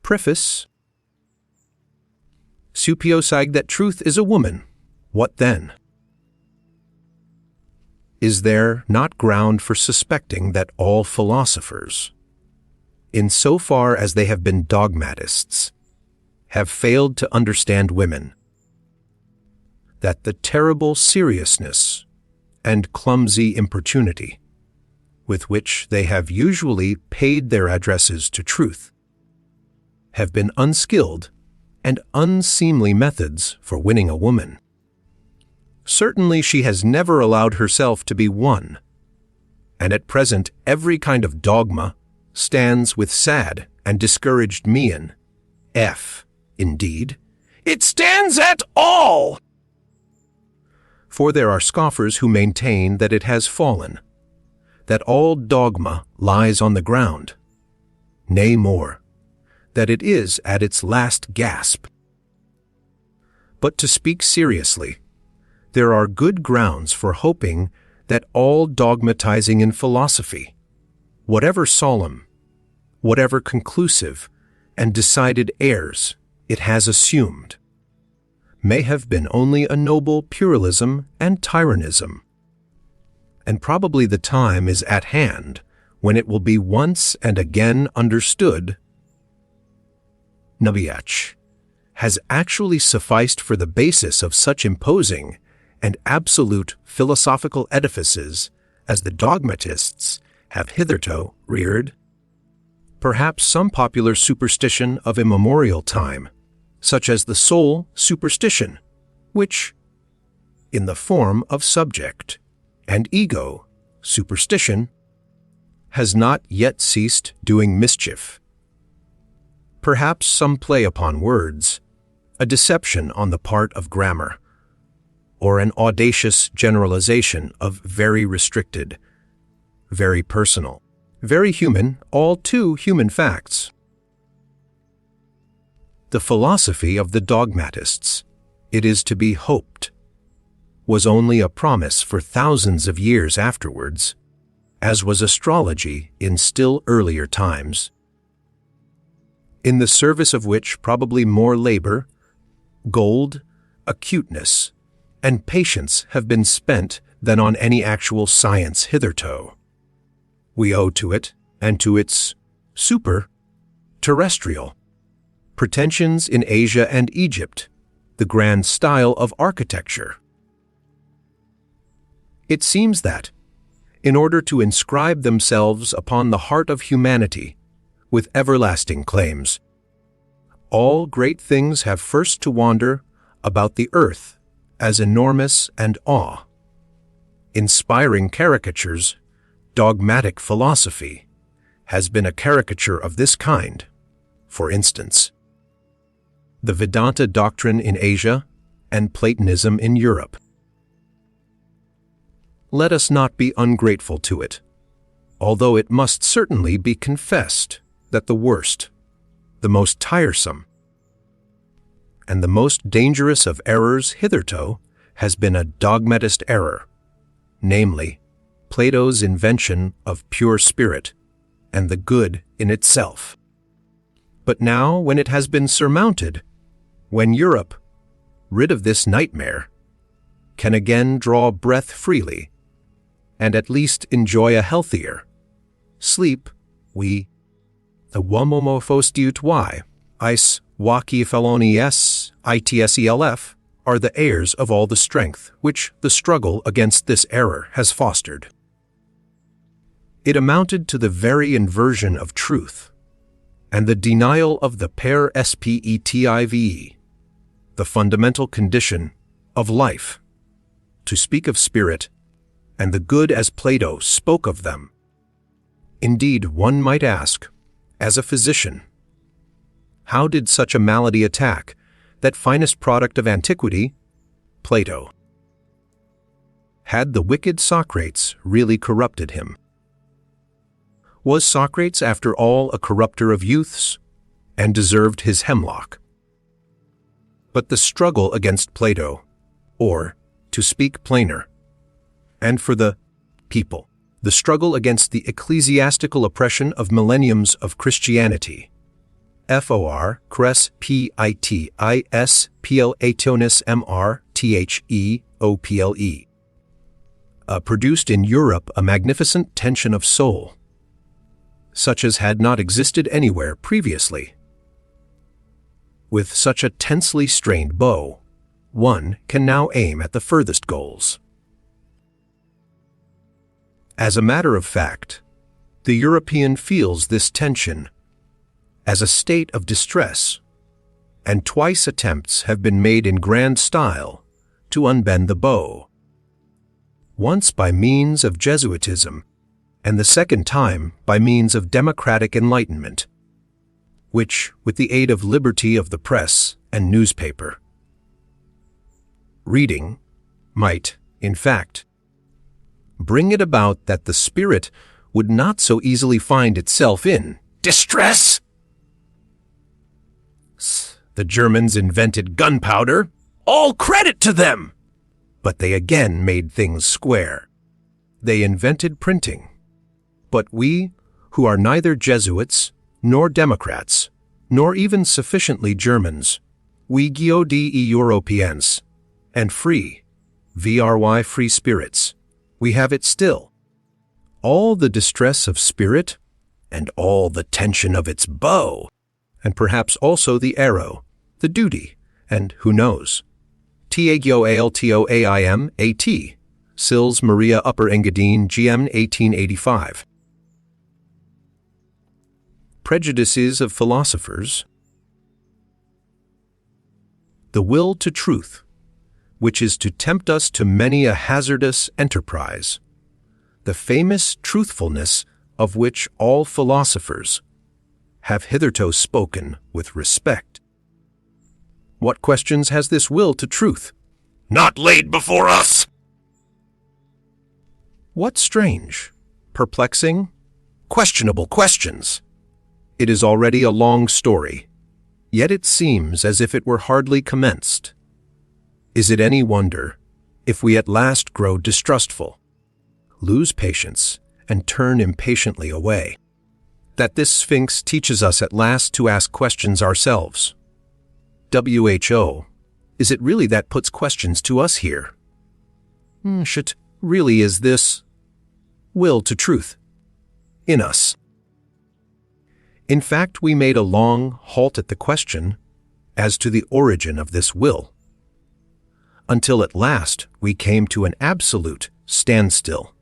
Preface. Supposing that truth is a woman, what then? Is there not ground for suspecting that all philosophers, in so far as they have been dogmatists, have failed to understand women, that the terrible seriousness and clumsy importunity with which they have usually paid their addresses to truth have been unskilled and unseemly methods for winning a woman? Certainly she has never allowed herself to be won, and at present every kind of dogma stands with sad and discouraged mien. Indeed, it stands at all! For there are scoffers who maintain that it has fallen, that all dogma lies on the ground, nay more, that it is at its last gasp. But to speak seriously, there are good grounds for hoping that all dogmatizing in philosophy, whatever solemn, whatever conclusive and decided airs it has assumed, may have been only a noble pluralism and tyrannism. And probably the time is at hand when it will be once and again understood Nietzsche has actually sufficed for the basis of such imposing and absolute philosophical edifices as the dogmatists have hitherto reared. Perhaps some popular superstition of immemorial time, such as the soul superstition, which, in the form of subject and ego superstition, has not yet ceased doing mischief. Perhaps some play upon words, a deception on the part of grammar, or an audacious generalization of very restricted, very personal, very human, all too human facts. The philosophy of the dogmatists, it is to be hoped, was only a promise for thousands of years afterwards, as was astrology in still earlier times, in the service of which probably more labor, gold, acuteness, and patience have been spent than on any actual science hitherto. We owe to it, and to its super-terrestrial pretensions in Asia and Egypt, the grand style of architecture. It seems that, in order to inscribe themselves upon the heart of humanity with everlasting claims, all great things have first to wander about the earth as enormous and awe-inspiring caricatures. Dogmatic philosophy has been a caricature of this kind. For instance, the Vedanta doctrine in Asia and Platonism in Europe. Let us not be ungrateful to it, although it must certainly be confessed that the worst, the most tiresome, and the most dangerous of errors hitherto has been a dogmatist error, namely, Plato's invention of pure spirit and the good in itself. But now, when it has been surmounted, when Europe, rid of this nightmare, can again draw breath freely, and at least enjoy a healthier sleep, the womomophostiut is wakifelonies itself are the heirs of all the strength which the struggle against this error has fostered. It amounted to the very inversion of truth, and the denial of the per spetive, the fundamental condition of life, to speak of spirit and the good as Plato spoke of them. Indeed, one might ask, as a physician, how did such a malady attack that finest product of antiquity, Plato? Had the wicked Socrates really corrupted him? Was Socrates, after all, a corrupter of youths, and deserved his hemlock? But the struggle against Plato, or, to speak plainer, and for the people, the struggle against the ecclesiastical oppression of millenniums of Christianity, for, cres, pitis, platonus mr, theople. Produced in Europe a magnificent tension of soul, such as had not existed anywhere previously. With such a tensely strained bow, one can now aim at the furthest goals. As a matter of fact, the European feels this tension as a state of distress, and twice attempts have been made in grand style to unbend the bow. Once by means of Jesuitism, and the second time by means of democratic enlightenment, which, with the aid of liberty of the press and newspaper, reading might, in fact, bring it about that the spirit would not so easily find itself in distress. The Germans invented gunpowder. All credit to them! But they again made things square. They invented printing. But we, who are neither Jesuits, nor Democrats, nor even sufficiently Germans, we Giodi Europeans, and free, vry free spirits, we have it still. All the distress of spirit, and all the tension of its bow, and perhaps also the arrow, the duty, and who knows, Tagoaltoaimat, Sils Maria Upper Engadine, GM 1885. Prejudices of Philosophers. The will to truth, which is to tempt us to many a hazardous enterprise, the famous truthfulness of which all philosophers have hitherto spoken with respect. What questions has this will to truth not laid before us? What strange, perplexing, questionable questions! It is already a long story, yet it seems as if it were hardly commenced. Is it any wonder if we at last grow distrustful, lose patience, and turn impatiently away, that this Sphinx teaches us at last to ask questions ourselves? WHO, is it really that puts questions to us here? Shit, really is this will to truth in us? In fact, we made a long halt at the question as to the origin of this will, until at last we came to an absolute standstill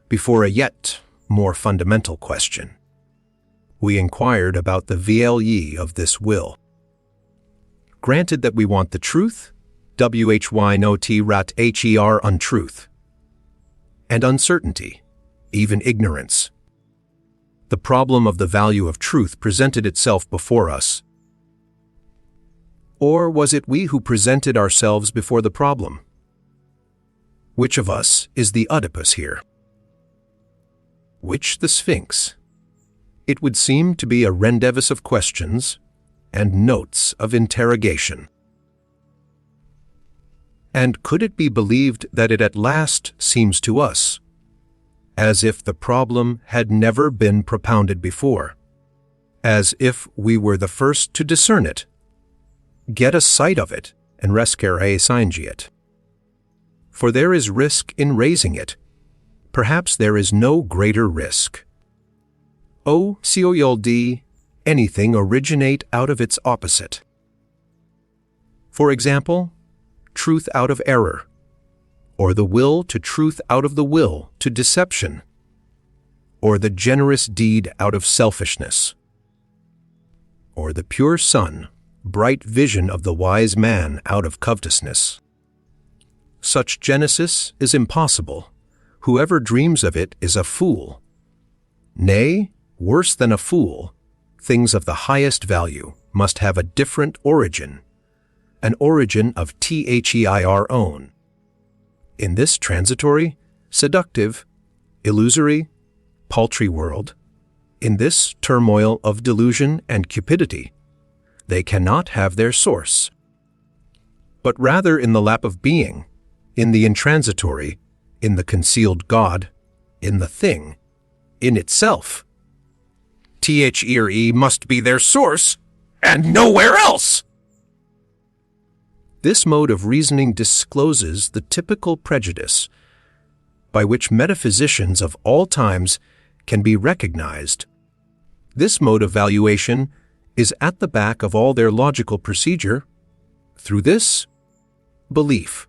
before a yet more fundamental question. We inquired about the VLE of this will. Granted that we want the truth, WHY-NO-T-RAT-HER untruth, and uncertainty, even ignorance. The problem of the value of truth presented itself before us. Or was it we who presented ourselves before the problem? Which of us is the Oedipus here? Which the Sphinx? It would seem to be a rendezvous of questions and notes of interrogation. And could it be believed that it at last seems to us as if the problem had never been propounded before, as if we were the first to discern it, get a sight of it, and rescere singi it? For there is risk in raising it. Perhaps there is no greater risk. O cold, anything originate out of its opposite. For example, truth out of error, or the will to truth out of the will to deception, or the generous deed out of selfishness, or the pure sun, bright vision of the wise man out of covetousness. Such genesis is impossible. Whoever dreams of it is a fool. Nay, worse than a fool, things of the highest value must have a different origin, an origin of THEIR own. In this transitory, seductive, illusory, paltry world, in this turmoil of delusion and cupidity, they cannot have their source, but rather in the lap of being, in the intransitory, in the concealed God, in the thing, in itself. The must be their source, and nowhere else. This mode of reasoning discloses the typical prejudice by which metaphysicians of all times can be recognized. This mode of valuation is at the back of all their logical procedure. Through this belief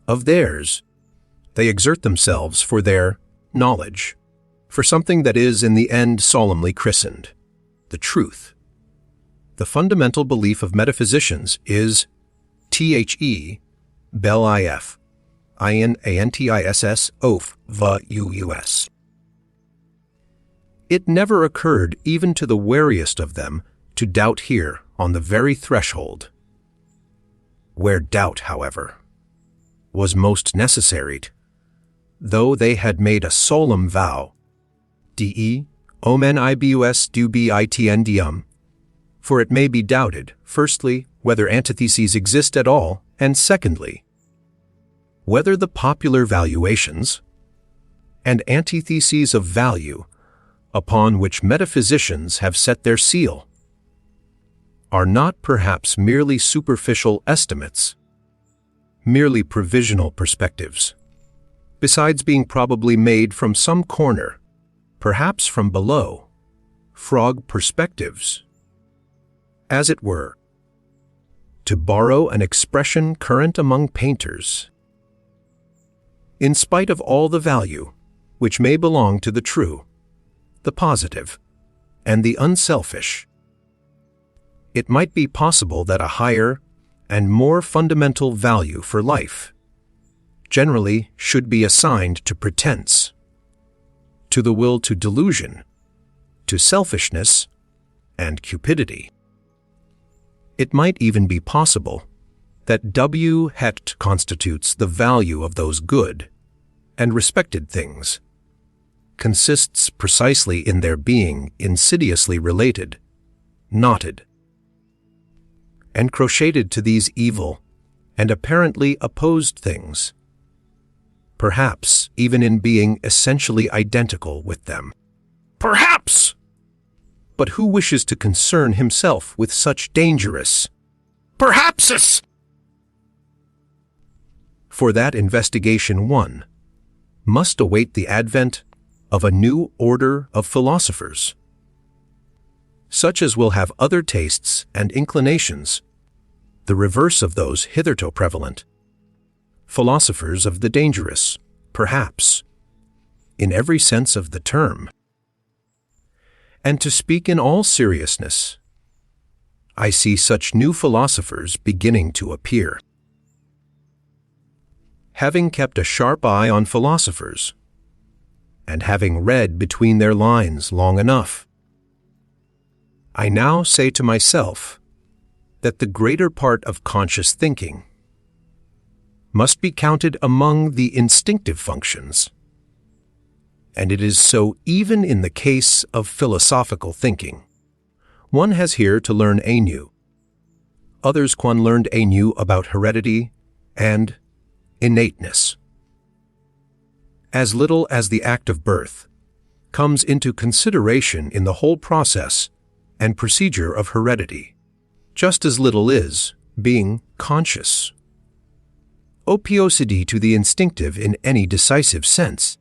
of theirs, they exert themselves for their knowledge, for something that is in the end solemnly christened the truth. The fundamental belief of metaphysicians is belif, INANTISS, OPH. It never occurred even to the wariest of them to doubt here on the very threshold. Where doubt, however, was most necessary, though they had made a solemn vow, de omen ibus dubitndum, for it may be doubted, firstly, whether antitheses exist at all, and secondly, whether the popular valuations and antitheses of value upon which metaphysicians have set their seal are not perhaps merely superficial estimates, merely provisional perspectives, besides being probably made from some corner, perhaps from below, frog perspectives, as it were, to borrow an expression current among painters. In spite of all the value which may belong to the true, the positive, and the unselfish, it might be possible that a higher and more fundamental value for life generally should be assigned to pretense, to the will to delusion, to selfishness, and cupidity. It might even be possible that W het constitutes the value of those good and respected things, consists precisely in their being insidiously related, knotted, and crocheted to these evil and apparently opposed things, perhaps even in being essentially identical with them. Perhaps! But who wishes to concern himself with such dangerous perhapses? For that investigation one must await the advent of a new order of philosophers, such as will have other tastes and inclinations, the reverse of those hitherto prevalent, philosophers of the dangerous, perhaps, in every sense of the term. And to speak in all seriousness, I see such new philosophers beginning to appear. Having kept a sharp eye on philosophers, and having read between their lines long enough, I now say to myself that the greater part of conscious thinking must be counted among the instinctive functions, and it is so even in the case of philosophical thinking. One has here to learn anew. Others Quan learned anew about heredity and innateness. As little as the act of birth comes into consideration in the whole process and procedure of heredity, just as little is being conscious. Opposite to the instinctive in any decisive sense.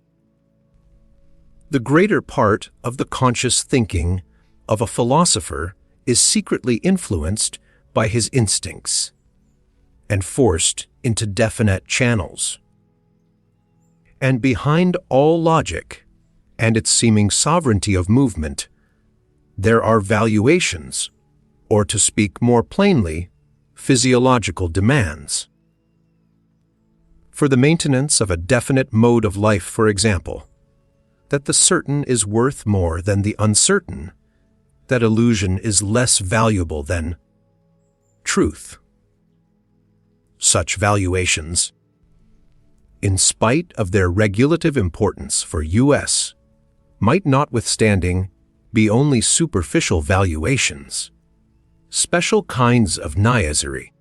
The greater part of the conscious thinking of a philosopher is secretly influenced by his instincts and forced into definite channels. And behind all logic and its seeming sovereignty of movement, there are valuations, or to speak more plainly, physiological demands. For the maintenance of a definite mode of life, for example, that the certain is worth more than the uncertain, that illusion is less valuable than truth. Such valuations, in spite of their regulative importance for us, might notwithstanding be only superficial valuations, special kinds of niaisery,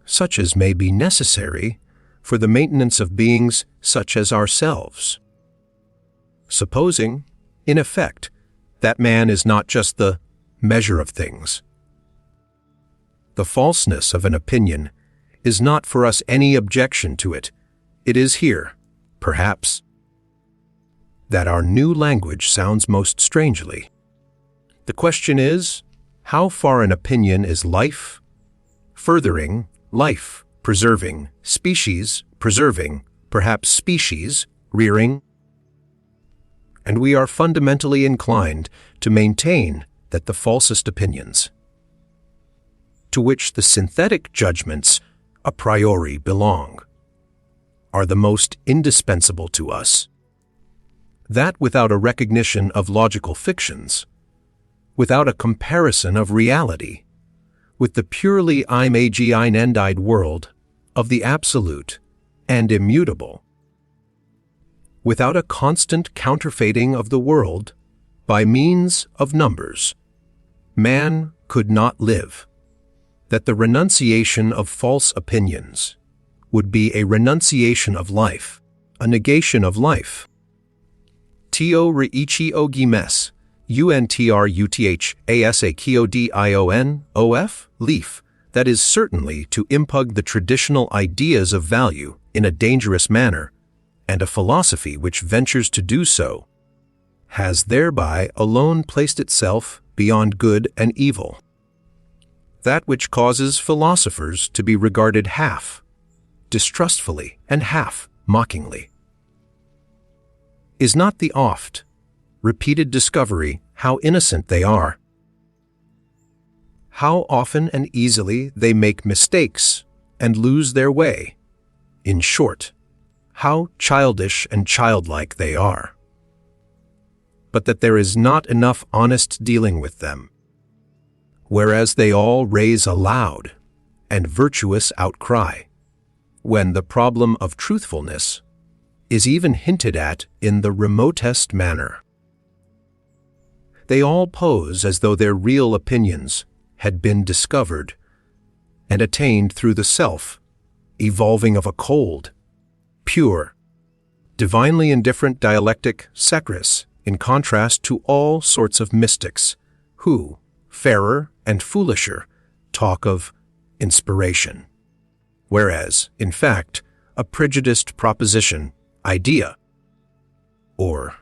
such as may be necessary for the maintenance of beings such as ourselves. Supposing, in effect, that man is not just the measure of things. The falseness of an opinion is not for us any objection to it. It is here, perhaps, that our new language sounds most strangely. The question is, how far an opinion is life, furthering, life, preserving, species, preserving, perhaps species, rearing? And we are fundamentally inclined to maintain that the falsest opinions, to which the synthetic judgments a priori belong, are the most indispensable to us. That without a recognition of logical fictions, without a comparison of reality, with the purely imagined world of the absolute and immutable, without a constant counterfeiting of the world by means of numbers, man could not live. That the renunciation of false opinions would be a renunciation of life, a negation of life. Tio reichi ogimes, untruthasakioDIONOF, leaf, that is certainly to impugn the traditional ideas of value in a dangerous manner, and a philosophy which ventures to do so has thereby alone placed itself beyond good and evil. That which causes philosophers to be regarded half distrustfully and half mockingly is not the oft repeated discovery how innocent they are, how often and easily they make mistakes and lose their way, in short, how childish and childlike they are, but that there is not enough honest dealing with them, whereas they all raise a loud and virtuous outcry when the problem of truthfulness is even hinted at in the remotest manner. They all pose as though their real opinions had been discovered and attained through the self evolving of a cold, pure, divinely indifferent dialectic sacris, in contrast to all sorts of mystics who, fairer and foolisher, talk of inspiration, whereas, in fact, a prejudiced proposition, idea, or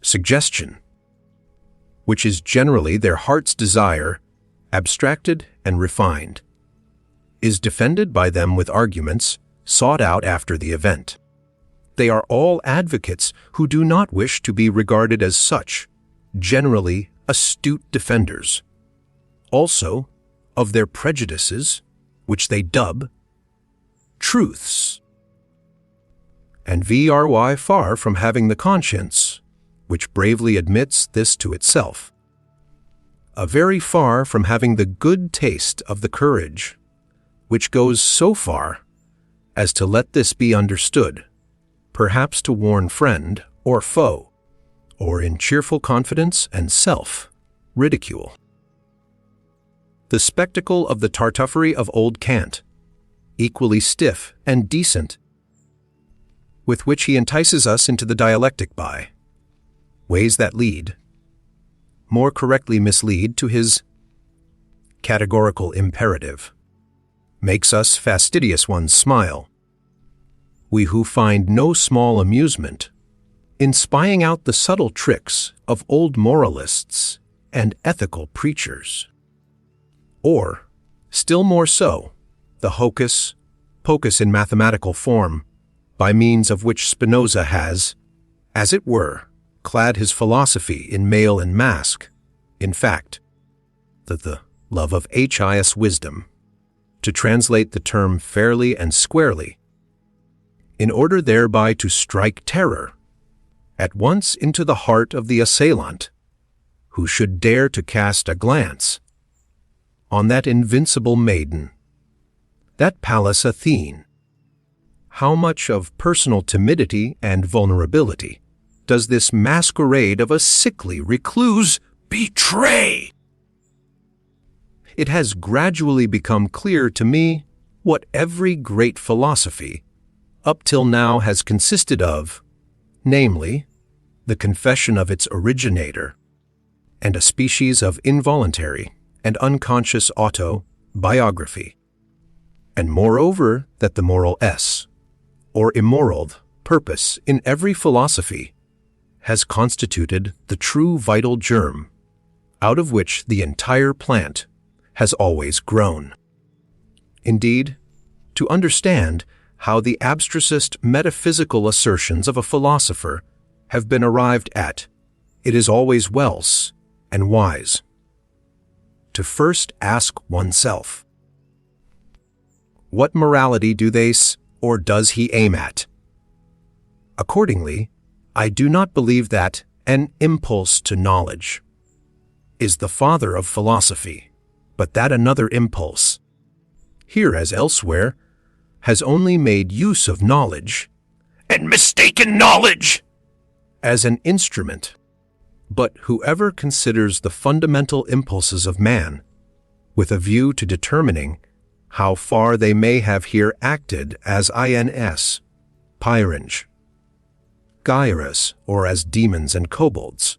suggestion, which is generally their heart's desire, abstracted and refined, is defended by them with arguments sought out after the event. They are all advocates who do not wish to be regarded as such, generally astute defenders, also of their prejudices, which they dub truths. And vry far from having the conscience, which bravely admits this to itself, a very far from having the good taste of the courage, which goes so far as to let this be understood, perhaps to warn friend or foe, or in cheerful confidence and self-ridicule. The spectacle of the tartuffery of old Kant, equally stiff and decent, with which he entices us into the dialectic by ways that lead, more correctly mislead to his categorical imperative, makes us fastidious ones smile, we who find no small amusement in spying out the subtle tricks of old moralists and ethical preachers, or, still more so, the hocus-pocus in mathematical form, by means of which Spinoza has, as it were, clad his philosophy in mail and mask, in fact, the love of his wisdom, to translate the term fairly and squarely, in order thereby to strike terror at once into the heart of the assailant, who should dare to cast a glance on that invincible maiden, that Pallas Athene. How much of personal timidity and vulnerability does this masquerade of a sickly recluse betray? It has gradually become clear to me what every great philosophy up till now has consisted of, namely, the confession of its originator, and a species of involuntary and unconscious autobiography, and moreover that the moral or immoral purpose in every philosophy has constituted the true vital germ out of which the entire plant has always grown. Indeed, to understand how the abstrusest metaphysical assertions of a philosopher have been arrived at, it is always well and wise to first ask oneself, what morality do they or does he aim at? Accordingly, I do not believe that an impulse to knowledge is the father of philosophy, but that another impulse, here as elsewhere, has only made use of knowledge, and mistaken knowledge, as an instrument. But whoever considers the fundamental impulses of man, with a view to determining how far they may have here acted as pyrange, gyrus, or as demons and kobolds,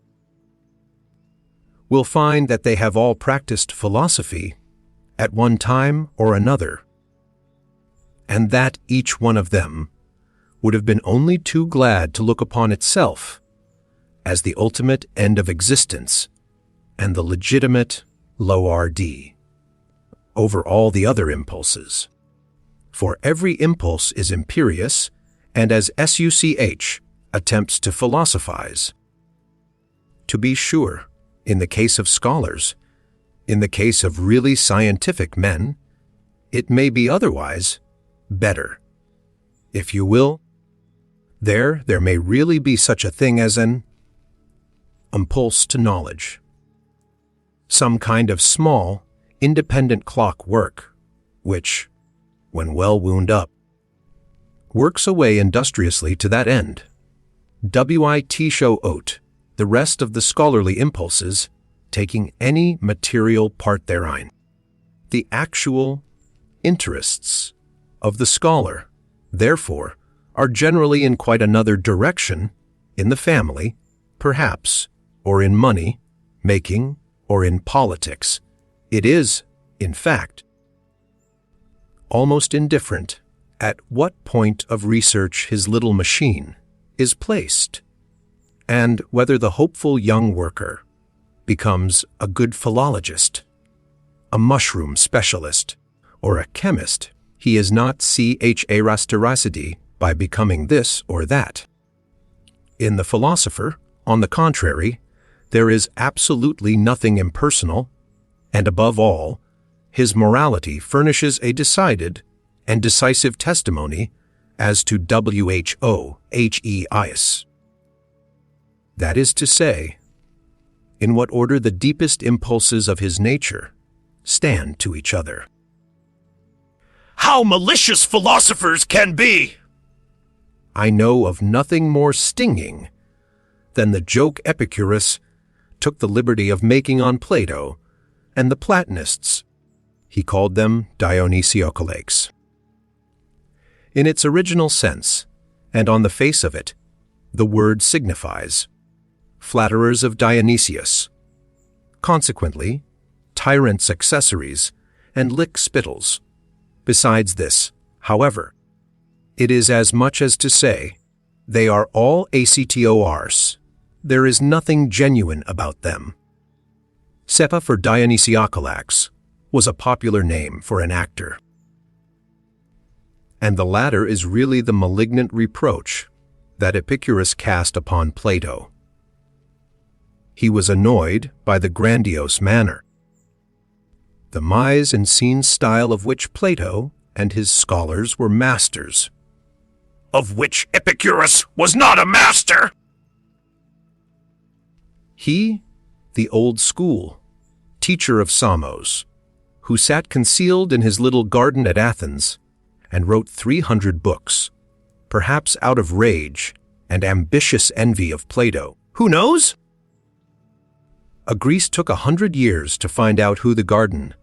will find that they have all practiced philosophy at one time or another, and that each one of them would have been only too glad to look upon itself as the ultimate end of existence and the legitimate lord over all the other impulses. For every impulse is imperious and as such attempts to philosophize. To be sure, in the case of scholars, in the case of really scientific men, it may be otherwise, better. If you will, there may really be such a thing as an impulse to knowledge. Some kind of small, independent clock work, which, when well wound up, works away industriously to that end. Show out the rest of the scholarly impulses, taking any material part therein. The actual interests of the scholar, therefore, are generally in quite another direction, in the family, perhaps, or in money, making, or in politics. It is, in fact, almost indifferent at what point of research his little machine is placed, and whether the hopeful young worker becomes a good philologist, a mushroom specialist, or a chemist. He is not rastaracity by becoming this or that. In the philosopher, on the contrary, there is absolutely nothing impersonal, and above all, his morality furnishes a decided and decisive testimony as to whoheis. That is to say, in what order the deepest impulses of his nature stand to each other. How malicious philosophers can be! I know of nothing more stinging than the joke Epicurus took the liberty of making on Plato and the Platonists. He called them Dionysiocolates. In its original sense, and on the face of it, the word signifies flatterers of Dionysius, consequently, tyrants' accessories, and lick-spittles. Besides this, however, it is as much as to say, they are all actors. There is nothing genuine about them. Sepa for Dionysiocolax was a popular name for an actor. And the latter is really the malignant reproach that Epicurus cast upon Plato. He was annoyed by the grandiose manner, the mise en scene style of which Plato and his scholars were masters, of which Epicurus was not a master. He, the old school, teacher of Samos, who sat concealed in his little garden at Athens and wrote 300 books, perhaps out of rage and ambitious envy of Plato. Who knows? A Greece took 100 years to find out who the garden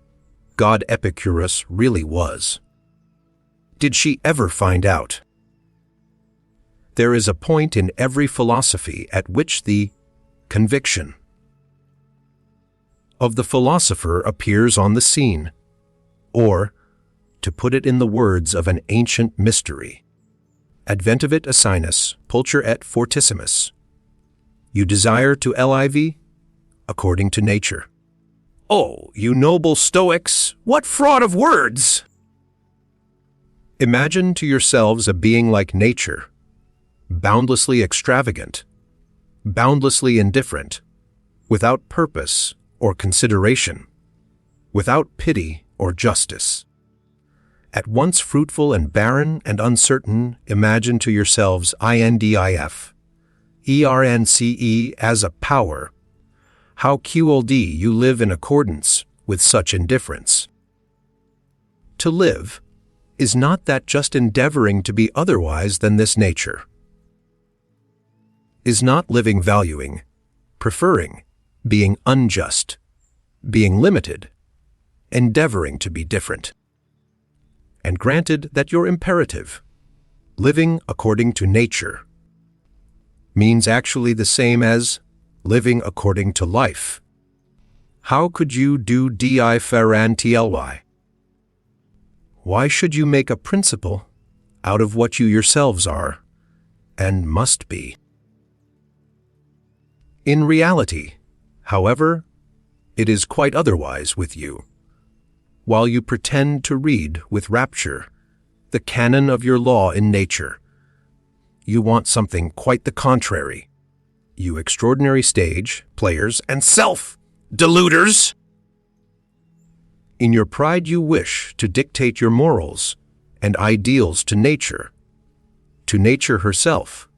god Epicurus really was. Did she ever find out? There is a point in every philosophy at which the conviction of the philosopher appears on the scene, or, to put it in the words of an ancient mystery, adventivit asinus, pulcher et fortissimus. You desire to live according to nature. Oh, you noble Stoics, what fraud of words! Imagine to yourselves a being like nature, boundlessly extravagant, boundlessly indifferent, without purpose or consideration, without pity or justice. At once fruitful and barren and uncertain, imagine to yourselves INDIF, ERNCE as a power. How QLD you live in accordance with such indifference. To live, is not that just endeavoring to be otherwise than this nature? Is not living valuing, preferring, being unjust, being limited, endeavoring to be different? And granted that your imperative, living according to nature, means actually the same as living according to life, how could you do differently? Why should you make a principle out of what you yourselves are and must be? In reality, however, it is quite otherwise with you. While you pretend to read with rapture the canon of your law in nature, you want something quite the contrary, you extraordinary stage players and self-deluders. In your pride you wish to dictate your morals and ideals to nature herself,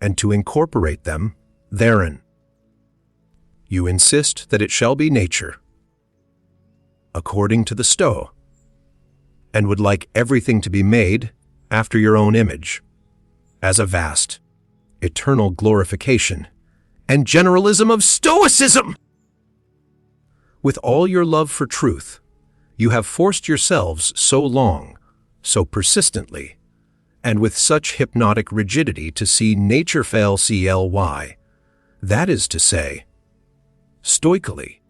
and to incorporate them therein. You insist that it shall be nature, according to the Stoa, and would like everything to be made after your own image, as a vast, eternal glorification and generalism of Stoicism. With all your love for truth, you have forced yourselves so long, so persistently, and with such hypnotic rigidity to see nature fail CLY, that is to say, stoically,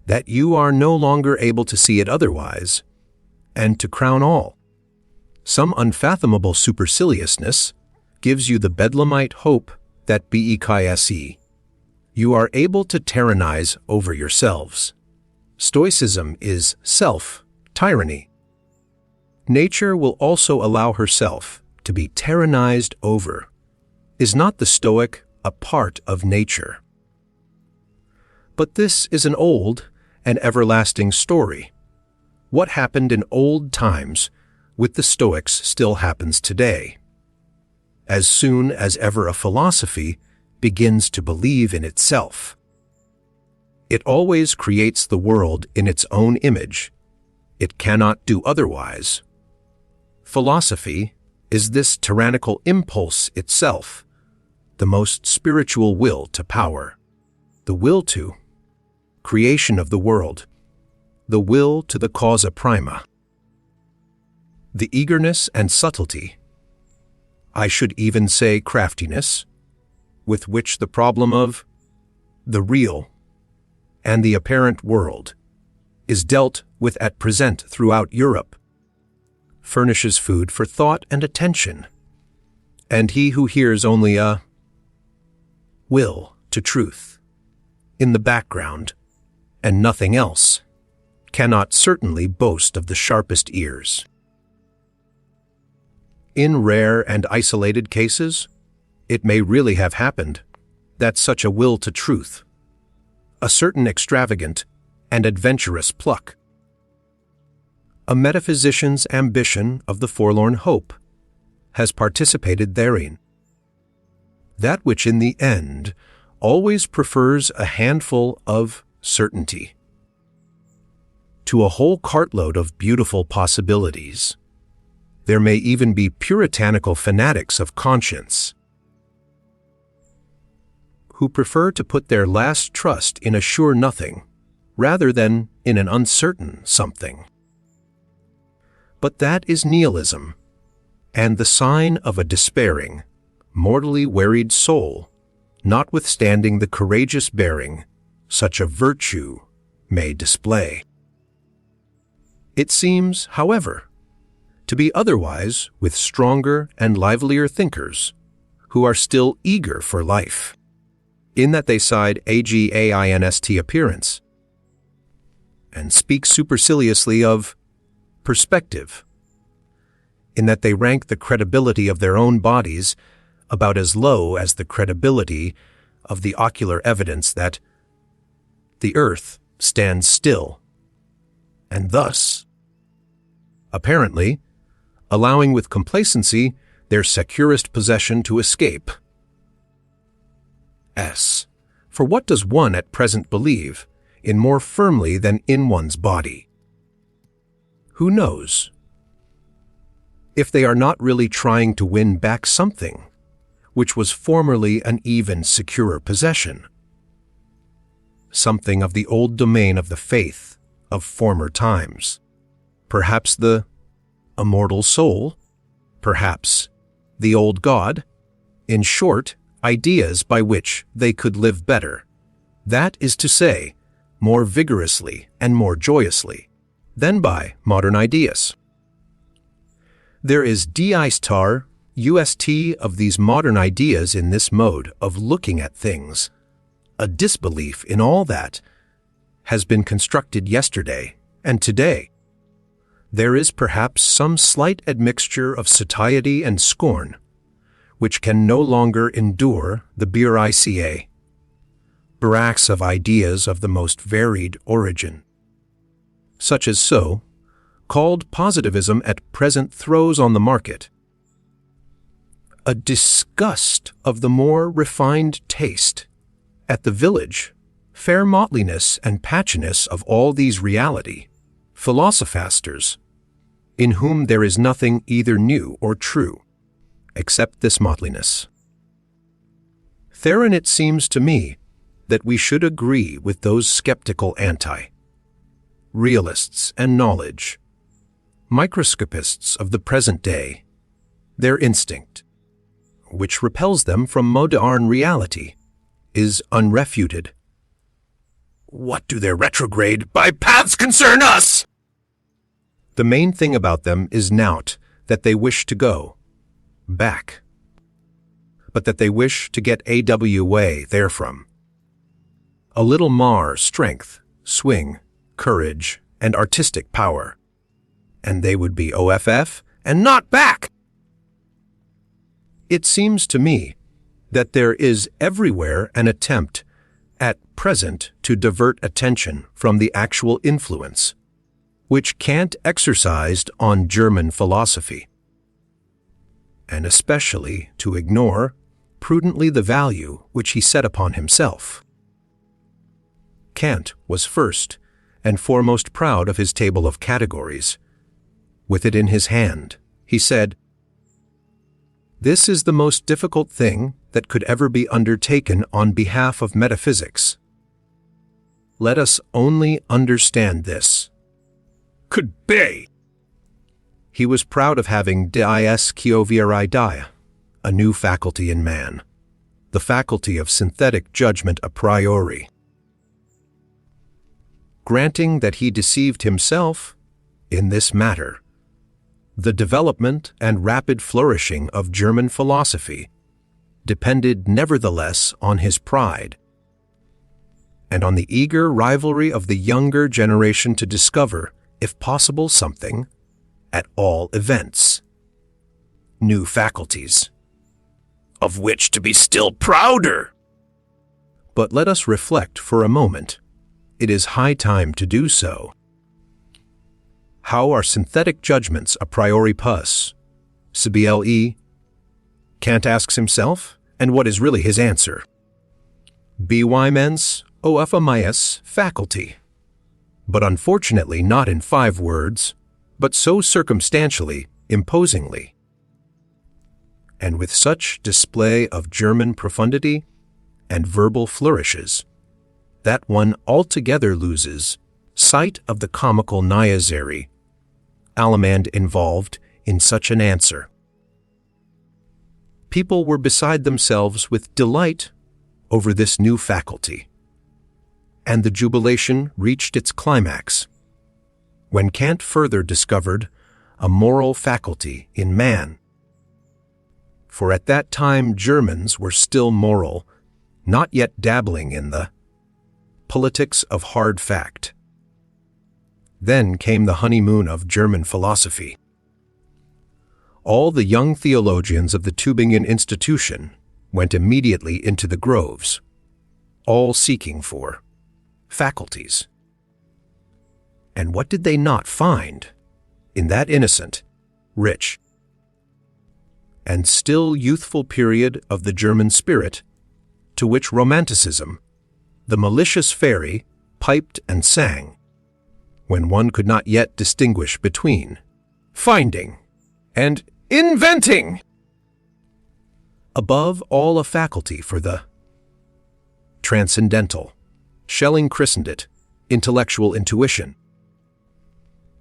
that you are no longer able to see it otherwise, and to crown all, some unfathomable superciliousness gives you the bedlamite hope that BEKSE, you are able to tyrannize over yourselves. Stoicism is self-tyranny. Nature will also allow herself to be tyrannized over. Is not the Stoic a part of nature? But this is an old and everlasting story. What happened in old times with the Stoics still happens today. As soon as ever a philosophy begins to believe in itself, it always creates the world in its own image. It cannot do otherwise. Philosophy is this tyrannical impulse itself, the most spiritual will to power, the will to creation of the world, the will to the causa prima. The eagerness and subtlety, I should even say craftiness, with which the problem of the real and the apparent world is dealt with at present throughout Europe, furnishes food for thought and attention, and he who hears only a will to truth in the background and nothing else cannot certainly boast of the sharpest ears. In rare and isolated cases, it may really have happened that such a will to truth, a certain extravagant and adventurous pluck, a metaphysician's ambition of the forlorn hope, has participated therein. That which in the end always prefers a handful of certainty to a whole cartload of beautiful possibilities. There may even be puritanical fanatics of conscience who prefer to put their last trust in a sure nothing rather than in an uncertain something. But that is nihilism, and the sign of a despairing, mortally wearied soul, notwithstanding the courageous bearing, such a virtue may display. It seems, however, to be otherwise with stronger and livelier thinkers who are still eager for life, in that they cite against appearance and speak superciliously of perspective, in that they rank the credibility of their own bodies about as low as the credibility of the ocular evidence that the earth stands still, and thus, apparently, allowing with complacency their securest possession to escape. For what does one at present believe in more firmly than in one's body? Who knows? If they are not really trying to win back something which was formerly an even securer possession, something of the old domain of the faith of former times, perhaps the immortal soul, perhaps the old God, in short, ideas by which they could live better, that is to say, more vigorously and more joyously, than by modern ideas. There is diastar ust of these modern ideas in this mode of looking at things, a disbelief in all that has been constructed yesterday and today. There is perhaps some slight admixture of satiety and scorn, which can no longer endure the burica, barracks of ideas of the most varied origin, such as called positivism at present throws on the market, a disgust of the more refined taste at the village, fair mottliness and patchiness of all these reality, philosophasters, in whom there is nothing either new or true, except this mottliness. Therein it seems to me that we should agree with those skeptical realists and knowledge, microscopists of the present day, their instinct, which repels them from modern reality, is unrefuted. What do their retrograde bypaths concern us? The main thing about them is not that they wish to go back, but that they wish to get away therefrom. A little more strength, swing, courage, and artistic power, and they would be OFF and not back. It seems to me that there is everywhere an attempt at present to divert attention from the actual influence which Kant exercised on German philosophy, and especially to ignore prudently the value which he set upon himself. Kant was first and foremost proud of his table of categories. With it in his hand, he said, "This is the most difficult thing that could ever be undertaken on behalf of metaphysics. Let us only understand this." Could be. He was proud of having a new faculty in man, the faculty of synthetic judgment a priori. Granting that he deceived himself in this matter, the development and rapid flourishing of German philosophy depended nevertheless on his pride and on the eager rivalry of the younger generation to discover, if possible, something, at all events, new faculties, of which to be still prouder. But let us reflect for a moment. It is high time to do so. How are synthetic judgments a priori pus? CBLE? Kant asks himself, and what is really his answer? Bewymens OFMIS faculty. But unfortunately not in 5 words, but so circumstantially, imposingly, and with such display of German profundity and verbal flourishes, that one altogether loses sight of the comical niaisary allemande involved in such an answer. People were beside themselves with delight over this new faculty, and the jubilation reached its climax when Kant further discovered a moral faculty in man. For at that time Germans were still moral, not yet dabbling in the politics of hard fact. Then came the honeymoon of German philosophy. All the young theologians of the Tübingen institution went immediately into the groves, all seeking for faculties. And what did they not find in that innocent, rich, and still youthful period of the German spirit, to which Romanticism, the malicious fairy, piped and sang, when one could not yet distinguish between finding and inventing? Above all, a faculty for the transcendental, Schelling christened it intellectual intuition,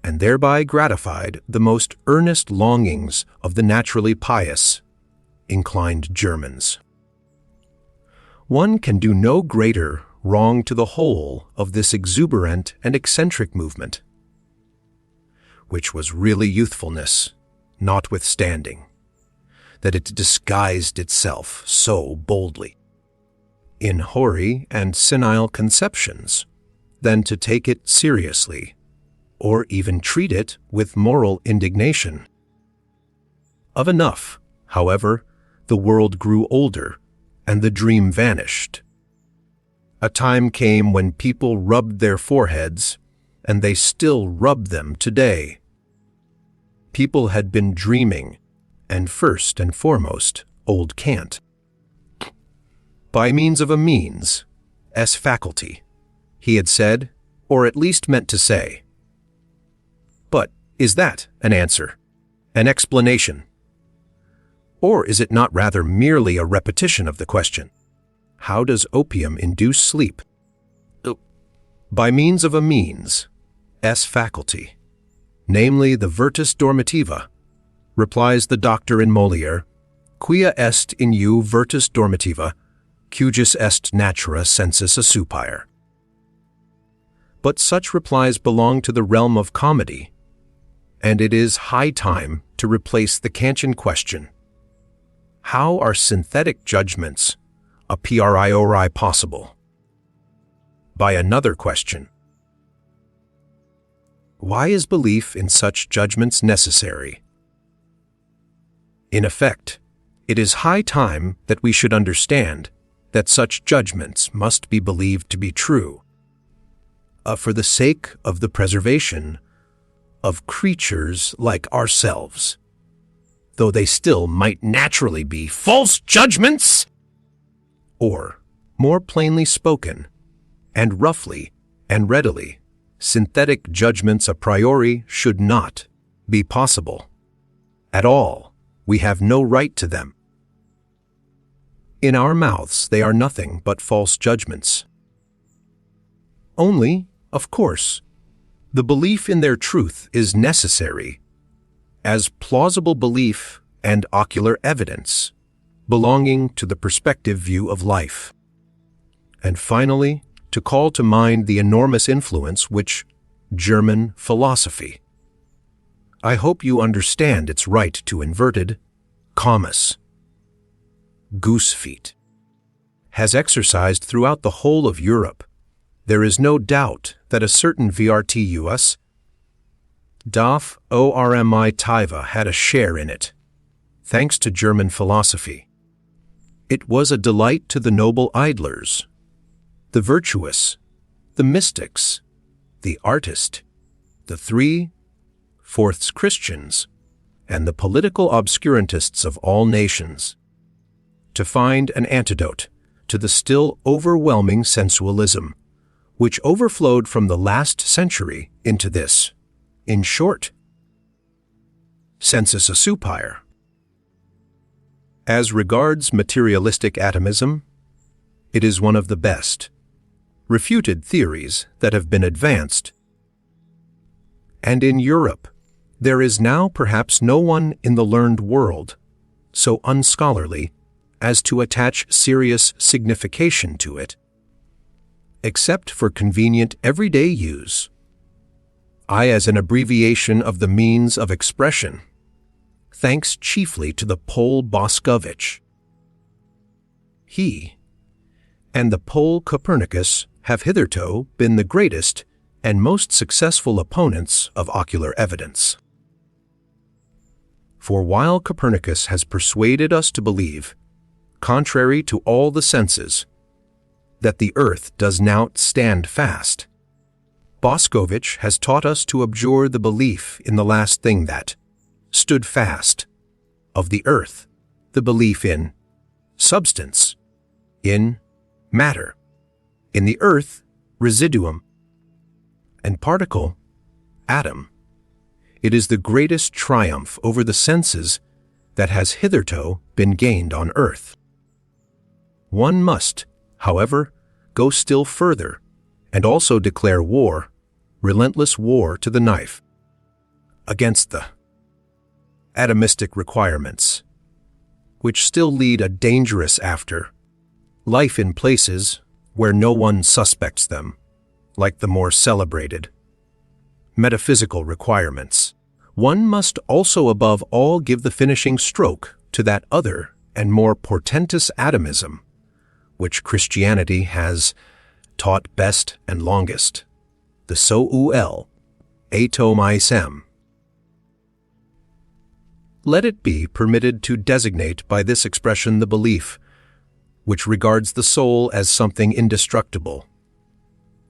and thereby gratified the most earnest longings of the naturally pious, inclined Germans. One can do no greater wrong to the whole of this exuberant and eccentric movement, which was really youthfulness, notwithstanding that it disguised itself so boldly in hoary and senile conceptions, than to take it seriously, or even treat it with moral indignation. Of enough, however, the world grew older, and the dream vanished. A time came when people rubbed their foreheads, and they still rub them today. People had been dreaming, and first and foremost, old Kant. By means of a means, as faculty, he had said, or at least meant to say. But is that an answer, an explanation? Or is it not rather merely a repetition of the question, how does opium induce sleep? By means of a means, as faculty, namely the virtus dormitiva, replies the doctor in Molière, quia est in you virtus dormitiva, cujus est natura sensus assupire. But such replies belong to the realm of comedy, and it is high time to replace the Kantian question, how are synthetic judgments a priori possible, by another question, why is belief in such judgments necessary? In effect, it is high time that we should understand that such judgments must be believed to be true, for the sake of the preservation of creatures like ourselves, though they still might naturally be false judgments. Or, more plainly spoken, and roughly and readily, synthetic judgments a priori should not be possible. At all, we have no right to them. In our mouths they are nothing but false judgments. Only, of course, the belief in their truth is necessary, as plausible belief and ocular evidence, belonging to the perspective view of life. And finally, to call to mind the enormous influence which German philosophy, I hope you understand its right to inverted commas, goose feet, has exercised throughout the whole of Europe. There is no doubt that a certain VRTUS, Daf Ormi Tiva, had a share in it, thanks to German philosophy. It was a delight to the noble idlers, the virtuous, the mystics, the artist, the 3/4 Christians, and the political obscurantists of all nations, to find an antidote to the still overwhelming sensualism which overflowed from the last century into this, in short, sensus assupire. As regards materialistic atomism, it is one of the best refuted theories that have been advanced. And in Europe, there is now perhaps no one in the learned world so unscholarly as to attach serious signification to it. except for convenient everyday use. I as an abbreviation of the means of expression, thanks chiefly to the Pole Boscovich. He and the Pole Copernicus have hitherto been the greatest and most successful opponents of ocular evidence. For while Copernicus has persuaded us to believe, contrary to all the senses, that the earth does not stand fast, Boscovich has taught us to abjure the belief in the last thing that stood fast of the earth, the belief in substance, in matter, in the earth, residuum, and particle, atom. It is the greatest triumph over the senses that has hitherto been gained on earth. One must, however, go still further and also declare war, relentless war to the knife, against the atomistic requirements, which still lead a dangerous after life in places where no one suspects them, like the more celebrated metaphysical requirements. One must also above all give the finishing stroke to that other and more portentous atomism, which Christianity has taught best and longest, the soul atomism. Let it be permitted to designate by this expression the belief which regards the soul as something indestructible,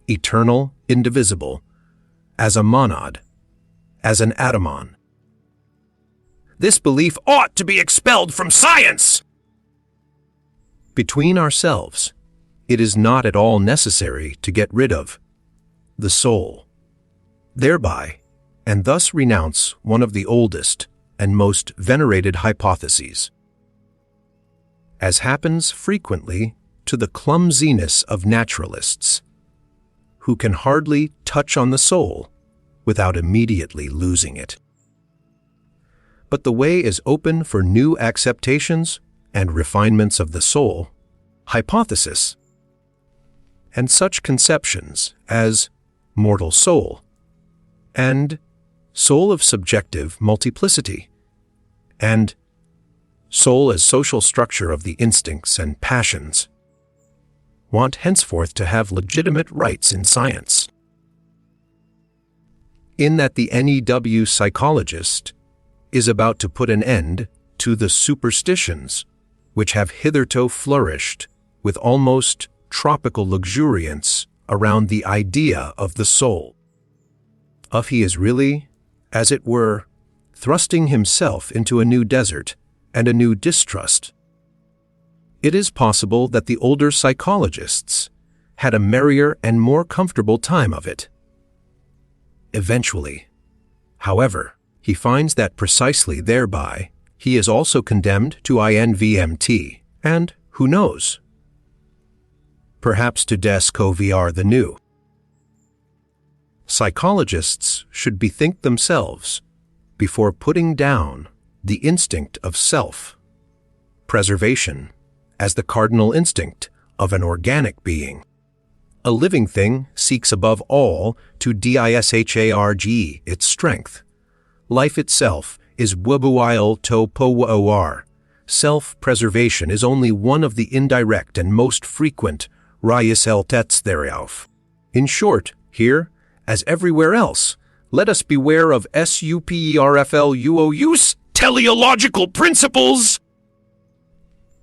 eternal, indivisible, as a monad, as an atomon. This belief ought to be expelled from science! Between ourselves, it is not at all necessary to get rid of the soul, thereby, and thus renounce one of the oldest and most venerated hypotheses, as happens frequently to the clumsiness of naturalists, who can hardly touch on the soul without immediately losing it. But the way is open for new acceptations and refinements of the soul, hypothesis, and such conceptions as mortal soul and soul of subjective multiplicity and soul as social structure of the instincts and passions want henceforth to have legitimate rights in science. In that the NEW psychologist is about to put an end to the superstitions which have hitherto flourished with almost tropical luxuriance around the idea of the soul. Of he is really, as it were, thrusting himself into a new desert and a new distrust. It is possible that the older psychologists had a merrier and more comfortable time of it. Eventually, however, he finds that precisely thereby he is also condemned to INVMT, and, who knows, perhaps to Descovr the new. Psychologists should bethink themselves before putting down the instinct of self-preservation as the cardinal instinct of an organic being. A living thing seeks above all to disharg its strength. Life itself is wubuil to poor. Self-preservation is only one of the indirect and most frequent raiseltets thereof. In short, here, as everywhere else, let us beware of superfluous teleological principles,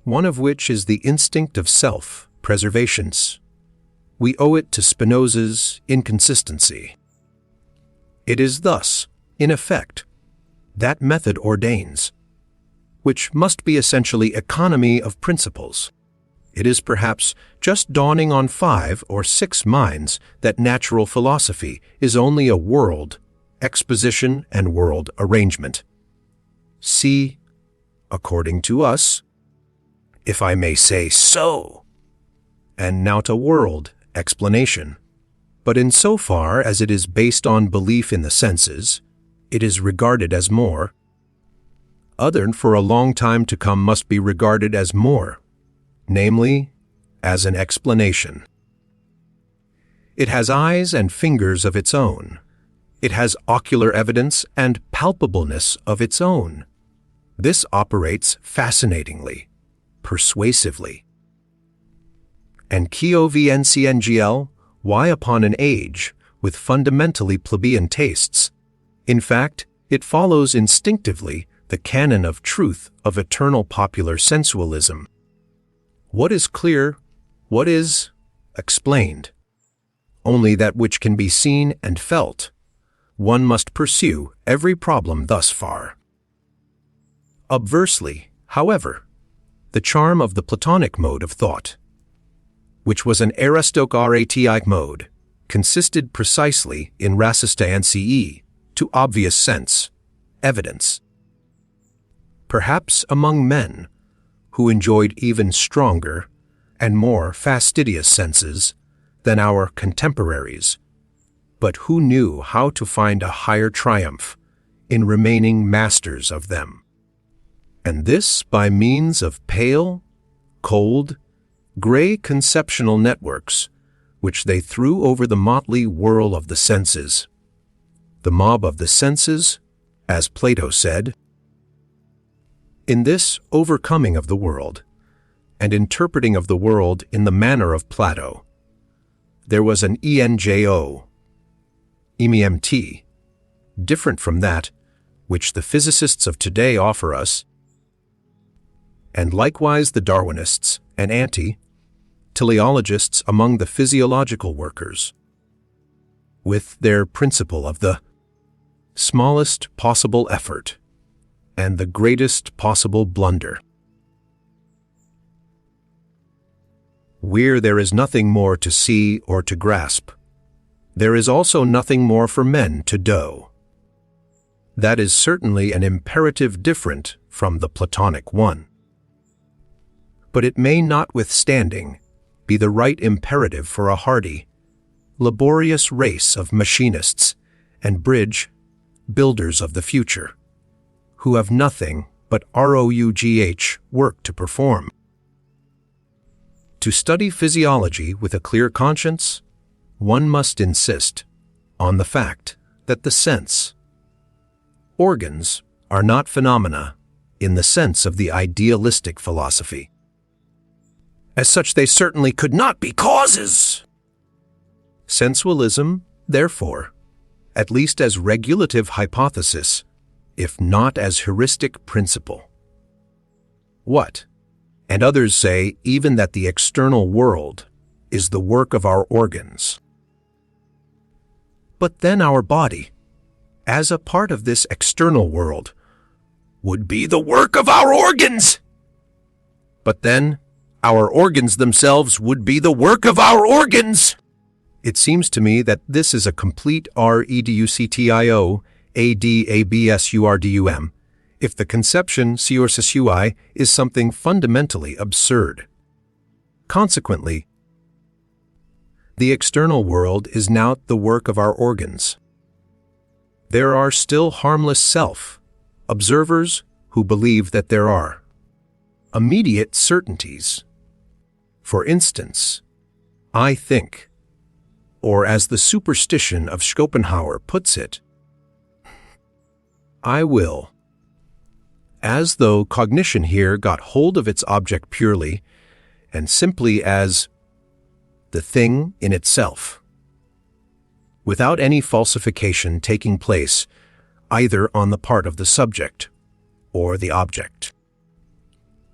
one of which is the instinct of self-preservation. We owe it to Spinoza's inconsistency. It is thus, in effect, that method ordains, which must be essentially economy of principles. It is perhaps just dawning on 5 or 6 minds that natural philosophy is only a world exposition and world arrangement. See, according to us, if I may say so, and not a world explanation. But in so far as it is based on belief in the senses, it is regarded as more. Other for a long time to come must be regarded as more, namely, as an explanation. It has eyes and fingers of its own. It has ocular evidence and palpableness of its own. This operates fascinatingly, persuasively. And Qiovncngl, why upon an age with fundamentally plebeian tastes? In fact, it follows instinctively the canon of truth of eternal popular sensualism. What is clear? What is explained? Only that which can be seen and felt. One must pursue every problem thus far. Obversely, however, the charm of the Platonic mode of thought, which was an aristocratic mode, consisted precisely in rasistancie, to obvious sense, evidence. Perhaps among men, who enjoyed even stronger and more fastidious senses than our contemporaries, but who knew how to find a higher triumph in remaining masters of them. And this by means of pale, cold, gray conceptual networks which they threw over the motley whirl of the senses. The mob of the senses, as Plato said. In this overcoming of the world, and interpreting of the world in the manner of Plato, there was an ENJO, MEMT, different from that which the physicists of today offer us, and likewise the Darwinists and teleologists among the physiological workers, with their principle of the smallest possible effort and the greatest possible blunder. Where there is nothing more to see or to grasp, there is also nothing more for men to do. That is certainly an imperative different from the Platonic one. But it may notwithstanding be the right imperative for a hardy, laborious race of machinists and bridge builders of the future, who have nothing but ROUGH work to perform. To study physiology with a clear conscience, one must insist on the fact that the sense organs are not phenomena in the sense of the idealistic philosophy. As such, they certainly could not be causes. Sensualism, therefore, at least as regulative hypothesis, if not as heuristic principle. What? And others say even that the external world is the work of our organs. But then our body, as a part of this external world, would be the work of our organs. But then our organs themselves would be the work of our organs. It seems to me that this is a complete reductio adabsurdum, if the conception sui is something fundamentally absurd. Consequently, the external world is now the work of our organs. There are still harmless observers who believe that there are immediate certainties. For instance, I think, or as the superstition of Schopenhauer puts it, I will. As though cognition here got hold of its object purely and simply as the thing in itself, without any falsification taking place either on the part of the subject or the object.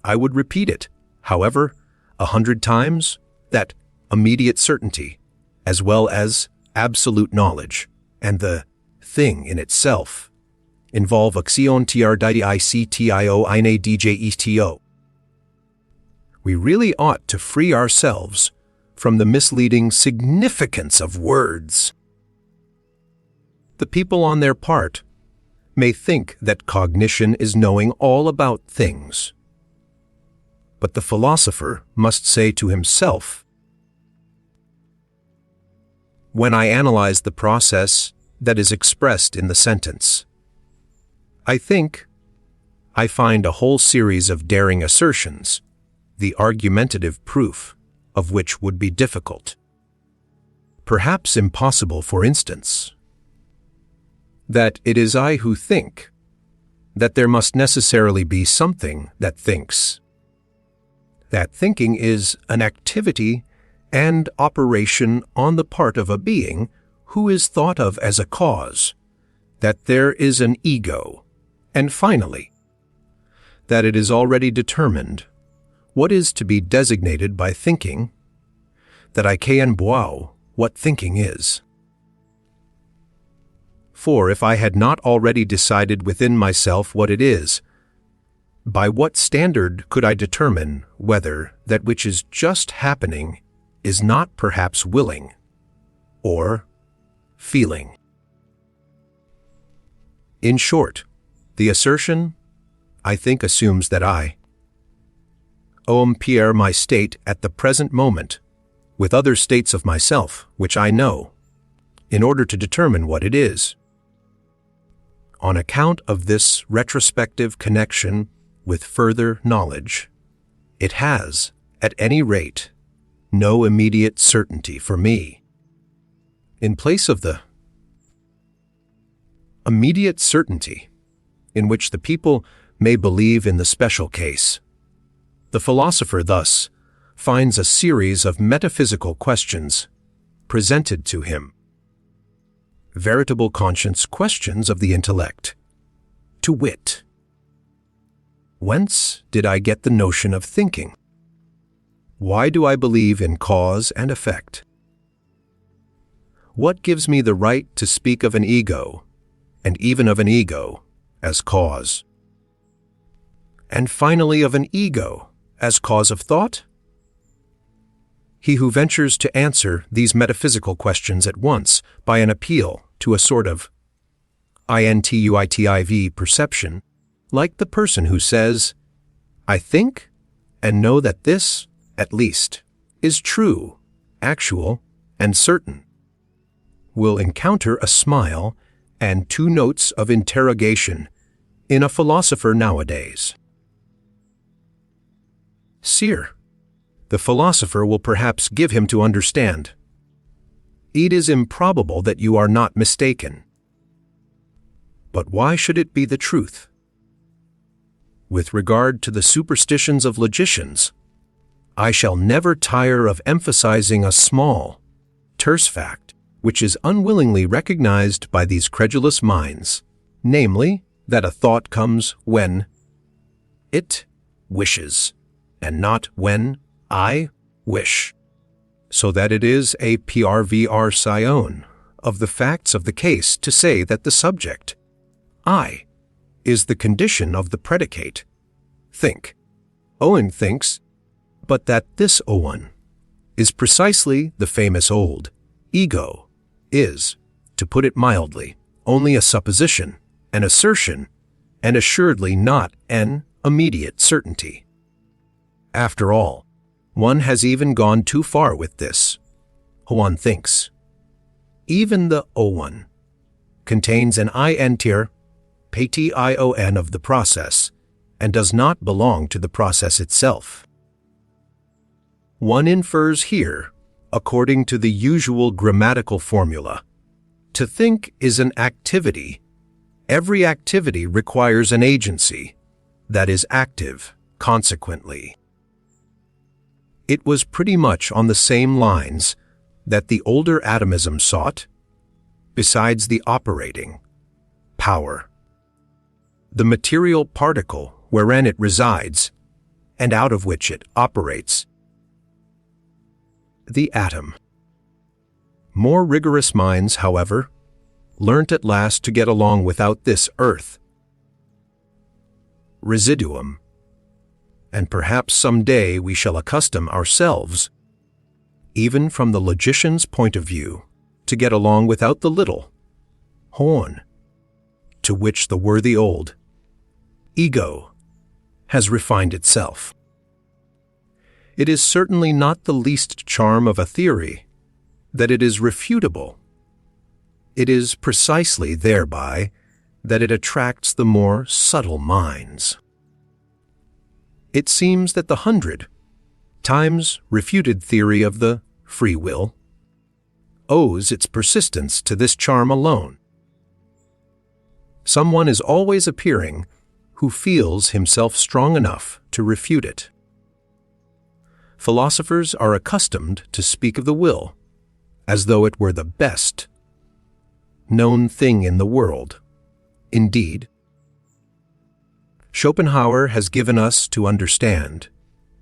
I would repeat it, however, 100 times, that immediate certainty, as well as absolute knowledge, and the thing in itself, involve axion trdictio ine djesto. We really ought to free ourselves from the misleading significance of words. The people on their part may think that cognition is knowing all about things. But the philosopher must say to himself, when I analyze the process that is expressed in the sentence, I think I find a whole series of daring assertions, the argumentative proof of which would be difficult. perhaps impossible, for instance. That it is I who think, that there must necessarily be something that thinks. That thinking is an activity and operation on the part of a being who is thought of as a cause, that there is an ego, and finally, that it is already determined what is to be designated by thinking, that I can bois what thinking is. For if I had not already decided within myself what it is, by what standard could I determine whether that which is just happening is not perhaps willing or feeling? In short, the assertion, I think, assumes that I compare my state at the present moment with other states of myself which I know, in order to determine what it is. On account of this retrospective connection with further knowledge, it has, at any rate, no immediate certainty for me. In place of the immediate certainty in which the people may believe in the special case, the philosopher thus finds a series of metaphysical questions presented to him, veritable conscience questions of the intellect, to wit, whence did I get the notion of thinking? Why do I believe in cause and effect? What gives me the right to speak of an ego, and even of an ego, as cause? And finally of an ego as cause of thought? He who ventures to answer these metaphysical questions at once by an appeal to a sort of intuitive perception, like the person who says, I think and know that this, at least, is true, actual, and certain, will encounter a smile and two notes of interrogation in a philosopher nowadays. Sir, the philosopher will perhaps give him to understand, it is improbable that you are not mistaken. But why should it be the truth? With regard to the superstitions of logicians, I shall never tire of emphasizing a small, terse fact which is unwillingly recognized by these credulous minds, namely, that a thought comes when it wishes, and not when I wish, so that it is a prvr scion of the facts of the case to say that the subject, I, is the condition of the predicate, think. Owen thinks, but that this Owen is precisely the famous old ego, is, to put it mildly, only a supposition, an assertion, and assuredly not an immediate certainty. After all, one has even gone too far with this. One thinks. Even the Owen contains an inter pation of the process, and does not belong to the process itself. One infers here, according to the usual grammatical formula, to think is an activity. Every activity requires an agency that is active, consequently. It was pretty much on the same lines that the older atomism sought, besides the operating power, the material particle wherein it resides and out of which it operates, the atom. More rigorous minds, however, learnt at last to get along without this earth residuum, and perhaps some day we shall accustom ourselves, even from the logician's point of view, to get along without the little horn, to which the worthy old ego has refined itself. It is certainly not the least charm of a theory that it is refutable. It is precisely thereby that it attracts the more subtle minds. It seems that the 100 times refuted theory of the free will owes its persistence to this charm alone. Someone is always appearing who feels himself strong enough to refute it. Philosophers are accustomed to speak of the will as though it were the best known thing in the world. Indeed, Schopenhauer has given us to understand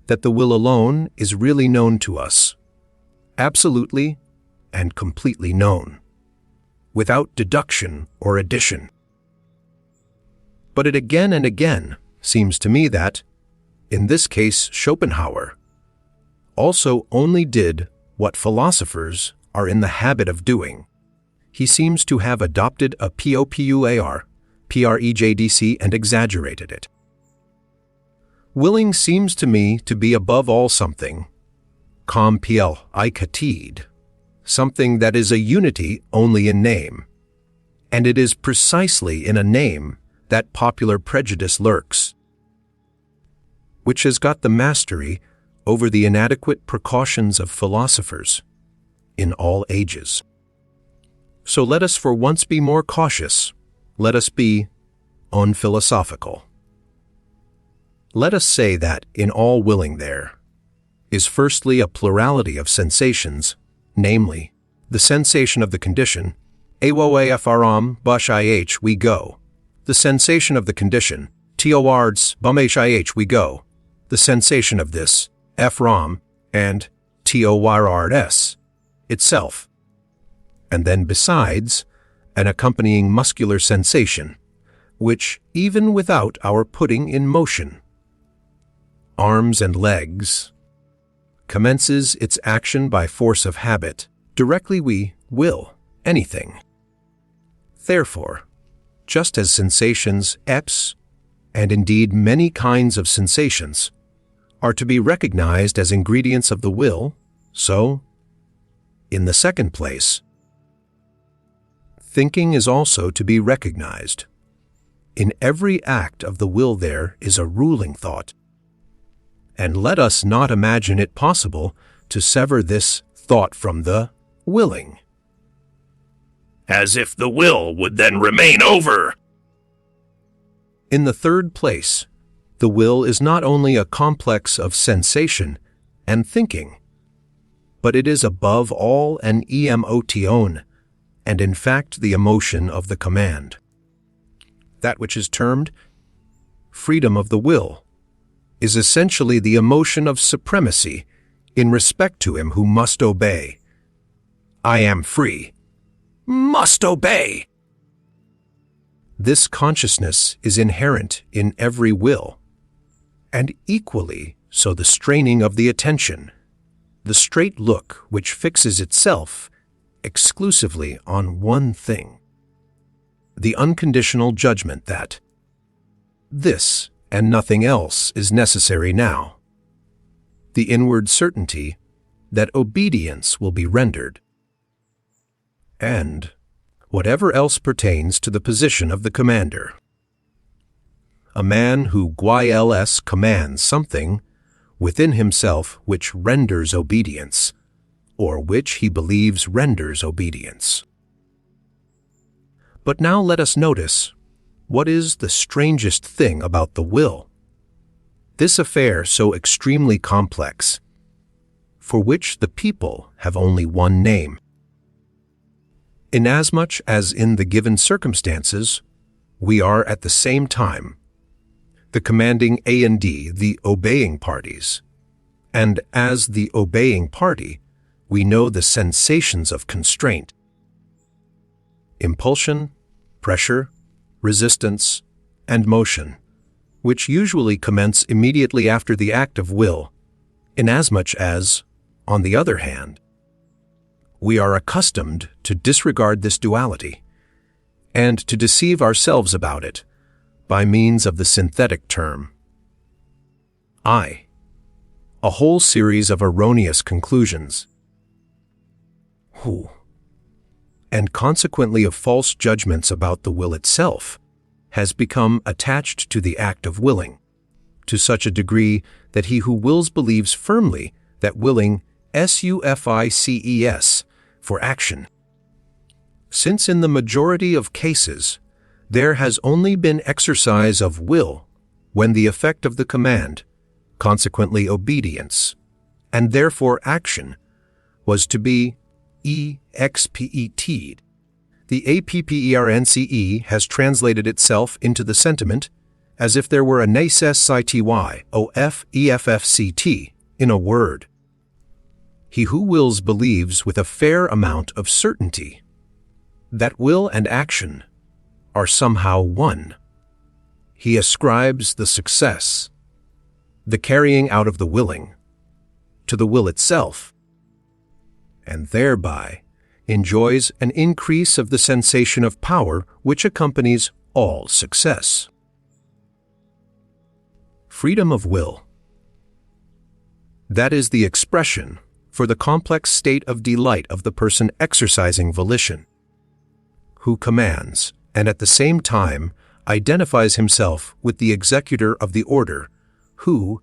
that the will alone is really known to us, absolutely and completely known, without deduction or addition. But it again and again seems to me that, in this case Schopenhauer, also only did what philosophers are in the habit of doing. He seems to have adopted a popular, prejdc, and exaggerated it. Willing seems to me to be above all something, something that is a unity only in name, and it is precisely in a name that popular prejudice lurks, which has got the mastery over the inadequate precautions of philosophers in all ages. So let us for once be more cautious. Let us be unphilosophical. Let us say that in all willing there is firstly a plurality of sensations, namely, the sensation of the condition, awoafram bush we go, the sensation of the condition, towards bumhih we go, the sensation of this, Fram, and towards itself, and then besides, an accompanying muscular sensation, which, even without our putting in motion arms and legs, commences its action by force of habit, directly we will anything. Therefore, just as sensations, eps, and indeed many kinds of sensations, are to be recognized as ingredients of the will, so, in the second place, thinking is also to be recognized. In every act of the will there is a ruling thought, and let us not imagine it possible to sever this thought from the willing, as if the will would then remain over. In the third place, the will is not only a complex of sensation and thinking, but it is above all an emotion, and in fact the emotion of the command. That which is termed freedom of the will is essentially the emotion of supremacy in respect to him who must obey. I am free, must obey. This consciousness is inherent in every will, and equally so the straining of the attention, the straight look which fixes itself exclusively on one thing, the unconditional judgment that this and nothing else is necessary now, the inward certainty that obedience will be rendered, and whatever else pertains to the position of the commander. A man who guiles commands something within himself which renders obedience, or which he believes renders obedience. But now let us notice what is the strangest thing about the will, this affair so extremely complex, for which the people have only one name. Inasmuch as in the given circumstances we are at the same time the commanding A and D, the obeying parties, and as the obeying party we know the sensations of constraint, impulsion, pressure, resistance, and motion, which usually commence immediately after the act of will, inasmuch as, on the other hand, we are accustomed to disregard this duality and to deceive ourselves about it by means of the synthetic term I, a whole series of erroneous conclusions, who, and consequently of false judgments about the will itself, has become attached to the act of willing, to such a degree that he who wills believes firmly that willing, suffices, for action. Since in the majority of cases, there has only been exercise of will when the effect of the command, consequently obedience, and therefore action, was to be expet. The APPERNCE has translated itself into the sentiment as if there were a necessity in a word. He who wills believes with a fair amount of certainty that will and action are somehow one. He ascribes the success, the carrying out of the willing, to the will itself, and thereby enjoys an increase of the sensation of power which accompanies all success. Freedom of will. That is the expression for the complex state of delight of the person exercising volition, who commands and at the same time identifies himself with the executor of the order, who,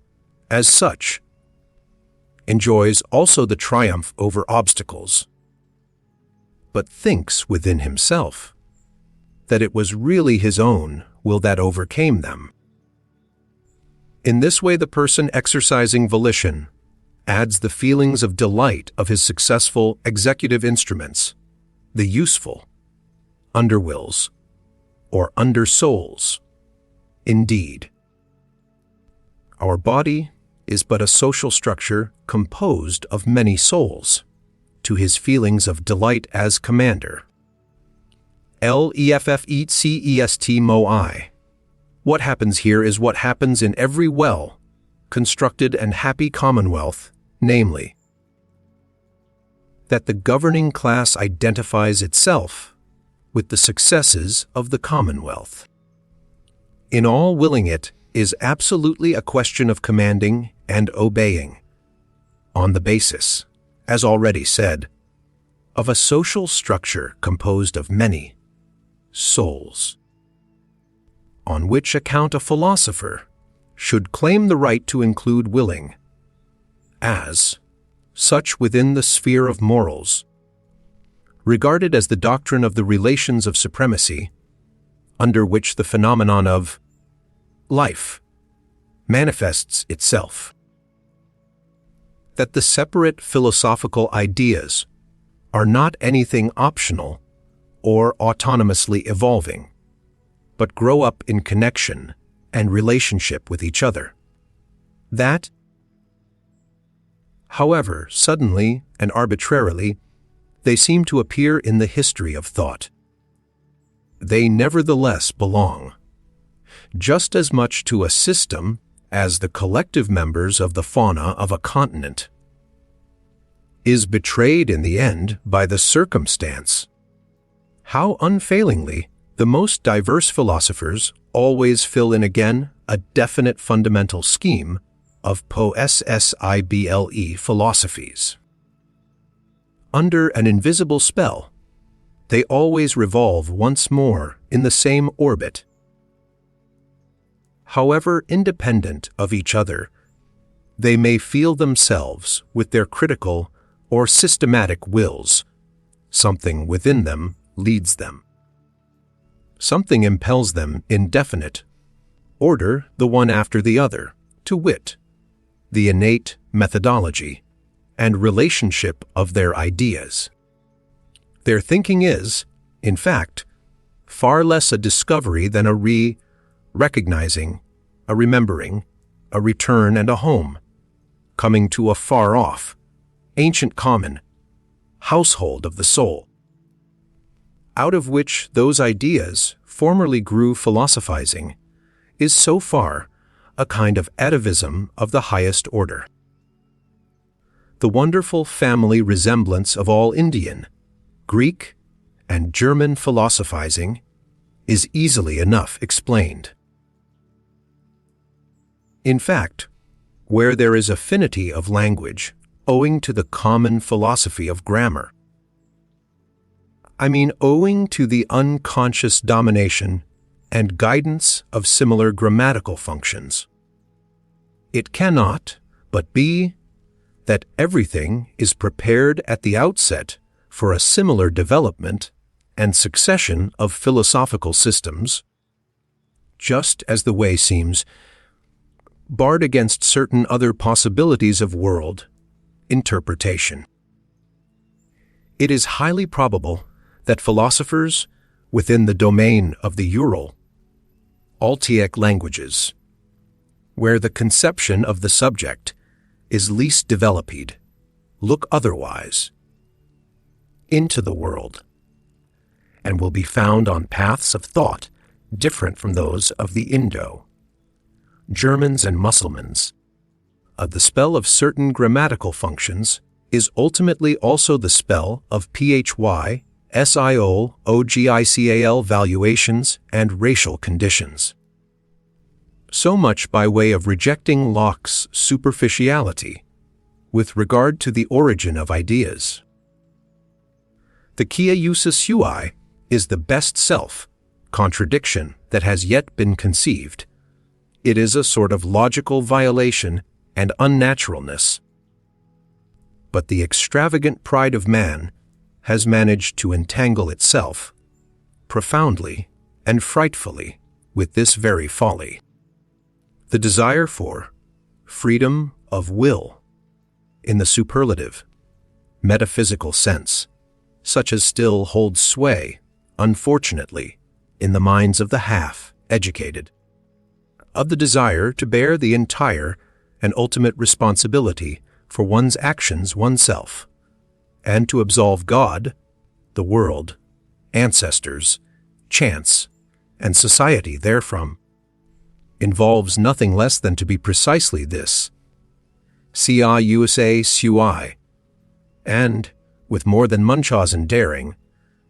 as such, enjoys also the triumph over obstacles, but thinks within himself that it was really his own will that overcame them. In this way, the person exercising volition adds the feelings of delight of his successful executive instruments, the useful, underwills, or undersouls. Indeed, our body is but a social structure composed of many souls, to his feelings of delight as commander. LEFFECEST MOI. What happens here is what happens in every well-constructed and happy commonwealth, namely, that the governing class identifies itself with the successes of the commonwealth. In all willing, it is absolutely a question of commanding and obeying, on the basis, as already said, of a social structure composed of many souls, on which account a philosopher should claim the right to include willing as such within the sphere of morals, regarded as the doctrine of the relations of supremacy, under which the phenomenon of life manifests itself. That the separate philosophical ideas are not anything optional or autonomously evolving, but grow up in connection and relationship with each other. That, however, suddenly and arbitrarily, they seem to appear in the history of thought. They nevertheless belong just as much to a system as the collective members of the fauna of a continent is betrayed in the end by the circumstance how unfailingly the most diverse philosophers always fill in again a definite fundamental scheme of possible philosophies. Under an invisible spell, they always revolve once more in the same orbit. However independent of each other, they may feel themselves with their critical or systematic wills. Something within them leads them. Something impels them in definite order, the one after the other, to wit, the innate methodology and relationship of their ideas. Their thinking is, in fact, far less a discovery than a recognizing, a remembering, a return and a home, coming to a far-off, ancient common, household of the soul, out of which those ideas formerly grew philosophizing, is so far a kind of atavism of the highest order. The wonderful family resemblance of all Indian, Greek, and German philosophizing is easily enough explained. In fact, where there is affinity of language owing to the common philosophy of grammar, owing to the unconscious domination and guidance of similar grammatical functions, it cannot but be that everything is prepared at the outset for a similar development and succession of philosophical systems, just as the way seems barred against certain other possibilities of world interpretation. It is highly probable that philosophers within the domain of the Ural Altaic languages, where the conception of the subject is least developed, look otherwise into the world, and will be found on paths of thought different from those of the Indo, Germans and Mussulmans. The spell of certain grammatical functions is ultimately also the spell of PHY, SIOL, OGICAL valuations and racial conditions. So much by way of rejecting Locke's superficiality with regard to the origin of ideas. The quia usus sui is the best self contradiction that has yet been conceived. It is a sort of logical violation and unnaturalness. But the extravagant pride of man has managed to entangle itself profoundly and frightfully with this very folly. The desire for freedom of will in the superlative, metaphysical sense, such as still holds sway, unfortunately, in the minds of the half-educated, of the desire to bear the entire and ultimate responsibility for one's actions oneself, and to absolve God, the world, ancestors, chance, and society therefrom, involves nothing less than to be precisely this, cia usa sui, and, with more than Munchausen daring,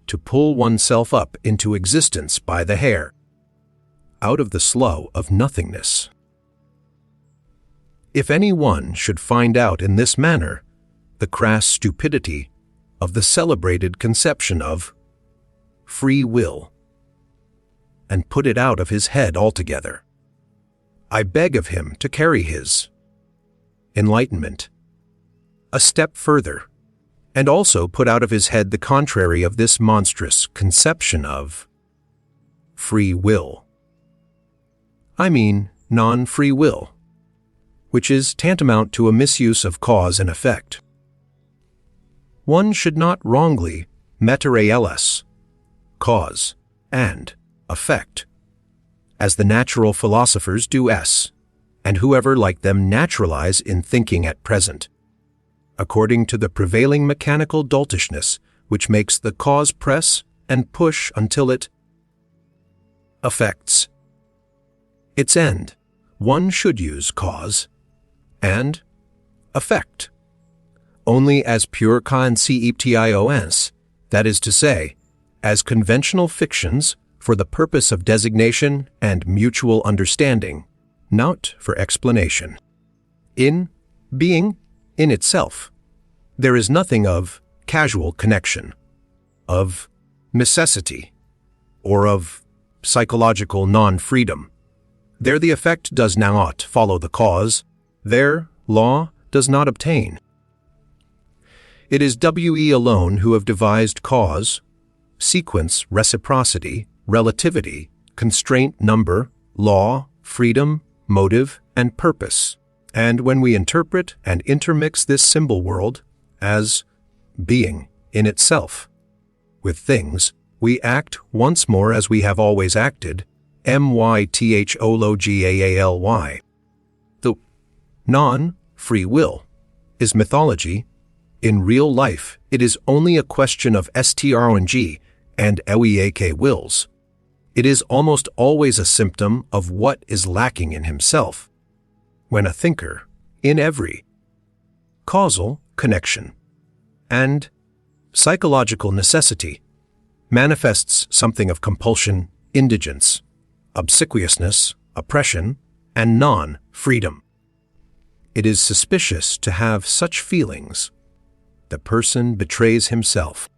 to pull oneself up into existence by the hair, out of the slough of nothingness. If any one should find out in this manner the crass stupidity of the celebrated conception of free will, and put it out of his head altogether, I beg of him to carry his enlightenment a step further, and also put out of his head the contrary of this monstrous conception of free will. I mean non-free will, which is tantamount to a misuse of cause and effect. One should not wrongly materialis, cause, and effect, as the natural philosophers do and whoever like them naturalize in thinking at present, according to the prevailing mechanical doltishness which makes the cause press and push until it affects its end. One should use cause and effect only as pure conceptions, that is to say, as conventional fictions for the purpose of designation and mutual understanding, not for explanation. In being, in itself, there is nothing of casual connection, of necessity, or of psychological non-freedom. There the effect does not follow the cause, there law does not obtain. It is we alone who have devised cause, sequence, reciprocity, relativity, constraint, number, law, freedom, motive, and purpose. And when we interpret and intermix this symbol world as being in itself with things, we act once more as we have always acted, mythology. The non-free will is mythology. In real life, it is only a question of strng and LEAK wills. It is almost always a symptom of what is lacking in himself. When a thinker, in every causal connection and psychological necessity, manifests something of compulsion, indigence, obsequiousness, oppression, and non-freedom, it is suspicious to have such feelings. The person betrays himself.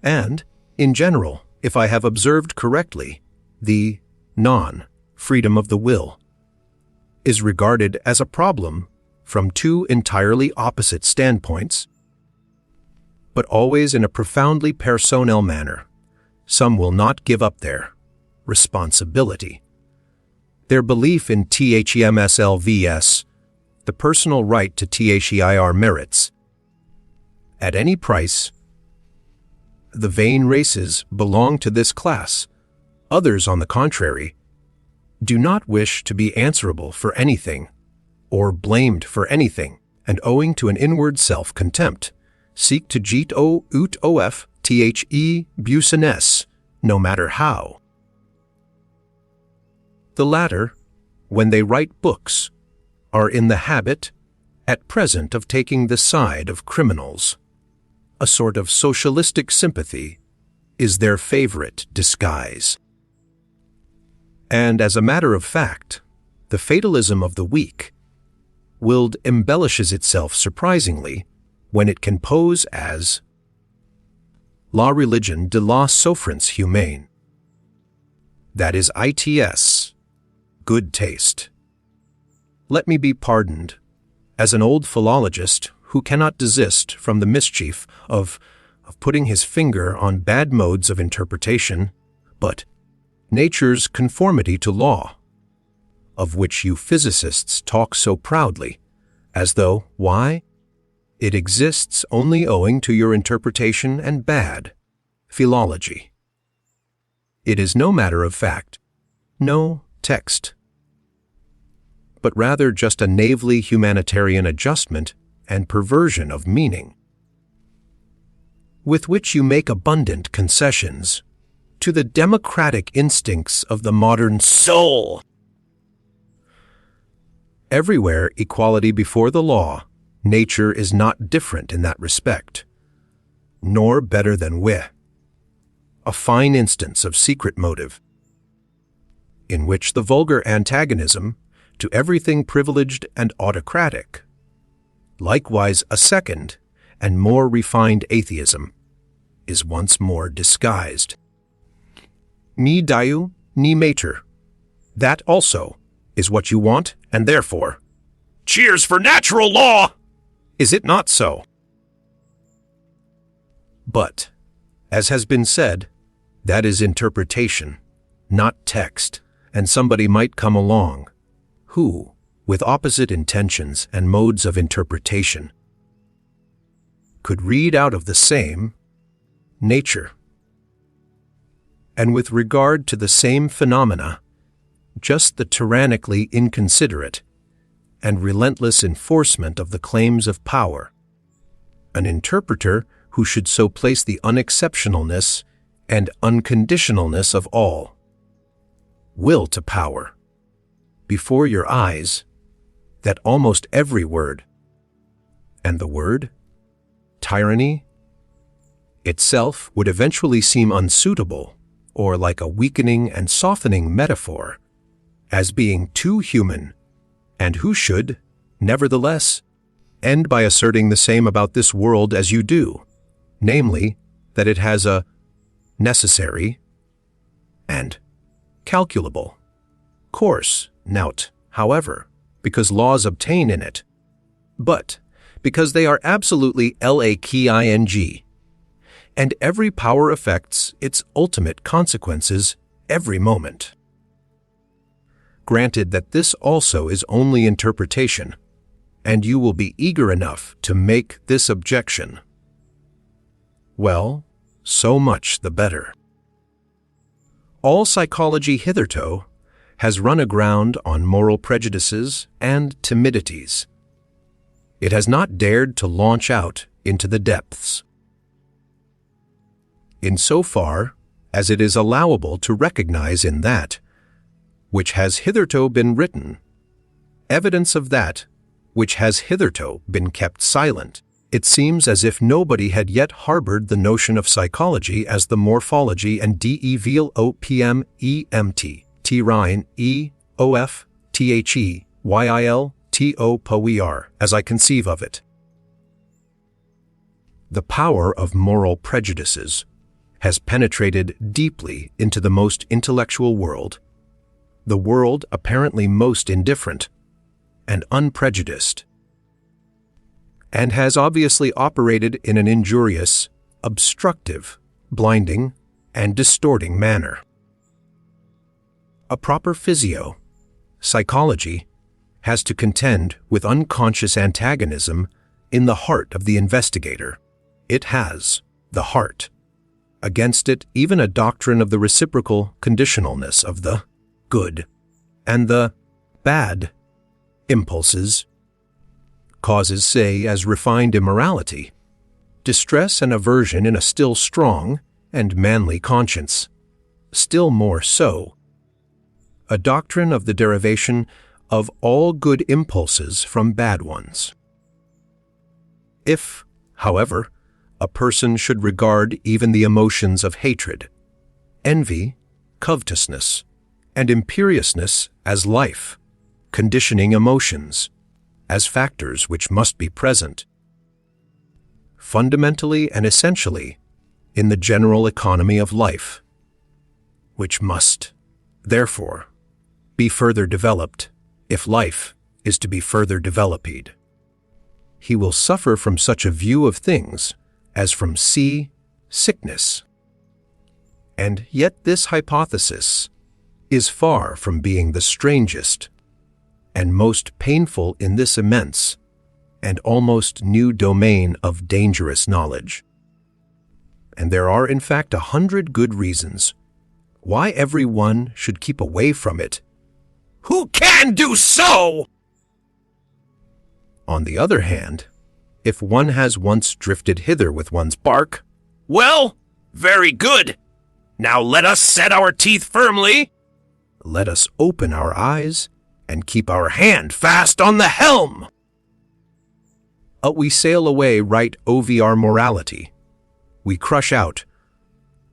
And, in general, if I have observed correctly, the non-freedom of the will is regarded as a problem from two entirely opposite standpoints. but always in a profoundly personnel manner. Some will not give up their responsibility. Their belief in THEMSLVS, the personal right to THEIR merits. At any price, the vain races belong to this class. Others, on the contrary, do not wish to be answerable for anything or blamed for anything, and owing to an inward self-contempt, seek to jeet o ut of the business, no matter how. The latter, when they write books, are in the habit, at present, of taking the side of criminals. A sort of socialistic sympathy is their favorite disguise. And as a matter of fact, the fatalism of the weak-willed embellishes itself surprisingly when it can pose as La religion de la souffrance humaine. That is its good taste. Let me be pardoned, as an old philologist who cannot desist from the mischief of putting his finger on bad modes of interpretation, but nature's conformity to law, of which you physicists talk so proudly, as though, why? It exists only owing to your interpretation and bad philology. It is no matter of fact, no text, but rather just a naively humanitarian adjustment and perversion of meaning, with which you make abundant concessions to the democratic instincts of the modern soul. Everywhere equality before the law, nature is not different in that respect, nor better than we. A fine instance of secret motive, in which the vulgar antagonism to everything privileged and autocratic, likewise a second and more refined atheism, is once more disguised. Ni Dieu, ni Mater. That also is what you want, and therefore, cheers for natural law! Is it not so? But, as has been said, that is interpretation, not text, and somebody might come along who, with opposite intentions and modes of interpretation, could read out of the same nature, and with regard to the same phenomena, just the tyrannically inconsiderate and relentless enforcement of the claims of power, an interpreter who should so place the unexceptionalness and unconditionalness of all will to power before your eyes, that almost every word, and the word tyranny itself would eventually seem unsuitable, or like a weakening and softening metaphor, as being too human, and who should, nevertheless, end by asserting the same about this world as you do, namely, that it has a necessary and calculable course, not, however, because laws obtain in it, but because they are absolutely laking, and every power affects its ultimate consequences every moment. Granted that this also is only interpretation, and you will be eager enough to make this objection. Well, so much the better. All psychology hitherto has run aground on moral prejudices and timidities. It has not dared to launch out into the depths. In so far as it is allowable to recognize in that which has hitherto been written evidence of that which has hitherto been kept silent, it seems as if nobody had yet harbored the notion of psychology as the morphology and devopmemt T-rine EOFTHEYILTOPOER, as I conceive of it. The power of moral prejudices has penetrated deeply into the most intellectual world, the world apparently most indifferent and unprejudiced. and has obviously operated in an injurious, obstructive, blinding, and distorting manner. A proper psychology, has to contend with unconscious antagonism in the heart of the investigator. It has the heart. Against it, even a doctrine of the reciprocal conditionalness of the good and the bad impulses causes, say, as refined immorality, distress and aversion in a still strong and manly conscience, still more so, a doctrine of the derivation of all good impulses from bad ones. If, however, a person should regard even the emotions of hatred, envy, covetousness, and imperiousness as life, conditioning emotions, as factors which must be present, fundamentally and essentially, in the general economy of life, which must, therefore, be further developed if life is to be further developed. He will suffer from such a view of things as from sickness. And yet this hypothesis is far from being the strangest and most painful in this immense and almost new domain of dangerous knowledge. And there are in fact 100 good reasons why everyone should keep away from it who can do so! On the other hand, if one has once drifted hither with one's bark, well, very good. Now let us set our teeth firmly. Let us open our eyes and keep our hand fast on the helm. We sail away right over morality. We crush out.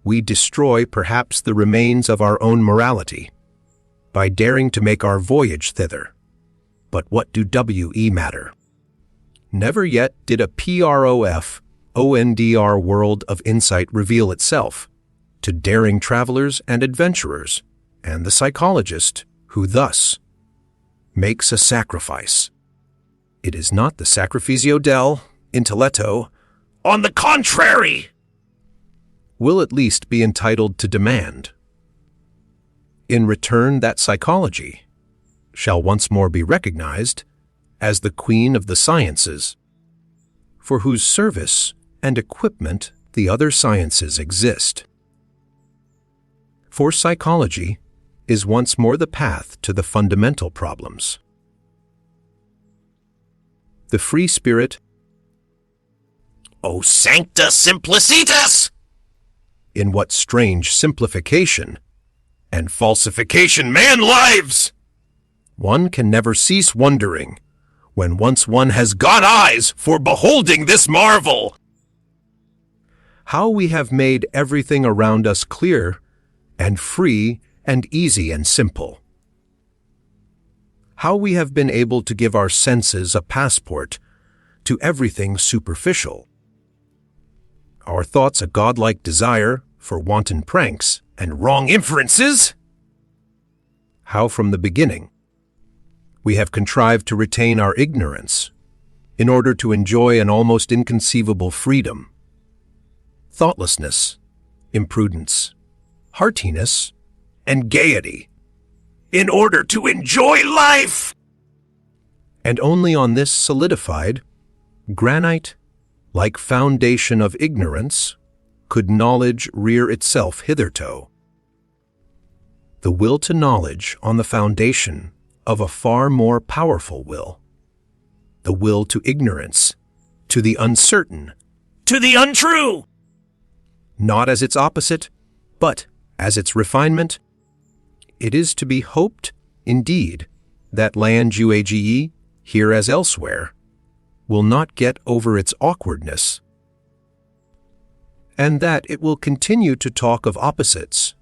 We destroy perhaps the remains of our own morality by daring to make our voyage thither. But what do we matter? Never yet did a profondr world of insight reveal itself to daring travelers and adventurers, and the psychologist who thus makes a sacrifice. It is not the sacrificio del intelletto, on the contrary, will at least be entitled to demand. In return, that psychology shall once more be recognized as the queen of the sciences, for whose service and equipment the other sciences exist. For psychology is once more the path to the fundamental problems. The free spirit, O sancta simplicitas! In what strange simplification and falsification man lives! One can never cease wondering when once one has got eyes for beholding this marvel. How we have made everything around us clear and free and easy and simple. How we have been able to give our senses a passport to everything superficial. Our thoughts a godlike desire for wanton pranks and wrong inferences. How from the beginning we have contrived to retain our ignorance in order to enjoy an almost inconceivable freedom, thoughtlessness, imprudence, heartiness, and gaiety, in order to enjoy life! And only on this solidified, granite-like foundation of ignorance could knowledge rear itself hitherto. The will to knowledge on the foundation of a far more powerful will, the will to ignorance, to the uncertain, to the untrue, not as its opposite, but as its refinement. It is to be hoped, indeed, that land UAGE, here as elsewhere, will not get over its awkwardness, and that it will continue to talk of opposites,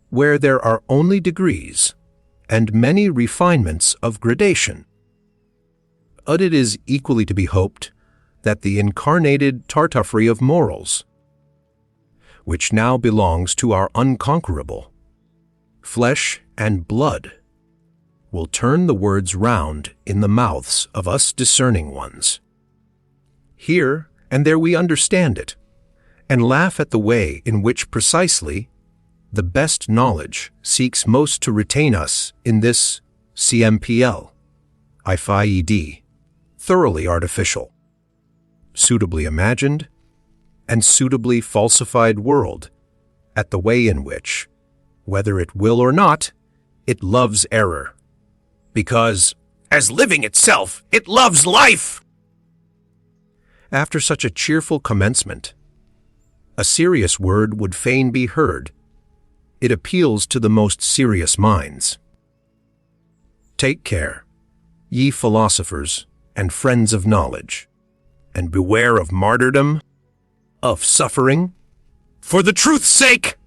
where there are only degrees and many refinements of gradation. But it is equally to be hoped that the incarnated tartuffery of morals, which now belongs to our unconquerable flesh and blood, will turn the words round in the mouths of us discerning ones, Here and there we understand it, and laugh at the way in which precisely the best knowledge seeks most to retain us in this CMPL, IFIED, thoroughly artificial, suitably imagined, and suitably falsified world, at the way in which, whether it will or not, it loves error, because, as living itself, it loves life. After such a cheerful commencement, a serious word would fain be heard. It appeals to the most serious minds. Take care, ye philosophers and friends of knowledge, and beware of martyrdom, of suffering, for the truth's sake,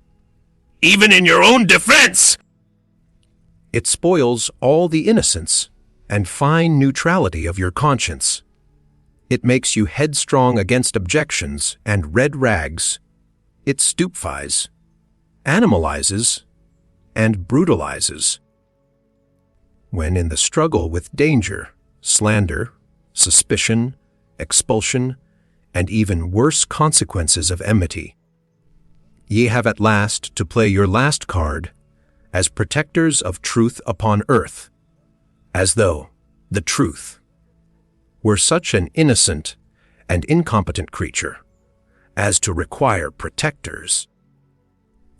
even in your own defense. It spoils all the innocence and fine neutrality of your conscience. It makes you headstrong against objections and red rags. It stupefies, animalizes, and brutalizes. When in the struggle with danger, slander, suspicion, expulsion, and even worse consequences of enmity, ye have at last to play your last card as protectors of truth upon earth, as though the truth were such an innocent and incompetent creature as to require protectors.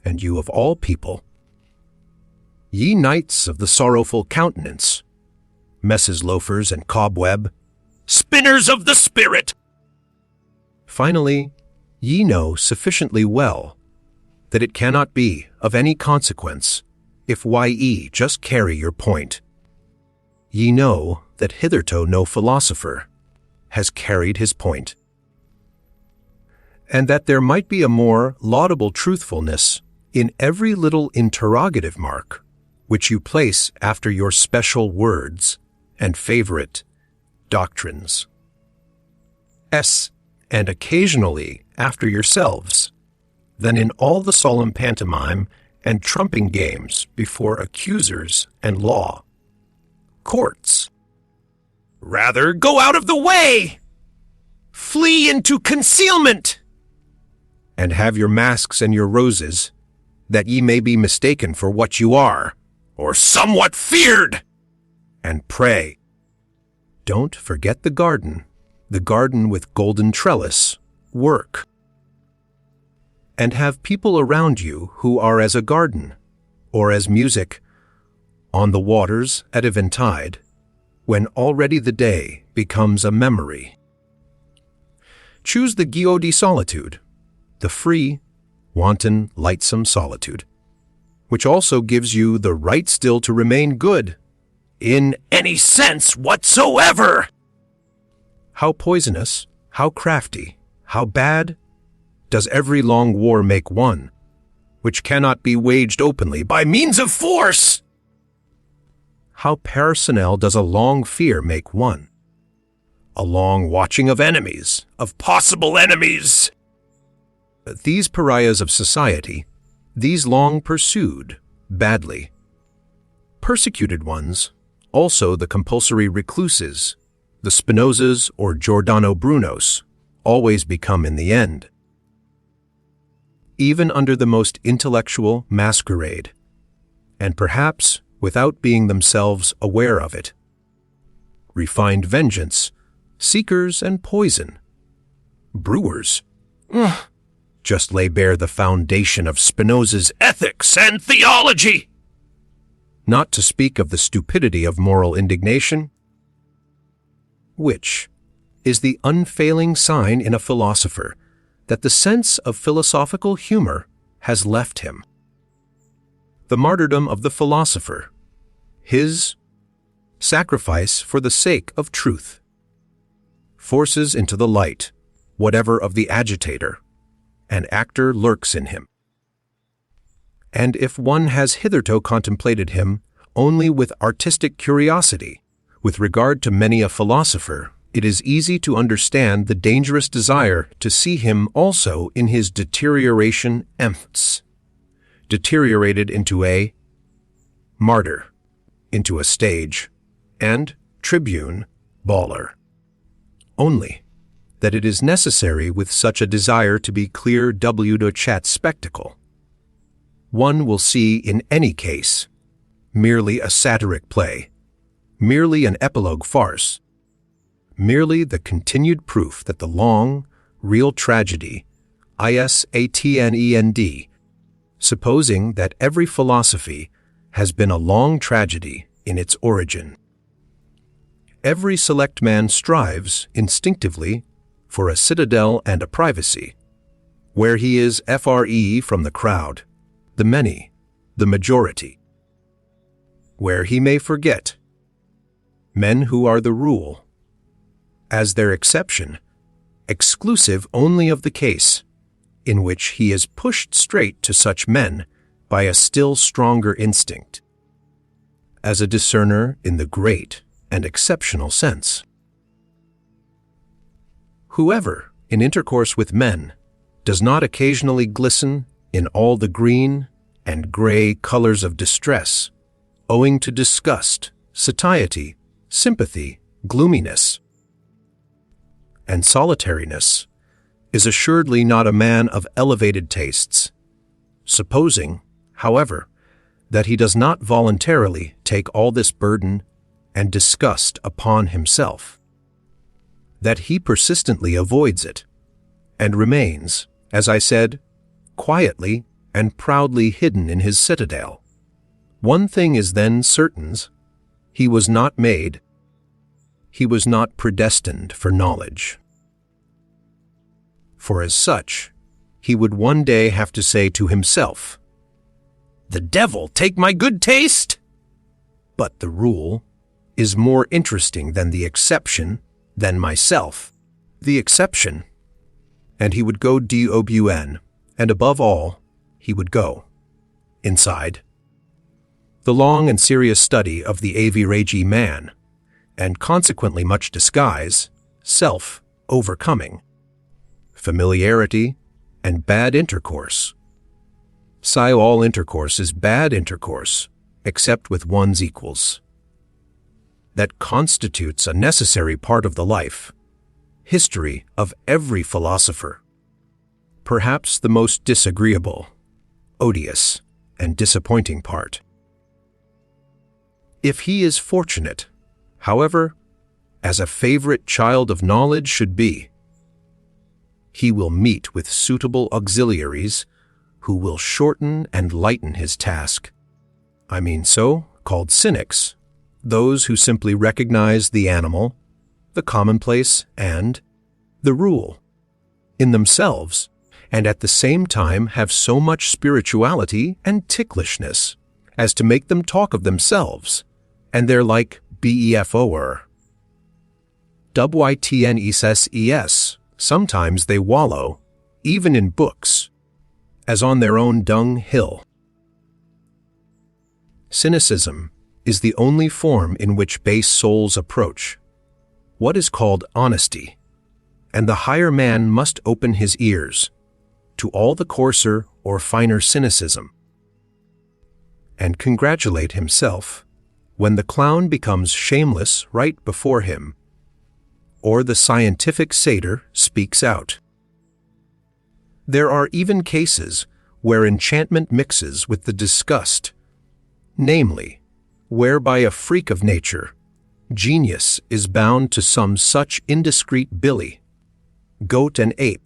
And you of all people, ye knights of the sorrowful countenance, messes loafers and cobweb, spinners of the spirit, finally, ye know sufficiently well that it cannot be of any consequence if ye just carry your point. Ye know that hitherto no philosopher has carried his point, and that there might be a more laudable truthfulness in every little interrogative mark which you place after your special words and favorite doctrines, and occasionally after yourselves, than in all the solemn pantomime and trumping games before accusers and law, courts. Rather go out of the way! Flee into concealment! And have your masks and your roses, that ye may be mistaken for what you are, or somewhat feared. And pray, don't forget the garden with golden trellis, work. And have people around you who are as a garden, or as music, on the waters at eventide, when already the day becomes a memory. Choose the Guiot solitude, the free, wanton, lightsome solitude, which also gives you the right still to remain good, in any sense whatsoever. How poisonous, how crafty, how bad does every long war make one, which cannot be waged openly by means of force? How personnel does a long fear make one, a long watching of enemies, of possible enemies? These pariahs of society, these long pursued, badly, persecuted ones, also the compulsory recluses, the Spinozas or Giordano Brunos, always become in the end. Even under the most intellectual masquerade, and perhaps without being themselves aware of it, refined vengeance, seekers and poison, brewers, just lay bare the foundation of Spinoza's ethics and theology, not to speak of the stupidity of moral indignation, which is the unfailing sign in a philosopher that the sense of philosophical humor has left him. The martyrdom of the philosopher, his sacrifice for the sake of truth, forces into the light whatever of the agitator and actor lurks in him. And if one has hitherto contemplated him only with artistic curiosity, with regard to many a philosopher, it is easy to understand the dangerous desire to see him also in his deterioration empts, deteriorated into a martyr, into a stage, and tribune baller. Only, that it is necessary with such a desire to be clear chat spectacle. One will see in any case merely a satiric play, merely an epilogue farce, merely the continued proof that the long, real tragedy, isatnend, supposing that every philosophy has been a long tragedy in its origin. Every select man strives, instinctively, for a citadel and a privacy, where he is free from the crowd, the many, the majority, where he may forget men who are the rule, as their exception, exclusive only of the case, in which he is pushed straight to such men by a still stronger instinct, as a discerner in the great and exceptional sense. Whoever, in intercourse with men, does not occasionally glisten in all the green and gray colors of distress, owing to disgust, satiety, sympathy, gloominess, and solitariness, is assuredly not a man of elevated tastes, supposing, however, that he does not voluntarily take all this burden and disgust upon himself, that he persistently avoids it, and remains, as I said, quietly and proudly hidden in his citadel. One thing is then certain: he was not made, he was not predestined for knowledge. For as such, he would one day have to say to himself, "The devil take my good taste!" But the rule is more interesting than the exception, than myself, the exception. And he would go DOBUN, and above all, he would go inside. The long and serious study of the avirage man, and consequently much disguise, self-overcoming, familiarity, and bad intercourse. All intercourse is bad intercourse, except with one's equals. That constitutes a necessary part of the life, history of every philosopher. Perhaps the most disagreeable, odious, and disappointing part. If he is fortunate, however, as a favorite child of knowledge should be, he will meet with suitable auxiliaries who will shorten and lighten his task. I mean so-called cynics, those who simply recognize the animal, the commonplace, and the rule in themselves, and at the same time have so much spirituality and ticklishness as to make them talk of themselves and their like befoer. Witnesses, sometimes they wallow, even in books, as on their own dung hill. Cynicism is the only form in which base souls approach what is called honesty, and the higher man must open his ears to all the coarser or finer cynicism, and congratulate himself when the clown becomes shameless right before him, or the scientific satyr speaks out. There are even cases where enchantment mixes with the disgust, namely, whereby a freak of nature, genius is bound to some such indiscreet billy, goat and ape,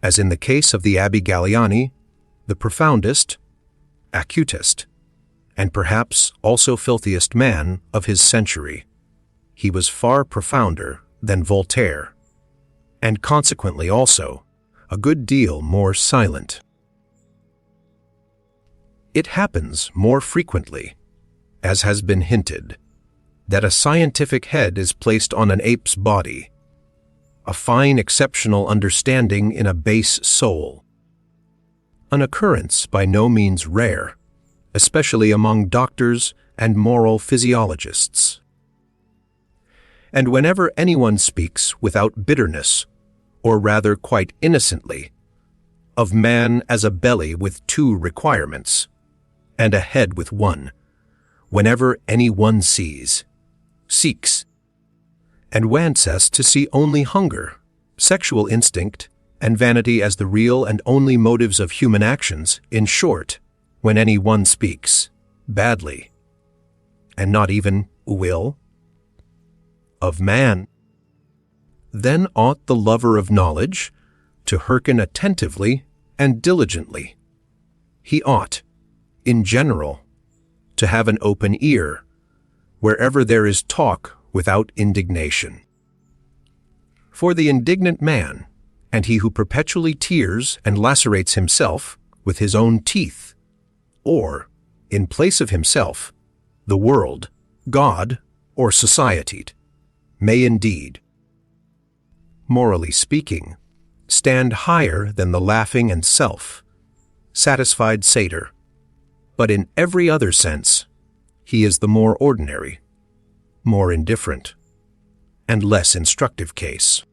as in the case of the Abbé Galliani, the profoundest, acutest, and perhaps also filthiest man of his century. He was far profounder than Voltaire, and consequently also a good deal more silent. It happens more frequently, as has been hinted, that a scientific head is placed on an ape's body, a fine exceptional understanding in a base soul, an occurrence by no means rare, especially among doctors and moral physiologists. And whenever anyone speaks without bitterness, or rather quite innocently, of man as a belly with two requirements, and a head with one, whenever any one seeks, and wants us to see only hunger, sexual instinct, and vanity as the real and only motives of human actions. In short, when any one speaks badly, and not even will, of man, then ought the lover of knowledge to hearken attentively and diligently. He ought, in general, to have an open ear, wherever there is talk without indignation. For the indignant man, and he who perpetually tears and lacerates himself with his own teeth, or, in place of himself, the world, God, or society, may indeed, morally speaking, stand higher than the laughing and self-satisfied satyr, but in every other sense, he is the more ordinary, more indifferent, and less instructive case.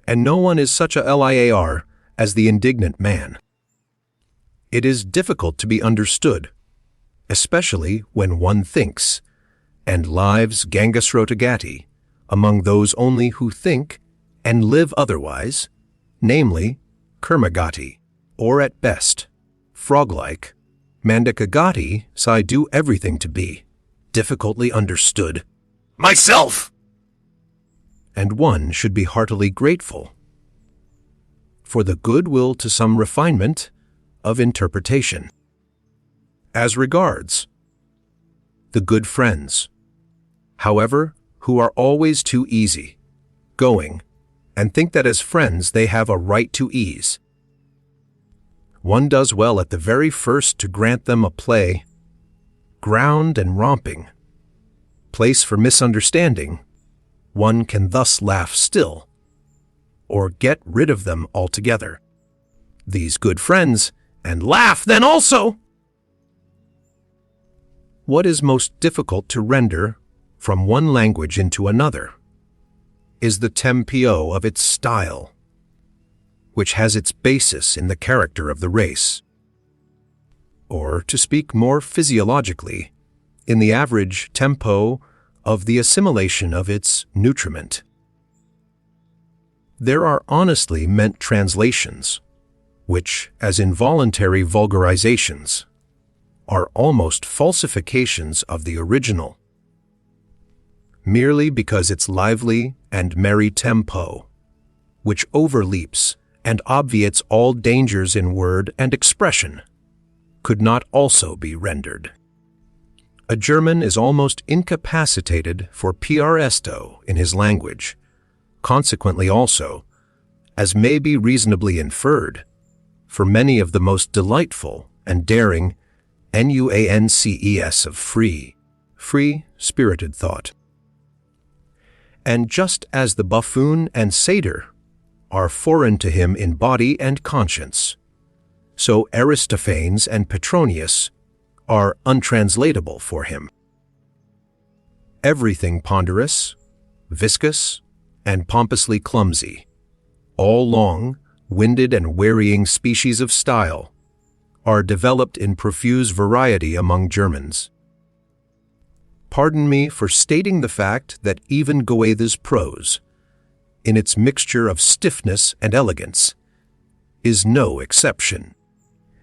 And no one is such a liar as the indignant man. It is difficult to be understood, especially when one thinks, and lives gangasrotagati among those only who think and live otherwise, namely, kurmagati, or at best, frog-like, mandakagati, I do everything to be difficultly understood myself. And one should be heartily grateful for the goodwill to some refinement of interpretation. As regards the good friends, however, who are always too easy going and think that as friends they have a right to ease, one does well at the very first to grant them a play, ground and romping, place for misunderstanding. One can thus laugh still, or get rid of them altogether, these good friends, and laugh then also. What is most difficult to render from one language into another is the tempo of its style, which has its basis in the character of the race, or, to speak more physiologically, in the average tempo of the assimilation of its nutriment. There are honestly meant translations, which, as involuntary vulgarizations, are almost falsifications of the original, merely because its lively and merry tempo, which overleaps and obviates all dangers in word and expression, could not also be rendered. A German is almost incapacitated for piaresto in his language, consequently also, as may be reasonably inferred, for many of the most delightful and daring nuances of free-spirited thought. And just as the buffoon and satyr are foreign to him in body and conscience, so Aristophanes and Petronius are untranslatable for him. Everything ponderous, viscous, and pompously clumsy, all long, winded and wearying species of style, are developed in profuse variety among Germans. Pardon me for stating the fact that even Goethe's prose, in its mixture of stiffness and elegance, is no exception,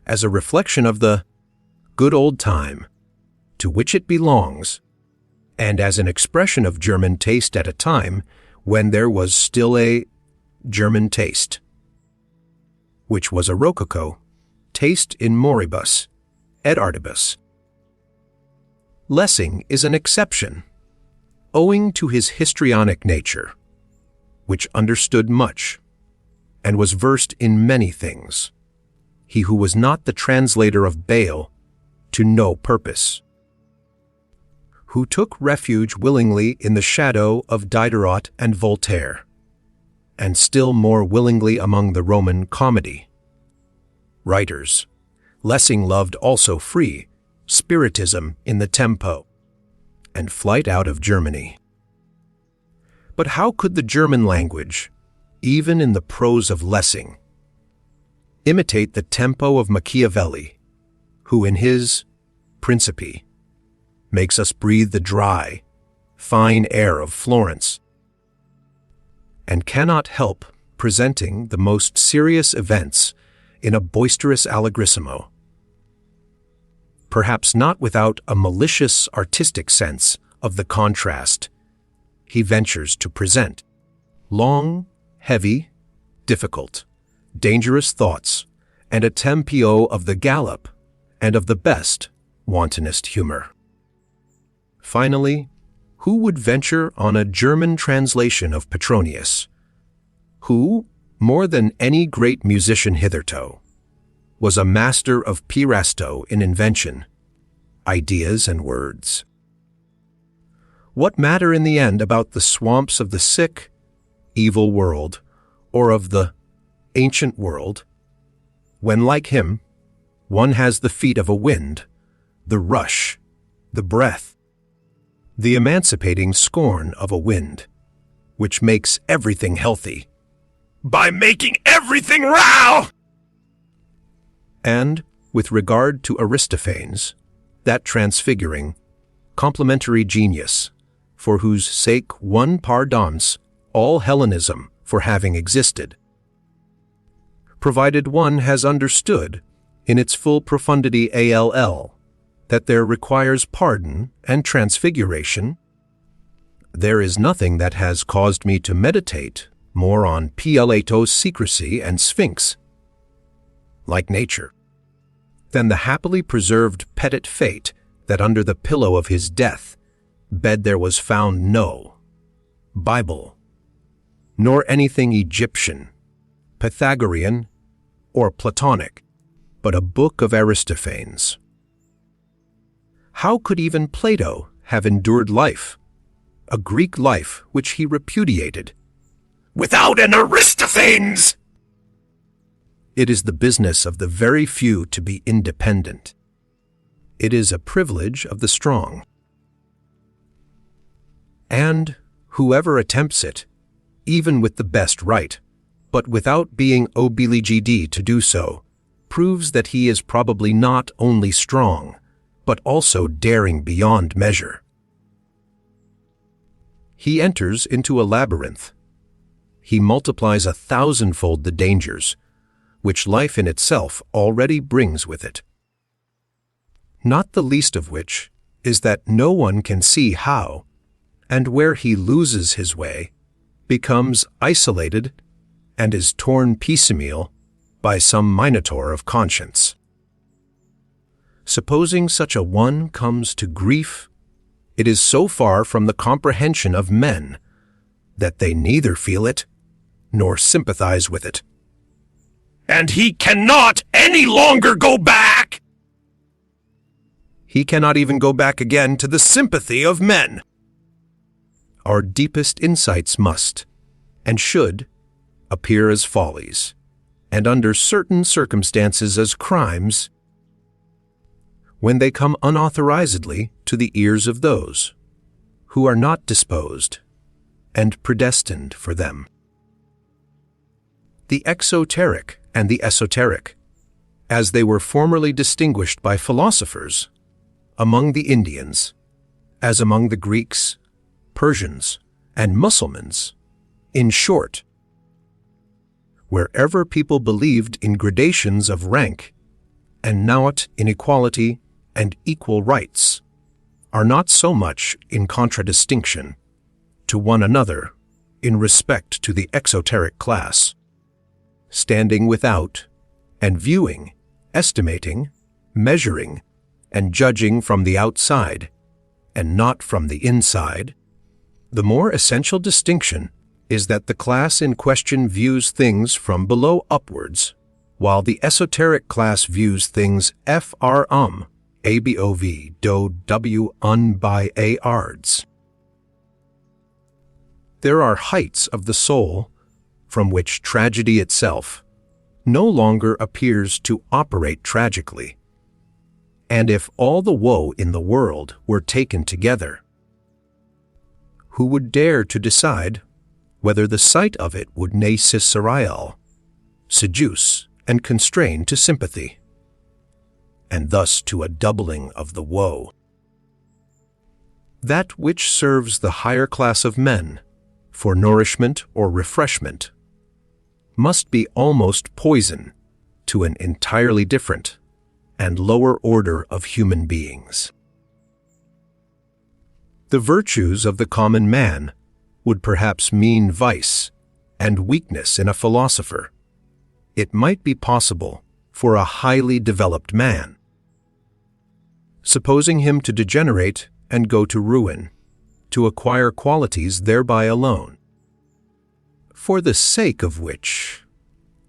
as a reflection of the good old time to which it belongs, and as an expression of German taste at a time when there was still a German taste, which was a rococo taste in moribus et artibus. Lessing is an exception, owing to his histrionic nature, which understood much, and was versed in many things, he who was not the translator of Bayle to no purpose, who took refuge willingly in the shadow of Diderot and Voltaire, and still more willingly among the Roman comedy writers. Lessing loved also free spiritism in the tempo, and flight out of Germany. But how could the German language, even in the prose of Lessing, imitate the tempo of Machiavelli, who in his Principe makes us breathe the dry, fine air of Florence and cannot help presenting the most serious events in a boisterous allegrissimo. Perhaps not without a malicious artistic sense of the contrast, he ventures to present long, heavy, difficult, dangerous thoughts, and a tempo of the gallop and of the best, wantonest humor. Finally, who would venture on a German translation of Petronius, who, more than any great musician hitherto, was a master of pirasto in invention, ideas and words? What matter in the end about the swamps of the sick, evil world, or of the ancient world, when, like him, one has the feet of a wind, the rush, the breath, the emancipating scorn of a wind, which makes everything healthy, by making everything row! And, with regard to Aristophanes, that transfiguring, complementary genius, for whose sake one pardons all Hellenism for having existed, provided one has understood, in its full profundity that there requires pardon and transfiguration, there is nothing that has caused me to meditate more on Pilatos' secrecy and Sphinx, like nature, than the happily preserved petit fate that under the pillow of his death bed there was found no Bible, nor anything Egyptian, Pythagorean, or Platonic, but a book of Aristophanes. How could even Plato have endured life, a Greek life which he repudiated, without an Aristophanes? It is the business of the very few to be independent. It is a privilege of the strong. And whoever attempts it, even with the best right, but without being obliged to do so, proves that he is probably not only strong, but also daring beyond measure. He enters into a labyrinth. He multiplies 1,000-fold the dangers, which life in itself already brings with it. Not the least of which is that no one can see how, and where he loses his way, becomes isolated, and is torn piecemeal by some minotaur of conscience. Supposing such a one comes to grief, it is so far from the comprehension of men that they neither feel it nor sympathize with it. And he cannot any longer go back! He cannot even go back again to the sympathy of men. Our deepest insights must, and should, appear as follies, and under certain circumstances as crimes, when they come unauthorizedly to the ears of those who are not disposed and predestined for them. The exoteric and the esoteric, as they were formerly distinguished by philosophers, among the Indians, as among the Greeks, Persians, and Mussulmans, in short, wherever people believed in gradations of rank and not in equality and equal rights, are not so much in contradistinction to one another in respect to the exoteric class, standing without and viewing, estimating, measuring, and judging from the outside and not from the inside. The more essential distinction is that the class in question views things from below upwards, while the esoteric class views things above do by ards. There are heights of the soul from which tragedy itself no longer appears to operate tragically. And if all the woe in the world were taken together, who would dare to decide whether the sight of it would seduce and constrain to sympathy, and thus to a doubling of the woe? That which serves the higher class of men for nourishment or refreshment, must be almost poison to an entirely different and lower order of human beings. The virtues of the common man would perhaps mean vice and weakness in a philosopher. It might be possible for a highly developed man. Supposing him to degenerate and go to ruin, to acquire qualities thereby alone, for the sake of which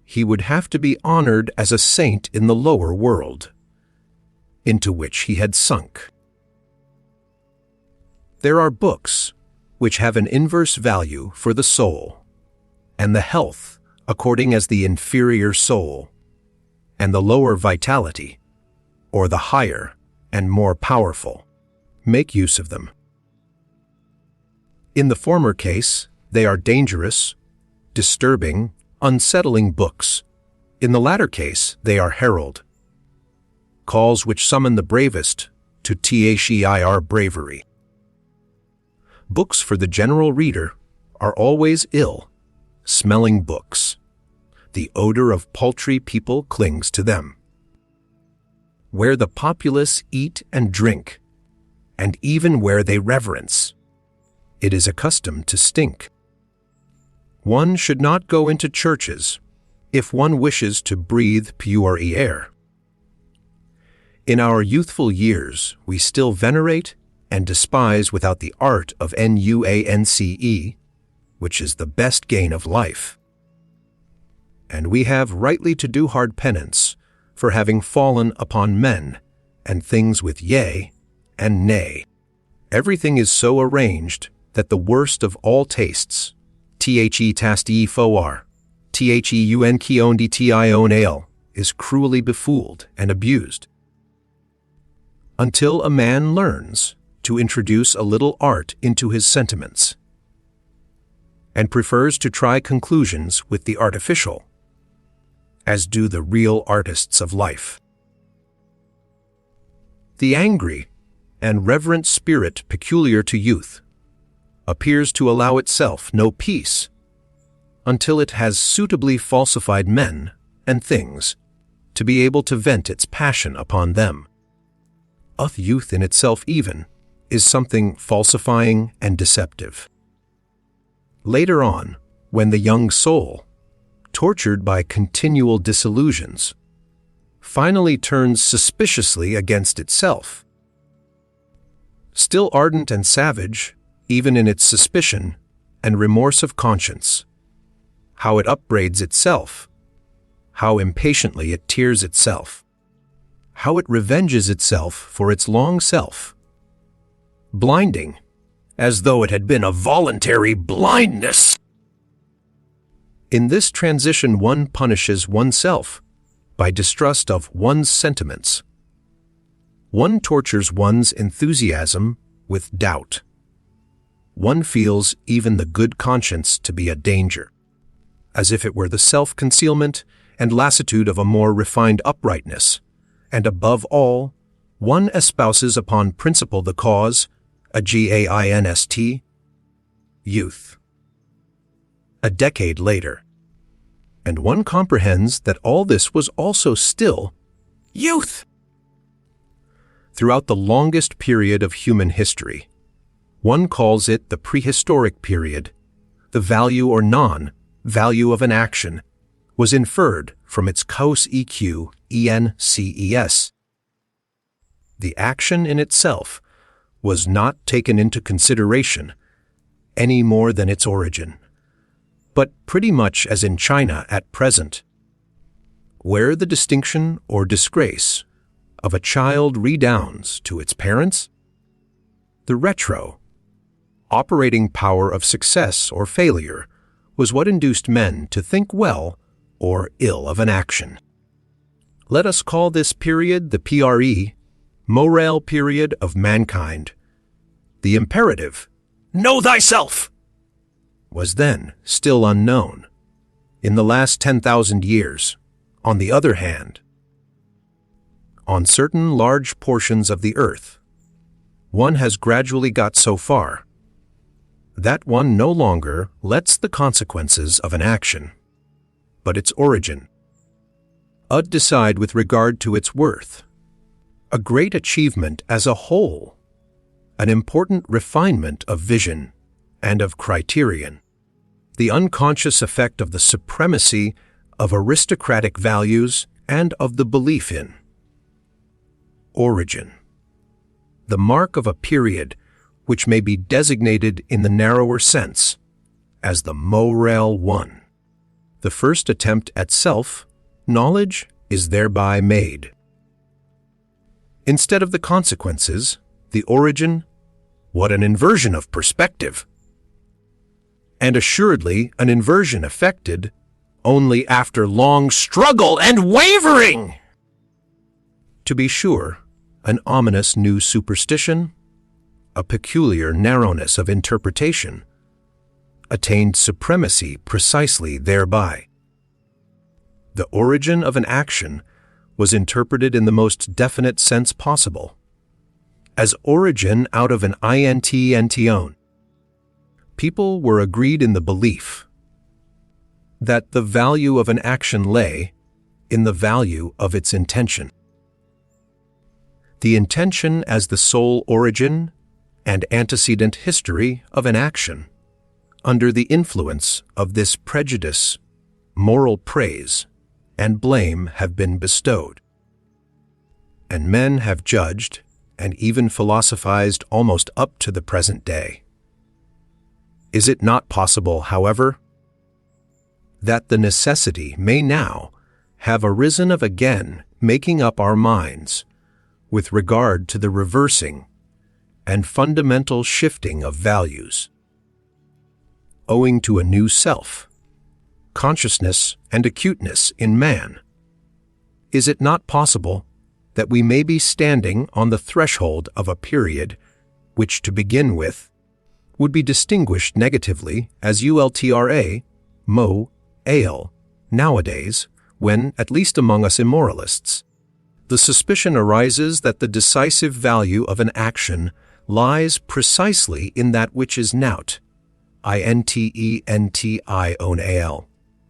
he would have to be honored as a saint in the lower world, into which he had sunk. There are books which have an inverse value for the soul, and the health according as the inferior soul, and the lower vitality, or the higher and more powerful, make use of them. In the former case, they are dangerous, disturbing, unsettling books. In the latter case, they are herald, calls which summon the bravest to their bravery. Books for the general reader are always ill, smelling books. The odor of paltry people clings to them. Where the populace eat and drink, and even where they reverence, it is accustomed to stink. One should not go into churches if one wishes to breathe pure air. In our youthful years, we still venerate and despise without the art of nuance, which is the best gain of life. And we have rightly to do hard penance for having fallen upon men and things with yea and nay. Everything is so arranged that the worst of all tastes, the tasti foar, theun tion ale, is cruelly befooled and abused. Until a man learns to introduce a little art into his sentiments, and prefers to try conclusions with the artificial, as do the real artists of life. The angry and reverent spirit peculiar to youth appears to allow itself no peace until it has suitably falsified men and things to be able to vent its passion upon them. Youth in itself even is something falsifying and deceptive. Later on, when the young soul, tortured by continual disillusions, finally turns suspiciously against itself, still ardent and savage, even in its suspicion and remorse of conscience, how it upbraids itself, how impatiently it tears itself, how it revenges itself for its long self, blinding, as though it had been a voluntary blindness. In this transition one punishes oneself by distrust of one's sentiments. One tortures one's enthusiasm with doubt. One feels even the good conscience to be a danger, as if it were the self-concealment and lassitude of a more refined uprightness, and above all, one espouses upon principle the cause, a gainst, youth. A decade later, and one comprehends that all this was also still youth. Throughout the longest period of human history, one calls it the prehistoric period. The value or non-value of an action was inferred from its cause ences. The action in itself was not taken into consideration any more than its origin, but pretty much as in China at present, where the distinction or disgrace of a child redounds to its parents, the retro, operating power of success or failure was what induced men to think well or ill of an action. Let us call this period the moral period of mankind. The imperative, know thyself, was then still unknown. In the last 10,000 years, on the other hand, on certain large portions of the earth, one has gradually got so far that one no longer lets the consequences of an action, but its origin, decide with regard to its worth, a great achievement as a whole, an important refinement of vision and of criterion, the unconscious effect of the supremacy of aristocratic values and of the belief in origin, the mark of a period which may be designated in the narrower sense as the moral one. The first attempt at self-knowledge is thereby made. Instead of the consequences, the origin, what an inversion of perspective! And assuredly an inversion effected only after long struggle and wavering! To be sure, an ominous new superstition, a peculiar narrowness of interpretation, attained supremacy precisely thereby. The origin of an action was interpreted in the most definite sense possible, as origin out of an intion. People were agreed in the belief that the value of an action lay in the value of its intention. The intention as the sole origin and antecedent history of an action. Under the influence of this prejudice, moral praise and blame have been bestowed, and men have judged and even philosophized almost up to the present day. Is it not possible, however, that the necessity may now have arisen of again making up our minds with regard to the reversing and fundamental shifting of values, owing to a new self, consciousness and acuteness in man? Is it not possible that we may be standing on the threshold of a period which, to begin with, would be distinguished negatively as ultra, ale, nowadays, when, at least among us immoralists, the suspicion arises that the decisive value of an action lies precisely in that which is nout, intentional,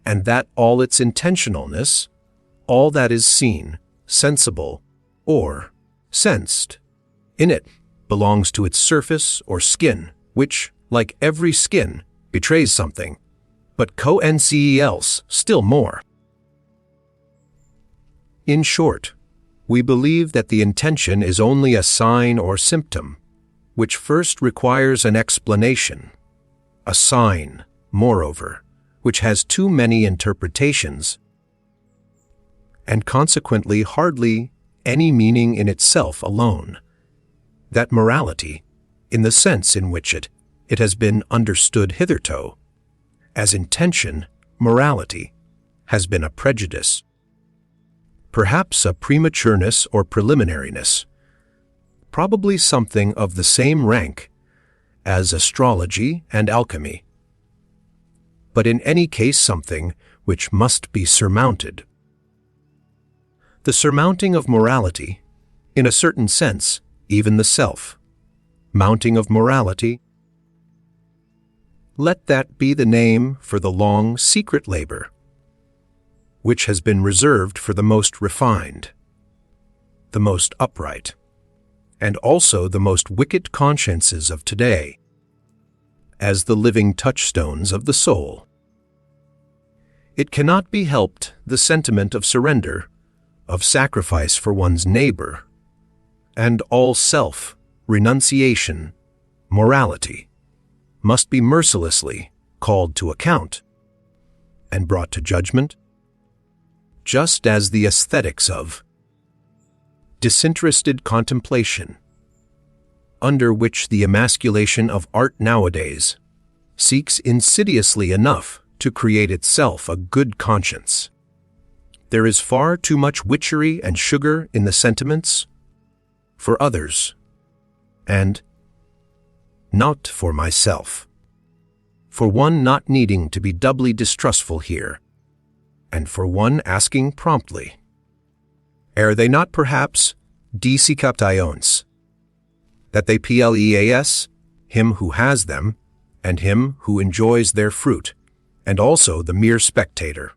and that all its intentionalness, all that is seen, sensible, or sensed in it, belongs to its surface or skin, which, like every skin, betrays something, but else still more. In short, we believe that the intention is only a sign or symptom, which first requires an explanation, a sign, moreover, which has too many interpretations, and consequently hardly any meaning in itself alone, that morality, in the sense in which it has been understood hitherto, as intention, morality, has been a prejudice, perhaps a prematureness or preliminariness, probably something of the same rank as astrology and alchemy, but in any case something which must be surmounted. The surmounting of morality, in a certain sense, even the self-mounting of morality, let that be the name for the long, secret labor, which has been reserved for the most refined, the most upright, and also the most wicked consciences of today, as the living touchstones of the soul. It cannot be helped, the sentiment of surrender, of sacrifice for one's neighbor, and all self-renunciation, morality, must be mercilessly called to account and brought to judgment, just as the aesthetics of disinterested contemplation, under which the emasculation of art nowadays seeks insidiously enough to create itself a good conscience. There is far too much witchery and sugar in the sentiments for others, and not for myself, for one not needing to be doubly distrustful here, and for one asking promptly, are they not perhaps deceptions, that they pleas him who has them, and him who enjoys their fruit, and also the mere spectator.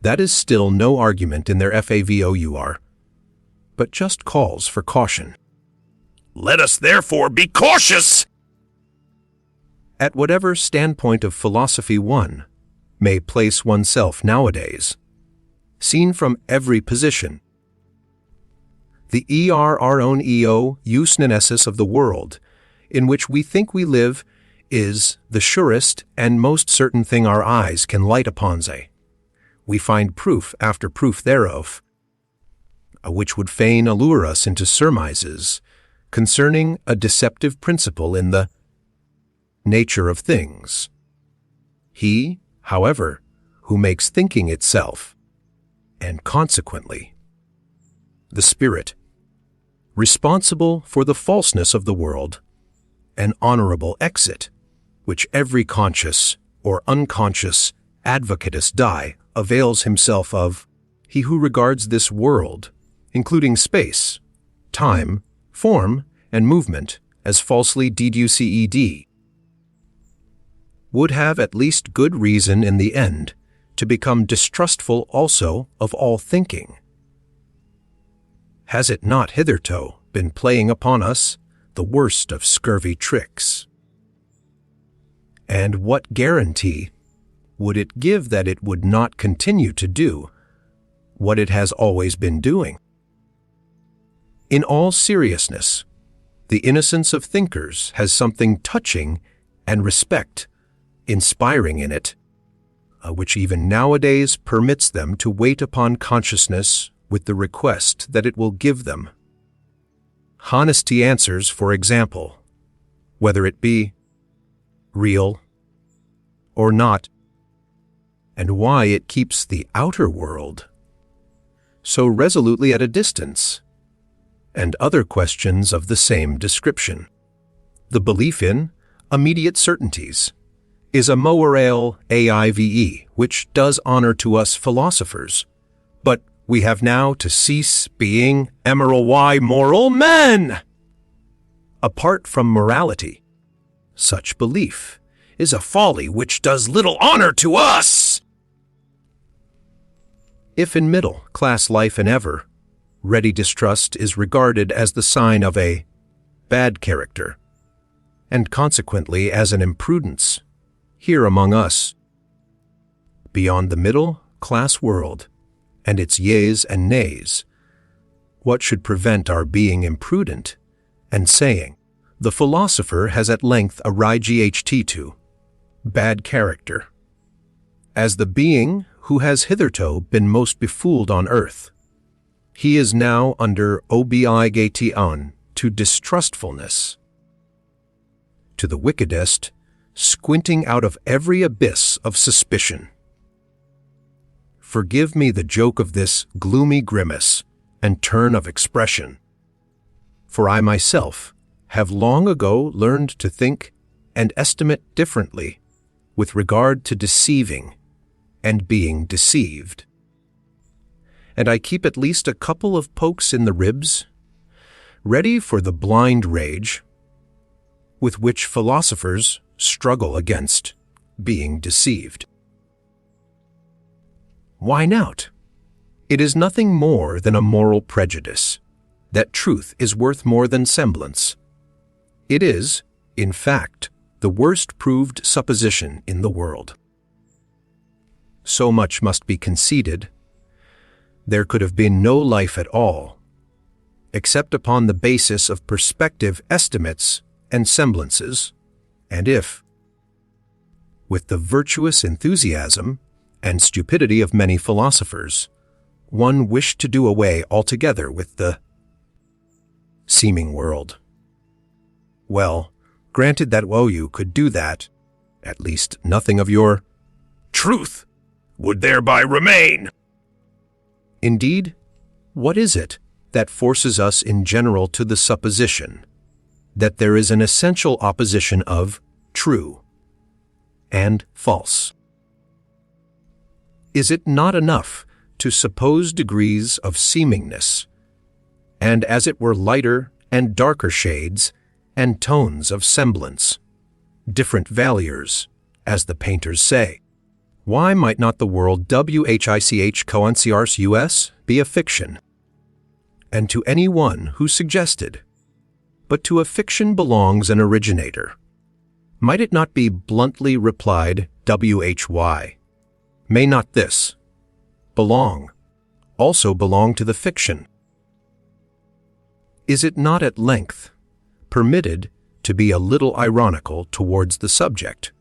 That is still no argument in their FAVOUR, but just calls for caution. Let us therefore be cautious! At whatever standpoint of philosophy one may place oneself nowadays, seen from every position, the our own usnenesis of the world in which we think we live is the surest and most certain thing our eyes can light upon. We find proof after proof thereof, which would fain allure us into surmises concerning a deceptive principle in the nature of things. He, however, who makes thinking itself, and consequently, the spirit, responsible for the falseness of the world, an honorable exit, which every conscious or unconscious advocatus die avails himself of, he who regards this world, including space, time, form, and movement, as falsely deduced, would have at least good reason in the end to become distrustful also of all thinking. Has it not hitherto been playing upon us the worst of scurvy tricks? And what guarantee would it give that it would not continue to do what it has always been doing? In all seriousness, the innocence of thinkers has something touching and respect inspiring in it, which even nowadays permits them to wait upon consciousness with the request that it will give them honesty answers, for example, whether it be real or not, and why it keeps the outer world so resolutely at a distance, and other questions of the same description. The belief in immediate certainties is a moral AIVE, which does honor to us philosophers, but we have now to cease being moral men. Apart from morality, such belief is a folly which does little honor to us. If in middle-class life and ever, ready distrust is regarded as the sign of a bad character, and consequently as an imprudence, here among us, beyond the middle-class world and its yeas and nays, what should prevent our being imprudent and saying, the philosopher has at length arrived to bad character, as the being who has hitherto been most befooled on earth. He is now under obligation to distrustfulness, to the wickedest, squinting out of every abyss of suspicion. Forgive me the joke of this gloomy grimace and turn of expression, for I myself have long ago learned to think and estimate differently with regard to deceiving and being deceived. And I keep at least a couple of pokes in the ribs, ready for the blind rage with which philosophers struggle against being deceived. Why not? It is nothing more than a moral prejudice that truth is worth more than semblance. It is, in fact, the worst proved supposition in the world. So much must be conceded. There could have been no life at all, except upon the basis of perspective estimates and semblances, and if, with the virtuous enthusiasm and stupidity of many philosophers, one wished to do away altogether with the seeming world. Well, granted that you could do that, at least nothing of your truth would thereby remain. Indeed, what is it that forces us in general to the supposition that there is an essential opposition of true and false? Is it not enough to suppose degrees of seemingness, and as it were lighter and darker shades and tones of semblance, different values, as the painters say. Why might not the world which coinciars us be a fiction? And to any one who suggested, but to a fiction belongs an originator. Might it not be bluntly replied why? May not this also belong to the fiction? Is it not at length permitted to be a little ironical towards the subject,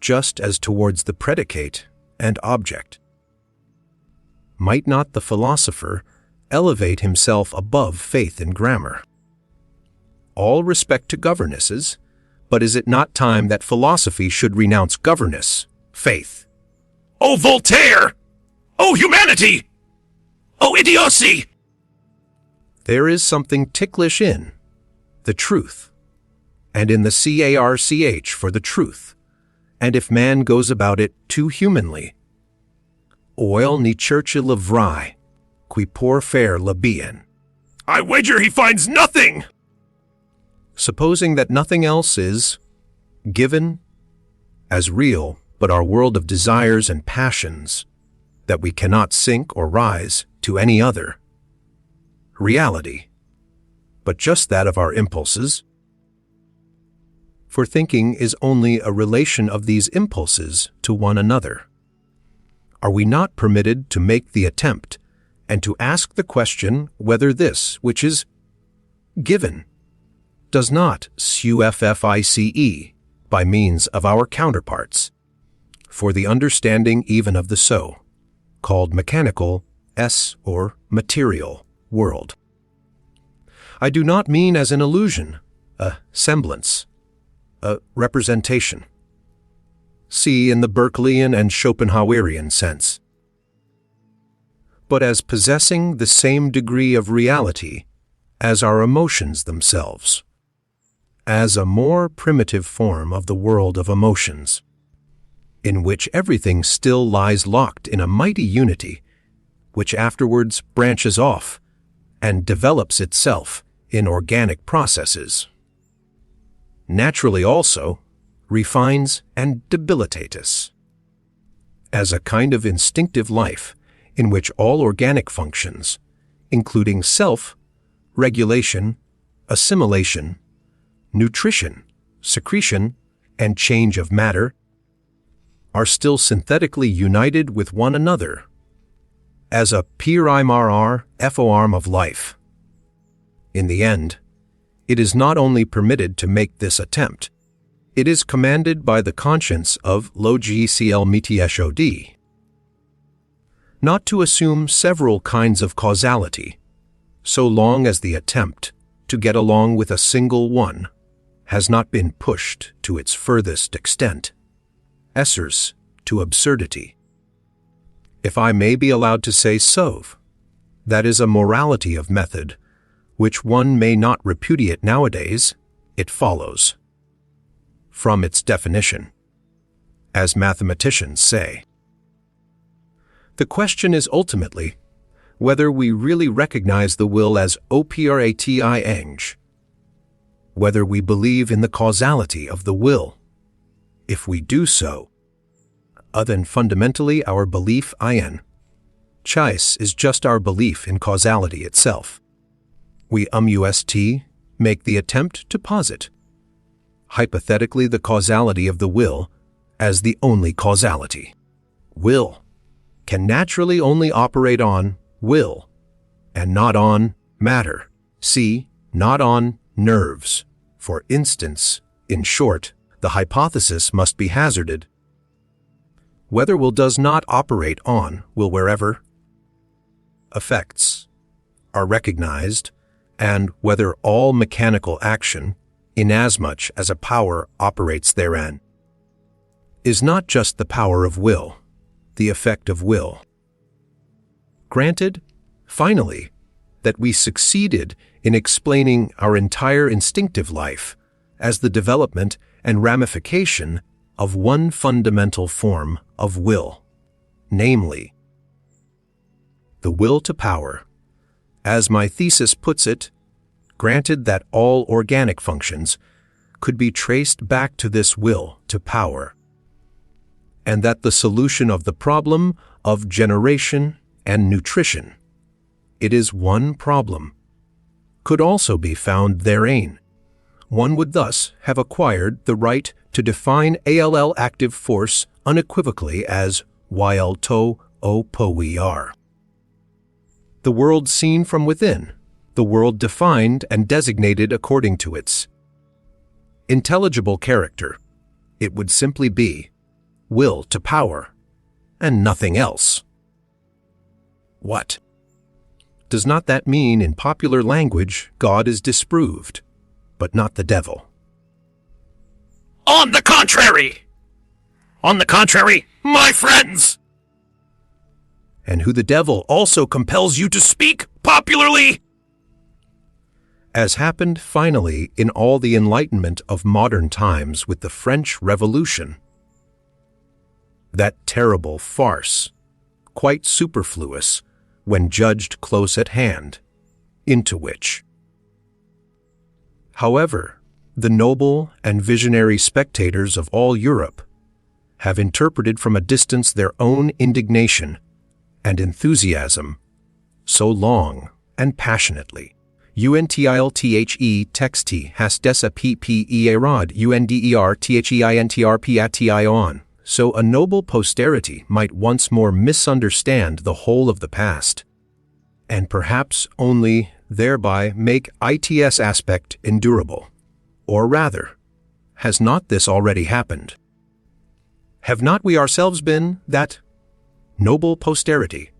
just as towards the predicate and object? Might not the philosopher elevate himself above faith in grammar? All respect to governesses, but is it not time that philosophy should renounce governess, faith? O Voltaire! O humanity! O idiocy! There is something ticklish in the truth, and in the carch for the truth, and if man goes about it too humanly. Oil ni church le vrai, qui pour faire le bien. I wager he finds nothing! Supposing that nothing else is given as real but our world of desires and passions, that we cannot sink or rise to any other reality, but just that of our impulses. For thinking is only a relation of these impulses to one another. Are we not permitted to make the attempt and to ask the question whether this which is given does not suffice by means of our counterparts for the understanding even of the so-called mechanical or material world? I do not mean as an illusion, a semblance, a representation. See in the Berkeleyan and Schopenhauerian sense, but as possessing the same degree of reality as our emotions themselves, as a more primitive form of the world of emotions, in which everything still lies locked in a mighty unity, which afterwards branches off and develops itself in organic processes. Naturally also refines and debilitates us, as a kind of instinctive life in which all organic functions, including self, regulation, assimilation, nutrition, secretion, and change of matter, are still synthetically united with one another, as a PRIMRR FORM of life. In the end, it is not only permitted to make this attempt, it is commanded by the conscience of logicl mtshod, not to assume several kinds of causality, so long as the attempt to get along with a single one has not been pushed to its furthest extent, essers to absurdity. If I may be allowed to say so, that is a morality of method which one may not repudiate nowadays. It follows from its definition, as mathematicians say. The question is ultimately whether we really recognize the will as operati, whether we believe in the causality of the will. If we do so, then fundamentally our belief chais is just our belief in causality itself. We make the attempt to posit, hypothetically, the causality of the will as the only causality. Will can naturally only operate on will and not on matter. See, not on nerves. For instance, in short, the hypothesis must be hazarded whether will does not operate on will wherever effects are recognized, and whether all mechanical action, inasmuch as a power operates therein, is not just the power of will, the effect of will. Granted, finally, that we succeeded in explaining our entire instinctive life as the development and ramification of one fundamental form of will, namely, the will to power. As my thesis puts it, granted that all organic functions could be traced back to this will to power, and that the solution of the problem of generation and nutrition, it is one problem, could also be found therein. One would thus have acquired the right to define ALL active force unequivocally as while to o po we are. The world seen from within, the world defined and designated according to its intelligible character, it would simply be will to power, and nothing else. What? Does not that mean in popular language God is disproved, but not the devil? On the contrary! On the contrary, my friends! And who the devil also compels you to speak popularly? As happened finally in all the enlightenment of modern times with the French Revolution. That terrible farce, quite superfluous when judged close at hand, into which, however, the noble and visionary spectators of all Europe have interpreted from a distance their own indignation and enthusiasm so long and passionately. UNTILTHE texti has desa PPEAROD UNDERTHEINTRPATION. So a noble posterity might once more misunderstand the whole of the past, and perhaps only thereby make its aspect endurable. Or rather, has not this already happened? Have not we ourselves been that noble posterity?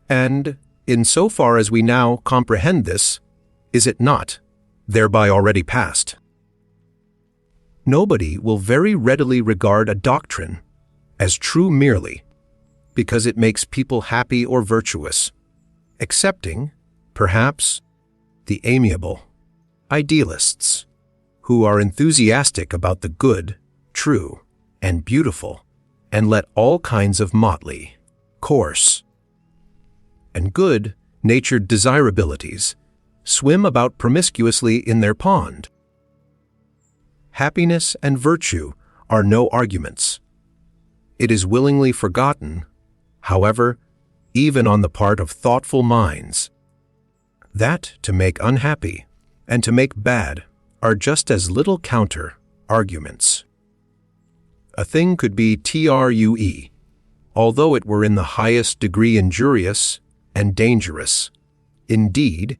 And, in so far as we now comprehend this, is it not thereby already past? Nobody will very readily regard a doctrine as true merely because it makes people happy or virtuous, excepting, perhaps, the amiable idealists who are enthusiastic about the good, true, and beautiful, and let all kinds of motley, coarse, and good-natured desirabilities swim about promiscuously in their pond. Happiness and virtue are no arguments. It is willingly forgotten, however, even on the part of thoughtful minds, that to make unhappy and to make bad are just as little counter-arguments. A thing could be true, although it were in the highest degree injurious and dangerous. Indeed,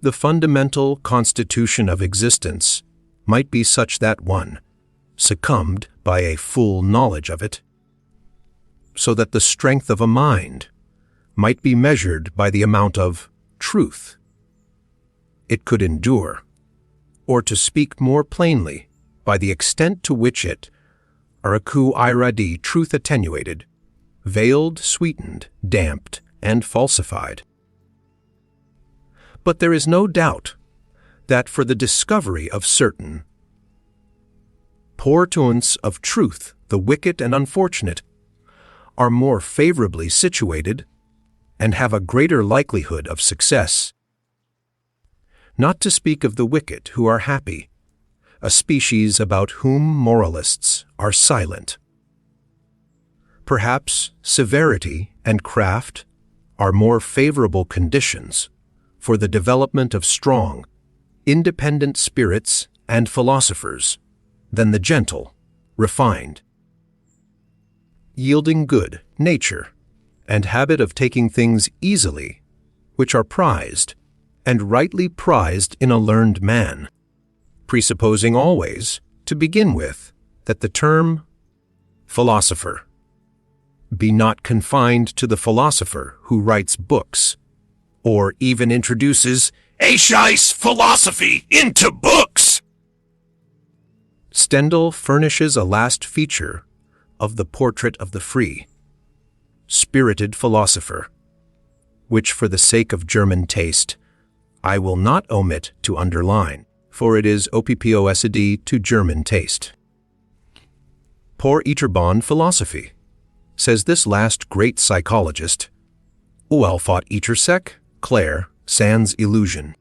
the fundamental constitution of existence might be such that one succumbed by a full knowledge of it, so that the strength of a mind might be measured by the amount of truth it could endure, or to speak more plainly, by the extent to which it, araku iradi, truth attenuated, veiled, sweetened, damped, and falsified. But there is no doubt that for the discovery of certain portents of truth, the wicked and unfortunate are more favorably situated and have a greater likelihood of success. Not to speak of the wicked who are happy, a species about whom moralists are silent. Perhaps severity and craft are more favorable conditions for the development of strong, independent spirits and philosophers than the gentle, refined, yielding good nature and habit of taking things easily, which are prized, and rightly prized in a learned man, presupposing always, to begin with, that the term philosopher be not confined to the philosopher who writes books, or even introduces Ascheiss philosophy into books! Stendhal furnishes a last feature of the portrait of the free, spirited philosopher, which for the sake of German taste, I will not omit to underline, for it is OPPOSD to German taste. Por Iterbahn philosophy, says this last great psychologist, Ualfot Itersek, Claire, sans illusion.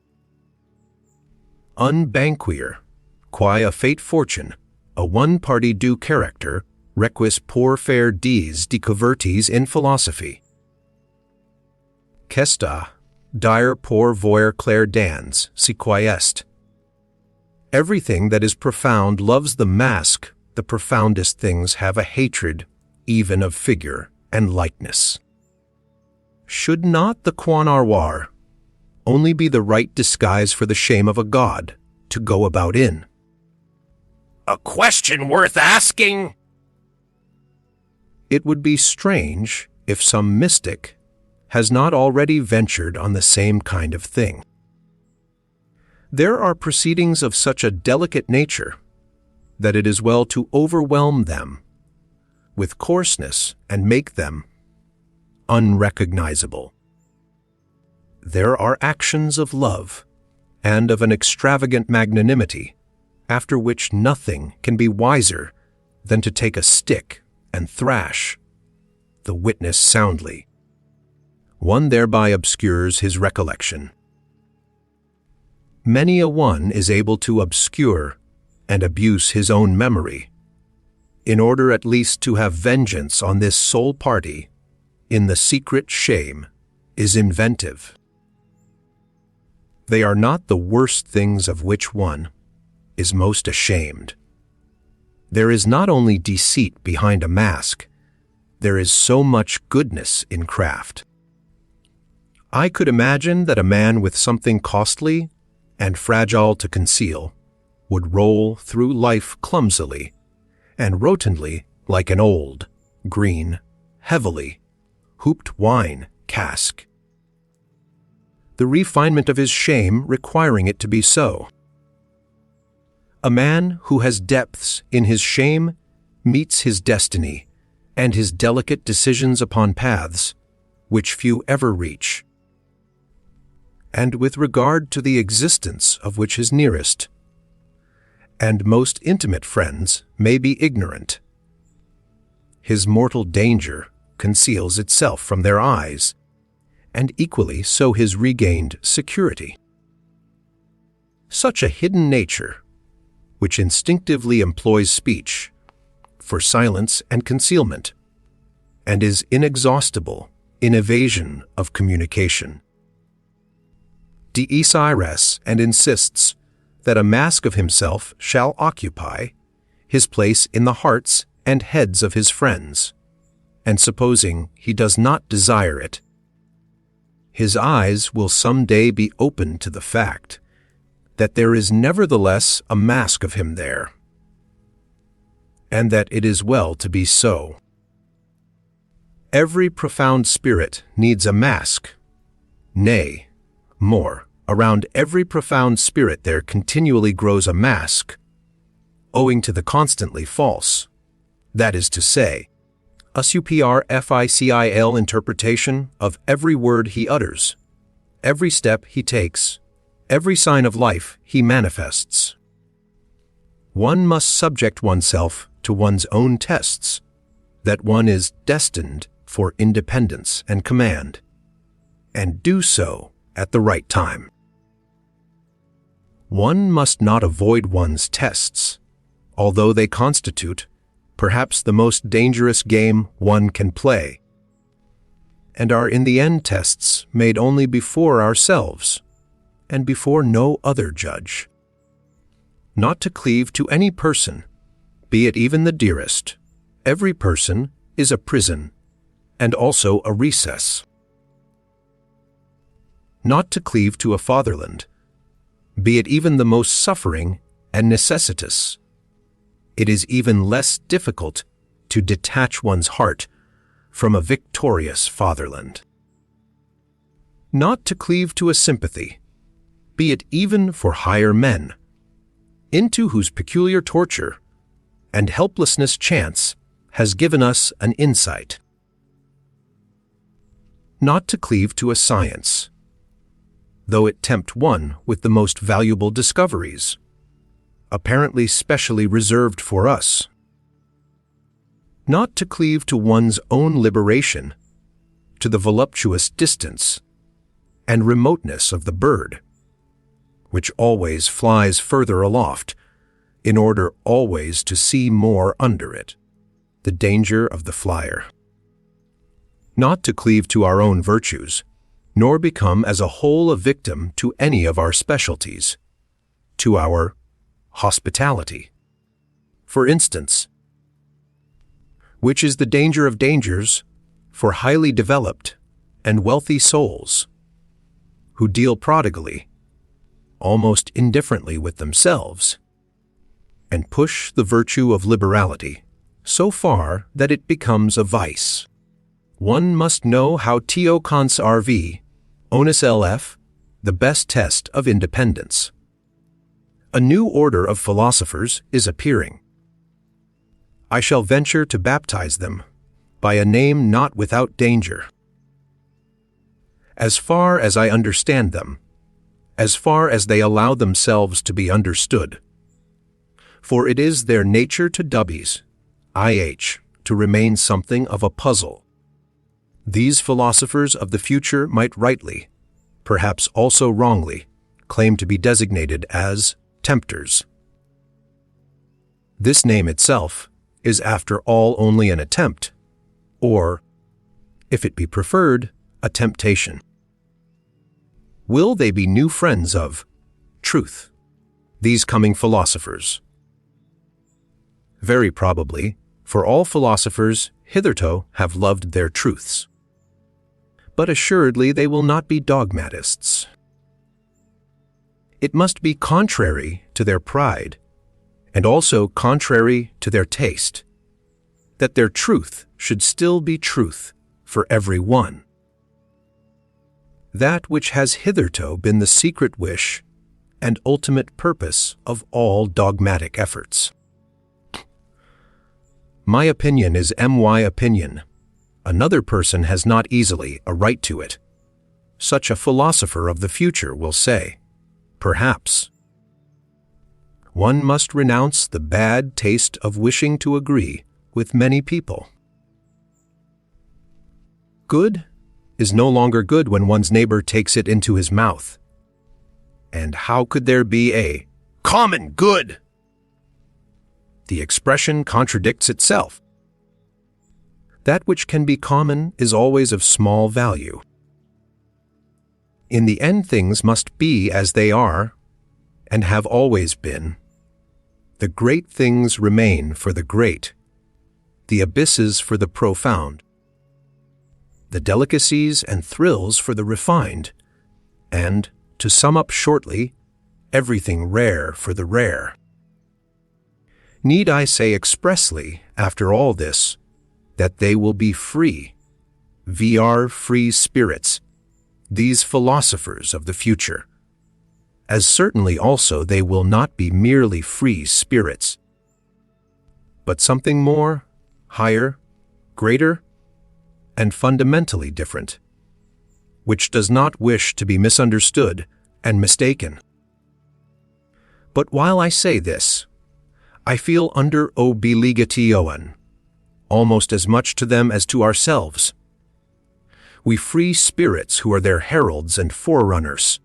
unbanquer, quae a fate fortune, a one-party do character, requis por faire dies de covertis in philosophy. Cesta, dire por voir clair dans, si quae est. Everything that is profound loves the mask. The profoundest things have a hatred, even of figure and likeness. Should not the quanarwar only be the right disguise for the shame of a god to go about in? A question worth asking. It would be strange if some mystic has not already ventured on the same kind of thing. There are proceedings of such a delicate nature that it is well to overwhelm them with coarseness and make them unrecognizable. There are actions of love and of an extravagant magnanimity after which nothing can be wiser than to take a stick and thrash the witness soundly. One thereby obscures his recollection. Many a one is able to obscure and abuse his own memory, in order at least to have vengeance on this sole party in the secret shame is inventive. They are not the worst things of which one is most ashamed. There is not only deceit behind a mask, there is so much goodness in craft. I could imagine that a man with something costly and fragile to conceal would roll through life clumsily and rotundly like an old, green, heavily hooped wine cask, the refinement of his shame requiring it to be so. A man who has depths in his shame meets his destiny and his delicate decisions upon paths which few ever reach, and with regard to the existence of which his nearest and most intimate friends may be ignorant. His mortal danger conceals itself from their eyes, and equally so his regained security. Such a hidden nature, which instinctively employs speech for silence and concealment, and is inexhaustible in evasion of communication, deisires and insists that a mask of himself shall occupy his place in the hearts and heads of his friends, and supposing he does not desire it, his eyes will some day be opened to the fact that there is nevertheless a mask of him there, and that it is well to be so. Every profound spirit needs a mask. Nay, more, around every profound spirit there continually grows a mask, owing to the constantly false, that is to say, a superficial interpretation of every word he utters, every step he takes, every sign of life he manifests. One must subject oneself to one's own tests, that one is destined for independence and command, and do so at the right time. One must not avoid one's tests, although they constitute perhaps the most dangerous game one can play, and are in the end tests made only before ourselves, and before no other judge. Not to cleave to any person, be it even the dearest. Every person is a prison, and also a recess. Not to cleave to a fatherland, be it even the most suffering and necessitous. It is even less difficult to detach one's heart from a victorious fatherland. Not to cleave to a sympathy, be it even for higher men, into whose peculiar torture and helplessness chance has given us an insight. Not to cleave to a science, though it tempt one with the most valuable discoveries, apparently specially reserved for us. Not to cleave to one's own liberation, to the voluptuous distance and remoteness of the bird, which always flies further aloft, in order always to see more under it. The danger of the flyer. Not to cleave to our own virtues, nor become as a whole a victim to any of our specialties, to our hospitality. For instance, which is the danger of dangers for highly developed and wealthy souls who deal prodigally, almost indifferently with themselves, and push the virtue of liberality so far that it becomes a vice. One must know how Tio cons RV, onus LF, the best test of independence. A new order of philosophers is appearing. I shall venture to baptize them by a name not without danger. As far as I understand them, as far as they allow themselves to be understood, for it is their nature to dubbies, IH, to remain something of a puzzle. These philosophers of the future might rightly, perhaps also wrongly, claim to be designated as tempters. This name itself is after all only an attempt, or, if it be preferred, a temptation. Will they be new friends of truth, these coming philosophers? Very probably, for all philosophers hitherto have loved their truths. But assuredly they will not be dogmatists. It must be contrary to their pride, and also contrary to their taste, that their truth should still be truth for every one. That which has hitherto been the secret wish and ultimate purpose of all dogmatic efforts. My opinion is my opinion. Another person has not easily a right to it. Such a philosopher of the future will say, perhaps. One must renounce the bad taste of wishing to agree with many people. Good is no longer good when one's neighbor takes it into his mouth. And how could there be a common good? The expression contradicts itself. That which can be common is always of small value. In the end, things must be as they are, and have always been. The great things remain for the great, the abysses for the profound, the delicacies and thrills for the refined, and, to sum up shortly, everything rare for the rare. Need I say expressly, after all this, that they will be free, VR free spirits, these philosophers of the future, as certainly also they will not be merely free spirits, but something more, higher, greater, and fundamentally different, which does not wish to be misunderstood and mistaken. But while I say this, I feel under obligation, almost as much to them as to ourselves. We free spirits who are their heralds and forerunners,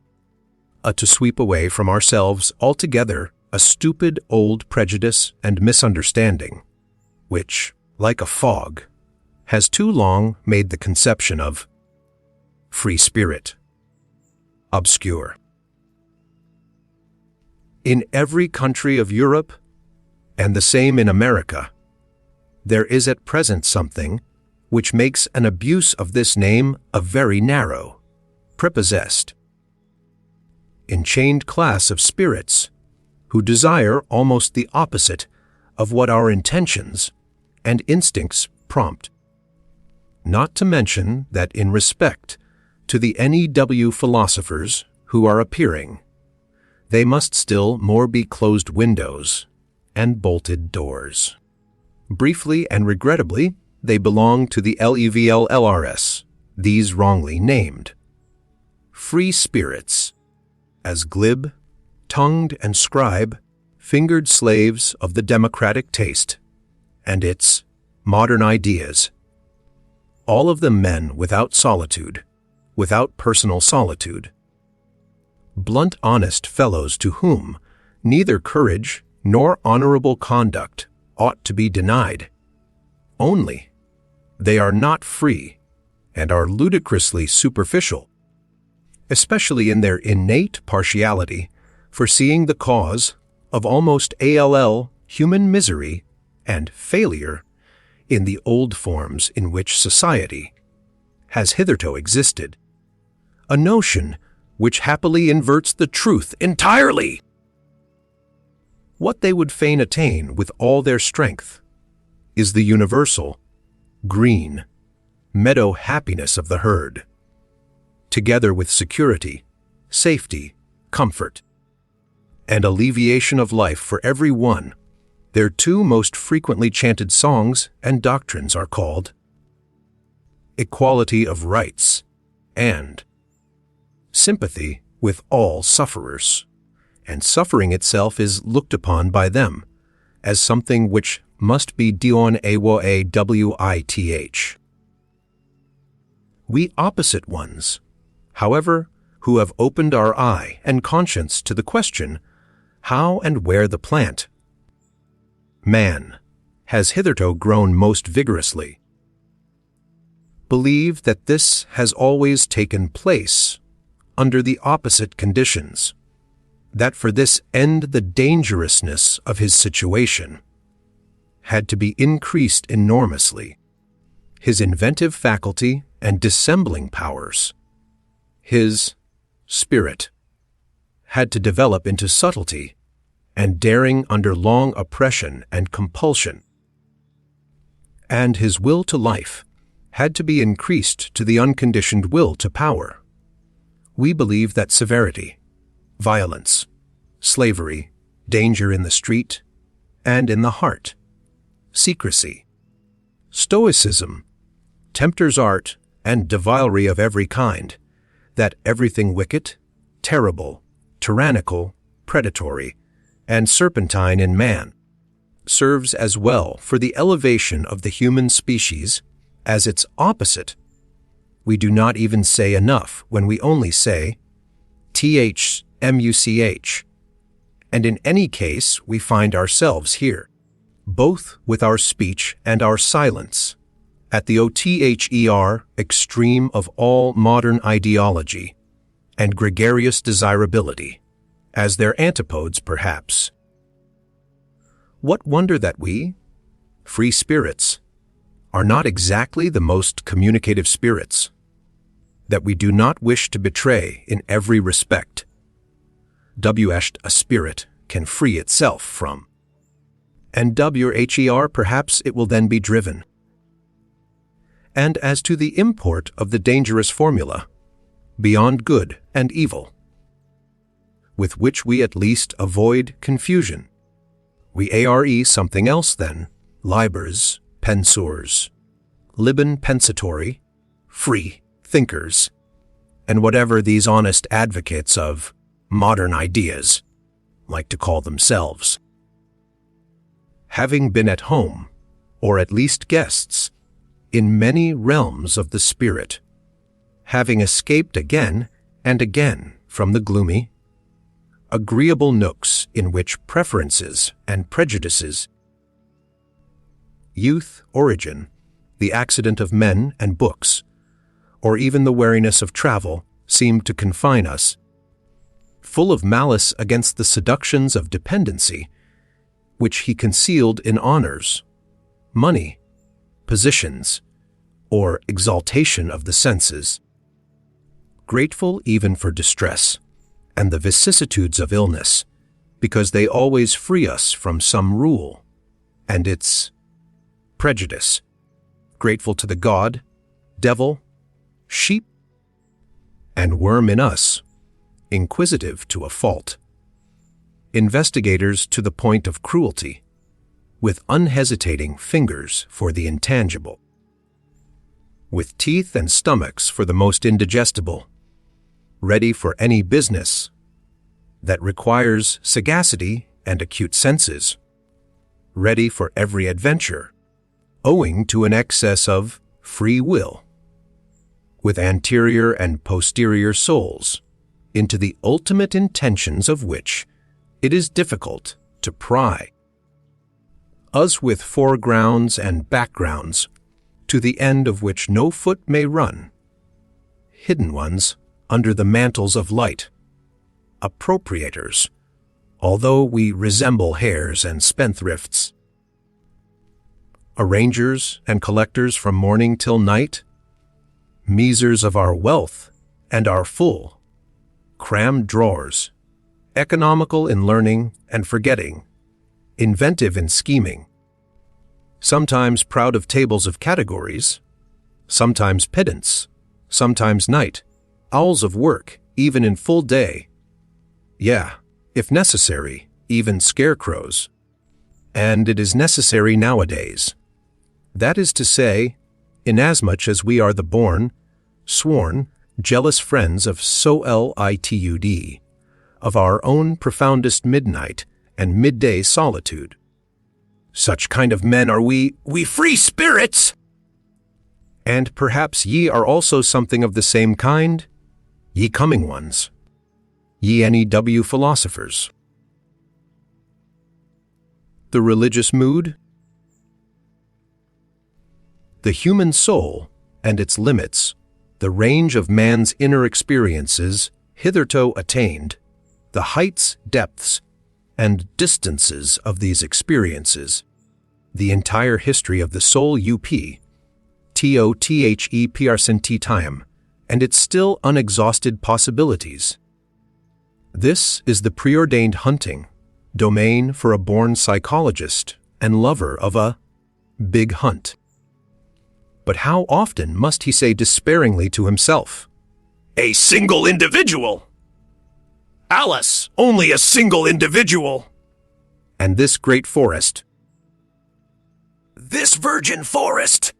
to sweep away from ourselves altogether a stupid old prejudice and misunderstanding, which, like a fog, has too long made the conception of free spirit obscure. In every country of Europe, and the same in America, there is at present something which makes an abuse of this name a very narrow, prepossessed, enchained class of spirits who desire almost the opposite of what our intentions and instincts prompt. Not to mention that in respect to the NEW philosophers who are appearing, they must still more be closed windows and bolted doors. Briefly and regrettably, they belong to the LEVL-LRS, these wrongly named. Free spirits, as glib, tongued and scribe-fingered slaves of the democratic taste and its modern ideas, all of them men without solitude, without personal solitude, blunt honest fellows to whom neither courage nor honorable conduct ought to be denied. Only, they are not free and are ludicrously superficial, especially in their innate partiality for seeing the cause of almost all human misery and failure in the old forms in which society has hitherto existed, a notion which happily inverts the truth entirely. What they would fain attain with all their strength is the universal, green, meadow happiness of the herd, together with security, safety, comfort, and alleviation of life for every one. Their two most frequently chanted songs and doctrines are called equality of rights and sympathy with all sufferers, and suffering itself is looked upon by them as something which must be dion awith. We opposite ones, however, who have opened our eye and conscience to the question how and where the plant, man, has hitherto grown most vigorously, believe that this has always taken place under the opposite conditions, that for this end the dangerousness of his situation had to be increased enormously, his inventive faculty and dissembling powers, his spirit, had to develop into subtlety and daring under long oppression and compulsion, and his will to life had to be increased to the unconditioned will to power. We believe that severity, violence, slavery, danger in the street and in the heart, secrecy, stoicism, tempter's art, and devilry of every kind, that everything wicked, terrible, tyrannical, predatory, and serpentine in man serves as well for the elevation of the human species as its opposite. We do not even say enough when we only say thmuch, and in any case we find ourselves here, both with our speech and our silence, at the other extreme of all modern ideology and gregarious desirability, as their antipodes perhaps. What wonder that we, free spirits, are not exactly the most communicative spirits, that we do not wish to betray in every respect. A spirit can free itself from, and perhaps it will then be driven. And as to the import of the dangerous formula, beyond good and evil, with which we at least avoid confusion, we are something else then, libers, pensors, liben pensatori, free thinkers, and whatever these honest advocates of modern ideas like to call themselves. Having been at home, or at least guests, in many realms of the spirit, having escaped again and again from the gloomy, agreeable nooks in which preferences and prejudices, youth, origin, the accident of men and books, or even the weariness of travel seemed to confine us, full of malice against the seductions of dependency, which he concealed in honors, money, positions, or exaltation of the senses, grateful even for distress and the vicissitudes of illness, because they always free us from some rule and its prejudice, grateful to the god, devil, sheep, and worm in us, inquisitive to a fault, investigators to the point of cruelty, with unhesitating fingers for the intangible, with teeth and stomachs for the most indigestible, ready for any business that requires sagacity and acute senses, ready for every adventure, owing to an excess of free will, with anterior and posterior souls, into the ultimate intentions of which it is difficult to pry. Us with foregrounds and backgrounds, to the end of which no foot may run, hidden ones under the mantles of light, appropriators, although we resemble hares and spendthrifts, arrangers and collectors from morning till night, measers of our wealth and our full, crammed drawers, economical in learning and forgetting, inventive in scheming, sometimes proud of tables of categories, sometimes pedants, sometimes night, owls of work, even in full day. Yeah, if necessary, even scarecrows. And it is necessary nowadays. That is to say, inasmuch as we are the born, sworn, jealous friends of solitude, of our own profoundest midnight and midday solitude. Such kind of men are we free spirits! And perhaps ye are also something of the same kind, ye coming ones, ye NEW philosophers. The religious mood? The human soul and its limits, the range of man's inner experiences hitherto attained, the heights, depths, and distances of these experiences, the entire history of the soul TOTHEPRCNT and its still unexhausted possibilities. This is the preordained hunting, domain for a born psychologist and lover of a big hunt. But how often must he say despairingly to himself, "A single individual! Alice, only a single individual! And this great forest, this virgin forest!"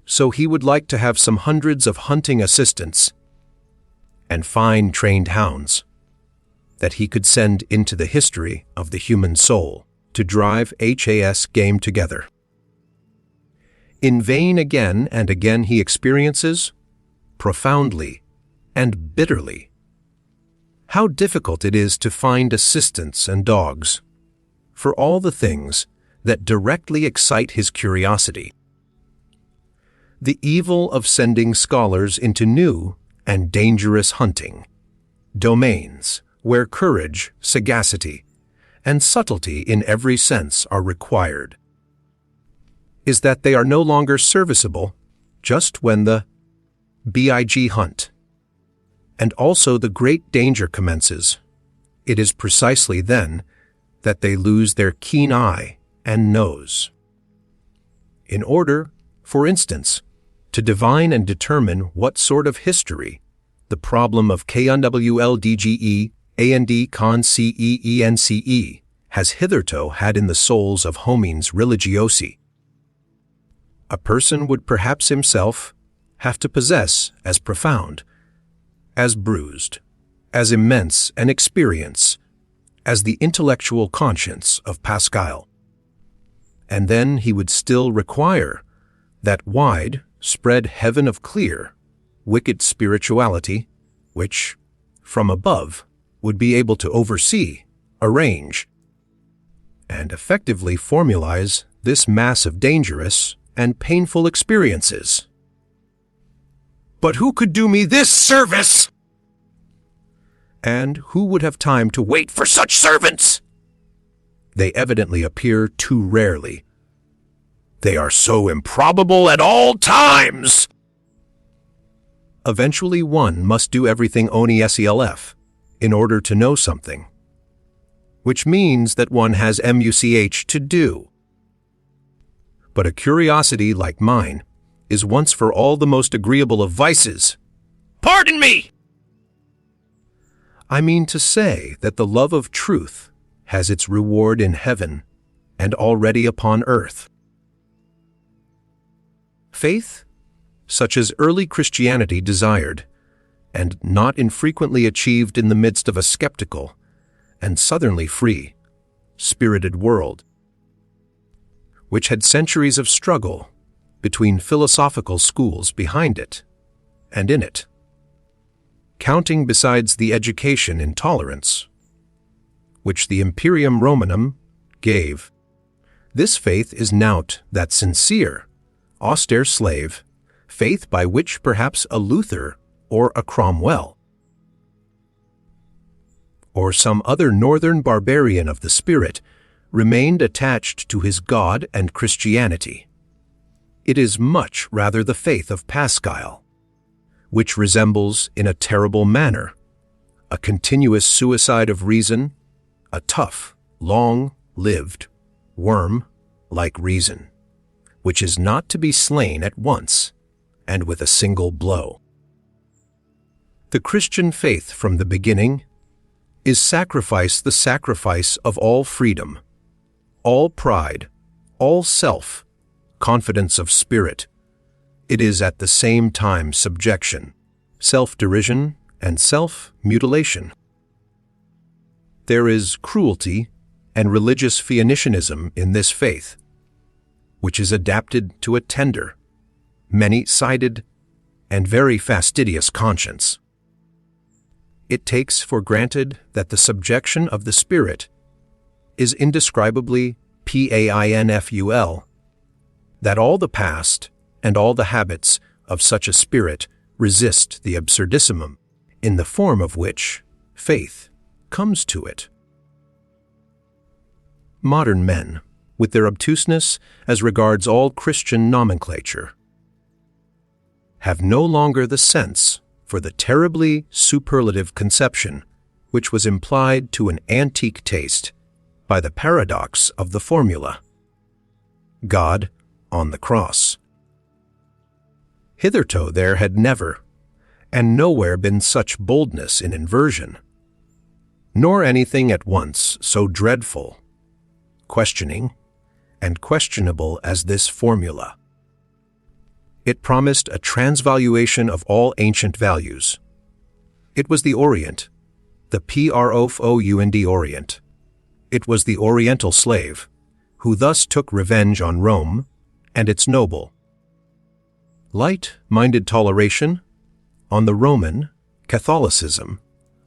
So he would like to have some hundreds of hunting assistants and fine trained hounds that he could send into the history of the human soul to drive HAS game together. In vain again and again he experiences, profoundly and bitterly, how difficult it is to find assistants and dogs for all the things that directly excite his curiosity. The evil of sending scholars into new and dangerous hunting, domains where courage, sagacity, and subtlety in every sense are required, is that they are no longer serviceable just when the big hunt, and also the great danger commences. It is precisely then that they lose their keen eye and nose. In order, for instance, to divine and determine what sort of history the problem of KNWLDGE and con CEENCE has hitherto had in the souls of homines religiosi, a person would perhaps himself have to possess as profound, as bruised, as immense an experience as the intellectual conscience of Pascal. And then he would still require that wide, spread heaven of clear, wicked spirituality, which, from above, would be able to oversee, arrange, and effectively formalize this mass of dangerous and painful experiences. But who could do me this service? And who would have time to wait for such servants? They evidently appear too rarely. They are so improbable at all times. Eventually one must do everything oni self in order to know something, which means that one has much to do. But a curiosity like mine is once for all the most agreeable of vices. Pardon me! I mean to say that the love of truth has its reward in heaven and already upon earth. Faith, such as early Christianity desired, and not infrequently achieved in the midst of a skeptical and southernly free, spirited world, which had centuries of struggle between philosophical schools behind it and in it. counting besides the education in tolerance, which the Imperium Romanum gave. This faith is nought that sincere, austere slave, faith by which perhaps a Luther or a Cromwell, or some other northern barbarian of the spirit, remained attached to his God and Christianity. It is much rather the faith of Pascal, which resembles in a terrible manner a continuous suicide of reason, a tough, long-lived worm like reason, which is not to be slain at once and with a single blow. The Christian faith from the beginning is sacrifice, the sacrifice of all freedom, all pride, all self, confidence of spirit. It is at the same time subjection, self-derision, and self-mutilation. There is cruelty and religious fianitianism in this faith, which is adapted to a tender, many-sided, and very fastidious conscience. It takes for granted that the subjection of the spirit is indescribably painful, that all the past and all the habits of such a spirit resist the absurdissimum, in the form of which faith comes to it. Modern men, with their obtuseness as regards all Christian nomenclature, have no longer the sense for the terribly superlative conception which was implied to an antique taste by the paradox of the formula, God on the cross. Hitherto there had never, and nowhere been such boldness in inversion, nor anything at once so dreadful, questioning, and questionable as this formula. It promised a transvaluation of all ancient values. It was the Orient, the Profound Orient. It was the Oriental slave, who thus took revenge on Rome and its noble. Light-minded toleration on the Roman Catholicism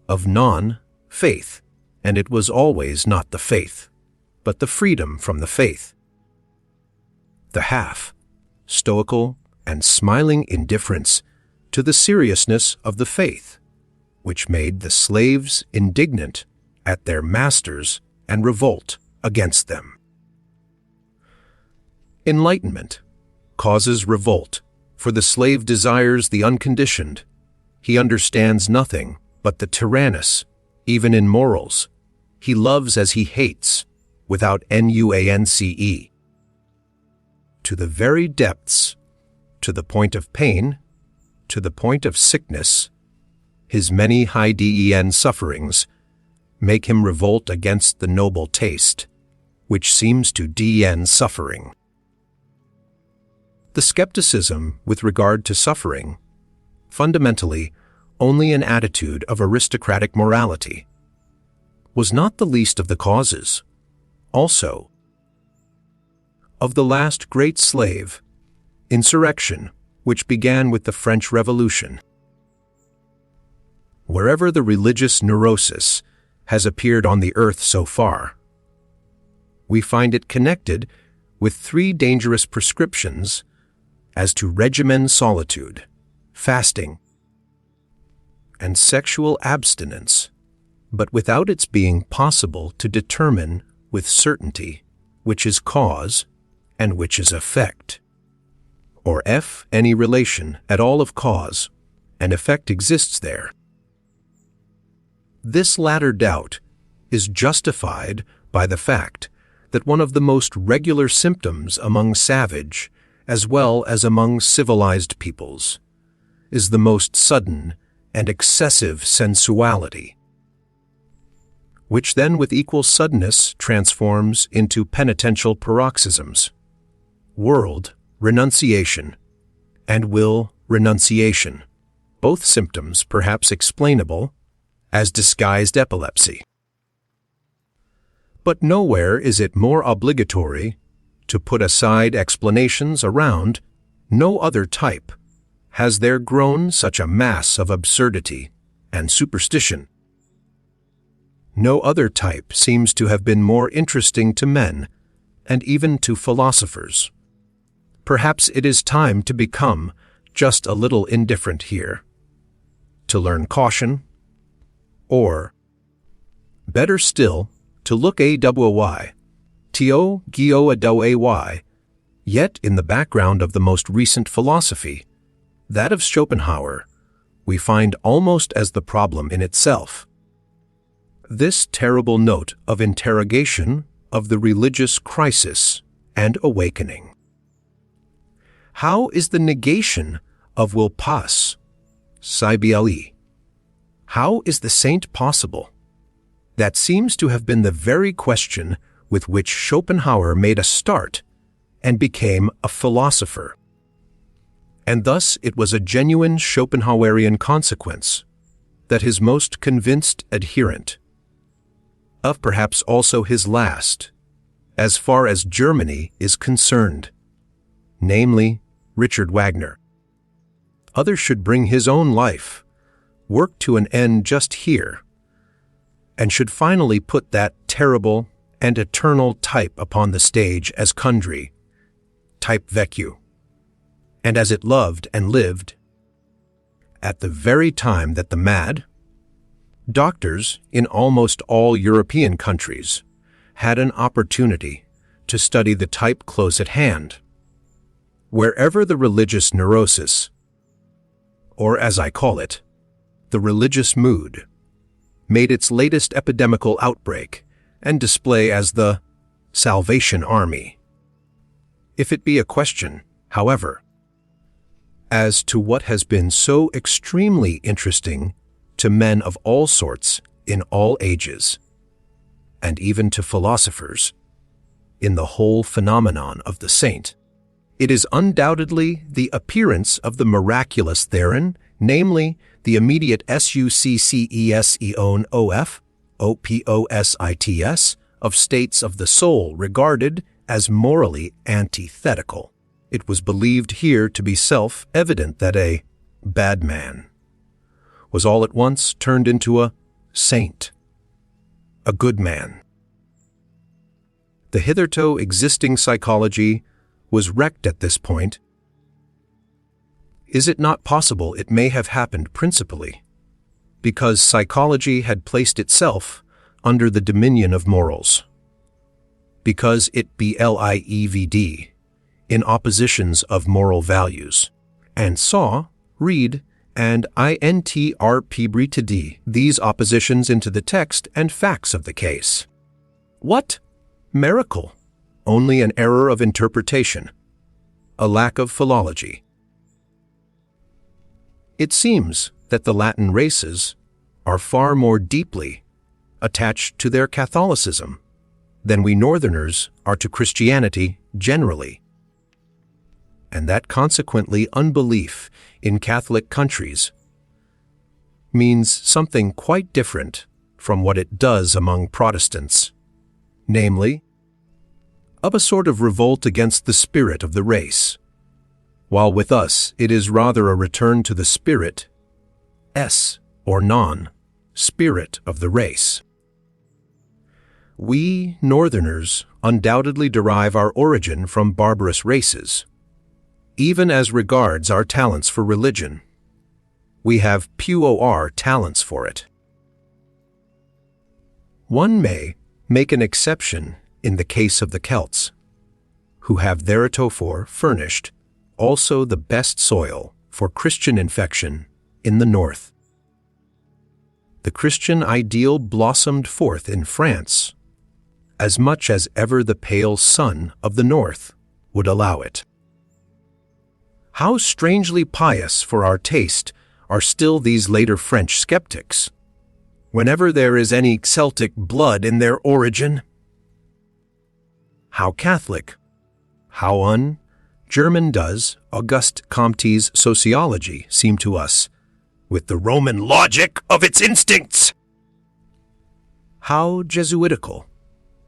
of non-faith, and it was always not the faith, but the freedom from the faith. The half stoical and smiling indifference to the seriousness of the faith, which made the slaves indignant at their masters and revolt against them. Enlightenment causes revolt, for the slave desires the unconditioned. He understands nothing but the tyrannous, even in morals. He loves as he hates, without nuance. To the very depths, to the point of pain, to the point of sickness, his many high den sufferings make him revolt against the noble taste, which seems to den suffering. The skepticism with regard to suffering, fundamentally only an attitude of aristocratic morality, was not the least of the causes, also, of the last great slave insurrection which began with the French Revolution. Wherever the religious neurosis has appeared on the earth so far, we find it connected with three dangerous prescriptions as to regimen solitude, fasting, and sexual abstinence, but without its being possible to determine with certainty which is cause and which is effect, or if any relation at all of cause and effect exists there. This latter doubt is justified by the fact that one of the most regular symptoms among savage as well as among civilized peoples is the most sudden and excessive sensuality, which then with equal suddenness transforms into penitential paroxysms, world renunciation, and will renunciation, both symptoms perhaps explainable as disguised epilepsy. But nowhere is it more obligatory to put aside explanations around. No other type has there grown such a mass of absurdity and superstition. No other type seems to have been more interesting to men, and even to philosophers. Perhaps it is time to become just a little indifferent here, to learn caution, or, better still, to look away, to gio adoay, yet in the background of the most recent philosophy, that of Schopenhauer, we find almost as the problem in itself. This terrible note of interrogation of the religious crisis and awakening. How is the negation of will pass, Sibylle? How is the saint possible? That seems to have been the very question with which Schopenhauer made a start and became a philosopher. And thus it was a genuine Schopenhauerian consequence that his most convinced adherent, of perhaps also his last, as far as Germany is concerned, namely Richard Wagner. Others should bring his own life, work to an end just here, and should finally put that terrible and eternal type upon the stage as Kundry, type vecu, and as it loved and lived, at the very time that the mad doctors in almost all European countries had an opportunity to study the type close at hand. Wherever the religious neurosis, or as I call it, the religious mood, made its latest epidemical outbreak and display as the Salvation Army. If it be a question, however, as to what has been so extremely interesting to men of all sorts in all ages, and even to philosophers, in the whole phenomenon of the saint, it is undoubtedly the appearance of the miraculous therein, namely the immediate succession of states of the soul regarded as morally antithetical. It was believed here to be self-evident that a bad man was all at once turned into a saint, a good man. The hitherto existing psychology was wrecked at this point. Is it not possible it may have happened principally because psychology had placed itself under the dominion of morals, because it believed in oppositions of moral values, and saw, read, and interpreted these oppositions into the text and facts of the case? What? Miracle? Only an error of interpretation, a lack of philology. It seems that the Latin races are far more deeply attached to their Catholicism than we Northerners are to Christianity generally, and that consequently unbelief in Catholic countries means something quite different from what it does among Protestants, namely, of a sort of revolt against the spirit of the race, while with us it is rather a return to the spirit, or non-spirit of the race. We Northerners undoubtedly derive our origin from barbarous races. Even as regards our talents for religion, we have pure talents for it. One may make an exception in the case of the Celts, who have theretofore furnished also the best soil for Christian infection in the north. The Christian ideal blossomed forth in France, as much as ever the pale sun of the north would allow it. How strangely pious for our taste are still these later French skeptics, whenever there is any Celtic blood in their origin. How Catholic, how un-German does Auguste Comte's sociology seem to us, with the Roman logic of its instincts? How Jesuitical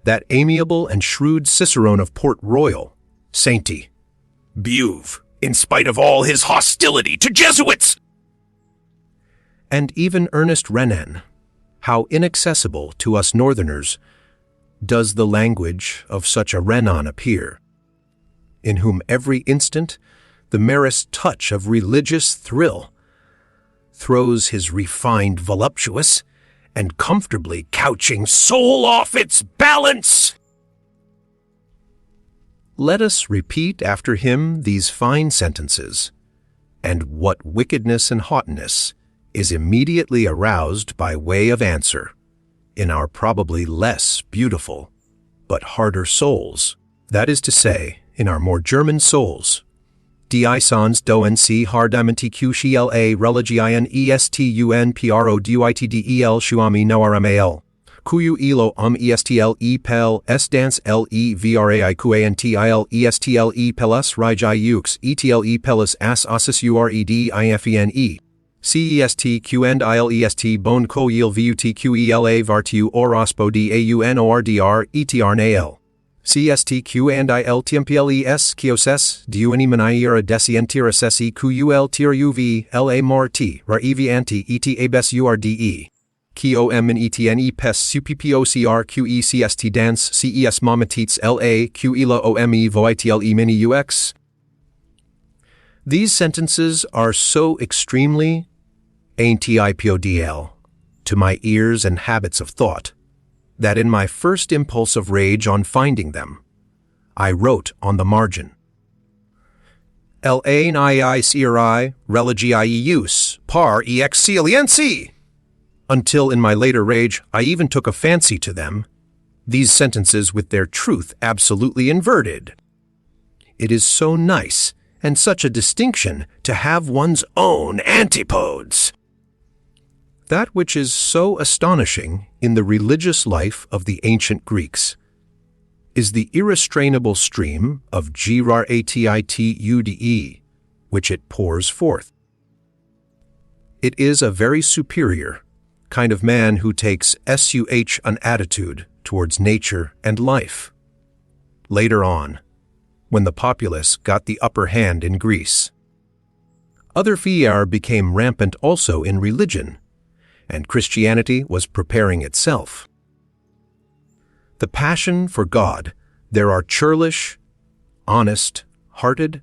that amiable and shrewd Cicerone of Port Royal, Sainty Beuve, in spite of all his hostility to Jesuits! And even Ernest Renan, how inaccessible to us Northerners does the language of such a Renan appear, in whom every instant the merest touch of religious thrill throws his refined voluptuous and comfortably couching soul off its balance. Let us repeat after him these fine sentences, and what wickedness and haughtiness is immediately aroused by way of answer in our probably less beautiful but harder souls, that is to say, in our more German souls. Di sans doen c hardamenti qcla religien estun produitdel shuami noaramal. Kuyu ilo estl e pel s dance le vrai quantil estl e pelus rijai ux etl e pelus as asus uredifene. CEST QND ILEST Bon Coil VUTQELA Vartu Orospo DAUNORDR ETRNAL. CST QND ILTMPLES Kioses Duanimanaira Desientira Sesi QUL TIRUV LA Morti RAEV Anti ET ABES URDE. KOM and ETNE PES SUPPOCR QECST Dance CES Momatits LA QELA OME VOITLE Mini UX. These sentences are so extremely antipodl to my ears and habits of thought that in my first impulse of rage on finding them, I wrote on the margin, LANII religii par excellency. Until in my later rage I even took a fancy to them, these sentences with their truth absolutely inverted. It is so nice and such a distinction to have one's own antipodes. That which is so astonishing in the religious life of the ancient Greeks is the irrestrainable stream of gratitude which it pours forth. It is a very superior kind of man who takes an attitude towards nature and life. Later on, when the populace got the upper hand in Greece, other fiar became rampant also in religion, and Christianity was preparing itself. The passion for God, there are churlish, honest, hearted,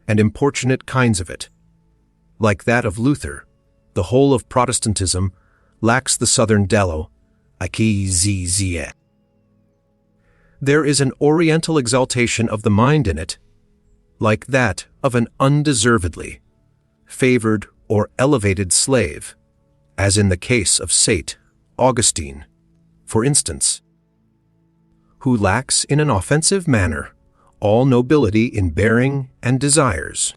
and importunate kinds of it. Like that of Luther, the whole of Protestantism lacks the southern dello, akizizie. There is an oriental exaltation of the mind in it, like that of an undeservedly favored or elevated slave, as in the case of St. Augustine, for instance, who lacks in an offensive manner all nobility in bearing and desires.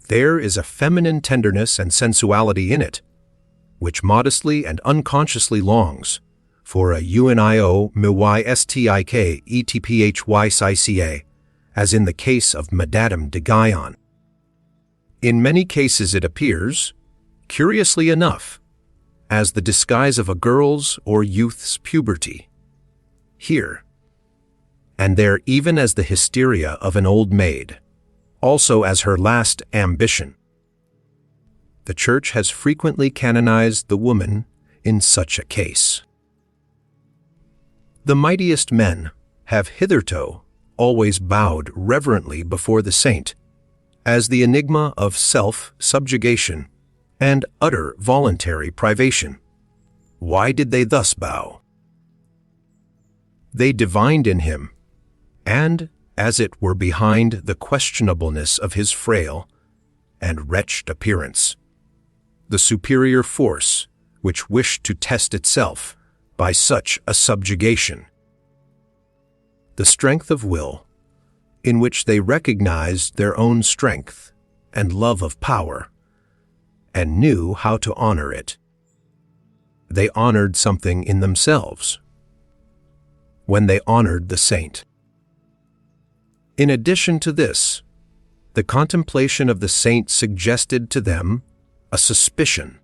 There is a feminine tenderness and sensuality in it, which modestly and unconsciously longs for a unio mystike etphycica, as in the case of Madame de Guyon. In many cases it appears, curiously enough, as the disguise of a girl's or youth's puberty. Here, and there even as the hysteria of an old maid, also as her last ambition. The Church has frequently canonized the woman in such a case. The mightiest men have hitherto always bowed reverently before the saint, as the enigma of self-subjugation and utter voluntary privation. Why did they thus bow? They divined in him, and, as it were behind the questionableness of his frail and wretched appearance, the superior force which wished to test itself by such a subjugation. The strength of will, in which they recognized their own strength and love of power, and knew how to honor it. They honored something in themselves when they honored the saint. In addition to this, the contemplation of the saint suggested to them a suspicion.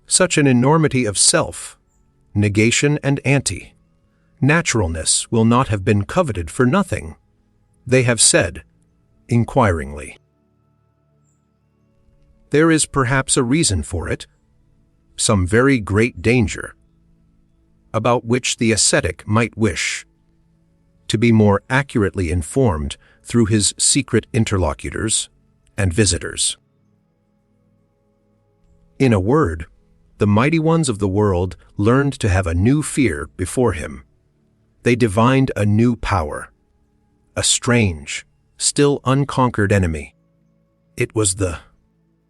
Such an enormity of self, negation and naturalness will not have been coveted for nothing, they have said, inquiringly. there is perhaps a reason for it, some very great danger, about which the ascetic might wish to be more accurately informed through his secret interlocutors and visitors. In a word, the mighty ones of the world learned to have a new fear before him. They divined a new power, a strange, still unconquered enemy. It was the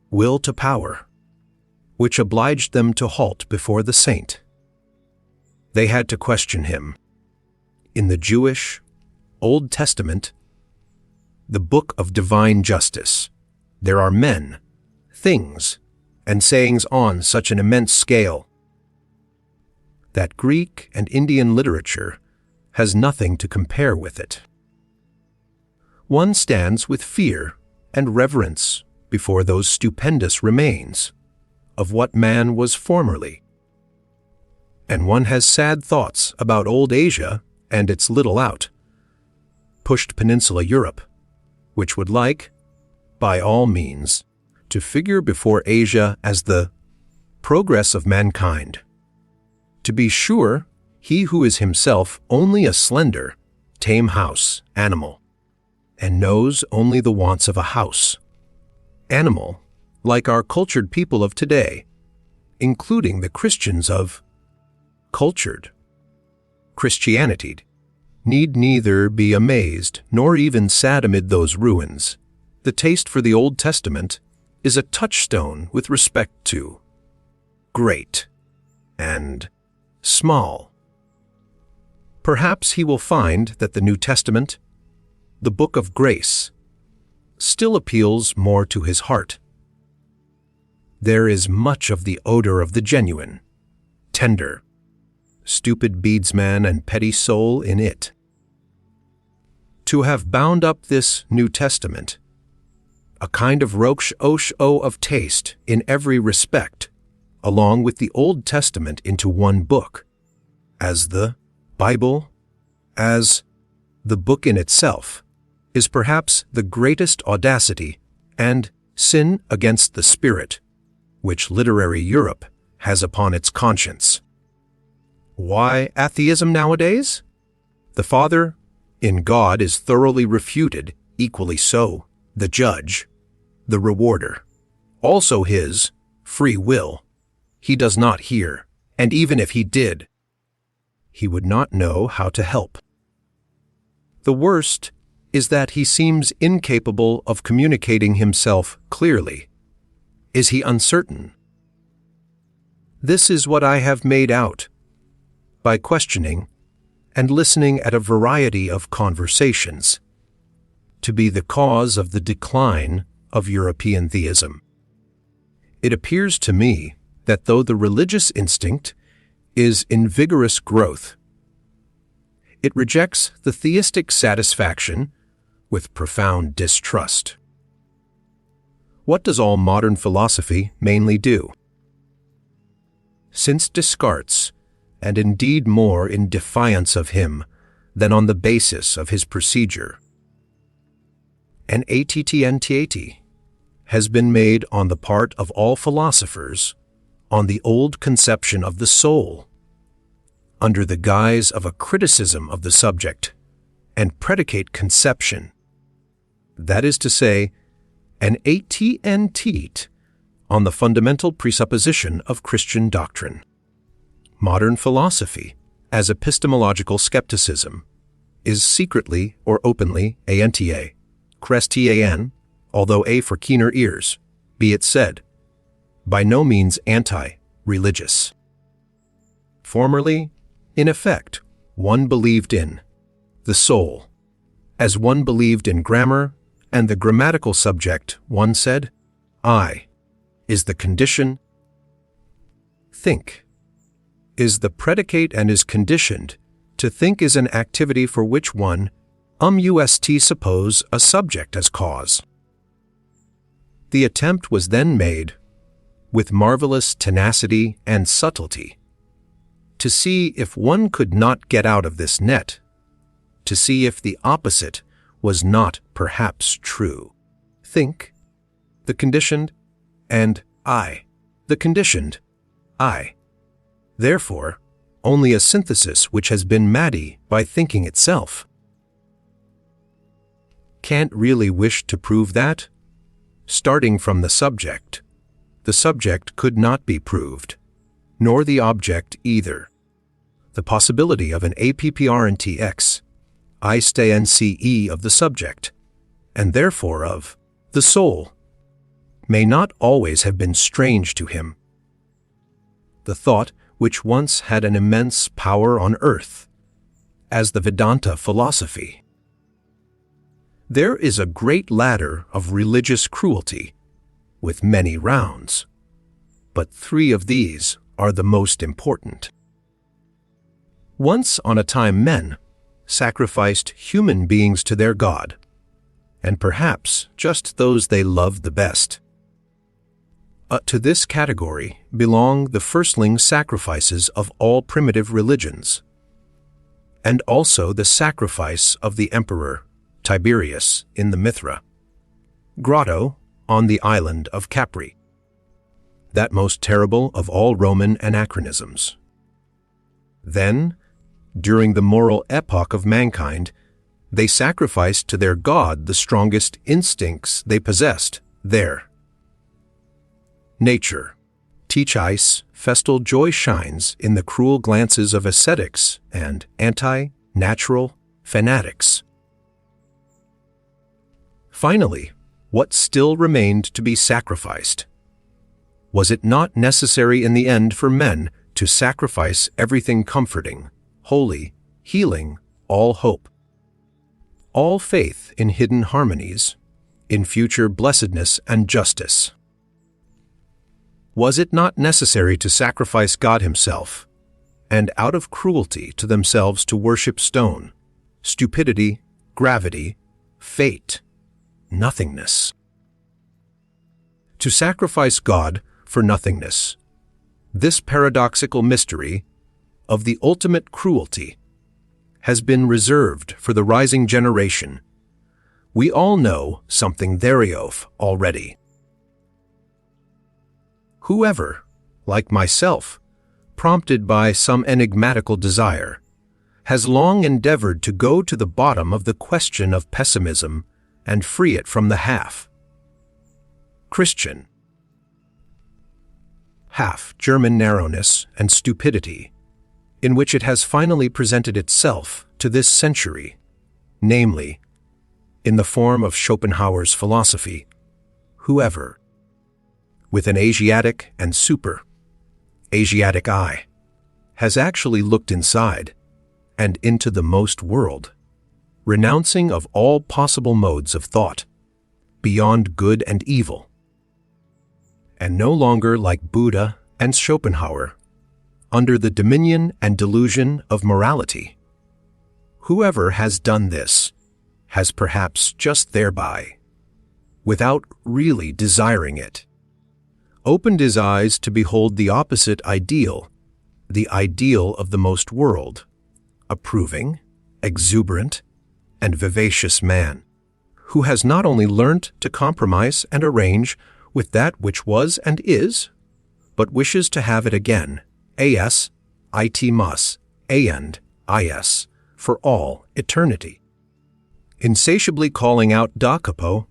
will to power, which obliged them to halt before the saint. They had to question him. In the Jewish Old Testament, the book of divine justice, there are men, things, and sayings on such an immense scale that Greek and Indian literature has nothing to compare with it. One stands with fear and reverence before those stupendous remains of what man was formerly, and one has sad thoughts about old Asia and its little out, pushed peninsula Europe, which would like, by all means, to figure before Asia as the progress of mankind. To be sure, he who is himself only a slender, tame house animal, and knows only the wants of a house animal, like our cultured people of today, including the Christians of cultured Christianity, need neither be amazed nor even sad amid those ruins. The taste for the Old Testament is a touchstone with respect to great and small. Perhaps he will find that the New Testament, the book of grace, still appeals more to his heart. There is much of the odor of the genuine, tender, stupid beadsman and petty soul in it. To have bound up this New Testament, a kind of roche-o of taste in every respect, along with the Old Testament into one book, as the Bible, as the book in itself, is perhaps the greatest audacity and sin against the spirit which literary Europe has upon its conscience. Why atheism nowadays? The Father in God is thoroughly refuted, equally so the judge, the rewarder, also his free will. He does not hear, and even if he did, he would not know how to help. The worst is that he seems incapable of communicating himself clearly. Is he uncertain? This is what I have made out by questioning and listening at a variety of conversations to be the cause of the decline of European theism. It appears to me that though the religious instinct is in vigorous growth, it rejects the theistic satisfaction with profound distrust. What does all modern philosophy mainly do? Since Descartes, and indeed more in defiance of him than on the basis of his procedure, an attnt has been made on the part of all philosophers on the old conception of the soul, under the guise of a criticism of the subject and predicate conception, that is to say, an attent on the fundamental presupposition of Christian doctrine. Modern philosophy, as epistemological skepticism, is secretly or openly anta, crestan, although a for keener ears, be it said, by no means anti-religious. Formerly, in effect, one believed in the soul, as one believed in grammar and the grammatical subject. One said, I is the condition, think is the predicate and is conditioned. To think is an activity for which one must suppose a subject as cause. The attempt was then made, with marvelous tenacity and subtlety, to see if one could not get out of this net, to see if the opposite was not perhaps true. Think, the conditioned, and I, the conditioned I. Therefore, only a synthesis which has been made by thinking itself. Kant really wished to prove that, starting from the subject could not be proved, nor the object either. The possibility of an apprentx, I stay nce of the subject, and therefore of the soul, may not always have been strange to him. The thought which once had an immense power on earth, as the Vedanta philosophy. There is a great ladder of religious cruelty, with many rounds, but 3 of these are the most important. Once on a time men sacrificed human beings to their God, and perhaps just those they loved the best. To this category belong the firstling sacrifices of all primitive religions, and also the sacrifice of the emperor Tiberius in the Mithra grotto on the island of Capri, that most terrible of all Roman anachronisms. Then, during the moral epoch of mankind, they sacrificed to their God the strongest instincts they possessed there. Nature, teach ice, festal joy shines in the cruel glances of ascetics and anti-natural fanatics. Finally, what still remained to be sacrificed? Was it not necessary in the end for men to sacrifice everything comforting, holy, healing, all hope, all faith in hidden harmonies, in future blessedness and justice? Was it not necessary to sacrifice God himself, and out of cruelty to themselves to worship stone, stupidity, gravity, fate, nothingness? To sacrifice God for nothingness, this paradoxical mystery of the ultimate cruelty has been reserved for the rising generation. We all know something thereof already. Whoever, like myself, prompted by some enigmatical desire, has long endeavored to go to the bottom of the question of pessimism and free it from the half Christian, half German narrowness and stupidity in which it has finally presented itself to this century, namely, in the form of Schopenhauer's philosophy, whoever, with an Asiatic and super-Asiatic eye, has actually looked inside and into the most world, renouncing of all possible modes of thought, beyond good and evil, and no longer like Buddha and Schopenhauer, under the dominion and delusion of morality. Whoever has done this has perhaps just thereby, without really desiring it, opened his eyes to behold the opposite ideal, the ideal of the most world, approving, exuberant, and vivacious man, who has not only learnt to compromise and arrange with that which was and is, but wishes to have it again, as, it mus, and is, for all eternity. Insatiably calling out da capo,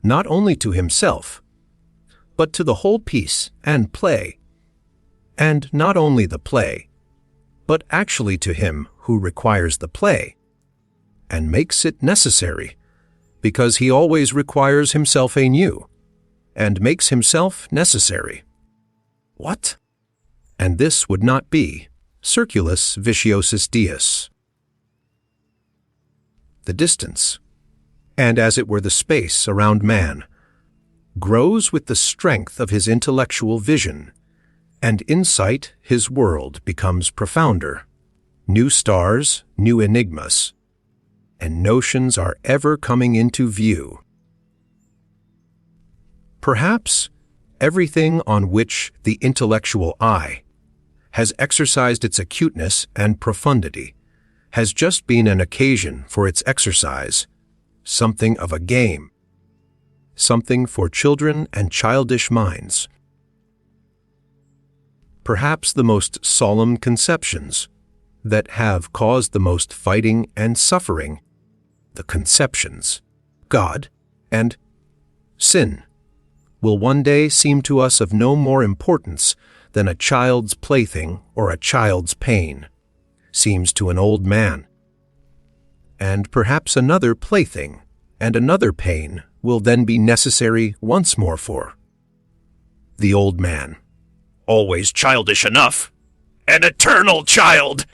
not only to himself, but to the whole piece and play, and not only the play, but actually to him who requires the play, and makes it necessary, because he always requires himself anew, and makes himself necessary. What? And this would not be circulus viciosus dies. The distance, and as it were the space around man, grows with the strength of his intellectual vision, and insight his world becomes profounder, new stars, new enigmas, and notions are ever coming into view. Perhaps everything on which the intellectual eye has exercised its acuteness and profundity has just been an occasion for its exercise, something of a game. something for children and childish minds. Perhaps the most solemn conceptions that have caused the most fighting and suffering, the conceptions, God and sin, will one day seem to us of no more importance than a child's plaything or a child's pain seems to an old man. And perhaps another plaything and another pain will then be necessary once more for the old man. Always childish enough. An eternal child!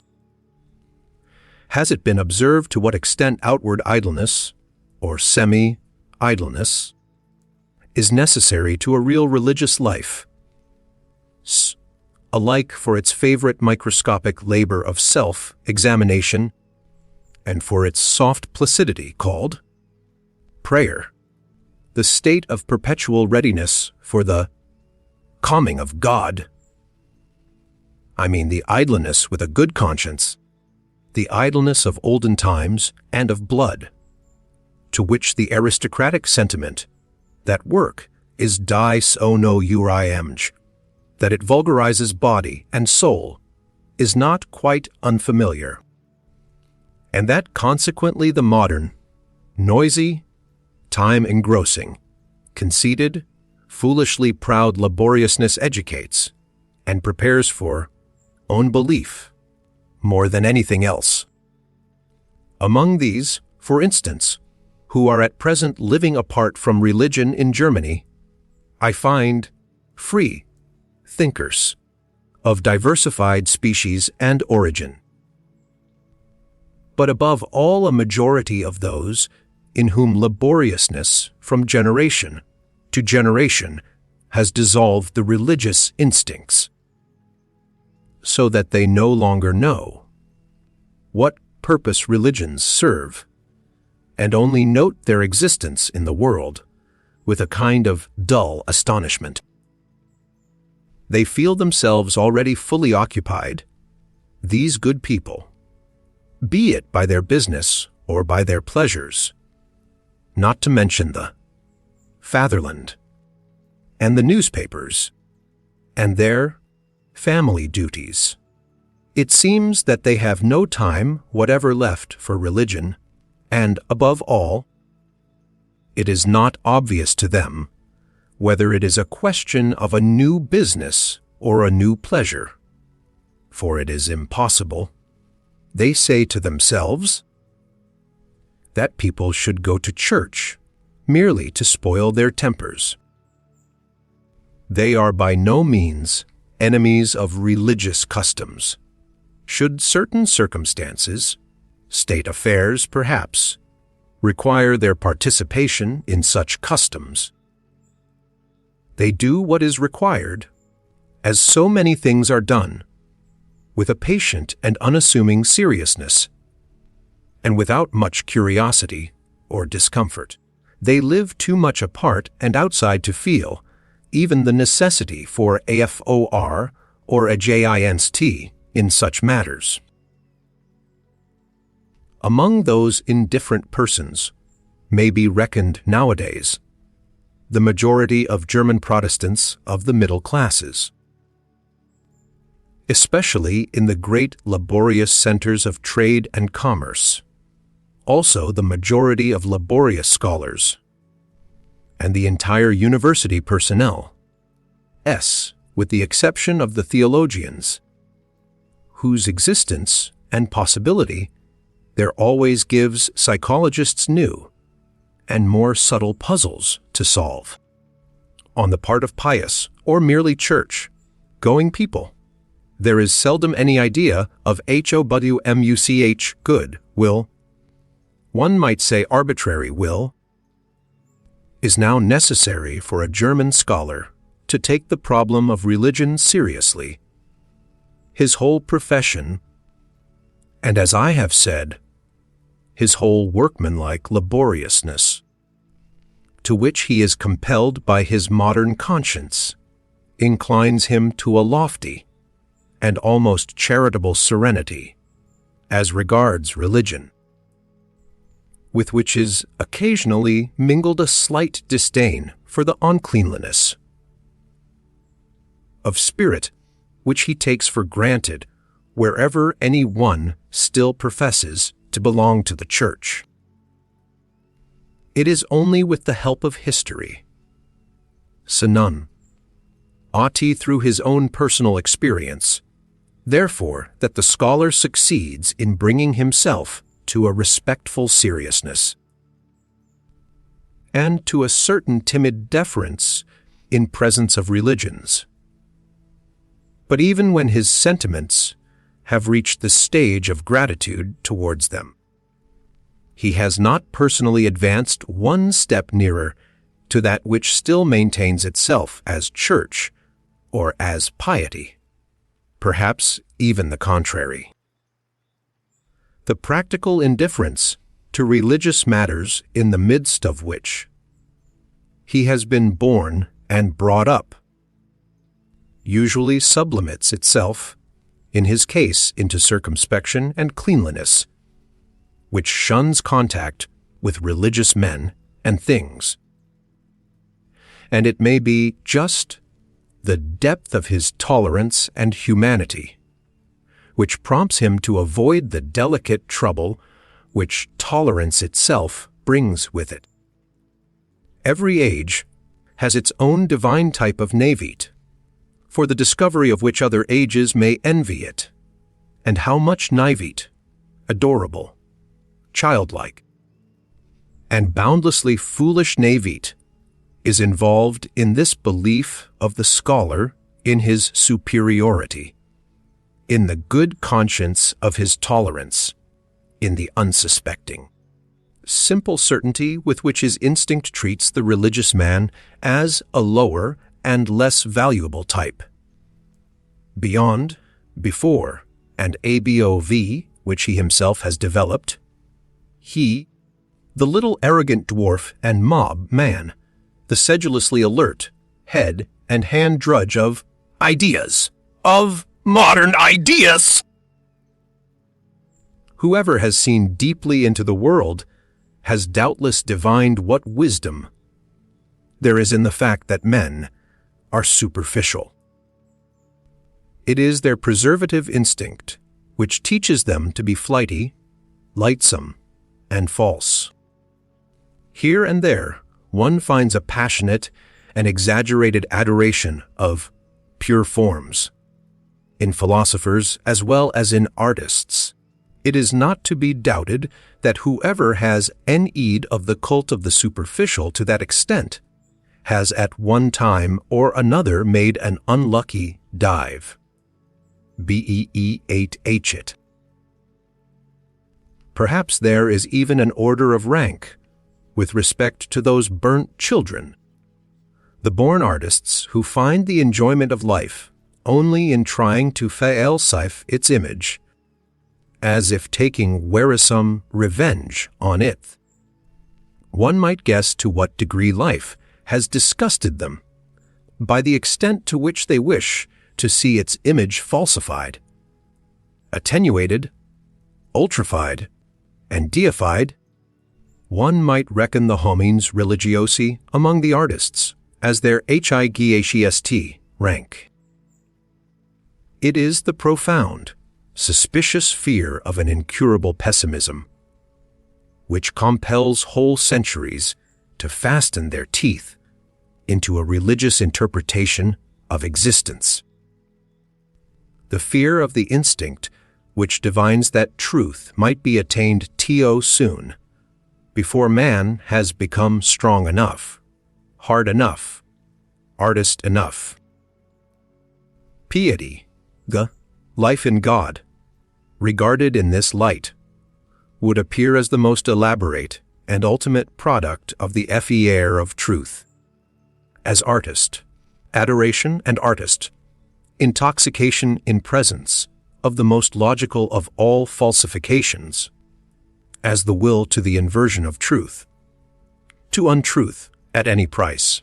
Has it been observed to what extent outward idleness, or semi-idleness, is necessary to a real religious life, alike for its favorite microscopic labor of self-examination and for its soft placidity called prayer, the state of perpetual readiness for the coming of God? I mean the idleness with a good conscience, the idleness of olden times and of blood, to which the aristocratic sentiment that work is dies ono uriamj, that it vulgarizes body and soul, is not quite unfamiliar, and that consequently the modern, noisy, time-engrossing, conceited, foolishly proud laboriousness educates and prepares for own belief more than anything else. Among these, for instance, who are at present living apart from religion in Germany, I find free thinkers of diversified species and origin, but above all a majority of those in whom laboriousness from generation to generation has dissolved the religious instincts, so that they no longer know what purpose religions serve, and only note their existence in the world with a kind of dull astonishment. They feel themselves already fully occupied, these good people, be it by their business or by their pleasures, not to mention the fatherland and the newspapers and their family duties. It seems that they have no time whatever left for religion, and above all, it is not obvious to them whether it is a question of a new business or a new pleasure, for it is impossible, they say to themselves, that people should go to church merely to spoil their tempers. They are by no means enemies of religious customs. Should certain circumstances, state affairs perhaps, require their participation in such customs, they do what is required, as so many things are done, with a patient and unassuming seriousness, and without much curiosity or discomfort. They live too much apart and outside to feel even the necessity for AFOR or a JINST in such matters. Among those indifferent persons may be reckoned nowadays the majority of German Protestants of the middle classes, especially in the great laborious centers of trade and commerce, also the majority of laborious scholars, and the entire university personnel, with the exception of the theologians, whose existence and possibility there always gives psychologists new and more subtle puzzles to solve. On the part of pious or merely church-going people, there is seldom any idea of HOWMUCH good will. One might say arbitrary will is now necessary for a German scholar to take the problem of religion seriously. His whole profession, and as I have said, his whole workmanlike laboriousness, to which he is compelled by his modern conscience, inclines him to a lofty and almost charitable serenity as regards religion. with which is occasionally mingled a slight disdain for the uncleanliness of spirit, which he takes for granted wherever any one still professes to belong to the Church. It is only with the help of history, Sinon, Ati through his own personal experience, therefore, that the scholar succeeds in bringing himself to a respectful seriousness, and to a certain timid deference in presence of religions. But even when his sentiments have reached the stage of gratitude towards them, he has not personally advanced one step nearer to that which still maintains itself as church or as piety, perhaps even the contrary. The practical indifference to religious matters in the midst of which he has been born and brought up usually sublimates itself, in his case, into circumspection and cleanliness, which shuns contact with religious men and things. And it may be just the depth of his tolerance and humanity which prompts him to avoid the delicate trouble which tolerance itself brings with it. Every age has its own divine type of Navite, for the discovery of which other ages may envy it, and how much naivete, adorable, childlike, and boundlessly foolish naivete is involved in this belief of the scholar in his superiority, in the good conscience of his tolerance, in the unsuspecting, simple certainty with which his instinct treats the religious man as a lower and less valuable type. Beyond, before, and abov, which he himself has developed, he, the little arrogant dwarf and mob man, the sedulously alert head and hand drudge of ideas, of modern ideas. Whoever has seen deeply into the world has doubtless divined what wisdom there is in the fact that men are superficial. It is their preservative instinct which teaches them to be flighty, lightsome, and false. Here and there, one finds a passionate and exaggerated adoration of pure forms. In philosophers as well as in artists, it is not to be doubted that whoever has need of the cult of the superficial to that extent has at one time or another made an unlucky dive. Beat it. Perhaps there is even an order of rank with respect to those burnt children, the born artists who find the enjoyment of life only in trying to falsify its image, as if taking wearisome revenge on it. One might guess to what degree life has disgusted them, by the extent to which they wish to see its image falsified, attenuated, ultrified, and deified. One might reckon the homines religiosi among the artists as their higest rank. It is the profound, suspicious fear of an incurable pessimism which compels whole centuries to fasten their teeth into a religious interpretation of existence. The fear of the instinct which divines that truth might be attained too soon, before man has become strong enough, hard enough, artist enough. Piety, life in God, regarded in this light, would appear as the most elaborate and ultimate product of the effet of truth. As artist, adoration and artist, intoxication in presence of the most logical of all falsifications, as the will to the inversion of truth, to untruth at any price.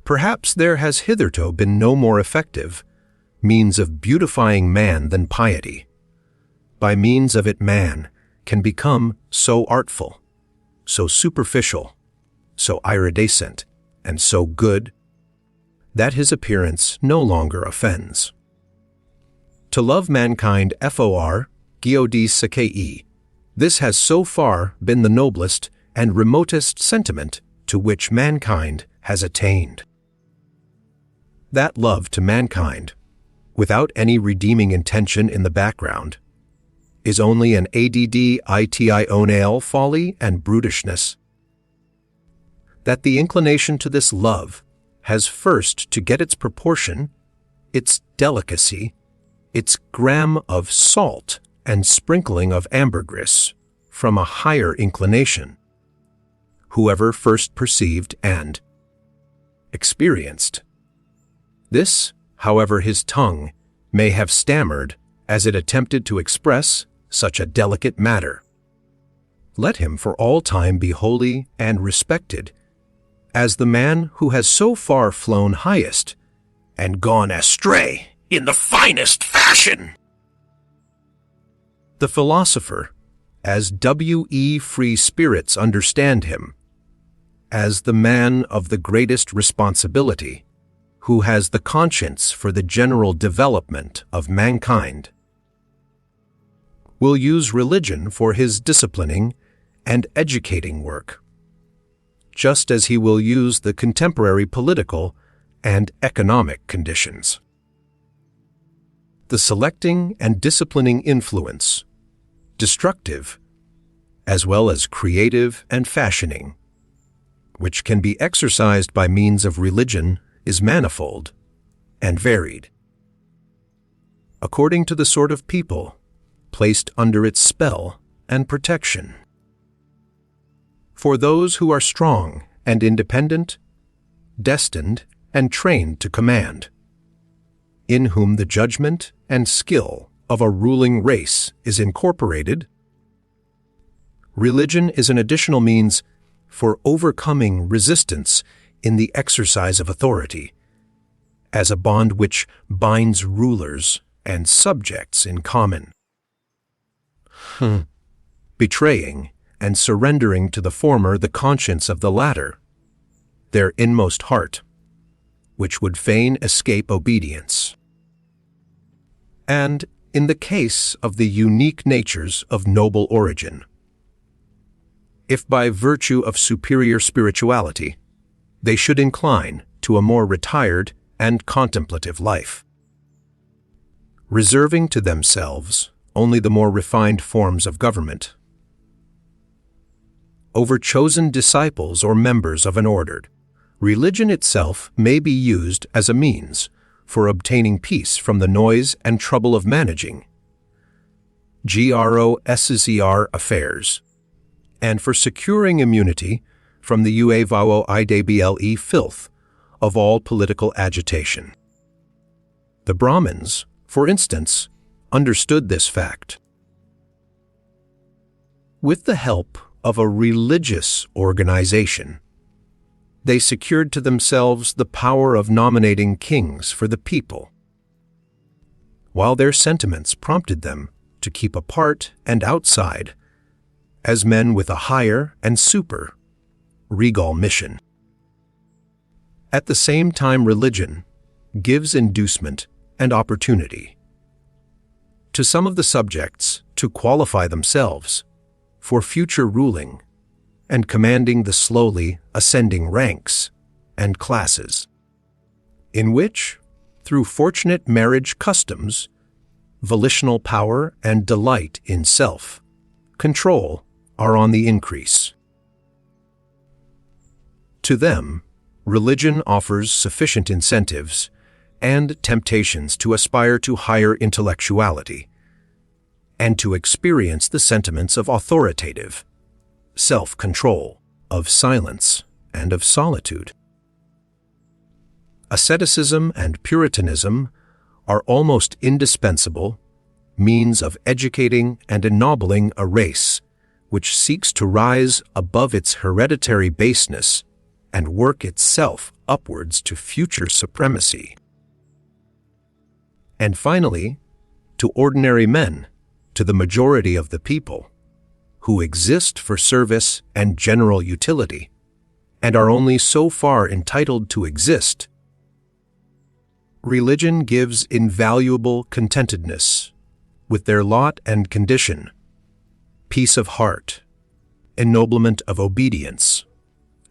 Perhaps there has hitherto been no more effective means of beautifying man than piety. By means of it man can become so artful, so superficial, so iridescent, and so good that his appearance no longer offends. To love mankind for Geodis, this has so far been the noblest and remotest sentiment to which mankind has attained. That love to mankind, without any redeeming intention in the background, is only an additio folly and brutishness. That the inclination to this love has first to get its proportion, its delicacy, its gram of salt and sprinkling of ambergris from a higher inclination, whoever first perceived and experienced. This, however his tongue may have stammered as it attempted to express such a delicate matter, let him for all time be holy and respected as the man who has so far flown highest and gone astray In the finest fashion. the philosopher, as W.E. free spirits understand him, as the man of the greatest responsibility, who has the conscience for the general development of mankind, will use religion for his disciplining and educating work, just as he will use the contemporary political and economic conditions. The selecting and disciplining influence, destructive as well as creative and fashioning, which can be exercised by means of religion, is manifold and varied, according to the sort of people placed under its spell and protection. For those who are strong and independent, destined and trained to command, in whom the judgment and skill of a ruling race is incorporated, religion is an additional means for overcoming resistance in the exercise of authority, as a bond which binds rulers and subjects in common, betraying and surrendering to the former the conscience of the latter, their inmost heart, which would fain escape obedience. And in the case of the unique natures of noble origin, if by virtue of superior spirituality they should incline to a more retired and contemplative life, reserving to themselves only the more refined forms of government, over chosen disciples or members of an order, religion itself may be used as a means for obtaining peace from the noise and trouble of managing GROSCR affairs, and for securing immunity from the UAVOIDBLE filth of all political agitation. The Brahmins, for instance, understood this fact. With the help of a religious organization, they secured to themselves the power of nominating kings for the people, while their sentiments prompted them to keep apart and outside as men with a higher and regal mission. At the same time, religion gives inducement and opportunity to some of the subjects to qualify themselves for future ruling and commanding the slowly ascending ranks and classes, in which, through fortunate marriage customs, volitional power and delight in self-control are on the increase. To them, religion offers sufficient incentives and temptations to aspire to higher intellectuality and to experience the sentiments of authoritative self-control, of silence, and of solitude. Asceticism and Puritanism are almost indispensable means of educating and ennobling a race which seeks to rise above its hereditary baseness and work itself upwards to future supremacy. And finally, to ordinary men, to the majority of the people, who exist for service and general utility, and are only so far entitled to exist. Religion gives invaluable contentedness with their lot and condition, peace of heart, ennoblement of obedience,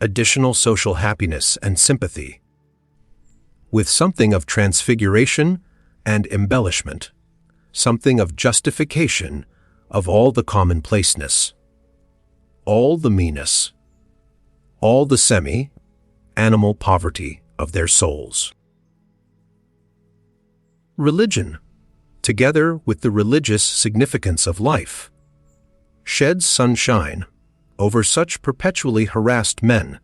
additional social happiness and sympathy, with something of transfiguration and embellishment, something of justification of all the commonplaceness, all the meanness, all the semi-animal poverty of their souls. Religion, together with the religious significance of life, sheds sunshine over such perpetually harassed men,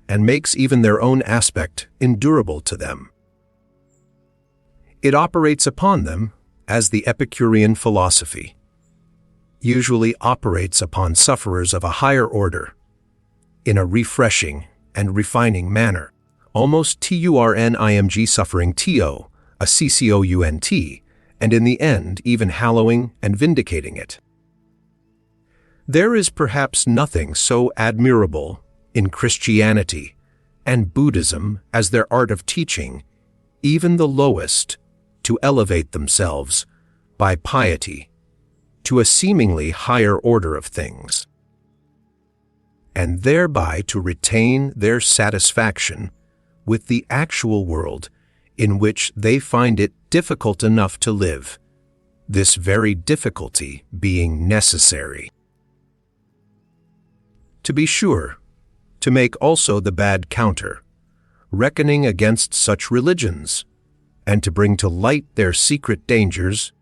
and makes even their own aspect endurable to them. It operates upon them as the Epicurean philosophy usually operates upon sufferers of a higher order, in a refreshing and refining manner, almost turning suffering to a ccount, and in the end even hallowing and vindicating it. There is perhaps nothing so admirable in Christianity and Buddhism as their art of teaching even the lowest to elevate themselves by piety to a seemingly higher order of things, and thereby to retain their satisfaction with the actual world in which they find it difficult enough to live, this very difficulty being necessary. To be sure, to make also the bad counter, reckoning against such religions, and to bring to light their secret dangers,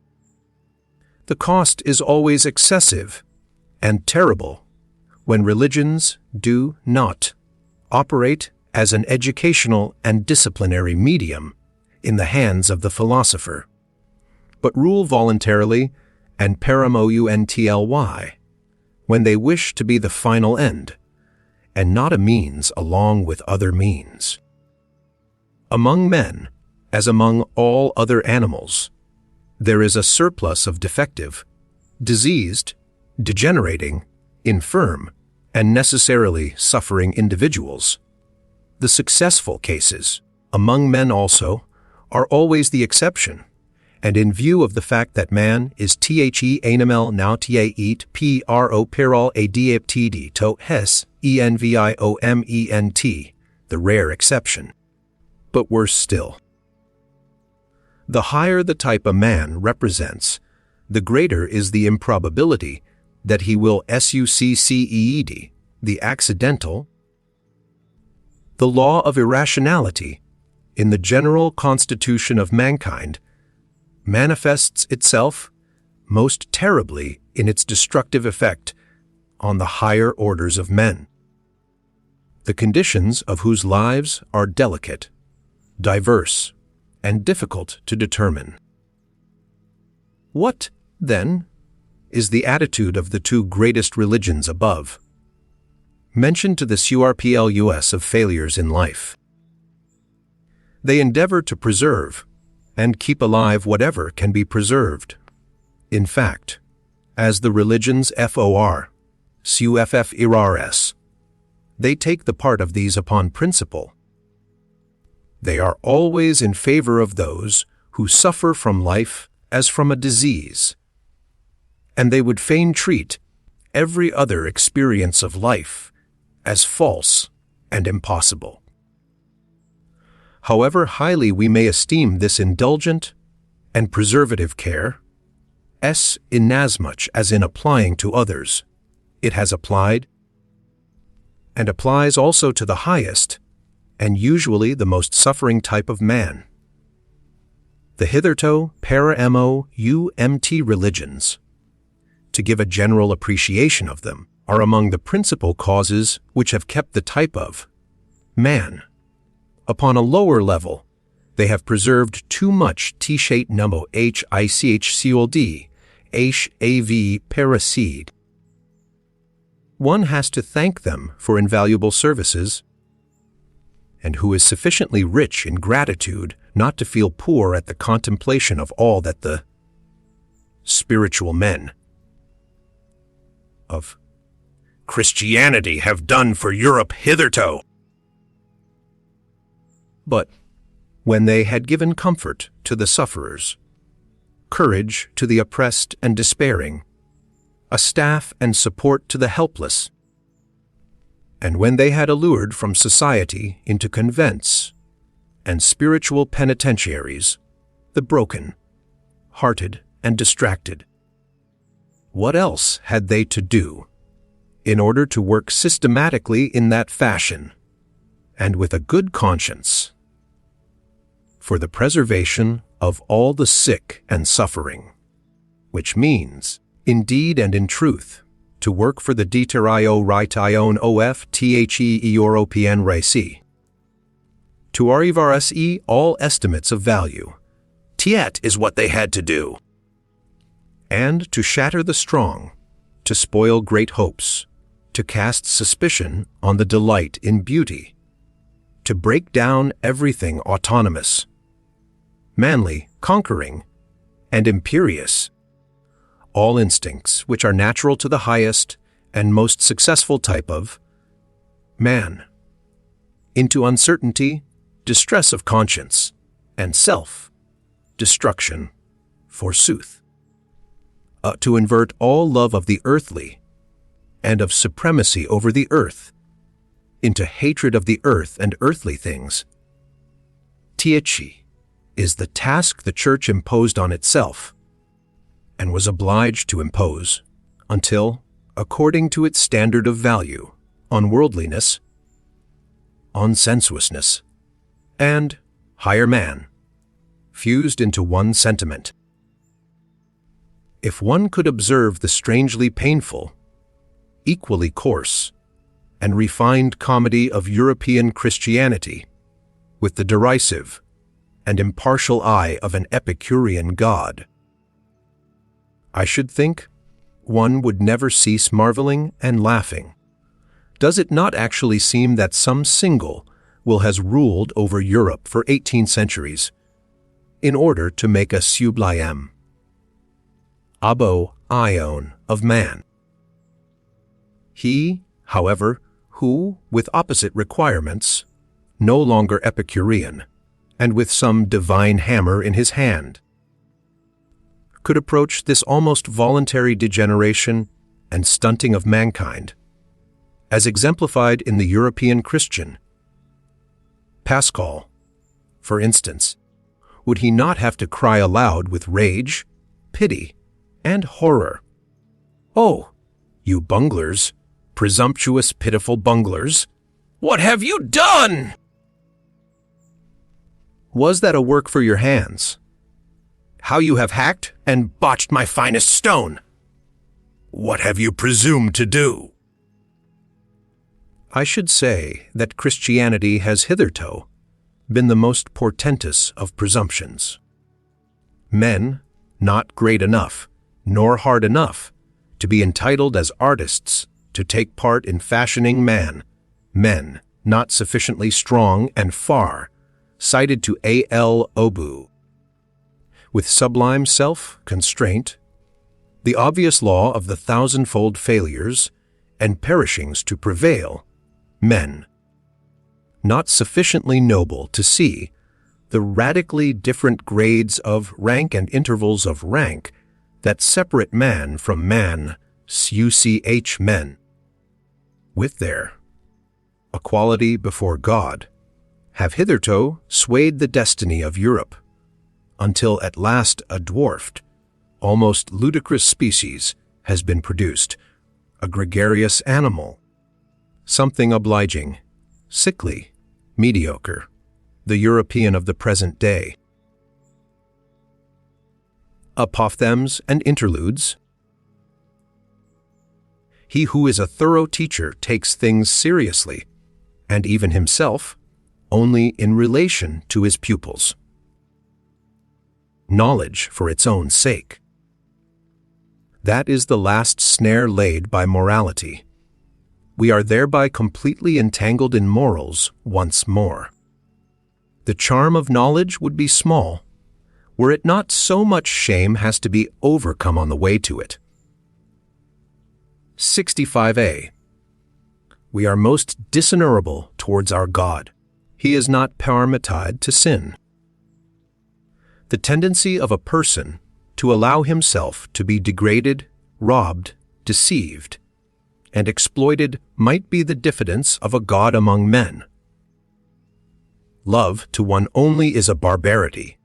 the cost is always excessive and terrible when religions do not operate as an educational and disciplinary medium in the hands of the philosopher, but rule voluntarily and paramountly when they wish to be the final end, and not a means along with other means. Among men, as among all other animals, there is a surplus of defective, diseased, degenerating, infirm, and necessarily suffering individuals. The successful cases, among men also, are always the exception, and in view of the fact that man is the animal now eat pro peral adaptd to hes enviament, the rare exception. But worse still, the higher the type a man represents, the greater is the improbability that he will succeed, the accidental, the law of irrationality, in the general constitution of mankind, manifests itself most terribly in its destructive effect on the higher orders of men, the conditions of whose lives are delicate, diverse, and difficult to determine. What, then, is the attitude of the two greatest religions above, mentioned to the surplus of failures in life? They endeavor to preserve and keep alive whatever can be preserved. In fact, as the religions suffers, they take the part of these upon principle. They are always in favor of those who suffer from life as from a disease, and they would fain treat every other experience of life as false and impossible. However highly we may esteem this indulgent and preservative care, inasmuch as in applying to others, it has applied and applies also to the highest and usually the most suffering type of man. The hitherto paraumt religions, to give a general appreciation of them, are among the principal causes which have kept the type of man upon a lower level. They have preserved too much t-shate numbo hichcold hav paracede. One has to thank them for invaluable services, and who is sufficiently rich in gratitude not to feel poor at the contemplation of all that the spiritual men of Christianity have done for Europe hitherto. But when they had given comfort to the sufferers, courage to the oppressed and despairing, a staff and support to the helpless, and when they had allured from society into convents and spiritual penitentiaries the broken, hearted, and distracted, what else had they to do in order to work systematically in that fashion, and with a good conscience, for the preservation of all the sick and suffering, which means, in deed and in truth, to work for the deterio rition of the European race, to arrivarse all estimates of value, tiet is what they had to do, and to shatter the strong, to spoil great hopes, to cast suspicion on the delight in beauty, to break down everything autonomous, manly, conquering, and imperious, all instincts which are natural to the highest and most successful type of man, into uncertainty, distress of conscience, and self-destruction, forsooth, to invert all love of the earthly and of supremacy over the earth into hatred of the earth and earthly things. Tieci is the task the Church imposed on itself, and was obliged to impose until, according to its standard of value, on worldliness, on sensuousness, and higher man, fused into one sentiment. If one could observe the strangely painful, equally coarse, and refined comedy of European Christianity, with the derisive and impartial eye of an Epicurean god, I should think one would never cease marveling and laughing. Does it not actually seem that some single will has ruled over Europe for 18 centuries in order to make a sublime abo-ion of man? He, however, who, with opposite requirements, no longer Epicurean, and with some divine hammer in his hand, could approach this almost voluntary degeneration and stunting of mankind, as exemplified in the European Christian. Pascal, for instance, would he not have to cry aloud with rage, pity, and horror, "Oh, you bunglers, presumptuous, pitiful bunglers, what have you done? Was that a work for your hands? How you have hacked and botched my finest stone! What have you presumed to do?" I should say that Christianity has hitherto been the most portentous of presumptions. Men, not great enough, nor hard enough, to be entitled as artists to take part in fashioning man, men, not sufficiently strong and far, cited to al obu, with sublime self-constraint, the obvious law of the thousandfold failures and perishings to prevail, men, not sufficiently noble to see the radically different grades of rank and intervals of rank that separate man from man, such men, with their equality before God, have hitherto swayed the destiny of Europe, until at last a dwarfed, almost ludicrous species has been produced, a gregarious animal, something obliging, sickly, mediocre, the European of the present day. Apophthegms and Interludes. He who is a thorough teacher takes things seriously, and even himself, only in relation to his pupils. Knowledge for its own sake. That is the last snare laid by morality. We are thereby completely entangled in morals once more. The charm of knowledge would be small, were it not so much shame has to be overcome on the way to it. 65a. We are most dishonorable towards our God. He is not permitted to sin. The tendency of a person to allow himself to be degraded, robbed, deceived, and exploited might be the diffidence of a god among men. Love to one only is a barbarity,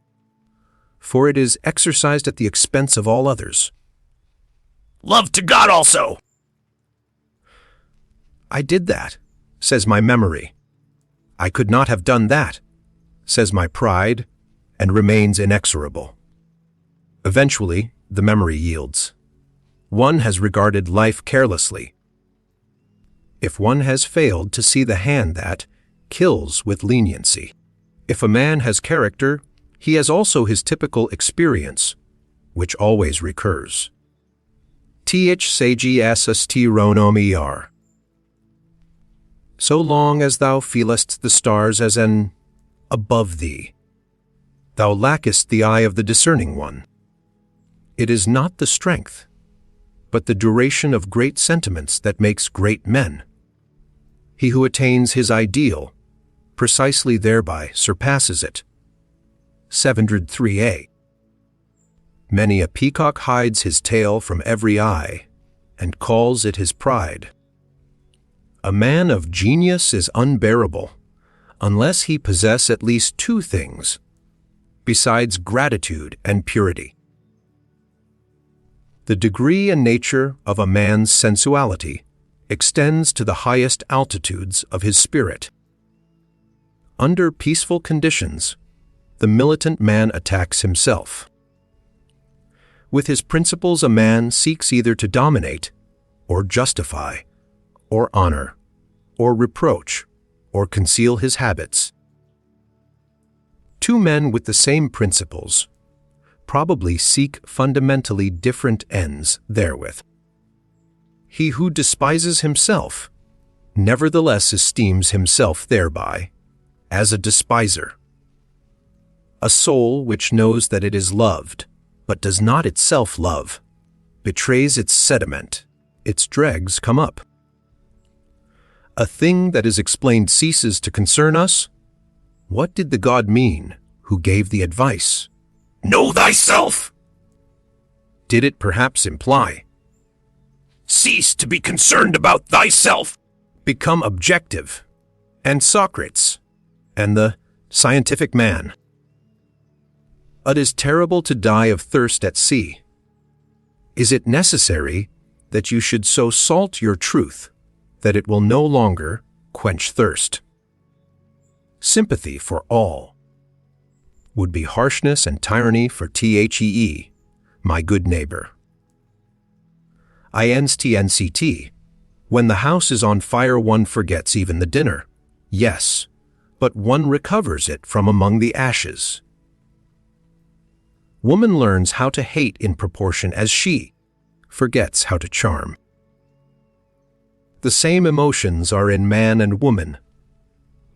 for it is exercised at the expense of all others. Love to God also. I did that, says my memory. I could not have done that, says my pride, and remains inexorable. Eventually, the memory yields. One has regarded life carelessly. If one has failed to see the hand that kills with leniency. If a man has character, he has also his typical experience, which always recurs. Th sagiasst ronom So long as thou feelest the stars as an above thee, thou lackest the eye of the discerning one. It is not the strength, but the duration of great sentiments that makes great men. He who attains his ideal precisely thereby surpasses it. 703a. Many a peacock hides his tail from every eye, and calls it his pride. A man of genius is unbearable, unless he possess at least two things, besides gratitude and purity. The degree and nature of a man's sensuality extends to the highest altitudes of his spirit. Under peaceful conditions, the militant man attacks himself. With his principles, a man seeks either to dominate, or justify, or honor, or reproach, or conceal his habits. Two men with the same principles probably seek fundamentally different ends therewith. He who despises himself nevertheless esteems himself thereby as a despiser. A soul which knows that it is loved, but does not itself love, betrays its sediment, its dregs come up. A thing that is explained ceases to concern us. What did the God mean who gave the advice? Know thyself. Did it perhaps imply, Cease to be concerned about thyself. become objective, and Socrates, and the scientific man? It is terrible to die of thirst at sea. Is it necessary that you should so salt your truth that it will no longer quench thirst? Sympathy for all would be harshness and tyranny for thee, my good neighbor. Instnct. When the house is on fire, one forgets even the dinner. Yes, but one recovers it from among the ashes. Woman learns how to hate in proportion as she forgets how to charm. The same emotions are in man and woman,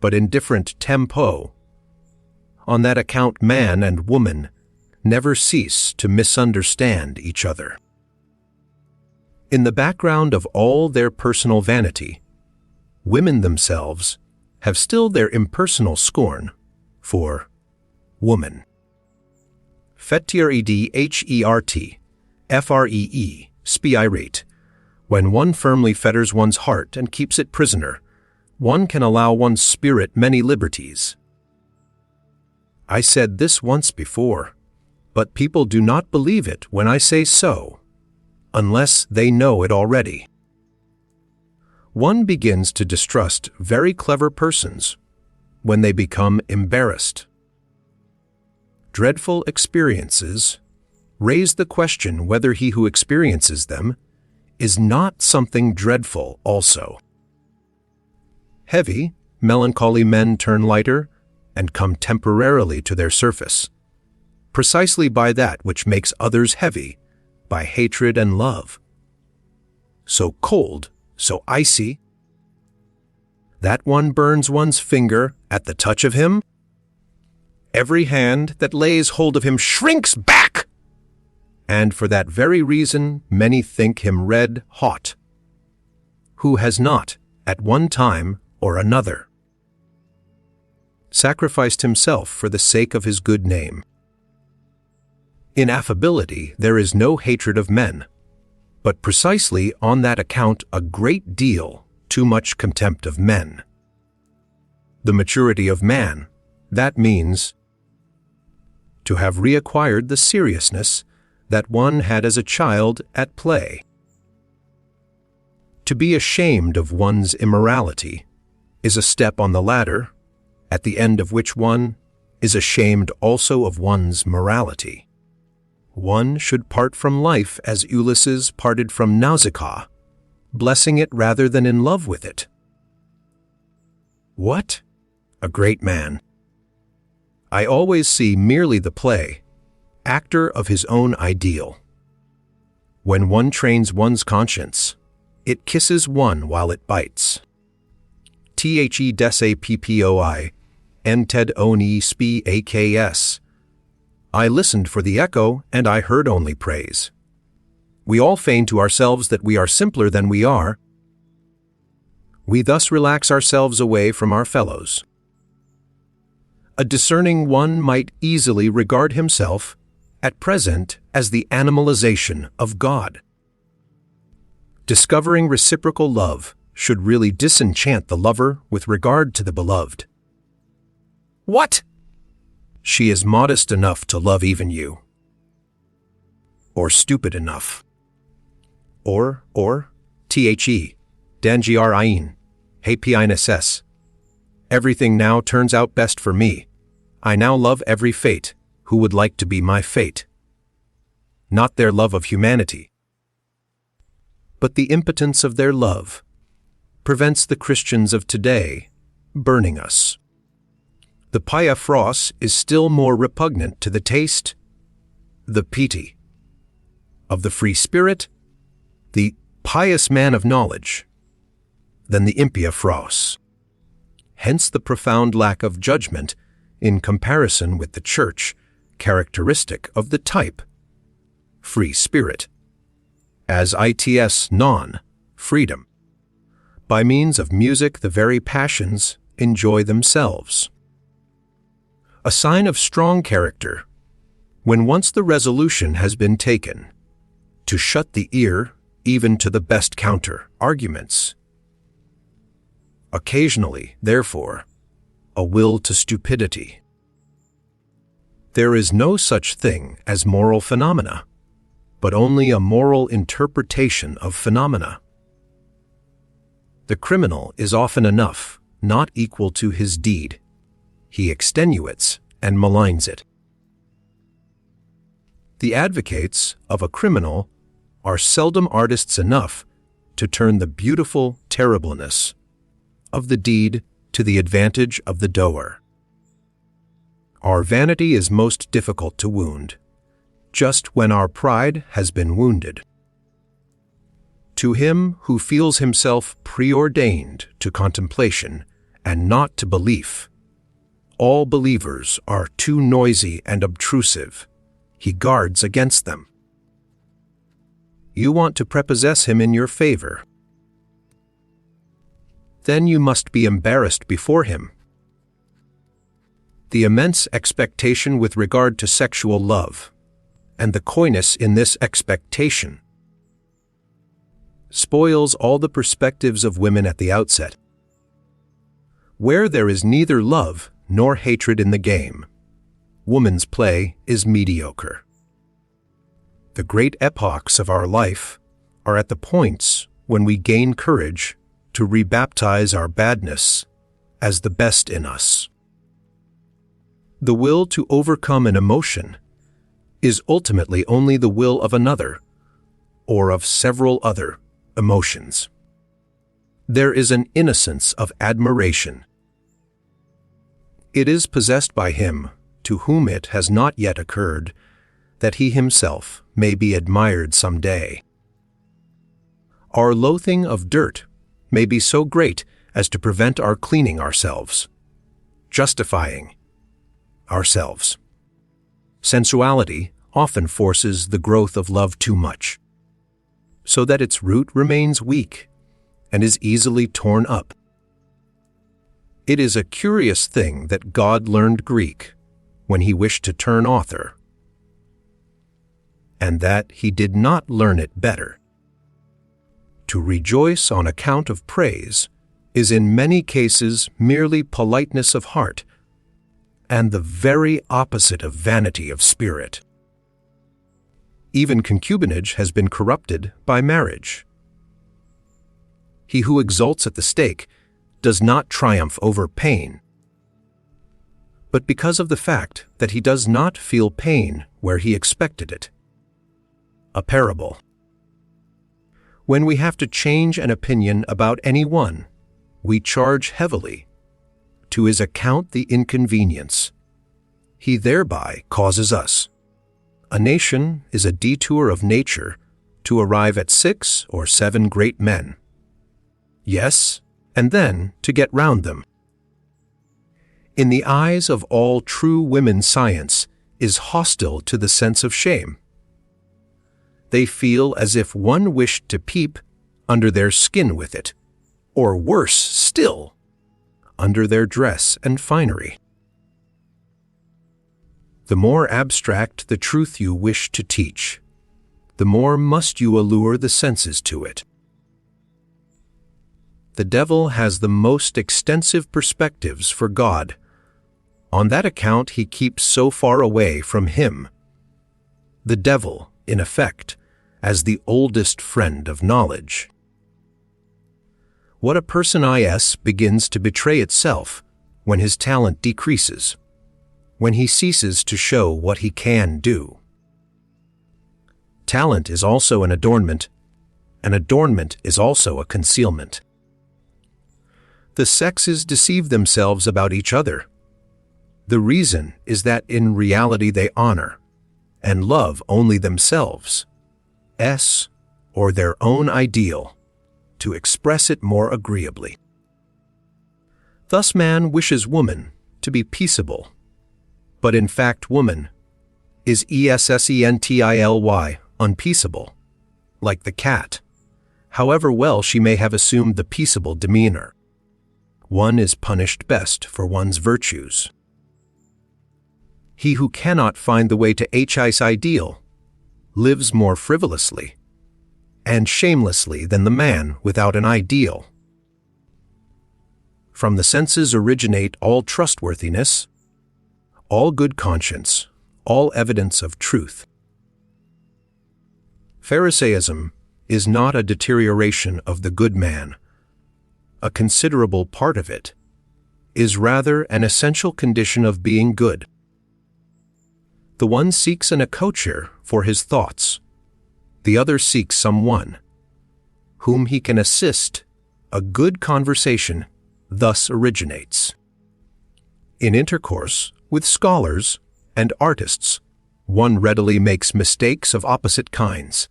but in different tempo. On that account, man and woman never cease to misunderstand each other. In the background of all their personal vanity, women themselves have still their impersonal scorn for woman. Fetredhert, free, spirate. When one firmly fetters one's heart and keeps it prisoner, one can allow one's spirit many liberties. I said this once before, but people do not believe it when I say so, unless they know it already. One begins to distrust very clever persons when they become embarrassed. Dreadful experiences raise the question whether he who experiences them is not something dreadful also. Heavy, melancholy men turn lighter and come temporarily to their surface, precisely by that which makes others heavy, by hatred and love. So cold, so icy, that one burns one's finger at the touch of him. Every hand that lays hold of him shrinks back, and for that very reason many think him red hot, who has not, at one time or another, sacrificed himself for the sake of his good name. In affability there is no hatred of men, but precisely on that account a great deal too much contempt of men. The maturity of man, that means to have reacquired the seriousness that one had as a child at play. To be ashamed of one's immorality is a step on the ladder, at the end of which one is ashamed also of one's morality. One should part from life as Ulysses parted from Nausicaa, blessing it rather than in love with it. What? A great man! I always see merely the play, actor of his own ideal. When one trains one's conscience, it kisses one while it bites. The dessappoi, ented oni spi aks. I listened for the echo, and I heard only praise. We all feign to ourselves that we are simpler than we are. We thus relax ourselves away from our fellows. A discerning one might easily regard himself, at present, as the animalization of God. Discovering reciprocal love should really disenchant the lover with regard to the beloved. What? She is modest enough to love even you. Or stupid enough. Or, the, dangiarain, hapinss. Everything now turns out best for me. I now love every fate who would like to be my fate. Not their love of humanity, but the impotence of their love prevents the Christians of today burning us. The Pia Fros is still more repugnant to the taste, the piety, of the free spirit, the pious man of knowledge, than the impia Fros. Hence the profound lack of judgment in comparison with the Church, characteristic of the type, free spirit, as its non-freedom. By means of music the very passions enjoy themselves. A sign of strong character, when once the resolution has been taken, to shut the ear even to the best counter-arguments. Occasionally, therefore, a will to stupidity. There is no such thing as moral phenomena, but only a moral interpretation of phenomena. The criminal is often enough not equal to his deed. He extenuates and maligns it. The advocates of a criminal are seldom artists enough to turn the beautiful terribleness of the deed to the advantage of the doer. Our vanity is most difficult to wound, just when our pride has been wounded. To him who feels himself preordained to contemplation and not to belief, all believers are too noisy and obtrusive. He guards against them. You want to prepossess him in your favor. Then you must be embarrassed before him. The immense expectation with regard to sexual love, and the coyness in this expectation, spoils all the perspectives of women at the outset. Where there is neither love nor hatred in the game, woman's play is mediocre. The great epochs of our life are at the points when we gain courage to rebaptize our badness as the best in us. The will to overcome an emotion is ultimately only the will of another, or of several other, emotions. There is an innocence of admiration. It is possessed by him to whom it has not yet occurred that he himself may be admired some day. Our loathing of dirt may be so great as to prevent our cleaning ourselves, justifying ourselves. Sensuality often forces the growth of love too much, so that its root remains weak and is easily torn up. It is a curious thing that God learned Greek when he wished to turn author, and that he did not learn it better. To rejoice on account of praise is in many cases merely politeness of heart, and the very opposite of vanity of spirit. Even concubinage has been corrupted by marriage. He who exults at the stake does not triumph over pain, but because of the fact that he does not feel pain where he expected it. A parable. When we have to change an opinion about anyone, we charge heavily. To his account the inconvenience. He thereby causes us. A nation is a detour of nature to arrive at 6 or 7 great men. Yes, and then to get round them. In the eyes of all true women, science is hostile to the sense of shame. They feel as if one wished to peep under their skin with it, or worse still, under their dress and finery. The more abstract the truth you wish to teach, the more must you allure the senses to it. The devil has the most extensive perspectives for God. On that account he keeps so far away from him. The devil, in effect, as the oldest friend of knowledge. What a person begins to betray itself when his talent decreases, when he ceases to show what he can do. Talent is also an adornment is also a concealment. The sexes deceive themselves about each other. The reason is that in reality they honor and love only themselves, or their own ideal, to express it more agreeably. Thus man wishes woman to be peaceable, but in fact woman is essentially unpeaceable, like the cat, however well she may have assumed the peaceable demeanor. One is punished best for one's virtues. He who cannot find the way to his ideal lives more frivolously and shamelessly than the man without an ideal. From the senses originate all trustworthiness, all good conscience, all evidence of truth. Pharisaism is not a deterioration of the good man. A considerable part of it is rather an essential condition of being good. The one seeks an coacher for his thoughts. The other seeks someone whom he can assist. A good conversation thus originates. In intercourse with scholars and artists, one readily makes mistakes of opposite kinds.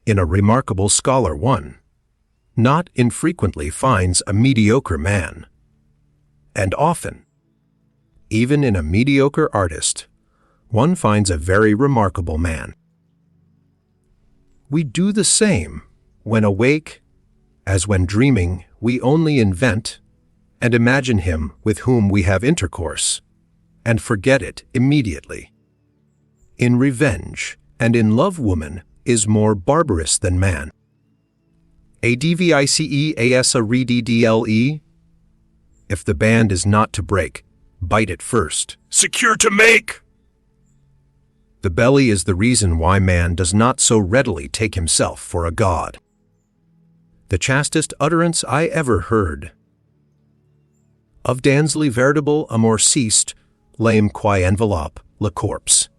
In a remarkable scholar one not infrequently finds a mediocre man. And often, even in a mediocre artist, one finds a very remarkable man. We do the same when awake as when dreaming. We only invent and imagine him with whom we have intercourse, and forget it immediately. In revenge and in love woman is more barbarous than man. Adviceas If the band is not to break, bite it first. Secure to make! The belly is the reason why man does not so readily take himself for a god. The chastest utterance I ever heard. Of Dansley veritable amour ceased, lame qui enveloppe le corpse.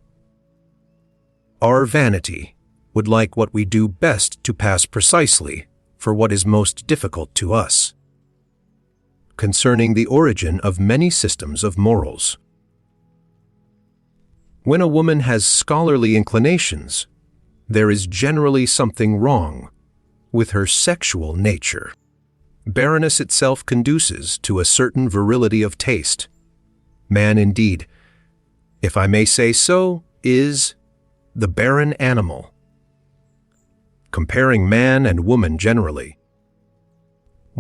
Our vanity would like what we do best to pass precisely for what is most difficult to us. Concerning the origin of many systems of morals. When a woman has scholarly inclinations, there is generally something wrong with her sexual nature. Barrenness itself conduces to a certain virility of taste. Man, indeed, if I may say so, is the barren animal. Comparing man and woman generally,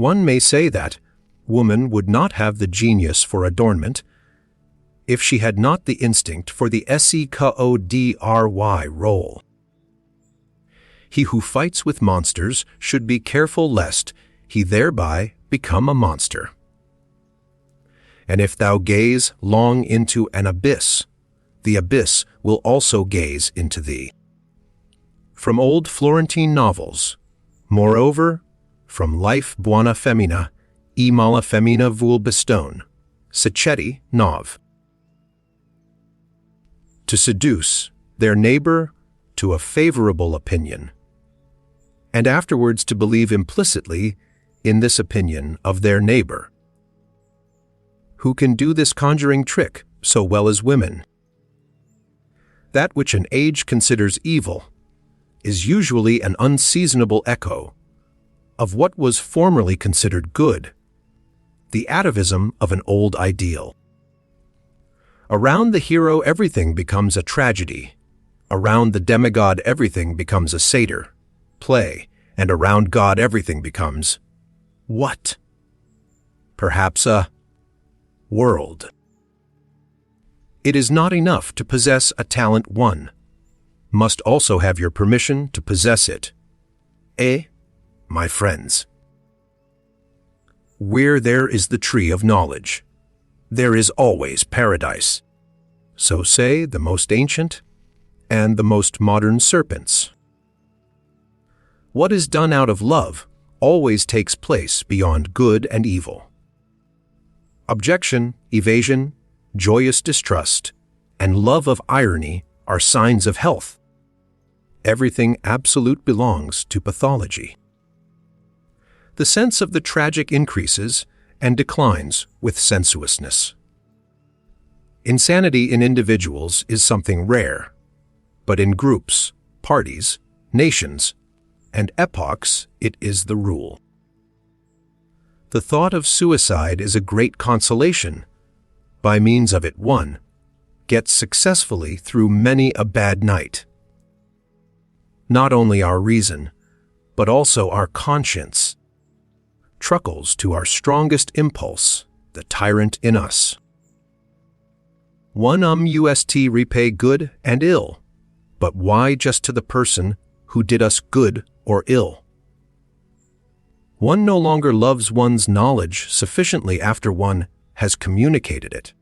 One may say that woman would not have the genius for adornment if she had not the instinct for the sekodry role. He who fights with monsters should be careful lest he thereby become a monster. And if thou gaze long into an abyss, the abyss will also gaze into thee. From old Florentine novels, moreover, from Life buona femmina, e mala femmina vul bestone, Sacchetti, Nov. To seduce their neighbor to a favorable opinion, and afterwards to believe implicitly in this opinion of their neighbor. Who can do this conjuring trick so well as women? That which an age considers evil is usually an unseasonable echo of what was formerly considered good, the atavism of an old ideal. Around the hero everything becomes a tragedy, around the demigod everything becomes a satyr, play, and around God everything becomes what? Perhaps a world. It is not enough to possess a talent one, must also have your permission to possess it. My friends. Where there is the tree of knowledge, there is always paradise. So say the most ancient and the most modern serpents. What is done out of love always takes place beyond good and evil. Objection, evasion, joyous distrust, and love of irony are signs of health. Everything absolute belongs to pathology. The sense of the tragic increases and declines with sensuousness. Insanity in individuals is something rare, but in groups, parties, nations, and epochs it is the rule. The thought of suicide is a great consolation. By means of it one gets successfully through many a bad night. Not only our reason, but also our conscience truckles to our strongest impulse, the tyrant in us. One must repay good and ill, but why just to the person who did us good or ill? One no longer loves one's knowledge sufficiently after one has communicated it.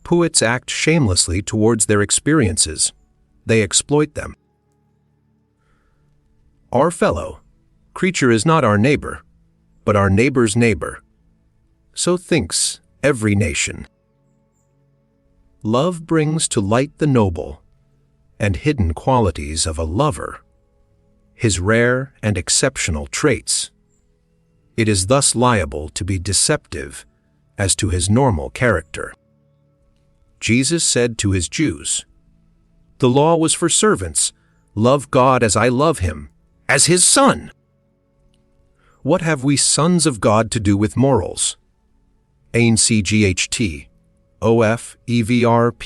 Poets act shamelessly towards their experiences. They exploit them. Our fellow creature is not our neighbor, but our neighbor's neighbor. So thinks every nation. Love brings to light the noble and hidden qualities of a lover, his rare and exceptional traits. It is thus liable to be deceptive as to his normal character. Jesus said to his Jews, "The law was for servants. Love God as I love him, as his son." What have we sons of God to do with morals? ANCGHT, OFEVRPRTY.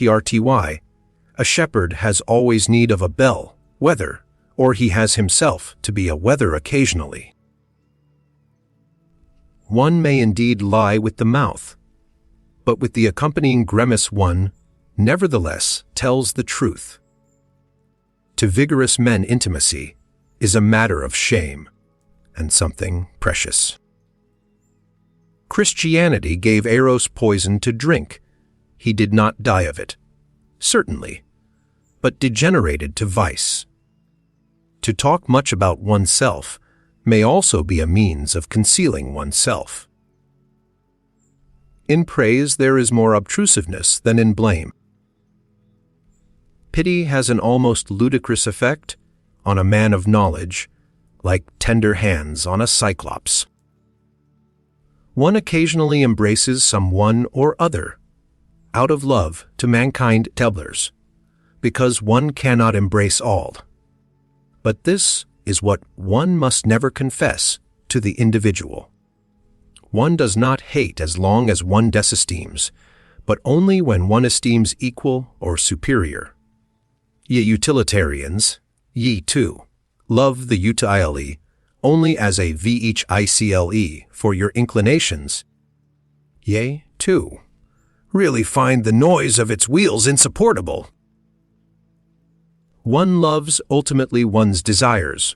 A shepherd has always need of a bell, whether, or he has himself to be a whether occasionally. One may indeed lie with the mouth, but with the accompanying grimace one, nevertheless, tells the truth. To vigorous men intimacy is a matter of shame and something precious. Christianity gave Eros poison to drink. He did not die of it, certainly, but degenerated to vice. To talk much about oneself may also be a means of concealing oneself. In praise there is more obtrusiveness than in blame. Pity has an almost ludicrous effect on a man of knowledge, like tender hands on a cyclops. One occasionally embraces some one or other, out of love to mankind tellers, because one cannot embrace all. But this is what one must never confess to the individual. One does not hate as long as one disesteems, but only when one esteems equal or superior. Ye utilitarians, ye too, love the utility only as a vehicle for your inclinations, yea, too, really find the noise of its wheels insupportable. One loves ultimately one's desires,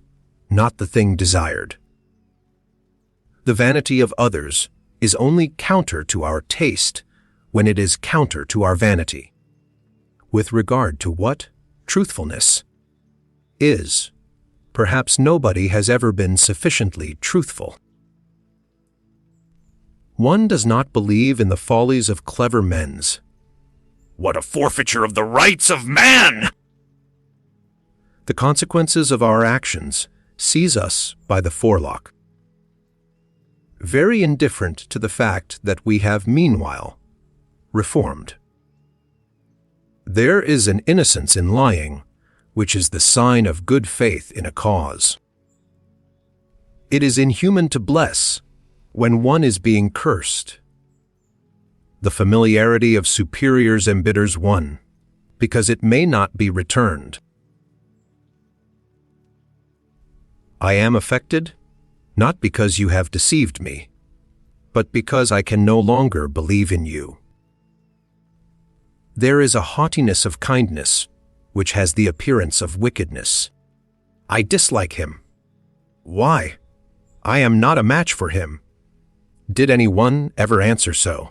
not the thing desired. The vanity of others is only counter to our taste when it is counter to our vanity. With regard to what truthfulness is, perhaps nobody has ever been sufficiently truthful. One does not believe in the follies of clever men's. What a forfeiture of the rights of man! The consequences of our actions seize us by the forelock. Very indifferent to the fact that we have meanwhile reformed. There is an innocence in lying, which is the sign of good faith in a cause. It is inhuman to bless when one is being cursed. The familiarity of superiors embitters one, because it may not be returned. I am affected, not because you have deceived me, but because I can no longer believe in you. There is a haughtiness of kindness, which has the appearance of wickedness. I dislike him. Why? I am not a match for him. Did anyone ever answer so?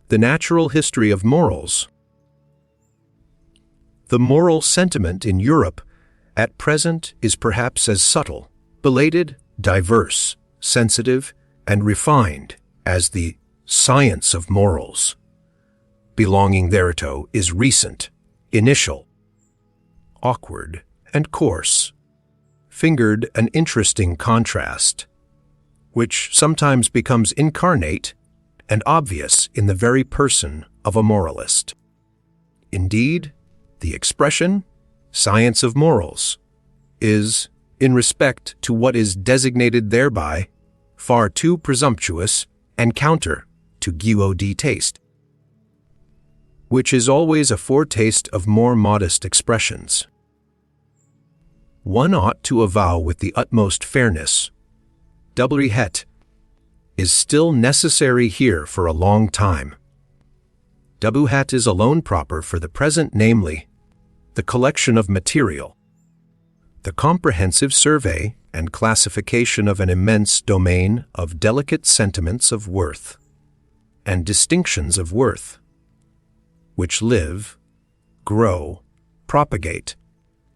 The natural history of morals. The moral sentiment in Europe at present is perhaps as subtle, belated, diverse, sensitive, and refined as the science of morals. Belonging thereto is recent, initial, awkward, and coarse, fingered an interesting contrast, which sometimes becomes incarnate and obvious in the very person of a moralist. Indeed, the expression, science of morals, is, in respect to what is designated thereby, far too presumptuous and counter to guilloty taste, which is always a foretaste of more modest expressions. One ought to avow with the utmost fairness, doubly het is still necessary here for a long time. Double het is alone proper for the present, namely, the collection of material, the comprehensive survey and classification of an immense domain of delicate sentiments of worth and distinctions of worth, which live, grow, propagate,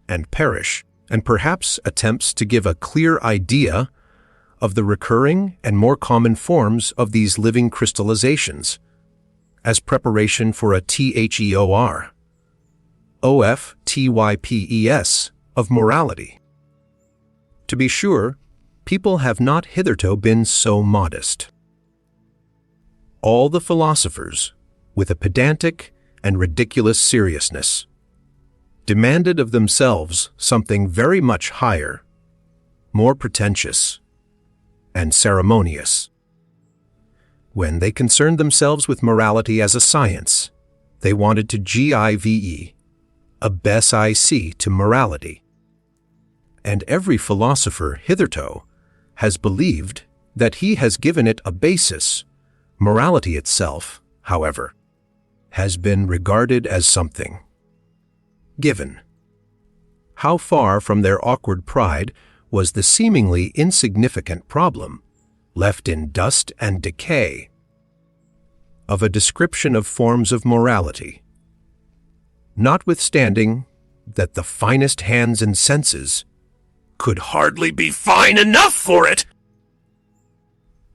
and perish, and perhaps attempts to give a clear idea of the recurring and more common forms of these living crystallizations, as preparation for a THEOR, OFTYPES of morality. To be sure, people have not hitherto been so modest. All the philosophers, with a pedantic and ridiculous seriousness, demanded of themselves something very much higher, more pretentious, and ceremonious. When they concerned themselves with morality as a science, they wanted to give a BSIC to morality. And every philosopher hitherto has believed that he has given it a basis. Morality itself, however, has been regarded as something given. How far from their awkward pride was the seemingly insignificant problem, left in dust and decay, of a description of forms of morality, notwithstanding that the finest hands and senses could hardly be fine enough for it.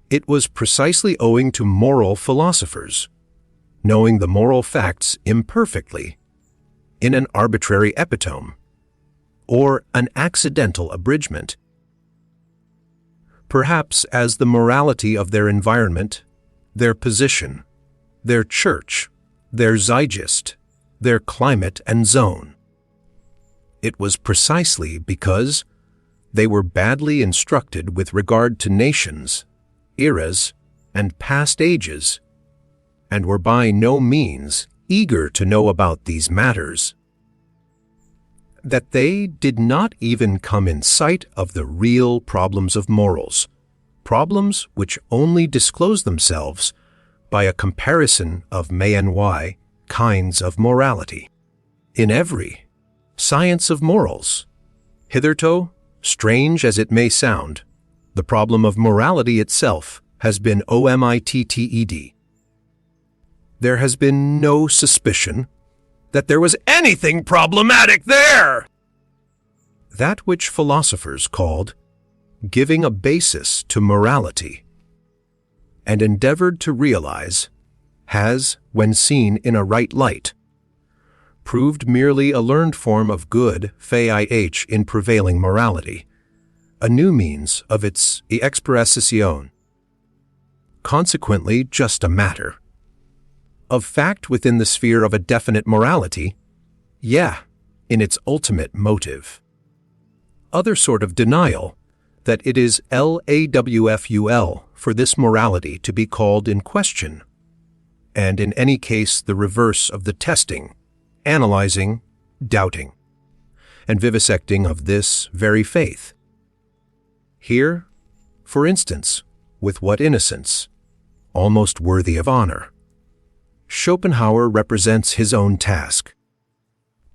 It was precisely owing to moral philosophers, knowing the moral facts imperfectly, in an arbitrary epitome, or an accidental abridgment, perhaps as the morality of their environment, their position, their church, their zeitgeist, their climate and zone. It was precisely because they were badly instructed with regard to nations, eras, and past ages, and were by no means eager to know about these matters, that they did not even come in sight of the real problems of morals, problems which only disclose themselves by a comparison of may and why kinds of morality. In every science of morals, hitherto, strange as it may sound, the problem of morality itself has been omitted. There has been no suspicion that there was anything problematic there. That which philosophers called giving a basis to morality and endeavored to realize has, when seen in a right light, proved merely a learned form of good ih in prevailing morality, a new means of its expressione. Consequently, just a matter of fact within the sphere of a definite morality, in its ultimate motive. Other sort of denial that it is lawful for this morality to be called in question, and in any case the reverse of the testing, analyzing, doubting, and vivisecting of this very faith. Here, for instance, with what innocence, almost worthy of honor, Schopenhauer represents his own task,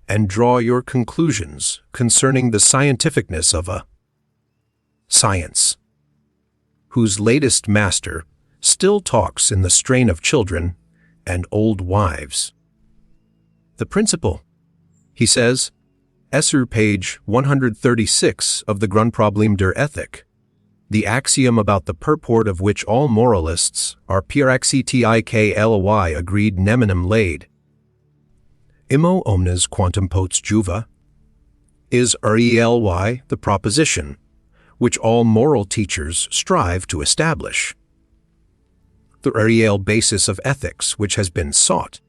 and draw your conclusions concerning the scientificness of a science, whose latest master still talks in the strain of children and old wives. The principle, he says, page 136 of the Grundproblem der Ethik, the axiom about the purport of which all moralists are praxetikly agreed neminem laid. Immo omnes quantum potes juva, is rely the proposition which all moral teachers strive to establish, the real basis of ethics which has been sought,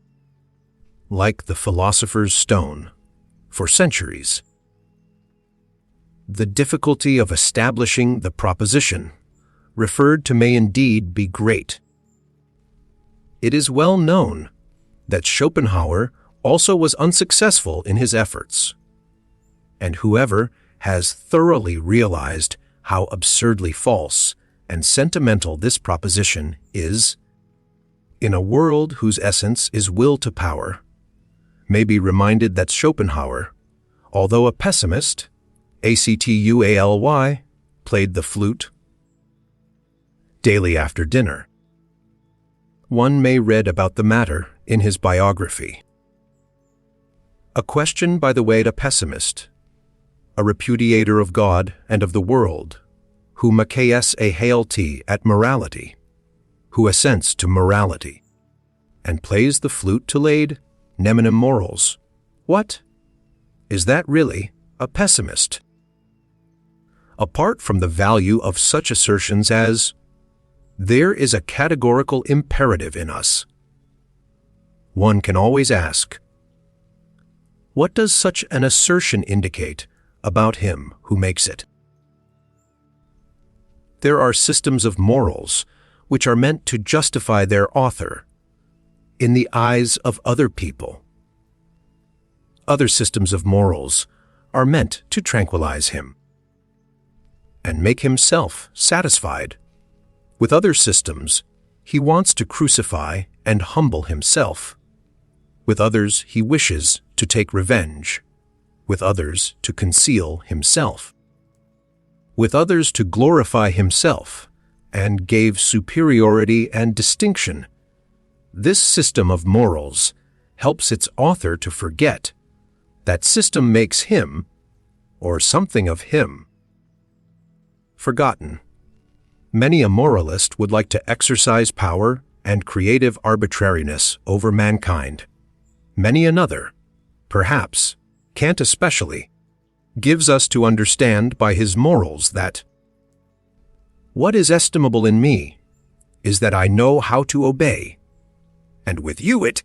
like the philosopher's stone, for centuries. The difficulty of establishing the proposition referred to may indeed be great. It is well known that Schopenhauer also was unsuccessful in his efforts, and whoever has thoroughly realized how absurdly false and sentimental this proposition is, in a world whose essence is will to power, may be reminded that Schopenhauer, although a pessimist, actually, played the flute daily after dinner. One may read about the matter in his biography. A question by the way a pessimist, a repudiator of God and of the world, who macaes a hailty at morality, who assents to morality, and plays the flute to laid neminem morals. What? Is that really a pessimist? Apart from the value of such assertions as, there is a categorical imperative in us, one can always ask, what does such an assertion indicate about him who makes it? There are systems of morals which are meant to justify their author in the eyes of other people. Other systems of morals are meant to tranquilize him and make himself satisfied. With other systems, he wants to crucify and humble himself. With others, he wishes to take revenge. With others, to conceal himself. With others, to glorify himself and gave superiority and distinction. This system of morals helps its author to forget that system makes him, or something of him, forgotten. Many a moralist would like to exercise power and creative arbitrariness over mankind. Many another, perhaps, Kant especially, gives us to understand by his morals that what is estimable in me is that I know how to obey, and with you it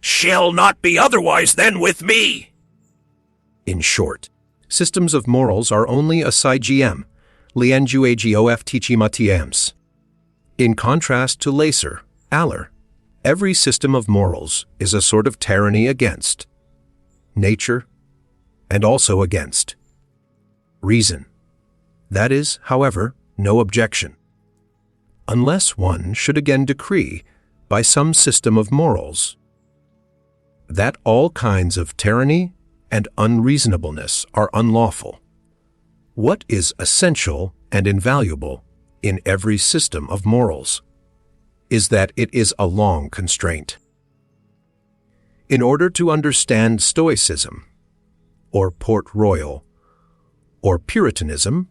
shall not be otherwise than with me. In short, systems of morals are only a CGM, lienguagoftichimatiams. In contrast to Lacer, Aller, every system of morals is a sort of tyranny against nature and also against reason. That is, however, no objection, unless one should again decree, by some system of morals, that all kinds of tyranny and unreasonableness are unlawful. What is essential and invaluable in every system of morals is that it is a long constraint. In order to understand Stoicism, or Port Royal, or Puritanism,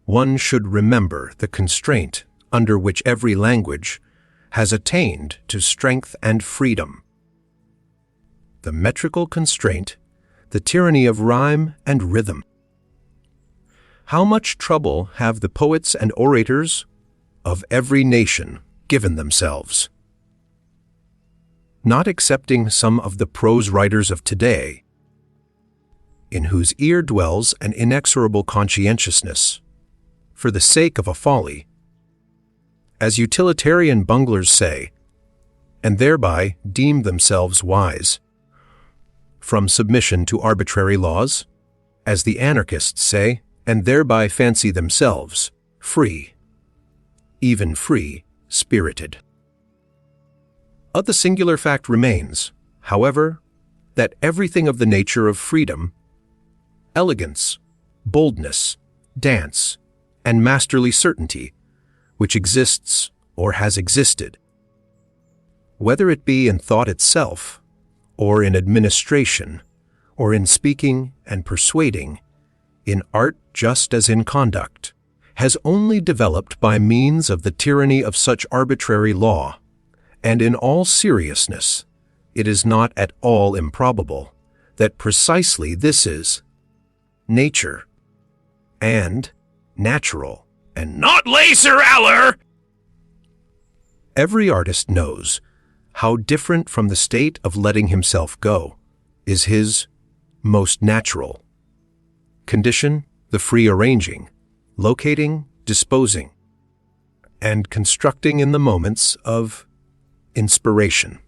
one should remember the constraint under which every language has attained to strength and freedom. The metrical constraint, the tyranny of rhyme and rhythm. How much trouble have the poets and orators of every nation given themselves? Not excepting some of the prose writers of today, in whose ear dwells an inexorable conscientiousness, for the sake of a folly, as utilitarian bunglers say, and thereby deem themselves wise, from submission to arbitrary laws, as the anarchists say, and thereby fancy themselves free, even free-spirited. The singular fact remains, however, that everything of the nature of freedom, elegance, boldness, dance, and masterly certainty, which exists or has existed, whether it be in thought itself, or in administration, or in speaking and persuading, in art just as in conduct, has only developed by means of the tyranny of such arbitrary law, and in all seriousness, it is not at all improbable that precisely this is nature, and natural, and Not laser aller! every artist knows how different from the state of letting himself go is his most natural condition, the free arranging, locating, disposing, and constructing in the moments of inspiration,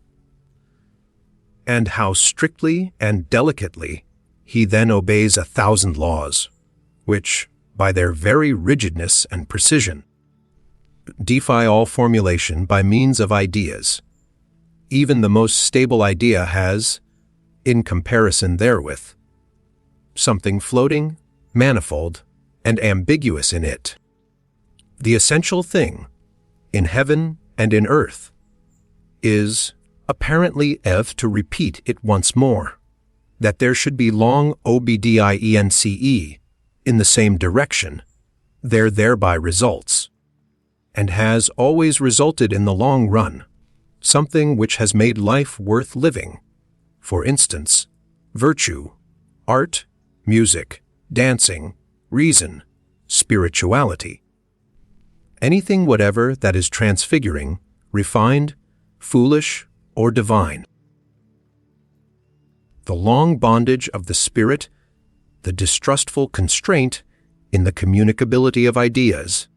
and how strictly and delicately he then obeys 1,000 laws, which, by their very rigidness and precision, defy all formulation by means of ideas. Even the most stable idea has, in comparison therewith, something floating, manifold, and ambiguous in it. The essential thing, in heaven and in earth, is apparently to repeat it once more, that there should be long obedience in the same direction, there thereby results, and has always resulted in the long run, something which has made life worth living, for instance, virtue, art, music, dancing, reason, spirituality. Anything whatever that is transfiguring, refined, foolish, or divine. The long bondage of the spirit, the distrustful constraint in the communicability of ideas,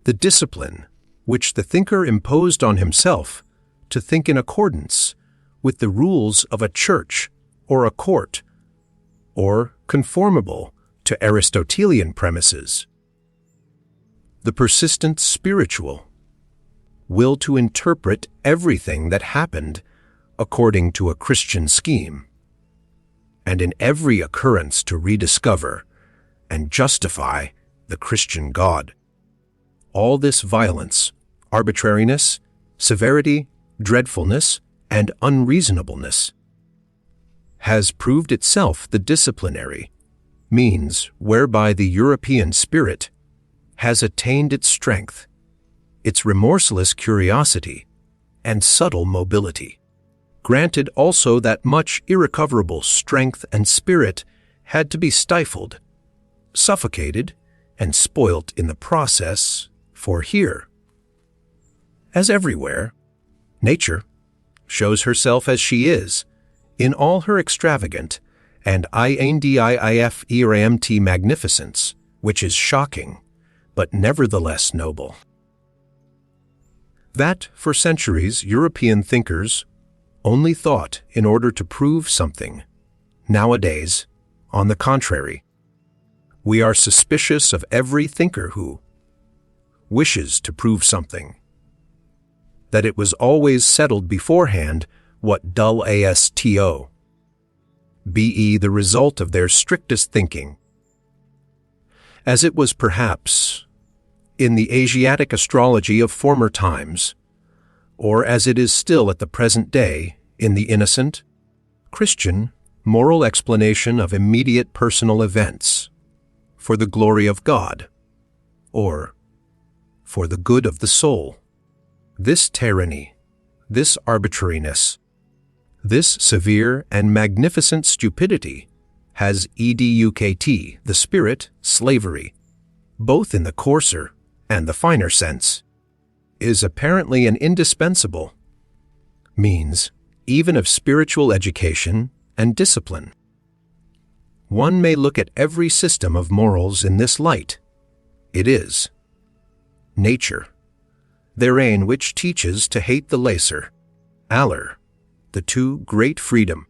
the discipline which the thinker imposed on himself to think in accordance with the rules of a church or a court, or conformable to Aristotelian premises. The persistent spiritual will to interpret everything that happened according to a Christian scheme, and in every occurrence to rediscover and justify the Christian God. All this violence, arbitrariness, severity, dreadfulness, and unreasonableness has proved itself the disciplinary means whereby the European spirit has attained its strength, its remorseless curiosity, and subtle mobility. Granted also that much irrecoverable strength and spirit had to be stifled, suffocated, and spoilt in the process, for here, as everywhere, nature shows herself as she is, in all her extravagant and indiferamt magnificence, which is shocking, but nevertheless noble. That, for centuries, European thinkers only thought in order to prove something, Nowadays, on the contrary, we are suspicious of every thinker who wishes to prove something, that it was always settled beforehand what dull asto, be the result of their strictest thinking, as it was perhaps in the Asiatic astrology of former times, or as it is still at the present day in the innocent, Christian, moral explanation of immediate personal events, for the glory of God, or for the good of the soul. This tyranny, this arbitrariness, this severe and magnificent stupidity has edukt, the spirit, slavery, both in the coarser and the finer sense, is apparently an indispensable means even of spiritual education and discipline. One may look at every system of morals in this light. It is nature, therein which teaches to hate the lesser, aller, the too great freedom,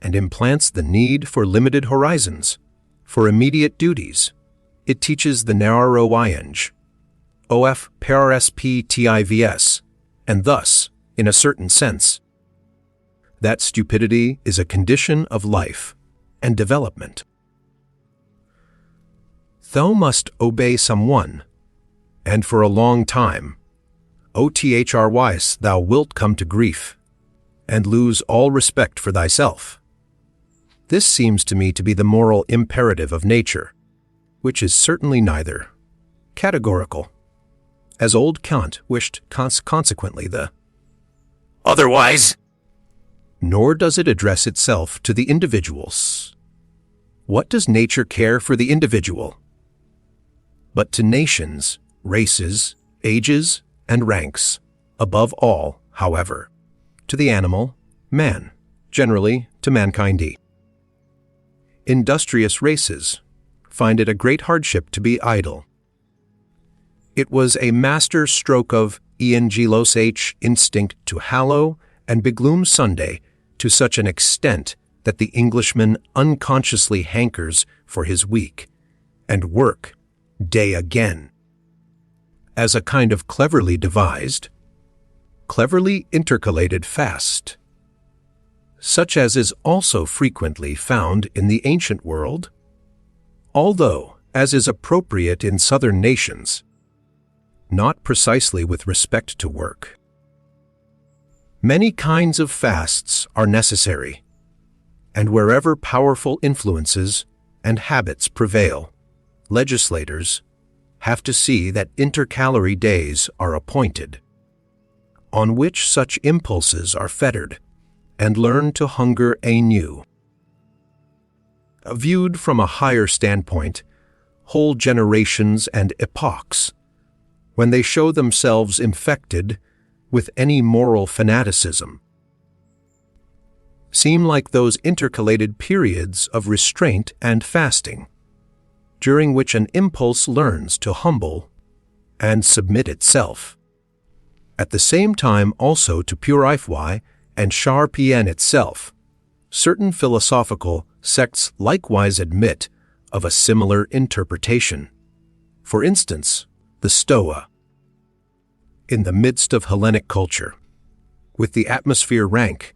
and implants the need for limited horizons, for immediate duties. It teaches the narrow ienge, of perspectives, and thus, in a certain sense, that stupidity is a condition of life and development. Thou must obey someone, and for a long time, otherwise thou wilt come to grief, and lose all respect for thyself. This seems to me to be the moral imperative of nature, which is certainly neither categorical, as old Kant wished consequently the Otherwise, nor does it address itself to the individuals. What does nature care for the individual? But to nations, races, ages, and ranks, above all, however, to the animal, man, generally to mankind. Industrious races find it a great hardship to be idle. It was a master stroke of Engelos instinct to hallow and begloom Sunday to such an extent that the Englishman unconsciously hankers for his week, and work day again, as a kind of cleverly devised, cleverly intercalated fast, such as is also frequently found in the ancient world, although, as is appropriate in southern nations, not precisely with respect to work. Many kinds of fasts are necessary, and wherever powerful influences and habits prevail, legislators have to see that intercalary days are appointed, on which such impulses are fettered, and learn to hunger anew. Viewed from a higher standpoint, whole generations and epochs, when they show themselves infected with any moral fanaticism, seem like those intercalated periods of restraint and fasting, during which an impulse learns to humble and submit itself, at the same time also to purify and sharpen itself. Certain philosophical sects likewise admit of a similar interpretation. For instance, the Stoa, in the midst of Hellenic culture, with the atmosphere rank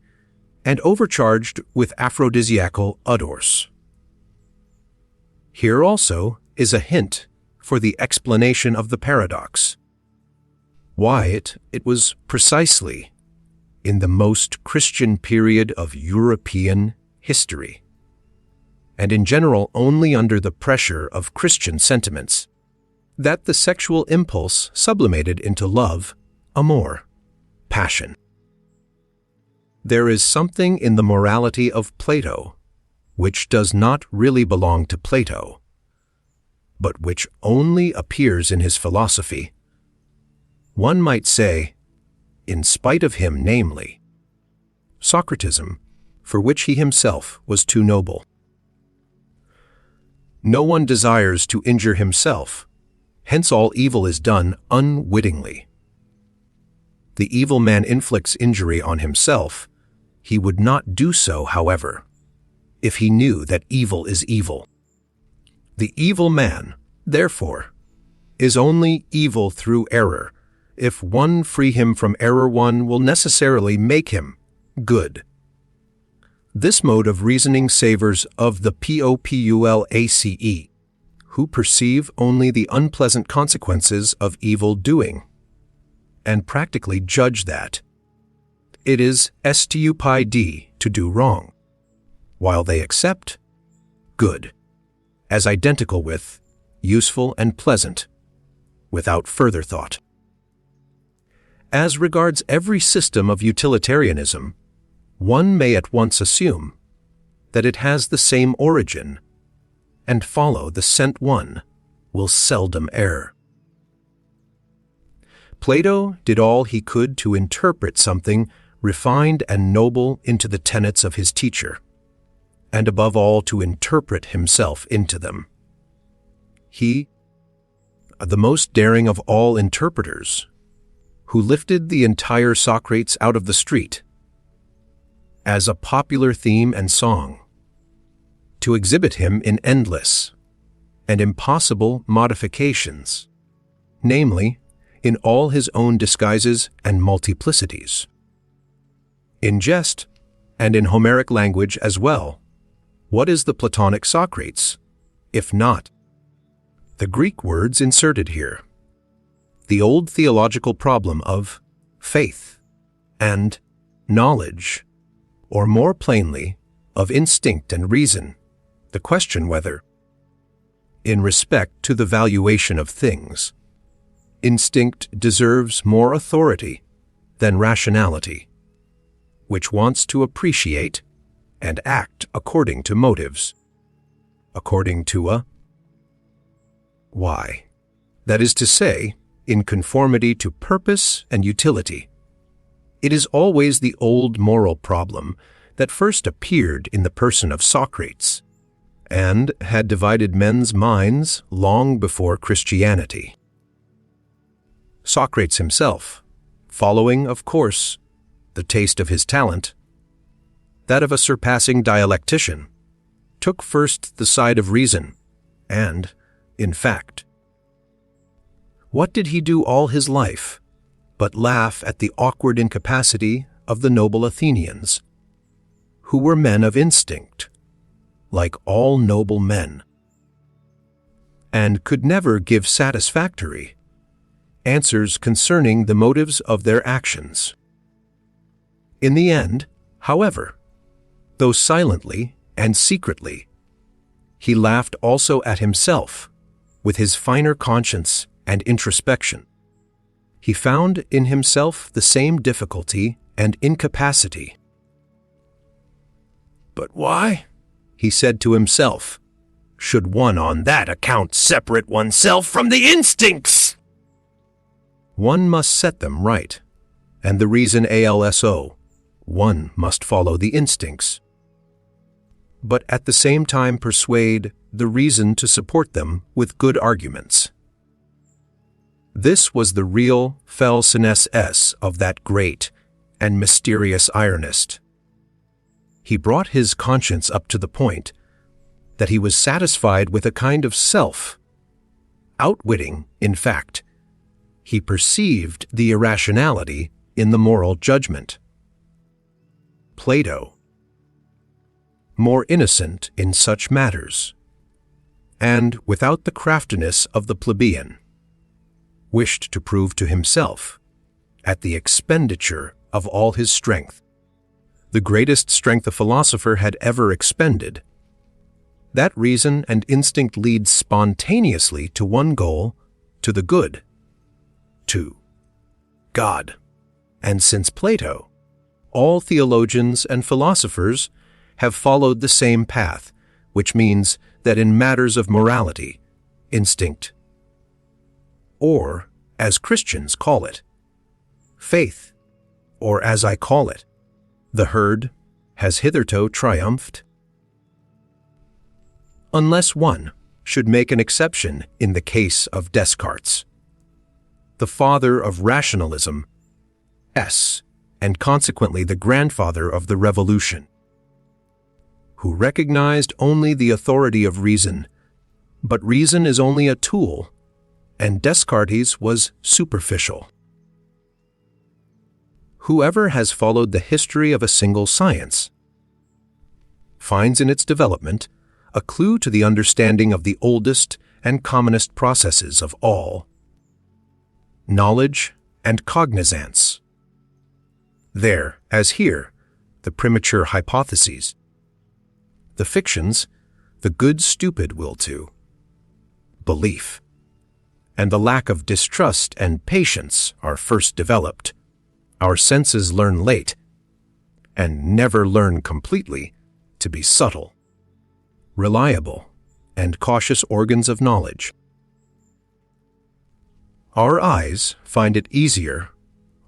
and overcharged with aphrodisiacal odors. Here also is a hint for the explanation of the paradox. Why it was precisely in the most Christian period of European history, and in general only under the pressure of Christian sentiments, that the sexual impulse sublimated into love, amour, passion. There is something in the morality of Plato which does not really belong to Plato, but which only appears in his philosophy. One might say, in spite of him, namely, Socratism, for which he himself was too noble. No one desires to injure himself, hence all evil is done unwittingly. The evil man inflicts injury on himself. He would not do so, however, if he knew that evil is evil. The evil man, therefore, is only evil through error. If one free him from error, one will necessarily make him good. This mode of reasoning savors of the populace, who perceive only the unpleasant consequences of evil doing, and practically judge that it is stupid to do wrong, while they accept good as identical with useful and pleasant, without further thought. As regards every system of utilitarianism, one may at once assume that it has the same origin, and follow the sent one will seldom err. Plato did all he could to interpret something refined and noble into the tenets of his teacher, and above all to interpret himself into them. He, the most daring of all interpreters, who lifted the entire Socrates out of the street as a popular theme and song, to exhibit him in endless and impossible modifications, namely, in all his own disguises and multiplicities. In jest, and in Homeric language as well, what is the Platonic Socrates, if not the Greek words inserted here? The old theological problem of faith and knowledge, or more plainly, of instinct and reason, the question whether, in respect to the valuation of things, instinct deserves more authority than rationality, which wants to appreciate and act according to motives, according to a why, that is to say, in conformity to purpose and utility. It is always the old moral problem that first appeared in the person of Socrates, and had divided men's minds long before Christianity. Socrates himself, following, of course, the taste of his talent, that of a surpassing dialectician, took first the side of reason, and, in fact, what did he do all his life but laugh at the awkward incapacity of the noble Athenians, who were men of instinct, like all noble men, and could never give satisfactory answers concerning the motives of their actions. In the end, however, though silently and secretly, he laughed also at himself with his finer conscience and introspection. He found in himself the same difficulty and incapacity. "But why," he said to himself, "should one on that account separate oneself from the instincts? One must set them right, and the reason also, one must follow the instincts, but at the same time persuade the reason to support them with good arguments." This was the real finesse of that great and mysterious ironist. He brought his conscience up to the point that he was satisfied with a kind of self. Outwitting, in fact, he perceived the irrationality in the moral judgment. Plato, more innocent in such matters, and without the craftiness of the plebeian, wished to prove to himself, at the expenditure of all his strength, the greatest strength a philosopher had ever expended, that reason and instinct lead spontaneously to one goal, to the good, to God. And since Plato, all theologians and philosophers have followed the same path, which means that in matters of morality, instinct, or, as Christians call it, faith, or as I call it, the herd, has hitherto triumphed. Unless one should make an exception in the case of Descartes, the father of rationalism, and consequently the grandfather of the revolution, who recognized only the authority of reason, but reason is only a tool, and Descartes was superficial. Whoever has followed the history of a single science finds in its development a clue to the understanding of the oldest and commonest processes of all: knowledge and cognizance. There, as here, the premature hypotheses. The fictions, the good stupid will to. Belief and the lack of distrust and patience are first developed. Our senses learn late, and never learn completely, to be subtle, reliable, and cautious organs of knowledge. Our eyes find it easier,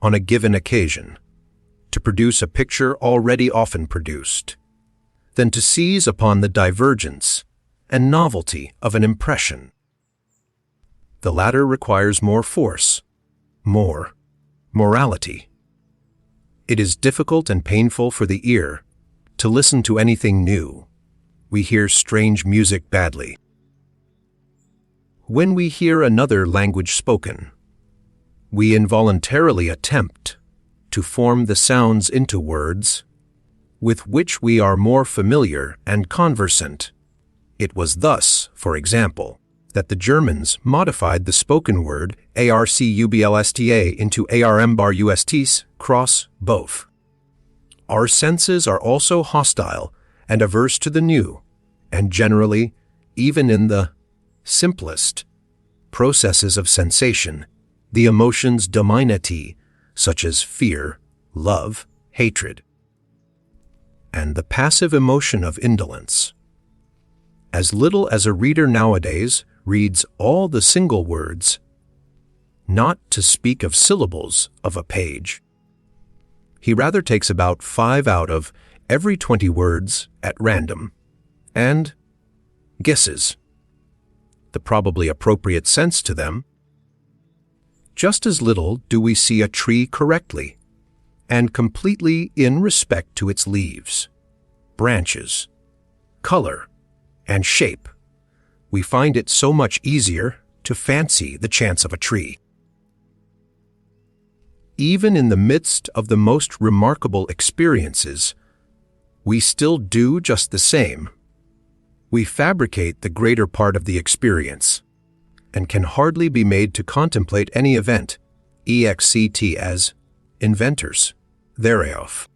on a given occasion, to produce a picture already often produced, than to seize upon the divergence and novelty of an impression. The latter requires more force, more morality. It is difficult and painful for the ear to listen to anything new. We hear strange music badly. When we hear another language spoken, we involuntarily attempt to form the sounds into words with which we are more familiar and conversant. It was thus, for example, that the Germans modified the spoken word arcublsta into armbarusts, cross, both. Our senses are also hostile and averse to the new, and generally, even in the simplest processes of sensation, the emotions dominati, such as fear, love, hatred, and the passive emotion of indolence. As little as a reader nowadays reads all the single words, not to speak of syllables, of a page. He rather takes about 5 out of every 20 words at random, and guesses the probably appropriate sense to them. Just as little do we see a tree correctly and completely in respect to its leaves, branches, color, and shape. We find it so much easier to fancy the chance of a tree. Even in the midst of the most remarkable experiences, we still do just the same. We fabricate the greater part of the experience, and can hardly be made to contemplate any event, exct as inventors, thereof.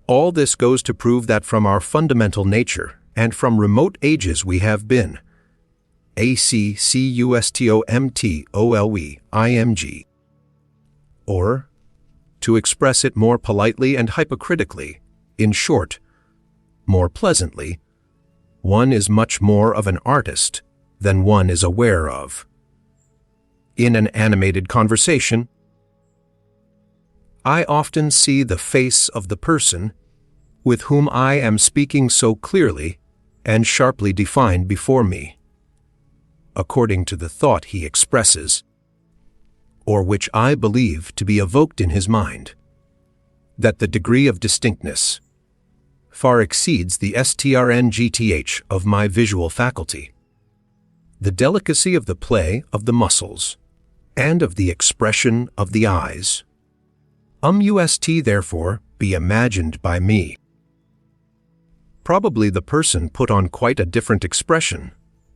All this goes to prove that from our fundamental nature, and from remote ages we have been, ACCUSTOMTOLWEIMG. Or, to express it more politely and hypocritically, in short, more pleasantly, one is much more of an artist than one is aware of. In an animated conversation, I often see the face of the person with whom I am speaking so clearly and sharply defined before me, according to the thought he expresses, or which I believe to be evoked in his mind, that the degree of distinctness far exceeds the strngth of my visual faculty. The delicacy of the play of the muscles, and of the expression of the eyes, must therefore be imagined by me. Probably the person put on quite a different expression,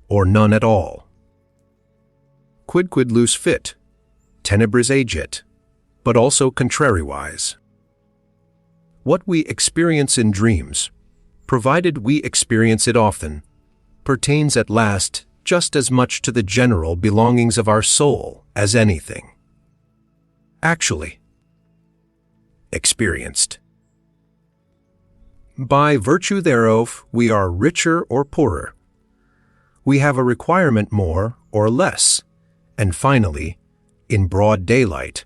or none at all. Quidquid luce fit, tenebris agit, but also contrariwise. What we experience in dreams, provided we experience it often, pertains at last just as much to the general belongings of our soul as anything actually experienced. By virtue thereof, we are richer or poorer. We have a requirement more or less, and finally, in broad daylight,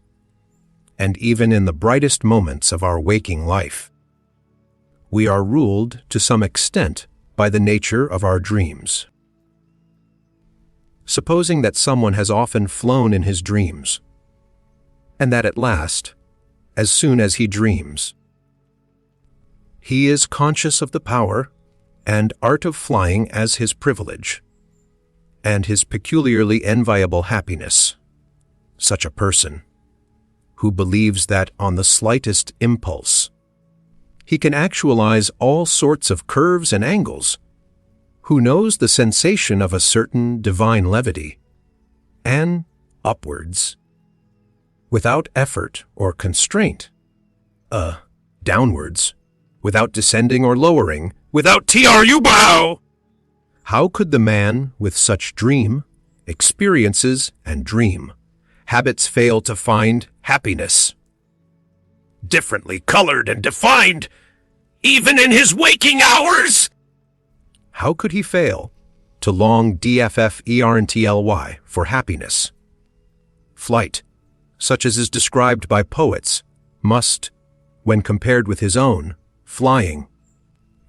and even in the brightest moments of our waking life, we are ruled to some extent by the nature of our dreams. Supposing that someone has often flown in his dreams, and that at last, as soon as he dreams, he is conscious of the power and art of flying as his privilege, and his peculiarly enviable happiness. Such a person, who believes that on the slightest impulse, he can actualize all sorts of curves and angles, who knows the sensation of a certain divine levity, and upwards, without effort or constraint, downwards, without descending or lowering, Without TRU bow! how could the man with such dream, experiences, and dream habits fail to find happiness? Differently colored and defined, even in his waking hours! How could he fail to long DFFERNTLY for happiness? Flight, such as is described by poets, must, when compared with his own, flying,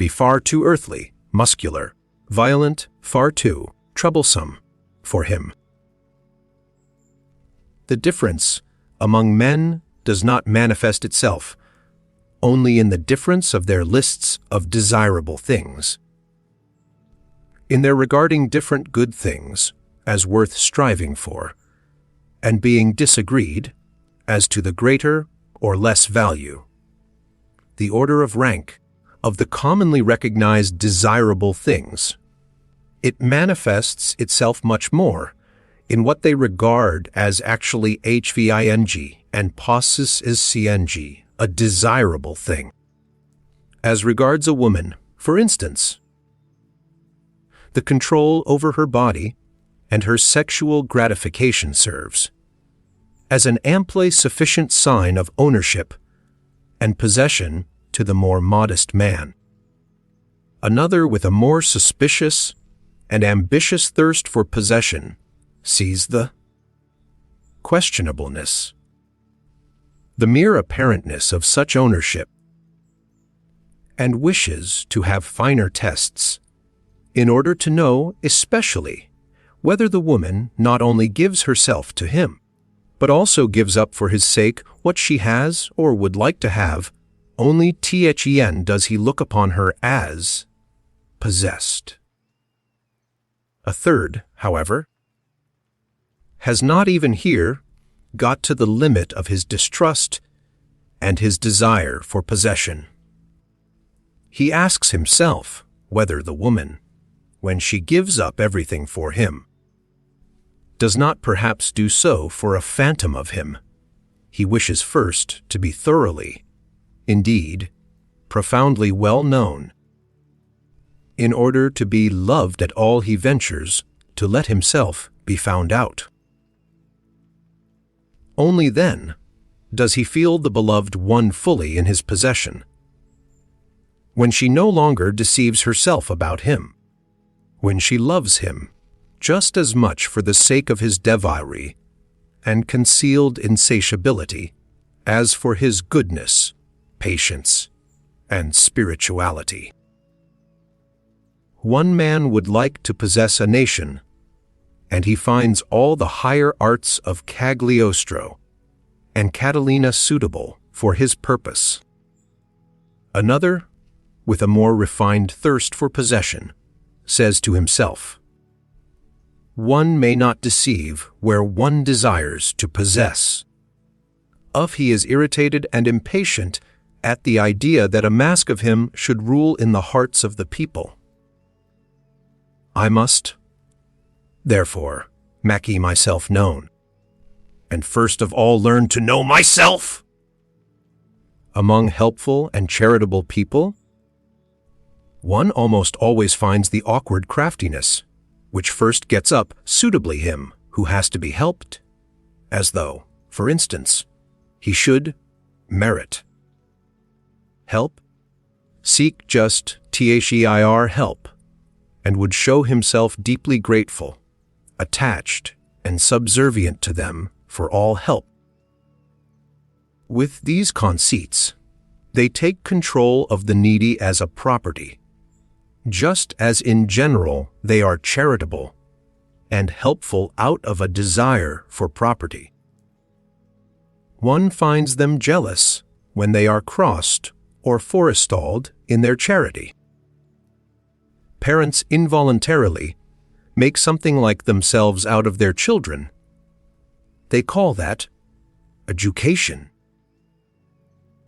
be far too earthly, muscular, violent, far too troublesome for him. The difference among men does not manifest itself only in the difference of their lists of desirable things, in their regarding different good things as worth striving for, and being disagreed as to the greater or less value. The order of rank of the commonly recognized desirable things. It manifests itself much more in what they regard as actually HVING and possis is CNG, a desirable thing. As regards a woman, for instance, the control over her body and her sexual gratification serves as an amply sufficient sign of ownership and possession to the more modest man. Another with a more suspicious and ambitious thirst for possession sees the questionableness, the mere apparentness of such ownership, and wishes to have finer tests in order to know especially whether the woman not only gives herself to him, but also gives up for his sake what she has or would like to have. Only THEN does he look upon her as possessed. A third, however, has not even here got to the limit of his distrust and his desire for possession. He asks himself whether the woman, when she gives up everything for him, does not perhaps do so for a phantom of him. He wishes first to be thoroughly, indeed, profoundly well known, in order to be loved at all he ventures to let himself be found out. Only then does he feel the beloved one fully in his possession, when she no longer deceives herself about him, when she loves him just as much for the sake of his devilry and concealed insatiability as for his goodness, patience, and spirituality. One man would like to possess a nation, and he finds all the higher arts of Cagliostro and Catalina suitable for his purpose. Another, with a more refined thirst for possession, says to himself, "One may not deceive where one desires to possess." Of he is irritated and impatient at the idea that a mask of him should rule in the hearts of the people. I must, therefore, make myself known, and first of all learn to know myself. Among helpful and charitable people, one almost always finds the awkward craftiness, which first gets up suitably him who has to be helped, as though, for instance, he should merit help, seek just THEIR help, and would show himself deeply grateful, attached, and subservient to them for all help. With these conceits, they take control of the needy as a property, just as in general they are charitable and helpful out of a desire for property. One finds them jealous when they are crossed or forestalled in their charity. parents involuntarily make something like themselves out of their children, they call that education.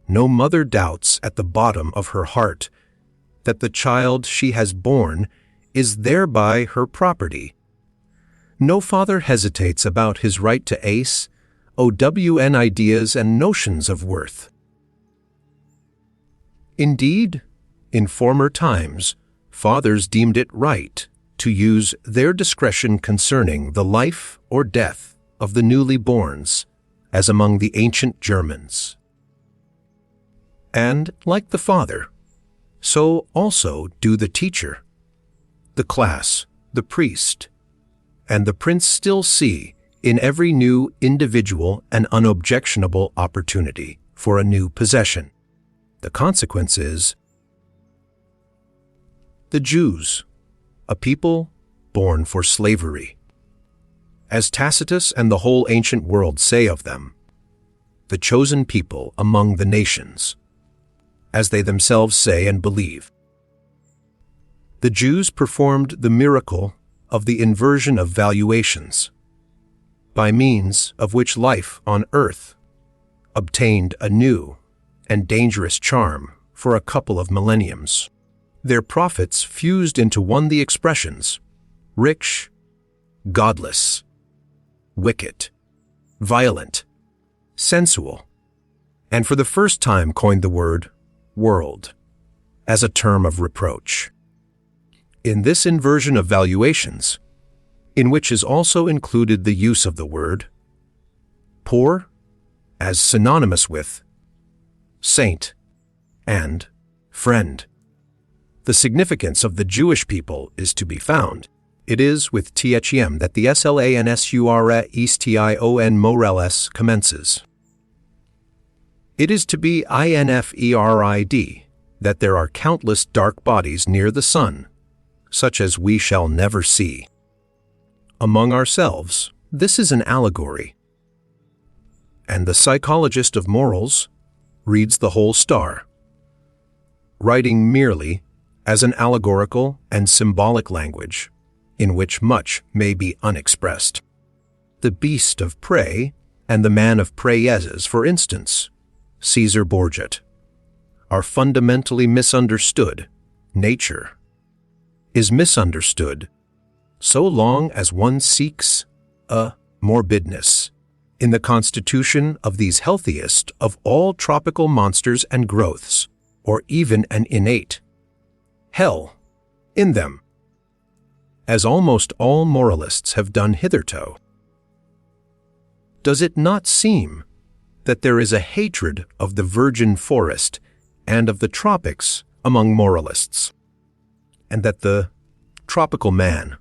No mother doubts at the bottom of her heart that the child she has borne is thereby her property. No father hesitates about his right to ace OWN ideas and notions of worth. Indeed, in former times, fathers deemed it right to use their discretion concerning the life or death of the newly borns, as among the ancient Germans. And, like the father, so also do the teacher, the class, the priest, and the prince still see in every new individual an unobjectionable opportunity for a new possession. The consequence is the Jews, a people born for slavery. As Tacitus and the whole ancient world say of them, the chosen people among the nations, as they themselves say and believe. The Jews performed the miracle of the inversion of valuations, by means of which life on earth obtained a new and dangerous charm for a couple of millenniums. Their prophets fused into one the expressions rich, godless, wicked, violent, sensual, and for the first time coined the word world as a term of reproach. In this inversion of valuations, in which is also included the use of the word poor as synonymous with saint and friend, the significance of the Jewish people is to be found. It is with THEM that the SLANSURA morales commences. It is to be INFERID that there are countless dark bodies near the sun, such as we shall never see. Among ourselves, this is an allegory. And the psychologist of morals reads the whole star, writing merely as an allegorical and symbolic language in which much may be unexpressed. The beast of prey and the man of preyes, for instance, Caesar Borgia, are fundamentally misunderstood. Nature is misunderstood so long as one seeks a morbidness in the constitution of these healthiest of all tropical monsters and growths, or even an innate hell in them, as almost all moralists have done hitherto. Does it not seem that there is a hatred of the virgin forest and of the tropics among moralists, and that the tropical man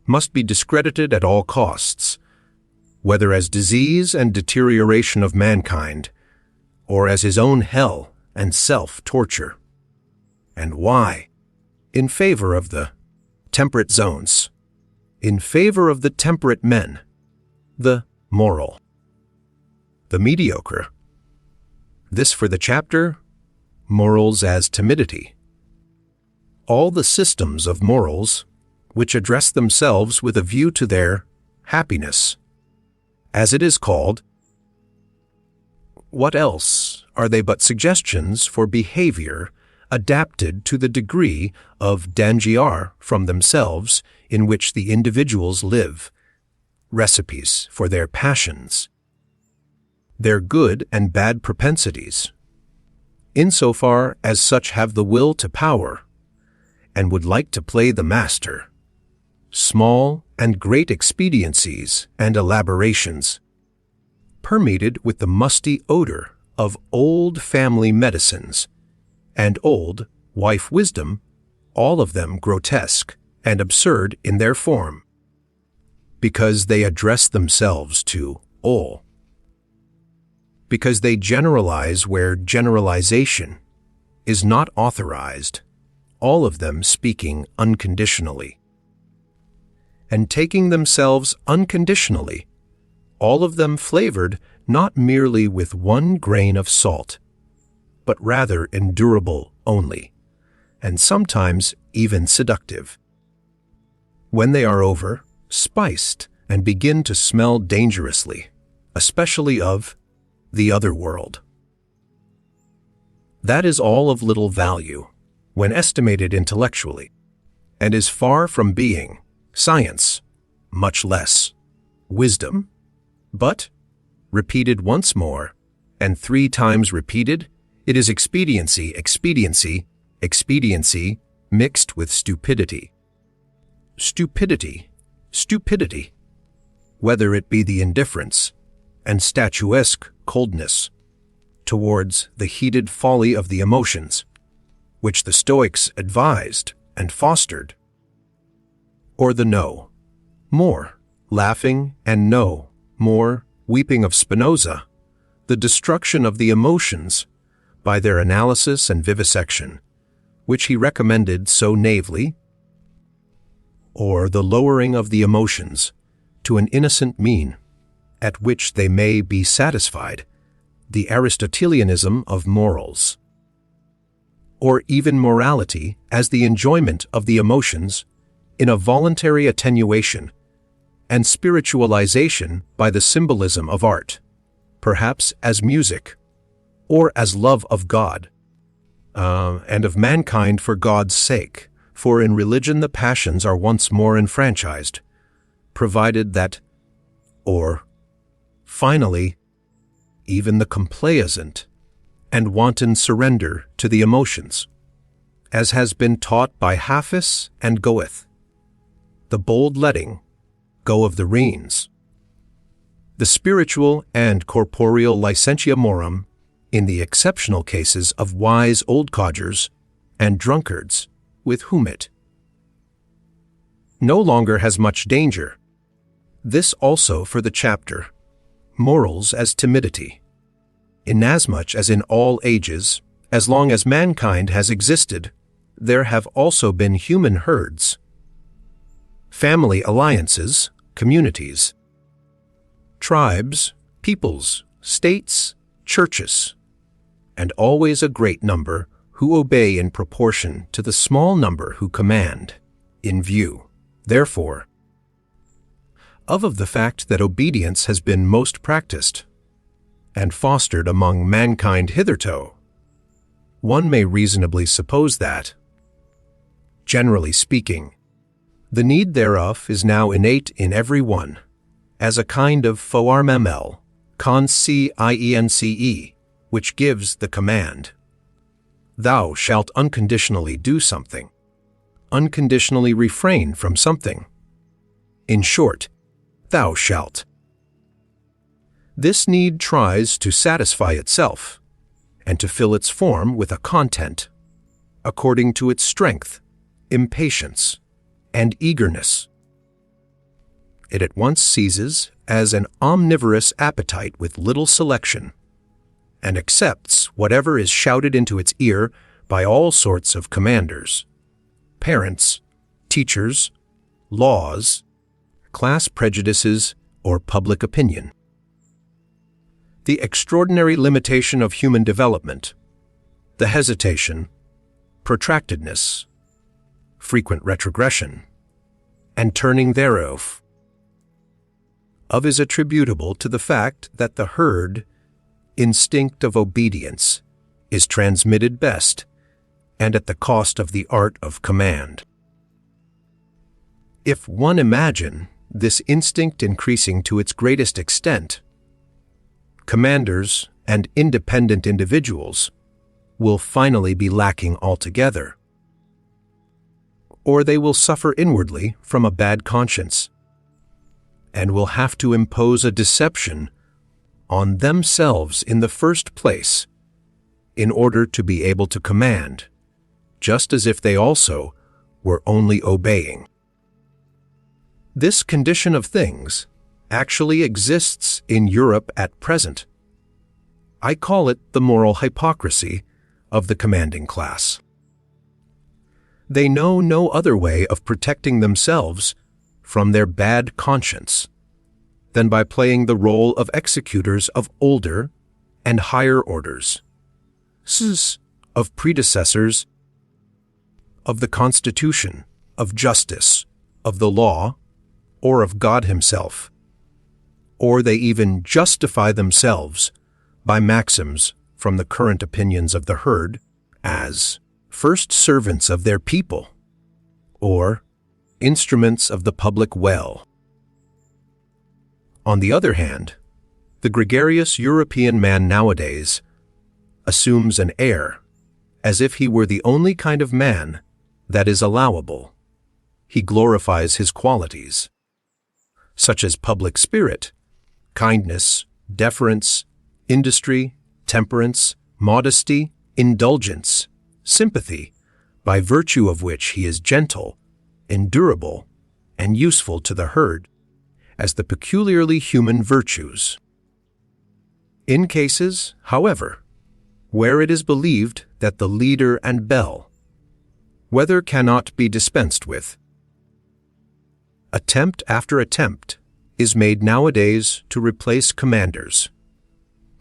must be discredited at all costs, whether as disease and deterioration of mankind, or as his own hell and self-torture? And why? In favor of the temperate zones, in favor of the temperate men, the moral, the mediocre. This for the chapter, Morals as Timidity. All the systems of morals which address themselves with a view to their happiness, as it is called, what else are they but suggestions for behavior adapted to the degree of danger from themselves in which the individuals live, recipes for their passions, their good and bad propensities, insofar as such have the will to power, and would like to play the master, small and great expediencies and elaborations, permeated with the musty odor of old family medicines and old wife wisdom, all of them grotesque and absurd in their form, because they address themselves to all, because they generalize where generalization is not authorized, all of them speaking unconditionally, and taking themselves unconditionally, all of them flavored not merely with one grain of salt, but rather endurable only, and sometimes even seductive. When they are over, spiced and begin to smell dangerously, especially of the other world. That is all of little value when estimated intellectually, and is far from being science, much less wisdom, but, repeated once more, and 3 times repeated, it is expediency, expediency, expediency mixed with stupidity. Stupidity, stupidity, whether it be the indifference and statuesque coldness towards the heated folly of the emotions, which the Stoics advised and fostered, or the no more laughing and no more weeping of Spinoza, the destruction of the emotions by their analysis and vivisection, which he recommended so naively, or the lowering of the emotions to an innocent mean, at which they may be satisfied, the Aristotelianism of morals, or even morality as the enjoyment of the emotions in a voluntary attenuation and spiritualization by the symbolism of art, perhaps as music, or as love of God, and of mankind for God's sake, for in religion the passions are once more enfranchised, provided that, or, finally, even the complaisant and wanton surrender to the emotions, as has been taught by Hafiz and Goethe, the bold letting go of the reins, the spiritual and corporeal licentia morum in the exceptional cases of wise old codgers and drunkards with whom it no longer has much danger. This also for the chapter, Morals as Timidity, inasmuch as in all ages, as long as mankind has existed, there have also been human herds, family alliances, communities, tribes, peoples, states, churches, and always a great number who obey in proportion to the small number who command, in view, therefore, of the fact that obedience has been most practiced and fostered among mankind hitherto, one may reasonably suppose that, generally speaking, the need thereof is now innate in every one, as a kind of foarmamel, conscience, which gives the command, thou shalt unconditionally do something, unconditionally refrain from something. In short, thou shalt. This need tries to satisfy itself, and to fill its form with a content, according to its strength, impatience, and eagerness. It at once seizes as an omnivorous appetite with little selection, and accepts whatever is shouted into its ear by all sorts of commanders, parents, teachers, laws, class prejudices, or public opinion. The extraordinary limitation of human development, the hesitation, protractedness, frequent retrogression, and turning thereof, is attributable to the fact that the herd instinct of obedience is transmitted best and at the cost of the art of command. If one imagine this instinct increasing to its greatest extent, commanders and independent individuals will finally be lacking altogether, or they will suffer inwardly from a bad conscience, and will have to impose a deception on themselves in the first place in order to be able to command, just as if they also were only obeying. This condition of things actually exists in Europe at present. I call it the moral hypocrisy of the commanding class. They know no other way of protecting themselves from their bad conscience than by playing the role of executors of older and higher orders, of predecessors of the Constitution, of justice, of the law, or of God himself. Or they even justify themselves by maxims from the current opinions of the herd as first servants of their people, or instruments of the public well. On the other hand, the gregarious European man nowadays assumes an air as if he were the only kind of man that is allowable. He glorifies his qualities, such as public spirit, kindness, deference, industry, temperance, modesty, indulgence, sympathy, by virtue of which he is gentle, endurable, and useful to the herd, as the peculiarly human virtues. In cases, however, where it is believed that the leader and bell, whether cannot be dispensed with, attempt after attempt is made nowadays to replace commanders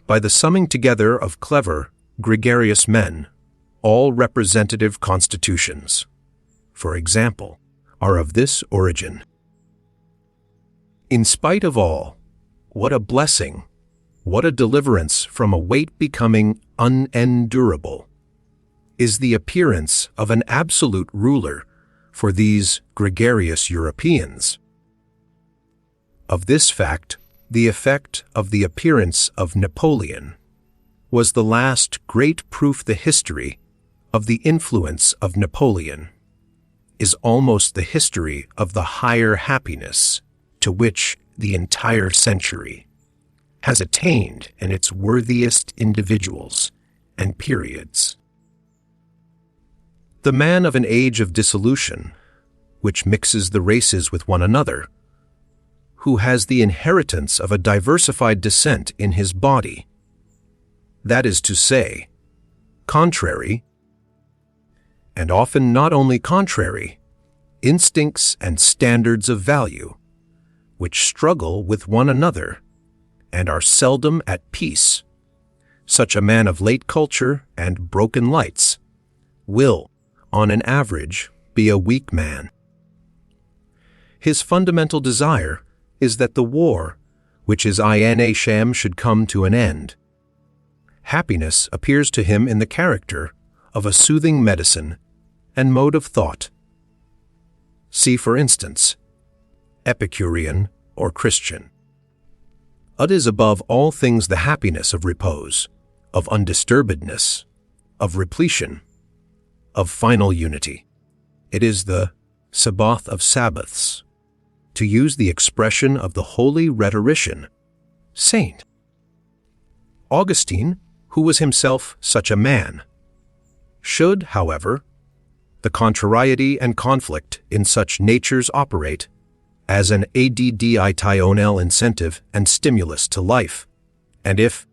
by the summing together of clever, gregarious men. All representative constitutions, for example, are of this origin. In spite of all, what a blessing, what a deliverance from a weight becoming unendurable, is the appearance of an absolute ruler for these gregarious Europeans. Of this fact, the effect of the appearance of Napoleon was the last great proof. The history of the influence of Napoleon is almost the history of the higher happiness to which the entire century has attained in its worthiest individuals and periods. The man of an age of dissolution, which mixes the races with one another, who has the inheritance of a diversified descent in his body, that is to say, contrary, and often not only contrary, instincts and standards of value, which struggle with one another and are seldom at peace. Such a man of late culture and broken lights will, on an average, be a weak man. His fundamental desire is that the war, which is in sham, should come to an end. Happiness appears to him in the character of a soothing medicine and mode of thought. See, for instance, Epicurean or Christian. It is above all things the happiness of repose, of undisturbedness, of repletion, of final unity. It is the Sabbath of Sabbaths, to use the expression of the holy rhetorician, Saint Augustine, who was himself such a man. Should, however, the contrariety and conflict in such natures operate as an additional incentive and stimulus to life, and if,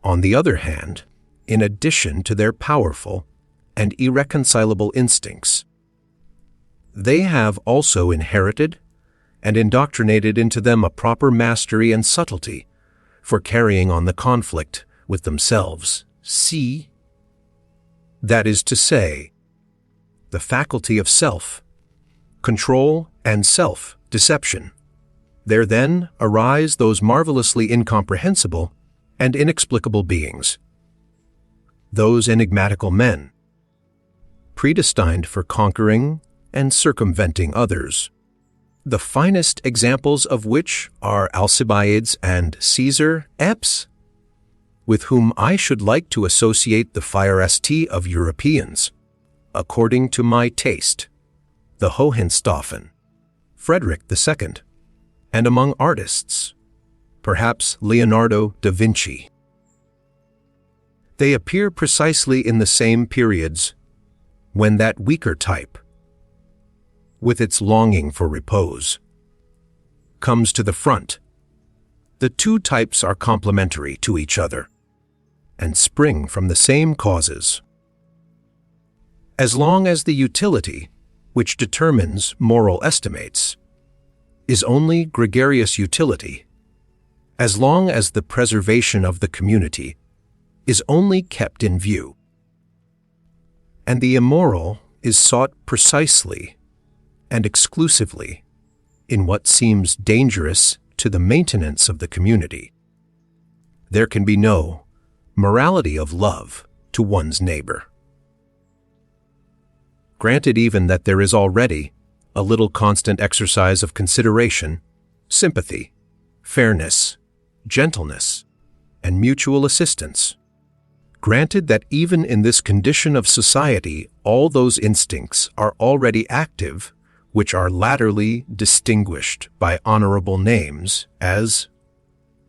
on the other hand, in addition to their powerful and irreconcilable instincts, they have also inherited and indoctrinated into them a proper mastery and subtlety for carrying on the conflict with themselves. See, that is to say, the faculty of self-control and self-deception. There then arise those marvelously incomprehensible and inexplicable beings, those enigmatical men, predestined for conquering and circumventing others, the finest examples of which are Alcibiades and Caesar Epps, with whom I should like to associate the fierest of Europeans, according to my taste, the Hohenstaufen, Friedrich II, and among artists, perhaps Leonardo da Vinci. They appear precisely in the same periods when that weaker type, with its longing for repose, comes to the front. The two types are complementary to each other and spring from the same causes. As long as the utility, which determines moral estimates, is only gregarious utility, as long as the preservation of the community is only kept in view, and the immoral is sought precisely and exclusively in what seems dangerous to the maintenance of the community. There can be no morality of love to one's neighbor. Granted even that there is already a little constant exercise of consideration, sympathy, fairness, gentleness, and mutual assistance. Granted that even in this condition of society all those instincts are already active, which are latterly distinguished by honorable names as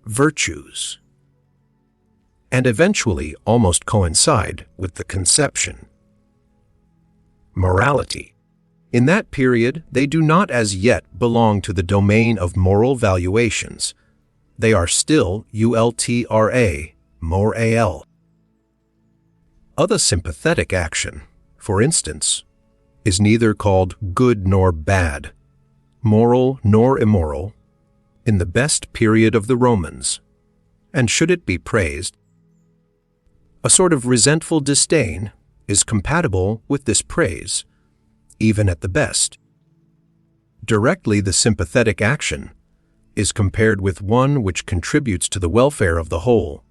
virtues, and eventually almost coincide with the conception. Morality. In that period, they do not as yet belong to the domain of moral valuations. They are still ultra, moral. Other sympathetic action, for instance, is neither called good nor bad, moral nor immoral, in the best period of the Romans, and should it be praised, a sort of resentful disdain is compatible with this praise, even at the best. Directly the sympathetic action is compared with one which contributes to the welfare of the whole,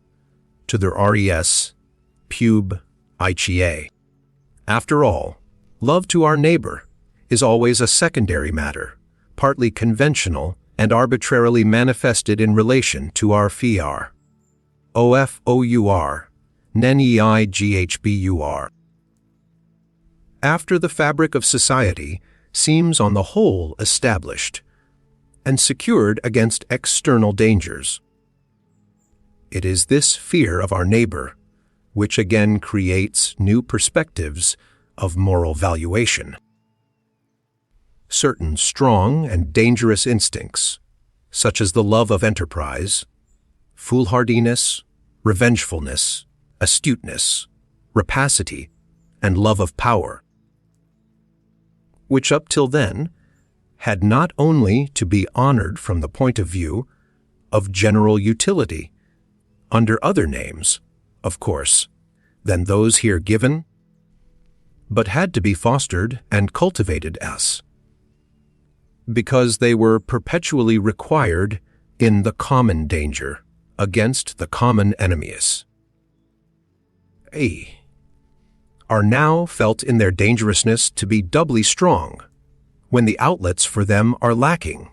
to the res pub icae. After all, love to our neighbor is always a secondary matter, partly conventional and arbitrarily manifested in relation to our fiar. Ofour, nenighbur. After the fabric of society seems on the whole established and secured against external dangers, it is this fear of our neighbor which again creates new perspectives of moral valuation. Certain strong and dangerous instincts, such as the love of enterprise, foolhardiness, revengefulness, astuteness, rapacity, and love of power, which up till then had not only to be honored from the point of view of general utility, under other names, of course, than those here given, but had to be fostered and cultivated as, because they were perpetually required in the common danger against the common enemies, are now felt in their dangerousness to be doubly strong when the outlets for them are lacking,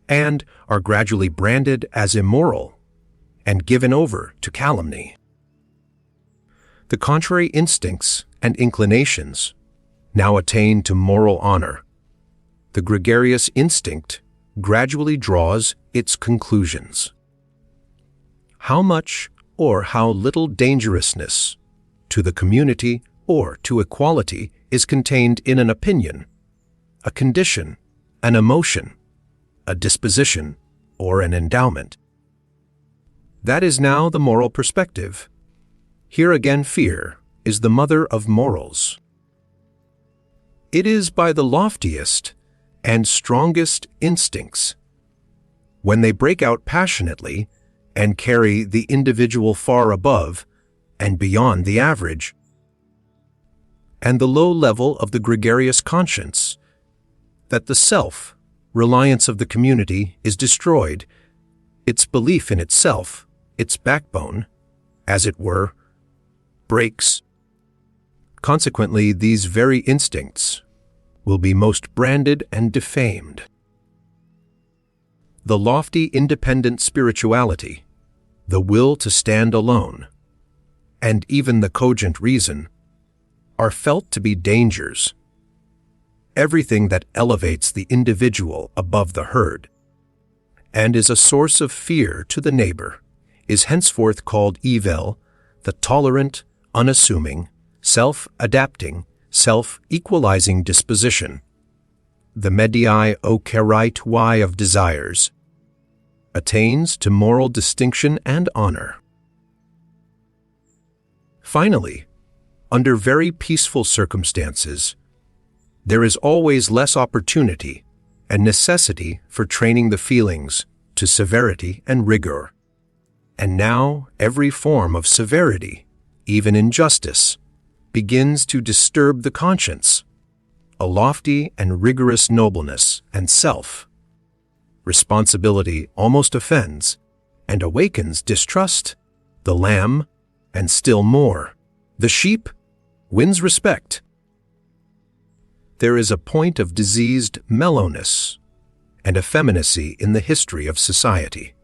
and are gradually branded as immoral and given over to calumny. The contrary instincts and inclinations now attain to moral honor. The gregarious instinct gradually draws its conclusions. How much or how little dangerousness to the community or to equality is contained in an opinion, a condition, an emotion, a disposition, or an endowment. That is now the moral perspective. Here again fear is the mother of morals. It is by the loftiest and strongest instincts, when they break out passionately and carry the individual far above and beyond the average, and the low level of the gregarious conscience, that the self-reliance of the community is destroyed, its belief in itself, its backbone, as it were, breaks. Consequently, these very instincts will be most branded and defamed. The lofty independent spirituality, the will to stand alone, and even the cogent reason are felt to be dangers. Everything that elevates the individual above the herd and is a source of fear to the neighbor is henceforth called evil, the tolerant, unassuming, self-adapting, self-equalizing disposition, the medii okeritoi of desires, attains to moral distinction and honor. Finally, under very peaceful circumstances, there is always less opportunity and necessity for training the feelings to severity and rigor. And now every form of severity, even injustice, begins to disturb the conscience, a lofty and rigorous nobleness and self. Responsibility almost offends and awakens distrust. The lamb, and still more, the sheep, wins respect. There is a point of diseased mellowness and effeminacy in the history of society,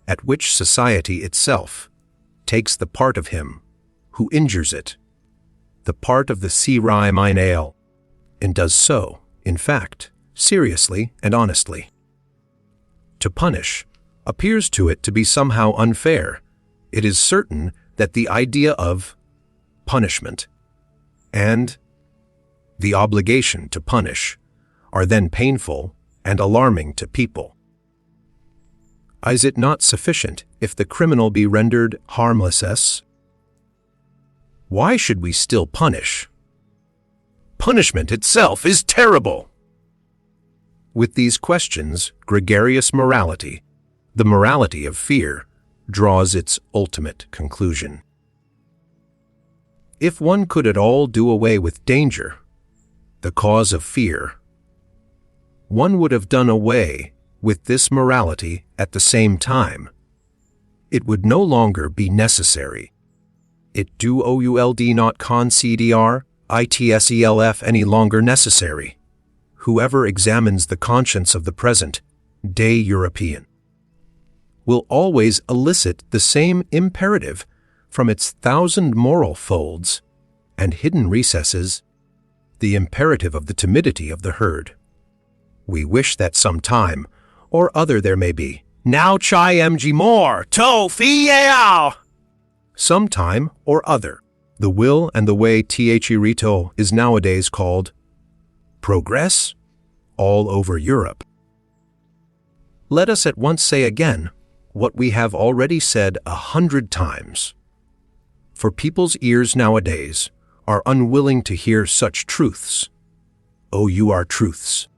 at which society itself takes the part of him who injures it, the part of the Rye mine ale, and does so, in fact, seriously and honestly. To punish appears to it to be somehow unfair. It is certain that the idea of punishment and the obligation to punish are then painful and alarming to people. Is it not sufficient if the criminal be rendered harmless? Why should we still punish? Punishment itself is terrible. With these questions, gregarious morality, the morality of fear, draws its ultimate conclusion. If one could at all do away with danger, the cause of fear, one would have done away with this morality at the same time. It would no longer be necessary. It do ould not consider itself any longer necessary. Whoever examines the conscience of the present day European will always elicit the same imperative from its thousand moral folds and hidden recesses, the imperative of the timidity of the herd. We wish that some time or other there may be. Now chai mg more, to fiao. Some time or other, the will and the way Thirito is nowadays called progress all over Europe. Let us at once say again what we have already said 100 times. For people's ears nowadays are unwilling to hear such truths. Truths.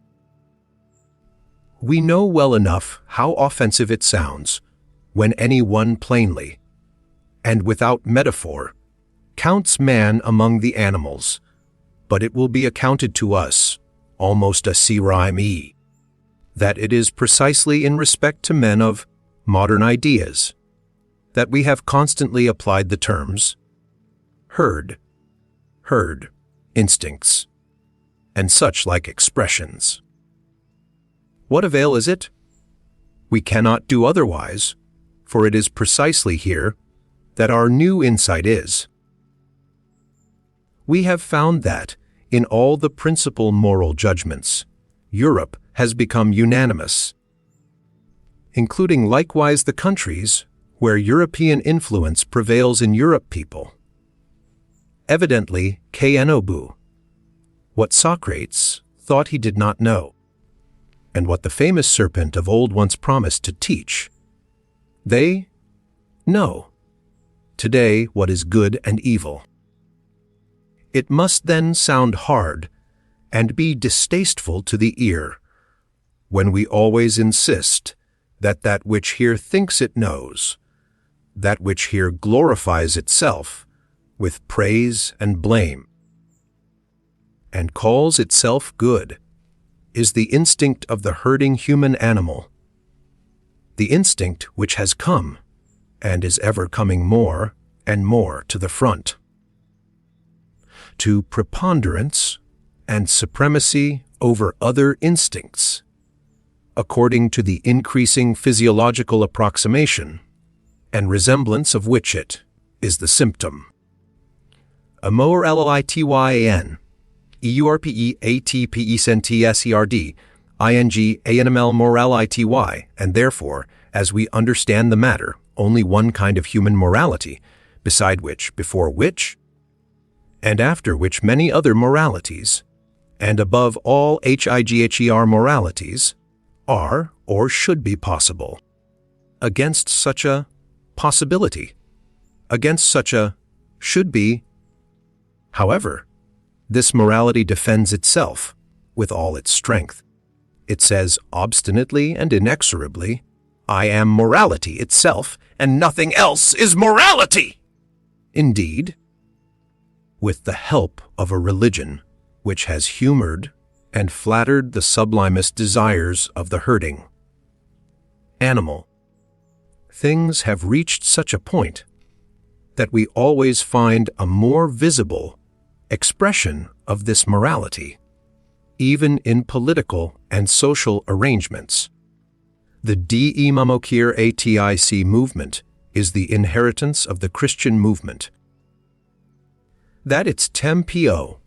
We know well enough how offensive it sounds when any one plainly, and without metaphor, counts man among the animals, but it will be accounted to us, almost a rhyme, that it is precisely in respect to men of modern ideas that we have constantly applied the terms herd, instincts, and such like expressions. What avail is it? We cannot do otherwise, for it is precisely here that our new insight is. We have found that, in all the principal moral judgments, Europe has become unanimous, including likewise the countries where European influence prevails in Europe people. Evidently, Kenobu, what Socrates thought he did not know, and what the famous serpent of old once promised to teach, they know today what is good and evil. It must then sound hard and be distasteful to the ear when we always insist that that which here thinks it knows, that which here glorifies itself with praise and blame, and calls itself good, is the instinct of the herding human animal, the instinct which has come and is ever coming more and more to the front, to preponderance and supremacy over other instincts, according to the increasing physiological approximation and resemblance of which it is the symptom. Amorlityn, EURPEATPECENTSERD, ING ANML morality, and therefore, as we understand the matter, only one kind of human morality, beside which, before which, and after which many other moralities, and above all HIGHER moralities, are or should be possible. Against such a possibility, against such a should be, however, this morality defends itself with all its strength. It says obstinately and inexorably, I am morality itself, and nothing else is morality. Indeed, with the help of a religion which has humored and flattered the sublimest desires of the herding animal. Things have reached such a point that we always find a more visible expression of this morality, even in political and social arrangements. The D'Imamokir Atic movement is the inheritance of the Christian movement. That its tempo,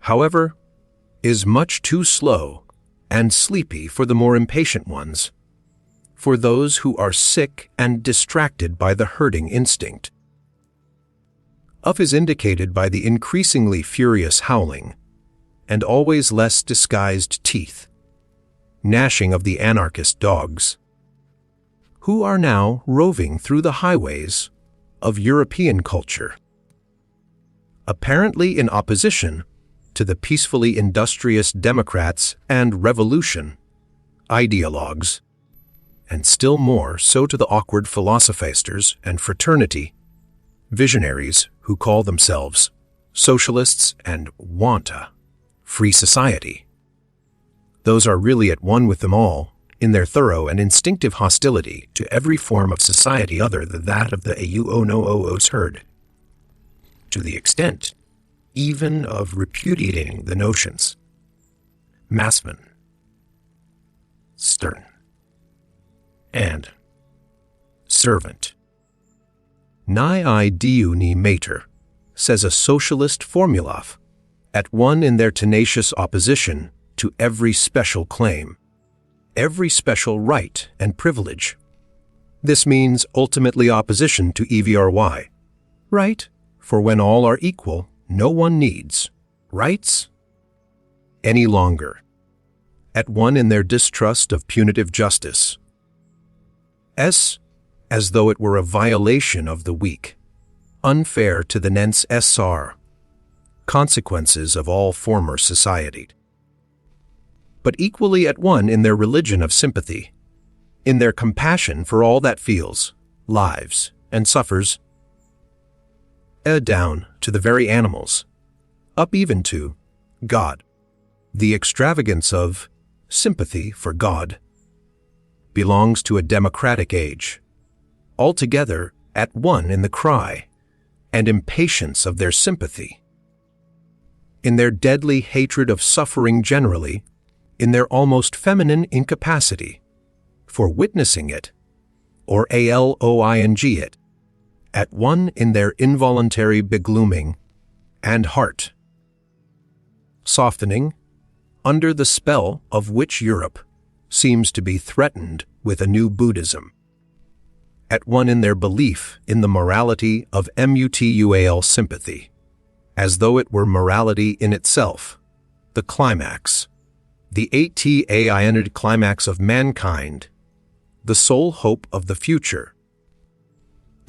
however, is much too slow and sleepy for the more impatient ones, for those who are sick and distracted by the herding instinct. Of is indicated by the increasingly furious howling and always less disguised teeth, gnashing of the anarchist dogs, who are now roving through the highways of European culture, apparently in opposition to the peacefully industrious democrats and revolution ideologues, and still more so to the awkward philosophisters and fraternity visionaries who call themselves socialists and want a free society. Those are really at one with them all in their thorough and instinctive hostility to every form of society other than that of the AUONOO's herd, to the extent even of repudiating the notions Massman, Stern, and servant. Ni diu ni mater, says a socialist formulaf, at one in their tenacious opposition to every special claim, every special right and privilege. This means ultimately opposition to EVRY, right? For when all are equal, no one needs rights any longer. At one in their distrust of punitive justice, as though it were a violation of the weak, unfair to the nens SR, consequences of all former society. But equally at one in their religion of sympathy, in their compassion for all that feels, lives, and suffers, down to the very animals, up even to God. The extravagance of sympathy for God belongs to a democratic age, altogether at one in the cry and impatience of their sympathy, in their deadly hatred of suffering generally, in their almost feminine incapacity for witnessing it, or aloing it, at one in their involuntary beglooming and heart softening under the spell of which Europe seems to be threatened with a new Buddhism, at one in their belief in the morality of mutual sympathy, as though it were morality in itself, the climax, the ationed climax of mankind, the sole hope of the future,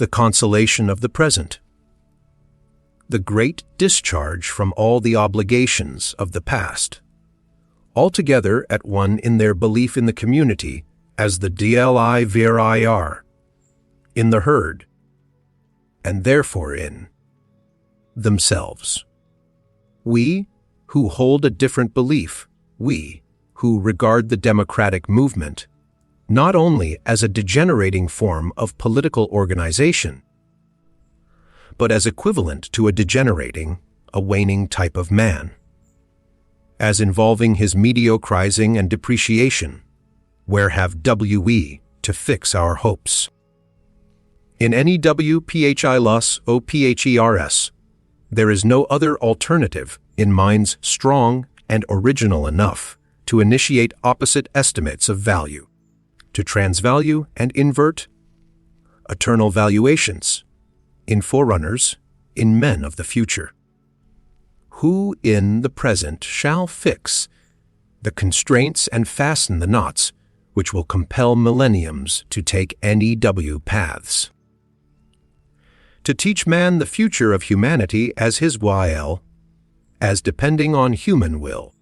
the consolation of the present, the great discharge from all the obligations of the past, altogether at one in their belief in the community as the DLIVRIR, in the herd, and therefore in themselves. We who hold a different belief, we who regard the democratic movement not only as a degenerating form of political organization, but as equivalent to a degenerating, a waning type of man, as involving his mediocrizing and depreciation, where have we to fix our hopes. In any WPHI OPHERS, there is no other alternative in minds strong and original enough to initiate opposite estimates of value, to transvalue and invert eternal valuations in forerunners, in men of the future, who in the present shall fix the constraints and fasten the knots which will compel millenniums to take NEW paths. To teach man the future of humanity as his YL, as depending on human will,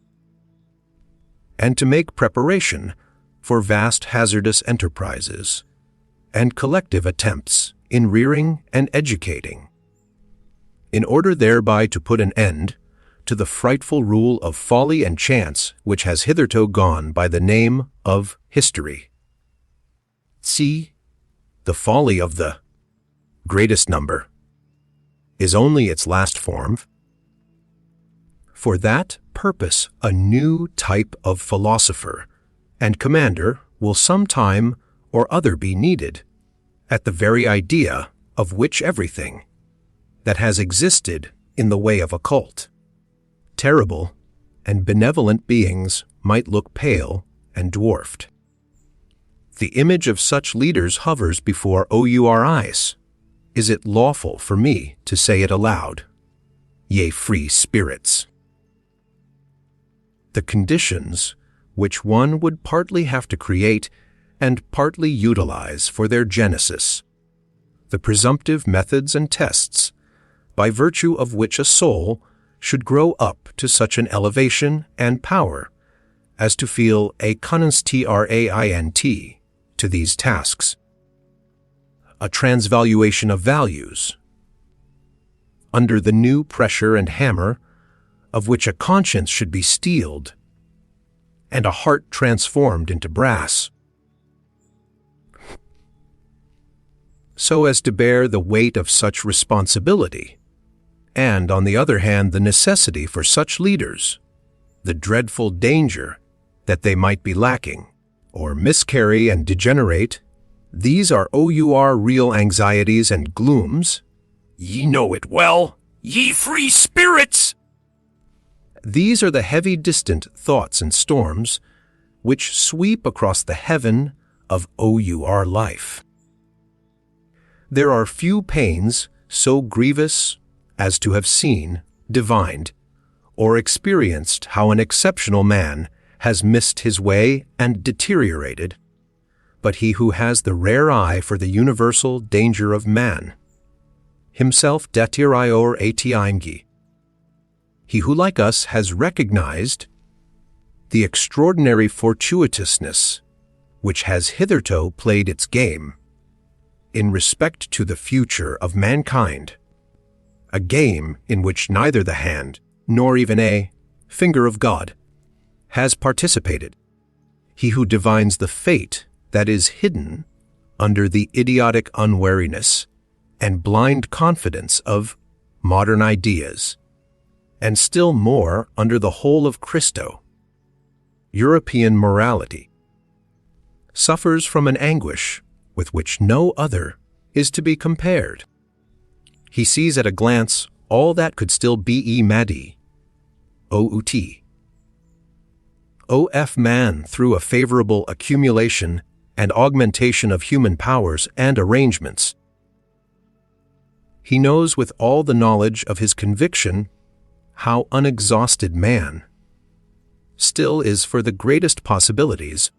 and to make preparation for vast hazardous enterprises and collective attempts in rearing and educating, in order thereby to put an end to the frightful rule of folly and chance which has hitherto gone by the name of history. See, the folly of the greatest number is only its last form. For that purpose a new type of philosopher and commander will some time or other be needed, at the very idea of which everything that has existed in the way of a cult, terrible and benevolent beings might look pale and dwarfed. The image of such leaders hovers before our eyes. Is it lawful for me to say it aloud? Ye free spirits! The conditions which one would partly have to create and partly utilize for their genesis, the presumptive methods and tests by virtue of which a soul should grow up to such an elevation and power as to feel a constraint to these tasks, a transvaluation of values, under the new pressure and hammer of which a conscience should be steeled and a heart transformed into brass, so as to bear the weight of such responsibility, and, on the other hand, the necessity for such leaders, the dreadful danger that they might be lacking, or miscarry and degenerate. These are real anxieties and glooms. Ye know it well, ye free spirits! These are the heavy distant thoughts and storms which sweep across the heaven of life. There are few pains so grievous as to have seen, divined, or experienced how an exceptional man has missed his way and deteriorated, but he who has the rare eye for the universal danger of man, himself deterior etiimgi, he who, like us, has recognized the extraordinary fortuitousness which has hitherto played its game in respect to the future of mankind, a game in which neither the hand nor even a finger of God has participated, he who divines the fate that is hidden under the idiotic unwariness and blind confidence of modern ideas, and still more under the whole of European morality, suffers from an anguish with which no other is to be compared. He sees at a glance all that could still be madi, of man through a favorable accumulation and augmentation of human powers and arrangements. He knows with all the knowledge of his conviction how unexhausted man still is for the greatest possibilities,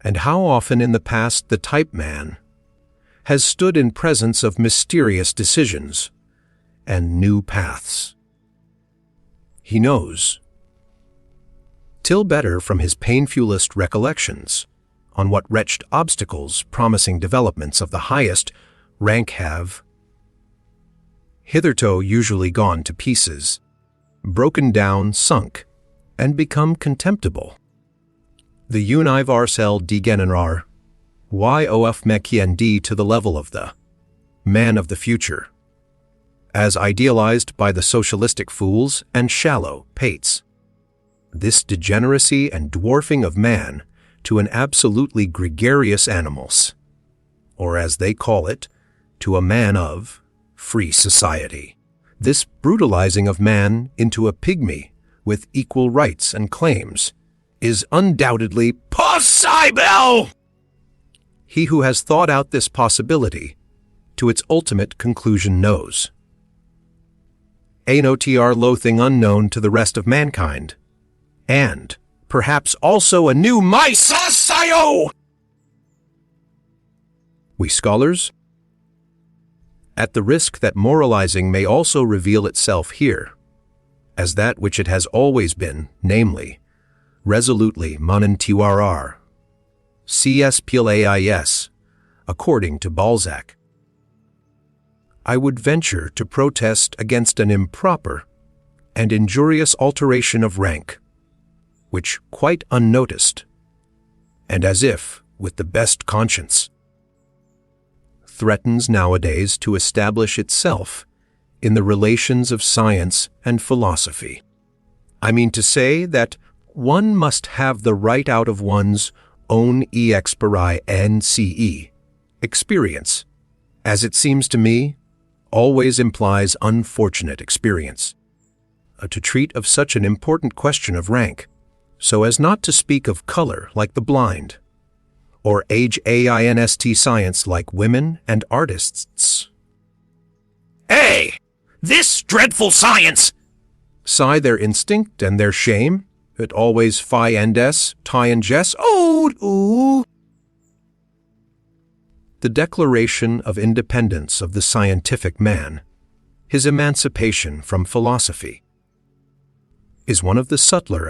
and how often in the past the type man has stood in presence of mysterious decisions and new paths. He knows, till better from his painfulest recollections, on what wretched obstacles promising developments of the highest rank have hitherto usually gone to pieces, broken down, sunk, and become contemptible. The universal degenerar, YOFMEKND to the level of the man of the future, as idealized by the socialistic fools and shallow pates. This degeneracy and dwarfing of man to an absolutely gregarious animals, or as they call it, to a man of free society. This brutalizing of man into a pygmy with equal rights and claims is undoubtedly possible. He who has thought out this possibility to its ultimate conclusion knows. Anotr loathing unknown to the rest of mankind, and perhaps also a new mysasayo. We scholars, at the risk that moralizing may also reveal itself here as that which it has always been, namely, resolutely manentiwarar, CSPLAIS, according to Balzac. I would venture to protest against an improper and injurious alteration of rank, which, quite unnoticed, and as if with the best conscience, threatens nowadays to establish itself in the relations of science and philosophy. I mean to say that one must have the right out of one's own experience experience, as it seems to me, always implies unfortunate experience, to treat of such an important question of rank, so as not to speak of color like the blind, or age-ainst science like women and artists. Hey! This dreadful science! Sigh their instinct and their shame, it always phi and s, tie and jess, ooh. The declaration of independence of the scientific man, his emancipation from philosophy, is one of the subtler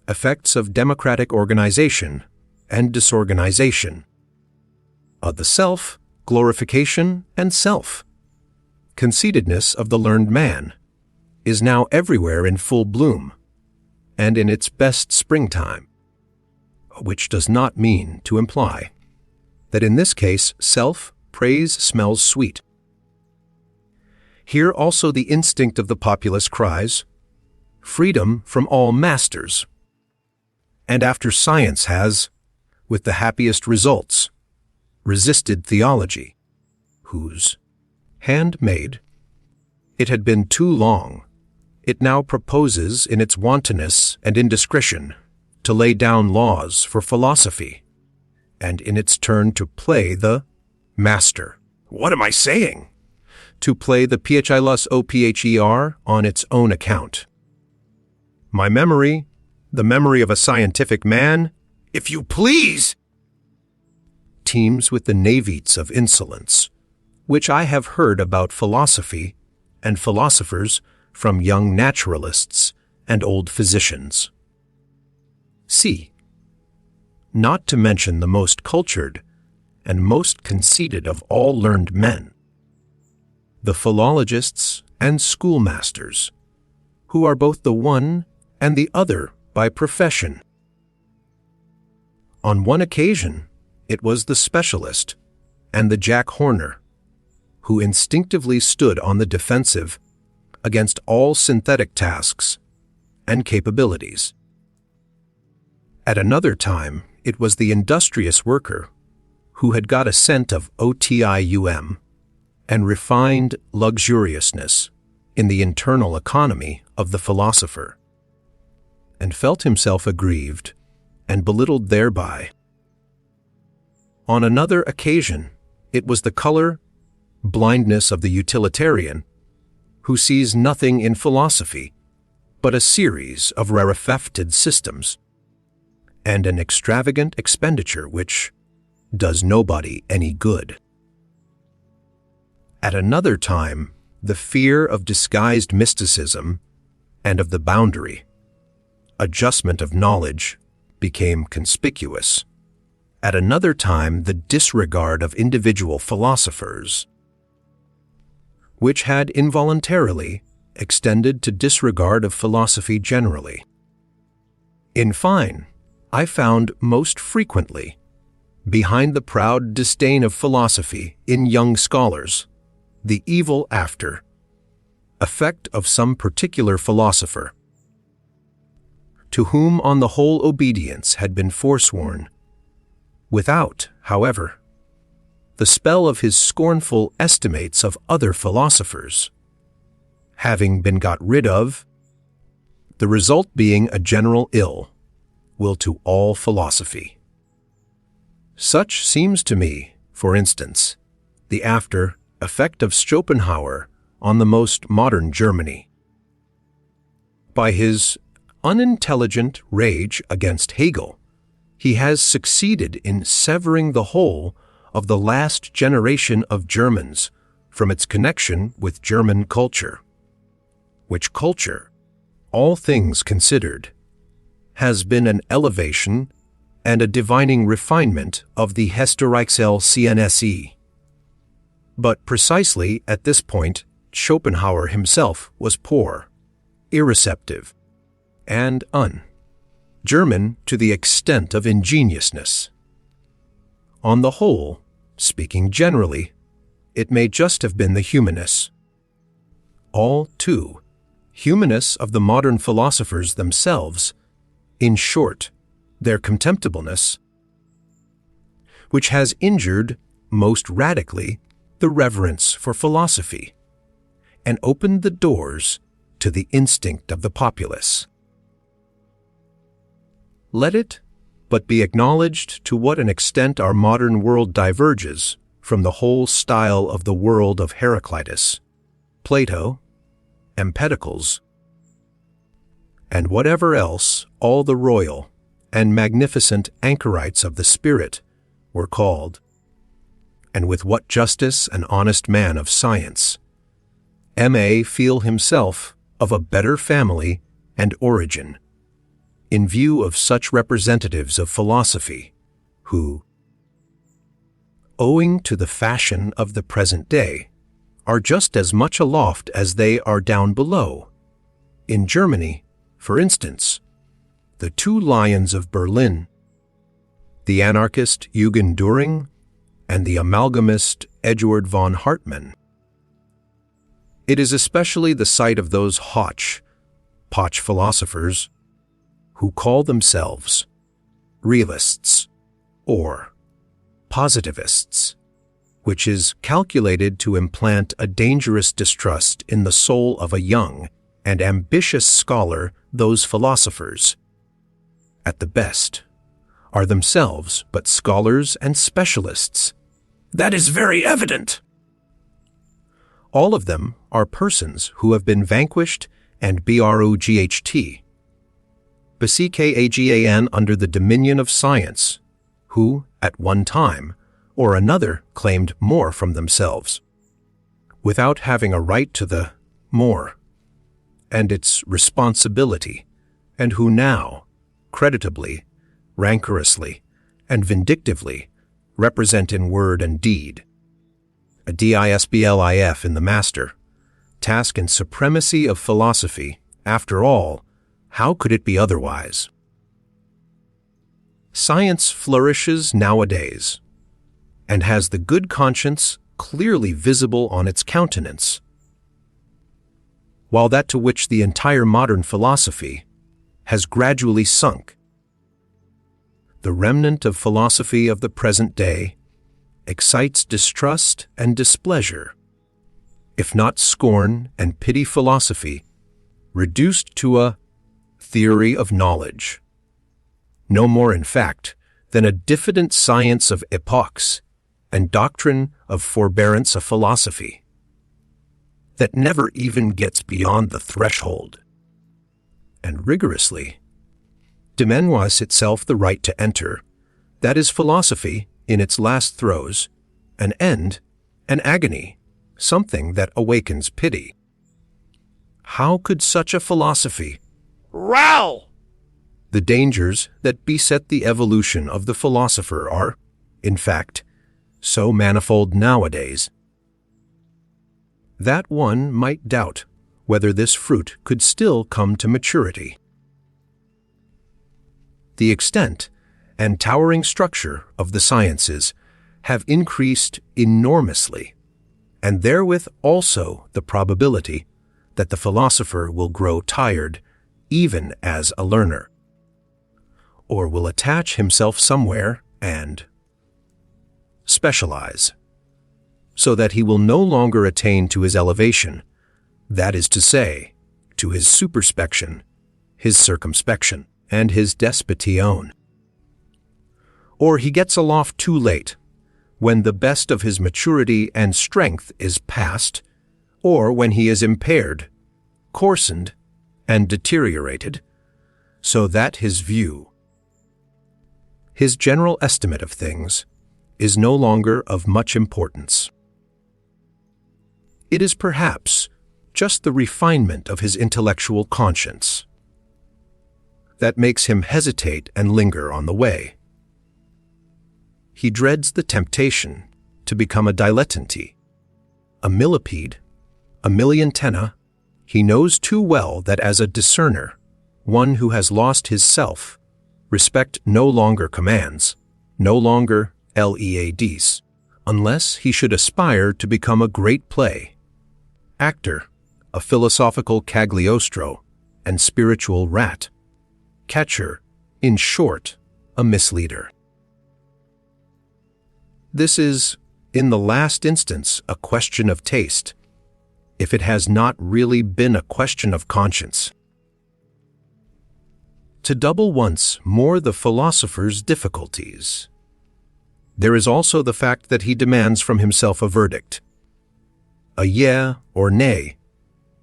effects of democratic organization and disorganization, of the self, glorification, and conceitedness of the learned man, is now everywhere in full bloom, and in its best springtime, which does not mean to imply that in this case self-praise smells sweet. Here also the instinct of the populace cries, freedom from all masters. And after science has, with the happiest results, resisted theology, whose handmaid it had been too long, it now proposes in its wantonness and indiscretion to lay down laws for philosophy, and in its turn to play the master. What am I saying? To play the philosopher on its own account. My memory, the memory of a scientific man, if you please, teems with the naveets of insolence, which I have heard about philosophy and philosophers from young naturalists and old physicians. C. Not to mention the most cultured and most conceited of all learned men, the philologists and schoolmasters, who are both the one and the other by profession. On one occasion, it was the specialist and the Jack Horner who instinctively stood on the defensive against all synthetic tasks and capabilities. At another time, it was the industrious worker who had got a scent of otium and refined luxuriousness in the internal economy of the philosopher, and felt himself aggrieved and belittled thereby. On another occasion, it was the color blindness of the utilitarian who sees nothing in philosophy but a series of rarefied systems and an extravagant expenditure which does nobody any good. At another time, the fear of disguised mysticism and of the boundary adjustment of knowledge became conspicuous. At another time, the disregard of individual philosophers, which had involuntarily extended to disregard of philosophy generally. In fine, I found most frequently, behind the proud disdain of philosophy in young scholars, the evil effect of some particular philosopher, to whom on the whole obedience had been forsworn, without, however, the spell of his scornful estimates of other philosophers, having been got rid of, the result being a general ill will to all philosophy. Such seems to me, for instance, the effect of Schopenhauer on the most modern Germany. By his unintelligent rage against Hegel, he has succeeded in severing the whole of the last generation of Germans from its connection with German culture, which culture, all things considered, has been an elevation and a divining refinement of the Historische CNSE. But precisely at this point, Schopenhauer himself was poor, irreceptive, and German to the extent of ingenuousness. On the whole, speaking generally, it may just have been the humanists. All, too, humanists of the modern philosophers themselves, in short, their contemptibleness, which has injured, most radically, the reverence for philosophy, and opened the doors to the instinct of the populace. Let it but be acknowledged to what an extent our modern world diverges from the whole style of the world of Heraclitus, Plato, Empedocles, and whatever else all the royal and magnificent anchorites of the spirit were called, and with what justice an honest man of science may feel himself of a better family and origin, in view of such representatives of philosophy, who, owing to the fashion of the present day, are just as much aloft as they are down below. In Germany, for instance, the two lions of Berlin, the anarchist Eugen Düring and the amalgamist Eduard von Hartmann. It is especially the sight of those Poch philosophers who call themselves realists or positivists, which is calculated to implant a dangerous distrust in the soul of a young and ambitious scholar. Those philosophers, at the best, are themselves but scholars and specialists. That is very evident. All of them are persons who have been vanquished and BROGHT under the dominion of science, who, at one time or another, claimed more from themselves, without having a right to the more and its responsibility, and who now, creditably, rancorously, and vindictively, represent in word and deed a DISBLIF in the master, task and supremacy of philosophy. After all, how could it be otherwise? Science flourishes nowadays, and has the good conscience clearly visible on its countenance, while that to which the entire modern philosophy has gradually sunk. The remnant of philosophy of the present day excites distrust and displeasure, if not scorn and pity. Philosophy, reduced to a theory of knowledge, no more in fact than a diffident science of epochs and doctrine of forbearance of philosophy, that never even gets beyond the threshold, and rigorously demeanoirs itself the right to enter, that is philosophy in its last throes, an end, an agony, something that awakens pity. How could such a philosophy? Row! The dangers that beset the evolution of the philosopher are, in fact, so manifold nowadays, that one might doubt whether this fruit could still come to maturity. The extent and towering structure of the sciences have increased enormously, and therewith also the probability that the philosopher will grow tired even as a learner, or will attach himself somewhere and specialize, so that he will no longer attain to his elevation, that is to say, to his superspection, his circumspection, and his despotion. Or he gets aloft too late, when the best of his maturity and strength is past, or when he is impaired, coarsened, and deteriorated, so that his view, his general estimate of things, is no longer of much importance. It is perhaps just the refinement of his intellectual conscience that makes him hesitate and linger on the way. He dreads the temptation to become a dilettante, a millipede, a milliontenna, he knows too well that as a discerner, one who has lost his self, respect no longer commands, no longer leads, unless he should aspire to become a great play, actor, a philosophical Cagliostro, and spiritual rat, catcher, in short, a misleader. This is, in the last instance, a question of taste, if it has not really been a question of conscience. To double once more the philosopher's difficulties, there is also the fact that he demands from himself a verdict, a yea or nay,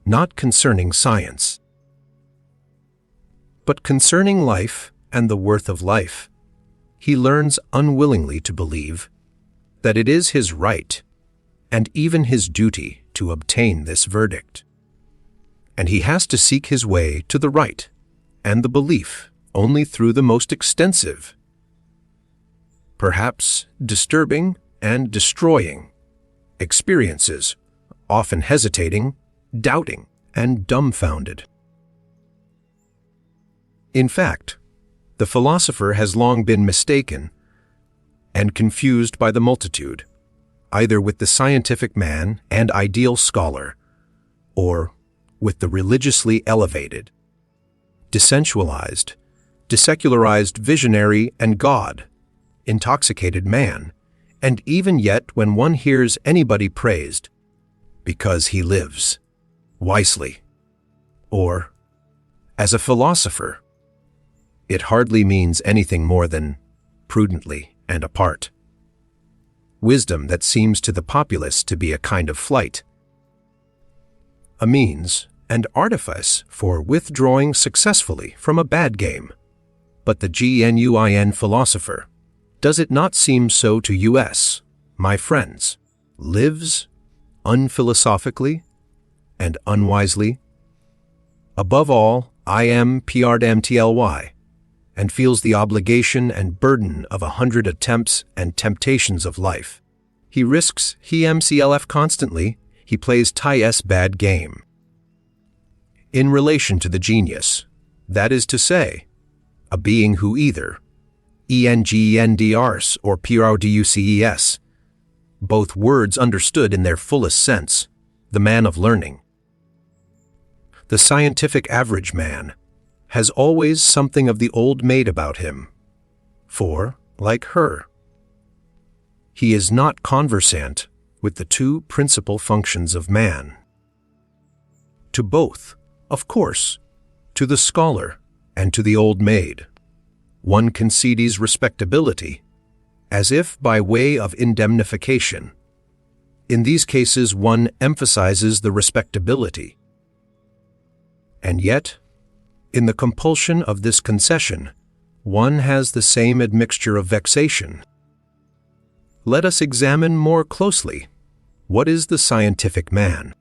not concerning science, but concerning life and the worth of life. He learns unwillingly to believe that it is his right and even his duty to obtain this verdict, and he has to seek his way to the right and the belief only through the most extensive, perhaps disturbing and destroying, experiences, often hesitating, doubting, and dumbfounded. In fact, the philosopher has long been mistaken and confused by the multitude, either with the scientific man and ideal scholar, or with the religiously elevated, desensualized, desecularized visionary and God, intoxicated man, and even yet when one hears anybody praised, because he lives wisely, or as a philosopher, it hardly means anything more than prudently and apart. Wisdom that seems to the populace to be a kind of flight, a means and artifice for withdrawing successfully from a bad game. But the genuine philosopher, does it not seem so to us, my friends, lives unphilosophically and unwisely? Above all, I am PRDMTLY, and feels the obligation and burden of 100 attempts and temptations of life. He risks MCLF constantly, he plays TIS bad game. In relation to the genius, that is to say, a being who either ENGENDRS or PRODUCES, both words understood in their fullest sense, the man of learning. The scientific average man has always something of the old maid about him, for, like her, he is not conversant with the two principal functions of man. To both, of course, to the scholar and to the old maid, one concedes respectability, as if by way of indemnification. In these cases one emphasizes the respectability. And yet, in the compulsion of this concession, one has the same admixture of vexation. Let us examine more closely what is the scientific man.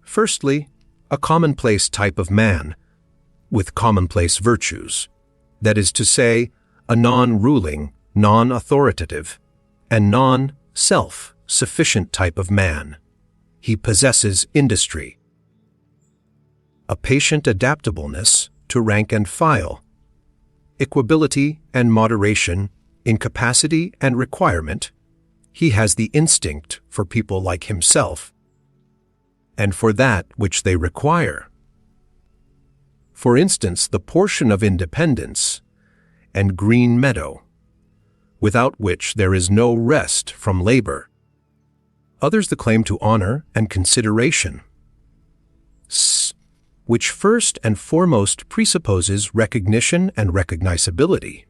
Firstly, a commonplace type of man, with commonplace virtues, that is to say, a non-ruling, non-authoritative, and non-self-sufficient type of man. He possesses industry, a patient adaptableness to rank and file, equability and moderation in capacity and requirement. He has the instinct for people like himself, and for that which they require. For instance, the portion of independence and green meadow, without which there is no rest from labor. Others the claim to honor and consideration, which first and foremost presupposes recognition and recognizability,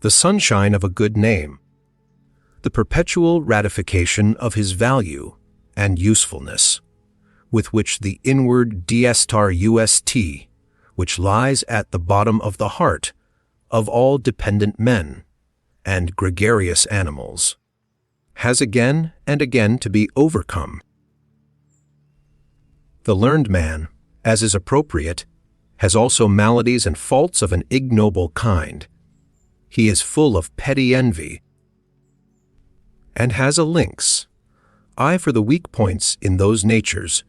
the sunshine of a good name, the perpetual ratification of his value and usefulness, with which the inward DSTAR-UST, which lies at the bottom of the heart of all dependent men and gregarious animals, has again and again to be overcome. The learned man, as is appropriate, has also maladies and faults of an ignoble kind. He is full of petty envy, and has a lynx, eye for the weak points in those natures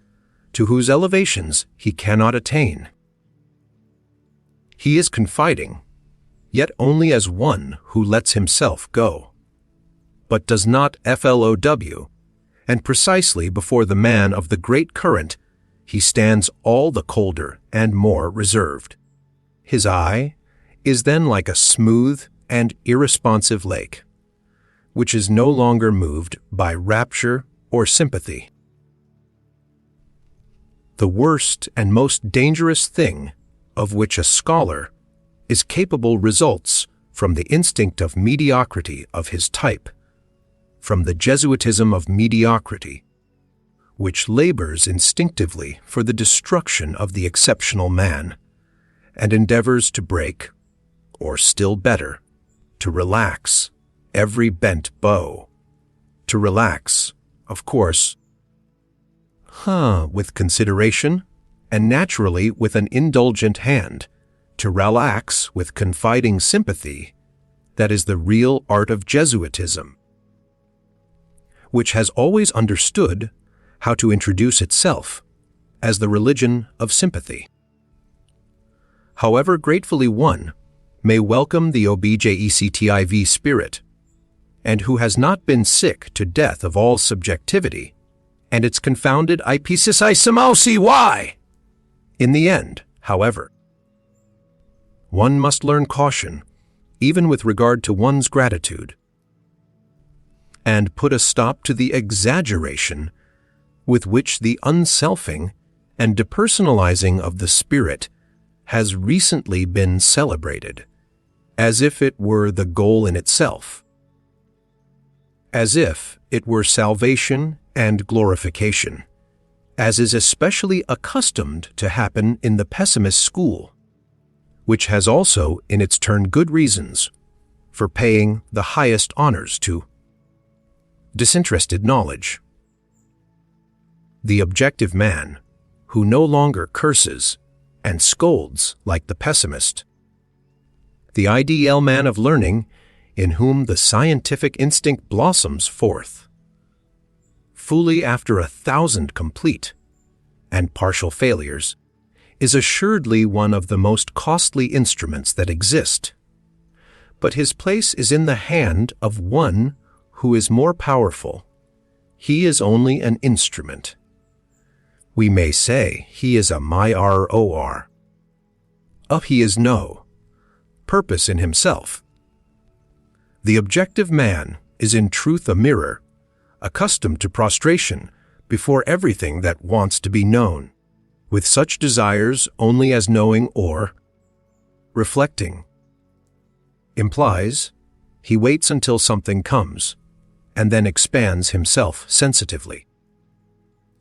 to whose elevations he cannot attain. He is confiding, yet only as one who lets himself go, but does not flow, and precisely before the man of the great current he stands all the colder and more reserved. His eye is then like a smooth and irresponsive lake, which is no longer moved by rapture or sympathy. The worst and most dangerous thing of which a scholar is capable results from the instinct of mediocrity of his type, from the Jesuitism of mediocrity, which labors instinctively for the destruction of the exceptional man, and endeavors to break, or still better, to relax every bent bow. To relax, of course, with consideration, and naturally with an indulgent hand, to relax with confiding sympathy, that is the real art of Jesuitism, which has always understood how to introduce itself as the religion of sympathy. However gratefully one may welcome the objective spirit, and who has not been sick to death of all subjectivity, and its confounded IPCCI. In the end, however, one must learn caution, even with regard to one's gratitude, and put a stop to the exaggeration with which the unselfing and depersonalizing of the spirit has recently been celebrated, as if it were the goal in itself, as if it were salvation and glorification, as is especially accustomed to happen in the pessimist school, which has also in its turn good reasons for paying the highest honors to disinterested knowledge. The objective man, who no longer curses and scolds like the pessimist, the ideal man of learning in whom the scientific instinct blossoms forth, fully after 1,000 complete and partial failures, is assuredly one of the most costly instruments that exist. But his place is in the hand of one who is more powerful. He is only an instrument. We may say he is a myROR. He is no purpose in himself. The objective man is in truth a mirror, accustomed to prostration before everything that wants to be known, with such desires only as knowing or reflecting implies. He waits until something comes, and then expands himself sensitively,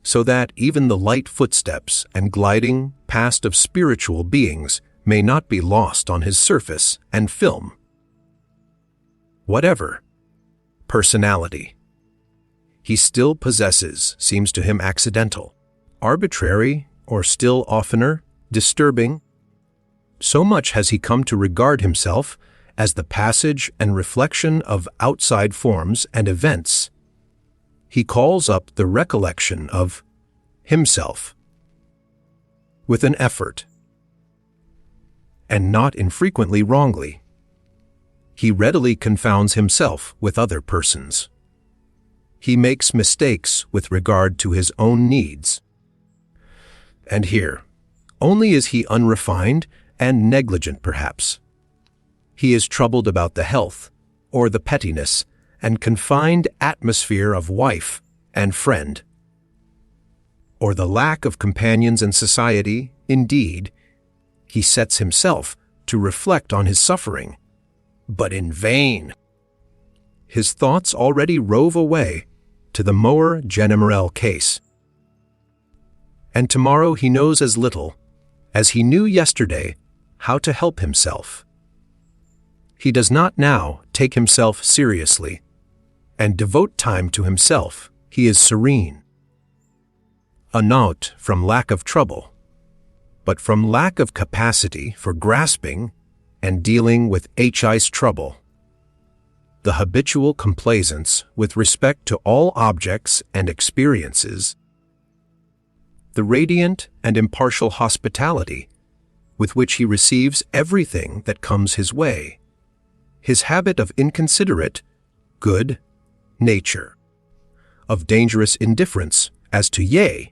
so that even the light footsteps and gliding past of spiritual beings may not be lost on his surface and film. Whatever personality he still possesses seems to him accidental, arbitrary, or still oftener, disturbing. So much has he come to regard himself as the passage and reflection of outside forms and events. He calls up the recollection of himself with an effort, and not infrequently wrongly. He readily confounds himself with other persons. He makes mistakes with regard to his own needs. And here, only is he unrefined and negligent perhaps. He is troubled about the health, or the pettiness, and confined atmosphere of wife and friend, or the lack of companions and society. Indeed, he sets himself to reflect on his suffering, but in vain. His thoughts already rove away to the more general case, and tomorrow he knows as little as he knew yesterday how to help himself. He does not now take himself seriously and devote time to himself. He is serene, not from lack of trouble, but from lack of capacity for grasping and dealing with HI's trouble. the habitual complaisance with respect to all objects and experiences, the radiant and impartial hospitality with which he receives everything that comes his way, his habit of inconsiderate, good nature, of dangerous indifference as to yea,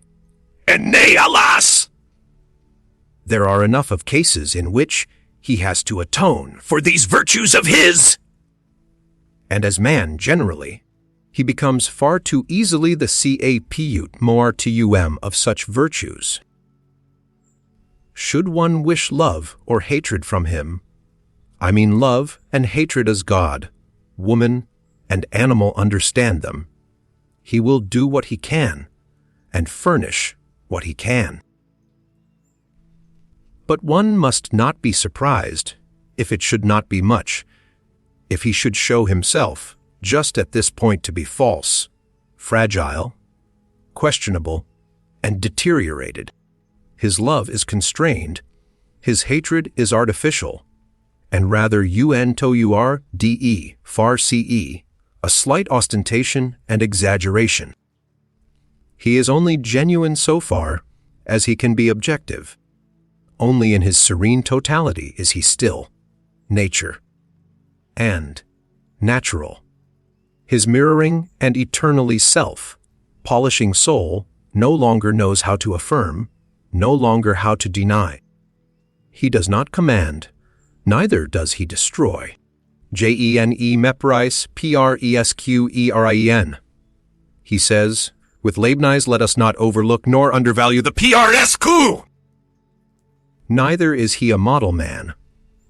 and nay, alas! There are enough of cases in which he has to atone for these virtues of his. And as man generally, he becomes far too easily the caput mortuum of such virtues. Should one wish love or hatred from him, I mean love and hatred as God, woman, and animal understand them, he will do what he can and furnish what he can. But one must not be surprised if it should not be much, if he should show himself just at this point to be false, fragile, questionable, and deteriorated. His love is constrained, his hatred is artificial, and rather untourde, far ce, a slight ostentation and exaggeration. He is only genuine so far as he can be objective. Only in his serene totality is he still, nature, and natural. His mirroring and eternally self-polishing soul no longer knows how to affirm, no longer how to deny. He does not command, neither does he destroy. Jene mepris presquerin. He says, with Leibniz, let us not overlook nor undervalue the PRSQ. Neither is he a model man.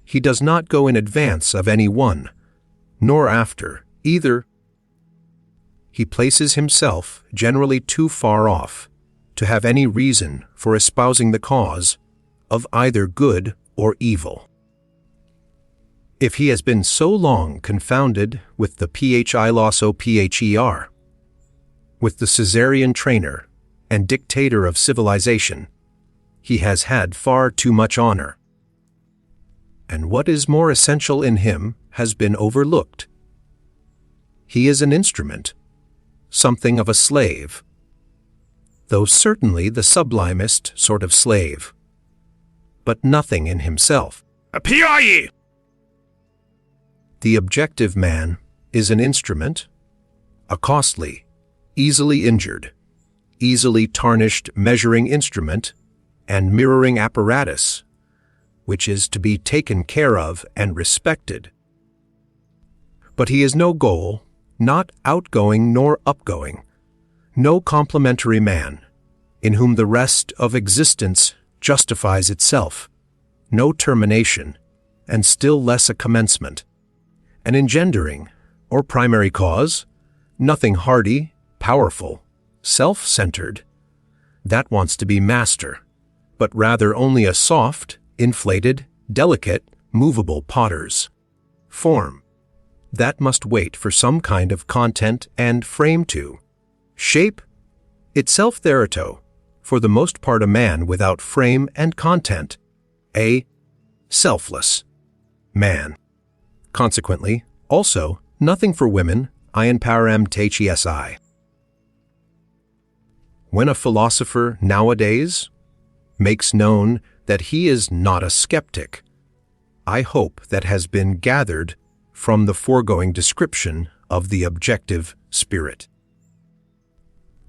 He does not go in advance of any one, nor after either. He places himself generally too far off to have any reason for espousing the cause of either good or evil. If he has been so long confounded with the philosopher, with the Caesarean trainer and dictator of civilization, he has had far too much honor. And what is more essential in him has been overlooked. He is an instrument, something of a slave, though certainly the sublimest sort of slave, but nothing in himself. Apii! The objective man is an instrument, a costly, easily injured, easily tarnished measuring instrument and mirroring apparatus, which is to be taken care of and respected. But he is no goal, not outgoing nor upgoing, no complementary man, in whom the rest of existence justifies itself, no termination, and still less a commencement, an engendering, or primary cause, nothing hardy, powerful, self-centered, that wants to be master, but rather only a soft, inflated, delicate, movable potter's form, that must wait for some kind of content and frame to shape itself thereto, for the most part a man without frame and content, a selfless man. Consequently, also, nothing for women, ion param tchsi. When a philosopher nowadays makes known that he is not a skeptic, I hope that has been gathered from the foregoing description of the objective spirit.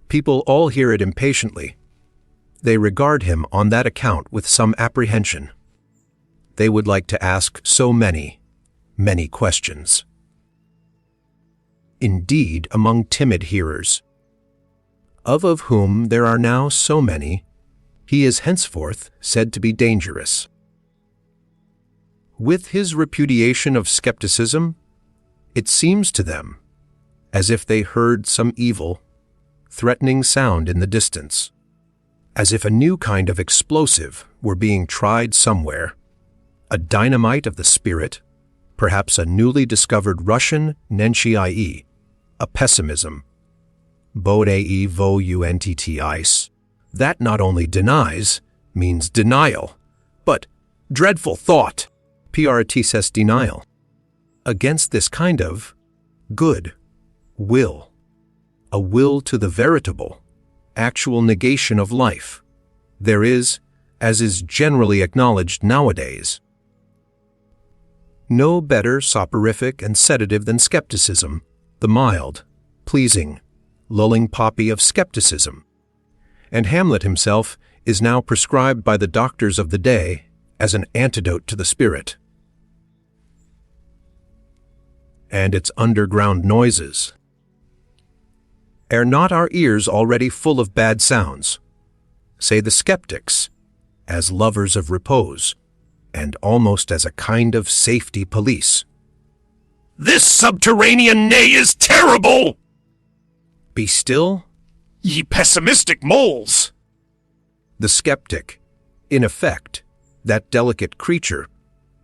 People all hear it impatiently. They regard him on that account with some apprehension. They would like to ask so many questions. Indeed, among timid hearers, of whom there are now so many, he is henceforth said to be dangerous. With his repudiation of skepticism, it seems to them as if they heard some evil, threatening sound in the distance, as if a new kind of explosive were being tried somewhere, a dynamite of the spirit, perhaps a newly discovered Russian Nenshi, a pessimism, bodei vo unttis, that not only denies, means denial, but dreadful thought, prtss denial. Against this kind of Good. Will. A will to the veritable, actual negation of life. There is, as is generally acknowledged nowadays. No better soporific and sedative than skepticism, the mild, pleasing, lulling poppy of skepticism. And Hamlet himself is now prescribed by the doctors of the day as an antidote to the spirit and its underground noises. Are not our ears already full of bad sounds? Say the skeptics, as lovers of repose, and almost as a kind of safety police. This subterranean neigh is terrible! Be still, Ye pessimistic moles! the skeptic, in effect, that delicate creature,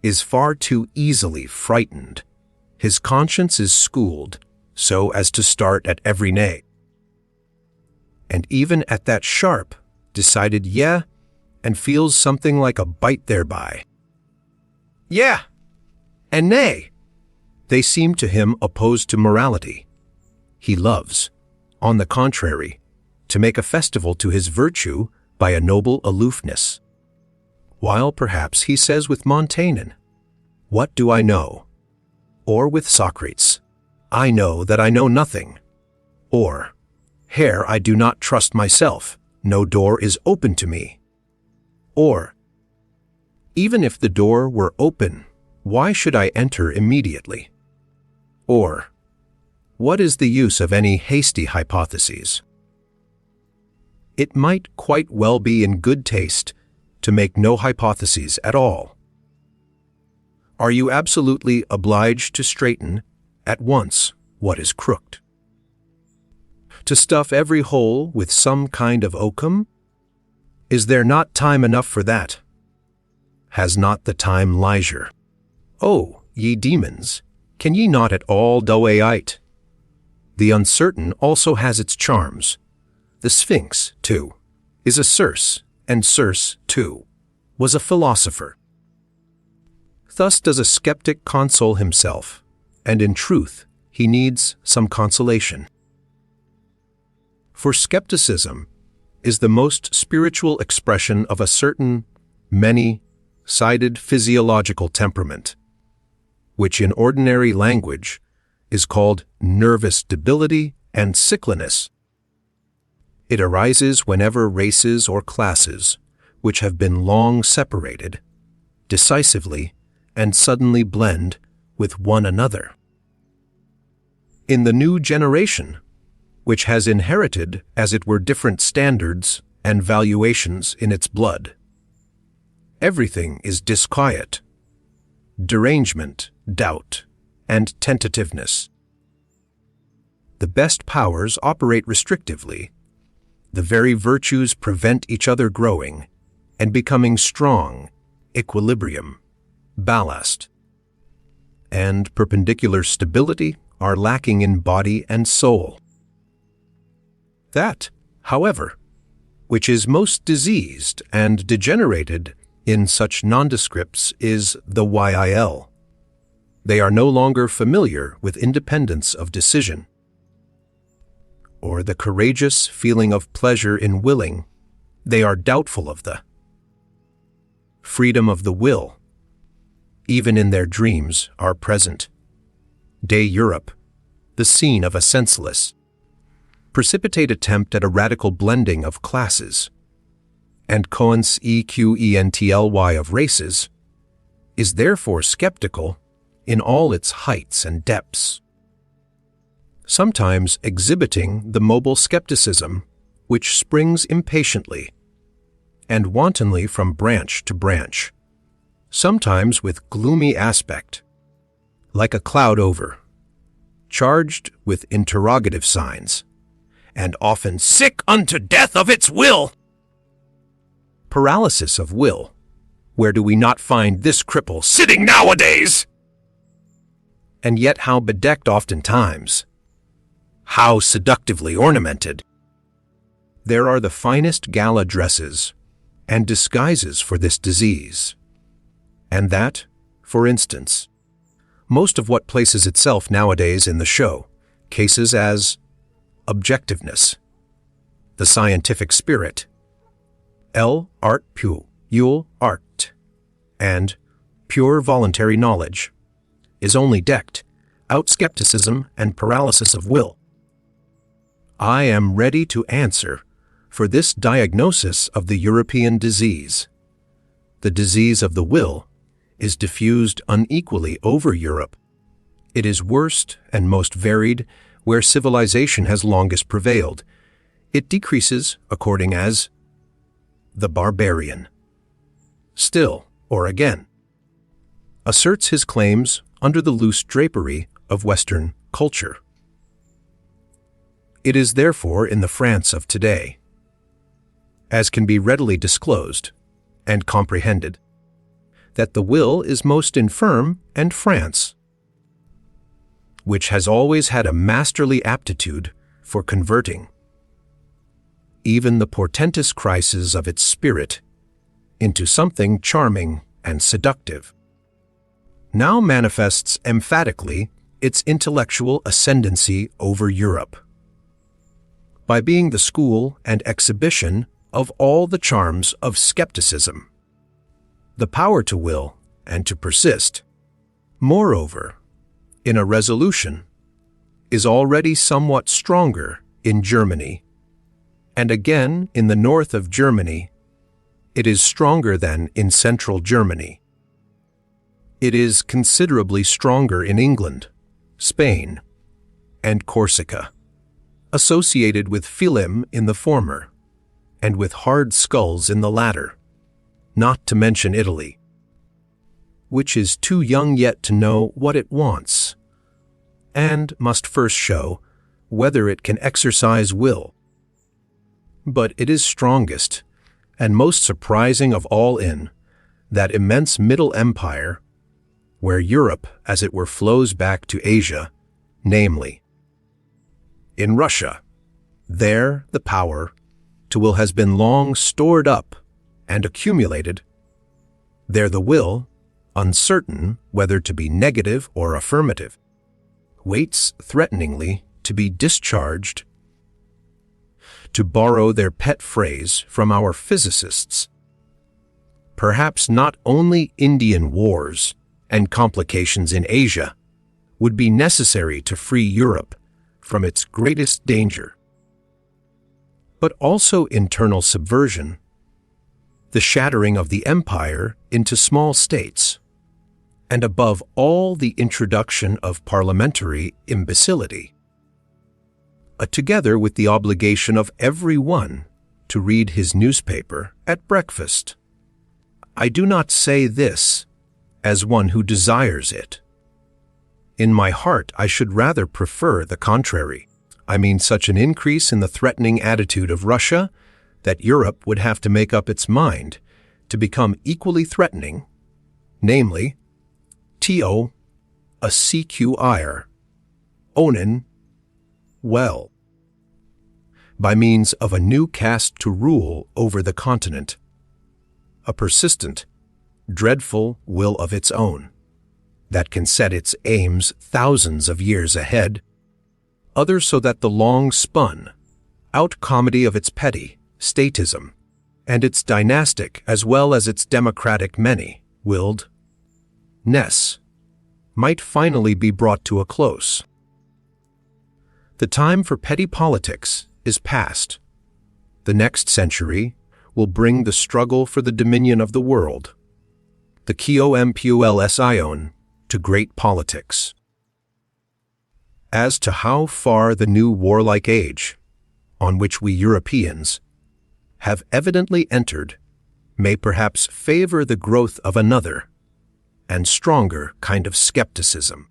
is far too easily frightened. His conscience is schooled so as to start at every neigh. And even at that sharp, decided yeah, and feels something like a bite thereby. Yeah, and nay, they seem to him opposed to morality. He loves, on the contrary, to make a festival to his virtue by a noble aloofness. While perhaps he says with Montaigne, "What do I know?" Or with Socrates, "I know that I know nothing." Or, "Here I do not trust myself, no door is open to me." Or, "Even if the door were open, why should I enter immediately?" Or, "What is the use of any hasty hypotheses?" It might quite well be in good taste to make no hypotheses at all. Are you absolutely obliged to straighten, at once, what is crooked? To stuff every hole with some kind of oakum? Is there not time enough for that? Has not the time leisure? Oh, ye demons, can ye not at all doeite? The uncertain also has its charms. The Sphinx, too, is a Circe, and Circe, too, was a philosopher. Thus does a skeptic console himself, and in truth he needs some consolation. For skepticism is the most spiritual expression of a certain, many-sided physiological temperament, which in ordinary language is called nervous debility and sickliness. It arises whenever races or classes, which have been long separated, decisively and suddenly blend with one another. In the new generation, which has inherited, as it were, different standards and valuations in its blood, everything is disquiet, derangement, doubt, and tentativeness. The best powers operate restrictively. The very virtues prevent each other growing and becoming strong, equilibrium, ballast, and perpendicular stability are lacking in body and soul. That, however, which is most diseased and degenerated in such nondescripts is the YIL. They are no longer familiar with independence of decision, or the courageous feeling of pleasure in willing. They are doubtful of the freedom of the will. Even in their dreams are present. Day Europe, the scene of a senseless, precipitate attempt at a radical blending of classes, and Cohen's equently of races, is therefore skeptical in all its heights and depths, sometimes exhibiting the mobile skepticism which springs impatiently and wantonly from branch to branch, sometimes with gloomy aspect, like a cloud over, charged with interrogative signs, and often Sick unto death of its will! paralysis of will. Where do we not find this cripple Sitting nowadays! and yet how bedecked oftentimes, how seductively ornamented. There are the finest gala dresses and disguises for this disease, and that, for instance, most of what places itself nowadays in the show, cases as objectiveness, the scientific spirit, art pure art, and pure voluntary knowledge, is only decked out skepticism and paralysis of will. I am ready to answer for this diagnosis of the European disease. The disease of the will is diffused unequally over Europe. It is worst and most varied where civilization has longest prevailed. It decreases according as the barbarian still, or again, asserts his claims under the loose drapery of Western culture. It is therefore in the France of today, as can be readily disclosed and comprehended, that the will is most infirm, and France, which has always had a masterly aptitude for converting even the portentous crises of its spirit into something charming and seductive, now manifests emphatically its intellectual ascendancy over Europe by being the school and exhibition of all the charms of skepticism, the power to will and to persist. Moreover, in a resolution, is already somewhat stronger in Germany, and again in the north of Germany, it is stronger than in central Germany. It is considerably stronger in England, Spain, and Corsica, associated with philem in the former, and with hard skulls in the latter, not to mention Italy, which is too young yet to know what it wants, and must first show whether it can exercise will. But it is strongest, and most surprising of all in that immense Middle Empire, where Europe, as it were, flows back to Asia, namely, in Russia. There the power to will has been long stored up and accumulated. There the will, uncertain whether to be negative or affirmative, waits threateningly to be discharged. To borrow their pet phrase from our physicists, perhaps not only Indian wars and complications in Asia would be necessary to free Europe from its greatest danger, but also internal subversion, the shattering of the empire into small states, and above all the introduction of parliamentary imbecility, together with the obligation of every one to read his newspaper at breakfast. I do not say this as one who desires it. In my heart, I should rather prefer the contrary. I mean such an increase in the threatening attitude of Russia that Europe would have to make up its mind to become equally threatening, namely, to a CQIR, onen, well, by means of a new caste to rule over the continent, a persistent, dreadful will of its own, that can set its aims thousands of years ahead, others so that the long-spun out-comedy of its petty statism and its dynastic as well as its democratic many-willed ness might finally be brought to a close. The time for petty politics is past. The next century will bring the struggle for the dominion of the world, the compulsion to great politics. As to how far the new warlike age, on which we Europeans have evidently entered, may perhaps favor the growth of another and stronger kind of skepticism,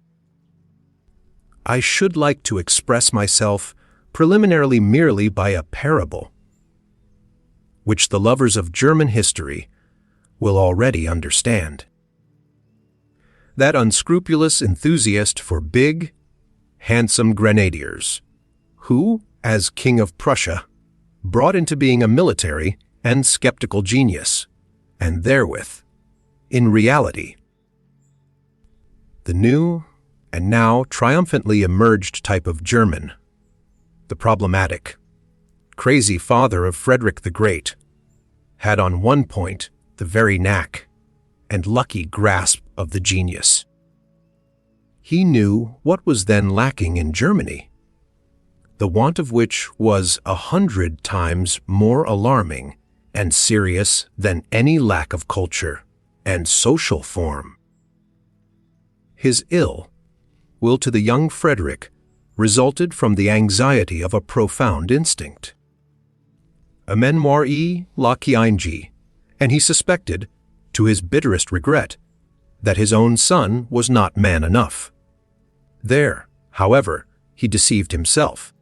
I should like to express myself preliminarily merely by a parable, which the lovers of German history will already understand. That unscrupulous enthusiast for big, handsome grenadiers, who, as King of Prussia, brought into being a military and skeptical genius, and therewith, in reality, The new, and now triumphantly emerged type of German, the problematic, crazy father of Friedrich the Great, had on one point the very knack and lucky grasp of the genius. He knew what was then lacking in Germany, the want of which was 100 times more alarming and serious than any lack of culture and social form. His ill will to the young Friedrich resulted from the anxiety of a profound instinct. A memoir Lacheinji, and he suspected, to his bitterest regret, that his own son was not man enough. There, however, he deceived himself.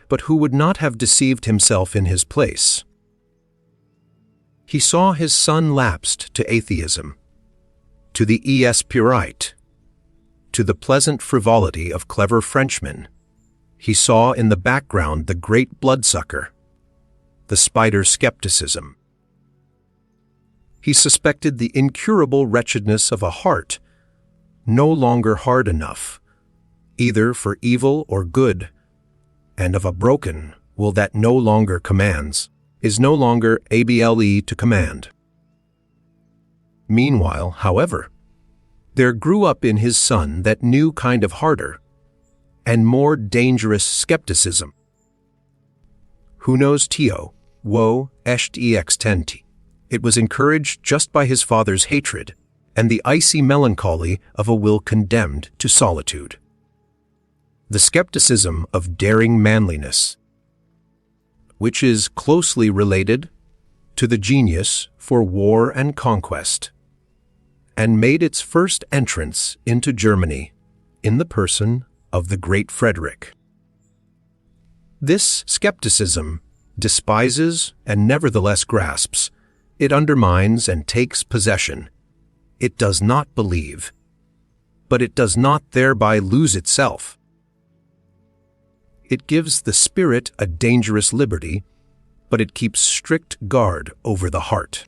But who would not have deceived himself in his place? He saw his son lapsed to atheism, to the es purite, to the pleasant frivolity of clever Frenchmen. He saw in the background the great bloodsucker, the spider skepticism. He suspected the incurable wretchedness of a heart no longer hard enough, either for evil or good, and of a broken will that no longer commands, is no longer able to command. Meanwhile, however, there grew up in his son that new kind of harder and more dangerous skepticism. Who knows Tio, wo est extenti? It was encouraged just by his father's hatred and the icy melancholy of a will condemned to solitude. The skepticism of daring manliness, which is closely related to the genius for war and conquest, and made its first entrance into Germany in the person of the great Friedrich. This skepticism despises and nevertheless grasps. It undermines and takes possession. It does not believe, but it does not thereby lose itself. It gives the spirit a dangerous liberty, but it keeps strict guard over the heart.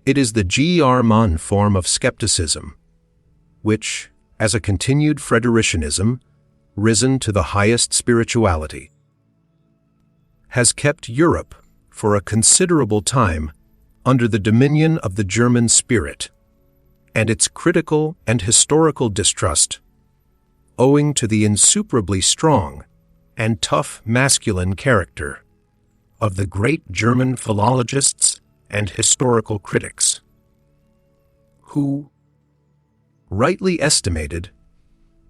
It is the German form of skepticism, which, as a continued Friderichianism, risen to the highest spirituality, has kept Europe for a considerable time under the dominion of the German spirit and its critical and historical distrust, owing to the insuperably strong and tough masculine character of the great German philologists and historical critics, who, rightly estimated,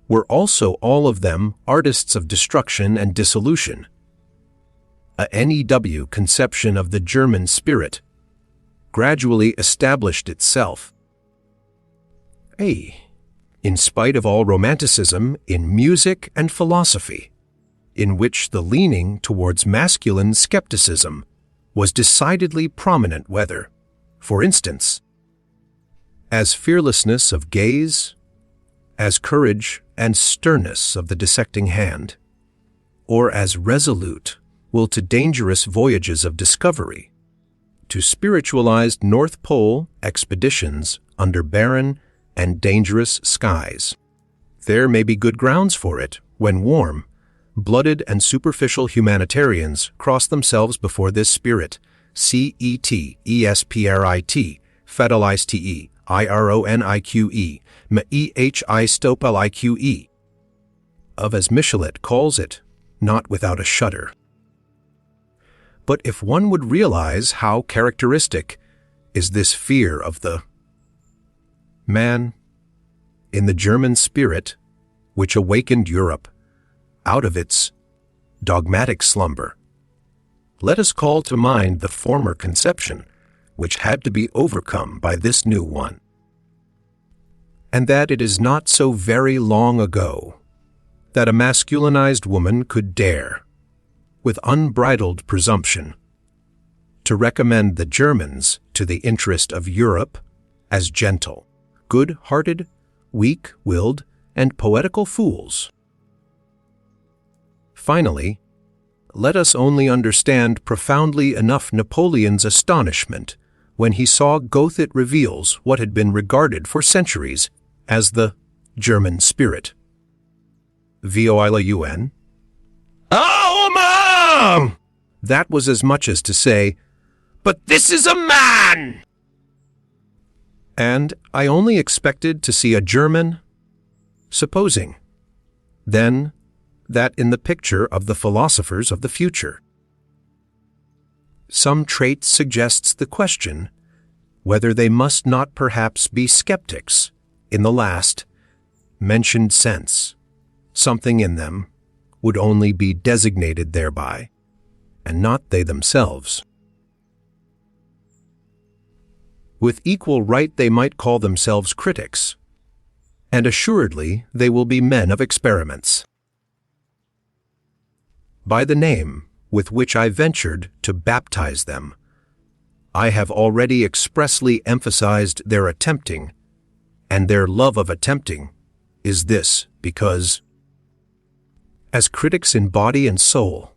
were also all of them artists of destruction and dissolution. A NEW conception of the German spirit gradually established itself. In spite of all romanticism in music and philosophy, in which the leaning towards masculine skepticism was decidedly prominent, whether, for instance, as fearlessness of gaze, as courage and sternness of the dissecting hand, or as resolute will to dangerous voyages of discovery, to spiritualized North Pole expeditions under barren and dangerous skies. There may be good grounds for it when warm, blooded and superficial humanitarians cross themselves before this spirit, CET, ESPRIT, Fedeliste, IRONIQE, MEHI Stopelique, of as Michelet calls it, not without a shudder. But if one would realize how characteristic is this fear of the man in the German spirit which awakened Europe out of its dogmatic slumber, let us call to mind the former conception which had to be overcome by this new one, and that it is not so very long ago that a masculinized woman could dare, with unbridled presumption, to recommend the Germans to the interest of Europe as gentle, good-hearted, weak-willed, and poetical fools. Finally, let us only understand profoundly enough Napoleon's astonishment when he saw Goethe. It reveals what had been regarded for centuries as the German spirit. VOILUN. Oh, Mom! That was as much as to say, But this is a man! and I only expected to see a German, supposing, then, that in the picture of the philosophers of the future. Some trait suggests the question whether they must not perhaps be skeptics in the last mentioned sense. Something in them would only be designated thereby, and not they themselves. With equal right they might call themselves critics, and assuredly they will be men of experiments. By the name with which I ventured to baptize them, I have already expressly emphasized their attempting, and their love of attempting is this because, as critics in body and soul,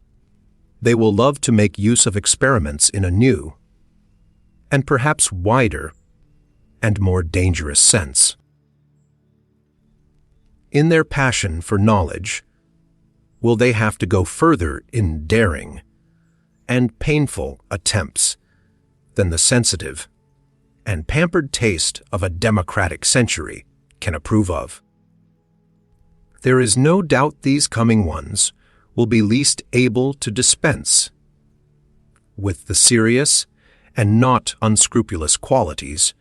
they will love to make use of experiments in a new, and perhaps wider and more dangerous sense. In their passion for knowledge, will they have to go further in daring and painful attempts than the sensitive and pampered taste of a democratic century can approve of? There is no doubt these coming ones will be least able to dispense with the serious and not unscrupulous qualities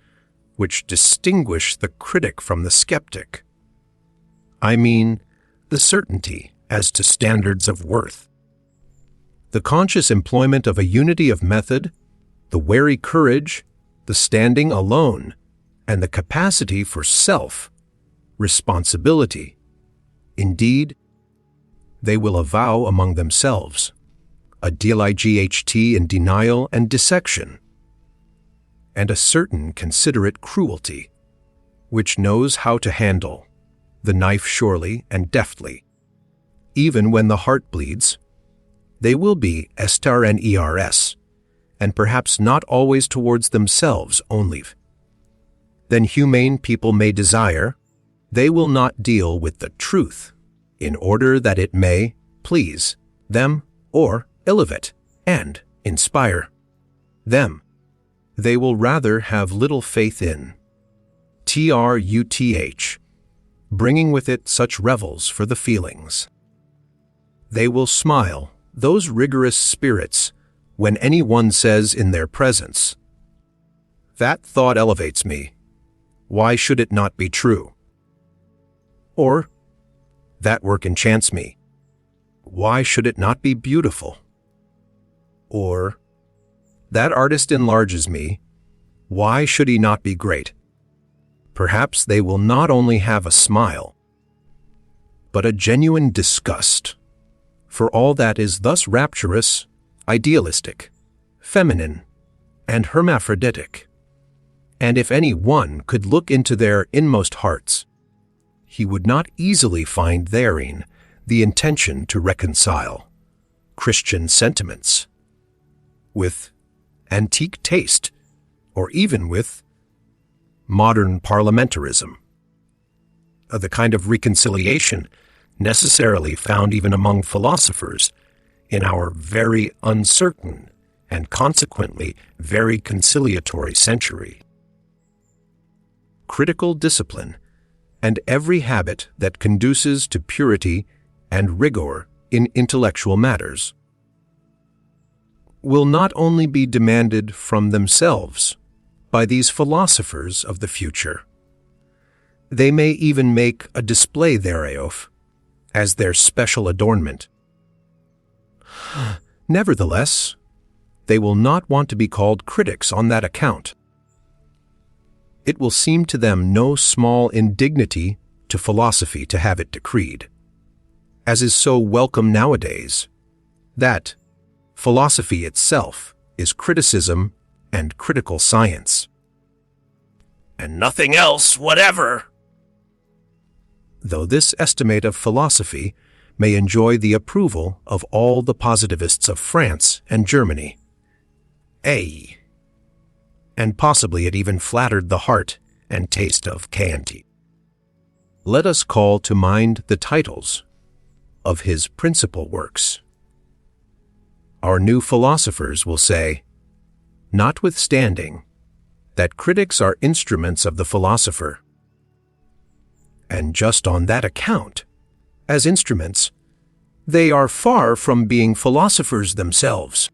which distinguish the critic from the skeptic. I mean, the certainty as to standards of worth, the conscious employment of a unity of method, the wary courage, the standing alone, and the capacity for self-responsibility. Indeed, they will avow among themselves a diligent in denial and dissection, and a certain considerate cruelty, which knows how to handle the knife surely and deftly. Even when the heart bleeds, they will be STRNERS, and perhaps not always towards themselves only. Then humane people may desire, they will not deal with the truth, in order that it may please them or elevate and inspire them. They will rather have little faith in TRUTH, bringing with it such revels for the feelings. They will smile, those rigorous spirits, when any one says in their presence, "That thought elevates me. Why should it not be true?" Or, "That work enchants me. Why should it not be beautiful?" Or, "That artist enlarges me. Why should he not be great?" Perhaps they will not only have a smile, but a genuine disgust for all that is thus rapturous, idealistic, feminine, and hermaphroditic. And if any one could look into their inmost hearts, he would not easily find therein the intention to reconcile Christian sentiments with antique taste, or even with modern parliamentarism, the kind of reconciliation necessarily found even among philosophers in our very uncertain and consequently very conciliatory century. Critical discipline and every habit that conduces to purity and rigor in intellectual matters will not only be demanded from themselves by these philosophers of the future, they may even make a display thereof as their special adornment. Nevertheless, they will not want to be called critics on that account. It will seem to them no small indignity to philosophy to have it decreed, as is so welcome nowadays, that philosophy itself is criticism and critical science. And nothing else whatever. Though this estimate of philosophy may enjoy the approval of all the positivists of France and Germany. and possibly it even flattered the heart and taste of Chianti. Let us call to mind the titles of his principal works. Our new philosophers will say, notwithstanding that critics are instruments of the philosopher, and just on that account, as instruments, they are far from being philosophers themselves.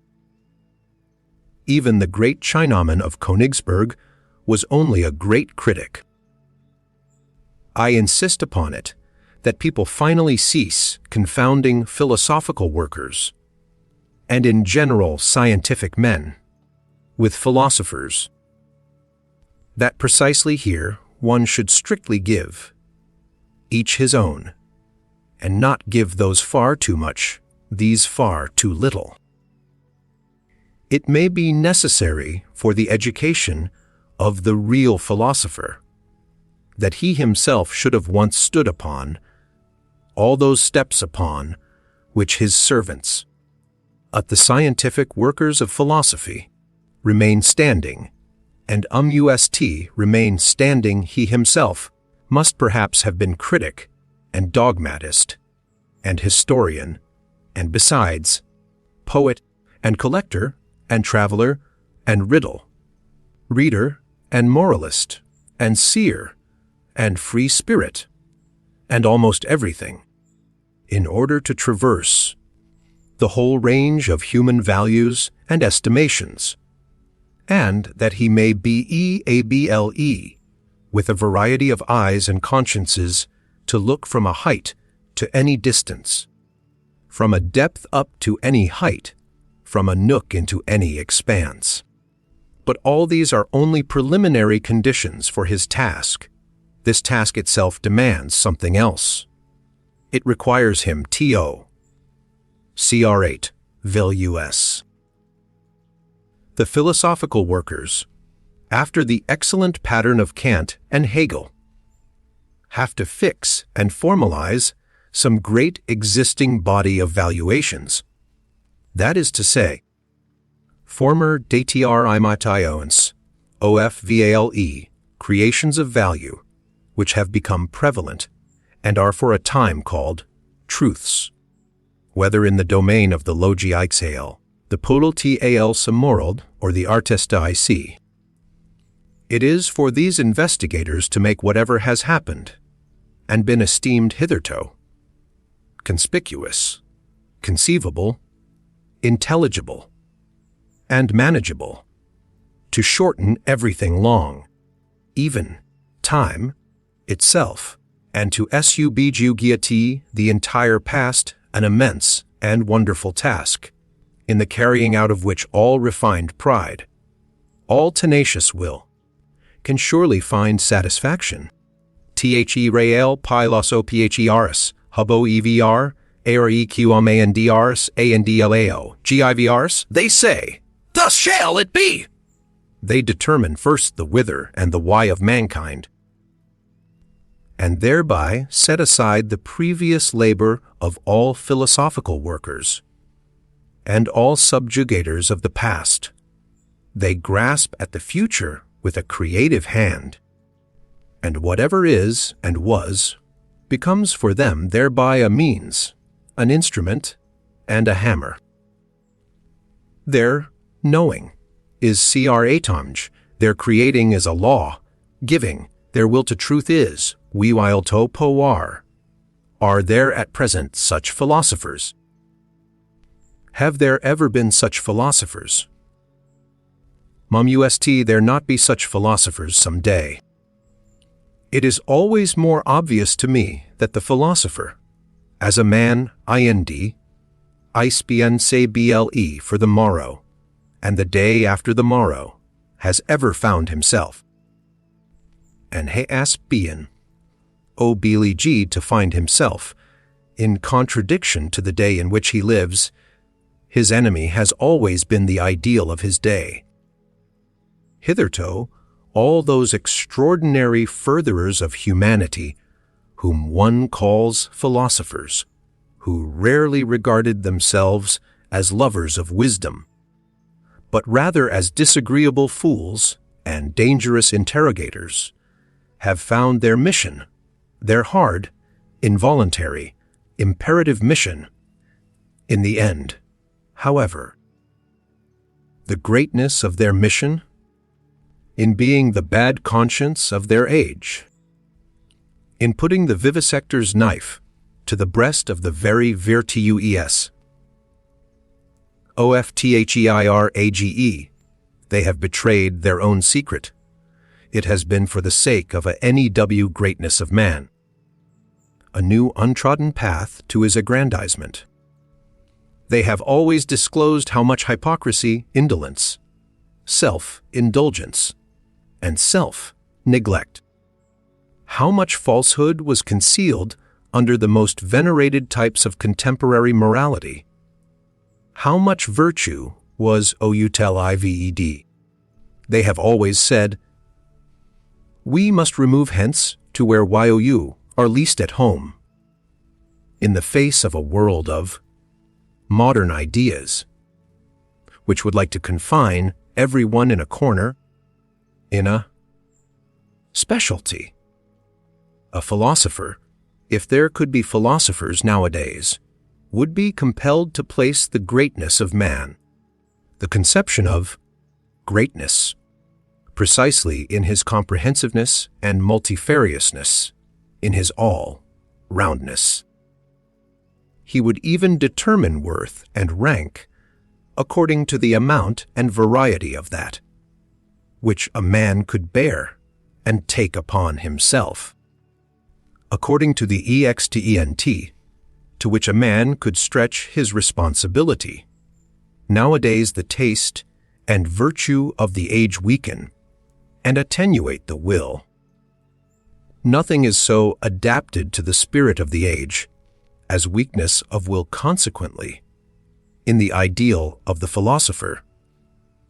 Even the great Chinaman of Königsberg was only a great critic. I insist upon it that people finally cease confounding philosophical workers, and in general scientific men, with philosophers. That precisely here one should strictly give each his own, and not give those far too much, these far too little. It may be necessary for the education of the real philosopher that he himself should have once stood upon all those steps upon which his servants, the scientific workers of philosophy, remain standing, and must remain standing. He himself must perhaps have been critic and dogmatist and historian, and besides, poet and collector and traveler and riddle, reader and moralist and seer and free spirit, and almost everything, in order to traverse the whole range of human values and estimations, and that he may be able, with a variety of eyes and consciences, to look from a height to any distance, from a depth up to any height, from a nook into any expanse. But all these are only preliminary conditions for his task. This task itself demands something else. It requires him to cr8 VUS. The philosophical workers, after the excellent pattern of Kant and Hegel, have to fix and formalize some great existing body of valuations. That is to say, former datrimations, OFVALE, creations of value, which have become prevalent and are for a time called truths, whether in the domain of the Logikale, the Politische Moral, or the Artestische. It is for these investigators to make whatever has happened and been esteemed hitherto conspicuous, conceivable, intelligible, and manageable, to shorten everything long, even time itself, and to subjugate the entire past, an immense and wonderful task, in the carrying out of which all refined pride, all tenacious will, can surely find satisfaction. The real piloso pheris, hubo evr, areqmandrs, andlao, givrs, they say, thus shall it be. They determine first the whither and the why of mankind, and thereby set aside the previous labor of all philosophical workers and all subjugators of the past. They grasp at the future with a creative hand, and whatever is and was becomes for them thereby a means, an instrument, and a hammer. Their knowing is cr8, their creating is a law, giving, their will to truth is, wiwile to poar. Are there at present such philosophers? Have there ever been such philosophers? Must there not be such philosophers some day? It is always more obvious to me that the philosopher, as a man ISBN for the morrow, and the day after the morrow, has ever found himself, and has been obliged to find himself, in contradiction to the day in which he lives, his enemy has always been the ideal of his day. Hitherto, all those extraordinary furtherers of humanity, whom one calls philosophers, who rarely regarded themselves as lovers of wisdom, but rather as disagreeable fools and dangerous interrogators, have found their mission, their hard, involuntary, imperative mission, in the end. However, the greatness of their mission in being the bad conscience of their age, in putting the vivisector's knife to the breast of the very virtues. Ophthegirage, they have betrayed their own secret. It has been for the sake of a new greatness of man, a new untrodden path to his aggrandizement. They have always disclosed how much hypocrisy, indolence, self-indulgence, and self-neglect, how much falsehood was concealed under the most venerated types of contemporary morality, how much virtue was outlived. They have always said, "We must remove hence to where you are least at home," in the face of a world of modern ideas, which would like to confine everyone in a corner, in a specialty. A philosopher, if there could be philosophers nowadays, would be compelled to place the greatness of man, the conception of greatness, precisely in his comprehensiveness and multifariousness, in his all-roundness. He would even determine worth and rank according to the amount and variety of that, which a man could bear and take upon himself, according to the extent to which a man could stretch his responsibility. Nowadays the taste and virtue of the age weaken and attenuate the will. Nothing is so adapted to the spirit of the age as weakness of will. Consequently, in the ideal of the philosopher,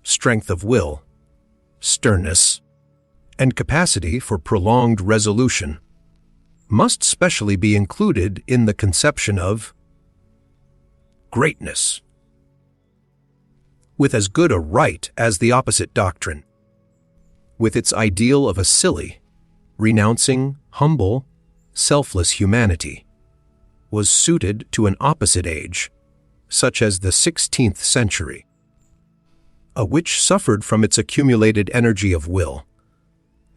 strength of will, sternness, and capacity for prolonged resolution must specially be included in the conception of greatness, with as good a right as the opposite doctrine, with its ideal of a silly, renouncing, humble, selfless humanity, was suited to an opposite age, such as the 16th century, a which suffered from its accumulated energy of will,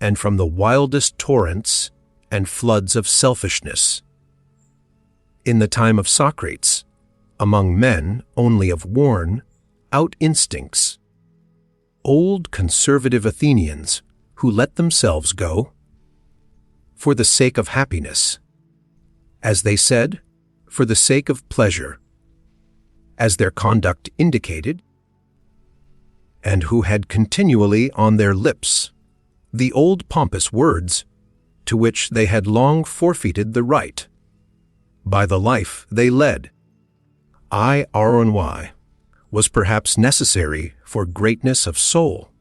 and from the wildest torrents and floods of selfishness. In the time of Socrates, among men only of worn-out instincts, old conservative Athenians who let themselves go for the sake of happiness, as they said, for the sake of pleasure, as their conduct indicated, and who had continually on their lips the old pompous words to which they had long forfeited the right, by the life they led. RNY was perhaps necessary for greatness of soul,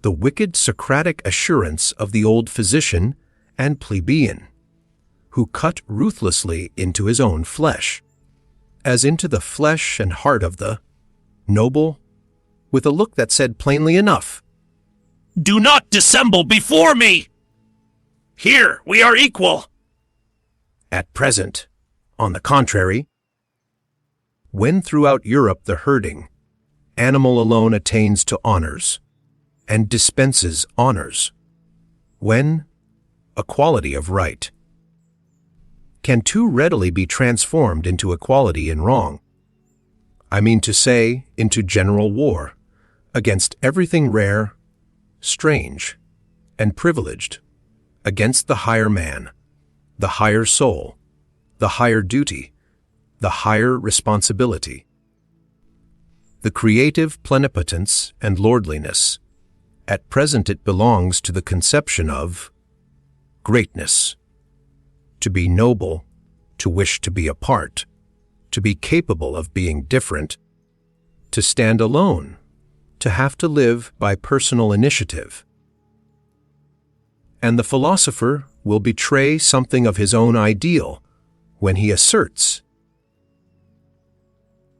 the wicked Socratic assurance of the old physician and plebeian, who cut ruthlessly into his own flesh, as into the flesh and heart of the noble, with a look that said plainly enough, "Do not dissemble before me! Here we are equal." At present, on the contrary, when throughout Europe the herding animal alone attains to honors and dispenses honors, when equality of right can too readily be transformed into equality in wrong, I mean to say, into general war against everything rare, strange, and privileged, against the higher man, the higher soul, the higher duty, the higher responsibility. The creative plenipotence and lordliness, at present it belongs to the conception of greatness, to be noble, to wish to be apart, to be capable of being different, to stand alone, to have to live by personal initiative. And the philosopher will betray something of his own ideal when he asserts,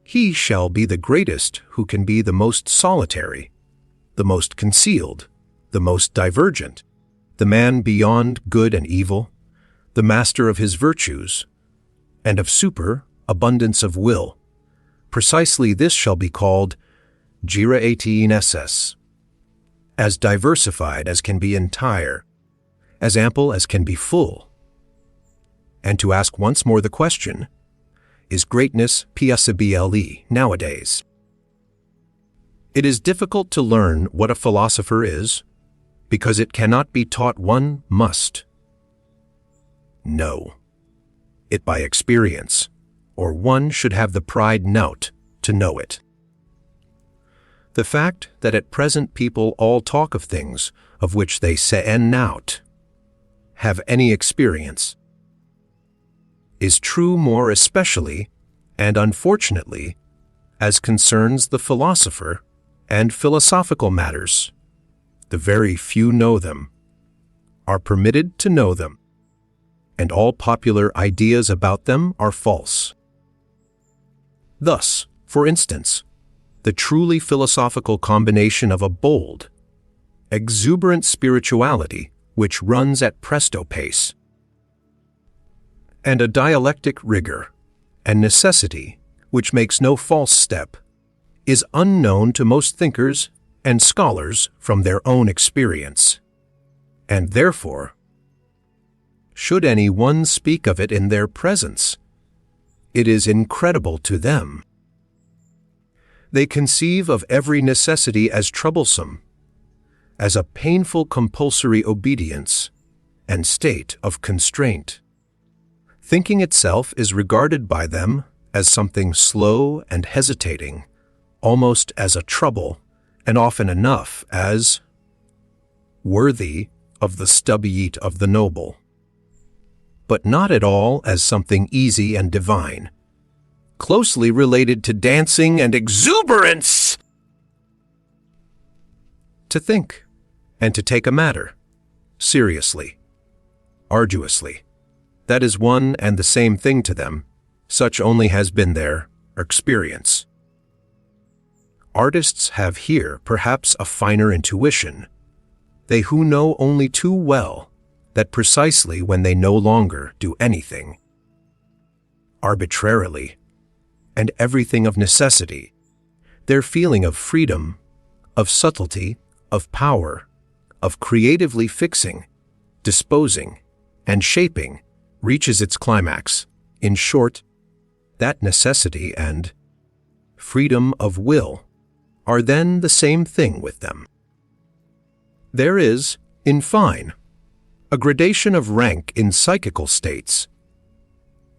"He shall be the greatest who can be the most solitary, the most concealed, the most divergent, the man beyond good and evil, the master of his virtues, and of abundance of will. Precisely this shall be called gira 18 ss, as diversified as can be entire, as ample as can be full. And to ask once more the question, is greatness possible nowadays? It is difficult to learn what a philosopher is, because it cannot be taught. One must know it by experience, or one should have the pride knout to know it. The fact that at present people all talk of things of which they say nout have any experience is true more especially, and unfortunately, as concerns the philosopher and philosophical matters. The very few know them, are permitted to know them, and all popular ideas about them are false. Thus, for instance, the truly philosophical combination of a bold, exuberant spirituality which runs at presto pace, and a dialectic rigor and necessity which makes no false step, is unknown to most thinkers and scholars from their own experience, and therefore, should any one speak of it in their presence, it is incredible to them. They conceive of every necessity as troublesome, as a painful compulsory obedience and state of constraint. Thinking itself is regarded by them as something slow and hesitating, almost as a trouble, and often enough as worthy of the stubby of the noble, but not at all as something easy and divine, closely related to dancing and exuberance. To think and to take a matter seriously, arduously, that is one and the same thing to them. Such only has been their experience. Artists have here perhaps a finer intuition, they who know only too well that precisely when they no longer do anything arbitrarily and everything of necessity, their feeling of freedom, of subtlety, of power, of creatively fixing, disposing, and shaping reaches its climax. In short, that necessity and freedom of will are then the same thing with them. There is, in fine, a gradation of rank in psychical states,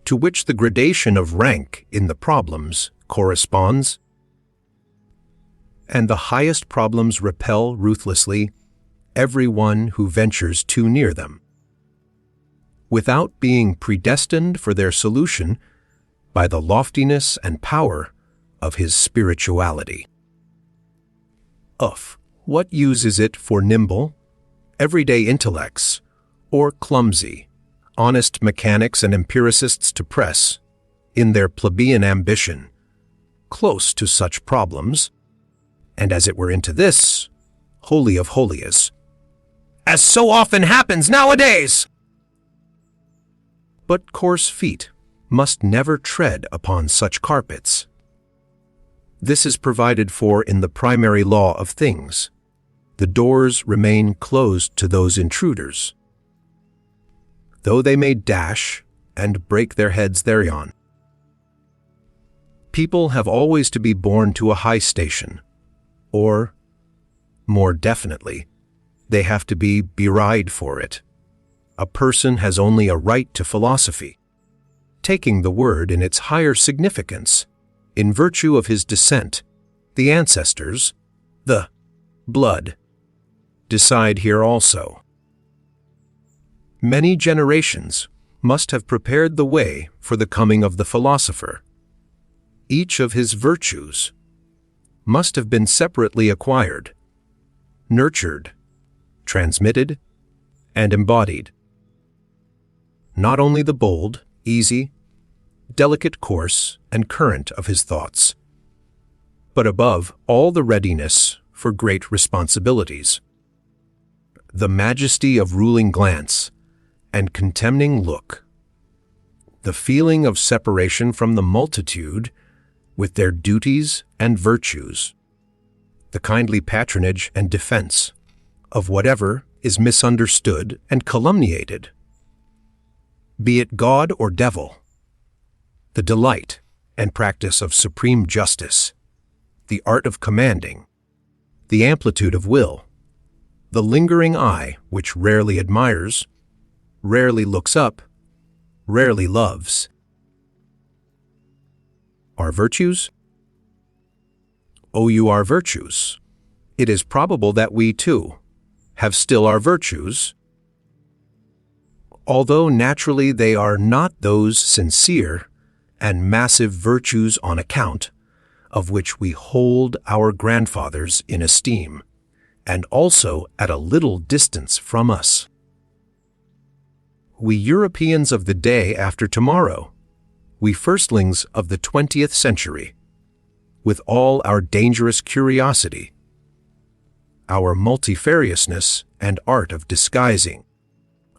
to which the gradation of rank in the problems corresponds, and the highest problems repel ruthlessly every one who ventures too near them, without being predestined for their solution by the loftiness and power of his spirituality. What use is it for nimble, everyday intellects, or clumsy, honest mechanics and empiricists to press, in their plebeian ambition, close to such problems, and as it were into this, holy of holies, as so often happens nowadays? But coarse feet must never tread upon such carpets. This is provided for in the primary law of things. The doors remain closed to those intruders, though they may dash and break their heads thereon. People have always to be born to a high station, or, more definitely, they have to be beried for it. A person has only a right to philosophy, taking the word in its higher significance, in virtue of his descent. The ancestors, the blood, decide here also. Many generations must have prepared the way for the coming of the philosopher. Each of his virtues must have been separately acquired, nurtured, transmitted, and embodied. Not only the bold, easy, delicate course and current of his thoughts, but above all the readiness for great responsibilities. the majesty of ruling glance and contemning look, the feeling of separation from the multitude with their duties and virtues, the kindly patronage and defense of whatever is misunderstood and calumniated, be it God or devil, the delight and practice of supreme justice, the art of commanding, the amplitude of will, the lingering eye which rarely admires, rarely looks up, rarely loves. Our virtues? You our virtues. It is probable that we, too, have still our virtues, although naturally they are not those sincere and massive virtues on account of which we hold our grandfathers in esteem, and also at a little distance from us. We Europeans of the day after tomorrow, we firstlings of the 20th century, with all our dangerous curiosity, our multifariousness and art of disguising,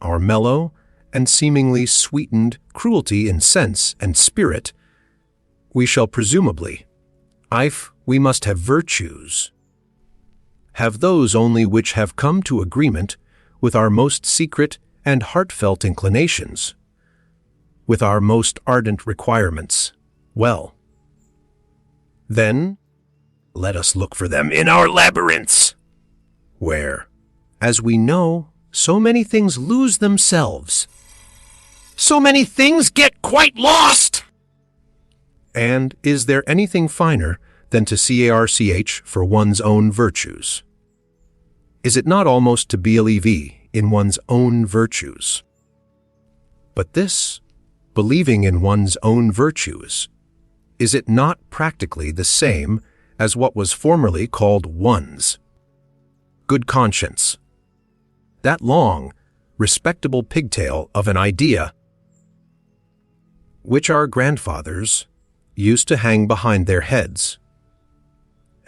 our mellow and seemingly sweetened cruelty in sense and spirit, we shall presumably, if we must have virtues, have those only which have come to agreement with our most secret and heartfelt inclinations, with our most ardent requirements. Well, then, let us look for them in our labyrinths, where, as we know, so many things lose themselves. So many things get quite lost! And is there anything finer than to CARCH for one's own virtues? Is it not almost to believe in one's own virtues? But this, believing in one's own virtues, is it not practically the same as what was formerly called one's good conscience? That long, respectable pigtail of an idea which our grandfathers used to hang behind their heads,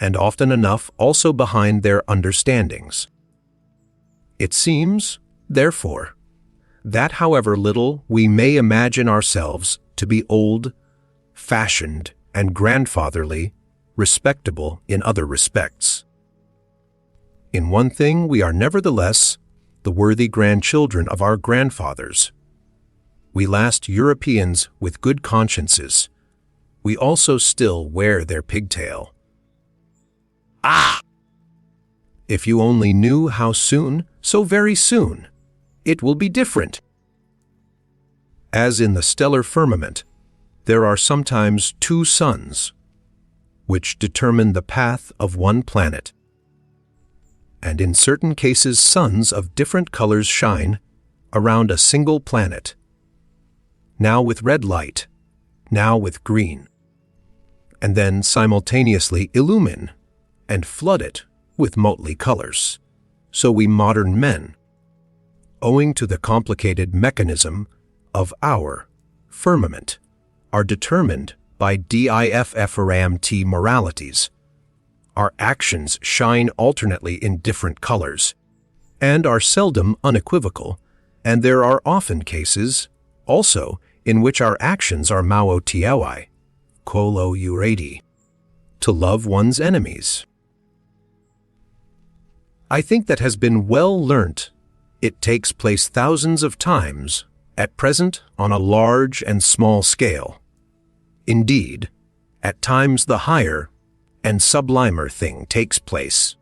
and often enough also behind their understandings. It seems, therefore, that however little we may imagine ourselves to be old, fashioned, and grandfatherly, respectable in other respects, in one thing we are nevertheless the worthy grandchildren of our grandfathers. We last Europeans with good consciences, we also still wear their pigtail. Ah! If you only knew how soon, so very soon, it will be different. As in the stellar firmament, there are sometimes two suns, which determine the path of one planet. And in certain cases suns of different colors shine around a single planet, now with red light, now with green, and then simultaneously illumine and flood it with motley colors. So we modern men, owing to the complicated mechanism of our firmament, are determined by different moralities. Our actions shine alternately in different colors, and are seldom unequivocal, and there are often cases, also, in which our actions are mao tiaoi, kolo uredi, to love one's enemies. I think that has been well learnt. It takes place thousands of times, at present on a large and small scale. Indeed, at times the higher and sublimer thing takes place.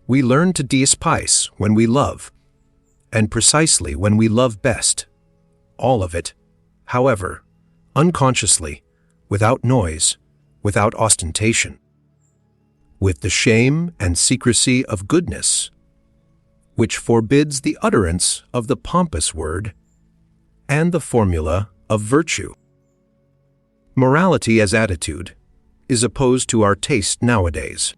We learn to despise when we love, and precisely when we love best. All of it, however, unconsciously, without noise, without ostentation, with the shame and secrecy of goodness, which forbids the utterance of the pompous word and the formula of virtue. Morality as attitude is opposed to our taste nowadays.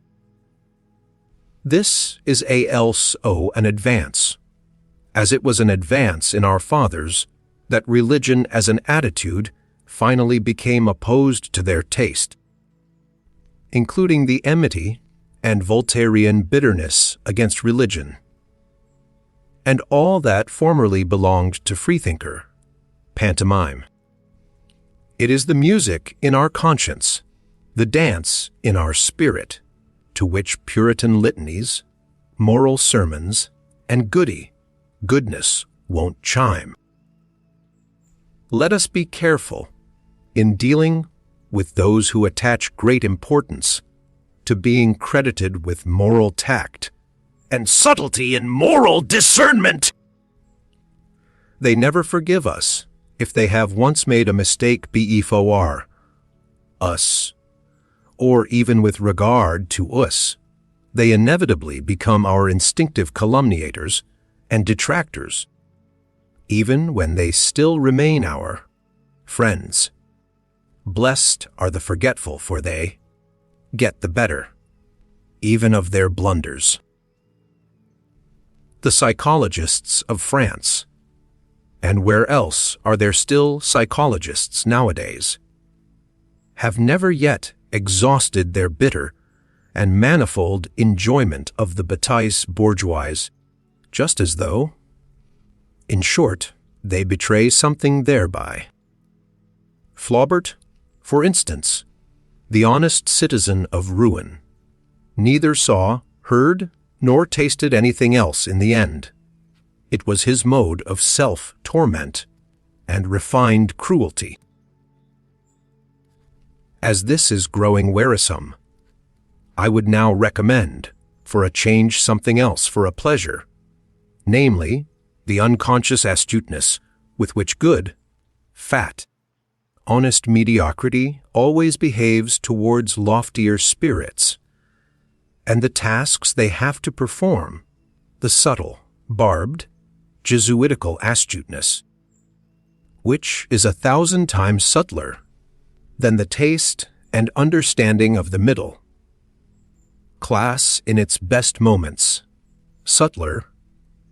This is also an advance, as it was an advance in our fathers that religion as an attitude finally became opposed to their taste, including the enmity and Voltairean bitterness against religion, and all that formerly belonged to freethinker, pantomime. It is the music in our conscience, the dance in our spirit, to which Puritan litanies, moral sermons, and goodness won't chime. Let us be careful in dealing with those who attach great importance to being credited with moral tact and subtlety in moral discernment. They never forgive us if they have once made a mistake before us, or even with regard to us. They inevitably become our instinctive calumniators and detractors, even when they still remain our friends. Blessed are the forgetful, for they get the better, even of their blunders. The psychologists of France, and where else are there still psychologists nowadays, have never yet exhausted their bitter and manifold enjoyment of the bêtise bourgeoise, just as though, in short, they betray something thereby. Flaubert, for instance, the honest citizen of ruin, neither saw, heard, nor tasted anything else in the end. It was his mode of self-torment and refined cruelty. As this is growing wearisome, I would now recommend, for a change, something else for a pleasure, namely, the unconscious astuteness with which good, fat, honest mediocrity always behaves towards loftier spirits, and the tasks they have to perform, the subtle, barbed, Jesuitical astuteness, which is 1,000 times subtler than the taste and understanding of the middle class in its best moments, subtler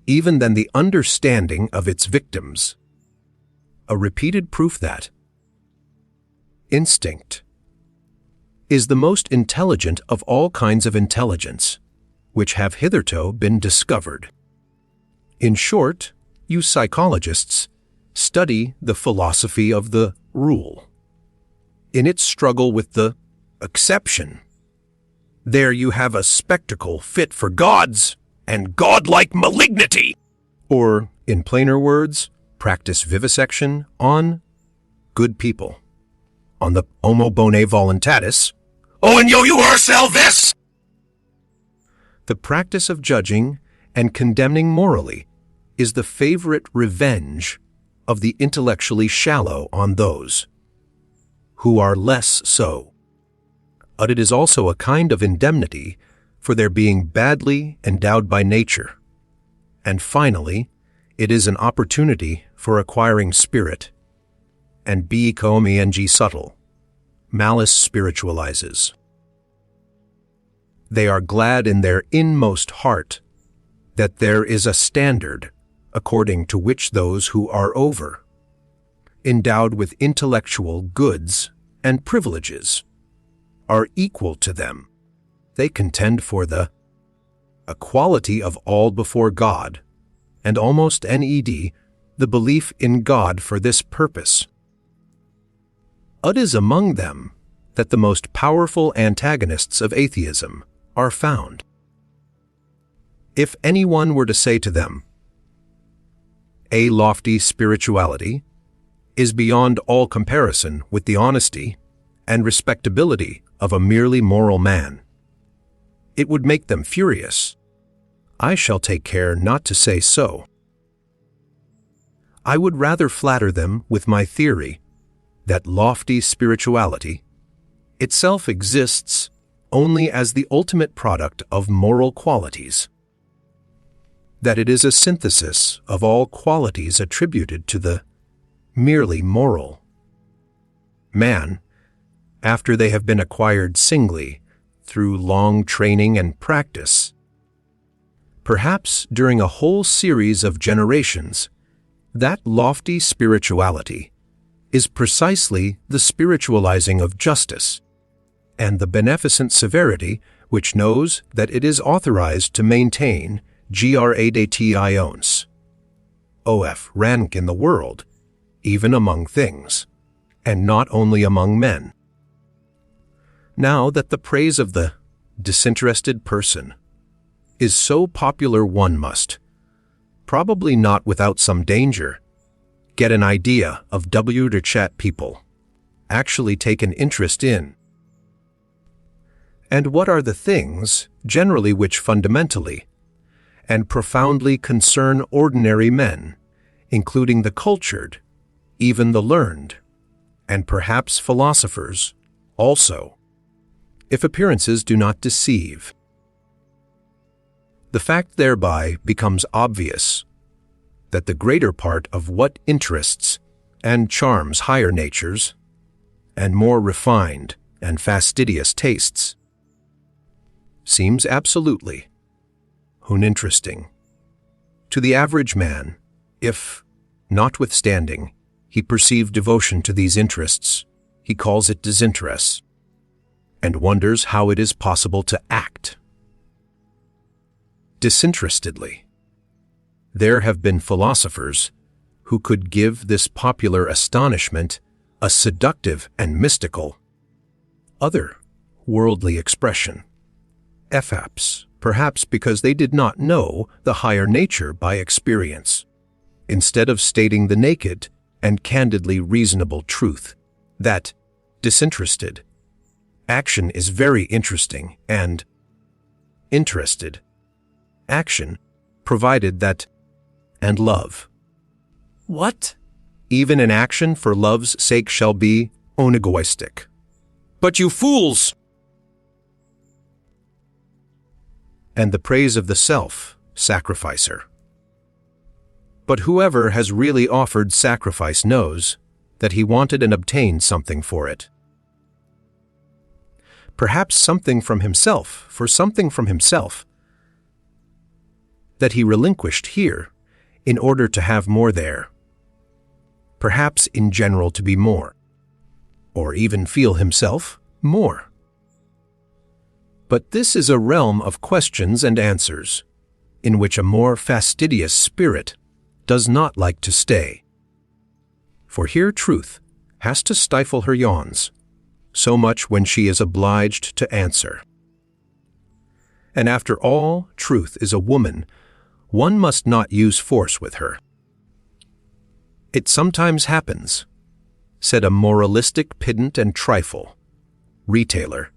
even than the understanding of its victims. A repeated proof that instinct is the most intelligent of all kinds of intelligence which have hitherto been discovered. In short, you psychologists study the philosophy of the rule. In its struggle with the exception, there you have a spectacle fit for gods and godlike malignity. Or, in plainer words, practice vivisection on good people, on the homo bonae voluntatis. Oh, and you are salvis! The practice of judging and condemning morally is the favorite revenge of the intellectually shallow on those who are less so. But it is also a kind of indemnity for their being badly endowed by nature. And finally, it is an opportunity for acquiring spirit. And b com eng subtle, malice spiritualizes. They are glad in their inmost heart that there is a standard according to which those who are over, endowed with intellectual goods and privileges, are equal to them. They contend for the equality of all before God, and almost the belief in God for this purpose. It is among them that the most powerful antagonists of atheism are found. If anyone were to say to them, a lofty spirituality is beyond all comparison with the honesty and respectability of a merely moral man, it would make them furious. I shall take care not to say so. I would rather flatter them with my theory that lofty spirituality itself exists only as the ultimate product of moral qualities, that it is a synthesis of all qualities attributed to the merely moral man, after they have been acquired singly through long training and practice. Perhaps during a whole series of generations, that lofty spirituality is precisely the spiritualizing of justice and the beneficent severity which knows that it is authorized to maintain grations, of rank in the world, even among things, and not only among men. Now that the praise of the disinterested person is so popular, one must, probably not without some danger, get an idea of what people actually take an interest in. And what are the things, generally, which fundamentally and profoundly concern ordinary men, including the cultured, even the learned, and perhaps philosophers also, if appearances do not deceive. The fact thereby becomes obvious that the greater part of what interests and charms higher natures and more refined and fastidious tastes seems absolutely uninteresting to the average man, if, notwithstanding, he perceive devotion to these interests, he calls it disinterest, and wonders how it is possible to act disinterestedly. There have been philosophers who could give this popular astonishment a seductive and mystical, other worldly expression. Perhaps because they did not know the higher nature by experience, instead of stating the naked and candidly reasonable truth that disinterested action is very interesting and interested action, provided that, and love. What? Even an action for love's sake shall be unegoistic. But you fools! And the praise of the self-sacrificer. But whoever has really offered sacrifice knows that he wanted and obtained something for it. Perhaps something from himself, for something from himself that he relinquished here in order to have more there. Perhaps in general to be more, or even feel himself more. But this is a realm of questions and answers, in which a more fastidious spirit does not like to stay. For here truth has to stifle her yawns, so much when she is obliged to answer. And after all, truth is a woman, one must not use force with her. It sometimes happens, said a moralistic pedant and trifle retailer,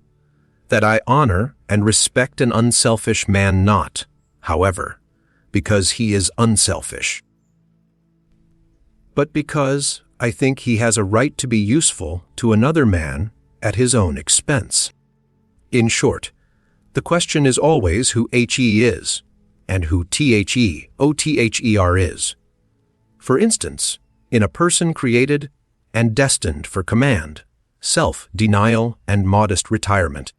that I honor and respect an unselfish man not, however, because he is unselfish, but because I think he has a right to be useful to another man at his own expense. In short, the question is always who he is, and who other is. For instance, in a person created and destined for command, self-denial, and modest retirement,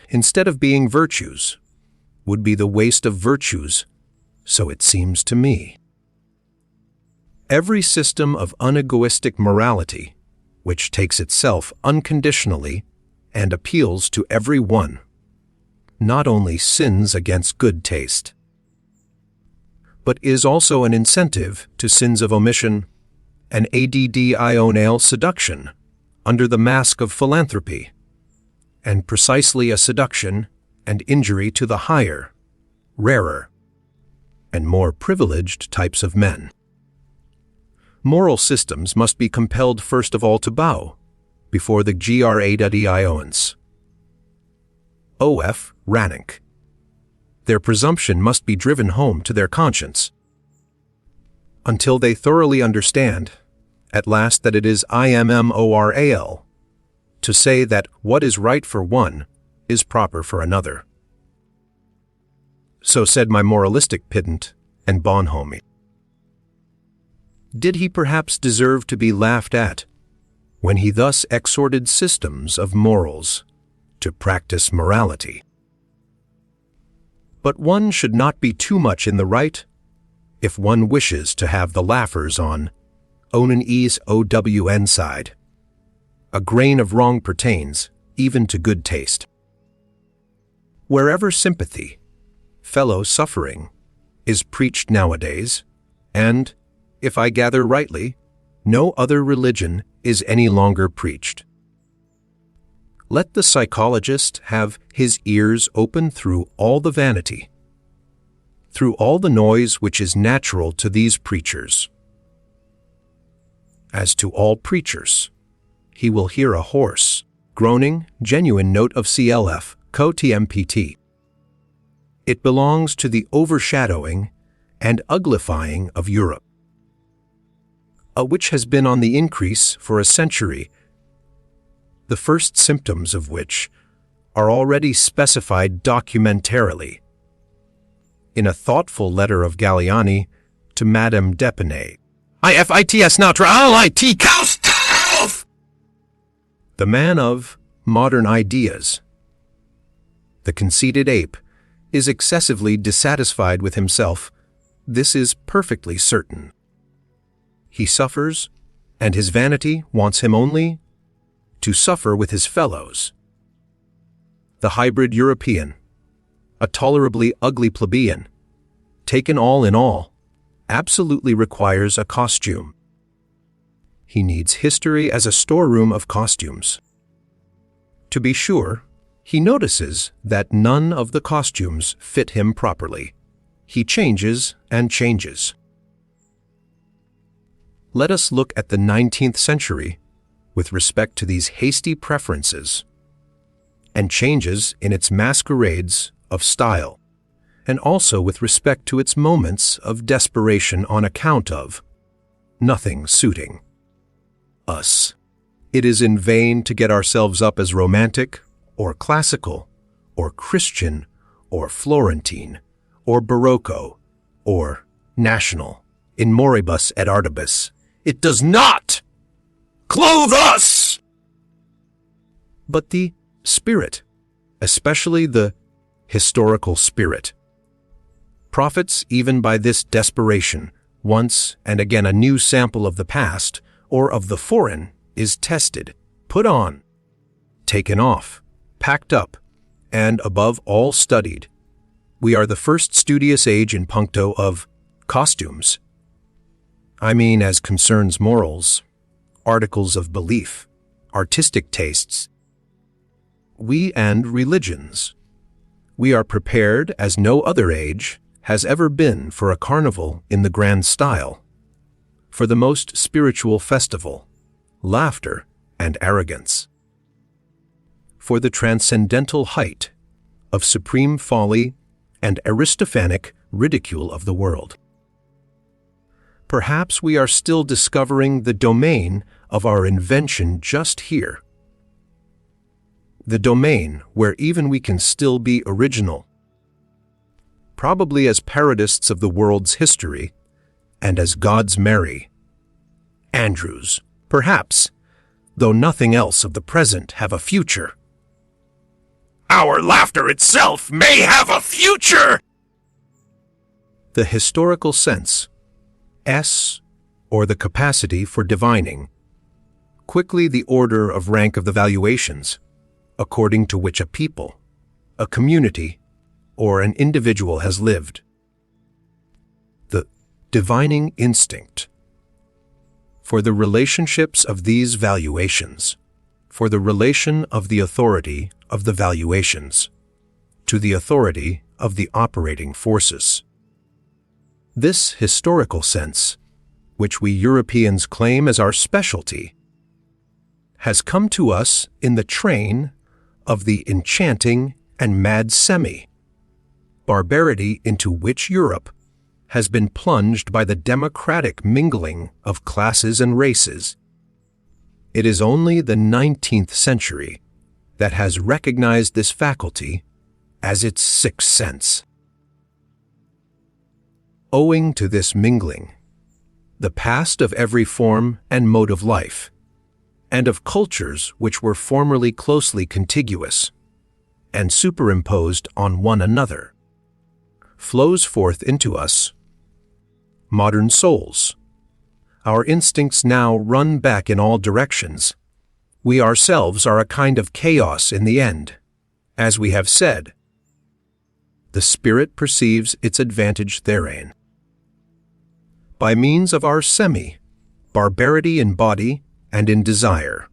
instead of being virtues, would be the waste of virtues, so it seems to me. Every system of unegoistic morality, which takes itself unconditionally and appeals to every one, not only sins against good taste, but is also an incentive to sins of omission, an addional seduction under the mask of philanthropy, and precisely a seduction and injury to the higher, rarer, and more privileged types of men. Moral systems must be compelled first of all to bow before the grations of rank. Their presumption must be driven home to their conscience, until they thoroughly understand, at last, that it is immoral to say that what is right for one is proper for another. So said my moralistic pedant and bonhomie. Did he perhaps deserve to be laughed at when he thus exhorted systems of morals to practice morality? But one should not be too much in the right if one wishes to have the laughers on own side. A grain of wrong pertains even to good taste. Wherever sympathy, fellow suffering, is preached nowadays, and, if I gather rightly, no other religion is any longer preached. Let the psychologist have his ears open through all the vanity, through all the noise which is natural to these preachers. As to all preachers, he will hear a hoarse, groaning, genuine note of CLF, co-TMPT. It belongs to the overshadowing and uglifying of Europe, which has been on the increase for a century, the first symptoms of which are already specified documentarily in a thoughtful letter of Galliani to Madame d'Epinay. IFITS L-I-T Kaustov! The man of modern ideas. The conceited ape is excessively dissatisfied with himself. This is perfectly certain. He suffers, and his vanity wants him only to suffer with his fellows. The hybrid European, a tolerably ugly plebeian, taken all in all, absolutely requires a costume. He needs history as a storeroom of costumes. To be sure, he notices that none of the costumes fit him properly. He changes and changes. Let us look at the 19th century with respect to these hasty preferences and changes in its masquerades of style, and also with respect to its moments of desperation on account of nothing suiting us. It is in vain to get ourselves up as romantic, or classical, or Christian, or Florentine, or Barocco, or national, in moribus et artibus. It does not clothe us! But the spirit, especially the historical spirit, profits even by this desperation. Once and again a new sample of the past, or of the foreign, is tested, put on, taken off, packed up, and above all studied. We are the first studious age in puncto of costumes. I mean as concerns morals, articles of belief, artistic tastes. We and religions. We are prepared as no other age has ever been for a carnival in the grand style, for the most spiritual festival, laughter and arrogance, for the transcendental height of supreme folly and Aristophanic ridicule of the world. Perhaps we are still discovering the domain of our invention just here, the domain where even we can still be original, probably as parodists of the world's history and as God's merry Andrews, perhaps, though nothing else of the present have a future. Our laughter itself may have a future! The historical sense, or the capacity for divining, quickly the order of rank of the valuations, according to which a people, a community, or an individual has lived. The divining instinct. For the relationships of these valuations, for the relation of the authority of the valuations to the authority of the operating forces. This historical sense, which we Europeans claim as our specialty, has come to us in the train of the enchanting and mad barbarity into which Europe has been plunged by the democratic mingling of classes and races. It is only the 19th century that has recognized this faculty as its sixth sense. Owing to this mingling, the past of every form and mode of life, and of cultures which were formerly closely contiguous and superimposed on one another, flows forth into us. Modern souls. Our instincts now run back in all directions. We ourselves are a kind of chaos in the end, as we have said. the spirit perceives its advantage therein. By means of our barbarity in body and in desire,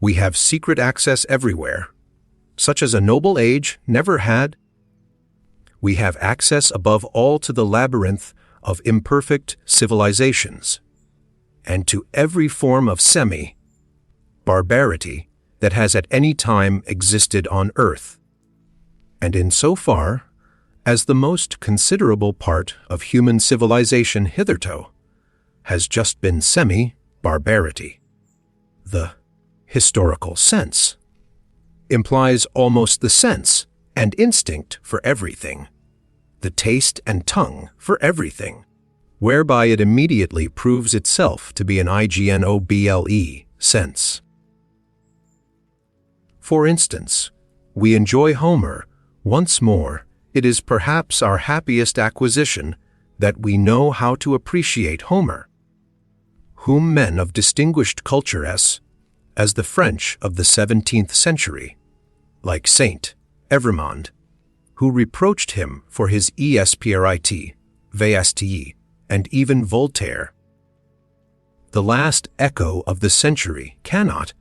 we have secret access everywhere, such as a noble age never had. We have access above all to the labyrinth of imperfect civilizations, and to every form of barbarity that has at any time existed on earth. And in so far as the most considerable part of human civilization hitherto has just been barbarity, the historical sense implies almost the sense and instinct for everything, the taste and tongue for everything, whereby it immediately proves itself to be an ignoble sense. For instance, we enjoy Homer once more. It is perhaps our happiest acquisition that we know how to appreciate Homer, whom men of distinguished culture as the French of the 17th century, like Saint Evremond, who reproached him for his esprit, vaste, and even Voltaire. The last echo of the century cannot,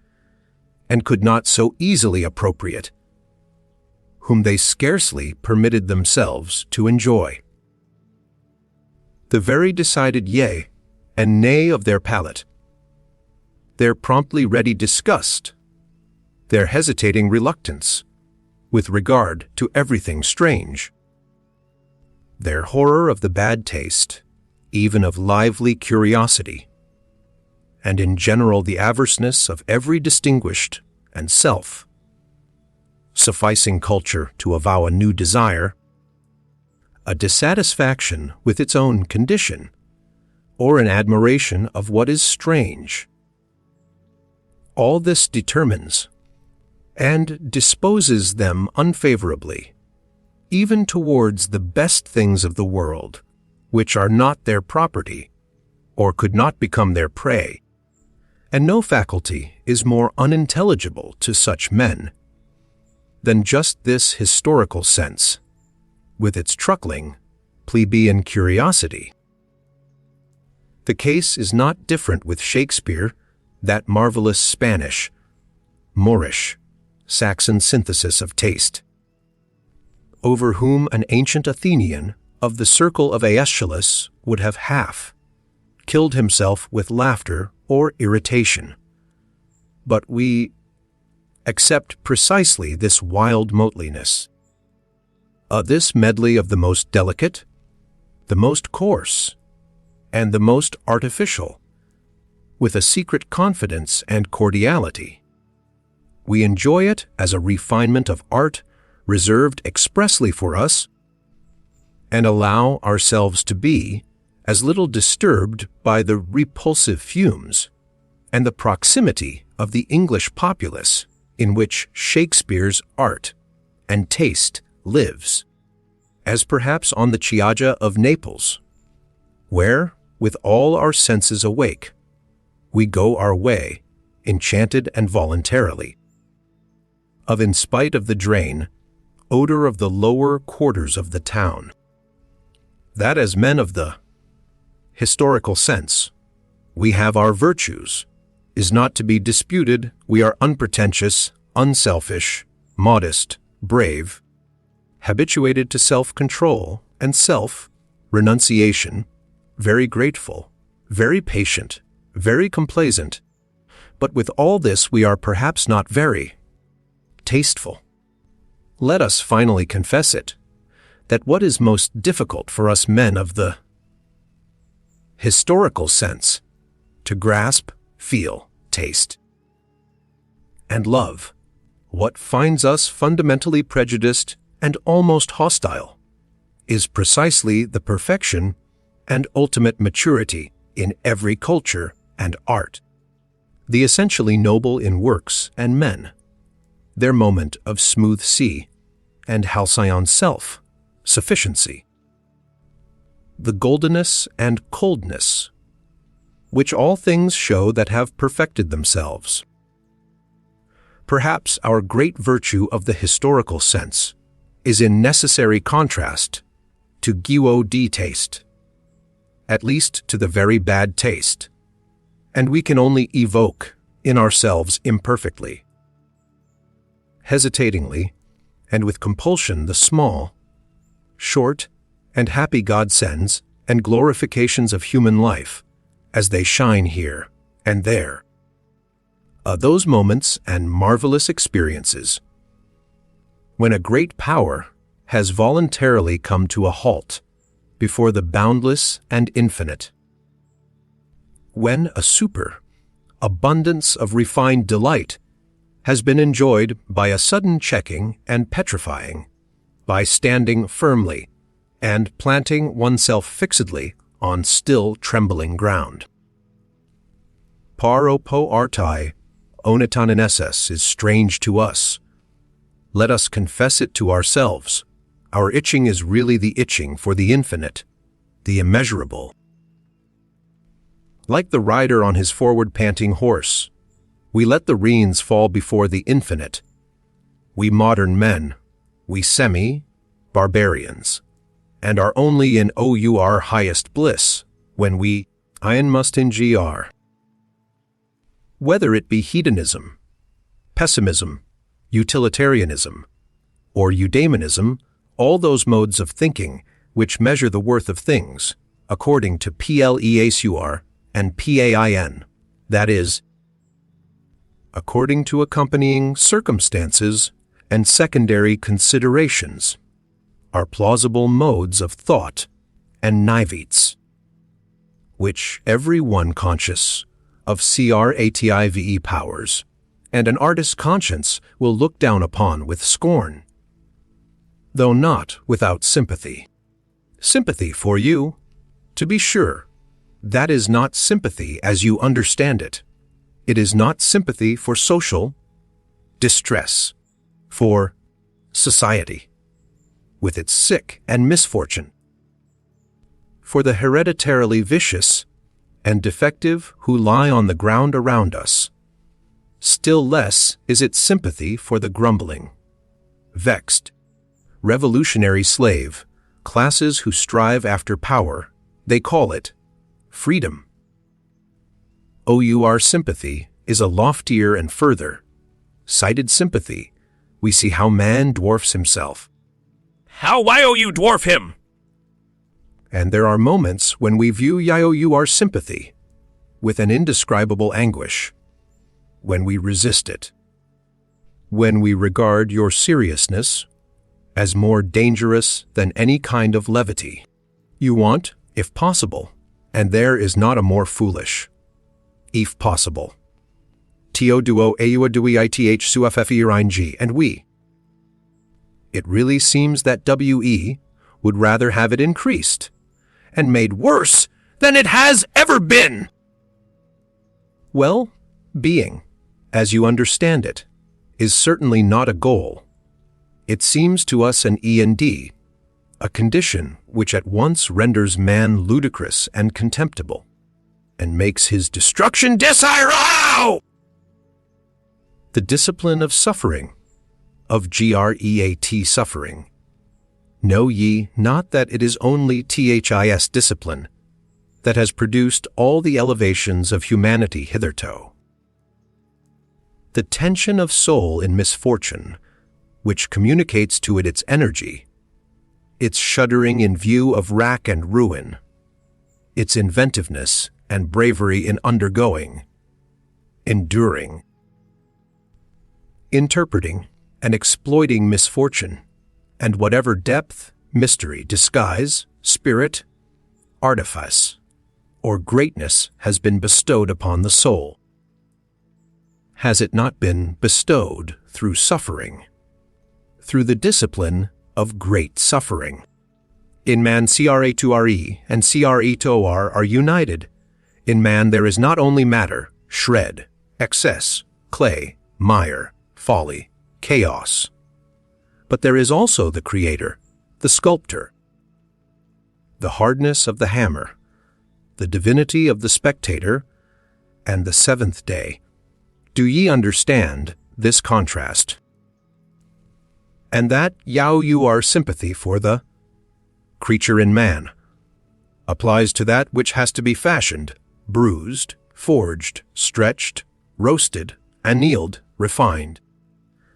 and could not so easily appropriate, whom they scarcely permitted themselves to enjoy. The very decided yea and nay of their palate, their promptly ready disgust, their hesitating reluctance with regard to everything strange, their horror of the bad taste, even of lively curiosity, and in general the averseness of every distinguished and sufficing culture to avow a new desire, a dissatisfaction with its own condition, or an admiration of what is strange. All this determines and disposes them unfavorably, even towards the best things of the world, which are not their property, or could not become their prey. And no faculty is more unintelligible to such men than just this historical sense, with its truckling, plebeian curiosity. The case is not different with Shakespeare, that marvelous Spanish, Moorish, Saxon synthesis of taste, over whom an ancient Athenian of the circle of Aeschylus would have half killed himself with laughter or irritation. But we accept precisely this wild moteliness, this medley of the most delicate, the most coarse, and the most artificial, with a secret confidence and cordiality. We enjoy it as a refinement of art reserved expressly for us, and allow ourselves to be as little disturbed by the repulsive fumes and the proximity of the English populace in which Shakespeare's art and taste lives, as perhaps on the Chioggia of Naples, where, with all our senses awake, we go our way, enchanted and voluntarily, of in spite of the drain, odor of the lower quarters of the town. That as men of the historical sense, we have our virtues, is not to be disputed. We are unpretentious, unselfish, modest, brave, habituated to self-control and self-renunciation, very grateful, very patient, very complaisant. But with all this we are perhaps not very tasteful. Let us finally confess it, that what is most difficult for us men of the historical sense to grasp, feel, taste, and love, what finds us fundamentally prejudiced and almost hostile, is precisely the perfection and ultimate maturity in every culture and art, the essentially noble in works and men, their moment of smooth sea and halcyon self-sufficiency, the goldenness and coldness, which all things show that have perfected themselves. Perhaps our great virtue of the historical sense is in necessary contrast to guo-di taste, at least to the very bad taste, and we can only evoke in ourselves imperfectly, hesitatingly, and with compulsion the small, short, and happy God sends and glorifications of human life as they shine here and there. Those moments and marvelous experiences when a great power has voluntarily come to a halt before the boundless and infinite. When a abundance of refined delight has been enjoyed by a sudden checking and petrifying, by standing firmly and planting oneself fixedly on still trembling ground. Paro po artai, onitaneneses is strange to us. Let us confess it to ourselves. Our itching is really the itching for the infinite, the immeasurable. Like the rider on his forward panting horse, we let the reins fall before the infinite. We modern men, we semi-barbarians, and are only in our highest bliss when we must in gr. Whether it be hedonism, pessimism, utilitarianism, or eudaimonism, all those modes of thinking which measure the worth of things according to pleasur and pain, that is, according to accompanying circumstances and secondary considerations, are plausible modes of thought and naivetes, which every one conscious of creative powers and an artist's conscience will look down upon with scorn, though not without sympathy. Sympathy for you, to be sure, that is not sympathy as you understand it. It is not sympathy for social distress, for society, with its sick and misfortune, for the hereditarily vicious and defective who lie on the ground around us. Still less is it sympathy for the grumbling, vexed, revolutionary slave, classes who strive after power. They call it freedom. Our sympathy is a loftier and further sighted sympathy. We see how man dwarfs himself. How you dwarf him? And there are moments when we view our sympathy with an indescribable anguish, when we resist it, when we regard your seriousness as more dangerous than any kind of levity. You want, if possible, and there is not a more foolish, if possible. Tio duo aua dui ith suffering and we. It really seems that we would rather have it increased and made worse than it has ever been. Well, being, as you understand it, is certainly not a goal. It seems to us an E&D, a condition which at once renders man ludicrous and contemptible, and makes his destruction desirable. The discipline of suffering, of great suffering. Know ye not that it is only this discipline that has produced all the elevations of humanity hitherto? The tension of soul in misfortune, which communicates to it its energy, its shuddering in view of rack and ruin, its inventiveness and bravery in undergoing, enduring, interpreting, and exploiting misfortune, and whatever depth, mystery, disguise, spirit, artifice, or greatness has been bestowed upon the soul. Has it not been bestowed through suffering, through the discipline of great suffering? In man CRA2RE and CRE2OR are united. In man there is not only matter, shred, excess, clay, mire, folly, chaos, but there is also the creator, the sculptor, the hardness of the hammer, the divinity of the spectator, and the seventh day. Do ye understand this contrast? and that Yao you are sympathy for the creature in man applies to that which has to be fashioned, bruised, forged, stretched, roasted, annealed, refined,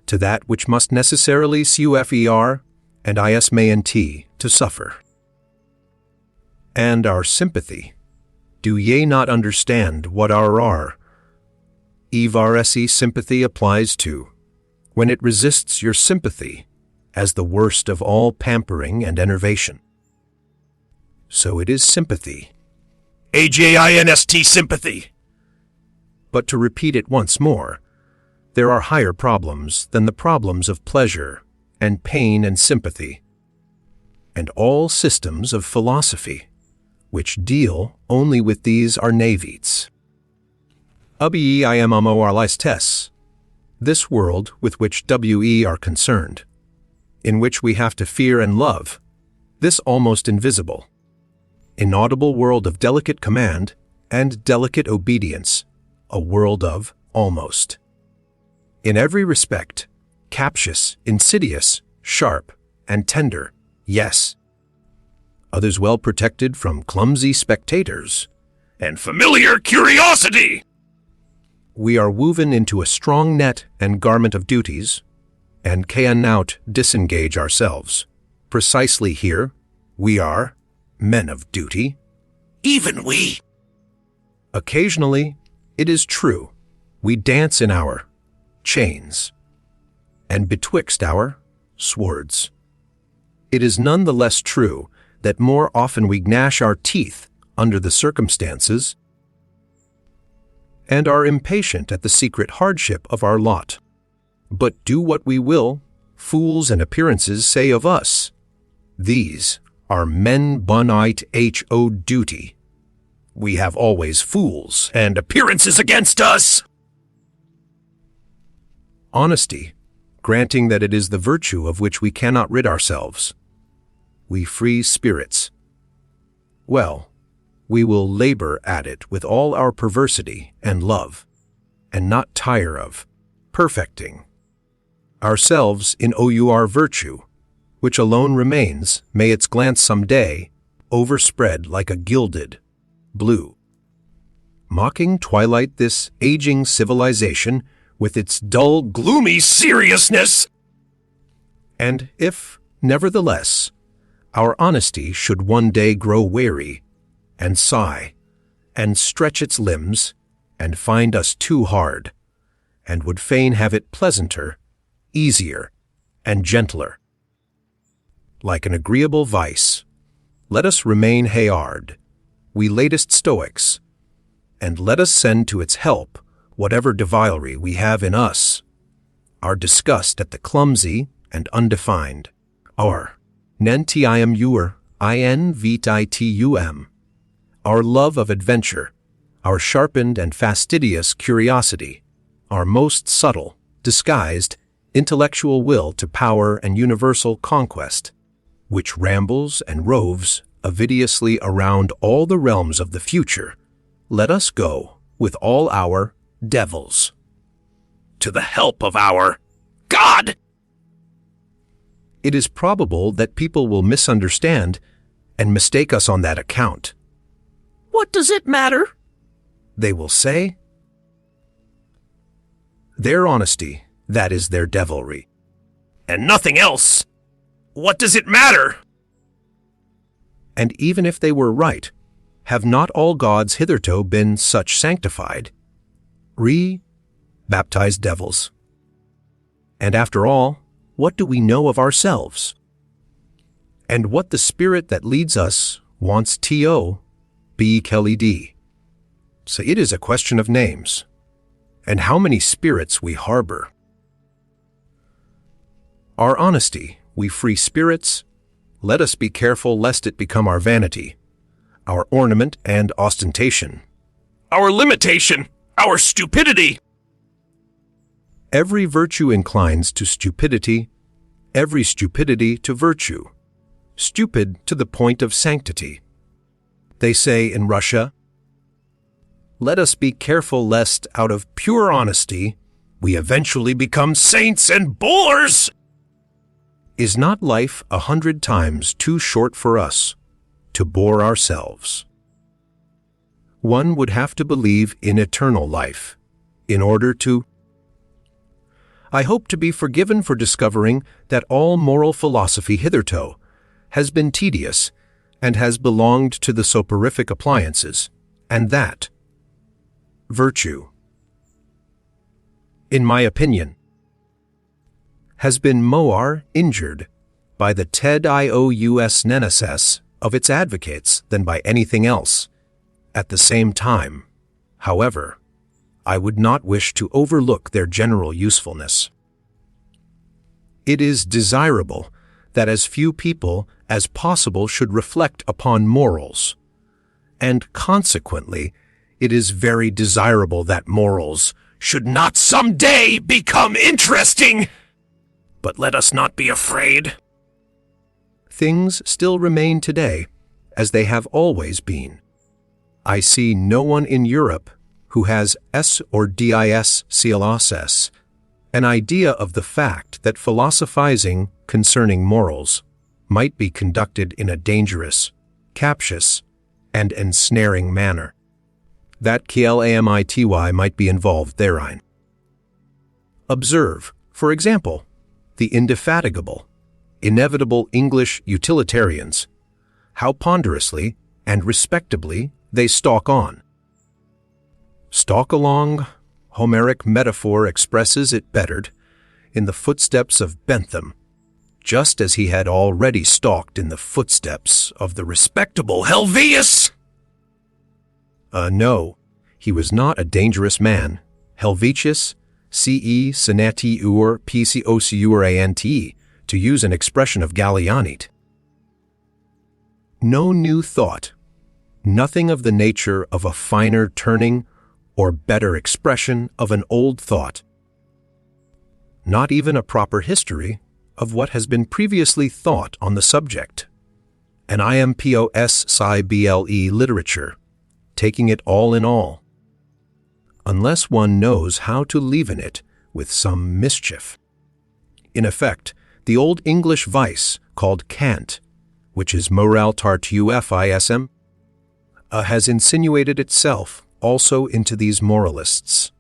to that which must necessarily suffer and isment to suffer. And our sympathy, do ye not understand what our are? Evaresi sympathy applies to, when it resists your sympathy as the worst of all pampering and enervation. So it is sympathy. AJINST sympathy. But to repeat it once more, there are higher problems than the problems of pleasure and pain and sympathy, and all systems of philosophy, which deal only with these are navites. Ubi iamamo arlistes, this world with which we are concerned, in which we have to fear and love, this almost invisible, inaudible world of delicate command and delicate obedience, a world of almost. In every respect, captious, insidious, sharp, and tender, yes. Others well protected from clumsy spectators and familiar curiosity. We are woven into a strong net and garment of duties, and cannot disengage ourselves. Precisely here, we are men of duty. Even we. Occasionally, it is true, we dance in our chains, and betwixt our swords. It is none the less true that more often we gnash our teeth under the circumstances and are impatient at the secret hardship of our lot. But do what we will, fools and appearances say of us, these are men bonite ho duty. We have always fools and appearances against us. Honesty, granting that it is the virtue of which we cannot rid ourselves. We free spirits. Well, we will labor at it with all our perversity and love, and not tire of perfecting ourselves in our virtue, which alone remains, may its glance some day overspread like a gilded blue. Mocking twilight this aging civilization with its dull, gloomy seriousness. And if, nevertheless, our honesty should one day grow weary, and sigh, and stretch its limbs, and find us too hard, and would fain have it pleasanter, easier, and gentler, like an agreeable vice, let us remain hard, we latest Stoics, and let us send to its help whatever devilry we have in us, our disgust at the clumsy and undefined, our nentium invititum, our love of adventure, our sharpened and fastidious curiosity, our most subtle, disguised, intellectual will to power and universal conquest, which rambles and roves avidiously around all the realms of the future, let us go with all our devils to the help of our God. It is probable that people will misunderstand and mistake us on that account. What does it matter? They will say. Their honesty, that is their devilry. And nothing else. What does it matter? And even if they were right, have not all gods hitherto been such sanctified, baptized devils? And after all, what do we know of ourselves? And what the spirit that leads us wants be Kelly. So it is a question of names, and how many spirits we harbor. Our honesty, we free spirits, let us be careful lest it become our vanity, our ornament and ostentation, our limitation, our stupidity. Every virtue inclines to stupidity, every stupidity to virtue, stupid to the point of sanctity. They say in Russia, let us be careful lest out of pure honesty we eventually become saints and bores. Is not life 100 times too short for us to bore ourselves? One would have to believe in eternal life in order to. I hope to be forgiven for discovering that all moral philosophy hitherto has been tedious and has belonged to the soporific appliances, and that virtue, in my opinion, has been more injured by the tedious of its advocates than by anything else. At the same time, however, I would not wish to overlook their general usefulness. It is desirable that as few people as possible should reflect upon morals, and consequently, it is very desirable that morals should not someday become interesting. But let us not be afraid. Things still remain today, as they have always been. I see no one in Europe who has S or DIS CLSS, an idea of the fact that philosophizing concerning morals might be conducted in a dangerous, captious, and ensnaring manner. That KLAMITY might be involved therein. Observe, for example, the indefatigable, inevitable English utilitarians, how ponderously and respectably they stalk on. Stalk along, Homeric metaphor expresses it bettered, in the footsteps of Bentham, just as he had already stalked in the footsteps of the respectable Helvius. No, he was not a dangerous man. Helvetius, CE senatiur PCOCURANTE, to use an expression of Gallianite. No new thought, nothing of the nature of a finer turning or better expression of an old thought. Not even a proper history of what has been previously thought on the subject. An IMPOS Sci BLE literature, taking it all in all, unless one knows how to leaven it with some mischief. In effect, the old English vice called cant, which is moral tartuefism, has insinuated itself also into these moralists,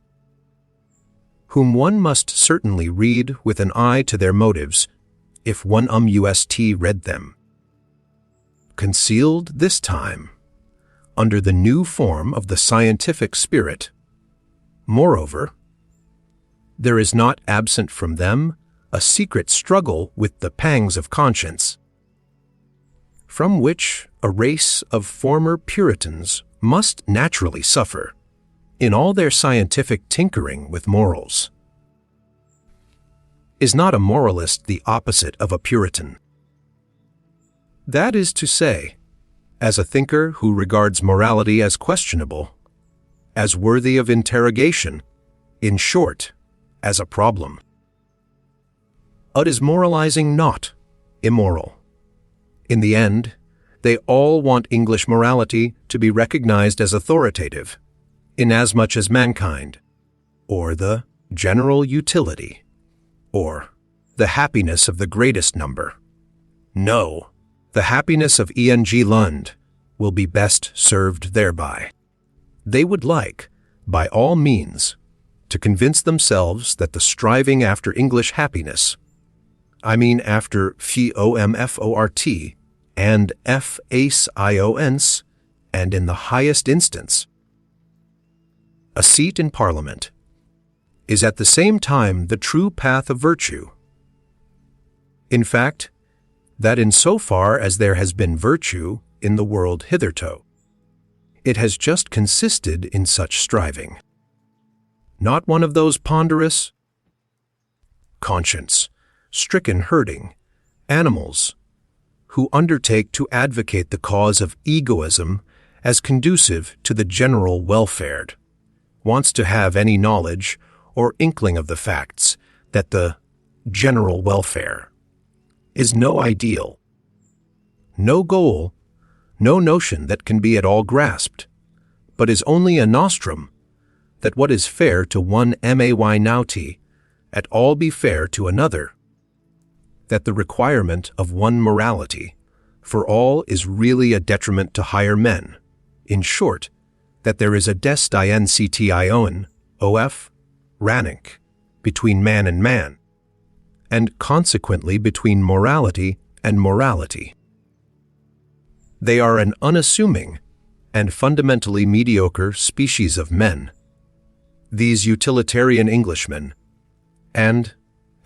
whom one must certainly read with an eye to their motives, if one must read them. Concealed this time under the new form of the scientific spirit. Moreover, there is not absent from them a secret struggle with the pangs of conscience, from which a race of former Puritans must naturally suffer in all their scientific tinkering with morals. Is not a moralist the opposite of a Puritan? That is to say, as a thinker who regards morality as questionable, as worthy of interrogation, in short, as a problem. It is moralizing not immoral. In the end, they all want English morality to be recognized as authoritative, inasmuch as mankind, or the general utility, or the happiness of the greatest number, no, the happiness of E.N.G. Lund, will be best served thereby. They would like, by all means, to convince themselves that the striving after English happiness, I mean after FOMFORT and FACIONS, and in the highest instance, a seat in Parliament, is at the same time the true path of virtue. In fact, that in so far as there has been virtue in the world hitherto, it has just consisted in such striving. Not one of those ponderous, conscience-stricken herding animals who undertake to advocate the cause of egoism as conducive to the general welfare, wants to have any knowledge or inkling of the facts that the general welfare is no ideal, no goal, no notion that can be at all grasped, but is only a nostrum that what is fair to one may naughty at all be fair to another. that the requirement of one morality for all is really a detriment to higher men. In short, that there is a des dienction, of, rank, between man and man, and consequently between morality and morality. They are an unassuming and fundamentally mediocre species of men, these utilitarian Englishmen, and,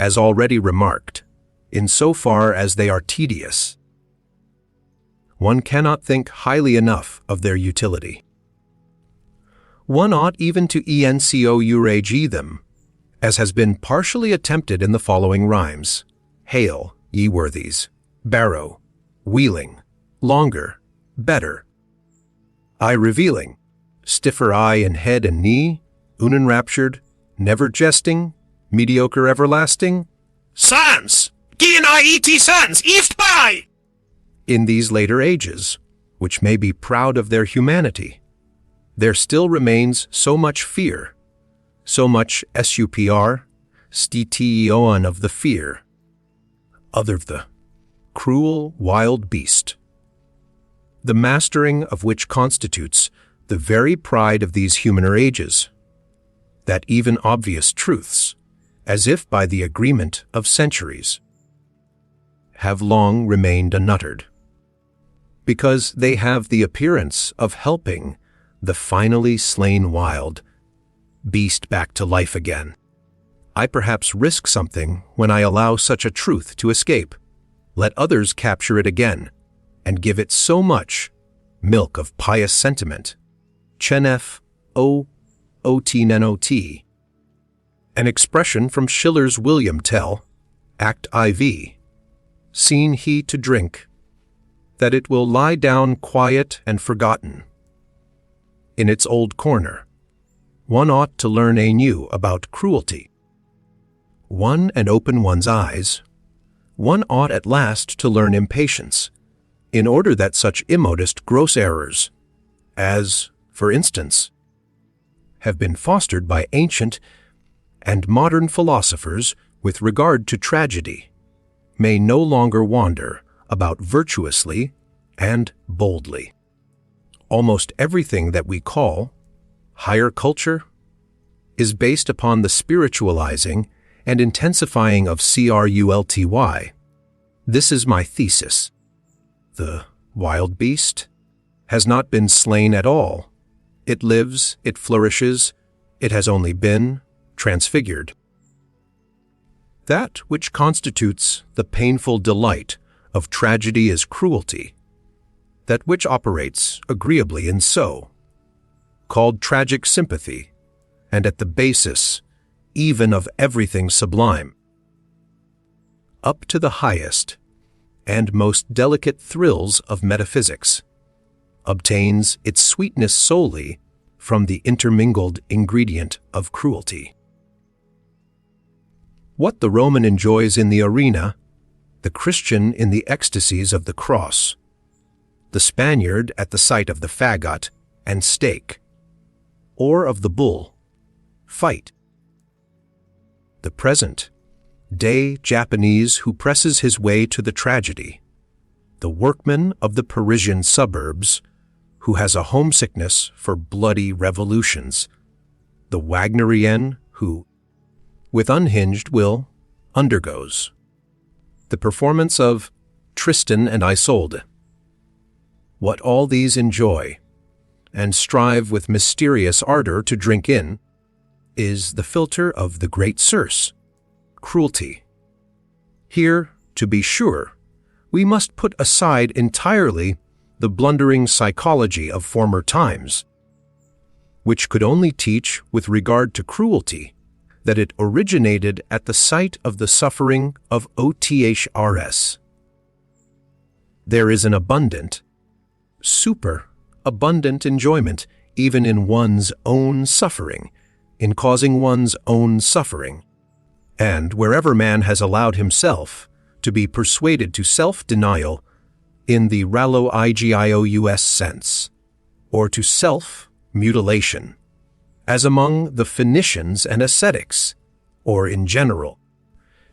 as already remarked, insofar as they are tedious, one cannot think highly enough of their utility. One ought even to encourage them, as has been partially attempted in the following rhymes: Hail, ye worthies, barrow, wheeling, longer, better. I revealing, stiffer eye and head and knee, unenraptured, never jesting, mediocre everlasting. Sans! Gien I et sans, east by! In these later ages, which may be proud of their humanity, there still remains so much fear, so much supr, stion of the fear, of the cruel wild beast, the mastering of which constitutes the very pride of these humaner ages, that even obvious truths, as if by the agreement of centuries, have long remained unuttered, because they have the appearance of helping the finally slain wild beast back to life again. I perhaps risk something when I allow such a truth to escape. Let others capture it again, and give it so much milk of pious sentiment. Chenef o not, an expression from Schiller's William Tell, Act IV, seen he to drink, that it will lie down quiet and forgotten. In its old corner, one ought to learn anew about cruelty. One and open one's eyes, one ought at last to learn impatience, in order that such immodest gross errors, as, for instance, have been fostered by ancient and modern philosophers with regard to tragedy, may no longer wander about virtuously and boldly. Almost everything that we call higher culture is based upon the spiritualizing and intensifying of crulty. This is my thesis. The wild beast has not been slain at all. It lives, it flourishes, it has only been transfigured. That which constitutes the painful delight of tragedy is cruelty, that which operates agreeably in so, called tragic sympathy, and at the basis even of everything sublime. Up to the highest and most delicate thrills of metaphysics, obtains its sweetness solely from the intermingled ingredient of cruelty. What the Roman enjoys in the arena, the Christian in the ecstasies of the cross, the Spaniard at the sight of the fagot and stake, or of the bull, fight. The present-day Japanese who presses his way to the tragedy, the workman of the Parisian suburbs who has a homesickness for bloody revolutions, the Wagnerian who, with unhinged will, undergoes the performance of Tristan and Isolde. What all these enjoy, and strive with mysterious ardor to drink in, is the filter of the great source, cruelty. Here, to be sure, we must put aside entirely the blundering psychology of former times, which could only teach with regard to cruelty that it originated at the sight of the suffering of othrs. There is an abundant, superabundant enjoyment even in one's own suffering, in causing one's own suffering, and wherever man has allowed himself to be persuaded to self-denial in the rallo-igious sense, or to self-mutilation, as among the Phoenicians and ascetics, or in general,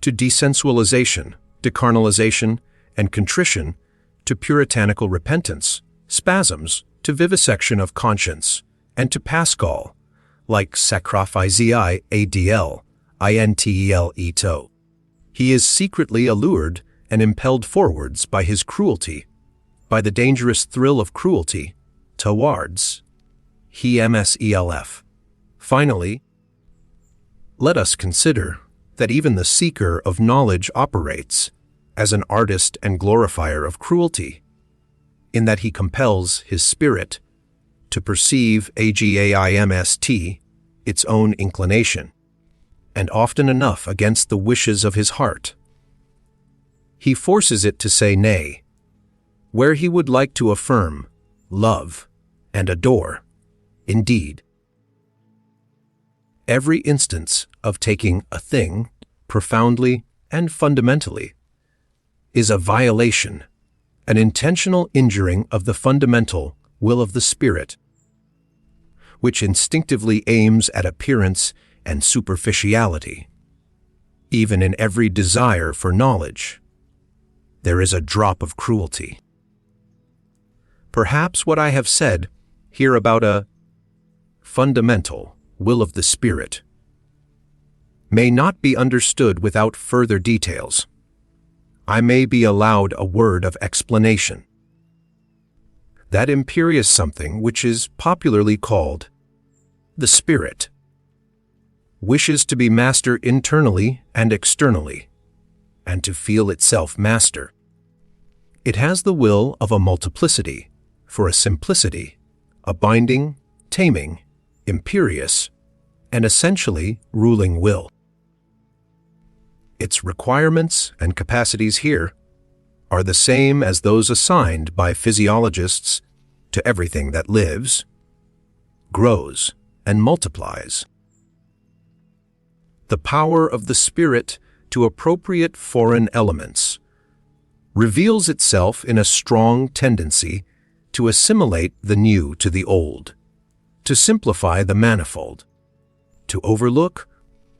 to desensualization decarnalization, and contrition to puritanical repentance, spasms to vivisection of conscience, and to Pascal, like sacrificei adl, intel. He is secretly allured and impelled forwards by his cruelty, by the dangerous thrill of cruelty, towards himself. Finally, let us consider that even the seeker of knowledge operates as an artist and glorifier of cruelty, in that he compels his spirit to perceive against its own inclination, and often enough against the wishes of his heart. He forces it to say nay, where he would like to affirm, love, and adore. Indeed, every instance of taking a thing profoundly and fundamentally is a violation, an intentional injuring of the fundamental will of the spirit, which instinctively aims at appearance and superficiality. Even in every desire for knowledge, there is a drop of cruelty. Perhaps what I have said here about a fundamental will of the spirit may not be understood without further details. I may be allowed a word of explanation. That imperious something which is popularly called the spirit wishes to be master internally and externally, and to feel itself master. It has the will of a multiplicity, for a simplicity, a binding, taming, imperious, and essentially ruling will. Its requirements and capacities here are the same as those assigned by physiologists to everything that lives, grows, and multiplies. The power of the spirit to appropriate foreign elements reveals itself in a strong tendency to assimilate the new to the old, to simplify the manifold, to overlook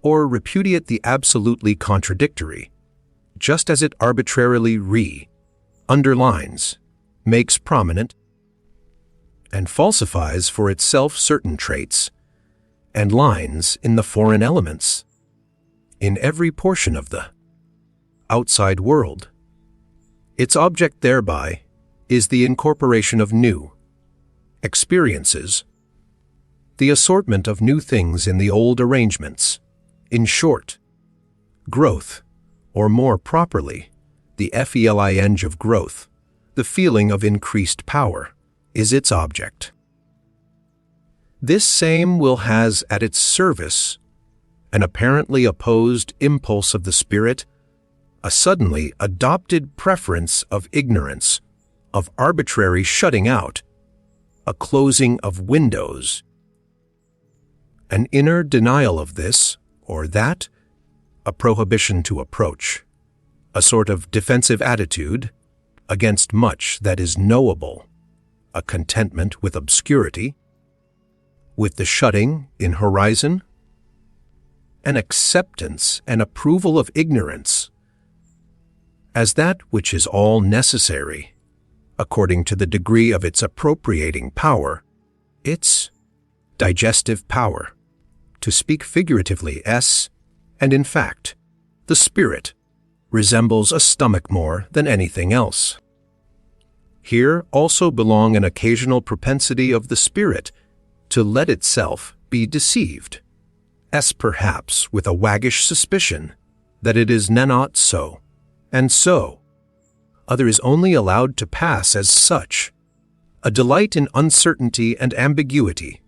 or repudiate the absolutely contradictory, just as it arbitrarily underlines, makes prominent, and falsifies for itself certain traits and lines in the foreign elements, in every portion of the outside world. Its object thereby is the incorporation of new experiences, the assortment of new things in the old arrangements. In short, growth, or more properly, the feeling of growth, the feeling of increased power, is its object. This same will has at its service an apparently opposed impulse of the spirit, a suddenly adopted preference of ignorance, of arbitrary shutting out, a closing of windows, an inner denial of this or that, a prohibition to approach, a sort of defensive attitude against much that is knowable, a contentment with obscurity, with the shutting in horizon, an acceptance and approval of ignorance as that which is all necessary, according to the degree of its appropriating power, its digestive power, to speak figuratively, and in fact, the spirit resembles a stomach more than anything else. Here also belong an occasional propensity of the spirit to let itself be deceived, perhaps with a waggish suspicion that it is not so, and so, other is only allowed to pass as such, a delight in uncertainty and ambiguity,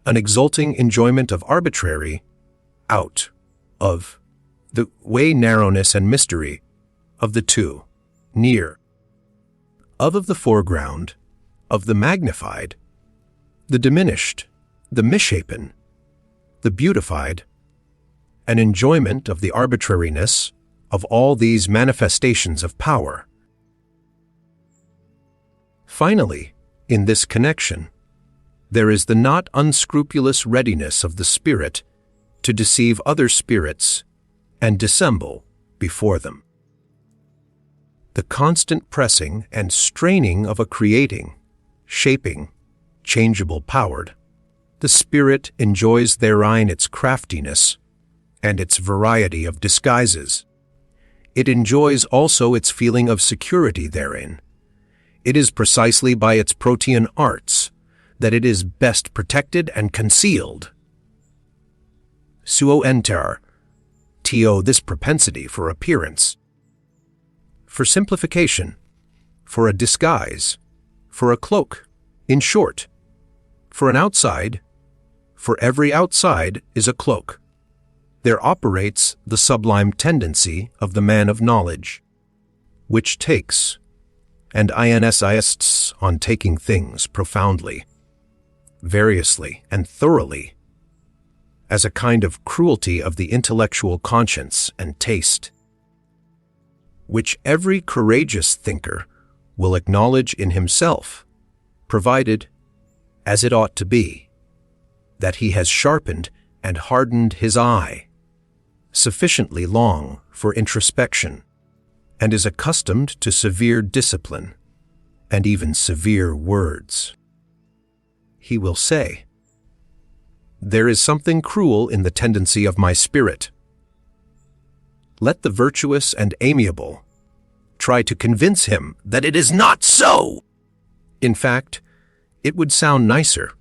an exulting enjoyment of arbitrary, out of the way narrowness and mystery of the two, near, of the foreground, of the magnified, the diminished, the misshapen, the beautified, an enjoyment of the arbitrariness of all these manifestations of power. Finally, in this connection, there is the not unscrupulous readiness of the spirit to deceive other spirits and dissemble before them. the constant pressing and straining of a creating, shaping, changeable powered, the spirit enjoys therein its craftiness and its variety of disguises. It enjoys also its feeling of security therein. It is precisely by its protean arts that it is best protected and concealed. Suo enter, to this propensity for appearance, for simplification, for a disguise, for a cloak, in short, for an outside, for every outside is a cloak. There operates the sublime tendency of the man of knowledge, which takes, and insists on taking things profoundly, variously and thoroughly, as a kind of cruelty of the intellectual conscience and taste, which every courageous thinker will acknowledge in himself, provided, as it ought to be, that he has sharpened and hardened his eye sufficiently long for introspection, and is accustomed to severe discipline and even severe words. He will say, "There is something cruel in the tendency of my spirit. Let the virtuous and amiable try to convince him that it is not so." In fact, it would sound nicer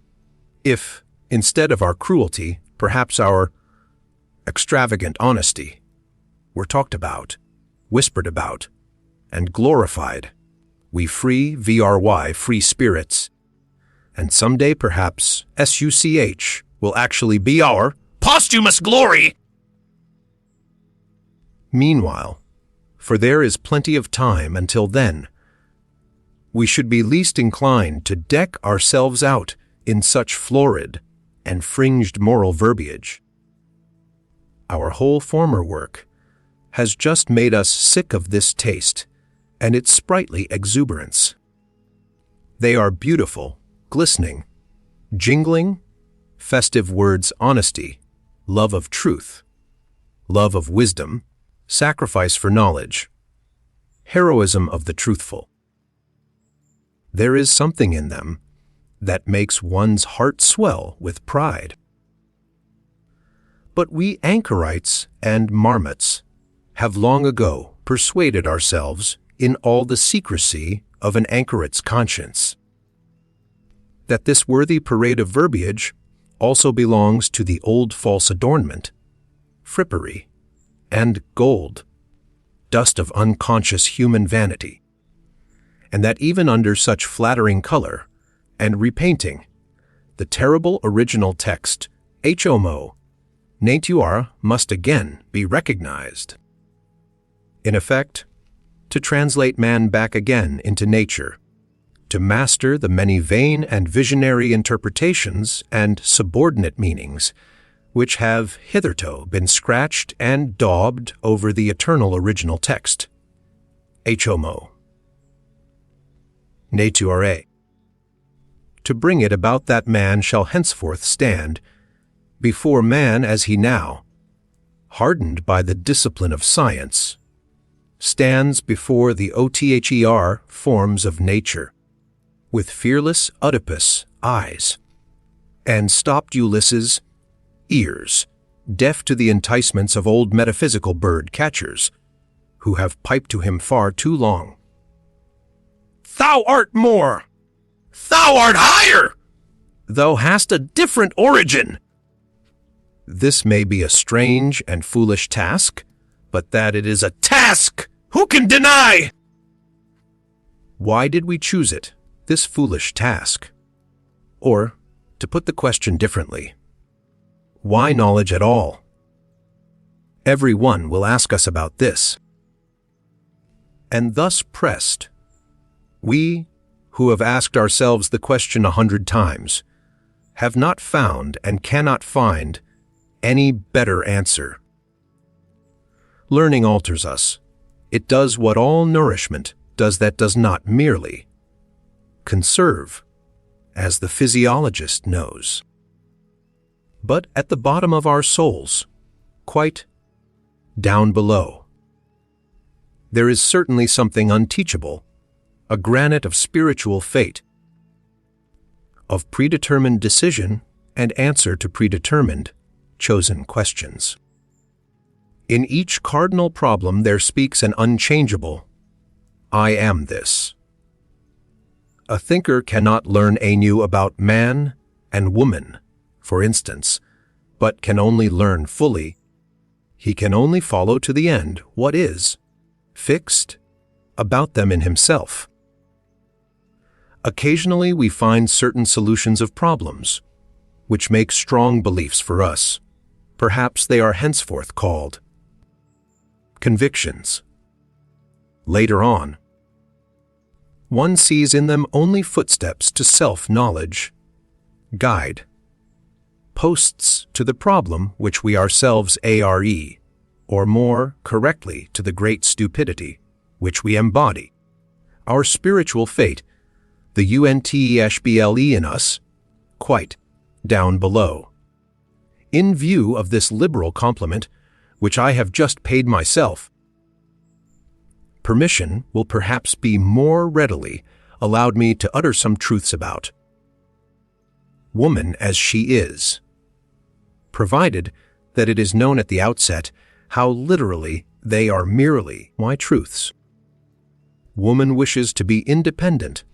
if, instead of our cruelty, perhaps our extravagant honesty were talked about, whispered about, and glorified. We free spirits, and someday perhaps SUCH will actually be our posthumous glory. Meanwhile, for there is plenty of time until then, we should be least inclined to deck ourselves out in such florid and fringed moral verbiage. Our whole former work has just made us sick of this taste and its sprightly exuberance. They are beautiful, glistening, jingling, festive words: honesty, love of truth, love of wisdom, sacrifice for knowledge, heroism of the truthful. There is something in them that makes one's heart swell with pride. But we anchorites and marmots have long ago persuaded ourselves, in all the secrecy of an anchoret's conscience, that this worthy parade of verbiage also belongs to the old false adornment, frippery, and gold, dust of unconscious human vanity, and that even under such flattering color and repainting, the terrible original text, homo, natura, must again be recognized. In effect, to translate man back again into nature, to master the many vain and visionary interpretations and subordinate meanings which have hitherto been scratched and daubed over the eternal original text, homo, natura, to bring it about that man shall henceforth stand before man as he now, hardened by the discipline of science, stands before the other forms of nature, with fearless Oedipus eyes, and stopped Ulysses ears, deaf to the enticements of old metaphysical bird-catchers, who have piped to him far too long. Thou art more! Thou art higher! Thou hast a different origin! This may be a strange and foolish task, but that it is a task! Who can deny? Why did we choose it, this foolish task? Or, to put the question differently, why knowledge at all? Every one will ask us about this. And thus pressed, we, who have asked ourselves the question 100 times, have not found and cannot find any better answer. Learning alters us. It does what all nourishment does that does not merely conserve, as the physiologist knows, but at the bottom of our souls, quite down below, there is certainly something unteachable, a granite of spiritual fate, of predetermined decision and answer to predetermined, chosen questions. In each cardinal problem there speaks an unchangeable, I am this. A thinker cannot learn anew about man and woman, for instance, but can only learn fully. He can only follow to the end what is fixed about them in himself. Occasionally we find certain solutions of problems, which make strong beliefs for us. Perhaps they are henceforth called convictions. Later on, one sees in them only footsteps to self-knowledge, guide, posts to the problem which we ourselves are, or more correctly to the great stupidity which we embody, our spiritual fate, the UNTESBLE in us, quite down below. In view of this liberal compliment, which I have just paid myself, permission will perhaps be more readily allowed me to utter some truths about woman as she is, provided that it is known at the outset how literally they are merely my truths. Woman wishes to be independent,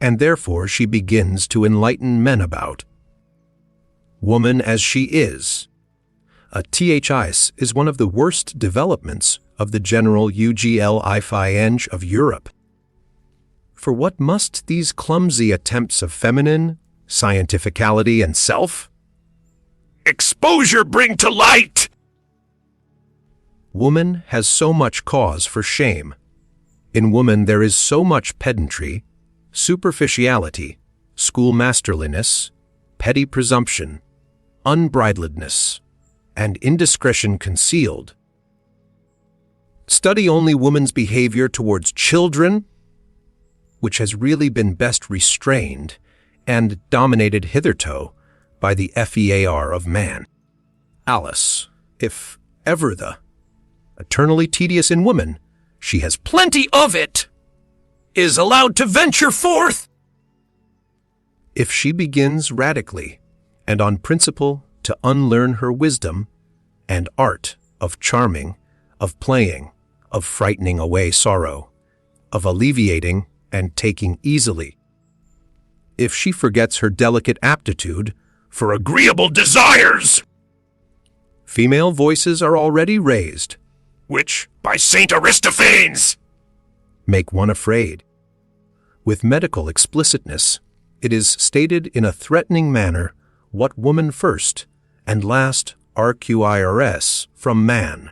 and therefore she begins to enlighten men about woman as she is. A THIS is one of the worst developments of the general UGLIFING of Europe. For what must these clumsy attempts of feminine scientificality and self exposure bring to light? Woman has so much cause for shame. In woman there is so much pedantry, superficiality, schoolmasterliness, petty presumption, unbridledness, and indiscretion concealed. Study only woman's behavior towards children, which has really been best restrained and dominated hitherto by the FEAR of man. Alice, if ever the eternally tedious in woman, she has Plenty of it, is allowed to venture forth. If she begins radically and on principle to unlearn her wisdom and art of charming, of playing, of frightening away sorrow, of alleviating and taking easily, if she forgets her delicate aptitude For agreeable desires, female voices are already raised, which, by Saint Aristophanes, make one afraid. With medical explicitness, it is stated in a threatening manner what woman first and last requires from man.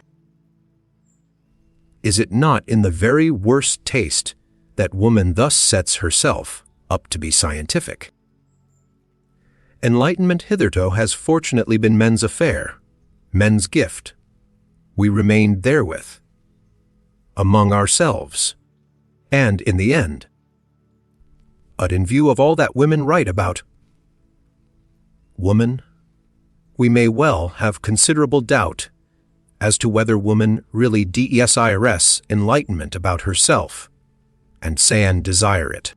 Is it not in the very worst taste that woman thus sets herself up to be scientific? Enlightenment hitherto has fortunately been men's affair, men's gift. We remained therewith, among ourselves, and in the end. But in view of all that women write about woman, we may well have considerable doubt as to whether woman really desires enlightenment about herself, and say and desire it.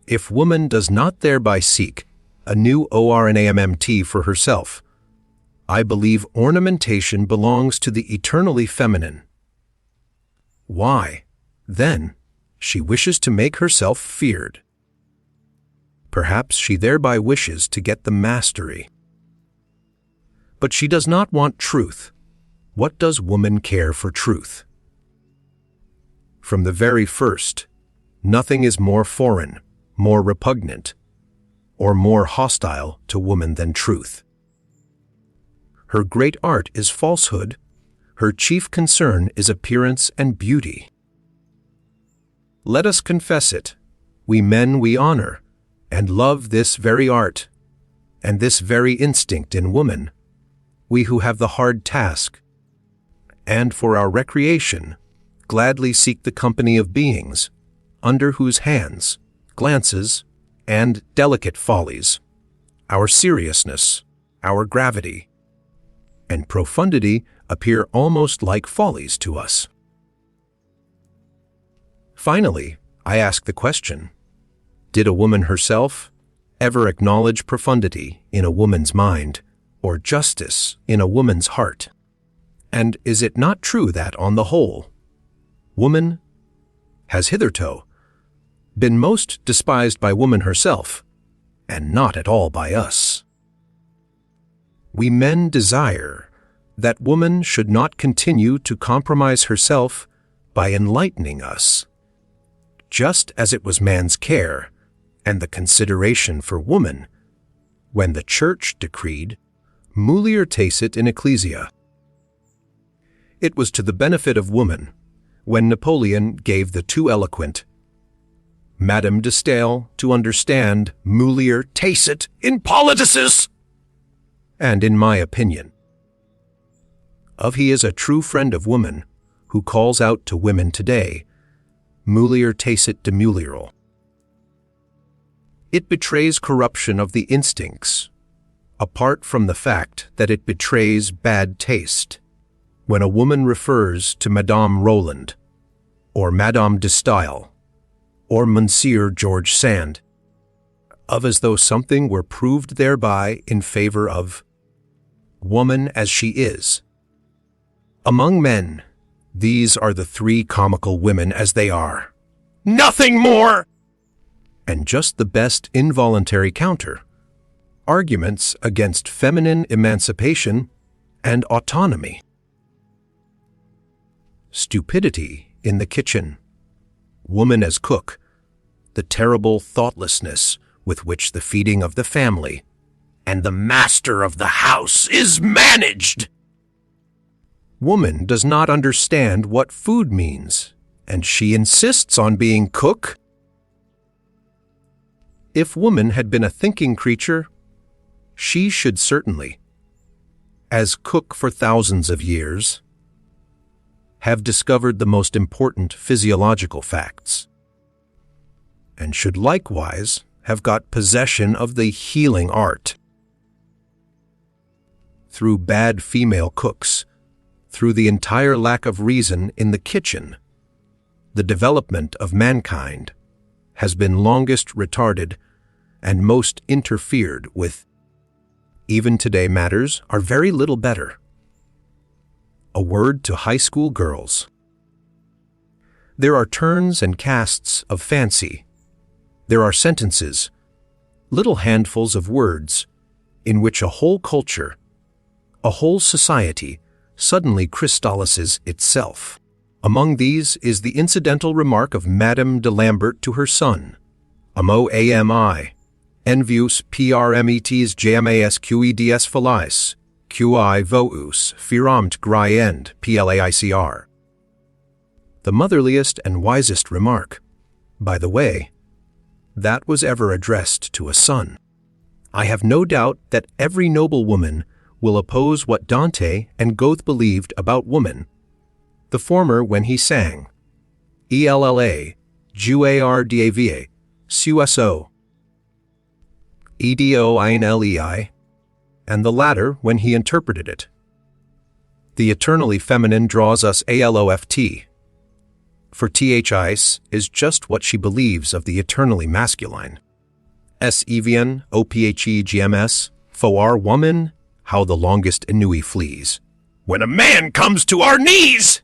If woman does not thereby seek a new ORNAMMT for herself, I believe ornamentation belongs to the eternally feminine. Why, then, she wishes to make herself feared. Perhaps she thereby wishes to get the mastery. But she does not want truth. What does woman care for truth? From the very first, nothing is more foreign, more repugnant, or more hostile to woman than truth. Her great art is falsehood. Her chief concern is appearance and beauty. Let us confess it. We men we honor and love this very art and this very instinct in woman, we who have the hard task, and for our recreation gladly seek the company of beings under whose hands, glances, and delicate follies, our seriousness, our gravity, and profundity appear almost like follies to us. Finally, I ask the question, did a woman herself ever acknowledge profundity in a woman's mind or justice in a woman's heart? And is it not true that, on the whole, woman has hitherto been most despised by woman herself, and not at all by us? We men desire that woman should not continue to compromise herself by enlightening us, just as it was man's care and the consideration for woman when the Church decreed mulier tacit in ecclesia. It was to the benefit of woman when Napoleon gave the too eloquent Madame de Staël to understand mulier tacit in politicis. And in my opinion, he is a true friend of woman who calls out to women today, mulier tacit de mulieral. It betrays corruption of the instincts, apart from the fact that it betrays bad taste when a woman refers to Madame Roland, or Madame de Staël, or Monsieur George Sand, as though something were proved thereby in favor of woman as she is. Among men, these are the three comical women as they are. Nothing more! And just the best involuntary counter, arguments against feminine emancipation and autonomy. Stupidity in the kitchen, woman as cook, the terrible thoughtlessness with which the feeding of the family and the master of the house is managed. Woman does not understand what food means, and she insists on being cook. If woman had been a thinking creature, she should certainly, as cook for thousands of years, have discovered the most important physiological facts, and should likewise have got possession of the healing art. Through bad female cooks, through the entire lack of reason in the kitchen, the development of mankind has been longest retarded and most interfered with. Even today matters are very little better. A word to high school girls. There are turns and casts of fancy. There are sentences, little handfuls of words, in which a whole culture, a whole society, suddenly crystallizes itself. Among these is the incidental remark of Madame de Lambert to her son, Amo ami, envius prmetes jamasqueds felice, qi vous firamt griend plaicr. The motherliest and wisest remark, by the way, that was ever addressed to a son. I have no doubt that every noble woman will oppose what Dante and Goethe believed about woman, the former when he sang, Ella, guardava, suso, edo inlei, and the latter when he interpreted it. The eternally feminine draws us aloft, for this is just what she believes of the eternally masculine. Evian, ophegms, foar woman, how the longest ennui flees. When a man comes to our knees,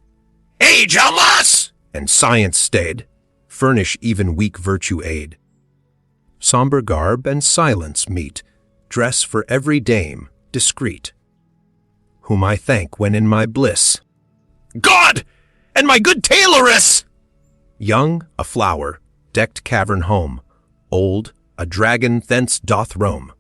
age alas, and science stayed, furnish even weak virtue aid. Somber garb and silence meet, dress for every dame, discreet, whom I thank when in my bliss. God, and my good tailoress! Young, a flower, decked cavern home, old, a dragon thence doth roam.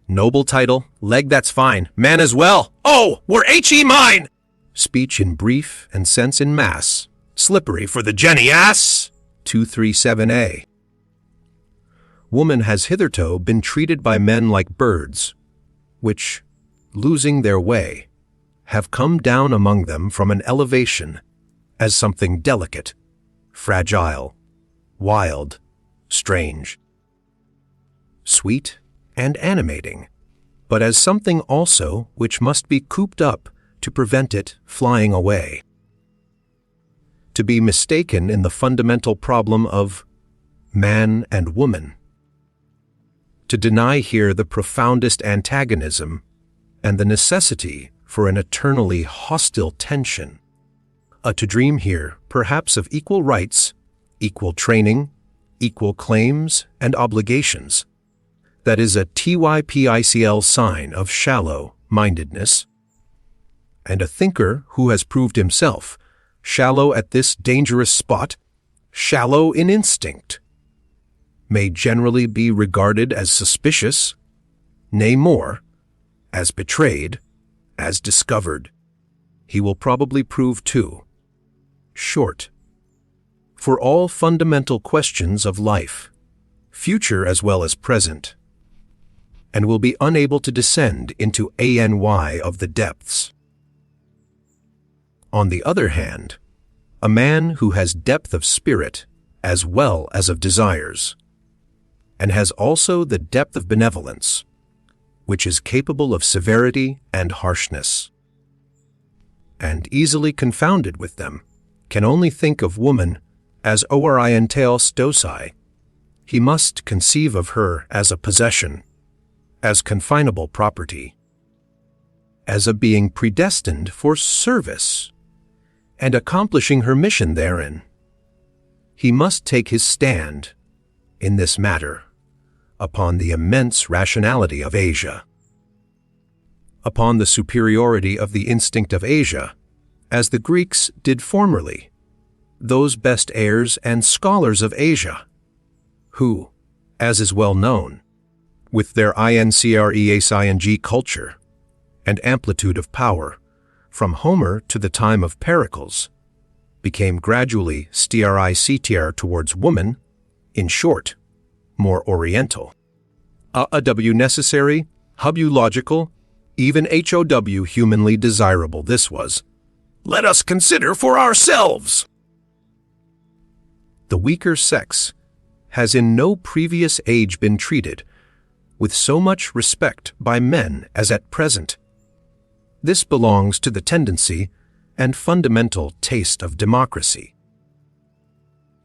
Noble title, leg that's fine, man as well. Oh, were he mine! Speech in brief and sense in mass, slippery for the Jenny ass. 237a. Woman has hitherto been treated by men like birds, which, losing their way, have come down among them from an elevation as something delicate, fragile, wild, strange, sweet, and animating, but as something also which must be cooped up to prevent it flying away. to be mistaken in the fundamental problem of man and woman, to deny here the profoundest antagonism and the necessity for an eternally hostile tension, to dream here perhaps of equal rights, equal training, equal claims and obligations. That is a typical sign of shallow-mindedness, and a thinker who has proved himself shallow at this dangerous spot, shallow in instinct, may generally be regarded as suspicious, nay more, as betrayed, as discovered. He will probably prove too short for all fundamental questions of life, future as well as present, and will be unable to descend into ANY of the depths. On the other hand, a man who has depth of spirit as well as of desires, and has also the depth of benevolence, which is capable of severity and harshness, and easily confounded with them, can only think of woman as orienteos docei. He must conceive of her as a possession, as confinable property, as a being predestined for service, and accomplishing her mission therein. He must take his stand, in this matter, upon the immense rationality of Asia, upon the superiority of the instinct of Asia, as the Greeks did formerly, those best heirs and scholars of Asia, who, as is well known, with their increasing culture and amplitude of power, from Homer to the time of Pericles, became gradually stricter towards woman, in short, more oriental. AW necessary, HW logical, even HOW humanly desirable this was. Let us consider for ourselves. The weaker sex has in no previous age been treated with so much respect by men as at present. This belongs to the tendency and fundamental taste of democracy.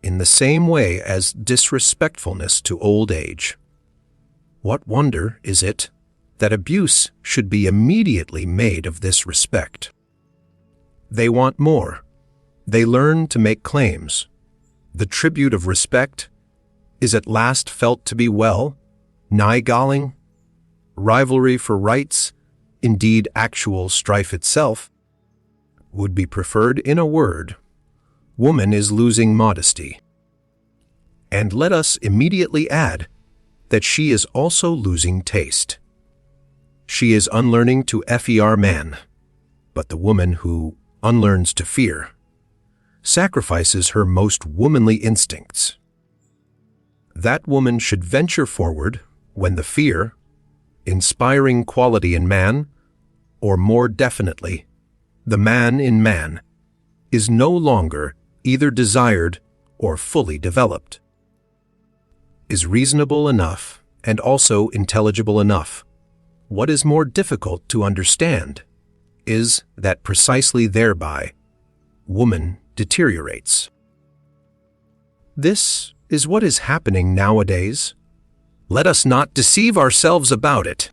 In the same way as disrespectfulness to old age, what wonder is it that abuse should be immediately made of this respect? They want more. They learn to make claims. The tribute of respect is at last felt to be nigh galling. Rivalry for rights, indeed actual strife itself, would be preferred. In a word, woman is losing modesty. And let us immediately add that she is also losing taste. She is unlearning to fear man, but the woman who unlearns to fear sacrifices her most womanly instincts. That woman should venture forward when the fear, inspiring quality in man, or more definitely, the man in man, is no longer either desired or fully developed, is reasonable enough and also intelligible enough. What is more difficult to understand is that precisely thereby woman deteriorates. This is what is happening nowadays. Let us not deceive ourselves about it.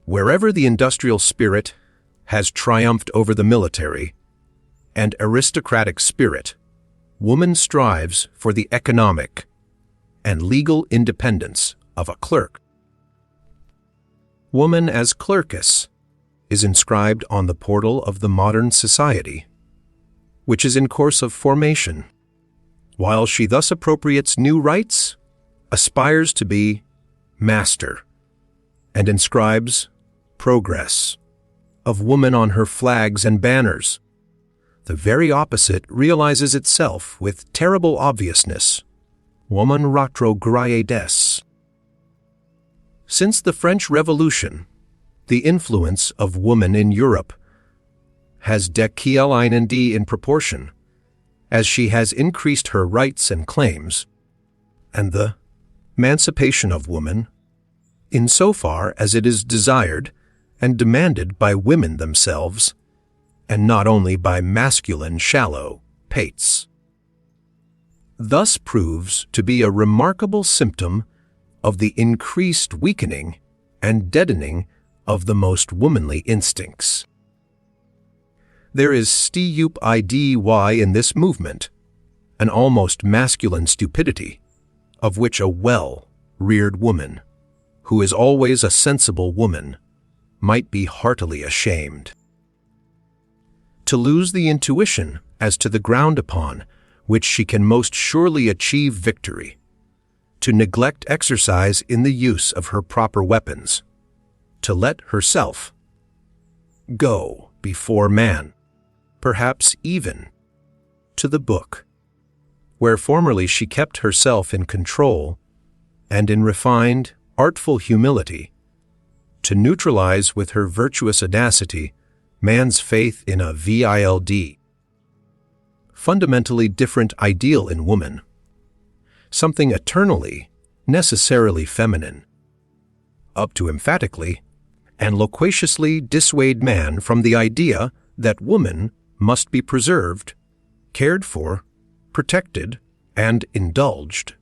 Wherever the industrial spirit has triumphed over the military and aristocratic spirit, woman strives for the economic and legal independence of a clerk. Woman as clerkess is inscribed on the portal of the modern society, which is in course of formation. While she thus appropriates new rights, aspires to be master, and inscribes progress of woman on her flags and banners, the very opposite realizes itself with terrible obviousness. Woman retrogrades. Since the French Revolution, the influence of woman in Europe has declined in proportion as she has increased her rights and claims, and the emancipation of woman, insofar as it is desired and demanded by women themselves, and not only by masculine shallow pates. Thus proves to be a remarkable symptom of the increased weakening and deadening of the most womanly instincts. There is stupidity in this movement, an almost masculine stupidity, of which a well-reared woman, who is always a sensible woman, might be heartily ashamed. To lose the intuition as to the ground upon which she can most surely achieve victory, to neglect exercise in the use of her proper weapons, to let herself go before man, perhaps even to the book, where formerly she kept herself in control and in refined, artful humility, to neutralize with her virtuous audacity man's faith in a fundamentally different ideal in woman, something eternally, necessarily feminine, up to emphatically and loquaciously dissuade man from the idea that woman must be preserved, cared for, protected, and indulged,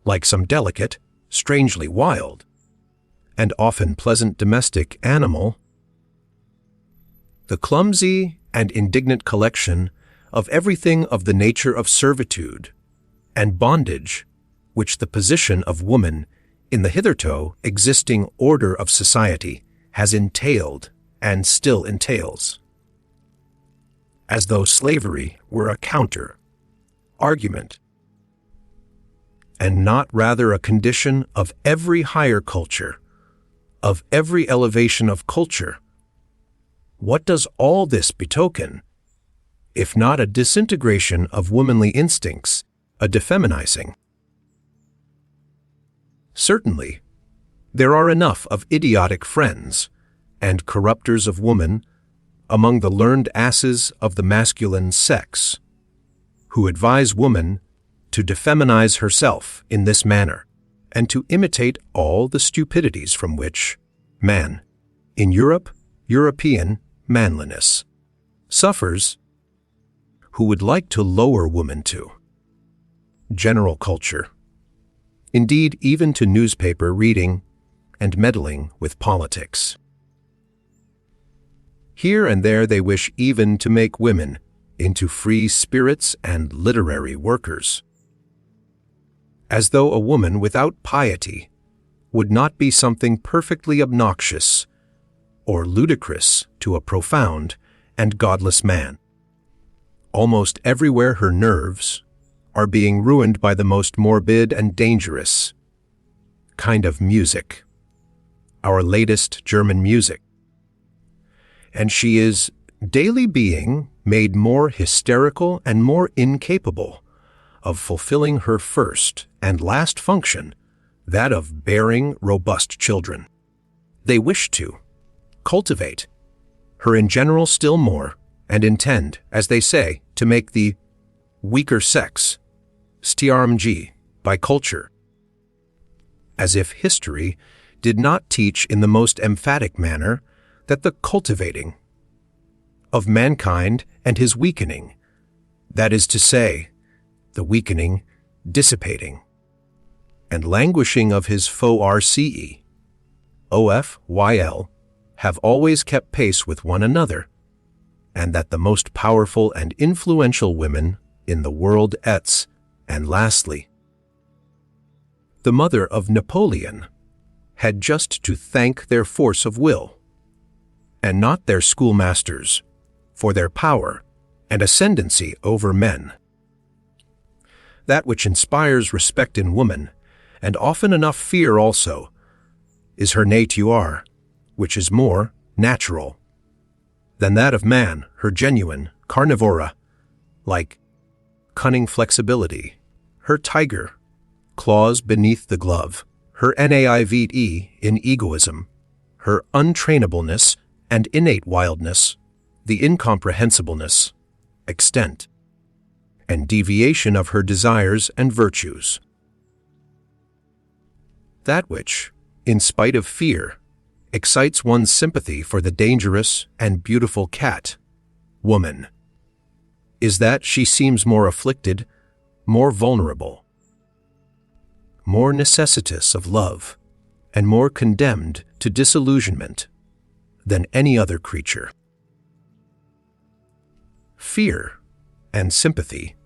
like some delicate, strangely wild, and often pleasant domestic animal, the clumsy and indignant collection of everything of the nature of servitude and bondage which the position of woman in the hitherto existing order of society has entailed and still entails, as though slavery were a counter-argument, and not rather a condition of every higher culture, of every elevation of culture. What does all this betoken, if not a disintegration of womanly instincts, a defeminizing? Certainly, there are enough of idiotic friends and corrupters of woman among the learned asses of the masculine sex, who advise woman to defeminize herself in this manner, and to imitate all the stupidities from which man, in European manliness, suffers, who would like to lower woman to general culture, indeed even to newspaper reading and meddling with politics. Here and there they wish even to make women into free spirits and literary workers, as though a woman without piety would not be something perfectly obnoxious or ludicrous to a profound and godless man. Almost everywhere her nerves are being ruined by the most morbid and dangerous kind of music, our latest German music, and she is daily being made more hysterical and more incapable of fulfilling her first and last function, that of bearing robust children. They wish to cultivate her in general still more, and intend, as they say, to make the weaker sex stiarmg by culture, as if history did not teach in the most emphatic manner that the cultivating of mankind and his weakening, that is to say, the weakening, dissipating, and languishing of his rce, ofyl, have always kept pace with one another, and that the most powerful and influential women in the world and lastly, the mother of Napoleon, had just to thank their force of will, and not their schoolmasters, for their power and ascendancy over men. That which inspires respect in woman, and often enough fear also, is her nature, which is more natural than that of man, her genuine carnivora, like cunning flexibility, her tiger claws beneath the glove, her naivete in egoism, her untrainableness and innate wildness, the incomprehensibleness, extent, and deviation of her desires and virtues. That which, in spite of fear, excites one's sympathy for the dangerous and beautiful cat, woman, is that she seems more afflicted, more vulnerable, more necessitous of love, and more condemned to disillusionment than any other creature. Fear and sympathy,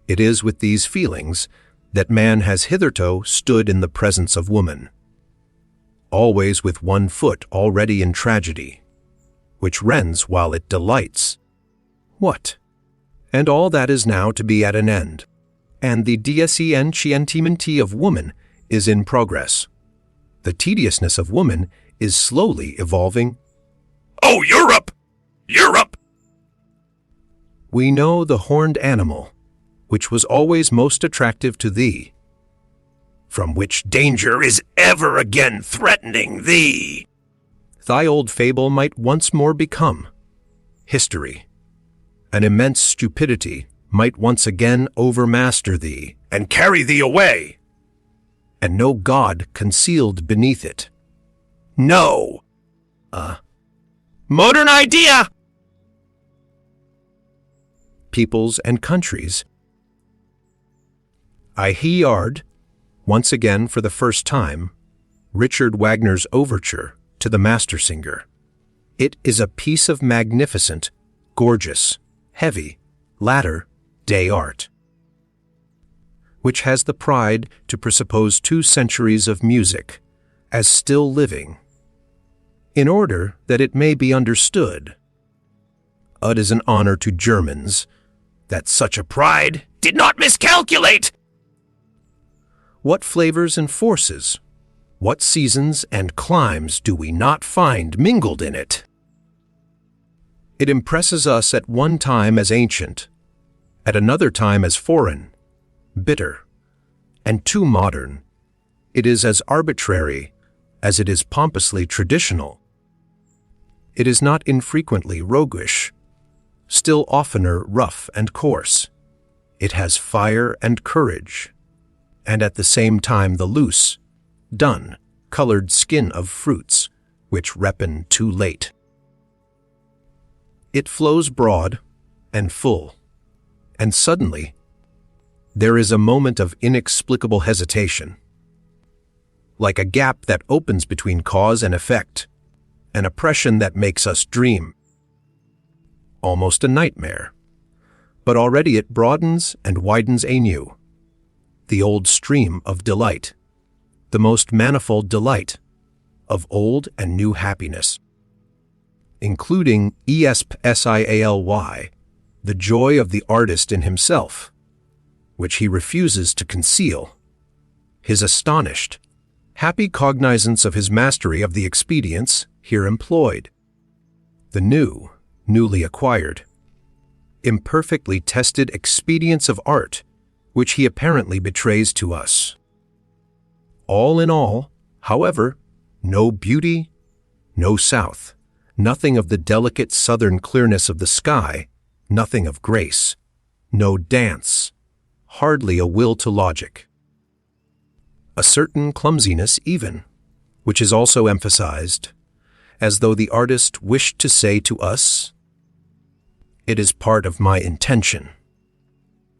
it is with these feelings that man has hitherto stood in the presence of woman, always with one foot already in tragedy, which rends while it delights. What? And all that is now to be at an end, and the diesientimentimenti of woman is in progress. The tediousness of woman is slowly evolving. Oh, Europe! Europe! We know the horned animal, which was always most attractive to thee, from which danger is ever again threatening thee. Thy old fable might once more become history. An immense stupidity might once again overmaster thee, and carry thee away, and no God concealed beneath it. No. Modern idea! Peoples and countries. I heard, once again for the first time, Richard Wagner's overture to the Mastersinger. It is a piece of magnificent, gorgeous, heavy, latter-day art, which has the pride to presuppose 2 centuries of music as still living, in order that it may be understood. It is an honor to Germans that such a pride did not miscalculate. What flavors and forces, what seasons and climes do we not find mingled in it? It impresses us at one time as ancient, at another time as foreign, bitter, and too modern. It is as arbitrary as it is pompously traditional. It is not infrequently roguish, still oftener rough and coarse. It has fire and courage, and at the same time the loose, dun, colored skin of fruits, which ripen too late. It flows broad and full, and suddenly there is a moment of inexplicable hesitation, like a gap that opens between cause and effect, an oppression that makes us dream. Almost a nightmare, but already it broadens and widens anew. The old stream of delight, the most manifold delight of old and new happiness, including ESPSIALY, the joy of the artist in himself, which he refuses to conceal, his astonished, happy cognizance of his mastery of the expedients here employed, the newly acquired, imperfectly tested expedients of art, which he apparently betrays to us. All in all, however, no beauty, no south, nothing of the delicate southern clearness of the sky, nothing of grace, no dance, hardly a will to logic. A certain clumsiness even, which is also emphasized, as though the artist wished to say to us, "It is part of my intention."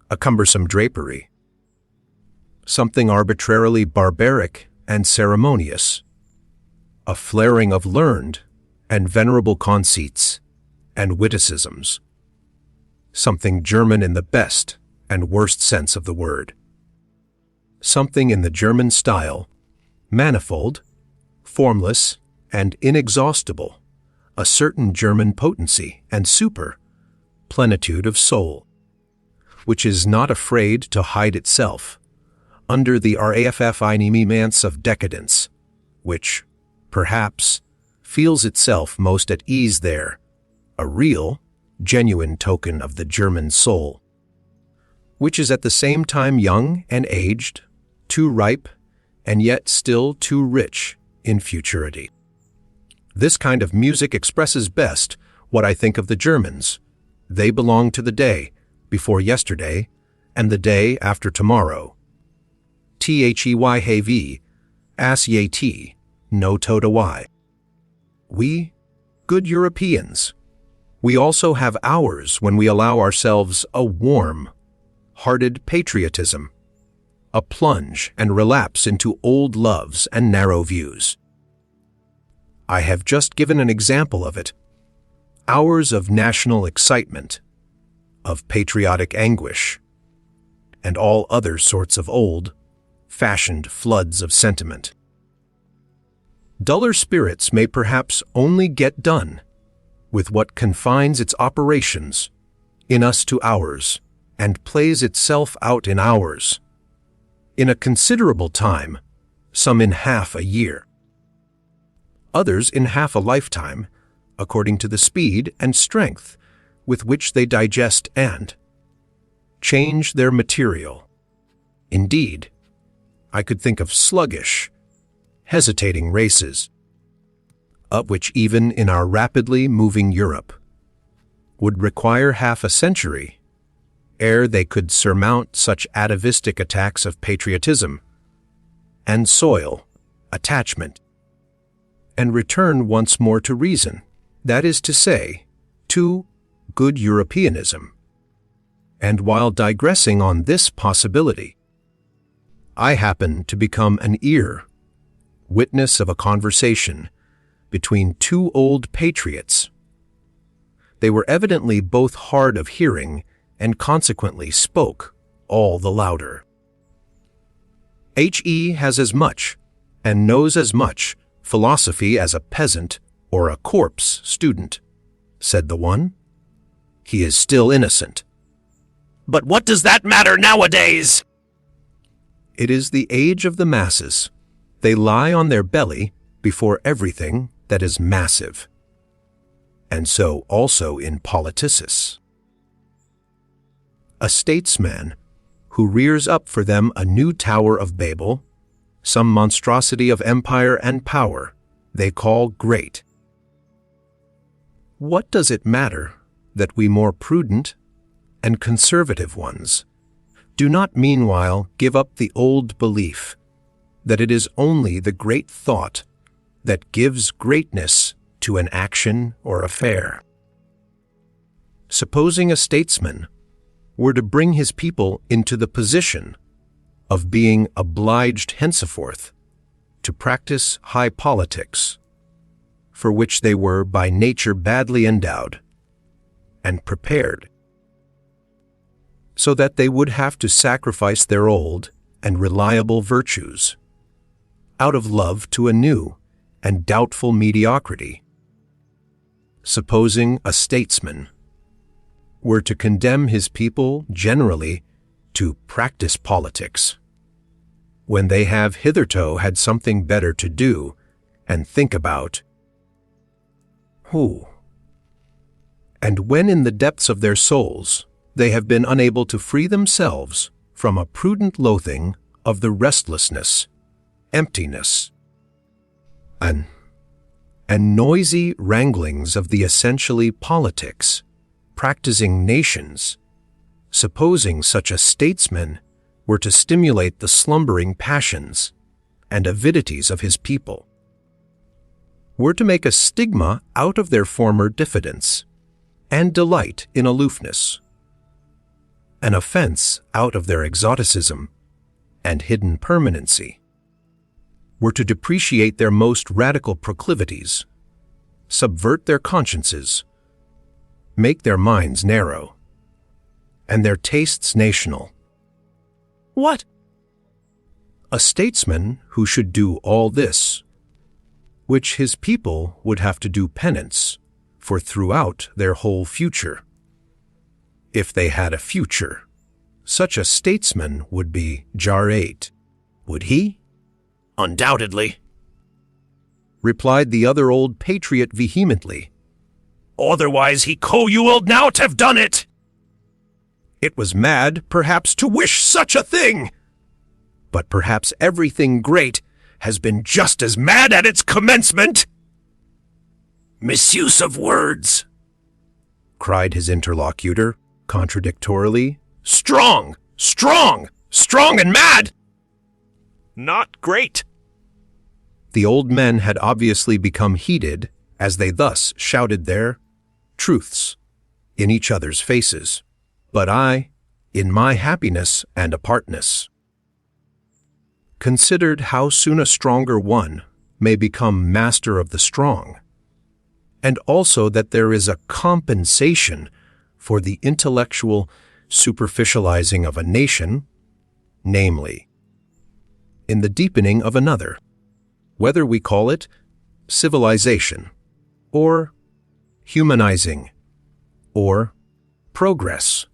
A cumbersome drapery, something arbitrarily barbaric and ceremonious, a flaring of learned and venerable conceits and witticisms, something German in the best and worst sense of the word, something in the German style, manifold, formless, and inexhaustible, a certain German potency and plenitude of soul, which is not afraid to hide itself under the RAFFINEMEMANCE of decadence, which, perhaps, feels itself most at ease there, a real, genuine token of the German soul, which is at the same time young and aged, too ripe, and yet still too rich in futurity. This kind of music expresses best what I think of the Germans. They belong to the day before yesterday and the day after tomorrow. THEYHV, ASYAT, no to y. We, good Europeans, We also have hours when we allow ourselves a warm-hearted patriotism, a plunge and relapse into old loves and narrow views. I have just given an example of it. Hours of national excitement, of patriotic anguish, and all other sorts of old-fashioned floods of sentiment. Duller spirits may perhaps only get done with what confines its operations in us to hours and plays itself out in hours, in a considerable time, some in half a year, others in half a lifetime, according to the speed and strength with which they digest and change their material. Indeed, I could think of sluggish, hesitating races, of which even in our rapidly moving Europe would require half a century ere they could surmount such atavistic attacks of patriotism and soil attachment, and return once more to reason, that is to say, to good Europeanism. And while digressing on this possibility, I happen to become an witness of a conversation between two old patriots. They were evidently both hard of hearing and consequently spoke all the louder. He has as much, and knows as much, philosophy as a peasant or a corpse student, said the one. He is still innocent. But what does that matter nowadays? It is the age of the masses. They lie on their belly before everything that is massive. And so also in politicis. A statesman who rears up for them a new Tower of Babel, some monstrosity of empire and power, they call great. What does it matter that we more prudent and conservative ones do not meanwhile give up the old belief that it is only the great thought that gives greatness to an action or affair? Supposing a statesman were to bring his people into the position of being obliged henceforth to practice high politics, for which they were by nature badly endowed and prepared, so that they would have to sacrifice their old and reliable virtues out of love to a new and doubtful mediocrity. Supposing a statesman were to condemn his people generally to practice politics, when they have hitherto had something better to do and think about, and when in the depths of their souls they have been unable to free themselves from a prudent loathing of the restlessness, emptiness, and noisy wranglings of the essentially politics, practicing nations, supposing such a statesman were to stimulate the slumbering passions and avidities of his people, were to make a stigma out of their former diffidence and delight in aloofness, an offense out of their exoticism and hidden permanency, were to depreciate their most radical proclivities, subvert their consciences, make their minds narrow, and their tastes national. What? A statesman who should do all this, which his people would have to do penance for throughout their whole future. If they had a future, such a statesman would be jarate, would he? Undoubtedly, replied the other old patriot vehemently. Otherwise he would not have done it. It was mad, perhaps, to wish such a thing. But perhaps everything great has been just as mad at its commencement. Misuse of words, cried his interlocutor, contradictorily. Strong, strong, strong and mad. Not great. The old men had obviously become heated as they thus shouted their truths, in each other's faces, but I, in my happiness and apartness. Considered how soon a stronger one may become master of the strong, and also that there is a compensation for the intellectual superficializing of a nation, namely, in the deepening of another, whether we call it civilization, or humanizing, or progress,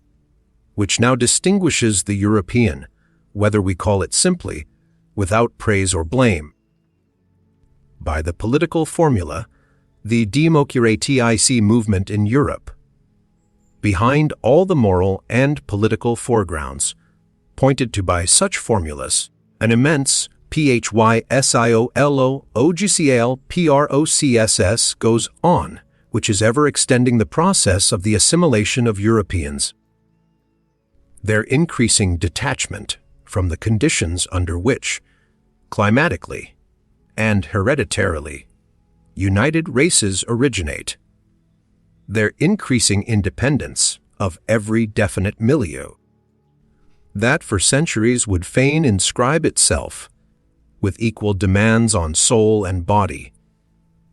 which now distinguishes the European, whether we call it simply, without praise or blame, by the political formula, the democratic movement in Europe. Behind all the moral and political foregrounds, pointed to by such formulas, an immense PHYSIOLOGCAL goes on, which is ever extending the process of the assimilation of Europeans. Their increasing detachment from the conditions under which, climatically and hereditarily, united races originate, their increasing independence of every definite milieu, that for centuries would fain inscribe itself with equal demands on soul and body,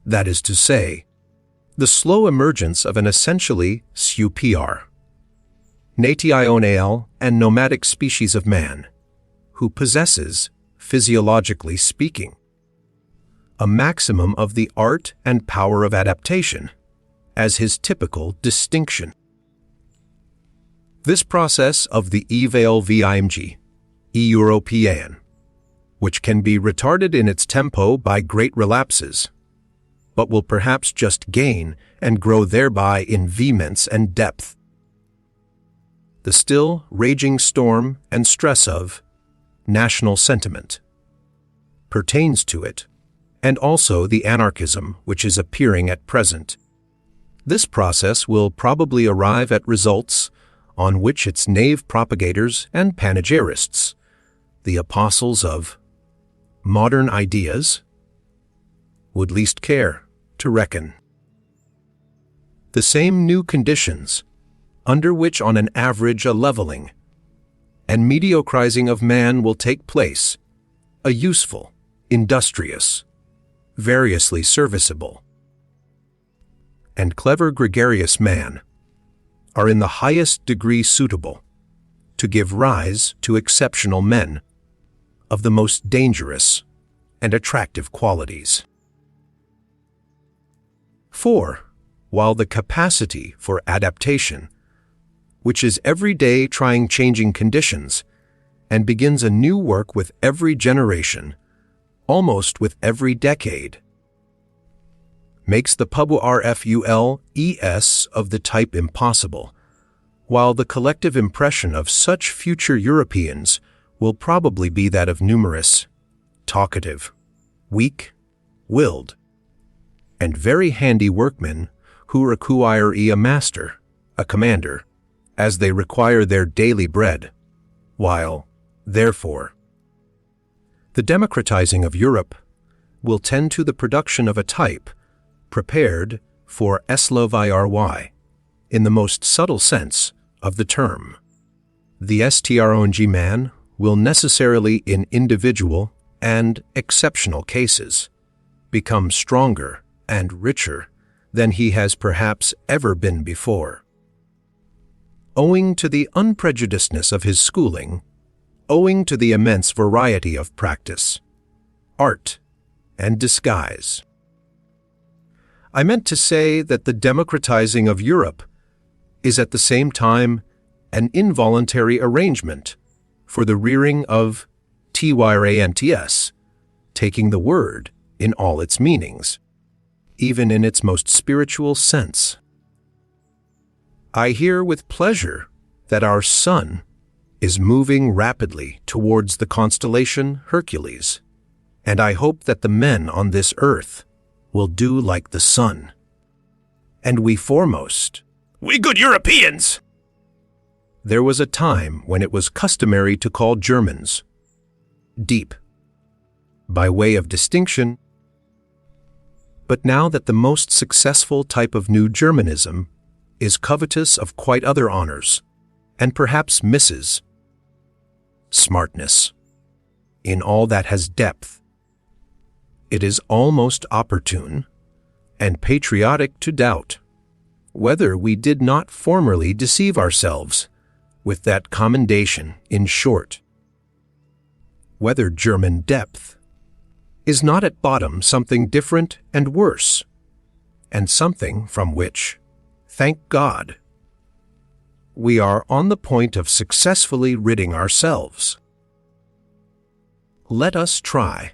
that is to say, the slow emergence of an essentially superior, national and nomadic species of man, who possesses, physiologically speaking, a maximum of the art and power of adaptation as his typical distinction. This process of the evolving European, which can be retarded in its tempo by great relapses, but will perhaps just gain and grow thereby in vehemence and depth. The still raging storm and stress of national sentiment pertains to it, and also the anarchism which is appearing at present. This process will probably arrive at results on which its knave propagators and panegyrists, the apostles of modern ideas, would least care to reckon. The same new conditions, under which on an average a leveling and mediocrizing of man will take place, a useful, industrious, variously serviceable, and clever gregarious man, are in the highest degree suitable to give rise to exceptional men of the most dangerous and attractive qualities. For, while the capacity for adaptation, which is every day trying changing conditions and begins a new work with every generation, almost with every decade, makes the PURFULES of the type impossible, while the collective impression of such future Europeans will probably be that of numerous, talkative, weak-willed, and very handy workmen who require a master, a commander, as they require their daily bread, while, therefore, the democratizing of Europe will tend to the production of a type prepared for SLOVIRY in the most subtle sense of the term. The strong man will necessarily in individual and exceptional cases become stronger and richer than he has perhaps ever been before. Owing to the unprejudicedness of his schooling, owing to the immense variety of practice, art, and disguise. I meant to say that the democratizing of Europe is at the same time an involuntary arrangement for the rearing of tyrants, taking the word in all its meanings, even in its most spiritual sense. I hear with pleasure that our sun is moving rapidly towards the constellation Hercules, and I hope that the men on this earth will do like the sun. And we foremost, we good Europeans! There was a time when it was customary to call Germans deep, by way of distinction, but now that the most successful type of new Germanism is covetous of quite other honors, and perhaps misses smartness in all that has depth. It is almost opportune and patriotic to doubt whether we did not formerly deceive ourselves with that commendation. In short, whether German depth is not at bottom something different and worse, and something from which, thank God, we are on the point of successfully ridding ourselves. Let us try,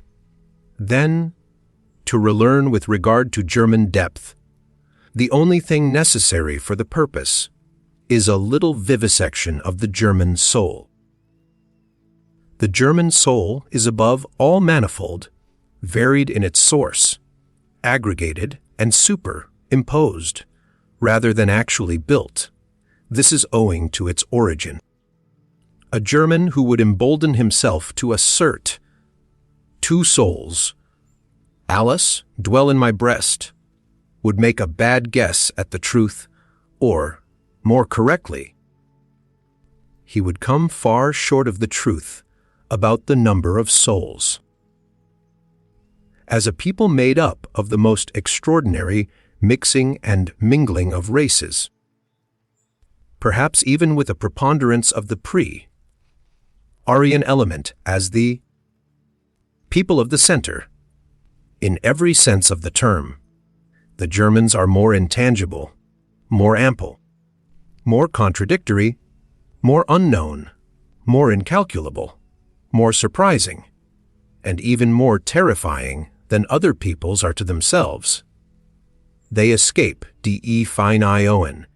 then, to relearn with regard to German depth. The only thing necessary for the purpose is a little vivisection of the German soul. The German soul is above all manifold, varied in its source, aggregated and superimposed, rather than actually built. This is owing to its origin. A German who would embolden himself to assert 2 souls, Alice, dwell in my breast, would make a bad guess at the truth, or, more correctly, he would come far short of the truth about the number of souls. As a people made up of the most extraordinary mixing and mingling of races, perhaps even with a preponderance of the pre-Aryan element as the people of the center, in every sense of the term, the Germans are more intangible, more ample, more contradictory, more unknown, more incalculable, more surprising, and even more terrifying than other peoples are to themselves. They escape de fine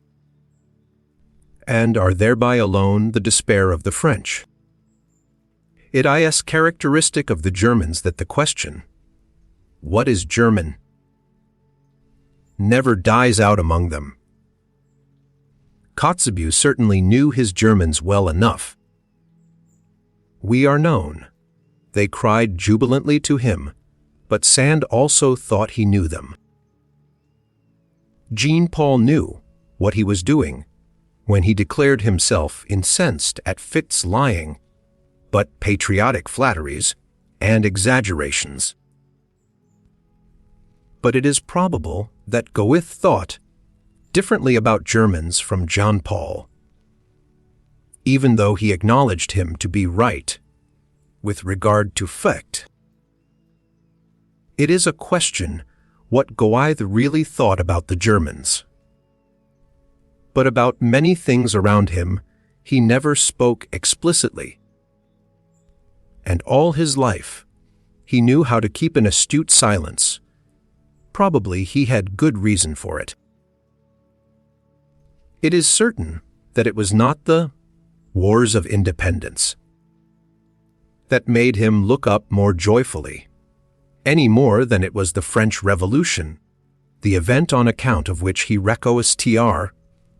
and are thereby alone the despair of the French. It is characteristic of the Germans that the question, what is German, never dies out among them. Kotzebue certainly knew his Germans well enough. We are known, they cried jubilantly to him, but Sand also thought he knew them. Jean-Paul knew what he was doing when he declared himself incensed at Fitt's lying, but patriotic flatteries and exaggerations. But it is probable that Goethe thought differently about Germans from Jean-Paul, even though he acknowledged him to be right with regard to Fichte. It is a question what Goethe really thought about the Germans. But about many things around him he never spoke explicitly. And all his life he knew how to keep an astute silence. Probably he had good reason for it. It is certain that it was not the Wars of Independence that made him look up more joyfully, any more than it was the French Revolution, the event on account of which he recoistr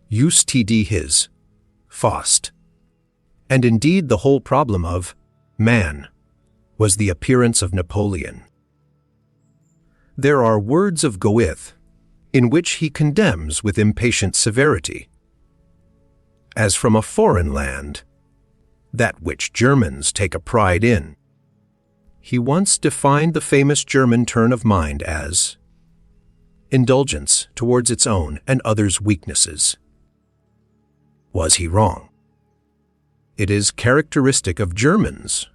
used his Faust. And indeed the whole problem of man was the appearance of Napoleon. There are words of Goethe in which he condemns with impatient severity, as from a foreign land, that which Germans take a pride in. He once defined the famous German turn of mind as indulgence towards its own and others' weaknesses. Was he wrong? It is characteristic of Germans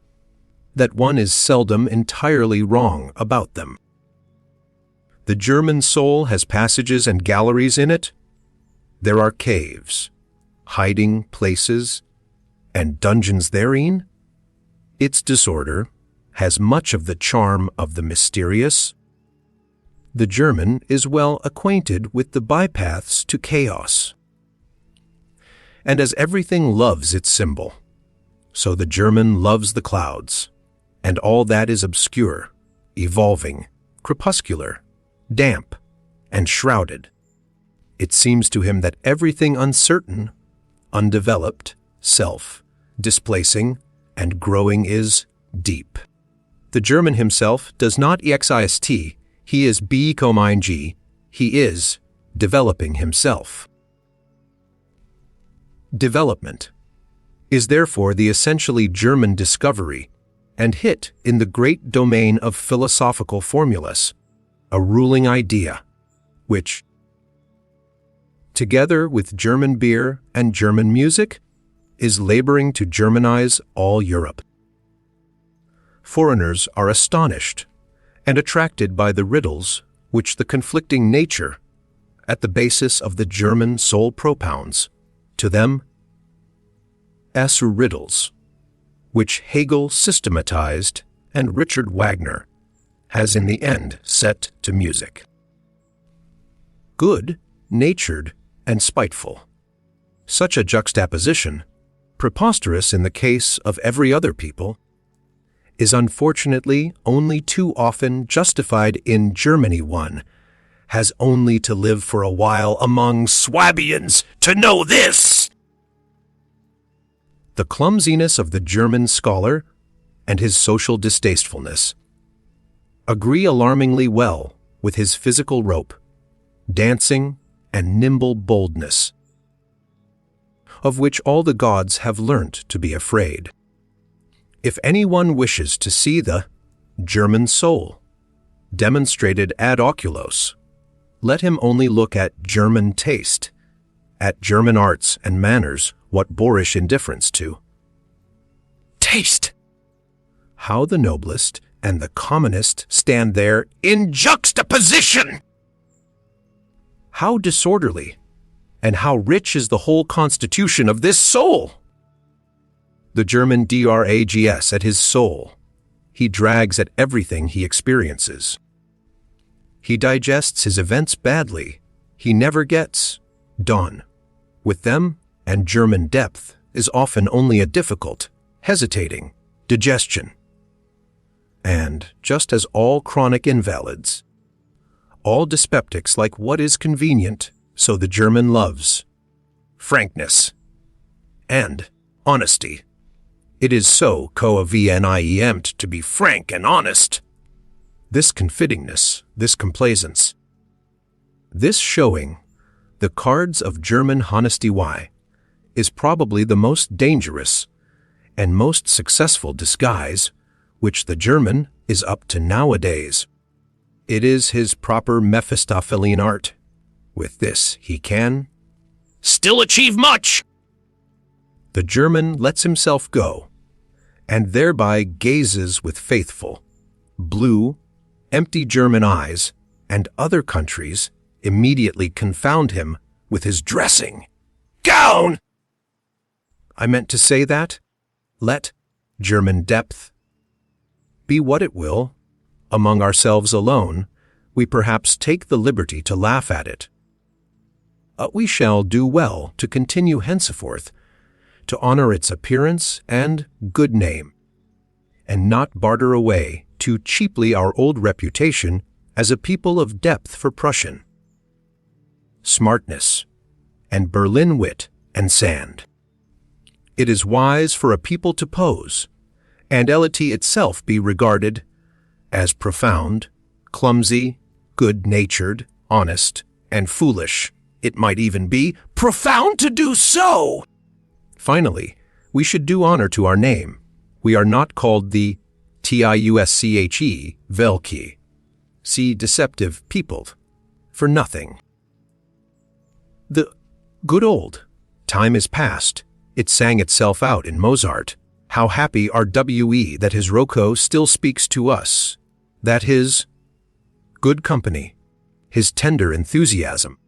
that one is seldom entirely wrong about them. The German soul has passages and galleries in it. There are caves, hiding places, and dungeons therein. Its disorder has much of the charm of the mysterious. The German is well acquainted with the bypaths to chaos. And as everything loves its symbol, so the German loves the clouds, and all that is obscure, evolving, crepuscular, damp, and shrouded. It seems to him that everything uncertain, undeveloped, self-displacing, and growing is deep. The German himself does not exist, he is becoming, he is developing himself. Development is therefore the essentially German discovery and hit in the great domain of philosophical formulas, a ruling idea, which, together with German beer and German music, is laboring to Germanize all Europe. Foreigners are astonished and attracted by the riddles which the conflicting nature at the basis of the German soul propounds to them as riddles, which Hegel systematized and Richard Wagner has in the end set to music. Good, natured, and spiteful. Such a juxtaposition, preposterous in the case of every other people, is unfortunately only too often justified in Germany. One has only to live for a while among Swabians to know this. The clumsiness of the German scholar and his social distastefulness agree alarmingly well with his physical rope, dancing, and nimble boldness, of which all the gods have learnt to be afraid. If anyone wishes to see the German soul demonstrated ad oculos, let him only look at German taste, at German arts and manners. What boorish indifference to taste! How the noblest and the commonest stand there in juxtaposition! How disorderly and how rich is the whole constitution of this soul! The German drags at his soul. He drags at everything he experiences. He digests his events badly. He never gets done with them, and German depth is often only a difficult, hesitating digestion. And just as all chronic invalids, all dyspeptics like what is convenient, so the German loves frankness and honesty. It is so convenient to be frank and honest. This confidingness, this complaisance, this showing the cards of German honesty is probably the most dangerous and most successful disguise which the German is up to nowadays. It is his proper Mephistophelian art. With this he can still achieve much. The German lets himself go, and thereby gazes with faithful, blue, empty German eyes, and other countries immediately confound him with his dressing gown. I meant to say that, let German depth be what it will, among ourselves alone, we perhaps take the liberty to laugh at it. We shall do well to continue henceforth to honor its appearance and good name, and not barter away too cheaply our old reputation as a people of depth for Prussian smartness and Berlin wit and sand. It is wise for a people to pose, and elity itself be regarded as profound, clumsy, good-natured, honest, and foolish. It might even be profound to do so. Finally, we should do honor to our name. We are not called the Tiusche, Velki, see deceptive peopled, for nothing. The good old time is past. It sang itself out in Mozart. How happy are we that his Rocco still speaks to us, that his good company, his tender enthusiasm,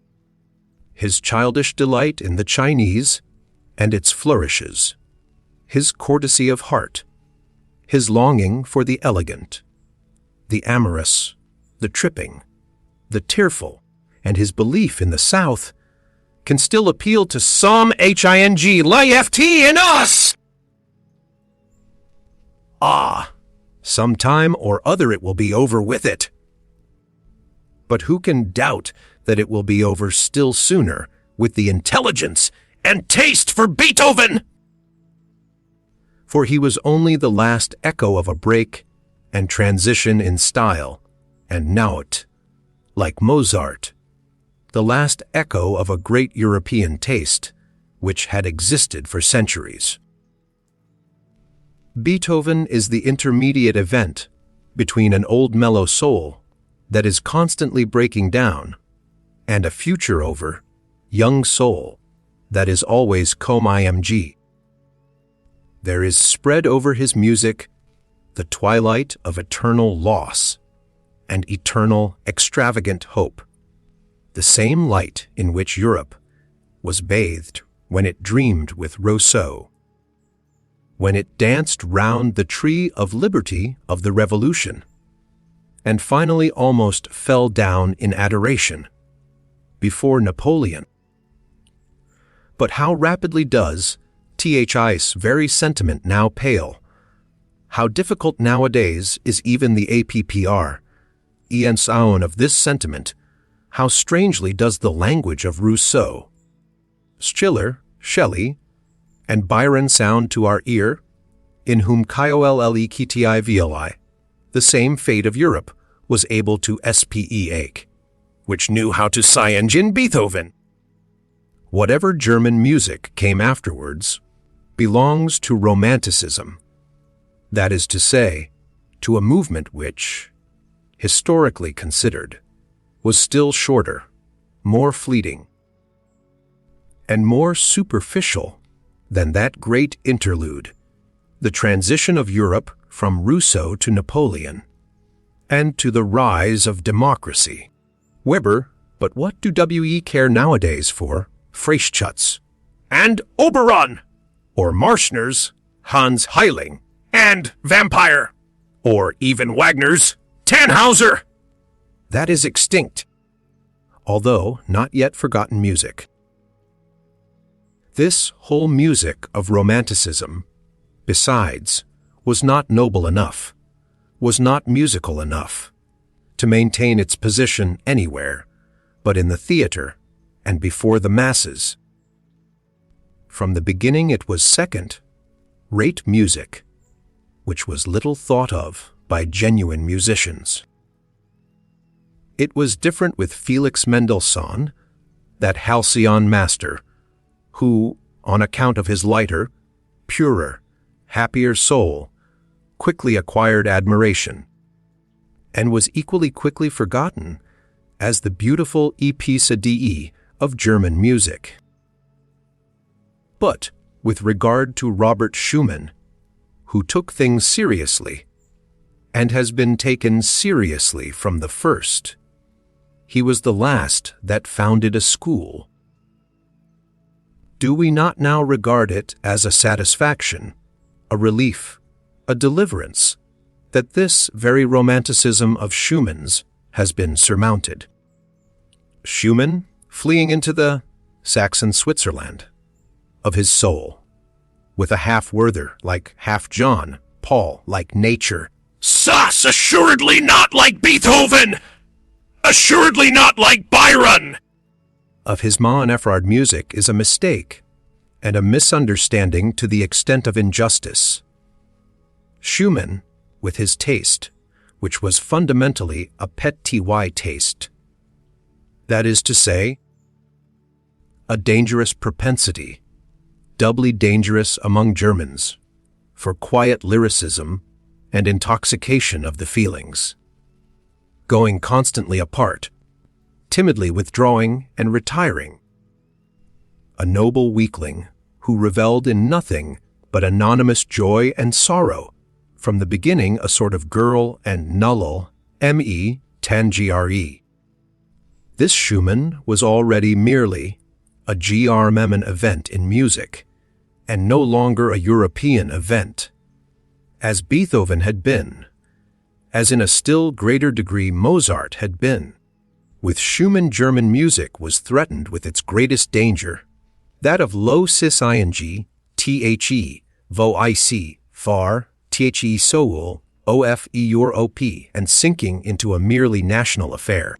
his childish delight in the Chinese and its flourishes, his courtesy of heart, his longing for the elegant, the amorous, the tripping, the tearful, and his belief in the South can still appeal to some left in us. Ah, some time or other it will be over with it. But who can doubt that it will be over still sooner with the intelligence and taste for Beethoven? For he was only the last echo of a break and transition in style, and now it, like Mozart, the last echo of a great European taste which had existed for centuries. Beethoven is the intermediate event between an old mellow soul that is constantly breaking down and a future over, young soul that is always img. There is spread over his music the twilight of eternal loss and eternal extravagant hope, the same light in which Europe was bathed when it dreamed with Rousseau, when it danced round the tree of liberty of the Revolution, and finally almost fell down in adoration before Napoleon. But how rapidly does THI's very sentiment now pale? How difficult nowadays is even the APPR, Ian of this sentiment? How strangely does the language of Rousseau, Schiller, Shelley, and Byron sound to our ear, in whom Kollekti, the same fate of Europe, was able to speak, which knew how to sing in Beethoven. Whatever German music came afterwards belongs to Romanticism, that is to say, to a movement which, historically considered, was still shorter, more fleeting, and more superficial than that great interlude, the transition of Europe from Rousseau to Napoleon, and to the rise of democracy. Weber, but what do we care nowadays for Freischütz And Oberon, or Marschner's Hans Heiling, and Vampire, or even Wagner's Tannhauser? that is extinct, although not yet forgotten music. This whole music of Romanticism, besides, was not noble enough, was not musical enough, to maintain its position anywhere but in the theater and before the masses. From the beginning it was second-rate music, which was little thought of by genuine musicians. It was different with Felix Mendelssohn, that halcyon master, who, on account of his lighter, purer, happier soul, quickly acquired admiration, and was equally quickly forgotten as the beautiful Epice of German music. But with regard to Robert Schumann, who took things seriously, and has been taken seriously from the first, he was the last that founded a school. Do we not now regard it as a satisfaction, a relief, a deliverance, that this very Romanticism of Schumann's has been surmounted? Schumann fleeing into the Saxon Switzerland of his soul, with a half-Werther like half John, Paul like nature, Sus, assuredly not like Beethoven! Assuredly not like Byron! of his Ma and Ephraim music is a mistake and a misunderstanding to the extent of injustice. Schumann, with his taste, which was fundamentally a petit taste, that is to say, a dangerous propensity, doubly dangerous among Germans, for quiet lyricism and intoxication of the feelings, going constantly apart, timidly withdrawing and retiring. A noble weakling who revelled in nothing but anonymous joy and sorrow, from the beginning a sort of girl and nullal, tangre. This Schumann was already merely a German event in music, and no longer a European event, as Beethoven had been, as in a still greater degree Mozart had been. With Schumann, German music was threatened with its greatest danger, that of low cis ing, the, vo ic, far, the soul, ofe Europe, and sinking into a merely national affair.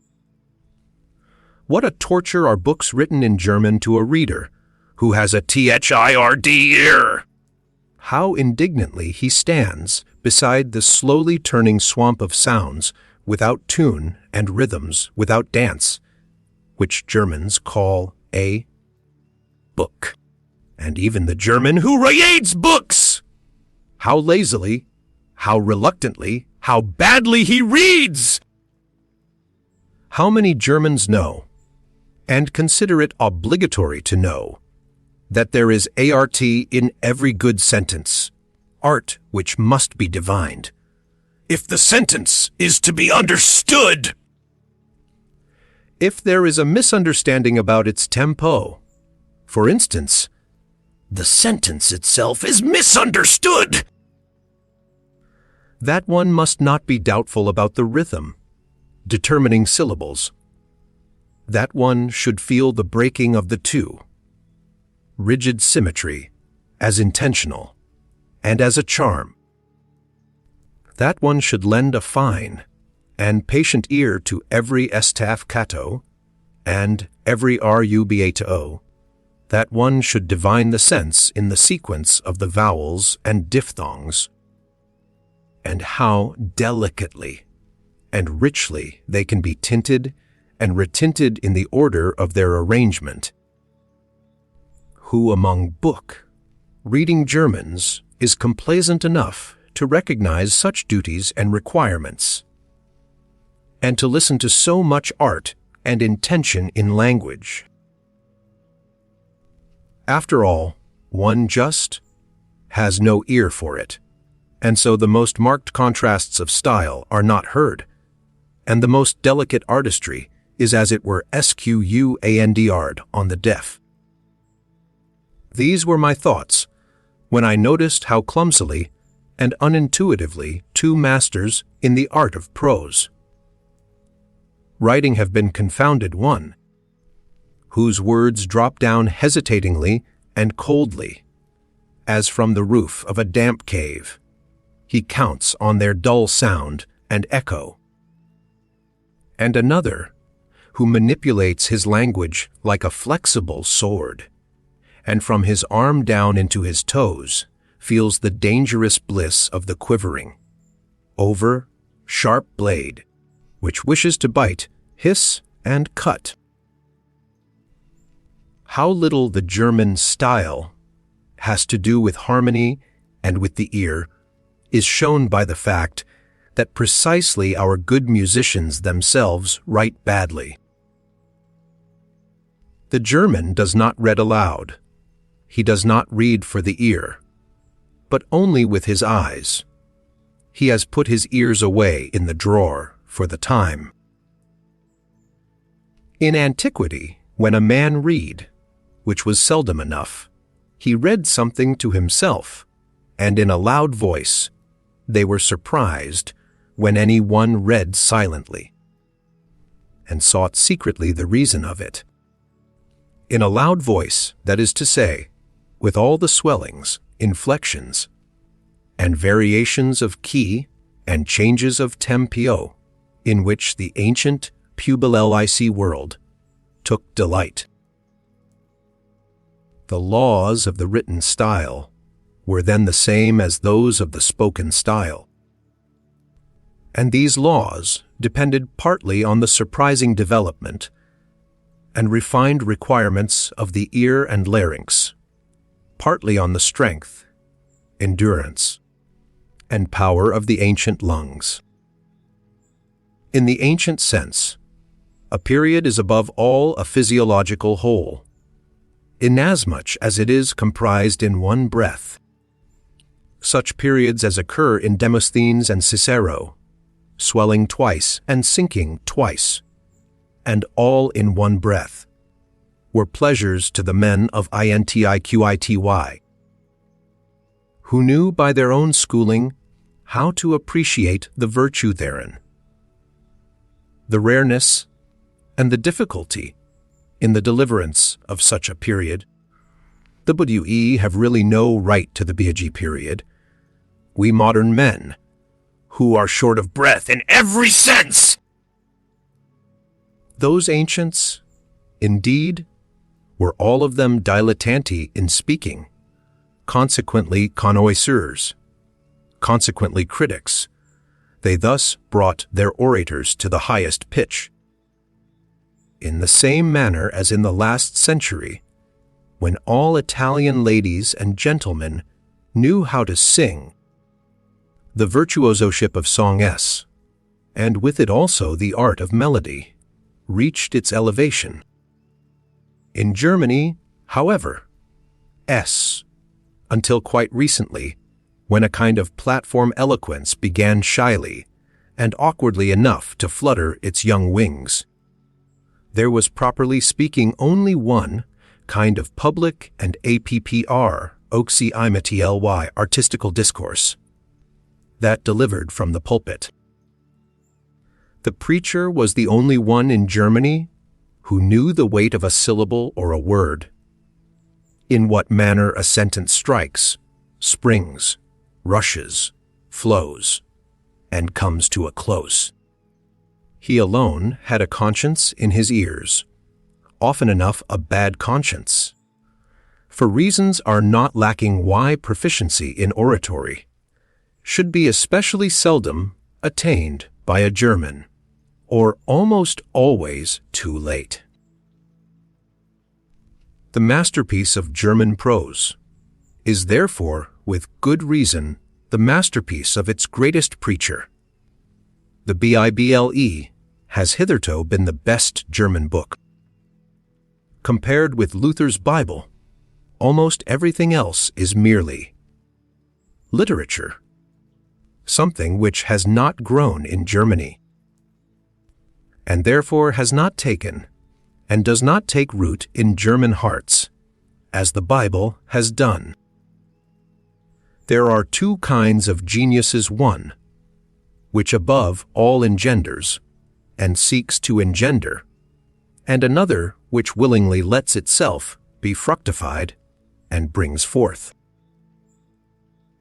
What a torture are books written in German to a reader who has a third ear! How indignantly he stands beside the slowly turning swamp of sounds without tune and rhythms without dance, which Germans call a book. and even the German who reads books. How lazily, how reluctantly, how badly he reads! How many Germans know, and consider it obligatory to know, that there is art in every good sentence, art which must be divined, if the sentence is to be understood. If there is a misunderstanding about its tempo, for instance, the sentence itself is misunderstood, that one must not be doubtful about the rhythm, determining syllables. That one should feel the breaking of the two, rigid symmetry, as intentional, and as a charm. That one should lend a fine and patient ear to every estaf cato and every rubato. That one should divine the sense in the sequence of the vowels and diphthongs, and how delicately and richly they can be tinted and retinted in the order of their arrangement. Who among reading Germans is complaisant enough to recognize such duties and requirements, and to listen to so much art and intention in language? After all, one just has no ear for it, and so the most marked contrasts of style are not heard, and the most delicate artistry is as it were squandr'd on the deaf. These were my thoughts when I noticed how clumsily and unintuitively two masters in the art of prose writing have been confounded, one whose words drop down hesitatingly and coldly, as from the roof of a damp cave. He counts on their dull sound and echo. And another, who manipulates his language like a flexible sword, and from his arm down into his toes feels the dangerous bliss of the quivering, over, sharp blade, which wishes to bite, hiss, and cut. How little the German style has to do with harmony and with the ear is shown by the fact that precisely our good musicians themselves write badly. The German does not read aloud. He does not read for the ear, but only with his eyes. He has put his ears away in the drawer for the time. In antiquity, when a man read, which was seldom enough, he read something to himself, and in a loud voice. They were surprised when any one read silently, and sought secretly the reason of it. In a loud voice, that is to say, with all the swellings, inflections, and variations of key and changes of tempo, in which the ancient pubilic world took delight. The laws of the written style were then the same as those of the spoken style, and these laws depended partly on the surprising development and refined requirements of the ear and larynx, partly on the strength, endurance, and power of the ancient lungs. In the ancient sense, a period is above all a physiological whole, inasmuch as it is comprised in one breath. Such periods as occur in Demosthenes and Cicero, swelling twice and sinking twice, and all in one breath, were pleasures to the men of intiqity, who knew by their own schooling how to appreciate the virtue therein. The rareness and the difficulty in the deliverance of such a period. The WE have really no right to the BG period. We modern men, who are short of breath in every sense. Those ancients, indeed, were all of them dilettanti in speaking, consequently connoisseurs, consequently critics. They thus brought their orators to the highest pitch. In the same manner as in the last century, when all Italian ladies and gentlemen knew how to sing. The virtuosoship of song and with it also the art of melody, reached its elevation. In Germany, however, until quite recently, when a kind of platform eloquence began shyly and awkwardly enough to flutter its young wings, there was properly speaking only one kind of public and artistical discourse, that delivered from the pulpit. The preacher was the only one in Germany who knew the weight of a syllable or a word, in what manner a sentence strikes, springs, rushes, flows, and comes to a close. He alone had a conscience in his ears, often enough a bad conscience. For reasons are not lacking why proficiency in oratory should be especially seldom attained by a German, or almost always too late. The masterpiece of German prose is therefore, with good reason, the masterpiece of its greatest preacher. The Bible has hitherto been the best German book. Compared with Luther's Bible, almost everything else is merely literature, something which has not grown in Germany, and therefore has not taken and does not take root in German hearts, as the Bible has done. There are two kinds of geniuses: one, which above all engenders and seeks to engender, and another which willingly lets itself be fructified and brings forth.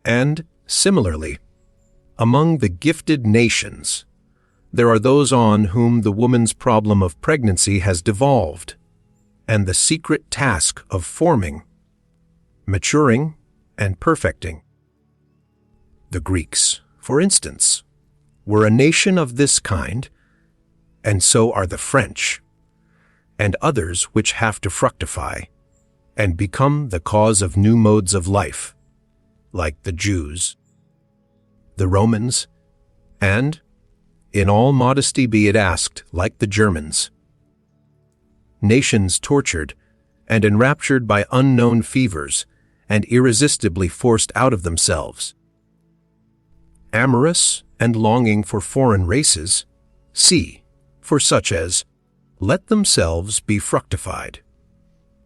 And, similarly, among the gifted nations, there are those on whom the woman's problem of pregnancy has devolved, and the secret task of forming, maturing, and perfecting. The Greeks, for instance, were a nation of this kind, and so are the French, and others which have to fructify and become the cause of new modes of life, like the Jews, the Romans, and, in all modesty be it asked, like the Germans. Nations tortured and enraptured by unknown fevers and irresistibly forced out of themselves. Amorous and longing for foreign races, for such as let themselves be fructified,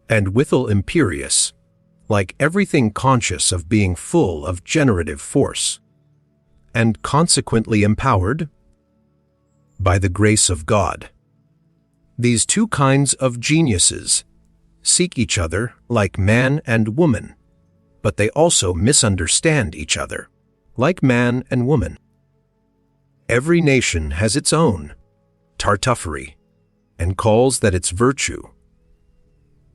and withal imperious, like everything conscious of being full of generative force, and consequently empowered by the grace of God. These two kinds of geniuses seek each other like man and woman, but they also misunderstand each other, like man and woman. Every nation has its own Tartuffery, and calls that its virtue.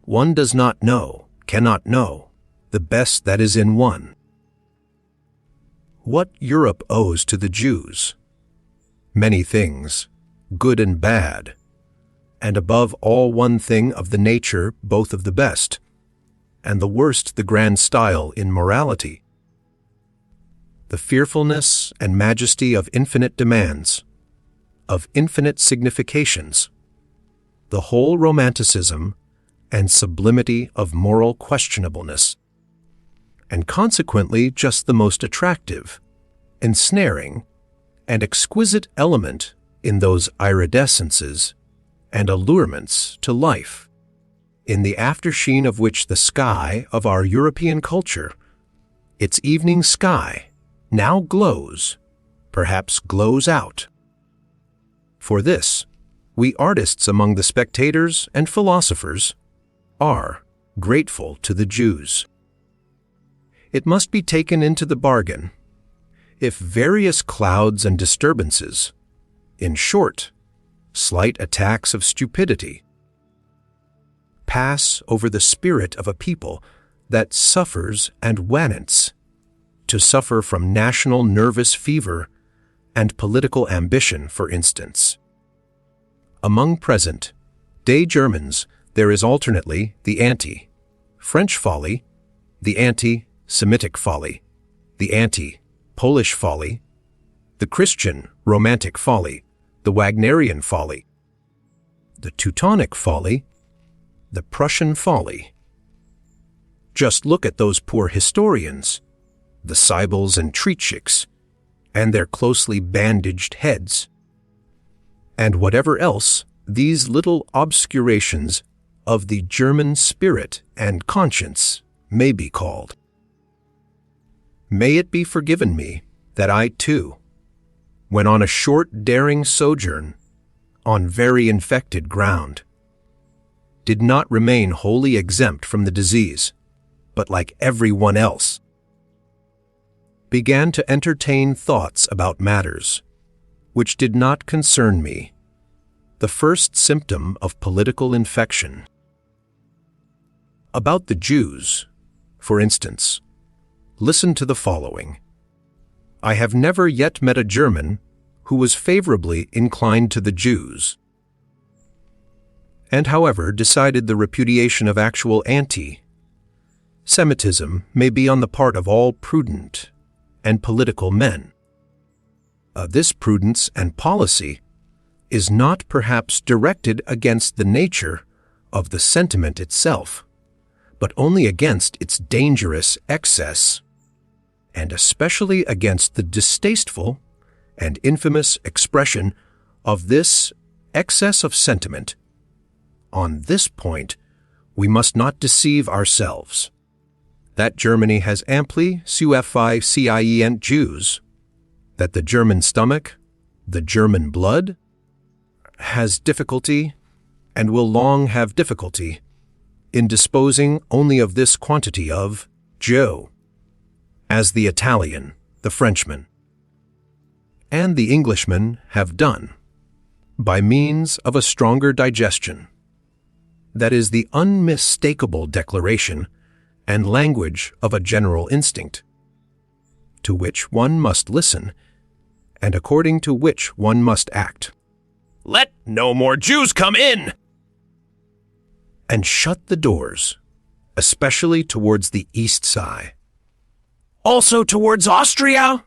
One does not know, cannot know, the best that is in one. What Europe owes to the Jews? Many things, good and bad, and above all one thing of the nature both of the best, and the worst the grand style in morality. The fearfulness and majesty of infinite demands, of infinite significations, the whole romanticism and sublimity of moral questionableness, and consequently just the most attractive, ensnaring, and exquisite element in those iridescences and allurements to life, in the aftersheen of which the sky of our European culture, its evening sky, now glows, perhaps glows out. For this, we artists among the spectators and philosophers are grateful to the Jews. It must be taken into the bargain, if various clouds and disturbances, in short, slight attacks of stupidity, pass over the spirit of a people that suffers and wants to suffer from national nervous fever and political ambition, for instance. Among present-day Germans, there is alternately the French folly, the anti-Semitic folly, the anti-Polish folly, the Christian romantic folly, the Wagnerian folly, the Teutonic folly, the Prussian folly. Just look at those poor historians, the Sybils and Treatschiks, and their closely bandaged heads, and whatever else these little obscurations of the German spirit and conscience may be called. May it be forgiven me that I, too, when on a short daring sojourn on very infected ground, did not remain wholly exempt from the disease, but like everyone else, began to entertain thoughts about matters which did not concern me, the first symptom of political infection. About the Jews, for instance, listen to the following. I have never yet met a German who was favorably inclined to the Jews, and however decided the repudiation of actual anti-Semitism may be on the part of all prudent and political men. This prudence and policy is not perhaps directed against the nature of the sentiment itself, but only against its dangerous excess, and especially against the distasteful and infamous expression of this excess of sentiment. On this point, we must not deceive ourselves. That Germany has amply sufficient Jews, that the German stomach, the German blood, has difficulty, and will long have difficulty, in disposing only of this quantity of Joe, as the Italian, the Frenchman, and the Englishman have done, by means of a stronger digestion. That is the unmistakable declaration and language of a general instinct, to which one must listen, and according to which one must act. Let no more Jews come in! And shut the doors, especially towards the east side. Also towards Austria?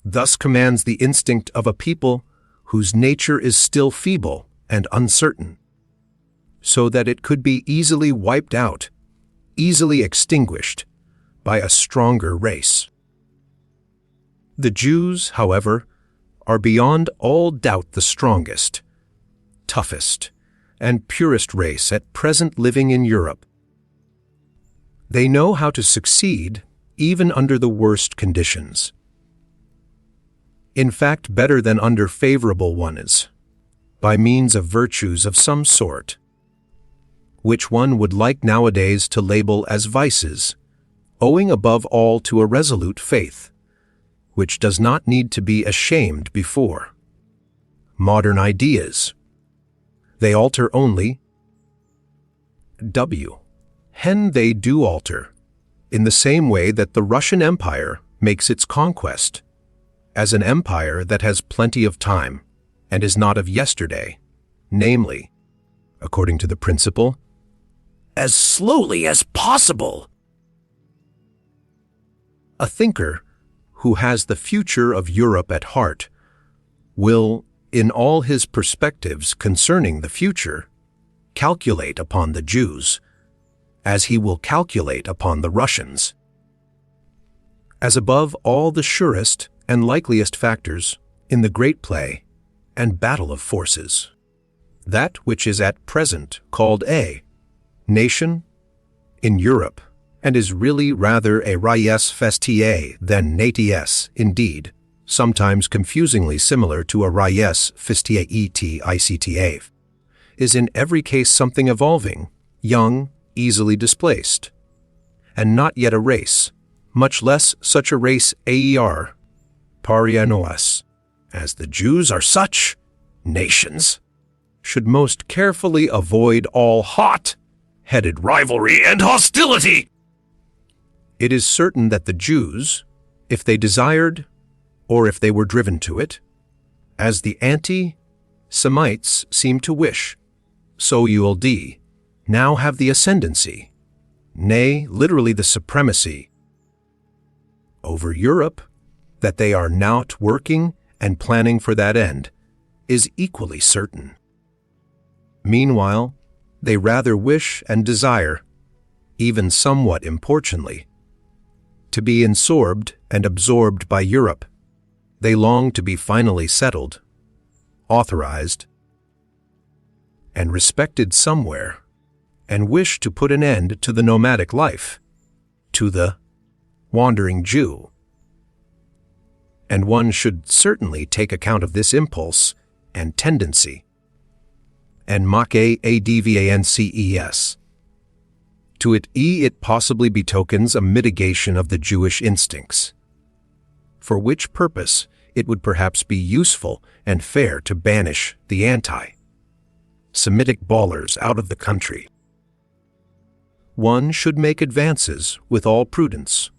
Thus commands the instinct of a people whose nature is still feeble and uncertain, so that it could be easily wiped out, easily extinguished, by a stronger race. The Jews, however, are beyond all doubt the strongest, toughest, and purest race at present living in Europe. They know how to succeed even under the worst conditions. In fact, better than under favorable ones, by means of virtues of some sort, which one would like nowadays to label as vices, owing above all to a resolute faith, which does not need to be ashamed before. Modern ideas. They alter only. Hen they do alter, in the same way that the Russian Empire makes its conquest, as an empire that has plenty of time and is not of yesterday, namely, according to the principle, as slowly as possible. A thinker who has the future of Europe at heart will, in all his perspectives concerning the future, calculate upon the Jews, as he will calculate upon the Russians, as above all the surest and likeliest factors in the great play and battle of forces. That which is at present called a nation in Europe, and is really rather a rais festie than naties, indeed, sometimes confusingly similar to a rais festie icta, is in every case something evolving, young, easily displaced, and not yet a race, much less such a race aer, parianoas, as the Jews are such nations, should most carefully avoid all hot-headed rivalry and hostility. It is certain that the Jews, if they desired, or if they were driven to it, as the anti-Semites seem to wish, so ULD, now have the ascendancy, nay, literally the supremacy over Europe, that they are not working and planning for that end, is equally certain. Meanwhile, they rather wish and desire, even somewhat importunately, to be insorbed and absorbed by Europe. They long to be finally settled, authorized, and respected somewhere, and wish to put an end to the nomadic life, to the wandering Jew. And one should certainly take account of this impulse and tendency, and make advances. To it possibly betokens a mitigation of the Jewish instincts, for which purpose it would perhaps be useful and fair to banish the anti-Semitic bawlers out of the country. One should make advances with all prudence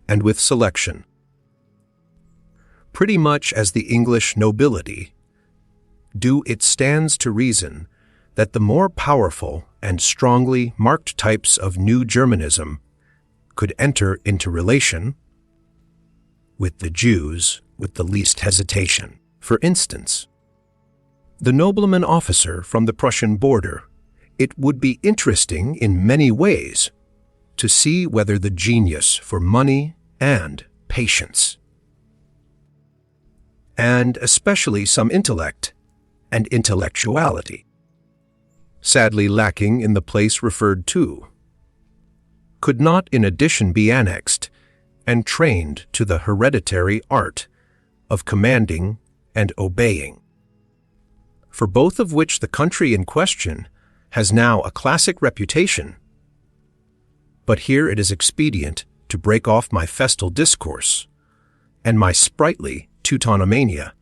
and with selection. Pretty much as the English nobility do, it stands to reason that the more powerful and strongly marked types of New Germanism could enter into relation with the Jews with the least hesitation. For instance, the nobleman officer from the Prussian border, it would be interesting in many ways to see whether the genius for money and patience, and especially some intellect and intellectuality, sadly lacking in the place referred to, could not in addition be annexed and trained to the hereditary art of commanding and obeying, for both of which the country in question has now a classic reputation. But here it is expedient to break off my festal discourse and my sprightly Teutonomania,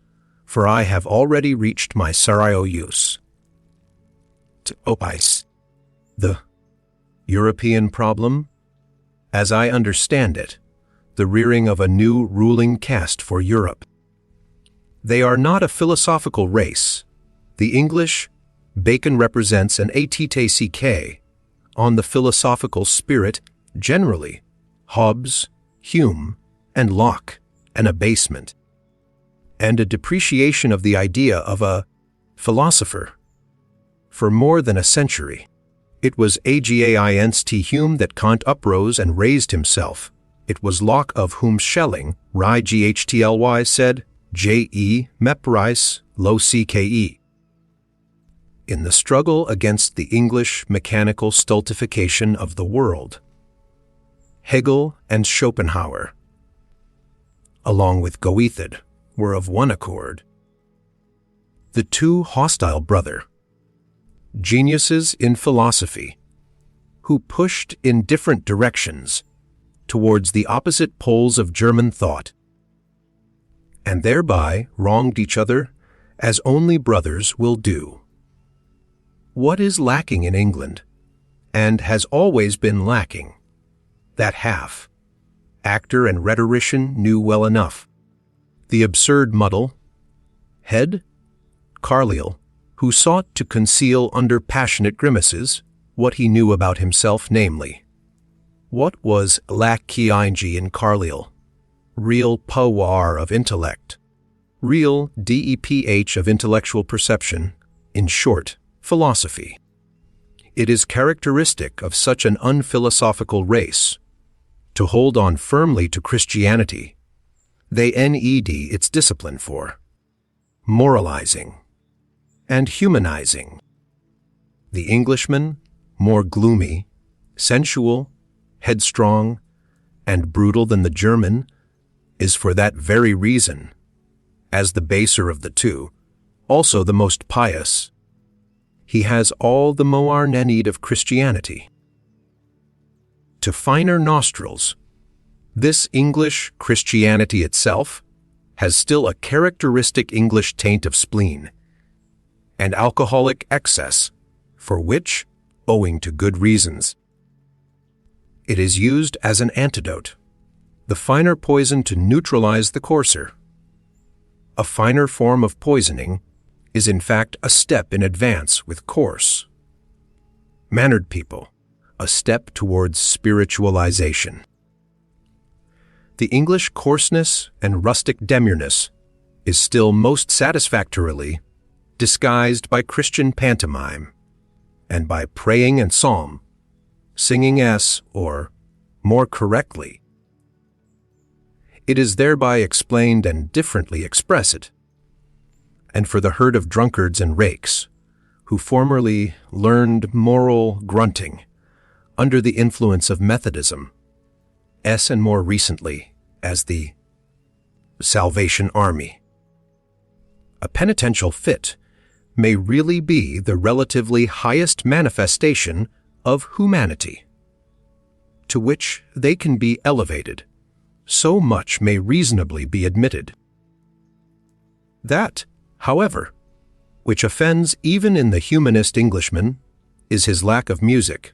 for I have already reached my Sarajeus. To opise the European problem, as I understand it, the rearing of a new ruling caste for Europe. They are not a philosophical race. The English, Bacon represents an ATTCK on the philosophical spirit generally, Hobbes, Hume, and Locke, an abasement, and a depreciation of the idea of a philosopher. For more than a century, it was against Hume that Kant uprose and raised himself. It was Locke of whom Schelling, Ghtly, said, Je mepris lo cké. In the struggle against the English mechanical stultification of the world, Hegel and Schopenhauer, along with Goethe, were of one accord. The two hostile brother geniuses in philosophy, who pushed in different directions towards the opposite poles of German thought, and thereby wronged each other as only brothers will do. What is lacking in England, and has always been lacking, that half actor and rhetorician knew well enough. The absurd muddle, head, Carlyle, who sought to conceal under passionate grimaces what he knew about himself, namely, what was lack-ki-ing in Carlyle, real power of intellect, real depth of intellectual perception, in short, philosophy. It is characteristic of such an unphilosophical race to hold on firmly to Christianity. They need its discipline for moralizing and humanizing. The Englishman, more gloomy, sensual, headstrong, and brutal than the German, is for that very reason, as the baser of the two, also the most pious. He has all the moar need of Christianity. To finer nostrils, this English Christianity itself has still a characteristic English taint of spleen and alcoholic excess, for which, owing to good reasons, it is used as an antidote, the finer poison to neutralize the coarser. A finer form of poisoning is in fact a step in advance with coarse, mannered people, a step towards spiritualization. The English coarseness and rustic demureness is still most satisfactorily disguised by Christian pantomime and by praying and psalm, singing or, more correctly, it is thereby explained and differently expressed. And for the herd of drunkards and rakes, who formerly learned moral grunting under the influence of Methodism, and more recently as the Salvation Army, a penitential fit may really be the relatively highest manifestation of humanity, to which they can be elevated. So much may reasonably be admitted. That, however, which offends even in the humanist Englishman is his lack of music,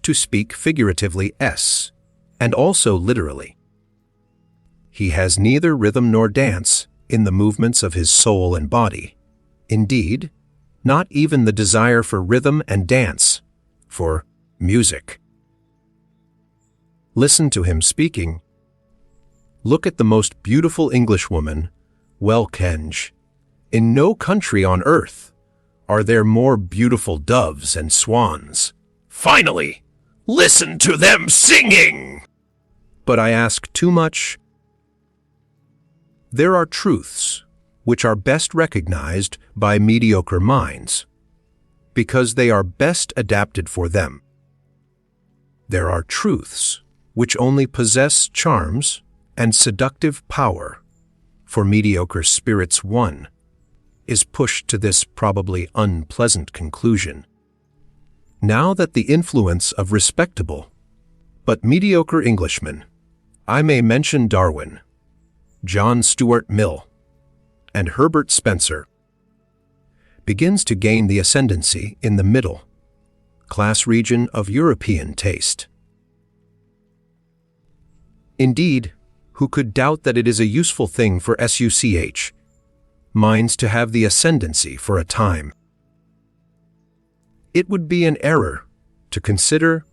to speak figuratively and also literally. He has neither rhythm nor dance in the movements of his soul and body. Indeed, not even the desire for rhythm and dance, for music. Listen to him speaking. Look at the most beautiful Englishwoman, Welkenge. In no country on earth are there more beautiful doves and swans. Finally, listen to them singing! But I ask too much. There are truths which are best recognized by mediocre minds, because they are best adapted for them. There are truths which only possess charms and seductive power, for mediocre spirits one is pushed to this probably unpleasant conclusion. Now that the influence of respectable but mediocre Englishmen, I may mention Darwin, John Stuart Mill, and Herbert Spencer, begins to gain the ascendancy in the middle class region of European taste. Indeed, who could doubt that it is a useful thing for SUCH minds to have the ascendancy for a time? It would be an error to consider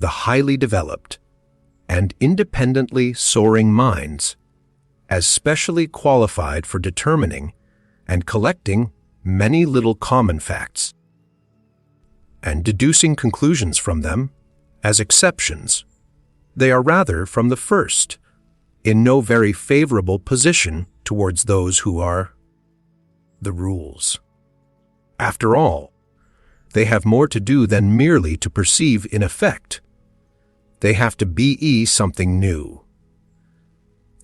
the highly developed and independently soaring minds as specially qualified for determining and collecting many little common facts, and deducing conclusions from them as exceptions. They are rather, from the first, in no very favorable position towards those who are the rules. After all, they have more to do than merely to perceive in effect. They have to be something new.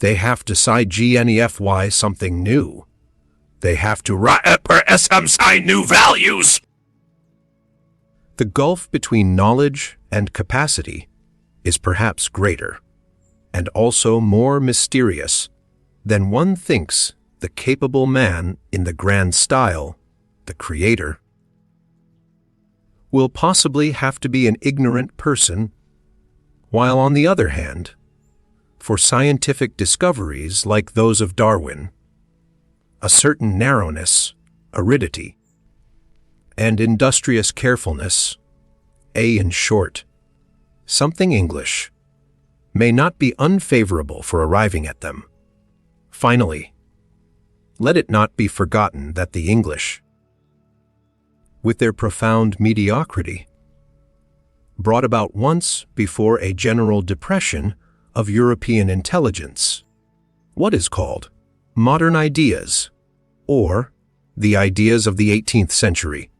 They have to GNEFY something new. They have to SMSI new values. The gulf between knowledge and capacity is perhaps greater, and also more mysterious, than one thinks the capable man in the grand style, the creator, will possibly have to be an ignorant person, while on the other hand, for scientific discoveries like those of Darwin, a certain narrowness, aridity, and industrious carefulness, in short, something English, may not be unfavorable for arriving at them. Finally, let it not be forgotten that the English, with their profound mediocrity, brought about once before a general depression of European intelligence what is called modern ideas, or the ideas of the 18th century,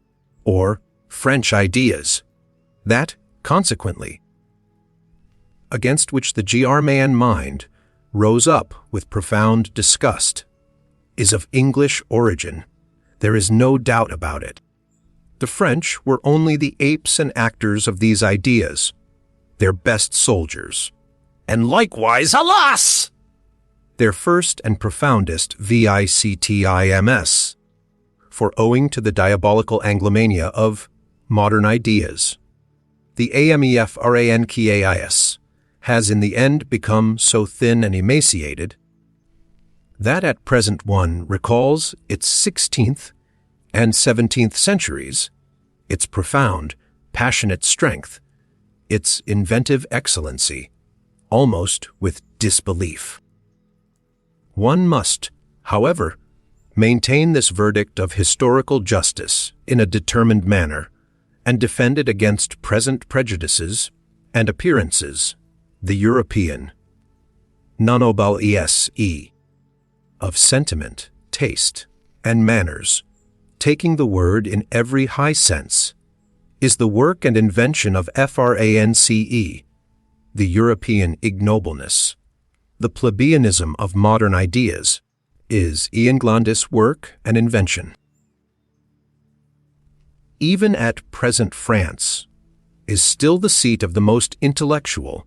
or French ideas, that, consequently, against which the German mind rose up with profound disgust, is of English origin. There is no doubt about it. The French were only the apes and actors of these ideas, their best soldiers, and likewise, alas, their first and profoundest victims, for owing to the diabolical Anglomania of modern ideas, the AMEFRANKAIS has in the end become so thin and emaciated that at present one recalls its 16th and 17th centuries, its profound, passionate strength, its inventive excellency, almost with disbelief. One must, however, maintain this verdict of historical justice in a determined manner and defend it against present prejudices and appearances, the European nonobal of sentiment, taste, and manners, taking the word in every high sense, is the work and invention of France, the European ignobleness. The plebeianism of modern ideas is England's work and invention. Even at present France is still the seat of the most intellectual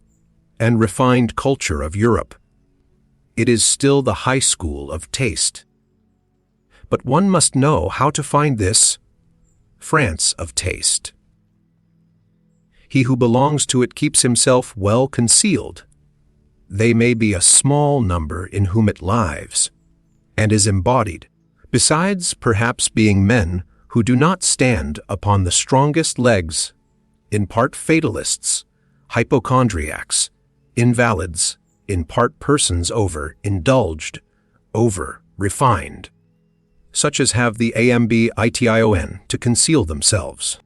and refined culture of Europe. It is still the high school of taste. But one must know how to find this France of taste. He who belongs to it keeps himself well concealed. They may be a small number in whom it lives, and is embodied, besides perhaps being men who do not stand upon the strongest legs, in part fatalists, hypochondriacs, invalids, in part persons over-indulged, over-refined, such as have the ambition to conceal themselves.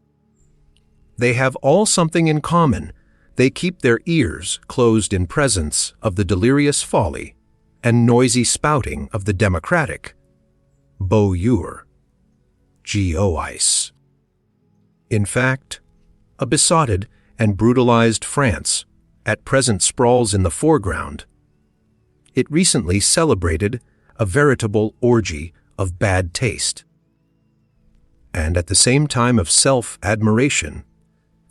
They have all something in common. They keep their ears closed in presence of the delirious folly and noisy spouting of the democratic beaux-yeux, gois. In fact, a besotted and brutalized France at present sprawls in the foreground. It recently celebrated a veritable orgy of bad taste. And at the same time of self-admiration,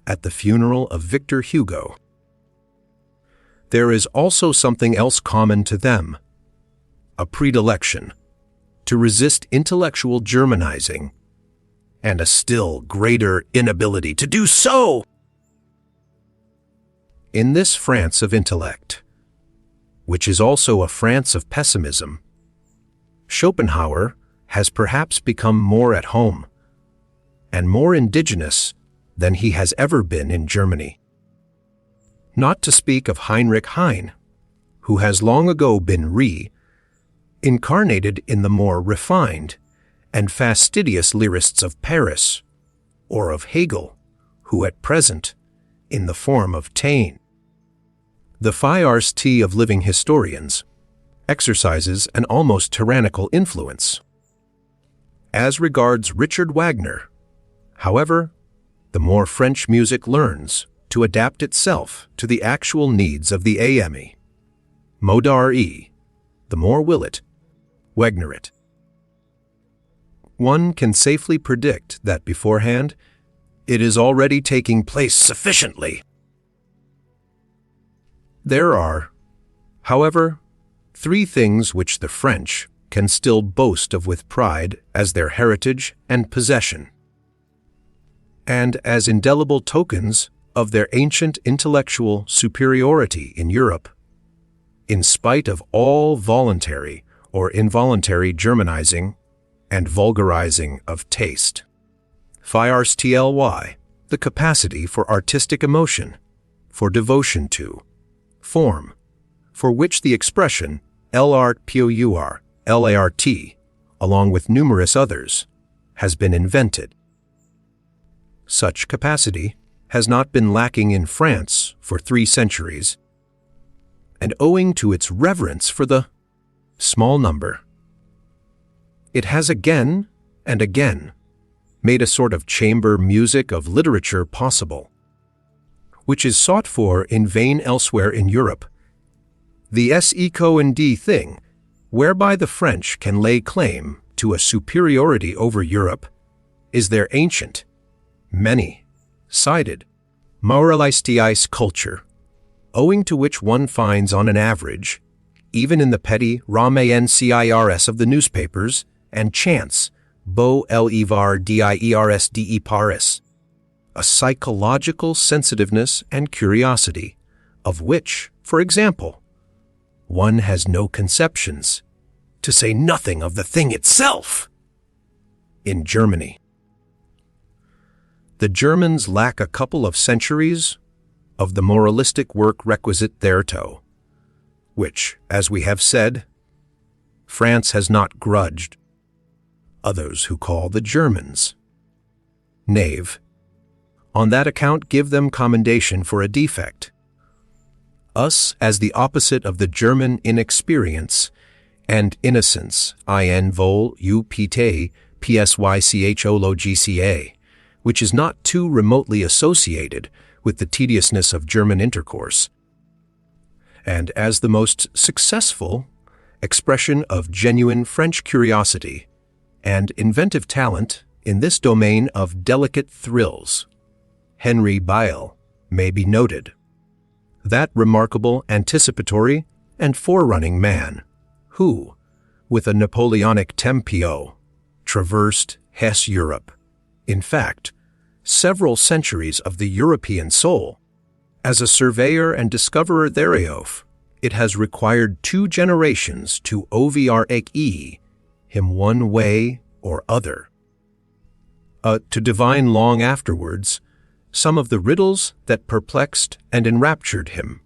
at the funeral of Victor Hugo, there is also something else common to them, a predilection to resist intellectual Germanizing, and a still greater inability to do so. In this France of intellect, which is also a France of pessimism, Schopenhauer has perhaps become more at home and more indigenous than he has ever been in Germany. Not to speak of Heinrich Heine, who has long ago been reincarnated in the more refined and fastidious lyrists of Paris, or of Hegel, who at present, in the form of Taine, the Fierste of living historians, exercises an almost tyrannical influence. As regards Richard Wagner, however, the more French music learns to adapt itself to the actual needs of the AME, moderne, the more will it, Wagner it. One can safely predict that beforehand it is already taking place sufficiently. There are, however, three things which the French can still boast of with pride as their heritage and possession, and as indelible tokens of their ancient intellectual superiority in Europe, in spite of all voluntary or involuntary Germanizing and vulgarizing of taste. Firstly, the capacity for artistic emotion, for devotion to, form, for which the expression l'art, along with numerous others, has been invented. Such capacity has not been lacking in France for 3 centuries, and owing to its reverence for the small number, it has again and again made a sort of chamber music of literature possible, which is sought for in vain elsewhere in Europe. The S-eco-and-D thing, whereby the French can lay claim to a superiority over Europe, is their ancient, many-sided, moralistique culture, owing to which one finds on an average, even in the petty romancirs of the newspapers and chants, beau l'hiver diers Paris, a psychological sensitiveness and curiosity, of which, for example, one has no conceptions, to say nothing of the thing itself. In Germany, the Germans lack a couple of centuries of the moralistic work requisite thereto, which, as we have said, France has not grudged. Others who call the Germans knave, on that account give them commendation for a defect. Us as the opposite of the German inexperience and innocence, in vol upte psychologia, which is not too remotely associated with the tediousness of German intercourse, and as the most successful expression of genuine French curiosity and inventive talent in this domain of delicate thrills, Henry Beyle may be noted, that remarkable anticipatory and forerunning man who, with a Napoleonic tempo, traversed Hesse Europe, in fact, several centuries of the European soul. As a surveyor and discoverer thereof, it has required 2 generations to overeke him one way or other, to divine long afterwards some of the riddles that perplexed and enraptured him.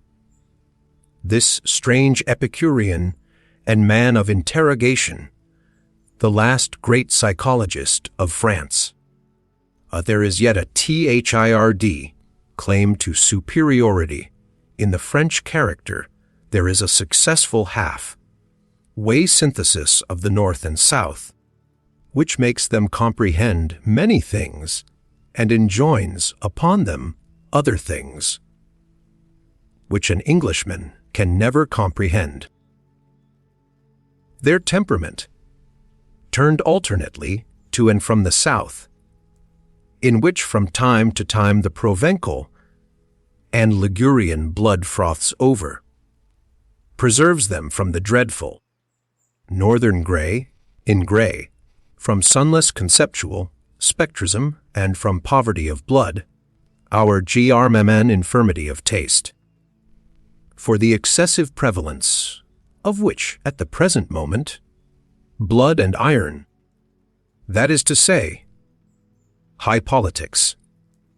This strange Epicurean and man of interrogation, the last great psychologist of France. There is yet a third claim to superiority. In the French character, there is a successful half-way synthesis of the North and South, which makes them comprehend many things and enjoins upon them other things, which an Englishman can never comprehend. Their temperament, turned alternately to and from the South, in which from time to time the Provençal and Ligurian blood froths over, preserves them from the dreadful northern gray, from sunless conceptual spectrism and from poverty of blood, our germain infirmity of taste, for the excessive prevalence of which at the present moment, blood and iron, that is to say, high politics,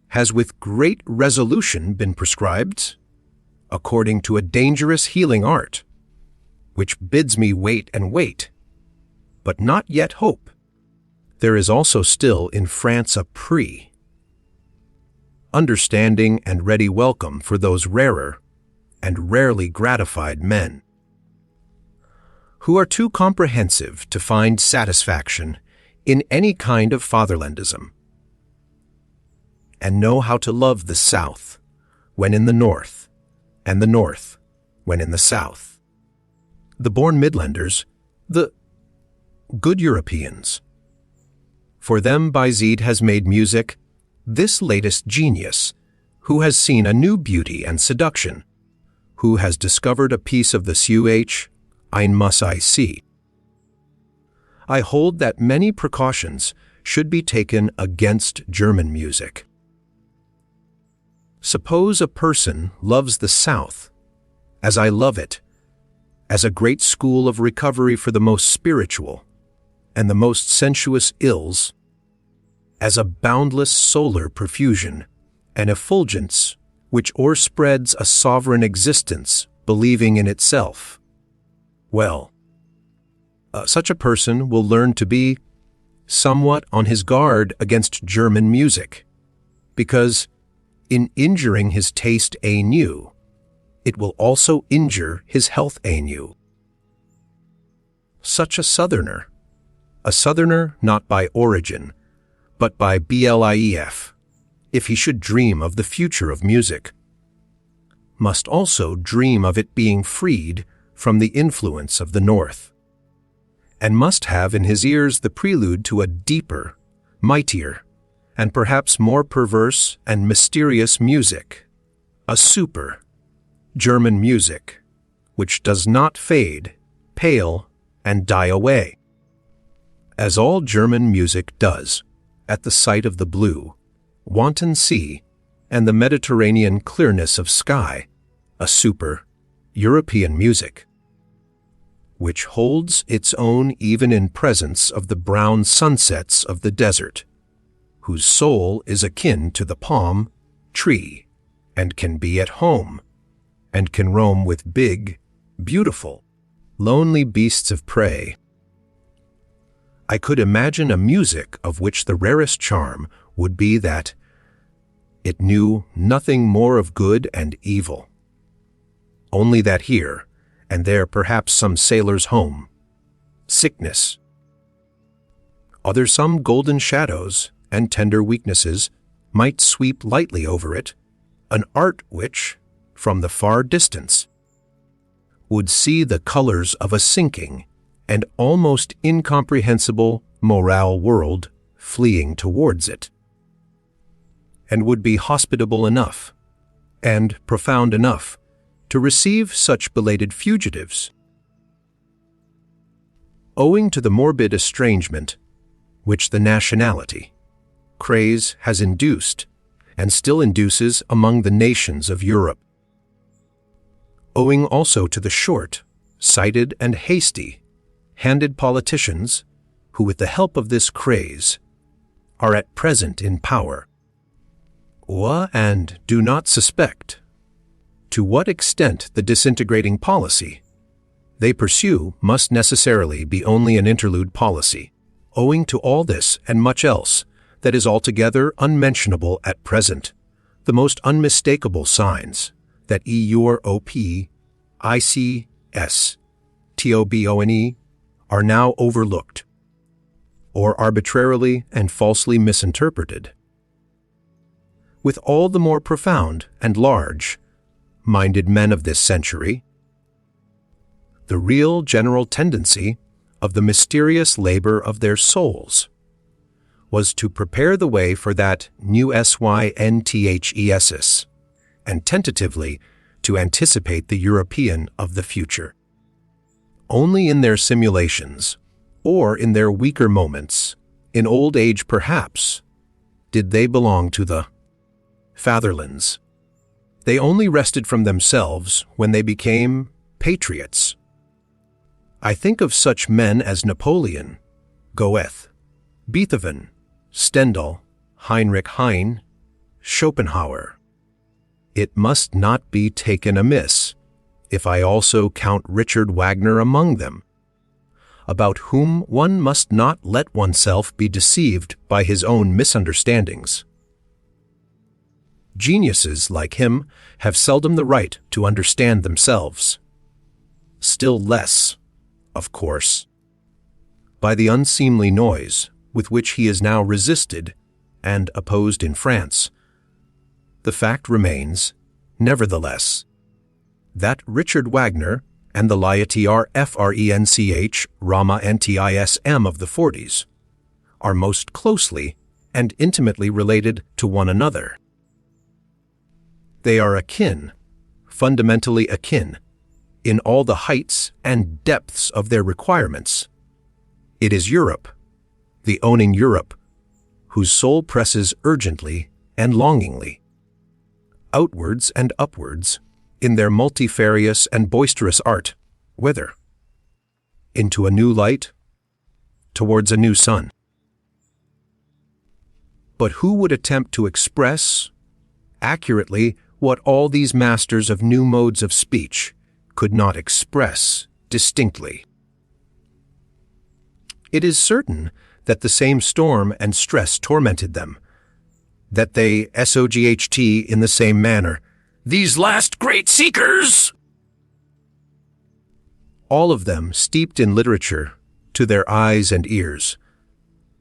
has with great resolution been prescribed, according to a dangerous healing art, which bids me wait and wait, but not yet hope. There is also still in France a understanding and ready welcome for those rarer and rarely gratified men, who are too comprehensive to find satisfaction in any kind of fatherlandism, and know how to love the South when in the North, and the North when in the South. The born Midlanders, the good Europeans. For them Bayezid has made music, this latest genius, who has seen a new beauty and seduction, who has discovered a piece of the Suh, ein muss I see. I hold that many precautions should be taken against German music. Suppose a person loves the South, as I love it, as a great school of recovery for the most spiritual and the most sensuous ills, as a boundless solar profusion, an effulgence which o'erspreads a sovereign existence believing in itself. Well, such a person will learn to be somewhat on his guard against German music, because in injuring his taste anew, it will also injure his health anew. Such a Southerner not by origin, but by blief, if he should dream of the future of music, must also dream of it being freed from the influence of the North, and must have in his ears the prelude to a deeper, mightier, and perhaps more perverse and mysterious music, a super German music, which does not fade, pale, and die away, as all German music does, at the sight of the blue, wanton sea and the Mediterranean clearness of sky, a super European music, which holds its own even in presence of the brown sunsets of the desert, whose soul is akin to the palm, tree, and can be at home, and can roam with big, beautiful, lonely beasts of prey. I could imagine a music of which the rarest charm would be that it knew nothing more of good and evil, only that here and there perhaps some sailor's home, sickness, other some golden shadows and tender weaknesses might sweep lightly over it, an art which, from the far distance, would see the colors of a sinking and almost incomprehensible moral world fleeing towards it, and would be hospitable enough and profound enough to receive such belated fugitives. Owing to the morbid estrangement which the nationality craze has induced and still induces among the nations of Europe, owing also to the short-sighted and hasty-handed politicians who, with the help of this craze, are at present in power, and do not suspect to what extent the disintegrating policy they pursue must necessarily be only an interlude policy, owing to all this and much else that is altogether unmentionable at present, the most unmistakable signs that Europe, ICS, TOBONE are now overlooked, or arbitrarily and falsely misinterpreted. With all the more profound and large-minded men of this century, the real general tendency of the mysterious labor of their souls was to prepare the way for that new synthesis, and tentatively to anticipate the European of the future. Only in their simulations, or in their weaker moments, in old age perhaps, did they belong to the fatherlands. They only rested from themselves when they became patriots. I think of such men as Napoleon, Goethe, Beethoven, Stendhal, Heinrich Heine, Schopenhauer. It must not be taken amiss if I also count Richard Wagner among them, about whom one must not let oneself be deceived by his own misunderstandings. Geniuses like him have seldom the right to understand themselves. Still less, of course, by the unseemly noise with which he is now resisted and opposed in France. The fact remains, nevertheless, that Richard Wagner and the laity French Rama Ntism of the 40s are most closely and intimately related to one another. They are akin, fundamentally akin, in all the heights and depths of their requirements. It is Europe, the owning Europe, whose soul presses urgently and longingly, outwards and upwards, in their multifarious and boisterous art, whither? Into a new light, towards a new sun. But who would attempt to express accurately what all these masters of new modes of speech could not express distinctly? It is certain that the same storm and stress tormented them, that they SOGHT in the same manner, these last great seekers! All of them steeped in literature to their eyes and ears,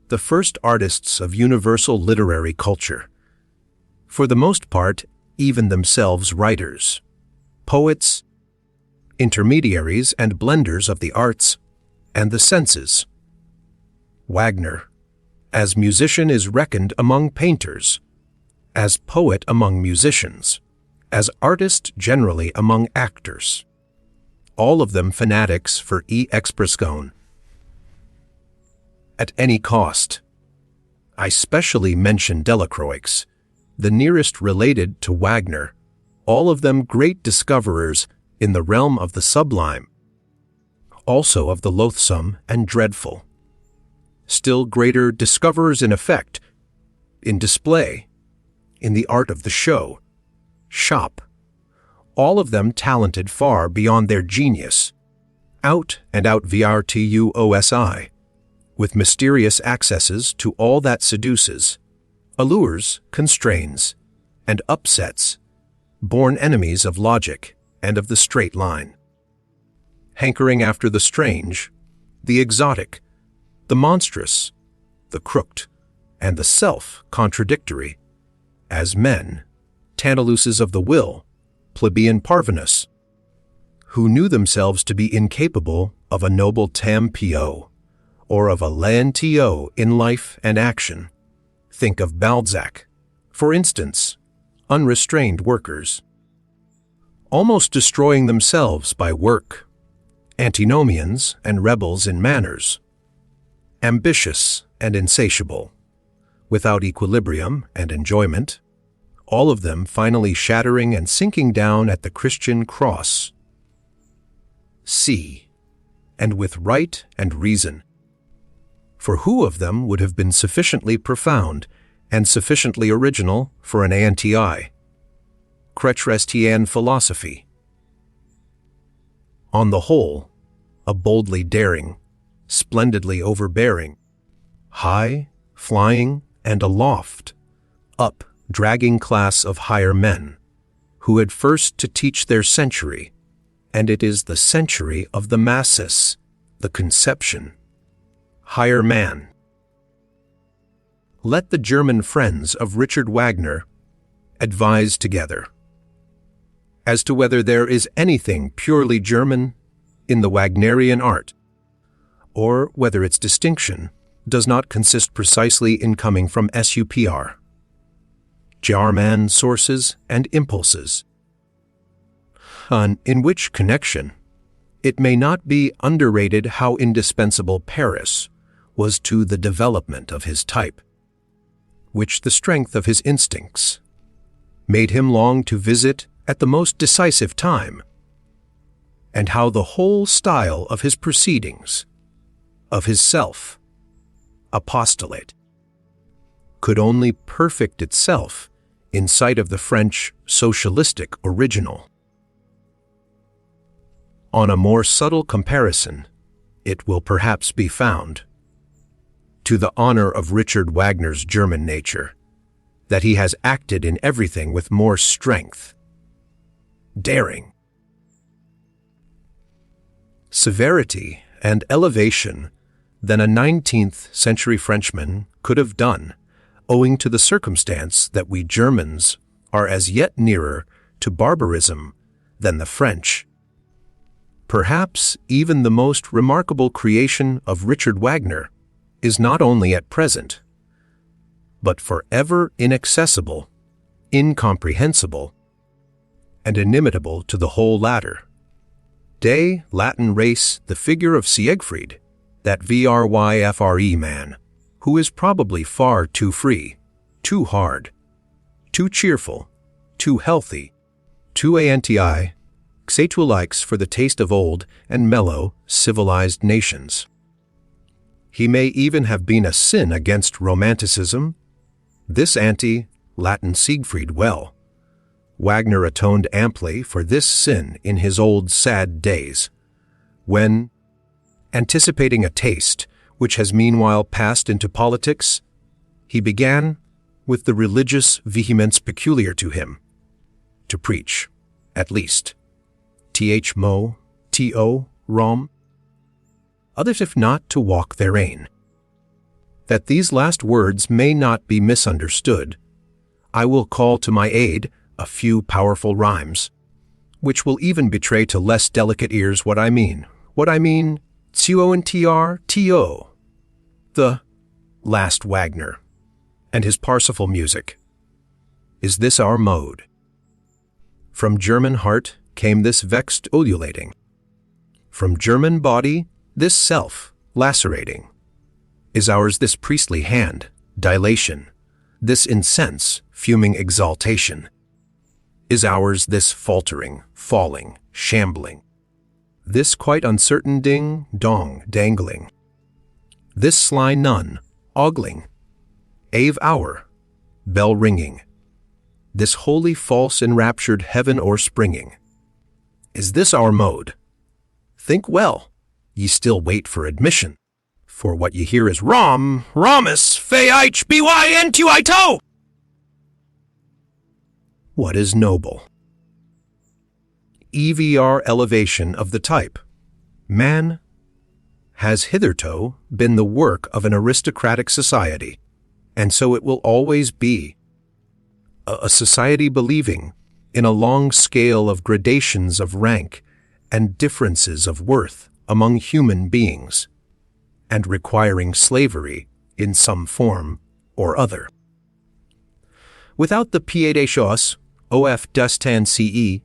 the first artists of universal literary culture, for the most part even themselves writers, poets, intermediaries and blenders of the arts and the senses. Wagner, as musician, is reckoned among painters, as poet among musicians, as artist generally among actors, all of them fanatics for expression. At any cost. I specially mention Delacroix, the nearest related to Wagner, all of them great discoverers in the realm of the sublime, also of the loathsome and dreadful, still greater discoverers in effect, in display, in the art of the show, shop, all of them talented far beyond their genius, out and out virtuosi, with mysterious accesses to all that seduces, allures, constrains, and upsets, born enemies of logic and of the straight line. Hankering after the strange, the exotic, the monstrous, the crooked, and the self-contradictory, as men, Tantaluses of the will, plebeian parvenus, who knew themselves to be incapable of a noble tempio, or of a lentio in life and action. Think of Balzac, for instance, unrestrained workers, almost destroying themselves by work, antinomians and rebels in manners, ambitious and insatiable, without equilibrium and enjoyment, all of them finally shattering and sinking down at the Christian cross. See, and with right and reason. For who of them would have been sufficiently profound and sufficiently original for an anti Prejudices philosophy? On the whole, a boldly daring, splendidly overbearing, high, flying, and aloft, up, dragging class of higher men, who had first to teach their century, and it is the century of the masses, the conception. Higher man. Let the German friends of Richard Wagner advise together as to whether there is anything purely German in the Wagnerian art, or whether its distinction does not consist precisely in coming from SUPR, German sources and impulses, in which connection it may not be underrated how indispensable Paris was to the development of his type, which the strength of his instincts made him long to visit at the most decisive time, and how the whole style of his proceedings, of his self, apostolate, could only perfect itself in sight of the French socialistic original. On a more subtle comparison, it will perhaps be found, to the honor of Richard Wagner's German nature, that he has acted in everything with more strength, daring, severity, and elevation than a 19th century Frenchman could have done, owing to the circumstance that we Germans are as yet nearer to barbarism than the French. Perhaps even the most remarkable creation of Richard Wagner is not only at present, but forever inaccessible, incomprehensible, and inimitable to the whole latter. De Latin race, the figure of Siegfried, that VRYFRE man, who is probably far too free, too hard, too cheerful, too healthy, too anti-xatulikes for the taste of old and mellow, civilized nations. He may even have been a sin against Romanticism. This anti-Latin Siegfried well. Wagner atoned amply for this sin in his old sad days, when, anticipating a taste which has meanwhile passed into politics, he began, with the religious vehemence peculiar to him, to preach, at least, mo, to, rom, others if not to walk therein. That these last words may not be misunderstood, I will call to my aid a few powerful rhymes, which will even betray to less delicate ears what I mean. Tio and tr, the last Wagner, and his Parsifal music. Is this our mode? From German heart came this vexed ululating. From German body this self lacerating. Is ours this priestly hand, dilation, this incense, fuming exaltation? Is ours this faltering, falling, shambling, this quite uncertain ding-dong dangling, this sly nun, ogling, ave hour, bell ringing, this wholly false enraptured heaven or springing. Is this our mode? Think well, ye still wait for admission, for what ye hear is Ramus, Fei Ich, Byn Tuito! What is noble? EVR elevation of the type. Man has hitherto been the work of an aristocratic society, and so it will always be. A society believing in a long scale of gradations of rank and differences of worth among human beings, and requiring slavery in some form or other. Without the pied des choses, of destin ce,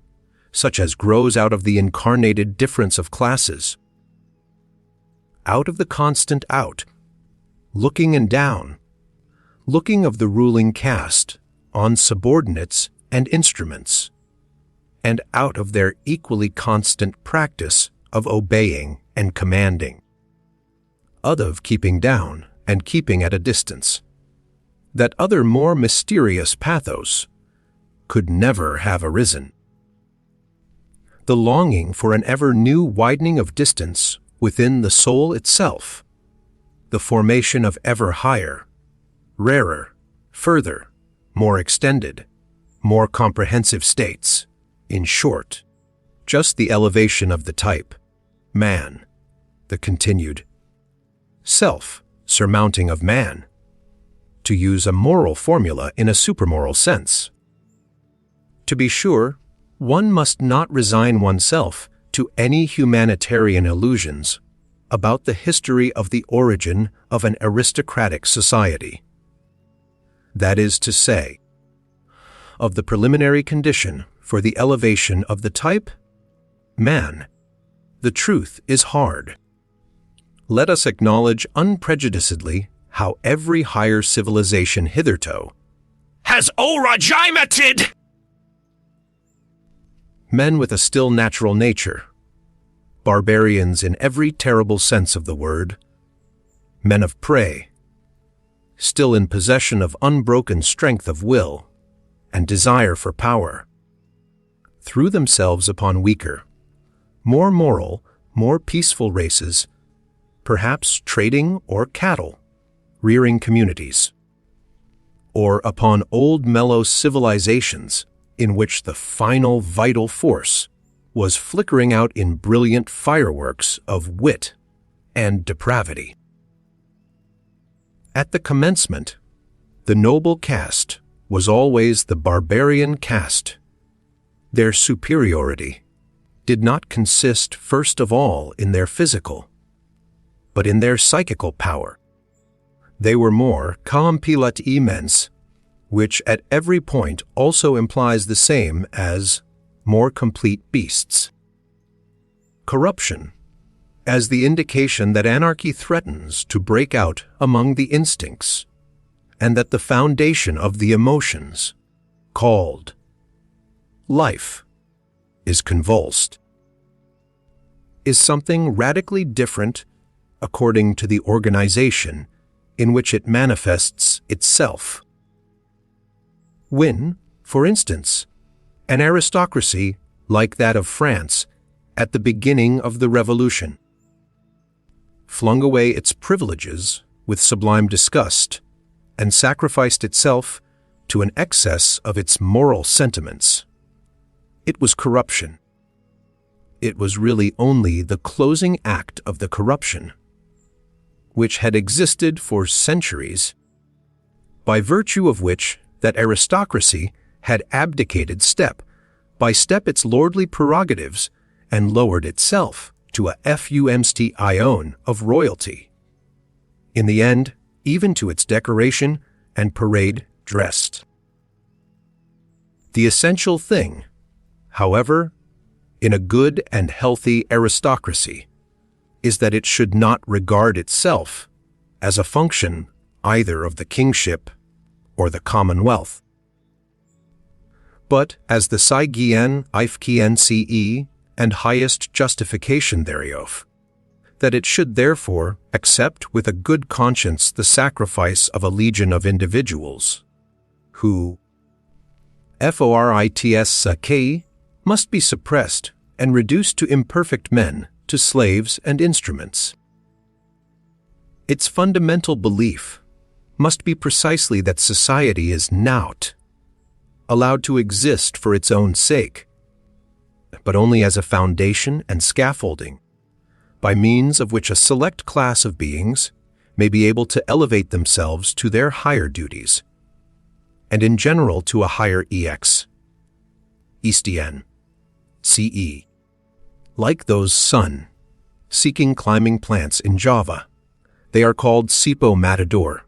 such as grows out of the incarnated difference of classes, out of the constant out, looking and down, looking of the ruling caste on subordinates and instruments, and out of their equally constant practice of obeying and commanding, of keeping down and keeping at a distance, that other more mysterious pathos could never have arisen. The longing for an ever new widening of distance within the soul itself, the formation of ever higher, rarer, further, more extended, more comprehensive states, in short, just the elevation of the type, man, the continued self surmounting of man, to use a moral formula in a supermoral sense. To be sure, one must not resign oneself to any humanitarian illusions about the history of the origin of an aristocratic society. That is to say, of the preliminary condition for the elevation of the type, man. The truth is hard. Let us acknowledge unprejudicedly how every higher civilization hitherto has originated men with a still natural nature, barbarians in every terrible sense of the word, men of prey, still in possession of unbroken strength of will and desire for power, threw themselves upon weaker, more moral, more peaceful races, perhaps trading or cattle, rearing communities, or upon old mellow civilizations in which the final vital force was flickering out in brilliant fireworks of wit and depravity. At the commencement, the noble caste was always the barbarian caste. Their superiority did not consist first of all in their physical, but in their psychical power. They were more compilat immense, which at every point also implies the same as more complete beasts. Corruption, as the indication that anarchy threatens to break out among the instincts, and that the foundation of the emotions, called life, is convulsed, is something radically different according to the organization in which it manifests itself. When, for instance, an aristocracy like that of France at the beginning of the Revolution flung away its privileges with sublime disgust and sacrificed itself to an excess of its moral sentiments, it was corruption. It was really only the closing act of the corruption, which had existed for centuries, by virtue of which that aristocracy had abdicated step by step its lordly prerogatives and lowered itself to a fumst of royalty. In the end, even to its decoration and parade dressed. The essential thing, however, in a good and healthy aristocracy, is that it should not regard itself as a function either of the kingship or the commonwealth, but as the Saigien Ifkien Ce and highest justification thereof, that it should therefore accept with a good conscience the sacrifice of a legion of individuals, who, Forits must be suppressed and reduced to imperfect men, to slaves and instruments. Its fundamental belief must be precisely that society is nought, allowed to exist for its own sake, but only as a foundation and scaffolding, by means of which a select class of beings may be able to elevate themselves to their higher duties, and in general to a higher Eastien, CE. Like those sun-seeking climbing plants in Java, they are called Sipo Matador,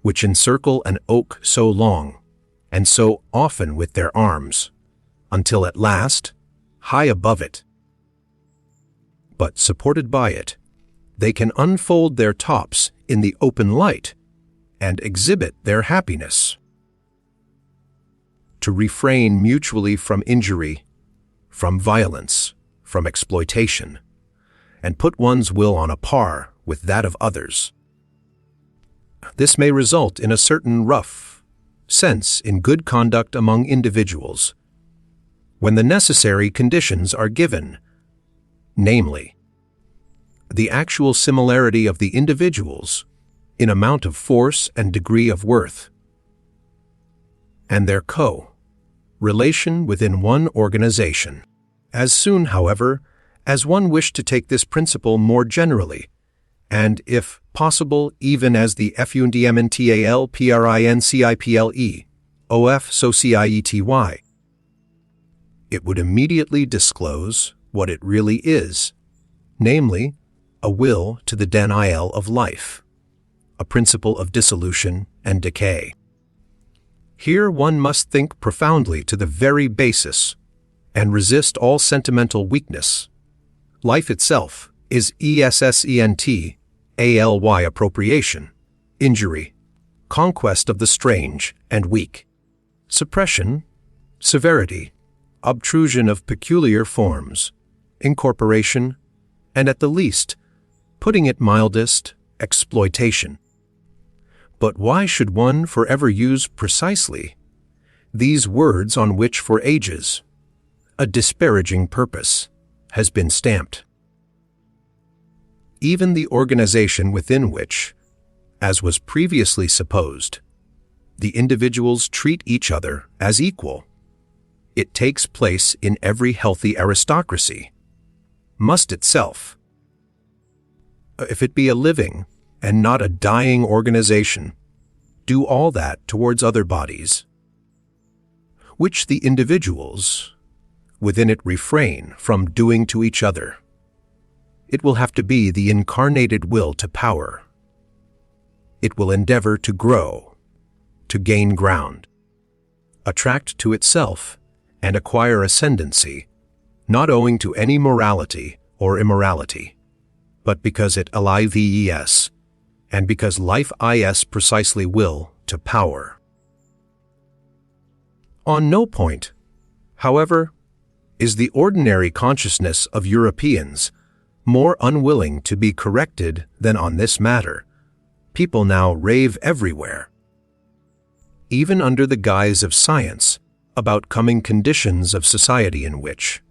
which encircle an oak so long and so often with their arms, until at last, high above it, but supported by it, they can unfold their tops in the open light and exhibit their happiness. To refrain mutually from injury, from violence, from exploitation, and put one's will on a par with that of others. This may result in a certain rough sense in good conduct among individuals, when the necessary conditions are given, namely, the actual similarity of the individuals in amount of force and degree of worth, and their relation within one organization. As soon, however, as one wished to take this principle more generally, and, if possible, even as the fundamentalprinciple of society, it would immediately disclose what it really is, namely, a will to the denial of life, a principle of dissolution and decay. Here one must think profoundly to the very basis and resist all sentimental weakness. Life itself is essentially appropriation, injury, conquest of the strange and weak, suppression, severity, obtrusion of peculiar forms, incorporation, and at the least, putting it mildest, exploitation. But why should one forever use precisely these words on which for ages a disparaging purpose has been stamped? Even the organization within which, as was previously supposed, the individuals treat each other as equal, it takes place in every healthy aristocracy, must itself, if it be a living and not a dying organization, do all that towards other bodies, which the individuals within it refrain from doing to each other. It will have to be the incarnated will to power. It will endeavor to grow, to gain ground, attract to itself, and acquire ascendancy, not owing to any morality or immorality, but because it lives, and because life is precisely will to power. On no point, however, is the ordinary consciousness of Europeans more unwilling to be corrected than on this matter. People now rave everywhere, even under the guise of science, about coming conditions of society in which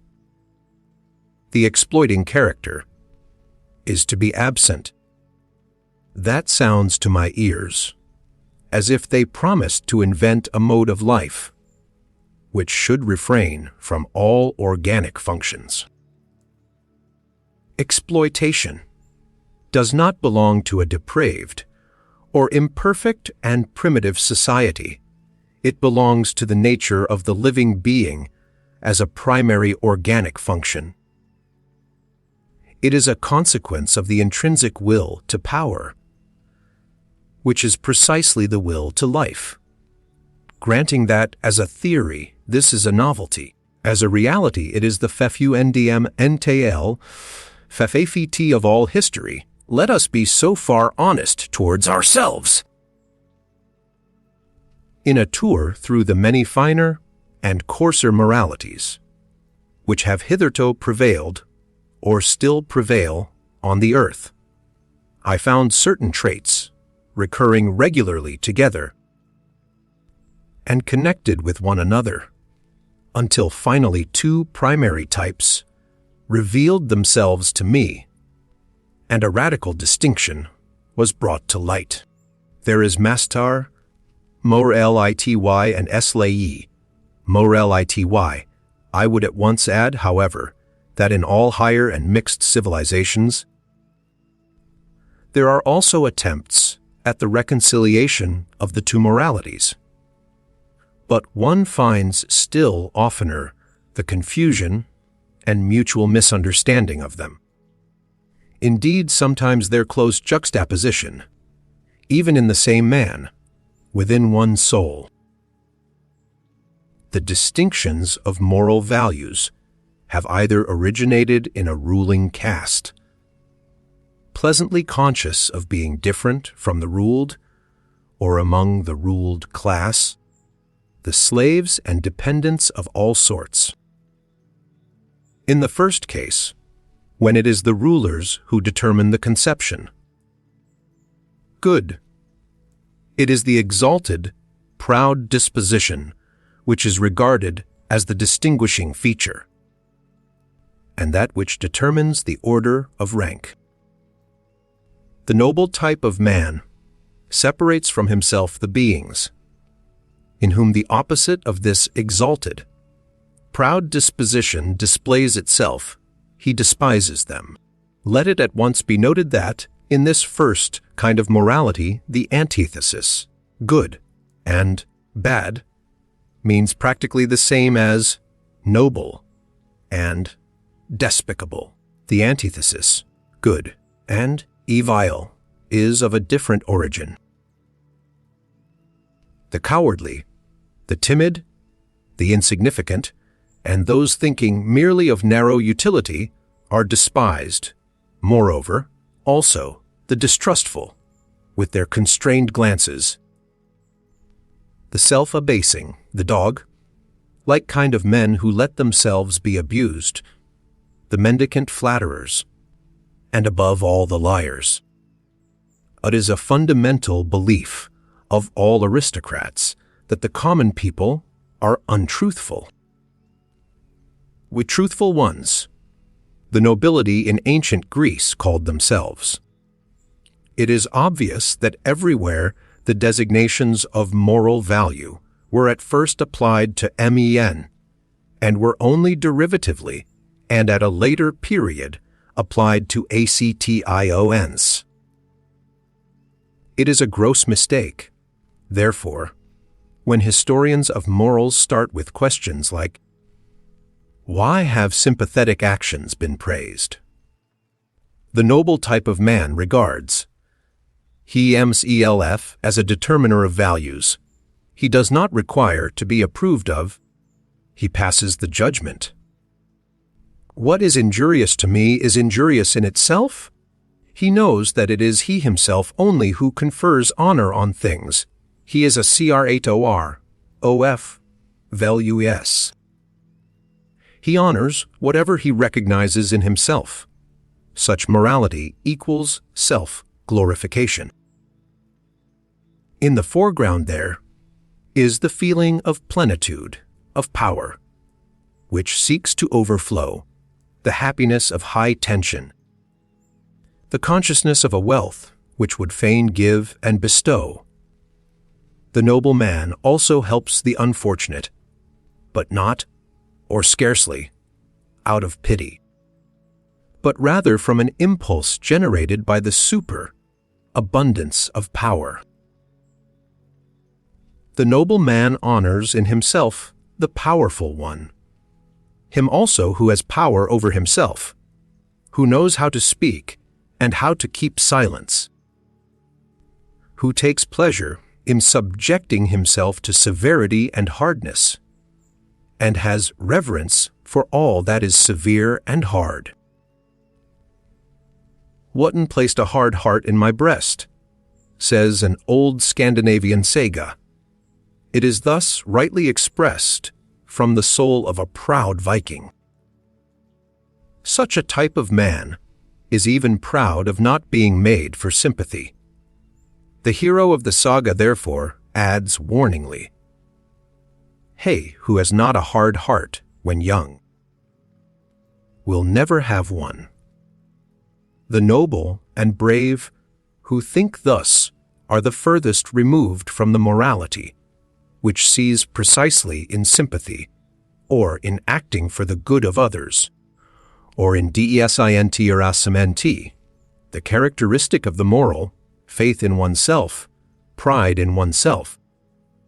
the exploiting character is to be absent. That sounds to my ears as if they promised to invent a mode of life which should refrain from all organic functions. Exploitation does not belong to a depraved or imperfect and primitive society. It belongs to the nature of the living being as a primary organic function. It is a consequence of the intrinsic will to power, which is precisely the will to life. Granting that, as a theory, this is a novelty, as a reality it is the fundamental of all history, let us be so far honest towards ourselves. In a tour through the many finer and coarser moralities, which have hitherto prevailed, or still prevail, on the earth, I found certain traits recurring regularly together, and connected with one another, until finally two primary types revealed themselves to me, and a radical distinction was brought to light. There is Mastar, Morlity, and Slay, Morlity. I would at once add, however, that in all higher and mixed civilizations, there are also attempts at the reconciliation of the two moralities. But one finds still oftener the confusion and mutual misunderstanding of them. Indeed, sometimes their close juxtaposition, even in the same man, within one soul. The distinctions of moral values have either originated in a ruling caste, pleasantly conscious of being different from the ruled, or among the ruled class, the slaves and dependents of all sorts. In the first case, when it is the rulers who determine the conception, good, it is the exalted, proud disposition which is regarded as the distinguishing feature, and that which determines the order of rank. The noble type of man separates from himself the beings, in whom the opposite of this exalted, proud disposition displays itself. He despises them. Let it at once be noted that, in this first kind of morality, the antithesis, good and bad, means practically the same as noble and despicable. The antithesis, good and evil, is of a different origin. The cowardly, the timid, the insignificant, and those thinking merely of narrow utility are despised. Moreover, also, the distrustful, with their constrained glances, the self-abasing, the dog, like kind of men who let themselves be abused, the mendicant flatterers, and above all the liars. It is a fundamental belief of all aristocrats that the common people are untruthful. With truthful ones, the nobility in ancient Greece called themselves. It is obvious that everywhere the designations of moral value were at first applied to men, and were only derivatively, and at a later period, applied to actions. It is a gross mistake, therefore, when historians of morals start with questions like, why have sympathetic actions been praised? The noble type of man regards himself as a determiner of values. He does not require to be approved of. He passes the judgment. What is injurious to me is injurious in itself. He knows that it is he himself only who confers honor on things. He is a creator, values. He honors whatever he recognizes in himself. Such morality equals self-glorification. In the foreground there is the feeling of plenitude, of power, which seeks to overflow, the happiness of high tension, the consciousness of a wealth which would fain give and bestow. The noble man also helps the unfortunate, but not, or scarcely, out of pity, but rather from an impulse generated by the super-abundance of power. The noble man honors in himself the powerful one, him also who has power over himself, who knows how to speak and how to keep silence, who takes pleasure in subjecting himself to severity and hardness, and has reverence for all that is severe and hard. Wotan placed a hard heart in my breast, says an old Scandinavian saga. It is thus rightly expressed from the soul of a proud Viking. Such a type of man is even proud of not being made for sympathy. The hero of the saga, therefore, adds warningly, he who has not a hard heart when young will never have one. The noble and brave who think thus are the furthest removed from the morality, which sees precisely in sympathy, or in acting for the good of others, or in desint or asiment, the characteristic of the moral, faith in oneself, pride in oneself,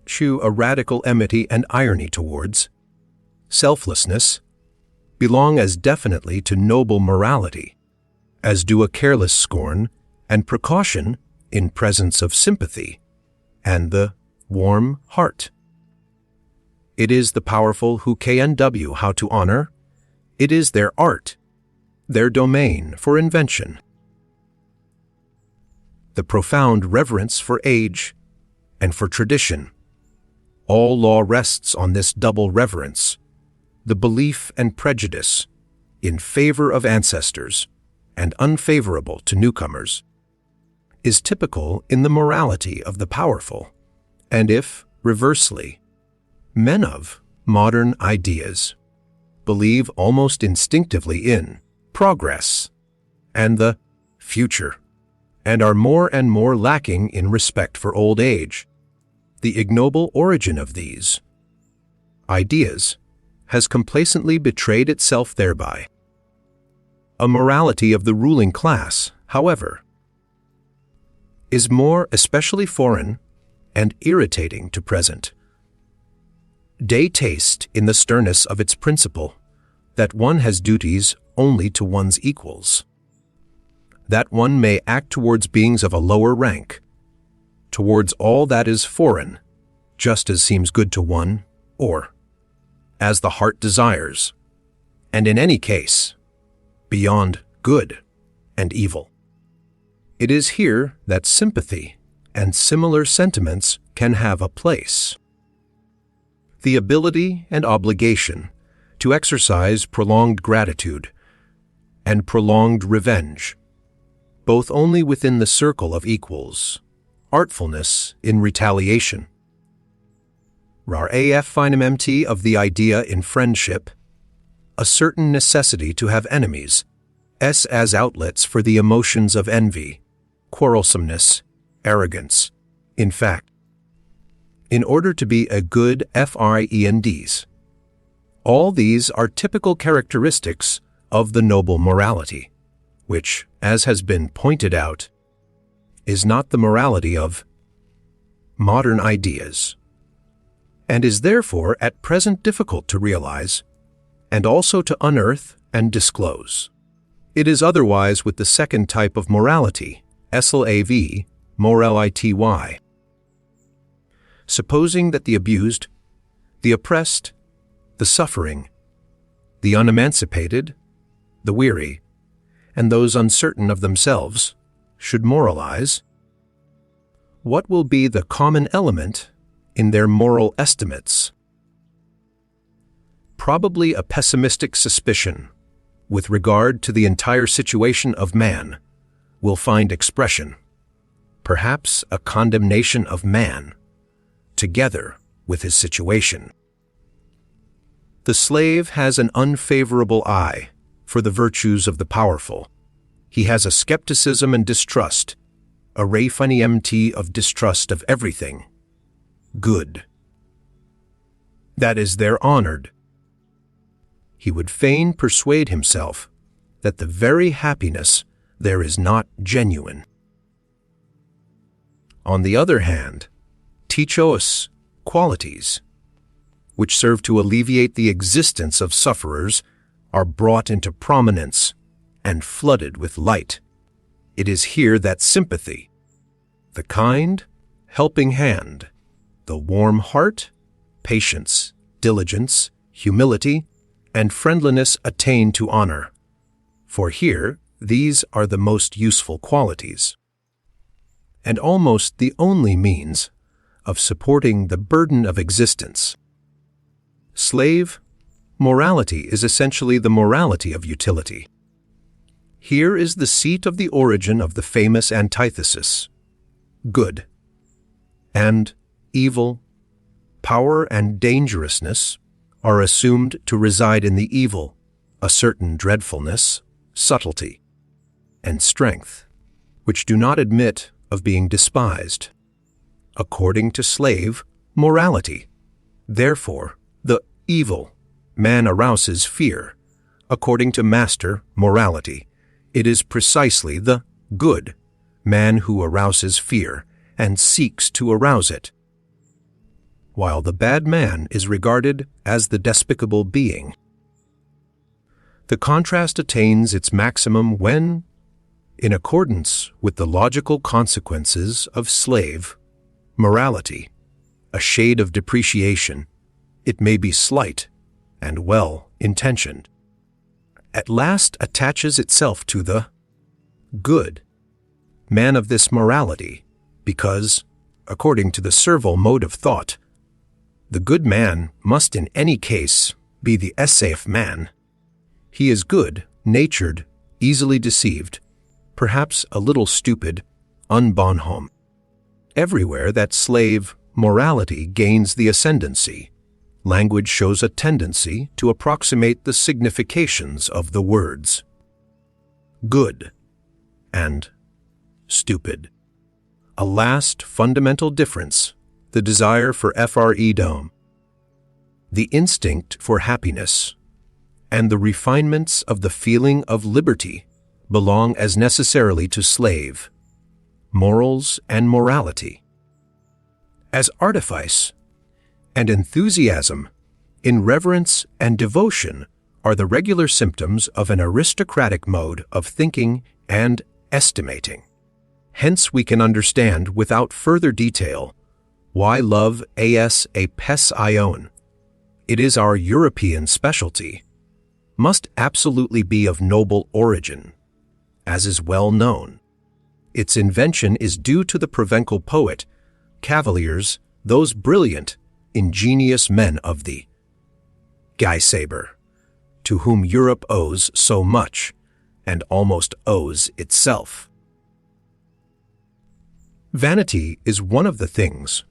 shew a radical enmity and irony towards selflessness, belong as definitely to noble morality, as do a careless scorn and precaution in presence of sympathy, and the warm heart. It is the powerful who know how to honor. It is their art, their domain for invention. The profound reverence for age and for tradition. All law rests on this double reverence, the belief and prejudice in favor of ancestors and unfavorable to newcomers, is typical in the morality of the powerful, and if, reversely, men of modern ideas believe almost instinctively in progress and the future, and are more and more lacking in respect for old age, the ignoble origin of these ideas has complacently betrayed itself thereby. A morality of the ruling class, however, is more especially foreign and irritating to present day taste in the sternness of its principle that one has duties only to one's equals, that one may act towards beings of a lower rank, towards all that is foreign, just as seems good to one, or as the heart desires, and in any case, beyond good and evil. It is here that sympathy and similar sentiments can have a place. The ability and obligation to exercise prolonged gratitude and prolonged revenge, both only within the circle of equals, artfulness in retaliation. Rar af finem mt of the idea in friendship, a certain necessity to have enemies, as outlets for the emotions of envy, quarrelsomeness, arrogance, in fact, in order to be a good friends. All these are typical characteristics of the noble morality, which, as has been pointed out, is not the morality of modern ideas, and is therefore at present difficult to realize, and also to unearth and disclose. It is otherwise with the second type of morality, slav, morality. Supposing that the abused, the oppressed, the suffering, the unemancipated, the weary, and those uncertain of themselves should moralize, what will be the common element in their moral estimates? Probably a pessimistic suspicion with regard to the entire situation of man will find expression, perhaps a condemnation of man, together with his situation. The slave has an unfavorable eye for the virtues of the powerful. He has a skepticism and distrust, a refinement of distrust of everything good that is there honored. He would fain persuade himself that the very happiness there is not genuine. On the other hand, tichos, qualities, which serve to alleviate the existence of sufferers, are brought into prominence and flooded with light. It is here that sympathy, the kind, helping hand, the warm heart, patience, diligence, humility, and friendliness attain to honor, for here these are the most useful qualities, and almost the only means of supporting the burden of existence. Slave, morality is essentially the morality of utility. Here is the seat of the origin of the famous antithesis, good and evil, power and dangerousness are assumed to reside in the evil, a certain dreadfulness, subtlety, and strength, which do not admit of being despised. According to slave morality, therefore, the evil man arouses fear. According to master morality, it is precisely the good man who arouses fear and seeks to arouse it, while the bad man is regarded as the despicable being. The contrast attains its maximum when, in accordance with the logical consequences of slave morality, a shade of depreciation, it may be slight and well-intentioned, at last attaches itself to the good man of this morality, because, according to the servile mode of thought, the good man must in any case be the safe man. He is good-natured, easily deceived, perhaps a little stupid, un bon homme. Everywhere that slave morality gains the ascendancy, language shows a tendency to approximate the significations of the words good and stupid. A last fundamental difference, the desire for freedom, the instinct for happiness, and the refinements of the feeling of liberty belong as necessarily to slave morals and morality as artifice and enthusiasm in reverence and devotion are the regular symptoms of an aristocratic mode of thinking and estimating. Hence we can understand without further detail why love as a passion, it is our European specialty, must absolutely be of noble origin, as is well known. Its invention is due to the Provençal poet, cavaliers, those brilliant, ingenious men of the Guy Sabre, to whom Europe owes so much, and almost owes itself. Vanity is one of the things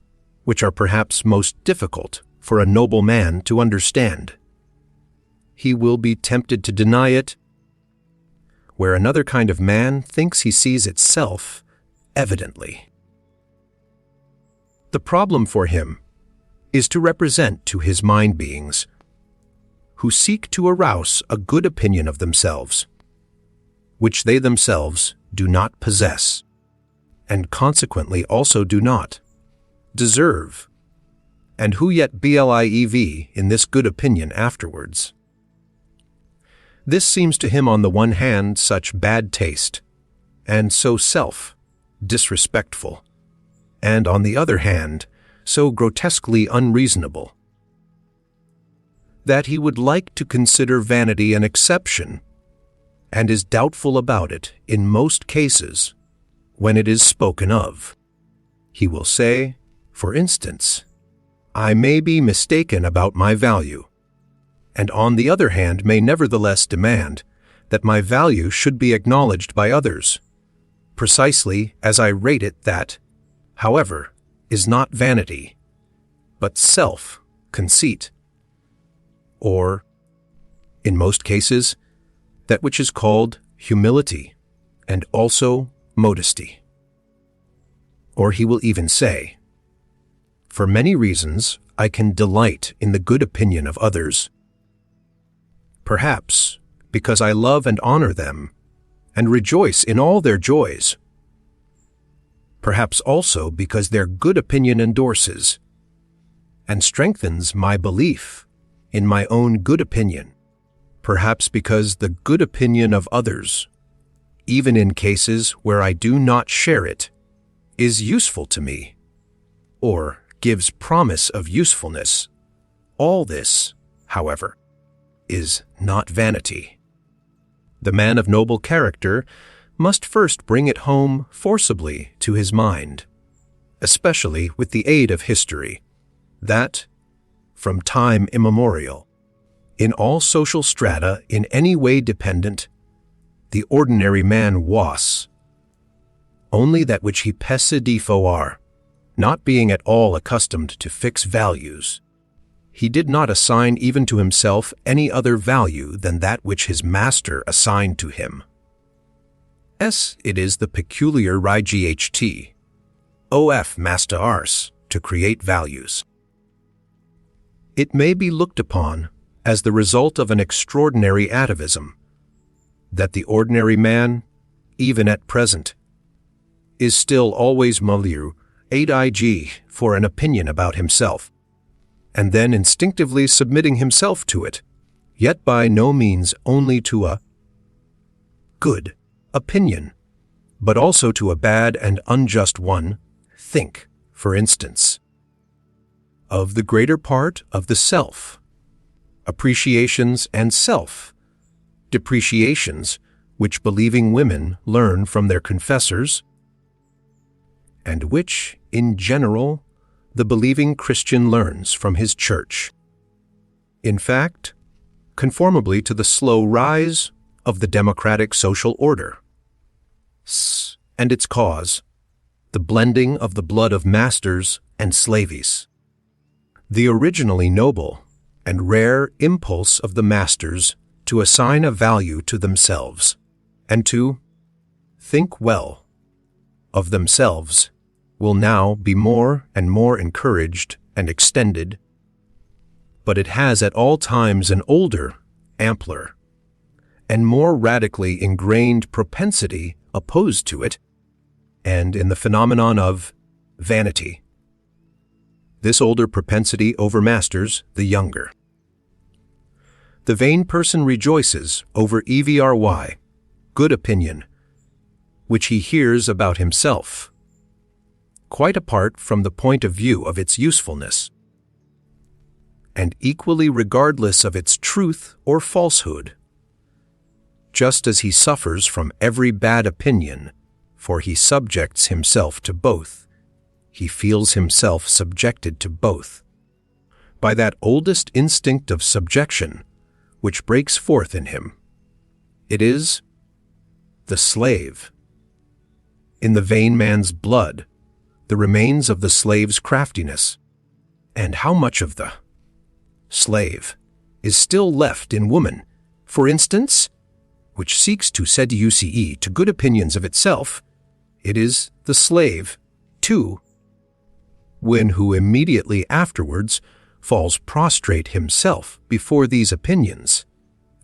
which are perhaps most difficult for a noble man to understand. He will be tempted to deny it, where another kind of man thinks he sees itself evidently. The problem for him is to represent to his mind beings who seek to arouse a good opinion of themselves, which they themselves do not possess, and consequently also do not deserve, and who yet believe in this good opinion afterwards. This seems to him on the one hand such bad taste, and so self-disrespectful, and on the other hand so grotesquely unreasonable, that he would like to consider vanity an exception, and is doubtful about it in most cases when it is spoken of. He will say, for instance, I may be mistaken about my value, and on the other hand may nevertheless demand that my value should be acknowledged by others, precisely as I rate it. That, however, is not vanity, but self-conceit, or, in most cases, that which is called humility and also modesty. Or he will even say, for many reasons I can delight in the good opinion of others, perhaps because I love and honor them and rejoice in all their joys, perhaps also because their good opinion endorses and strengthens my belief in my own good opinion, perhaps because the good opinion of others, even in cases where I do not share it, is useful to me, or gives promise of usefulness. All this, however, is not vanity. The man of noble character must first bring it home forcibly to his mind, especially with the aid of history, that, from time immemorial, in all social strata in any way dependent, the ordinary man was only that which he passe de foire, Not being at all accustomed to fix values, he did not assign even to himself any other value than that which his master assigned to him. It is the peculiar RIGHT, OF master ars, to create values. It may be looked upon as the result of an extraordinary atavism, that the ordinary man, even at present, is still always milieu aid for an opinion about himself, and then instinctively submitting himself to it, yet by no means only to a good opinion, but also to a bad and unjust one. Think, for instance, of the greater part of the self, appreciations and self-depreciations which believing women learn from their confessors, and which, in general, the believing Christian learns from his church. In fact, conformably to the slow rise of the democratic social order, and its cause, the blending of the blood of masters and slaves, the originally noble and rare impulse of the masters to assign a value to themselves, and to think well of themselves, will now be more and more encouraged and extended, but it has at all times an older, ampler, and more radically ingrained propensity opposed to it, and in the phenomenon of vanity. This older propensity overmasters the younger. The vain person rejoices over evry, good opinion, which he hears about himself, quite apart from the point of view of its usefulness, and equally regardless of its truth or falsehood, just as he suffers from every bad opinion, for he subjects himself to both. He feels himself subjected to both, by that oldest instinct of subjection which breaks forth in him. It is the slave. In the vain man's blood, the remains of the slave's craftiness, and how much of the slave is still left in woman, for instance, which seeks to seduce to good opinions of itself. It is the slave, too, who immediately afterwards falls prostrate himself before these opinions,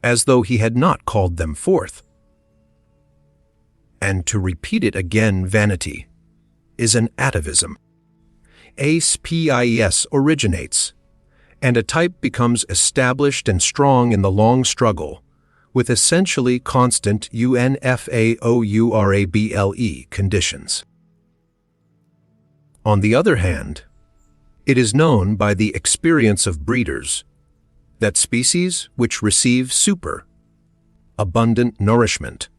as though he had not called them forth. And to repeat it again, vanity is an atavism. ASPIES originates, and a type becomes established and strong in the long struggle, with essentially constant UNFAOURABLE conditions. On the other hand, it is known by the experience of breeders that species which receive abundant nourishment,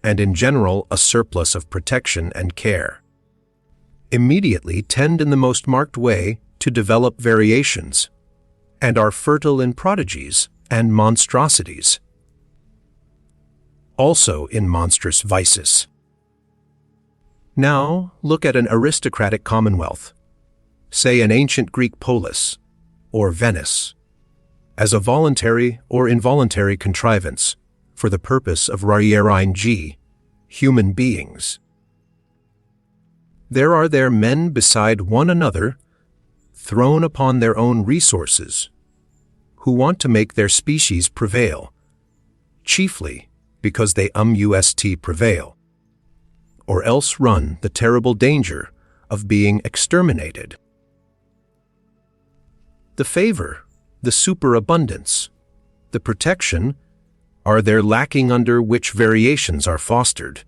and in general a surplus of protection and care, immediately tend in the most marked way to develop variations, and are fertile in prodigies and monstrosities, also in monstrous vices. Now look at an aristocratic commonwealth, say an ancient Greek polis, or Venice, as a voluntary or involuntary contrivance for the purpose of human beings. There are there men beside one another, thrown upon their own resources, who want to make their species prevail, chiefly because they must prevail, or else run the terrible danger of being exterminated. The favor, the superabundance, the protection are there lacking under which variations are fostered.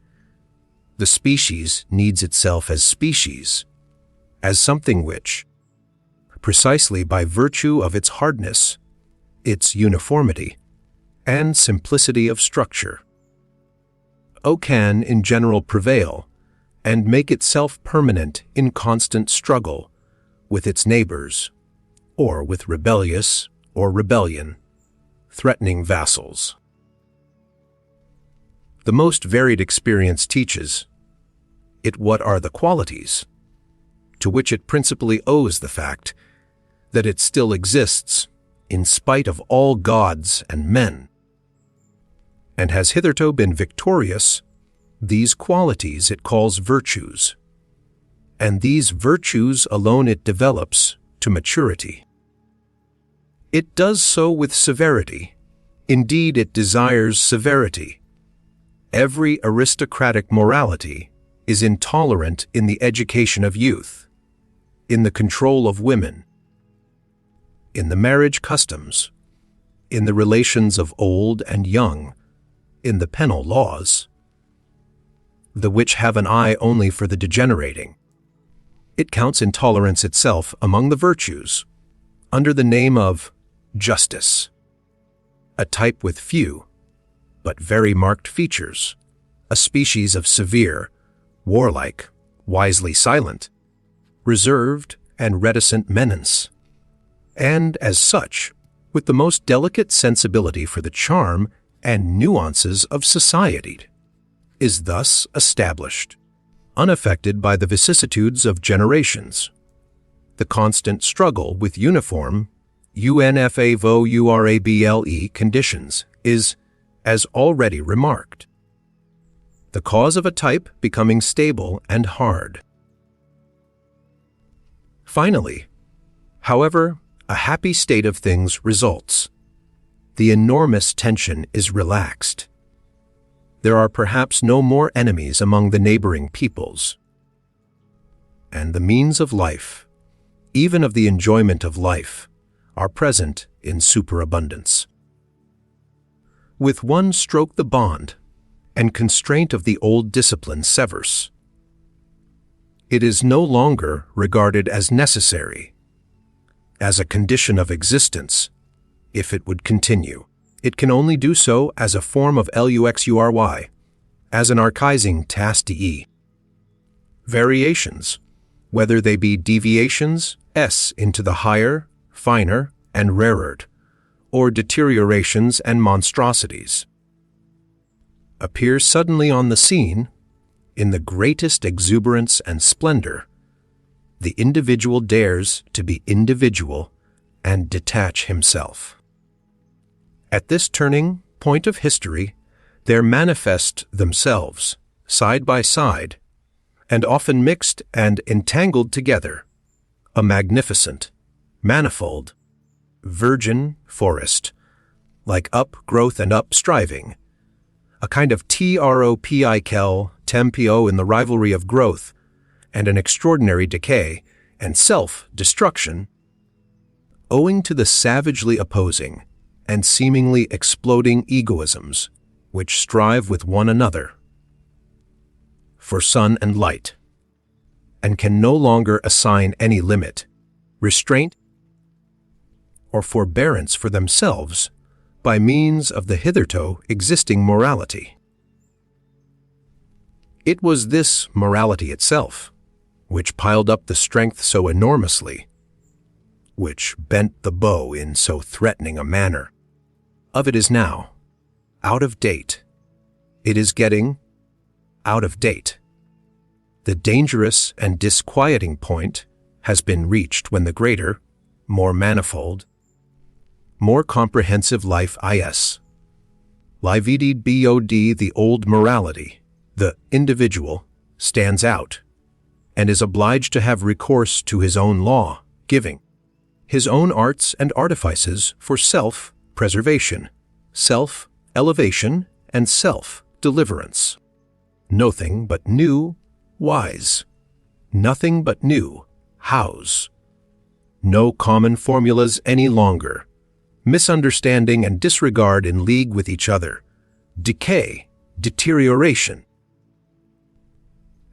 The species needs itself as species, as something which, precisely by virtue of its hardness, its uniformity, and simplicity of structure, can in general prevail and make itself permanent in constant struggle with its neighbors, or with rebellious or rebellion, threatening vassals. The most varied experience teaches it what are the qualities, to which it principally owes the fact that it still exists in spite of all gods and men, and has hitherto been victorious. These qualities it calls virtues, and these virtues alone it develops to maturity. It does so with severity. Indeed, it desires severity. Every aristocratic morality is intolerant in the education of youth, in the control of women, in the marriage customs, in the relations of old and young, in the penal laws, the which have an eye only for the degenerating. It counts intolerance itself among the virtues, under the name of justice, a type with few, but very marked features, a species of severe, warlike, wisely silent, reserved and reticent menace, and as such, with the most delicate sensibility for the charm and nuances of society, is thus established, unaffected by the vicissitudes of generations. The constant struggle with uniform, unfavourable conditions is, as already remarked, the cause of a type becoming stable and hard. Finally, however, a happy state of things results. The enormous tension is relaxed. There are perhaps no more enemies among the neighboring peoples, and the means of life, even of the enjoyment of life, are present in superabundance. With one stroke the bond and constraint of the old discipline severs. It is no longer regarded as necessary, as a condition of existence, if it would continue. It can only do so as a form of luxury, as an archaizing tasty. Variations, whether they be deviations into the higher, finer, and rarer, or deteriorations and monstrosities, appear suddenly on the scene in the greatest exuberance and splendor. The individual dares to be individual and detach himself. At this turning point of history, there manifest themselves, side by side, and often mixed and entangled together, a magnificent, manifold, virgin forest, like up-growth and up-striving, a kind of tropical tempio in the rivalry of growth, and an extraordinary decay and self-destruction, owing to the savagely opposing and seemingly exploding egoisms which strive with one another for sun and light, and can no longer assign any limit, restraint, or forbearance for themselves by means of the hitherto existing morality. It was this morality itself which piled up the strength so enormously, which bent the bow in so threatening a manner. Of it is now out of date. It is getting out of date. The dangerous and disquieting point has been reached when the greater, more manifold, more comprehensive life livided bod the old morality, the individual, stands out, and is obliged to have recourse to his own law, giving his own arts and artifices for self-preservation, self-elevation, and self-deliverance. Nothing but new, wise. Nothing but new, hows. No common formulas any longer. Misunderstanding and disregard in league with each other. Decay, deterioration.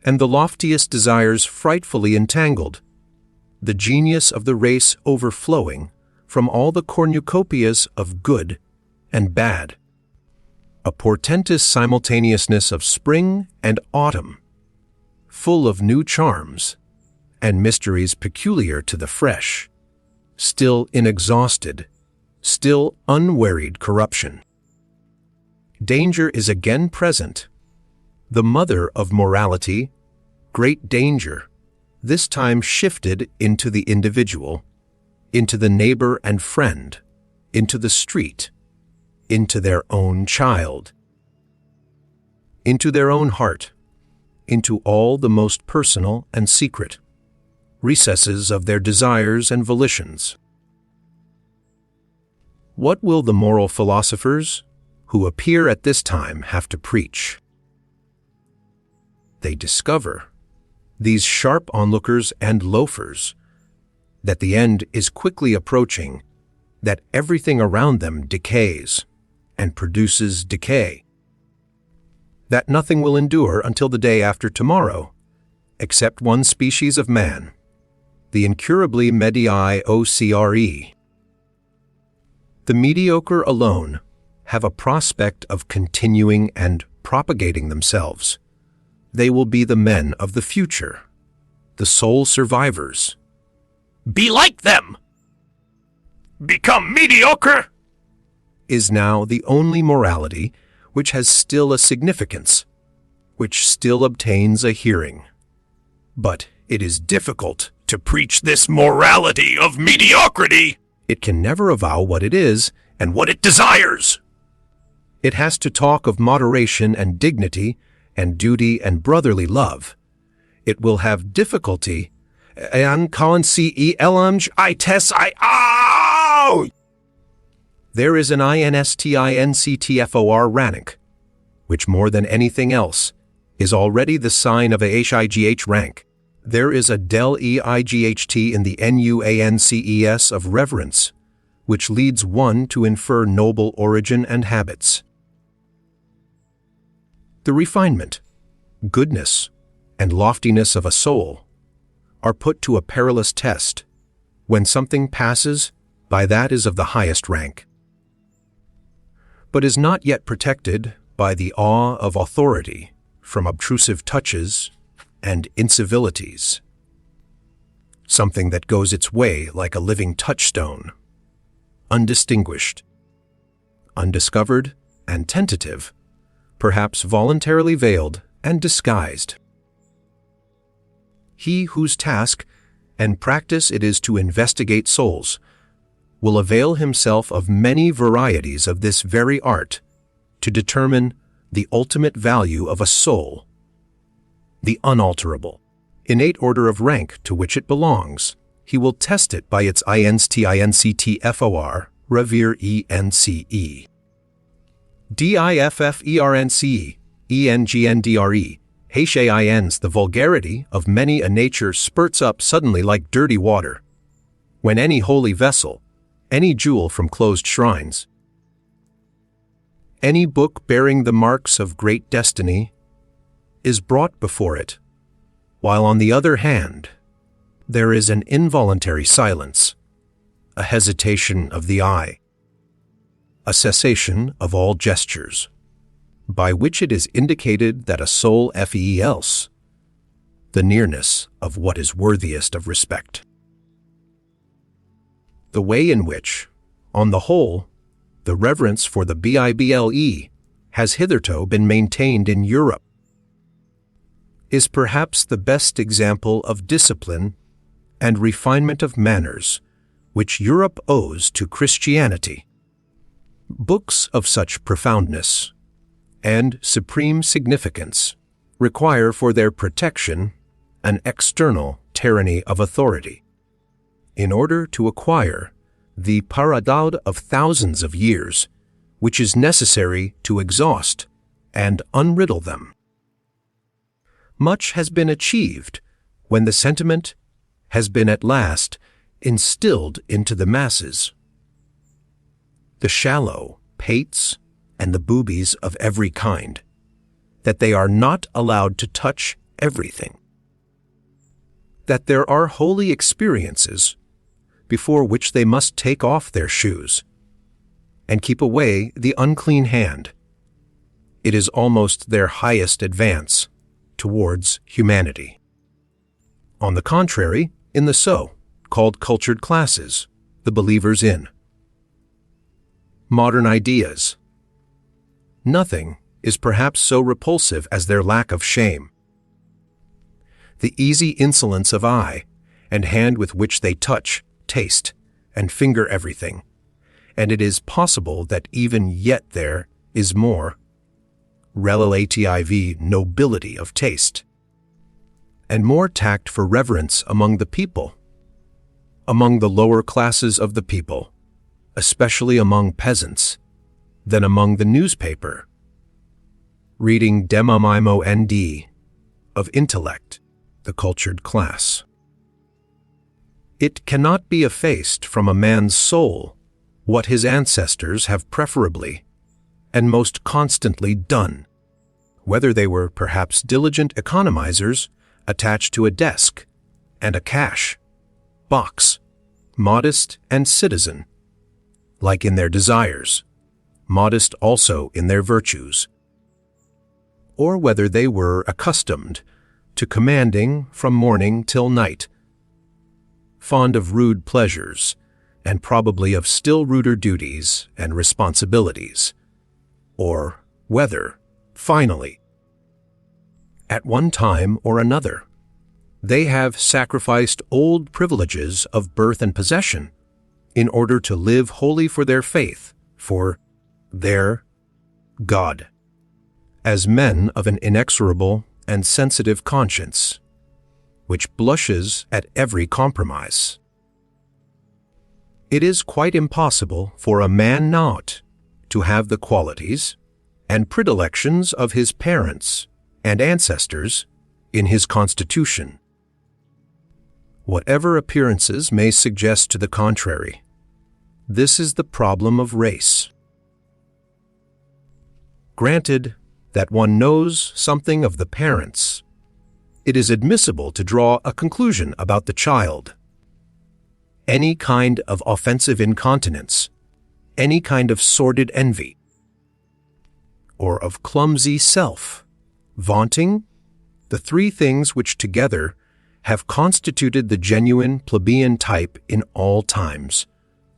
And the loftiest desires frightfully entangled. The genius of the race overflowing from all the cornucopias of good and bad. A portentous simultaneousness of spring and autumn, full of new charms and mysteries peculiar to the fresh, still inexhausted, still unwearied corruption. Danger is again present, the mother of morality, great danger, this time shifted into the individual, into the neighbor and friend, into the street, into their own child, into their own heart, into all the most personal and secret recesses of their desires and volitions. What will the moral philosophers who appear at this time have to preach? They discover, these sharp onlookers and loafers, that the end is quickly approaching, that everything around them decays and produces decay, that nothing will endure until the day after tomorrow, except one species of man, the incurably mediocre. The mediocre alone have a prospect of continuing and propagating themselves. They will be the men of the future, the sole survivors. Be like them! Become mediocre! Is now the only morality which has still a significance, which still obtains a hearing. But it is difficult to preach this morality of mediocrity. It can never avow what it is and what it desires. It has to talk of moderation and dignity and duty and brotherly love. It will have difficulty and there is an INSTINCTFOR rank, which more than anything else is already the sign of a HIGH rank. There is a del EIGHT in the NUANCES of reverence, which leads one to infer noble origin and habits. The refinement, goodness, and loftiness of a soul are put to a perilous test when something passes by that is of the highest rank, but is not yet protected by the awe of authority from obtrusive touches and incivilities, something that goes its way like a living touchstone, undistinguished, undiscovered, and tentative, perhaps voluntarily veiled and disguised. He whose task and practice it is to investigate souls will avail himself of many varieties of this very art to determine the ultimate value of a soul, the unalterable, innate order of rank to which it belongs. He will test it by its INSTINCTFOR, revere ENCE, DIFFERNCE, ENGNDRE, HAINs. The vulgarity of many a nature spurts up suddenly like dirty water, when any holy vessel, any jewel from closed shrines, any book bearing the marks of great destiny is brought before it, while on the other hand there is an involuntary silence, a hesitation of the eye, a cessation of all gestures, by which it is indicated that a soul else, the nearness of what is worthiest of respect. The way in which, on the whole, the reverence for the Bible has hitherto been maintained in Europe is perhaps the best example of discipline and refinement of manners which Europe owes to Christianity. Books of such profoundness and supreme significance require for their protection an external tyranny of authority, in order to acquire the paradox of thousands of years which is necessary to exhaust and unriddle them. Much has been achieved when the sentiment has been at last instilled into the masses. The shallow, pates, and the boobies of every kind, that they are not allowed to touch everything, that there are holy experiences before which they must take off their shoes and keep away the unclean hand. It is almost their highest advance towards humanity. On the contrary, in the so-called cultured classes, the believers in modern ideas, nothing is perhaps so repulsive as their lack of shame. the easy insolence of eye and hand with which they touch, taste, and finger everything, and it is possible that even yet there is more relative nobility of taste, and more tact for reverence among the people, among the lower classes of the people, especially among peasants, than among the newspaper, reading demamimo nd, of intellect, the cultured class. It cannot be effaced from a man's soul what his ancestors have preferably and most constantly done, whether they were perhaps diligent economizers attached to a desk and a cash box, modest and citizen, like in their desires, modest also in their virtues, or whether they were accustomed to commanding from morning till night, fond of rude pleasures, and probably of still ruder duties and responsibilities, or whether, finally, at one time or another, they have sacrificed old privileges of birth and possession in order to live wholly for their faith, for their God, as men of an inexorable and sensitive conscience, which blushes at every compromise. It is quite impossible for a man not to have the qualities and predilections of his parents and ancestors in his constitution. Whatever appearances may suggest to the contrary, this is the problem of race. Granted that one knows something of the parents, it is admissible to draw a conclusion about the child. Any kind of offensive incontinence, any kind of sordid envy, or of clumsy self, vaunting, the three things which together have constituted the genuine plebeian type in all times,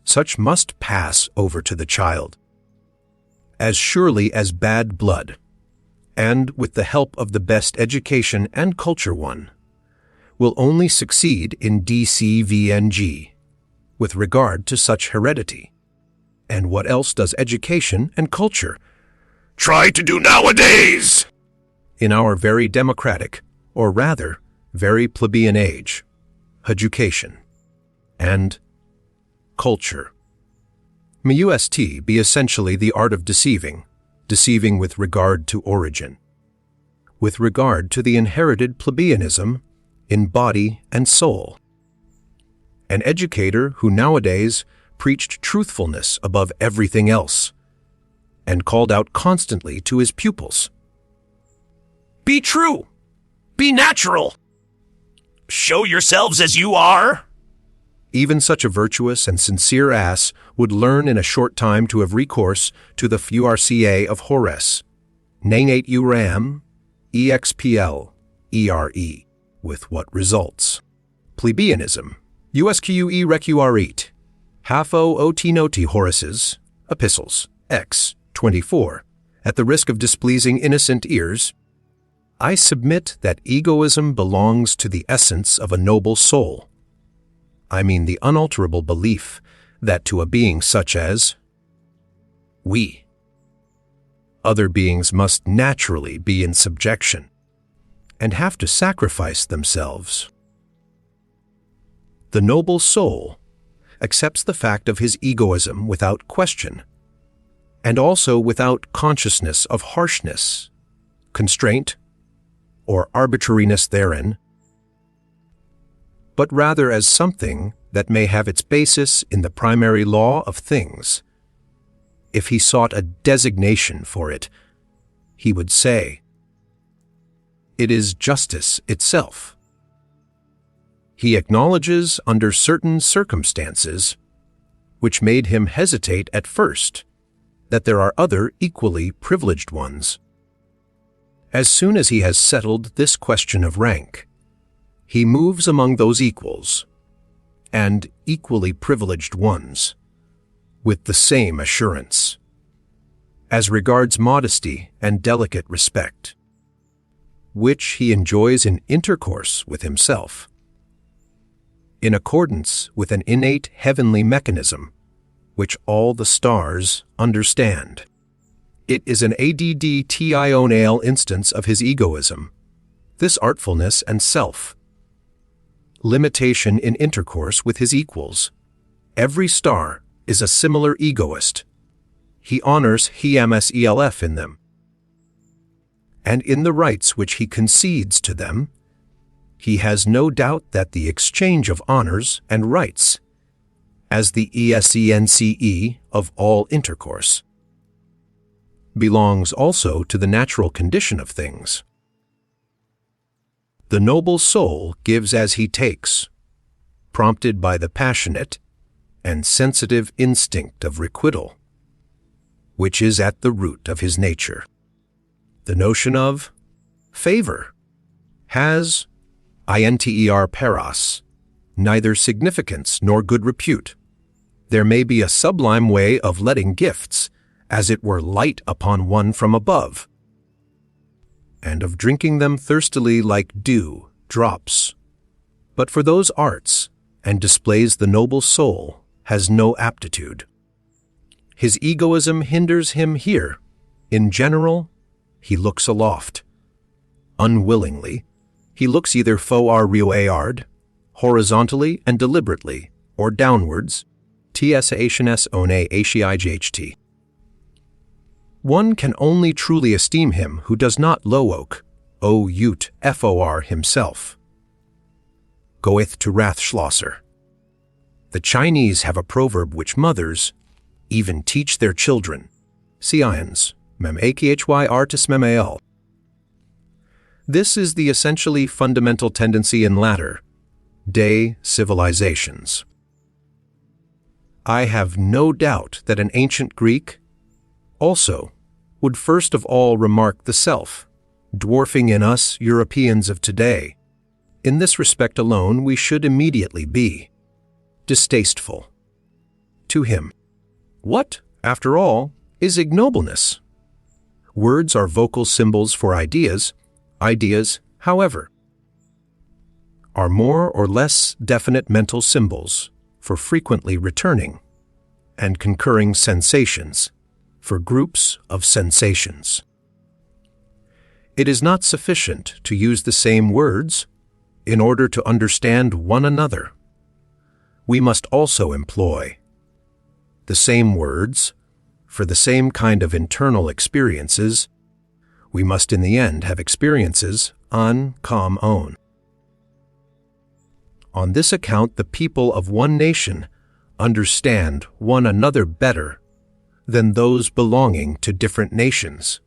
such must pass over to the child, as surely as bad blood, and with the help of the best education and culture one, will only succeed in DCVNG with regard to such heredity. And what else does education and culture try to do nowadays in our very democratic, or rather, very plebeian age? Education and culture must be essentially the art of deceiving, deceiving with regard to origin, with regard to the inherited plebeianism in body and soul. An educator who nowadays preached truthfulness above everything else, and called out constantly to his pupils, "Be true! Be natural! Show yourselves as you are!" Even such a virtuous and sincere ass would learn in a short time to have recourse to the FURCA of Horace, nanate uram, expl, ere, with what results? Plebeianism, usque recuarit, hafo oti noti Horace's, Epistles, X, 24, at the risk of displeasing innocent ears. I submit that egoism belongs to the essence of a noble soul. I mean the unalterable belief that to a being such as we, other beings must naturally be in subjection and have to sacrifice themselves. The noble soul accepts the fact of his egoism without question, and also without consciousness of harshness, constraint, or arbitrariness therein, but rather as something that may have its basis in the primary law of things. If he sought a designation for it, he would say, it is justice itself. He acknowledges under certain circumstances, which made him hesitate at first, that there are other equally privileged ones. As soon as he has settled this question of rank, he moves among those equals and equally privileged ones with the same assurance, as regards modesty and delicate respect. which he enjoys in intercourse with himself. In accordance with an innate heavenly mechanism, which all the stars understand. It is an addtional instance of his egoism, this artfulness and self. Limitation in intercourse with his equals. Every star is a similar egoist. He honors himself in them. And in the rights which he concedes to them, he has no doubt that the exchange of honors and rights, as the essence of all intercourse, belongs also to the natural condition of things. The noble soul gives as he takes, prompted by the passionate and sensitive instinct of requital, which is at the root of his nature. The notion of favor has, paras, neither significance nor good repute. There may be a sublime way of letting gifts, as it were, light upon one from above, and of drinking them thirstily like dew, drops. But for those arts, and displays the noble soul, has no aptitude. His egoism hinders him here. In general, he looks aloft. Unwillingly, he looks either forward, horizontally and deliberately, or downwards, tsationes One can only truly esteem him who does not lowoak, for himself. Goeth to Rathschlosser. The Chinese have a proverb which mothers even teach their children. Science, mem akhy artis memael. This is the essentially fundamental tendency in latter-day civilizations. I have no doubt that an ancient Greek also would first of all remark the self, dwarfing in us Europeans of today. In this respect alone, we should immediately be distasteful to him. What, after all, is ignobleness? Words are vocal symbols for ideas. Ideas, however, are more or less definite mental symbols for frequently returning and concurring sensations, for groups of sensations. It is not sufficient to use the same words in order to understand one another. We must also employ the same words for the same kind of internal experiences. We must in the end have experiences en commun. On this account, the people of one nation understand one another better than those belonging to different nations,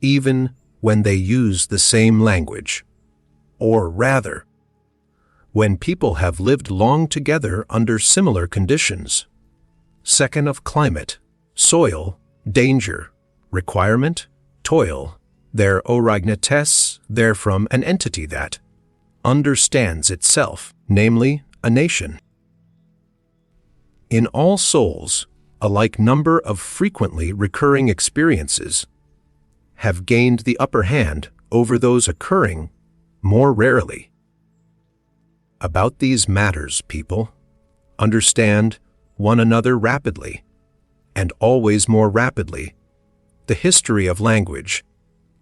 even when they use the same language. Or rather, when people have lived long together under similar conditions. Second, of climate, soil, danger, requirement, toil, their orignates, therefrom an entity that understands itself, namely, a nation. In all souls, a like number of frequently recurring experiences have gained the upper hand over those occurring more rarely. About these matters, people understand one another rapidly, and always more rapidly. The history of language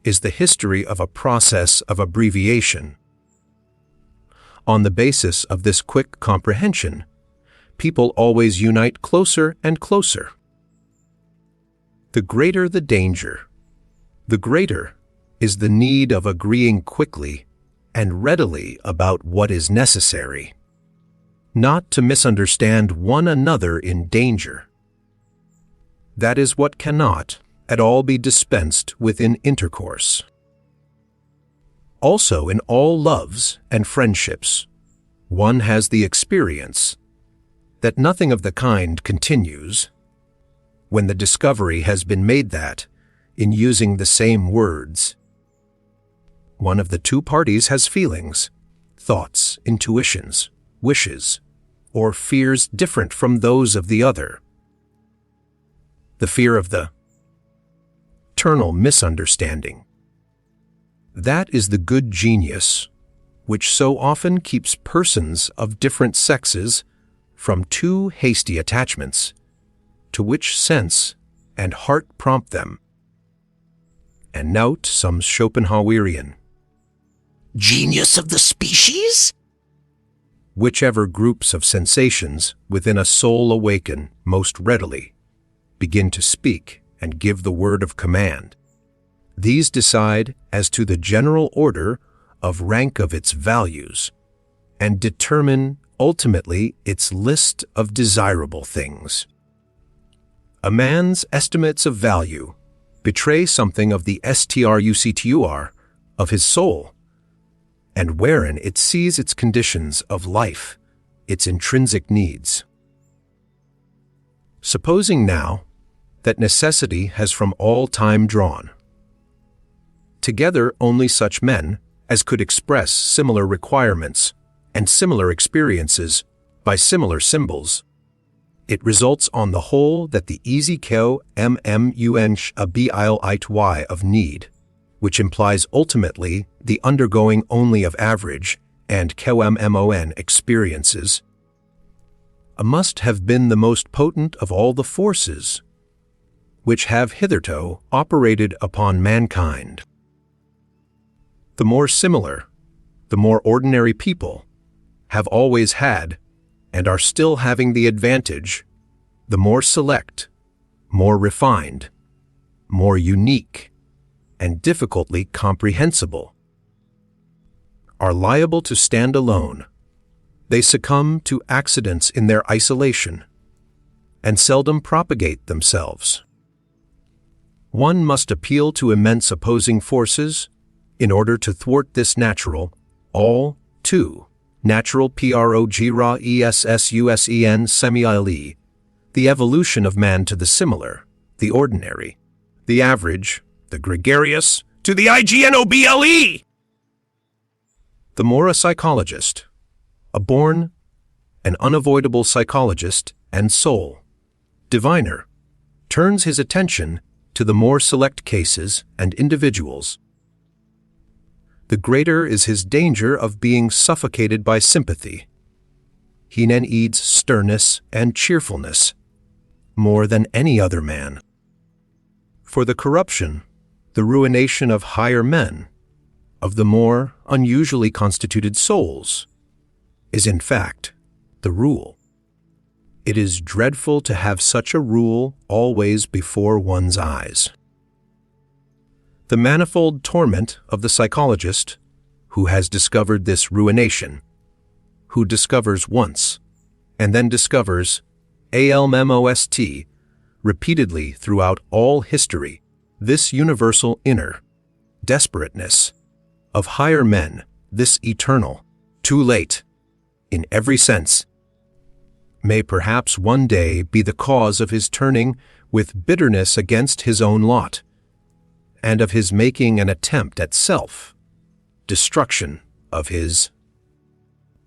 is the history of a process of abbreviation. On the basis of this quick comprehension, people always unite closer and closer. The greater the danger, the greater is the need of agreeing quickly and readily about what is necessary, not to misunderstand one another in danger. That is what cannot at all be dispensed with in intercourse. Also, in all loves and friendships, one has the experience that nothing of the kind continues when the discovery has been made that, in using the same words, one of the two parties has feelings, thoughts, intuitions, wishes, or fears different from those of the other. The fear of the eternal misunderstanding. That is the good genius, which so often keeps persons of different sexes from too hasty attachments, to which sense and heart prompt them. And note some Schopenhauerian. Genius of the species? Whichever groups of sensations within a soul awaken most readily, begin to speak and give the word of command. These decide as to the general order of rank of its values, and determine ultimately its list of desirable things. A man's estimates of value betray something of the structur of his soul, and wherein it sees its conditions of life, its intrinsic needs. Supposing now that necessity has from all time drawn together only such men as could express similar requirements and similar experiences by similar symbols, it results on the whole that the easy ko y of need, which implies ultimately the undergoing only of average and kommon experiences, must have been the most potent of all the forces which have hitherto operated upon mankind. The more similar, the more ordinary people have always had and are still having the advantage, the more select, more refined, more unique, and difficultly comprehensible, are liable to stand alone. They succumb to accidents in their isolation, and seldom propagate themselves. One must appeal to immense opposing forces in order to thwart this natural, all, too, natural progressusen semi-ile, the evolution of man to the similar, the ordinary, the average, the gregarious, to the ignoble. The more a psychologist, a born, an unavoidable psychologist and soul, diviner, turns his attention to the more select cases and individuals, the greater is his danger of being suffocated by sympathy. He then needs sternness and cheerfulness more than any other man. For the corruption, the ruination of higher men, of the more unusually constituted souls, is in fact the rule. It is dreadful to have such a rule always before one's eyes. The manifold torment of the psychologist who has discovered this ruination, who discovers once, and then discovers almost repeatedly throughout all history this universal inner desperateness of higher men, this eternal, too late, in every sense, may perhaps one day be the cause of his turning with bitterness against his own lot, and of his making an attempt at self-destruction, of his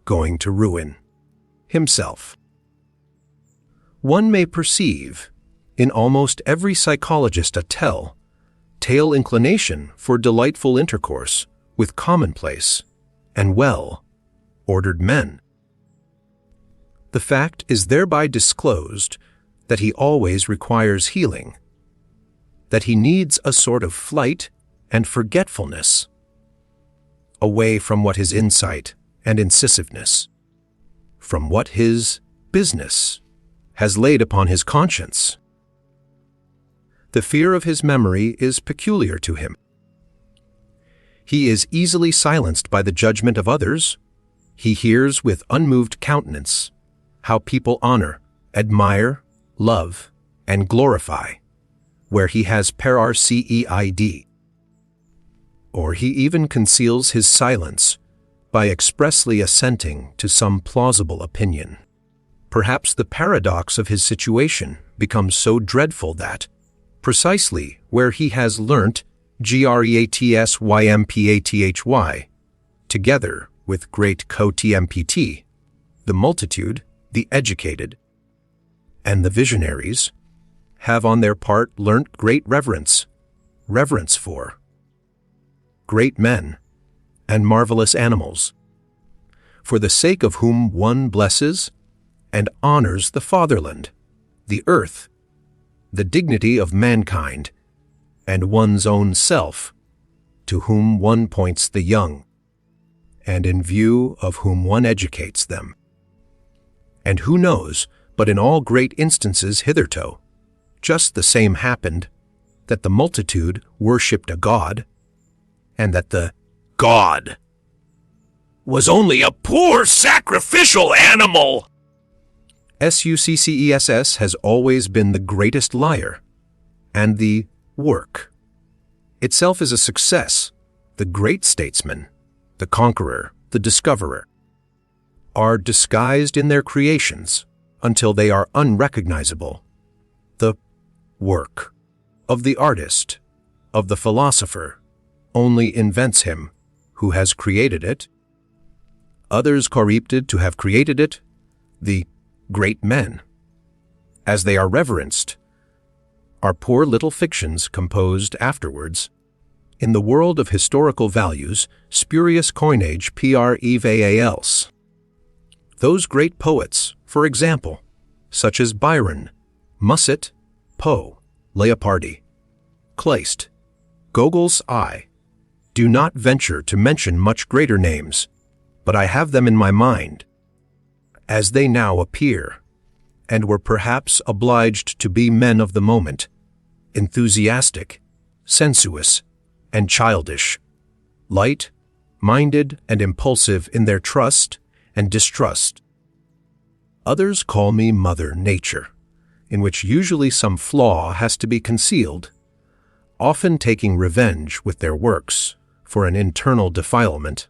going to ruin himself. One may perceive in almost every psychologist a tale inclination for delightful intercourse with commonplace and well-ordered men. The fact is thereby disclosed that he always requires healing, that he needs a sort of flight and forgetfulness, away from what his insight and incisiveness, from what his business has laid upon his conscience. The fear of his memory is peculiar to him. He is easily silenced by the judgment of others. He hears with unmoved countenance how people honor, admire, love, and glorify, where he has parrceid. Or he even conceals his silence by expressly assenting to some plausible opinion. Perhaps the paradox of his situation becomes so dreadful that, precisely where he has learnt greatsympathy, together with great co-tmpt, the multitude, the educated, and the visionaries, great men and marvelous animals, for the sake of whom one blesses and honors the fatherland, the earth, the dignity of mankind, and one's own self, to whom one points the young, and in view of whom one educates them. And who knows, but in all great instances hitherto, just the same happened, that the multitude worshipped a god, and that the god was only a poor sacrificial animal. Success has always been the greatest liar, and the work itself is a success. The great statesman, the conqueror, the discoverer, are disguised in their creations until they are unrecognizable. The work of the artist, of the philosopher, only invents him who has created it. Others corrupted to have created it, the great men, as they are reverenced, are poor little fictions composed afterwards. In the world of historical values, spurious coinage prevails. Those great poets, for example, such as Byron, Musset, Poe, Leopardi, Kleist, Gogol's I, do not venture to mention much greater names, but I have them in my mind, as they now appear, and were perhaps obliged to be men of the moment, enthusiastic, sensuous, and childish, light-minded and impulsive in their trust and distrust. Others call me Mother Nature, in which usually some flaw has to be concealed, often taking revenge with their works for an internal defilement,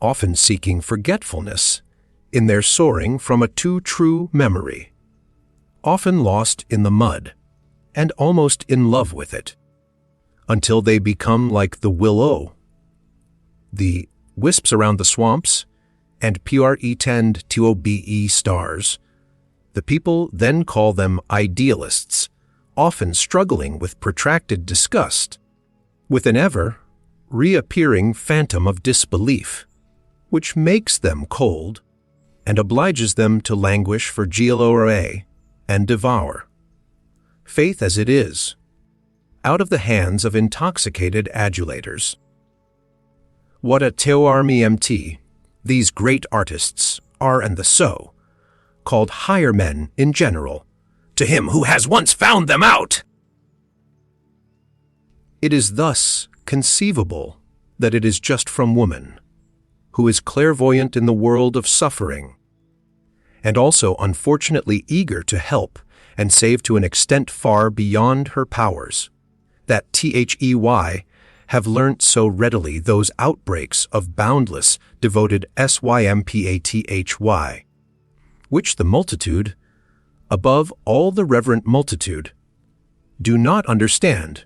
often seeking forgetfulness in their soaring from a too true memory, often lost in the mud and almost in love with it, until they become like the willow, the wisps around the swamps, and pretend to be stars. The people then call them idealists, often struggling with protracted disgust, with an ever reappearing phantom of disbelief, which makes them cold and obliges them to languish for glora and devour faith as it is, out of the hands of intoxicated adulators. What a teormt these great artists are, and the so called higher men in general, to him who has once found them out. It is thus conceivable that it is just from woman, who is clairvoyant in the world of suffering, and also unfortunately eager to help and save to an extent far beyond her powers, that they have learnt so readily those outbreaks of boundless, devoted sympathy, which the multitude, above all the reverent multitude, do not understand,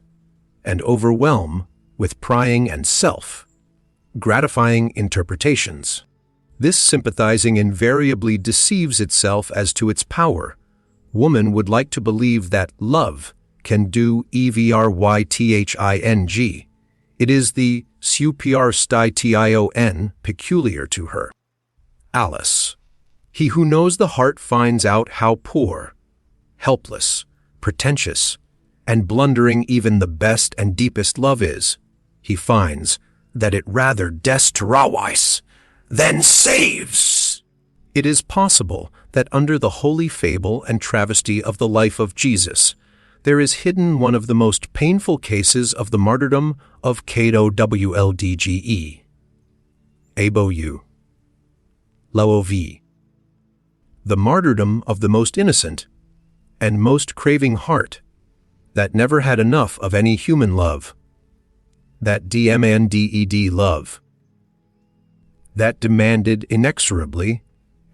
and overwhelm with prying and self-gratifying interpretations. This sympathizing invariably deceives itself as to its power. Woman would like to believe that love can do everything. It is the superstition peculiar to her. Alice, he who knows the heart finds out how poor, helpless, pretentious, and blundering even the best and deepest love is. He finds that it rather destroys than saves. It is possible that under the holy fable and travesty of the life of Jesus, there is hidden one of the most painful cases of the martyrdom of Cato Wldge. Abou. Laovi. The martyrdom of the most innocent and most craving heart that never had enough of any human love, that dmanded love, that demanded inexorably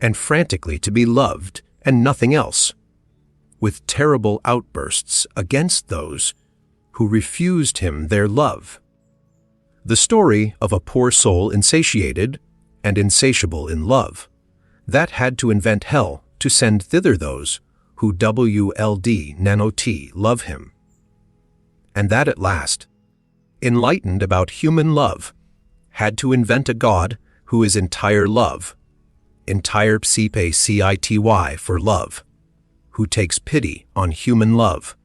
and frantically to be loved and nothing else, with terrible outbursts against those who refused him their love. The story of a poor soul insatiated and insatiable in love, that had to invent hell to send thither those who love him, and that at last, enlightened about human love, had to invent a God who is entire love, entire city for love, who takes pity on human love,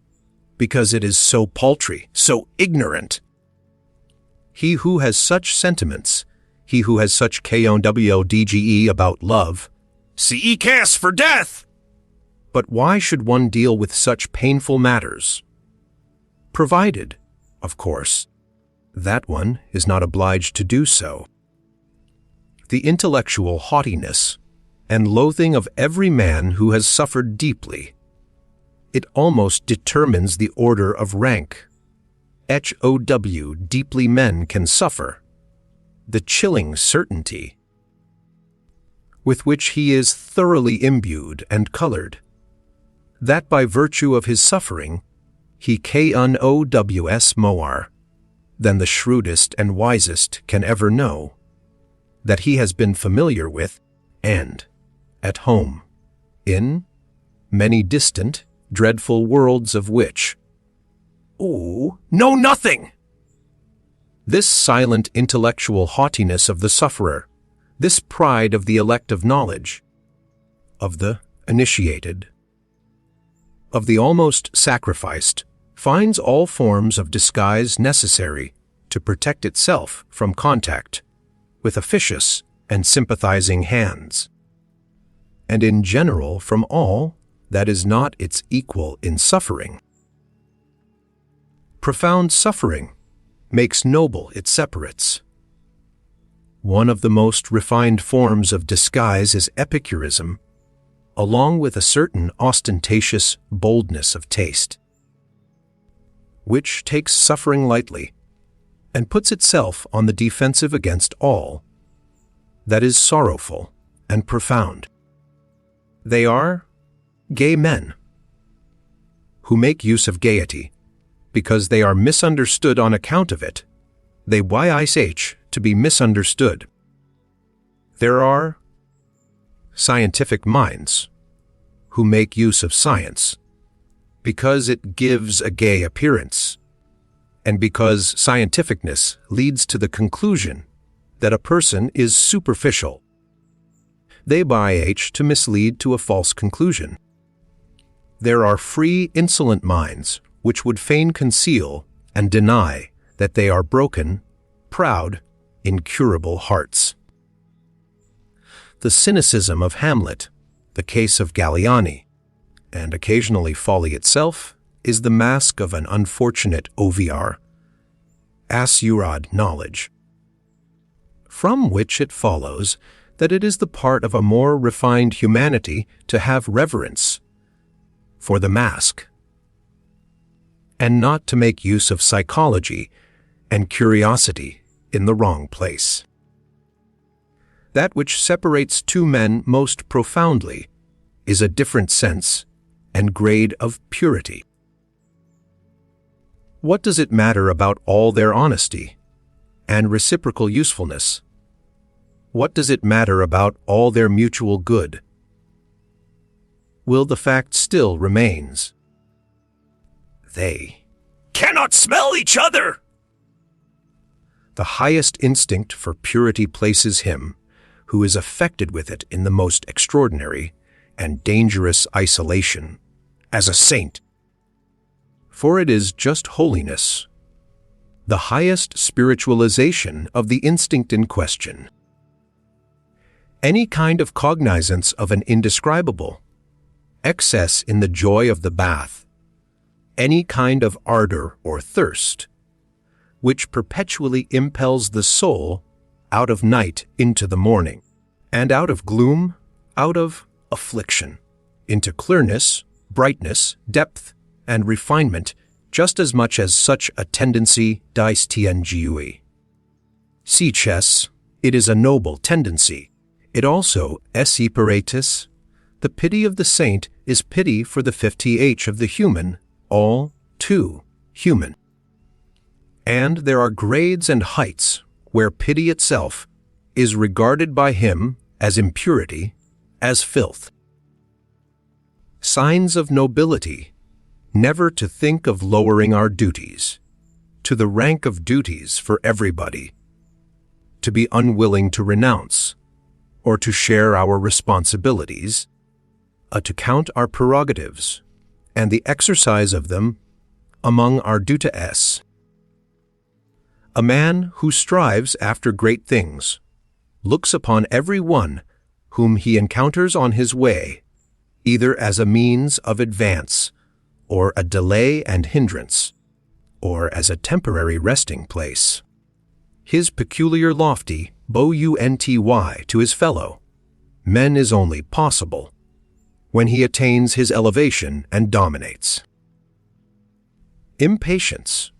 because it is so paltry, so ignorant. He who has such sentiments, he who has such KOWDGE about love, CECAS for death! But why should one deal with such painful matters? Provided, of course, that one is not obliged to do so. The intellectual haughtiness and loathing of every man who has suffered deeply, it almost determines the order of rank. HOW deeply men can suffer, the chilling certainty with which he is thoroughly imbued and colored, that by virtue of his suffering he knows more than the shrewdest and wisest can ever know, that he has been familiar with, and at home, in many distant, dreadful worlds of which, know nothing. This silent intellectual haughtiness of the sufferer, this pride of the elect of knowledge, of the initiated, of the almost sacrificed, finds all forms of disguise necessary to protect itself from contact with officious and sympathizing hands, and in general from all that is not its equal in suffering. Profound suffering makes noble its separates. One of the most refined forms of disguise is epicurism, along with a certain ostentatious boldness of taste, which takes suffering lightly and puts itself on the defensive against all that is sorrowful and profound. They are gay men, who make use of gaiety because they are misunderstood on account of it. They wish to be misunderstood. There are scientific minds, who make use of science because it gives a gay appearance, and because scientificness leads to the conclusion that a person is superficial. They wish to mislead to a false conclusion. There are free, insolent minds which would fain conceal and deny that they are broken, proud, incurable hearts. The cynicism of Hamlet, the case of Galliani, and occasionally folly itself, is the mask of an unfortunate OVR, assurad knowledge, from which it follows that it is the part of a more refined humanity to have reverence for the mask, and not to make use of psychology and curiosity in the wrong place. That which separates two men most profoundly is a different sense and grade of purity. What does it matter about all their honesty and reciprocal usefulness? What does it matter about all their mutual good? Will the fact still remains? They cannot smell each other! The highest instinct for purity places him who is affected with it in the most extraordinary and dangerous isolation as a saint. For it is just holiness, the highest spiritualization of the instinct in question. Any kind of cognizance of an indescribable, excess in the joy of the bath, any kind of ardor or thirst, which perpetually impels the soul out of night into the morning, and out of gloom, out of affliction, into clearness, brightness, depth, and refinement, just as much as such a tendency dies tiengui. See chess, it is a noble tendency. It also, essiparatus, the pity of the saint is pity for the 50h of the human, all too human. And there are grades and heights where pity itself is regarded by him as impurity, as filth. Signs of nobility, never to think of lowering our duties, to the rank of duties for everybody, to be unwilling to renounce, or to share our responsibilities, to count our prerogatives, and the exercise of them among our duties. A man who strives after great things looks upon every one whom he encounters on his way either as a means of advance, or a delay and hindrance, or as a temporary resting place. His peculiar lofty bounty to his fellow men is only possible when he attains his elevation and dominates. Impatience,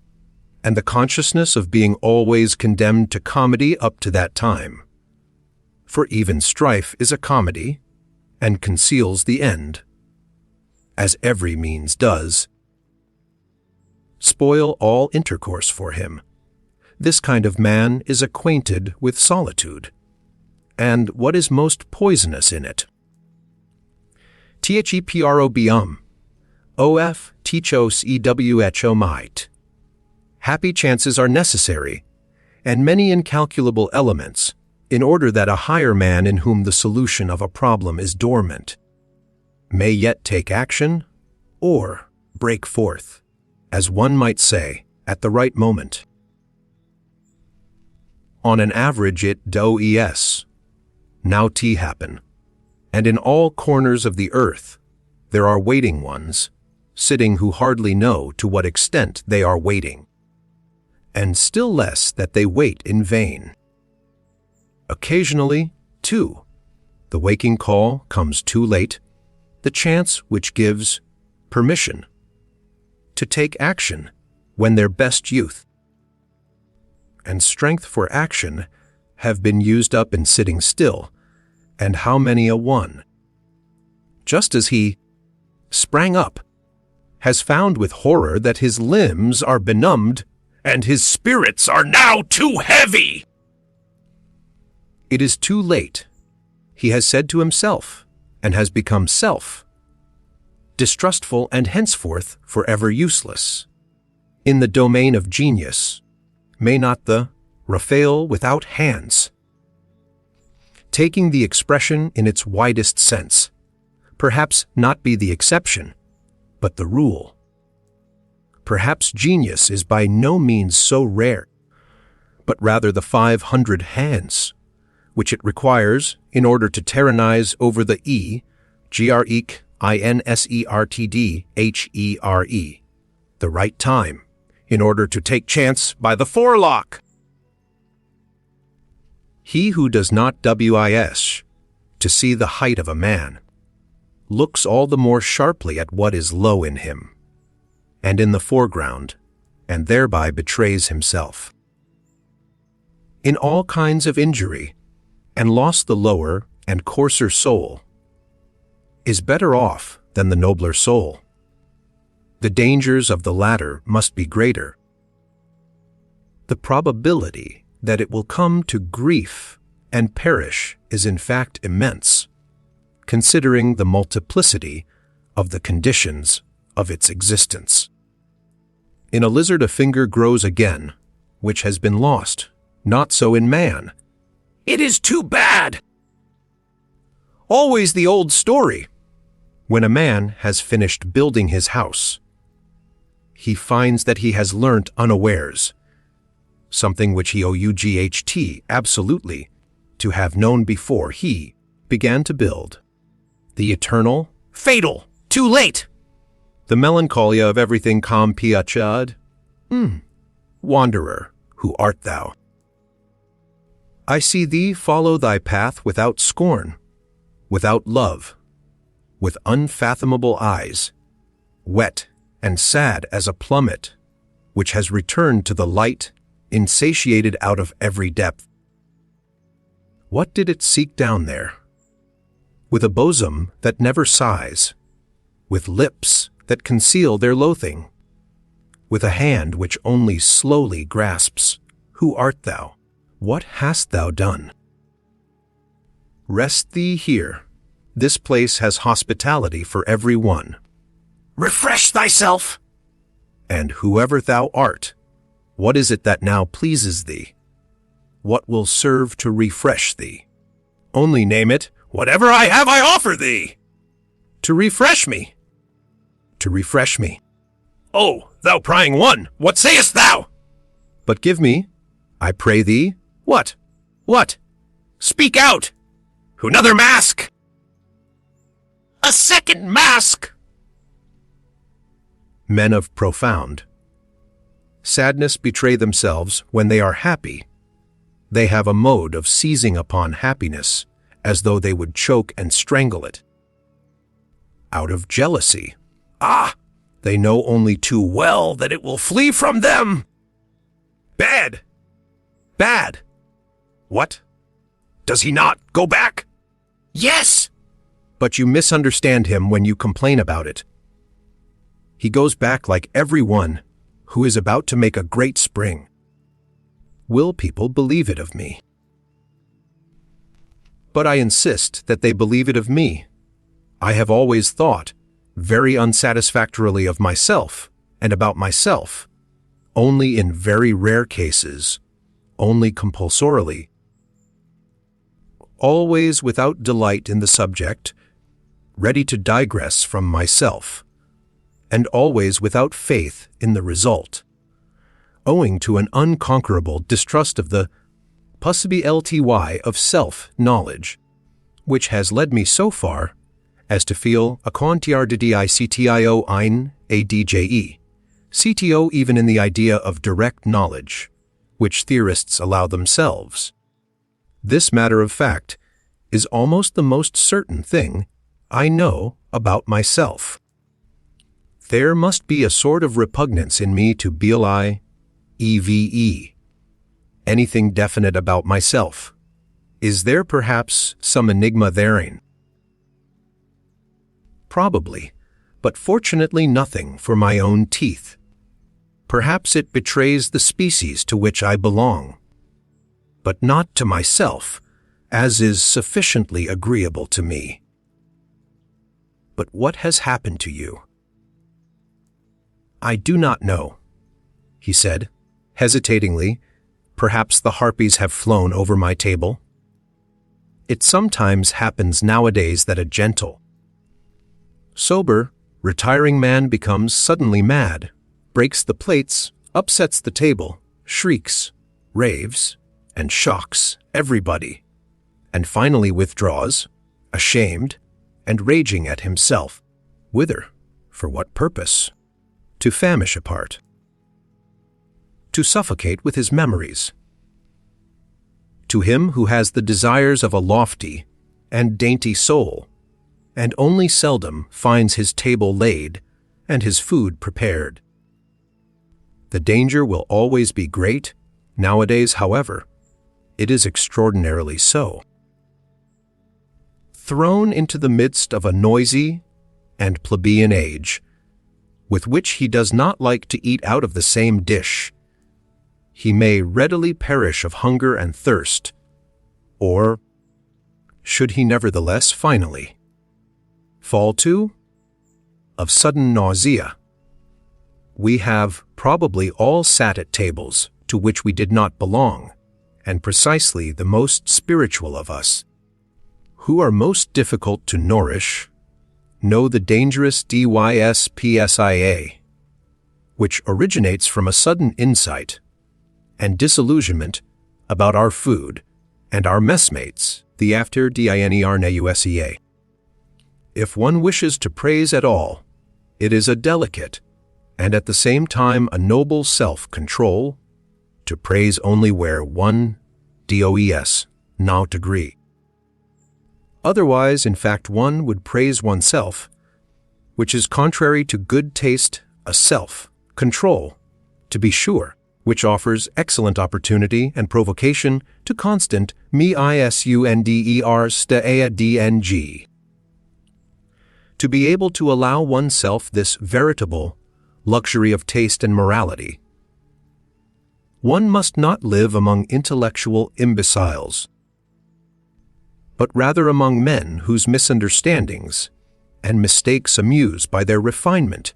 and the consciousness of being always condemned to comedy up to that time, for even strife is a comedy, and conceals the end, as every means does, spoil all intercourse for him. This kind of man is acquainted with solitude, and what is most poisonous in it. Theprobium, of tichos ewho might. Happy chances are necessary, and many incalculable elements, in order that a higher man in whom the solution of a problem is dormant may yet take action or break forth, as one might say, at the right moment. On an average it does now happen, and in all corners of the earth there are waiting ones, sitting who hardly know to what extent they are waiting, and still less that they wait in vain. Occasionally, too, the waking call comes too late, the chance which gives permission to take action when their best youth and strength for action have been used up in sitting still, and how many a one, just as he sprang up, has found with horror that his limbs are benumbed and his spirits are now too heavy. It is too late, he has said to himself, and has become self, distrustful and henceforth forever useless. In the domain of genius, may not the Raphael without hands, taking the expression in its widest sense, perhaps not be the exception, but the rule? Perhaps genius is by no means so rare, but rather the 500 hands, which it requires in order to tyrannize over the insertdhere, the right time, in order to take chance by the forelock. He who does not wis to see the height of a man looks all the more sharply at what is low in him, and in the foreground, and thereby betrays himself. In all kinds of injury, and lost the lower and coarser soul, is better off than the nobler soul. The dangers of the latter must be greater. The probability that it will come to grief and perish is in fact immense, considering the multiplicity of the conditions of its existence. In a lizard a finger grows again, which has been lost, not so in man. It is too bad! Always the old story. When a man has finished building his house, he finds that he has learnt unawares, something which he ought absolutely to have known before he began to build. The eternal, fatal, too late! The melancholia of everything compiachad. Wanderer, who art thou? I see thee follow thy path without scorn, without love, with unfathomable eyes, wet and sad as a plummet, which has returned to the light, insatiated out of every depth. What did it seek down there? With a bosom that never sighs, with lips that conceal their loathing, with a hand which only slowly grasps, who art thou? What hast thou done? Rest thee here. This place has hospitality for every one. Refresh thyself! And whoever thou art, What is it that now pleases thee? What will serve to refresh thee? Only name it. Whatever I have I offer thee! To refresh me. To refresh me. Oh, thou prying one, what sayest thou? But give me, I pray thee, what? What? Speak out! Another mask! A second mask! Men of profound sadness betray themselves when they are happy. They have a mode of seizing upon happiness as though they would choke and strangle it. Out of jealousy. Ah! They know only too well that it will flee from them! Bad! Bad! What? Does he not go back? Yes! But you misunderstand him when you complain about it. He goes back like everyone who is about to make a great spring. Will people believe it of me? But I insist that they believe it of me. I have always thought very unsatisfactorily of myself and about myself, only in very rare cases, only compulsorily. Always without delight in the subject, ready to digress from myself, and always without faith in the result, owing to an unconquerable distrust of the possibility of self-knowledge, which has led me so far as to feel a quantiardictio ein adje, CTO even in the idea of direct knowledge, which theorists allow themselves. This matter of fact is almost the most certain thing I know about myself. There must be a sort of repugnance in me to eve, anything definite about myself. Is there perhaps some enigma therein? Probably, but fortunately nothing for my own teeth. Perhaps it betrays the species to which I belong, but not to myself, as is sufficiently agreeable to me. But what has happened to you? I do not know, he said, hesitatingly. Perhaps the harpies have flown over my table. It sometimes happens nowadays that a gentle, sober, retiring man becomes suddenly mad, breaks the plates, upsets the table, shrieks, raves, and shocks everybody, and finally withdraws, ashamed, and raging at himself. Whither? For what purpose? To famish apart. To suffocate with his memories. To him who has the desires of a lofty and dainty soul, and only seldom finds his table laid and his food prepared. The danger will always be great. Nowadays, however, it is extraordinarily so. Thrown into the midst of a noisy and plebeian age, with which he does not like to eat out of the same dish, he may readily perish of hunger and thirst, or should he nevertheless finally fall to of sudden nausea. We have probably all sat at tables to which we did not belong, and precisely the most spiritual of us, who are most difficult to nourish, know the dangerous dyspsia, which originates from a sudden insight and disillusionment about our food and our messmates, the after dinernusea. If one wishes to praise at all, it is a delicate and at the same time a noble self-control to praise only where one does not agree. Otherwise, in fact, one would praise oneself, which is contrary to good taste, a self-control, to be sure, which offers excellent opportunity and provocation to constant misunderdng. To be able to allow oneself this veritable luxury of taste and morality, one must not live among intellectual imbeciles, but rather among men whose misunderstandings and mistakes amuse by their refinement,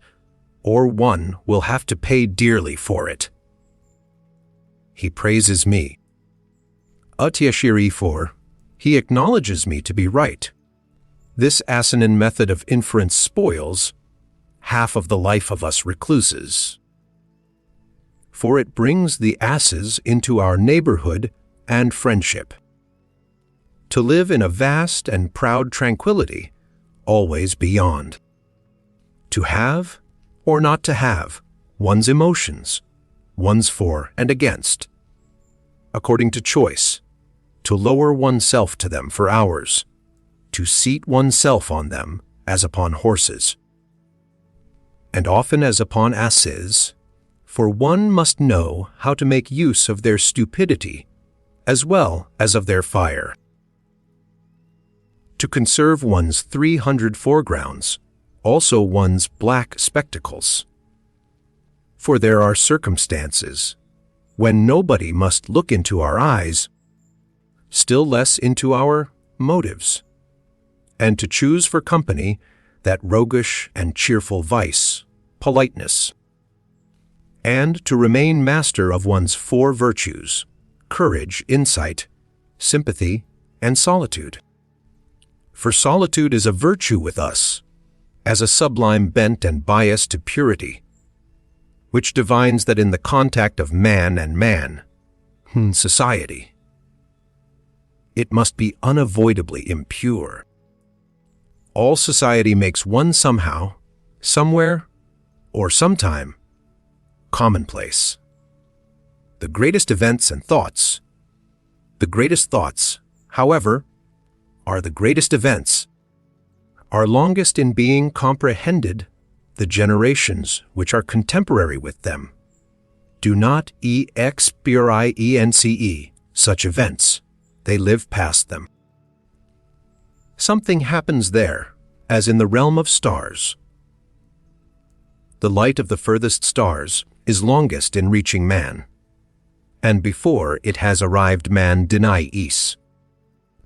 or one will have to pay dearly for it. he praises me. Attiashiri for, he acknowledges me to be right. This asinine method of inference spoils half of the life of us recluses. For it brings the asses into our neighborhood and friendship. To live in a vast and proud tranquility, always beyond. To have, or not to have, one's emotions, one's for and against, according to choice, to lower oneself to them for hours, to seat oneself on them as upon horses, and often as upon asses, for one must know how to make use of their stupidity as well as of their fire. To conserve one's 300 foregrounds, also one's black spectacles. For there are circumstances when nobody must look into our eyes, still less into our motives, and to choose for company that roguish and cheerful vice, politeness, and to remain master of one's 4 virtues, courage, insight, sympathy, and solitude. For solitude is a virtue with us, as a sublime bent and bias to purity, which divines that in the contact of man and man, society, it must be unavoidably impure. All society makes one somehow, somewhere, or sometime, commonplace. The greatest events and thoughts, the greatest thoughts, however, are the greatest events, are longest in being comprehended. The generations which are contemporary with them do not experience such events, they live past them. Something happens there, as in the realm of stars. The light of the furthest stars is longest in reaching man, and before it has arrived man denies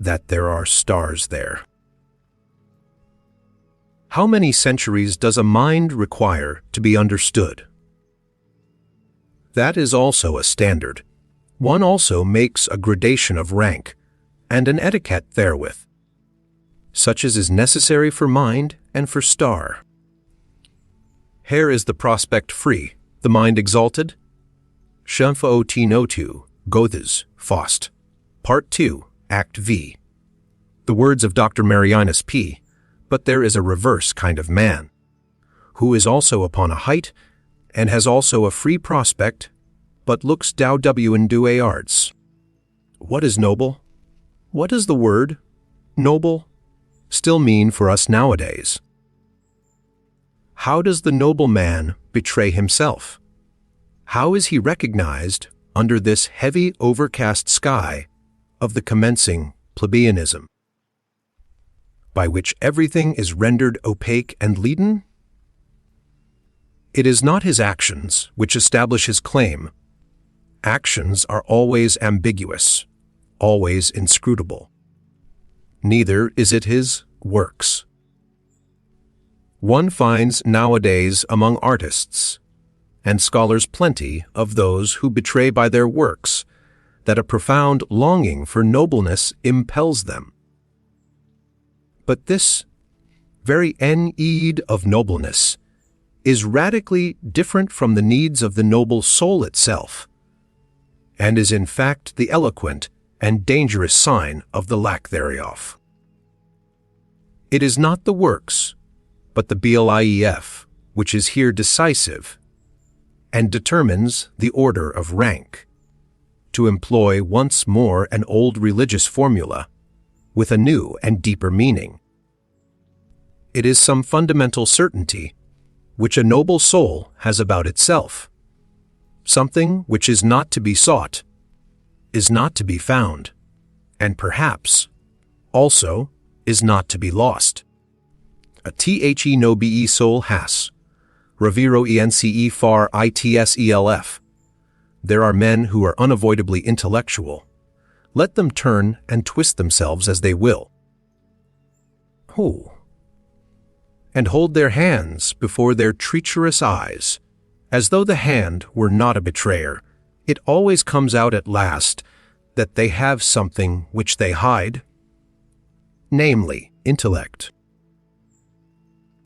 that there are stars there. How many centuries does a mind require to be understood? That is also a standard. One also makes a gradation of rank, and an etiquette therewith, such as is necessary for mind and for star. Here is the prospect free, the mind exalted. Shemfo Gothes, Faust. Part 2, Act V. The words of Dr. Marianus P. But there is a reverse kind of man, who is also upon a height, and has also a free prospect, but looks dow in due arts. What is noble? What does the word, noble, still mean for us nowadays? How does the noble man betray himself? How is he recognized under this heavy overcast sky of the commencing plebeianism, by which everything is rendered opaque and leaden? It is not his actions which establish his claim. Actions are always ambiguous, always inscrutable. Neither is it his works. One finds nowadays among artists and scholars plenty of those who betray by their works that a profound longing for nobleness impels them. But this very need of nobleness is radically different from the needs of the noble soul itself, and is in fact the eloquent and dangerous sign of the lack thereof. It is not the works, but the BLIEF, which is here decisive, and determines the order of rank. To employ once more an old religious formula, with a new and deeper meaning. It is some fundamental certainty which a noble soul has about itself, something which is not to be sought, is not to be found, and perhaps, also, is not to be lost. A the no be soul has, reviro ence far itself. There are men who are unavoidably intellectual. Let them turn and twist themselves as they will. Who? And hold their hands before their treacherous eyes, as though the hand were not a betrayer, it always comes out at last that they have something which they hide, namely, intellect.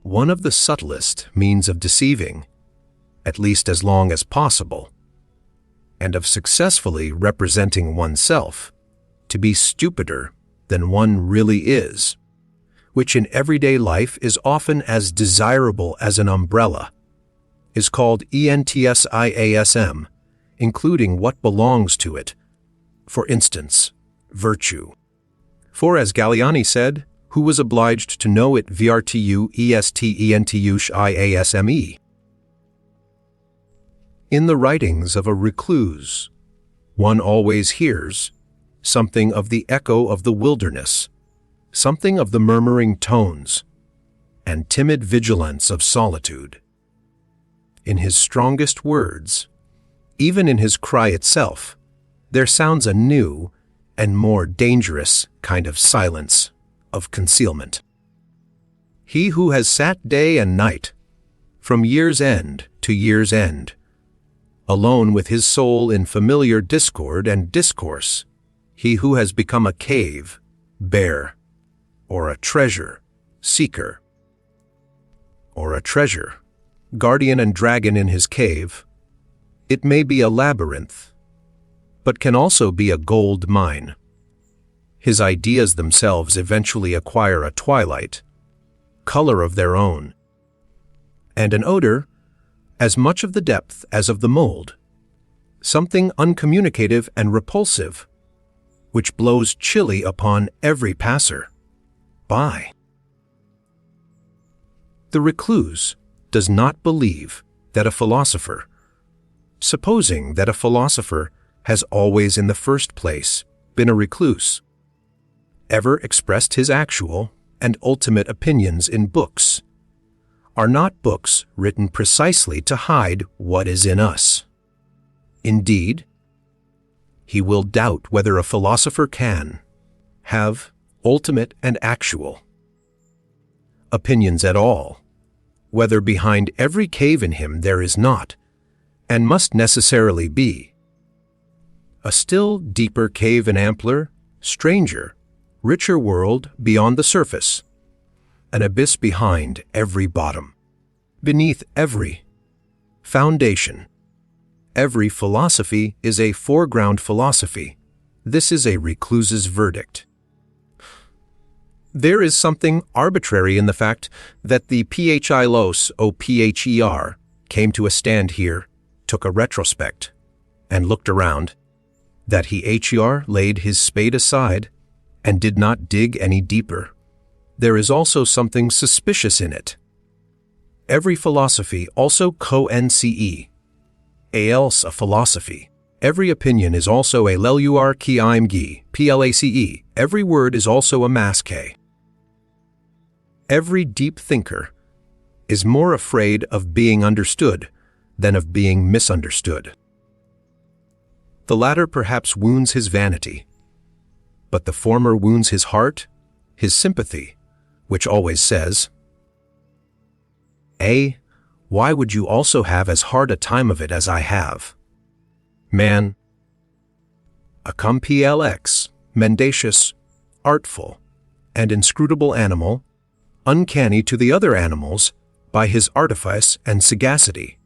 One of the subtlest means of deceiving, at least as long as possible, and of successfully representing oneself to be stupider than one really is, which in everyday life is often as desirable as an umbrella, is called enthusiasm, including what belongs to it, for instance, virtue. For as Galliani said, who was obliged to know it virtu estententiasme? In the writings of a recluse, one always hears something of the echo of the wilderness, something of the murmuring tones, and timid vigilance of solitude. In his strongest words, even in his cry itself, there sounds a new and more dangerous kind of silence, of concealment. He who has sat day and night, from year's end to year's end, alone with his soul in familiar discord and discourse, he who has become a cave, bear, or a treasure, seeker, or a treasure, guardian and dragon in his cave, it may be a labyrinth, but can also be a gold mine. His ideas themselves eventually acquire a twilight, color of their own, and an odor as much of the depth as of the mold, something uncommunicative and repulsive, which blows chilly upon every passer by. The recluse does not believe that a philosopher, supposing that a philosopher has always in the first place been a recluse, ever expressed his actual and ultimate opinions in books, are not books written precisely to hide what is in us. Indeed, he will doubt whether a philosopher can have ultimate and actual opinions at all, whether behind every cave in him there is not, and must necessarily be, a still deeper cave and ampler, stranger, richer world beyond the surface, an abyss behind every bottom, beneath every foundation. Every philosophy is a foreground philosophy. This is a recluse's verdict. There is something arbitrary in the fact that the philos o pher came to a stand here, took a retrospect, and looked around, that he laid his spade aside and did not dig any deeper. There is also something suspicious in it. Every philosophy also co-nce, else a philosophy. Every opinion is also a lelur ki im gi, place. Every word is also a maske. Every deep thinker is more afraid of being understood than of being misunderstood. The latter perhaps wounds his vanity, but the former wounds his heart, his sympathy, which always says, why would you also have as hard a time of it as I have? Man, a complex, mendacious, artful, and inscrutable animal, uncanny to the other animals by his artifice and sagacity,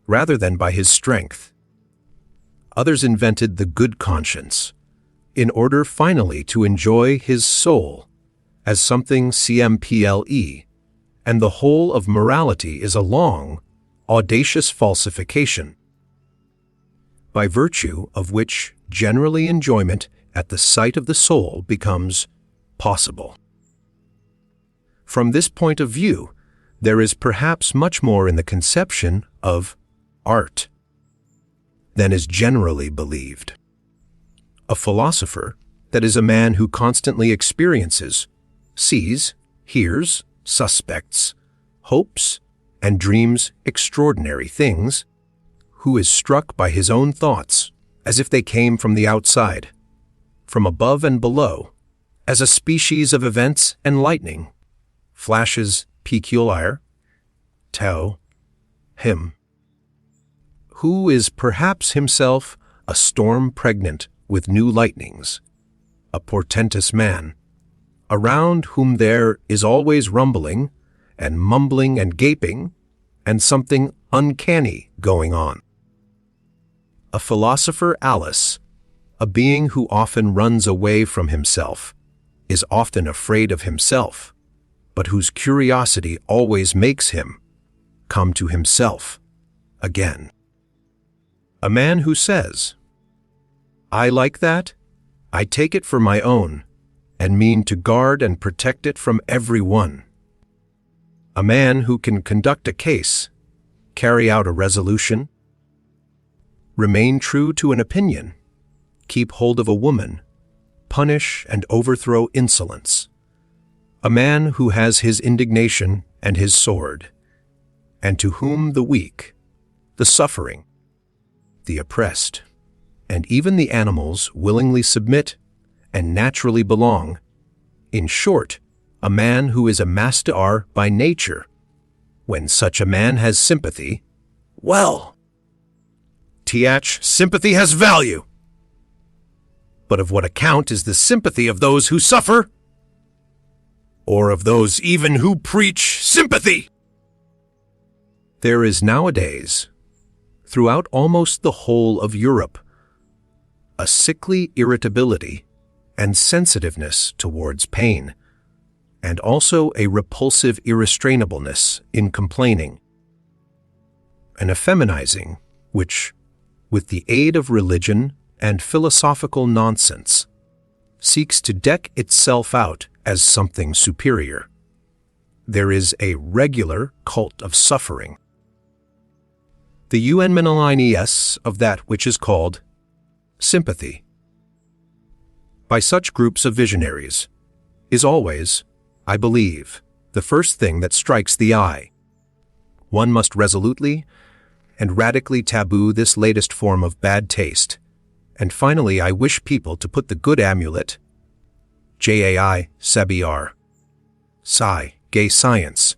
rather than by his strength. Others invented the good conscience, in order finally to enjoy his soul as something cmple, and the whole of morality is a long, audacious falsification, by virtue of which generally enjoyment at the sight of the soul becomes possible. From this point of view, there is perhaps much more in the conception of art than is generally believed. A philosopher, that is a man who constantly experiences, sees, hears, suspects, hopes, and dreams extraordinary things, who is struck by his own thoughts as if they came from the outside, from above and below, as a species of events and lightning, flashes peculiar, tau, him, who is perhaps himself a storm pregnant with new lightnings, a portentous man, around whom there is always rumbling and mumbling and gaping and something uncanny going on. A philosopher Alice, a being who often runs away from himself, is often afraid of himself, but whose curiosity always makes him come to himself again. A man who says, "I like that, I take it for my own, and mean to guard and protect it from every one." A man who can conduct a case, carry out a resolution, remain true to an opinion, keep hold of a woman, punish and overthrow insolence. A man who has his indignation and his sword, and to whom the weak, the suffering, the oppressed, and even the animals willingly submit and naturally belong. In short, a man who is a master by nature. When such a man has sympathy, well, sympathy has value. But of what account is the sympathy of those who suffer? Or of those even who preach sympathy? There is nowadays, throughout almost the whole of Europe, a sickly irritability and sensitiveness towards pain, and also a repulsive irrestrainableness in complaining. An effeminizing which, with the aid of religion and philosophical nonsense, seeks to deck itself out as something superior. There is a regular cult of suffering. The eumenalines of that which is called sympathy, by such groups of visionaries, is always, I believe, the first thing that strikes the eye. One must resolutely and radically taboo this latest form of bad taste, and finally I wish people to put the good amulet, JAI, sabiar, psi, gay science,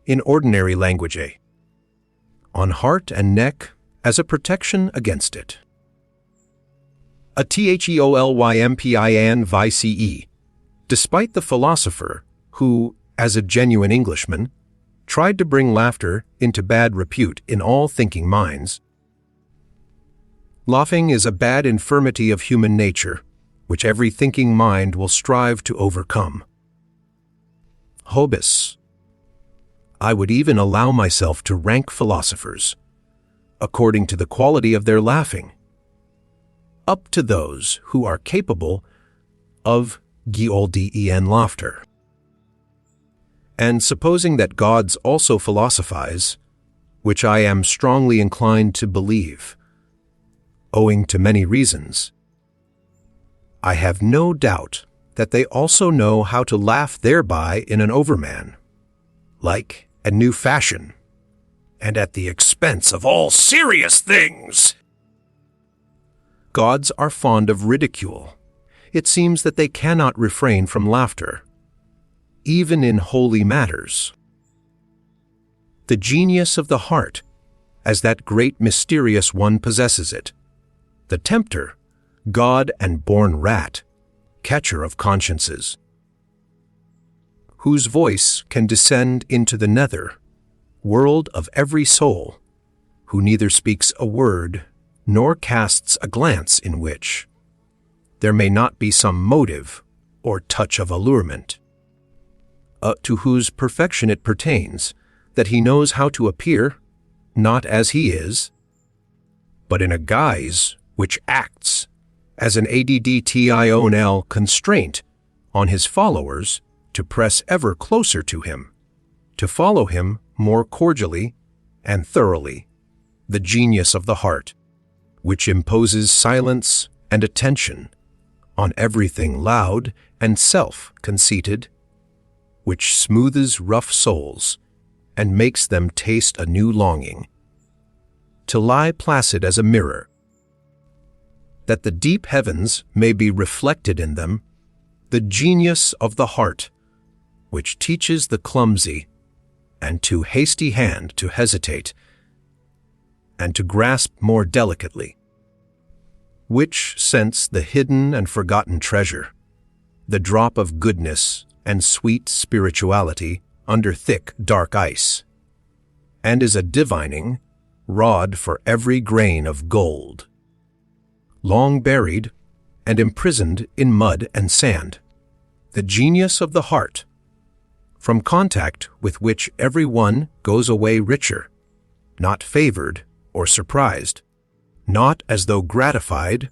in ordinary language, on heart and neck as a protection against it. A THEOLYMPIN VICE, despite the philosopher who, as a genuine Englishman, tried to bring laughter into bad repute in all thinking minds. Laughing is a bad infirmity of human nature, which every thinking mind will strive to overcome. Hobis. I would even allow myself to rank philosophers, according to the quality of their laughing, up to those who are capable of GOLDEN laughter. And supposing that gods also philosophize, which I am strongly inclined to believe, owing to many reasons, I have no doubt that they also know how to laugh thereby in an overman, like a new fashion, and at the expense of all serious things. Gods are fond of ridicule. It seems that they cannot refrain from laughter, even in holy matters. The genius of the heart, as that great mysterious one possesses it, the tempter, God and born rat, catcher of consciences, whose voice can descend into the nether world of every soul, who neither speaks a word nor casts a glance in which there may not be some motive or touch of allurement, to whose perfection it pertains that he knows how to appear, not as he is, but in a guise which acts as an addtional constraint on his followers to press ever closer to him, to follow him more cordially and thoroughly, the genius of the heart, which imposes silence and attention on everything loud and self-conceited, which smoothes rough souls and makes them taste a new longing, to lie placid as a mirror, that the deep heavens may be reflected in them, the genius of the heart, which teaches the clumsy and too hasty hand to hesitate and to grasp more delicately, which sense the hidden and forgotten treasure, the drop of goodness and sweet spirituality under thick, dark ice, and is a divining rod for every grain of gold, long buried and imprisoned in mud and sand, the genius of the heart, from contact with which every one goes away richer, not favored or surprised, not as though gratified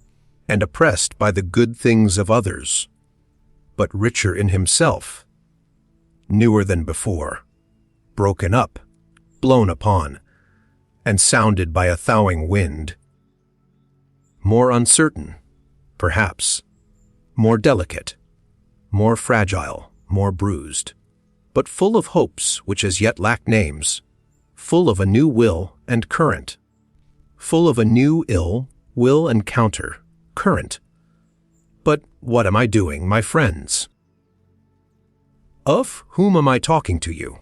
and oppressed by the good things of others, but richer in himself, newer than before, broken up, blown upon, and sounded by a thawing wind, more uncertain, perhaps, more delicate, more fragile, more bruised, but full of hopes which as yet lack names, full of a new will and current, full of a new will and counter, current. But what am I doing, my friends? Of whom am I talking to you?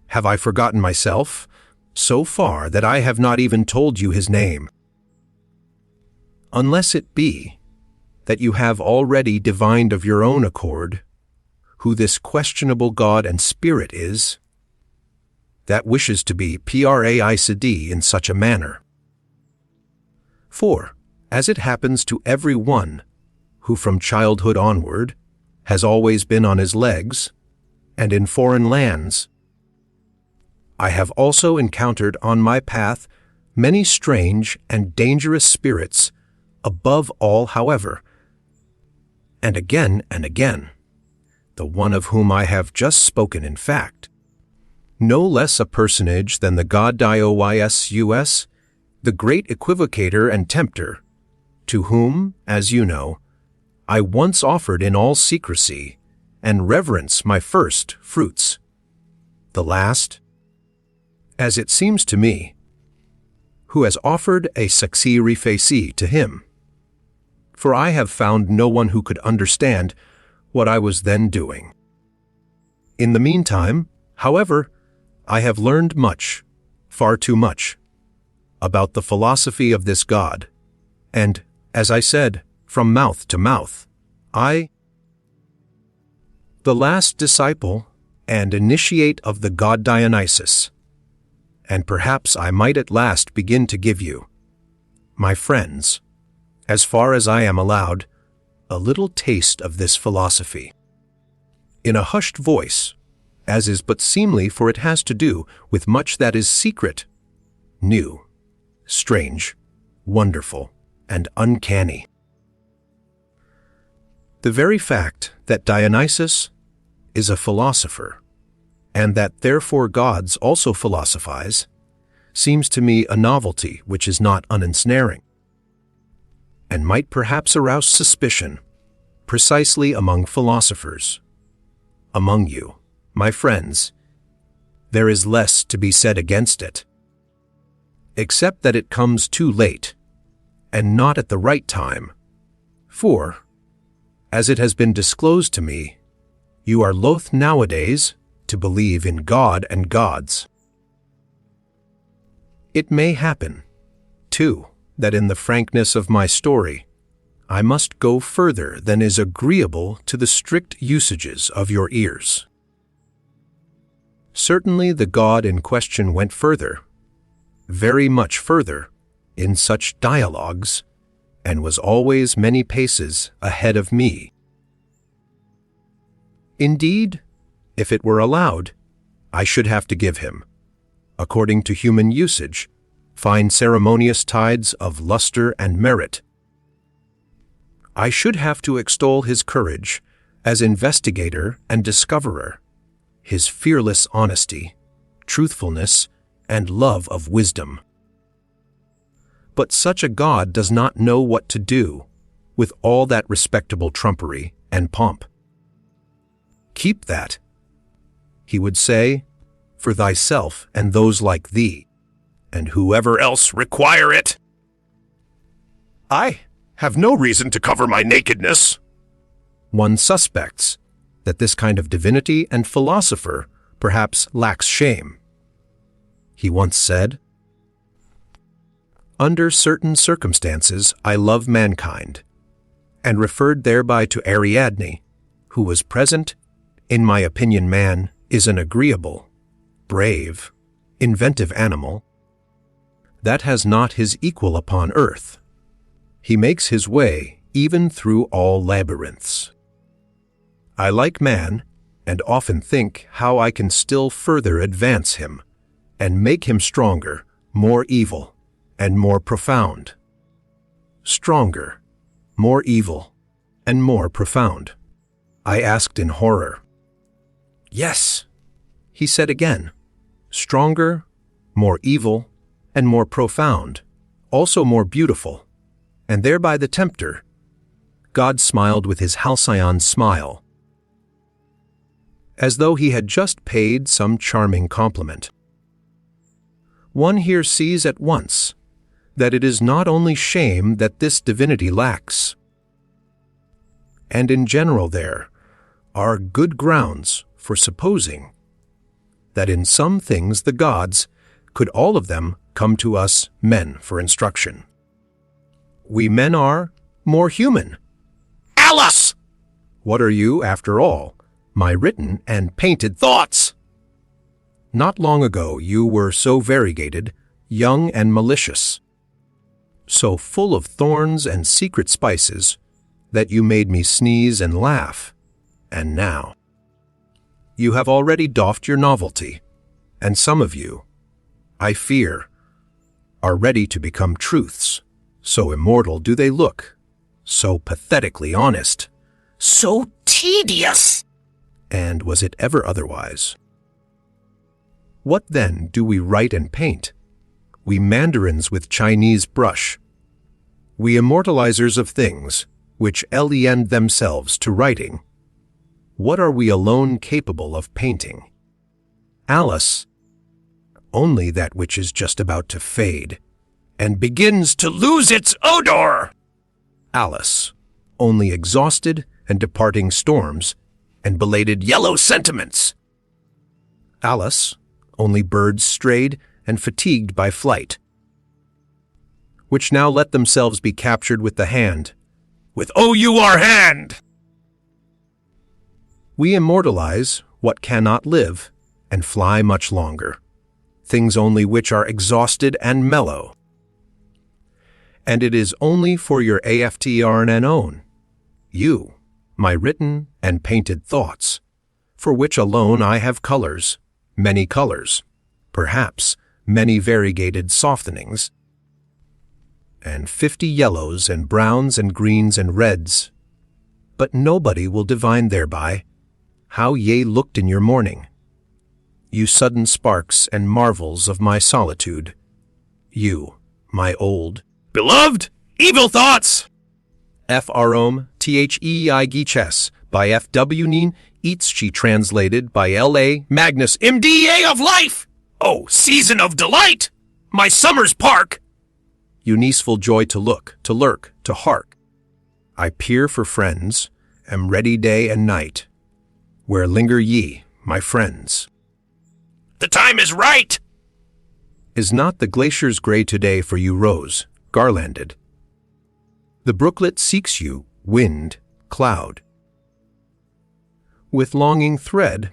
Have I forgotten myself, so far that I have not even told you his name? Unless it be that you have already divined of your own accord who this questionable God and Spirit is, that wishes to be praised in such a manner. For, as it happens to every one who from childhood onward has always been on his legs and in foreign lands, I have also encountered on my path many strange and dangerous spirits, above all, however, and again, the one of whom I have just spoken, in fact, no less a personage than the god Dionysus, the great equivocator and tempter, to whom, as you know, I once offered in all secrecy and reverence my first fruits, the last, as it seems to me, who has offered a sacrifice to him. For I have found no one who could understand what I was then doing. In the meantime, however, I have learned much, far too much, about the philosophy of this God, and, as I said, from mouth to mouth, the last disciple and initiate of the god Dionysus, and perhaps I might at last begin to give you, my friends, as far as I am allowed, a little taste of this philosophy. In a hushed voice, as is but seemly, for it has to do with much that is secret, new, strange, wonderful, and uncanny. The very fact that Dionysus is a philosopher, and that therefore gods also philosophize, seems to me a novelty which is not unensnaring, and might perhaps arouse suspicion, precisely among philosophers. Among you, my friends, there is less to be said against it, except that it comes too late, and not at the right time, for, as it has been disclosed to me, you are loath nowadays to believe in God and gods. It may happen, too, that in the frankness of my story, I must go further than is agreeable to the strict usages of your ears. Certainly the God in question went further, very much further, in such dialogues, and was always many paces ahead of me. Indeed, if it were allowed, I should have to give him, according to human usage, fine ceremonious tides of luster and merit. I should have to extol his courage as investigator and discoverer, his fearless honesty, truthfulness, and love of wisdom. But such a God does not know what to do with all that respectable trumpery and pomp. Keep that, he would say, for thyself and those like thee, and whoever else require it. I have no reason to cover my nakedness. One suspects that this kind of divinity and philosopher perhaps lacks shame. He once said, Under certain circumstances I love mankind, and referred thereby to Ariadne, who was present. In my opinion, man is an agreeable, brave, inventive animal that has not his equal upon earth. He makes his way even through all labyrinths. I like man, and often think how I can still further advance him, and make him stronger, more evil, and more profound. Stronger, more evil, and more profound. I asked in horror. Yes, he said again. Stronger, more evil, and more profound, also more beautiful, and thereby the tempter. God smiled with his halcyon smile, as though he had just paid some charming compliment. One here sees at once that it is not only shame that this divinity lacks, and in general there are good grounds for supposing that in some things the gods could all of them come to us men for instruction. We men are more human. Alice! What are you, after all? My written and painted thoughts. Not long ago you were so variegated, young and malicious, so full of thorns and secret spices that you made me sneeze and laugh, and now you have already doffed your novelty, and some of you, I fear, are ready to become truths. So immortal do they look, so pathetically honest, so tedious. And was it ever otherwise? What then do we write and paint? We mandarins with Chinese brush. We immortalizers of things, which lend themselves to writing. What are we alone capable of painting? Alice, only that which is just about to fade, and begins to lose its odor. Alice, only exhausted and departing storms, and belated yellow sentiments. Alice, only birds strayed and fatigued by flight, which now let themselves be captured with the hand, with "Oh, you are hand!" We immortalize what cannot live and fly much longer, things only which are exhausted and mellow. And it is only for your AFTRN you, my written and painted thoughts, for which alone I have colors, many colors, perhaps many variegated softenings, and 50 yellows and browns and greens and reds, but nobody will divine thereby how ye looked in your morning, you sudden sparks and marvels of my solitude, you, my old, beloved, evil thoughts! F.R.O.M. Thei Giches by F.W. Neen Eatschi translated by L.A. Magnus M.D.A. of life! Oh, season of delight! My summer's park! Uniceful joy to look, to lurk, to hark. I peer for friends, am ready day and night. Where linger ye, my friends? The time is right! Is not the glacier's gray today for you rose, garlanded? The brooklet seeks you, wind, cloud, with longing thread,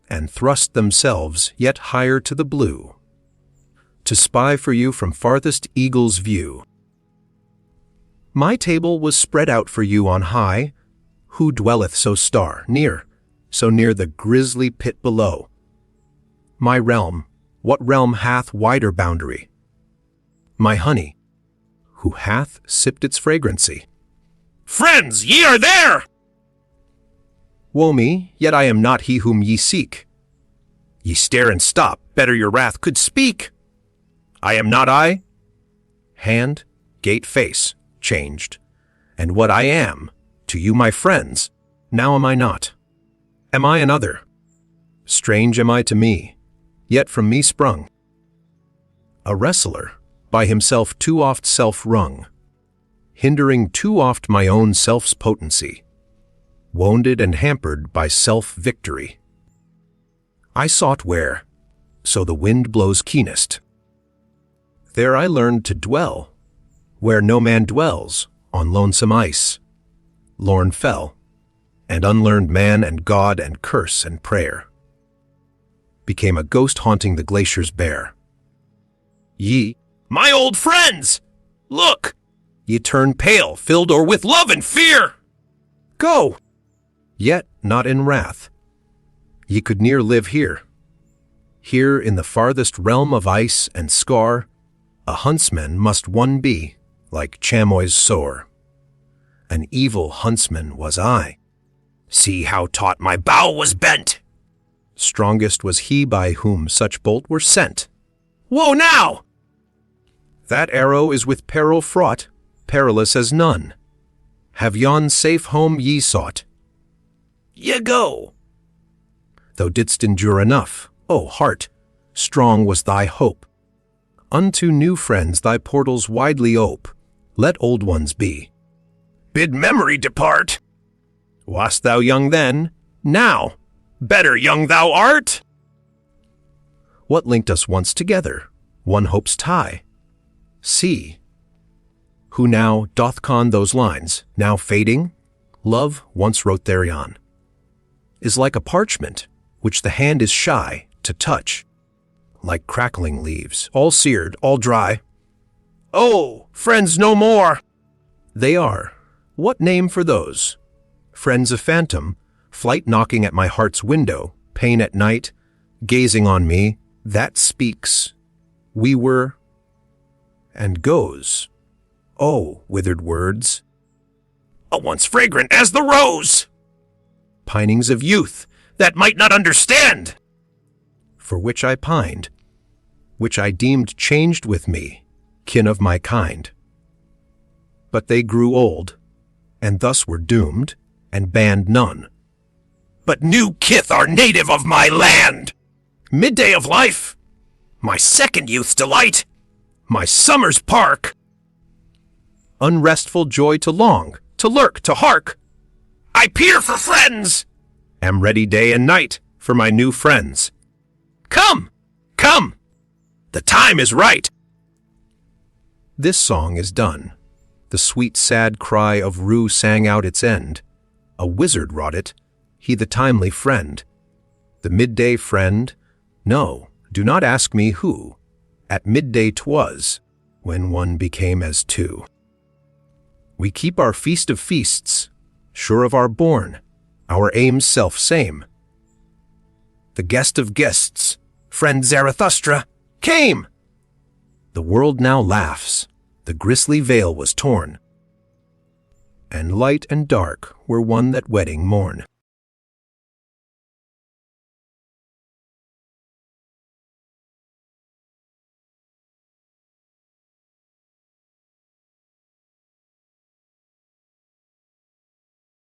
and thrust themselves yet higher to the blue, to spy for you from farthest eagle's view. My table was spread out for you on high, who dwelleth so near the grisly pit below. My realm, what realm hath wider boundary? My honey, who hath sipped its fragrancy. Friends, ye are there! Woe me, yet I am not he whom ye seek. Ye stare and stop, better your wrath could speak. I am not I. Hand, gait, face, changed. And what I am, to you my friends, now am I not. Am I another? Strange am I to me, yet from me sprung. A wrestler, by himself too oft self-wrung, hindering too oft my own self's potency, wounded and hampered by self-victory. I sought where, so the wind blows keenest, There I learned to dwell, where no man dwells, on lonesome ice. Lorn fell, and unlearned man and God and curse and prayer became a ghost haunting the glaciers bare. Ye, my old friends, look! Ye turn pale, filled o'er with love and fear. Go! Yet not in wrath. Ye could near live here. Here in the farthest realm of ice and scar, a huntsman must one be, like chamois sore. An evil huntsman was I. See how taut my bow was bent! Strongest was he by whom such bolt were sent. Woe now! That arrow is with peril fraught, perilous as none. Have yon safe home ye sought? Ye go! Thou didst endure enough, O heart, strong was thy hope. Unto new friends thy portals widely ope, let old ones be. Bid memory depart! Wast thou young then? Now, better young thou art! What linked us once together? One hope's tie. See, who now doth con those lines, now fading? Love once wrote thereon, is like a parchment, which the hand is shy to touch, like crackling leaves, all seared, all dry. Oh, friends no more! They are. What name for those? Friends a phantom, flight knocking at my heart's window, pain at night, gazing on me, that speaks. We were, and goes. Oh, withered words! A once fragrant as the rose! Pinings of youth, that might not understand! For which I pined, which I deemed changed with me, kin of my kind. But they grew old, and thus were doomed, and banned none. But new kith are native of my land! Midday of life, my second youth's delight, my summer's park! Unrestful joy to long, to lurk, to hark! I peer for friends! Am ready day and night for my new friends. Come! Come! The time is right! This song is done. The sweet sad cry of rue sang out its end. A wizard wrought it, he the timely friend. The midday friend? No, do not ask me who. At midday 'twas, when one became as two. We keep our feast of feasts, sure of our bourne, our aims self-same. The guest of guests, friend Zarathustra, came! The world now laughs, the grisly veil was torn, and light and dark were one that wedding morn.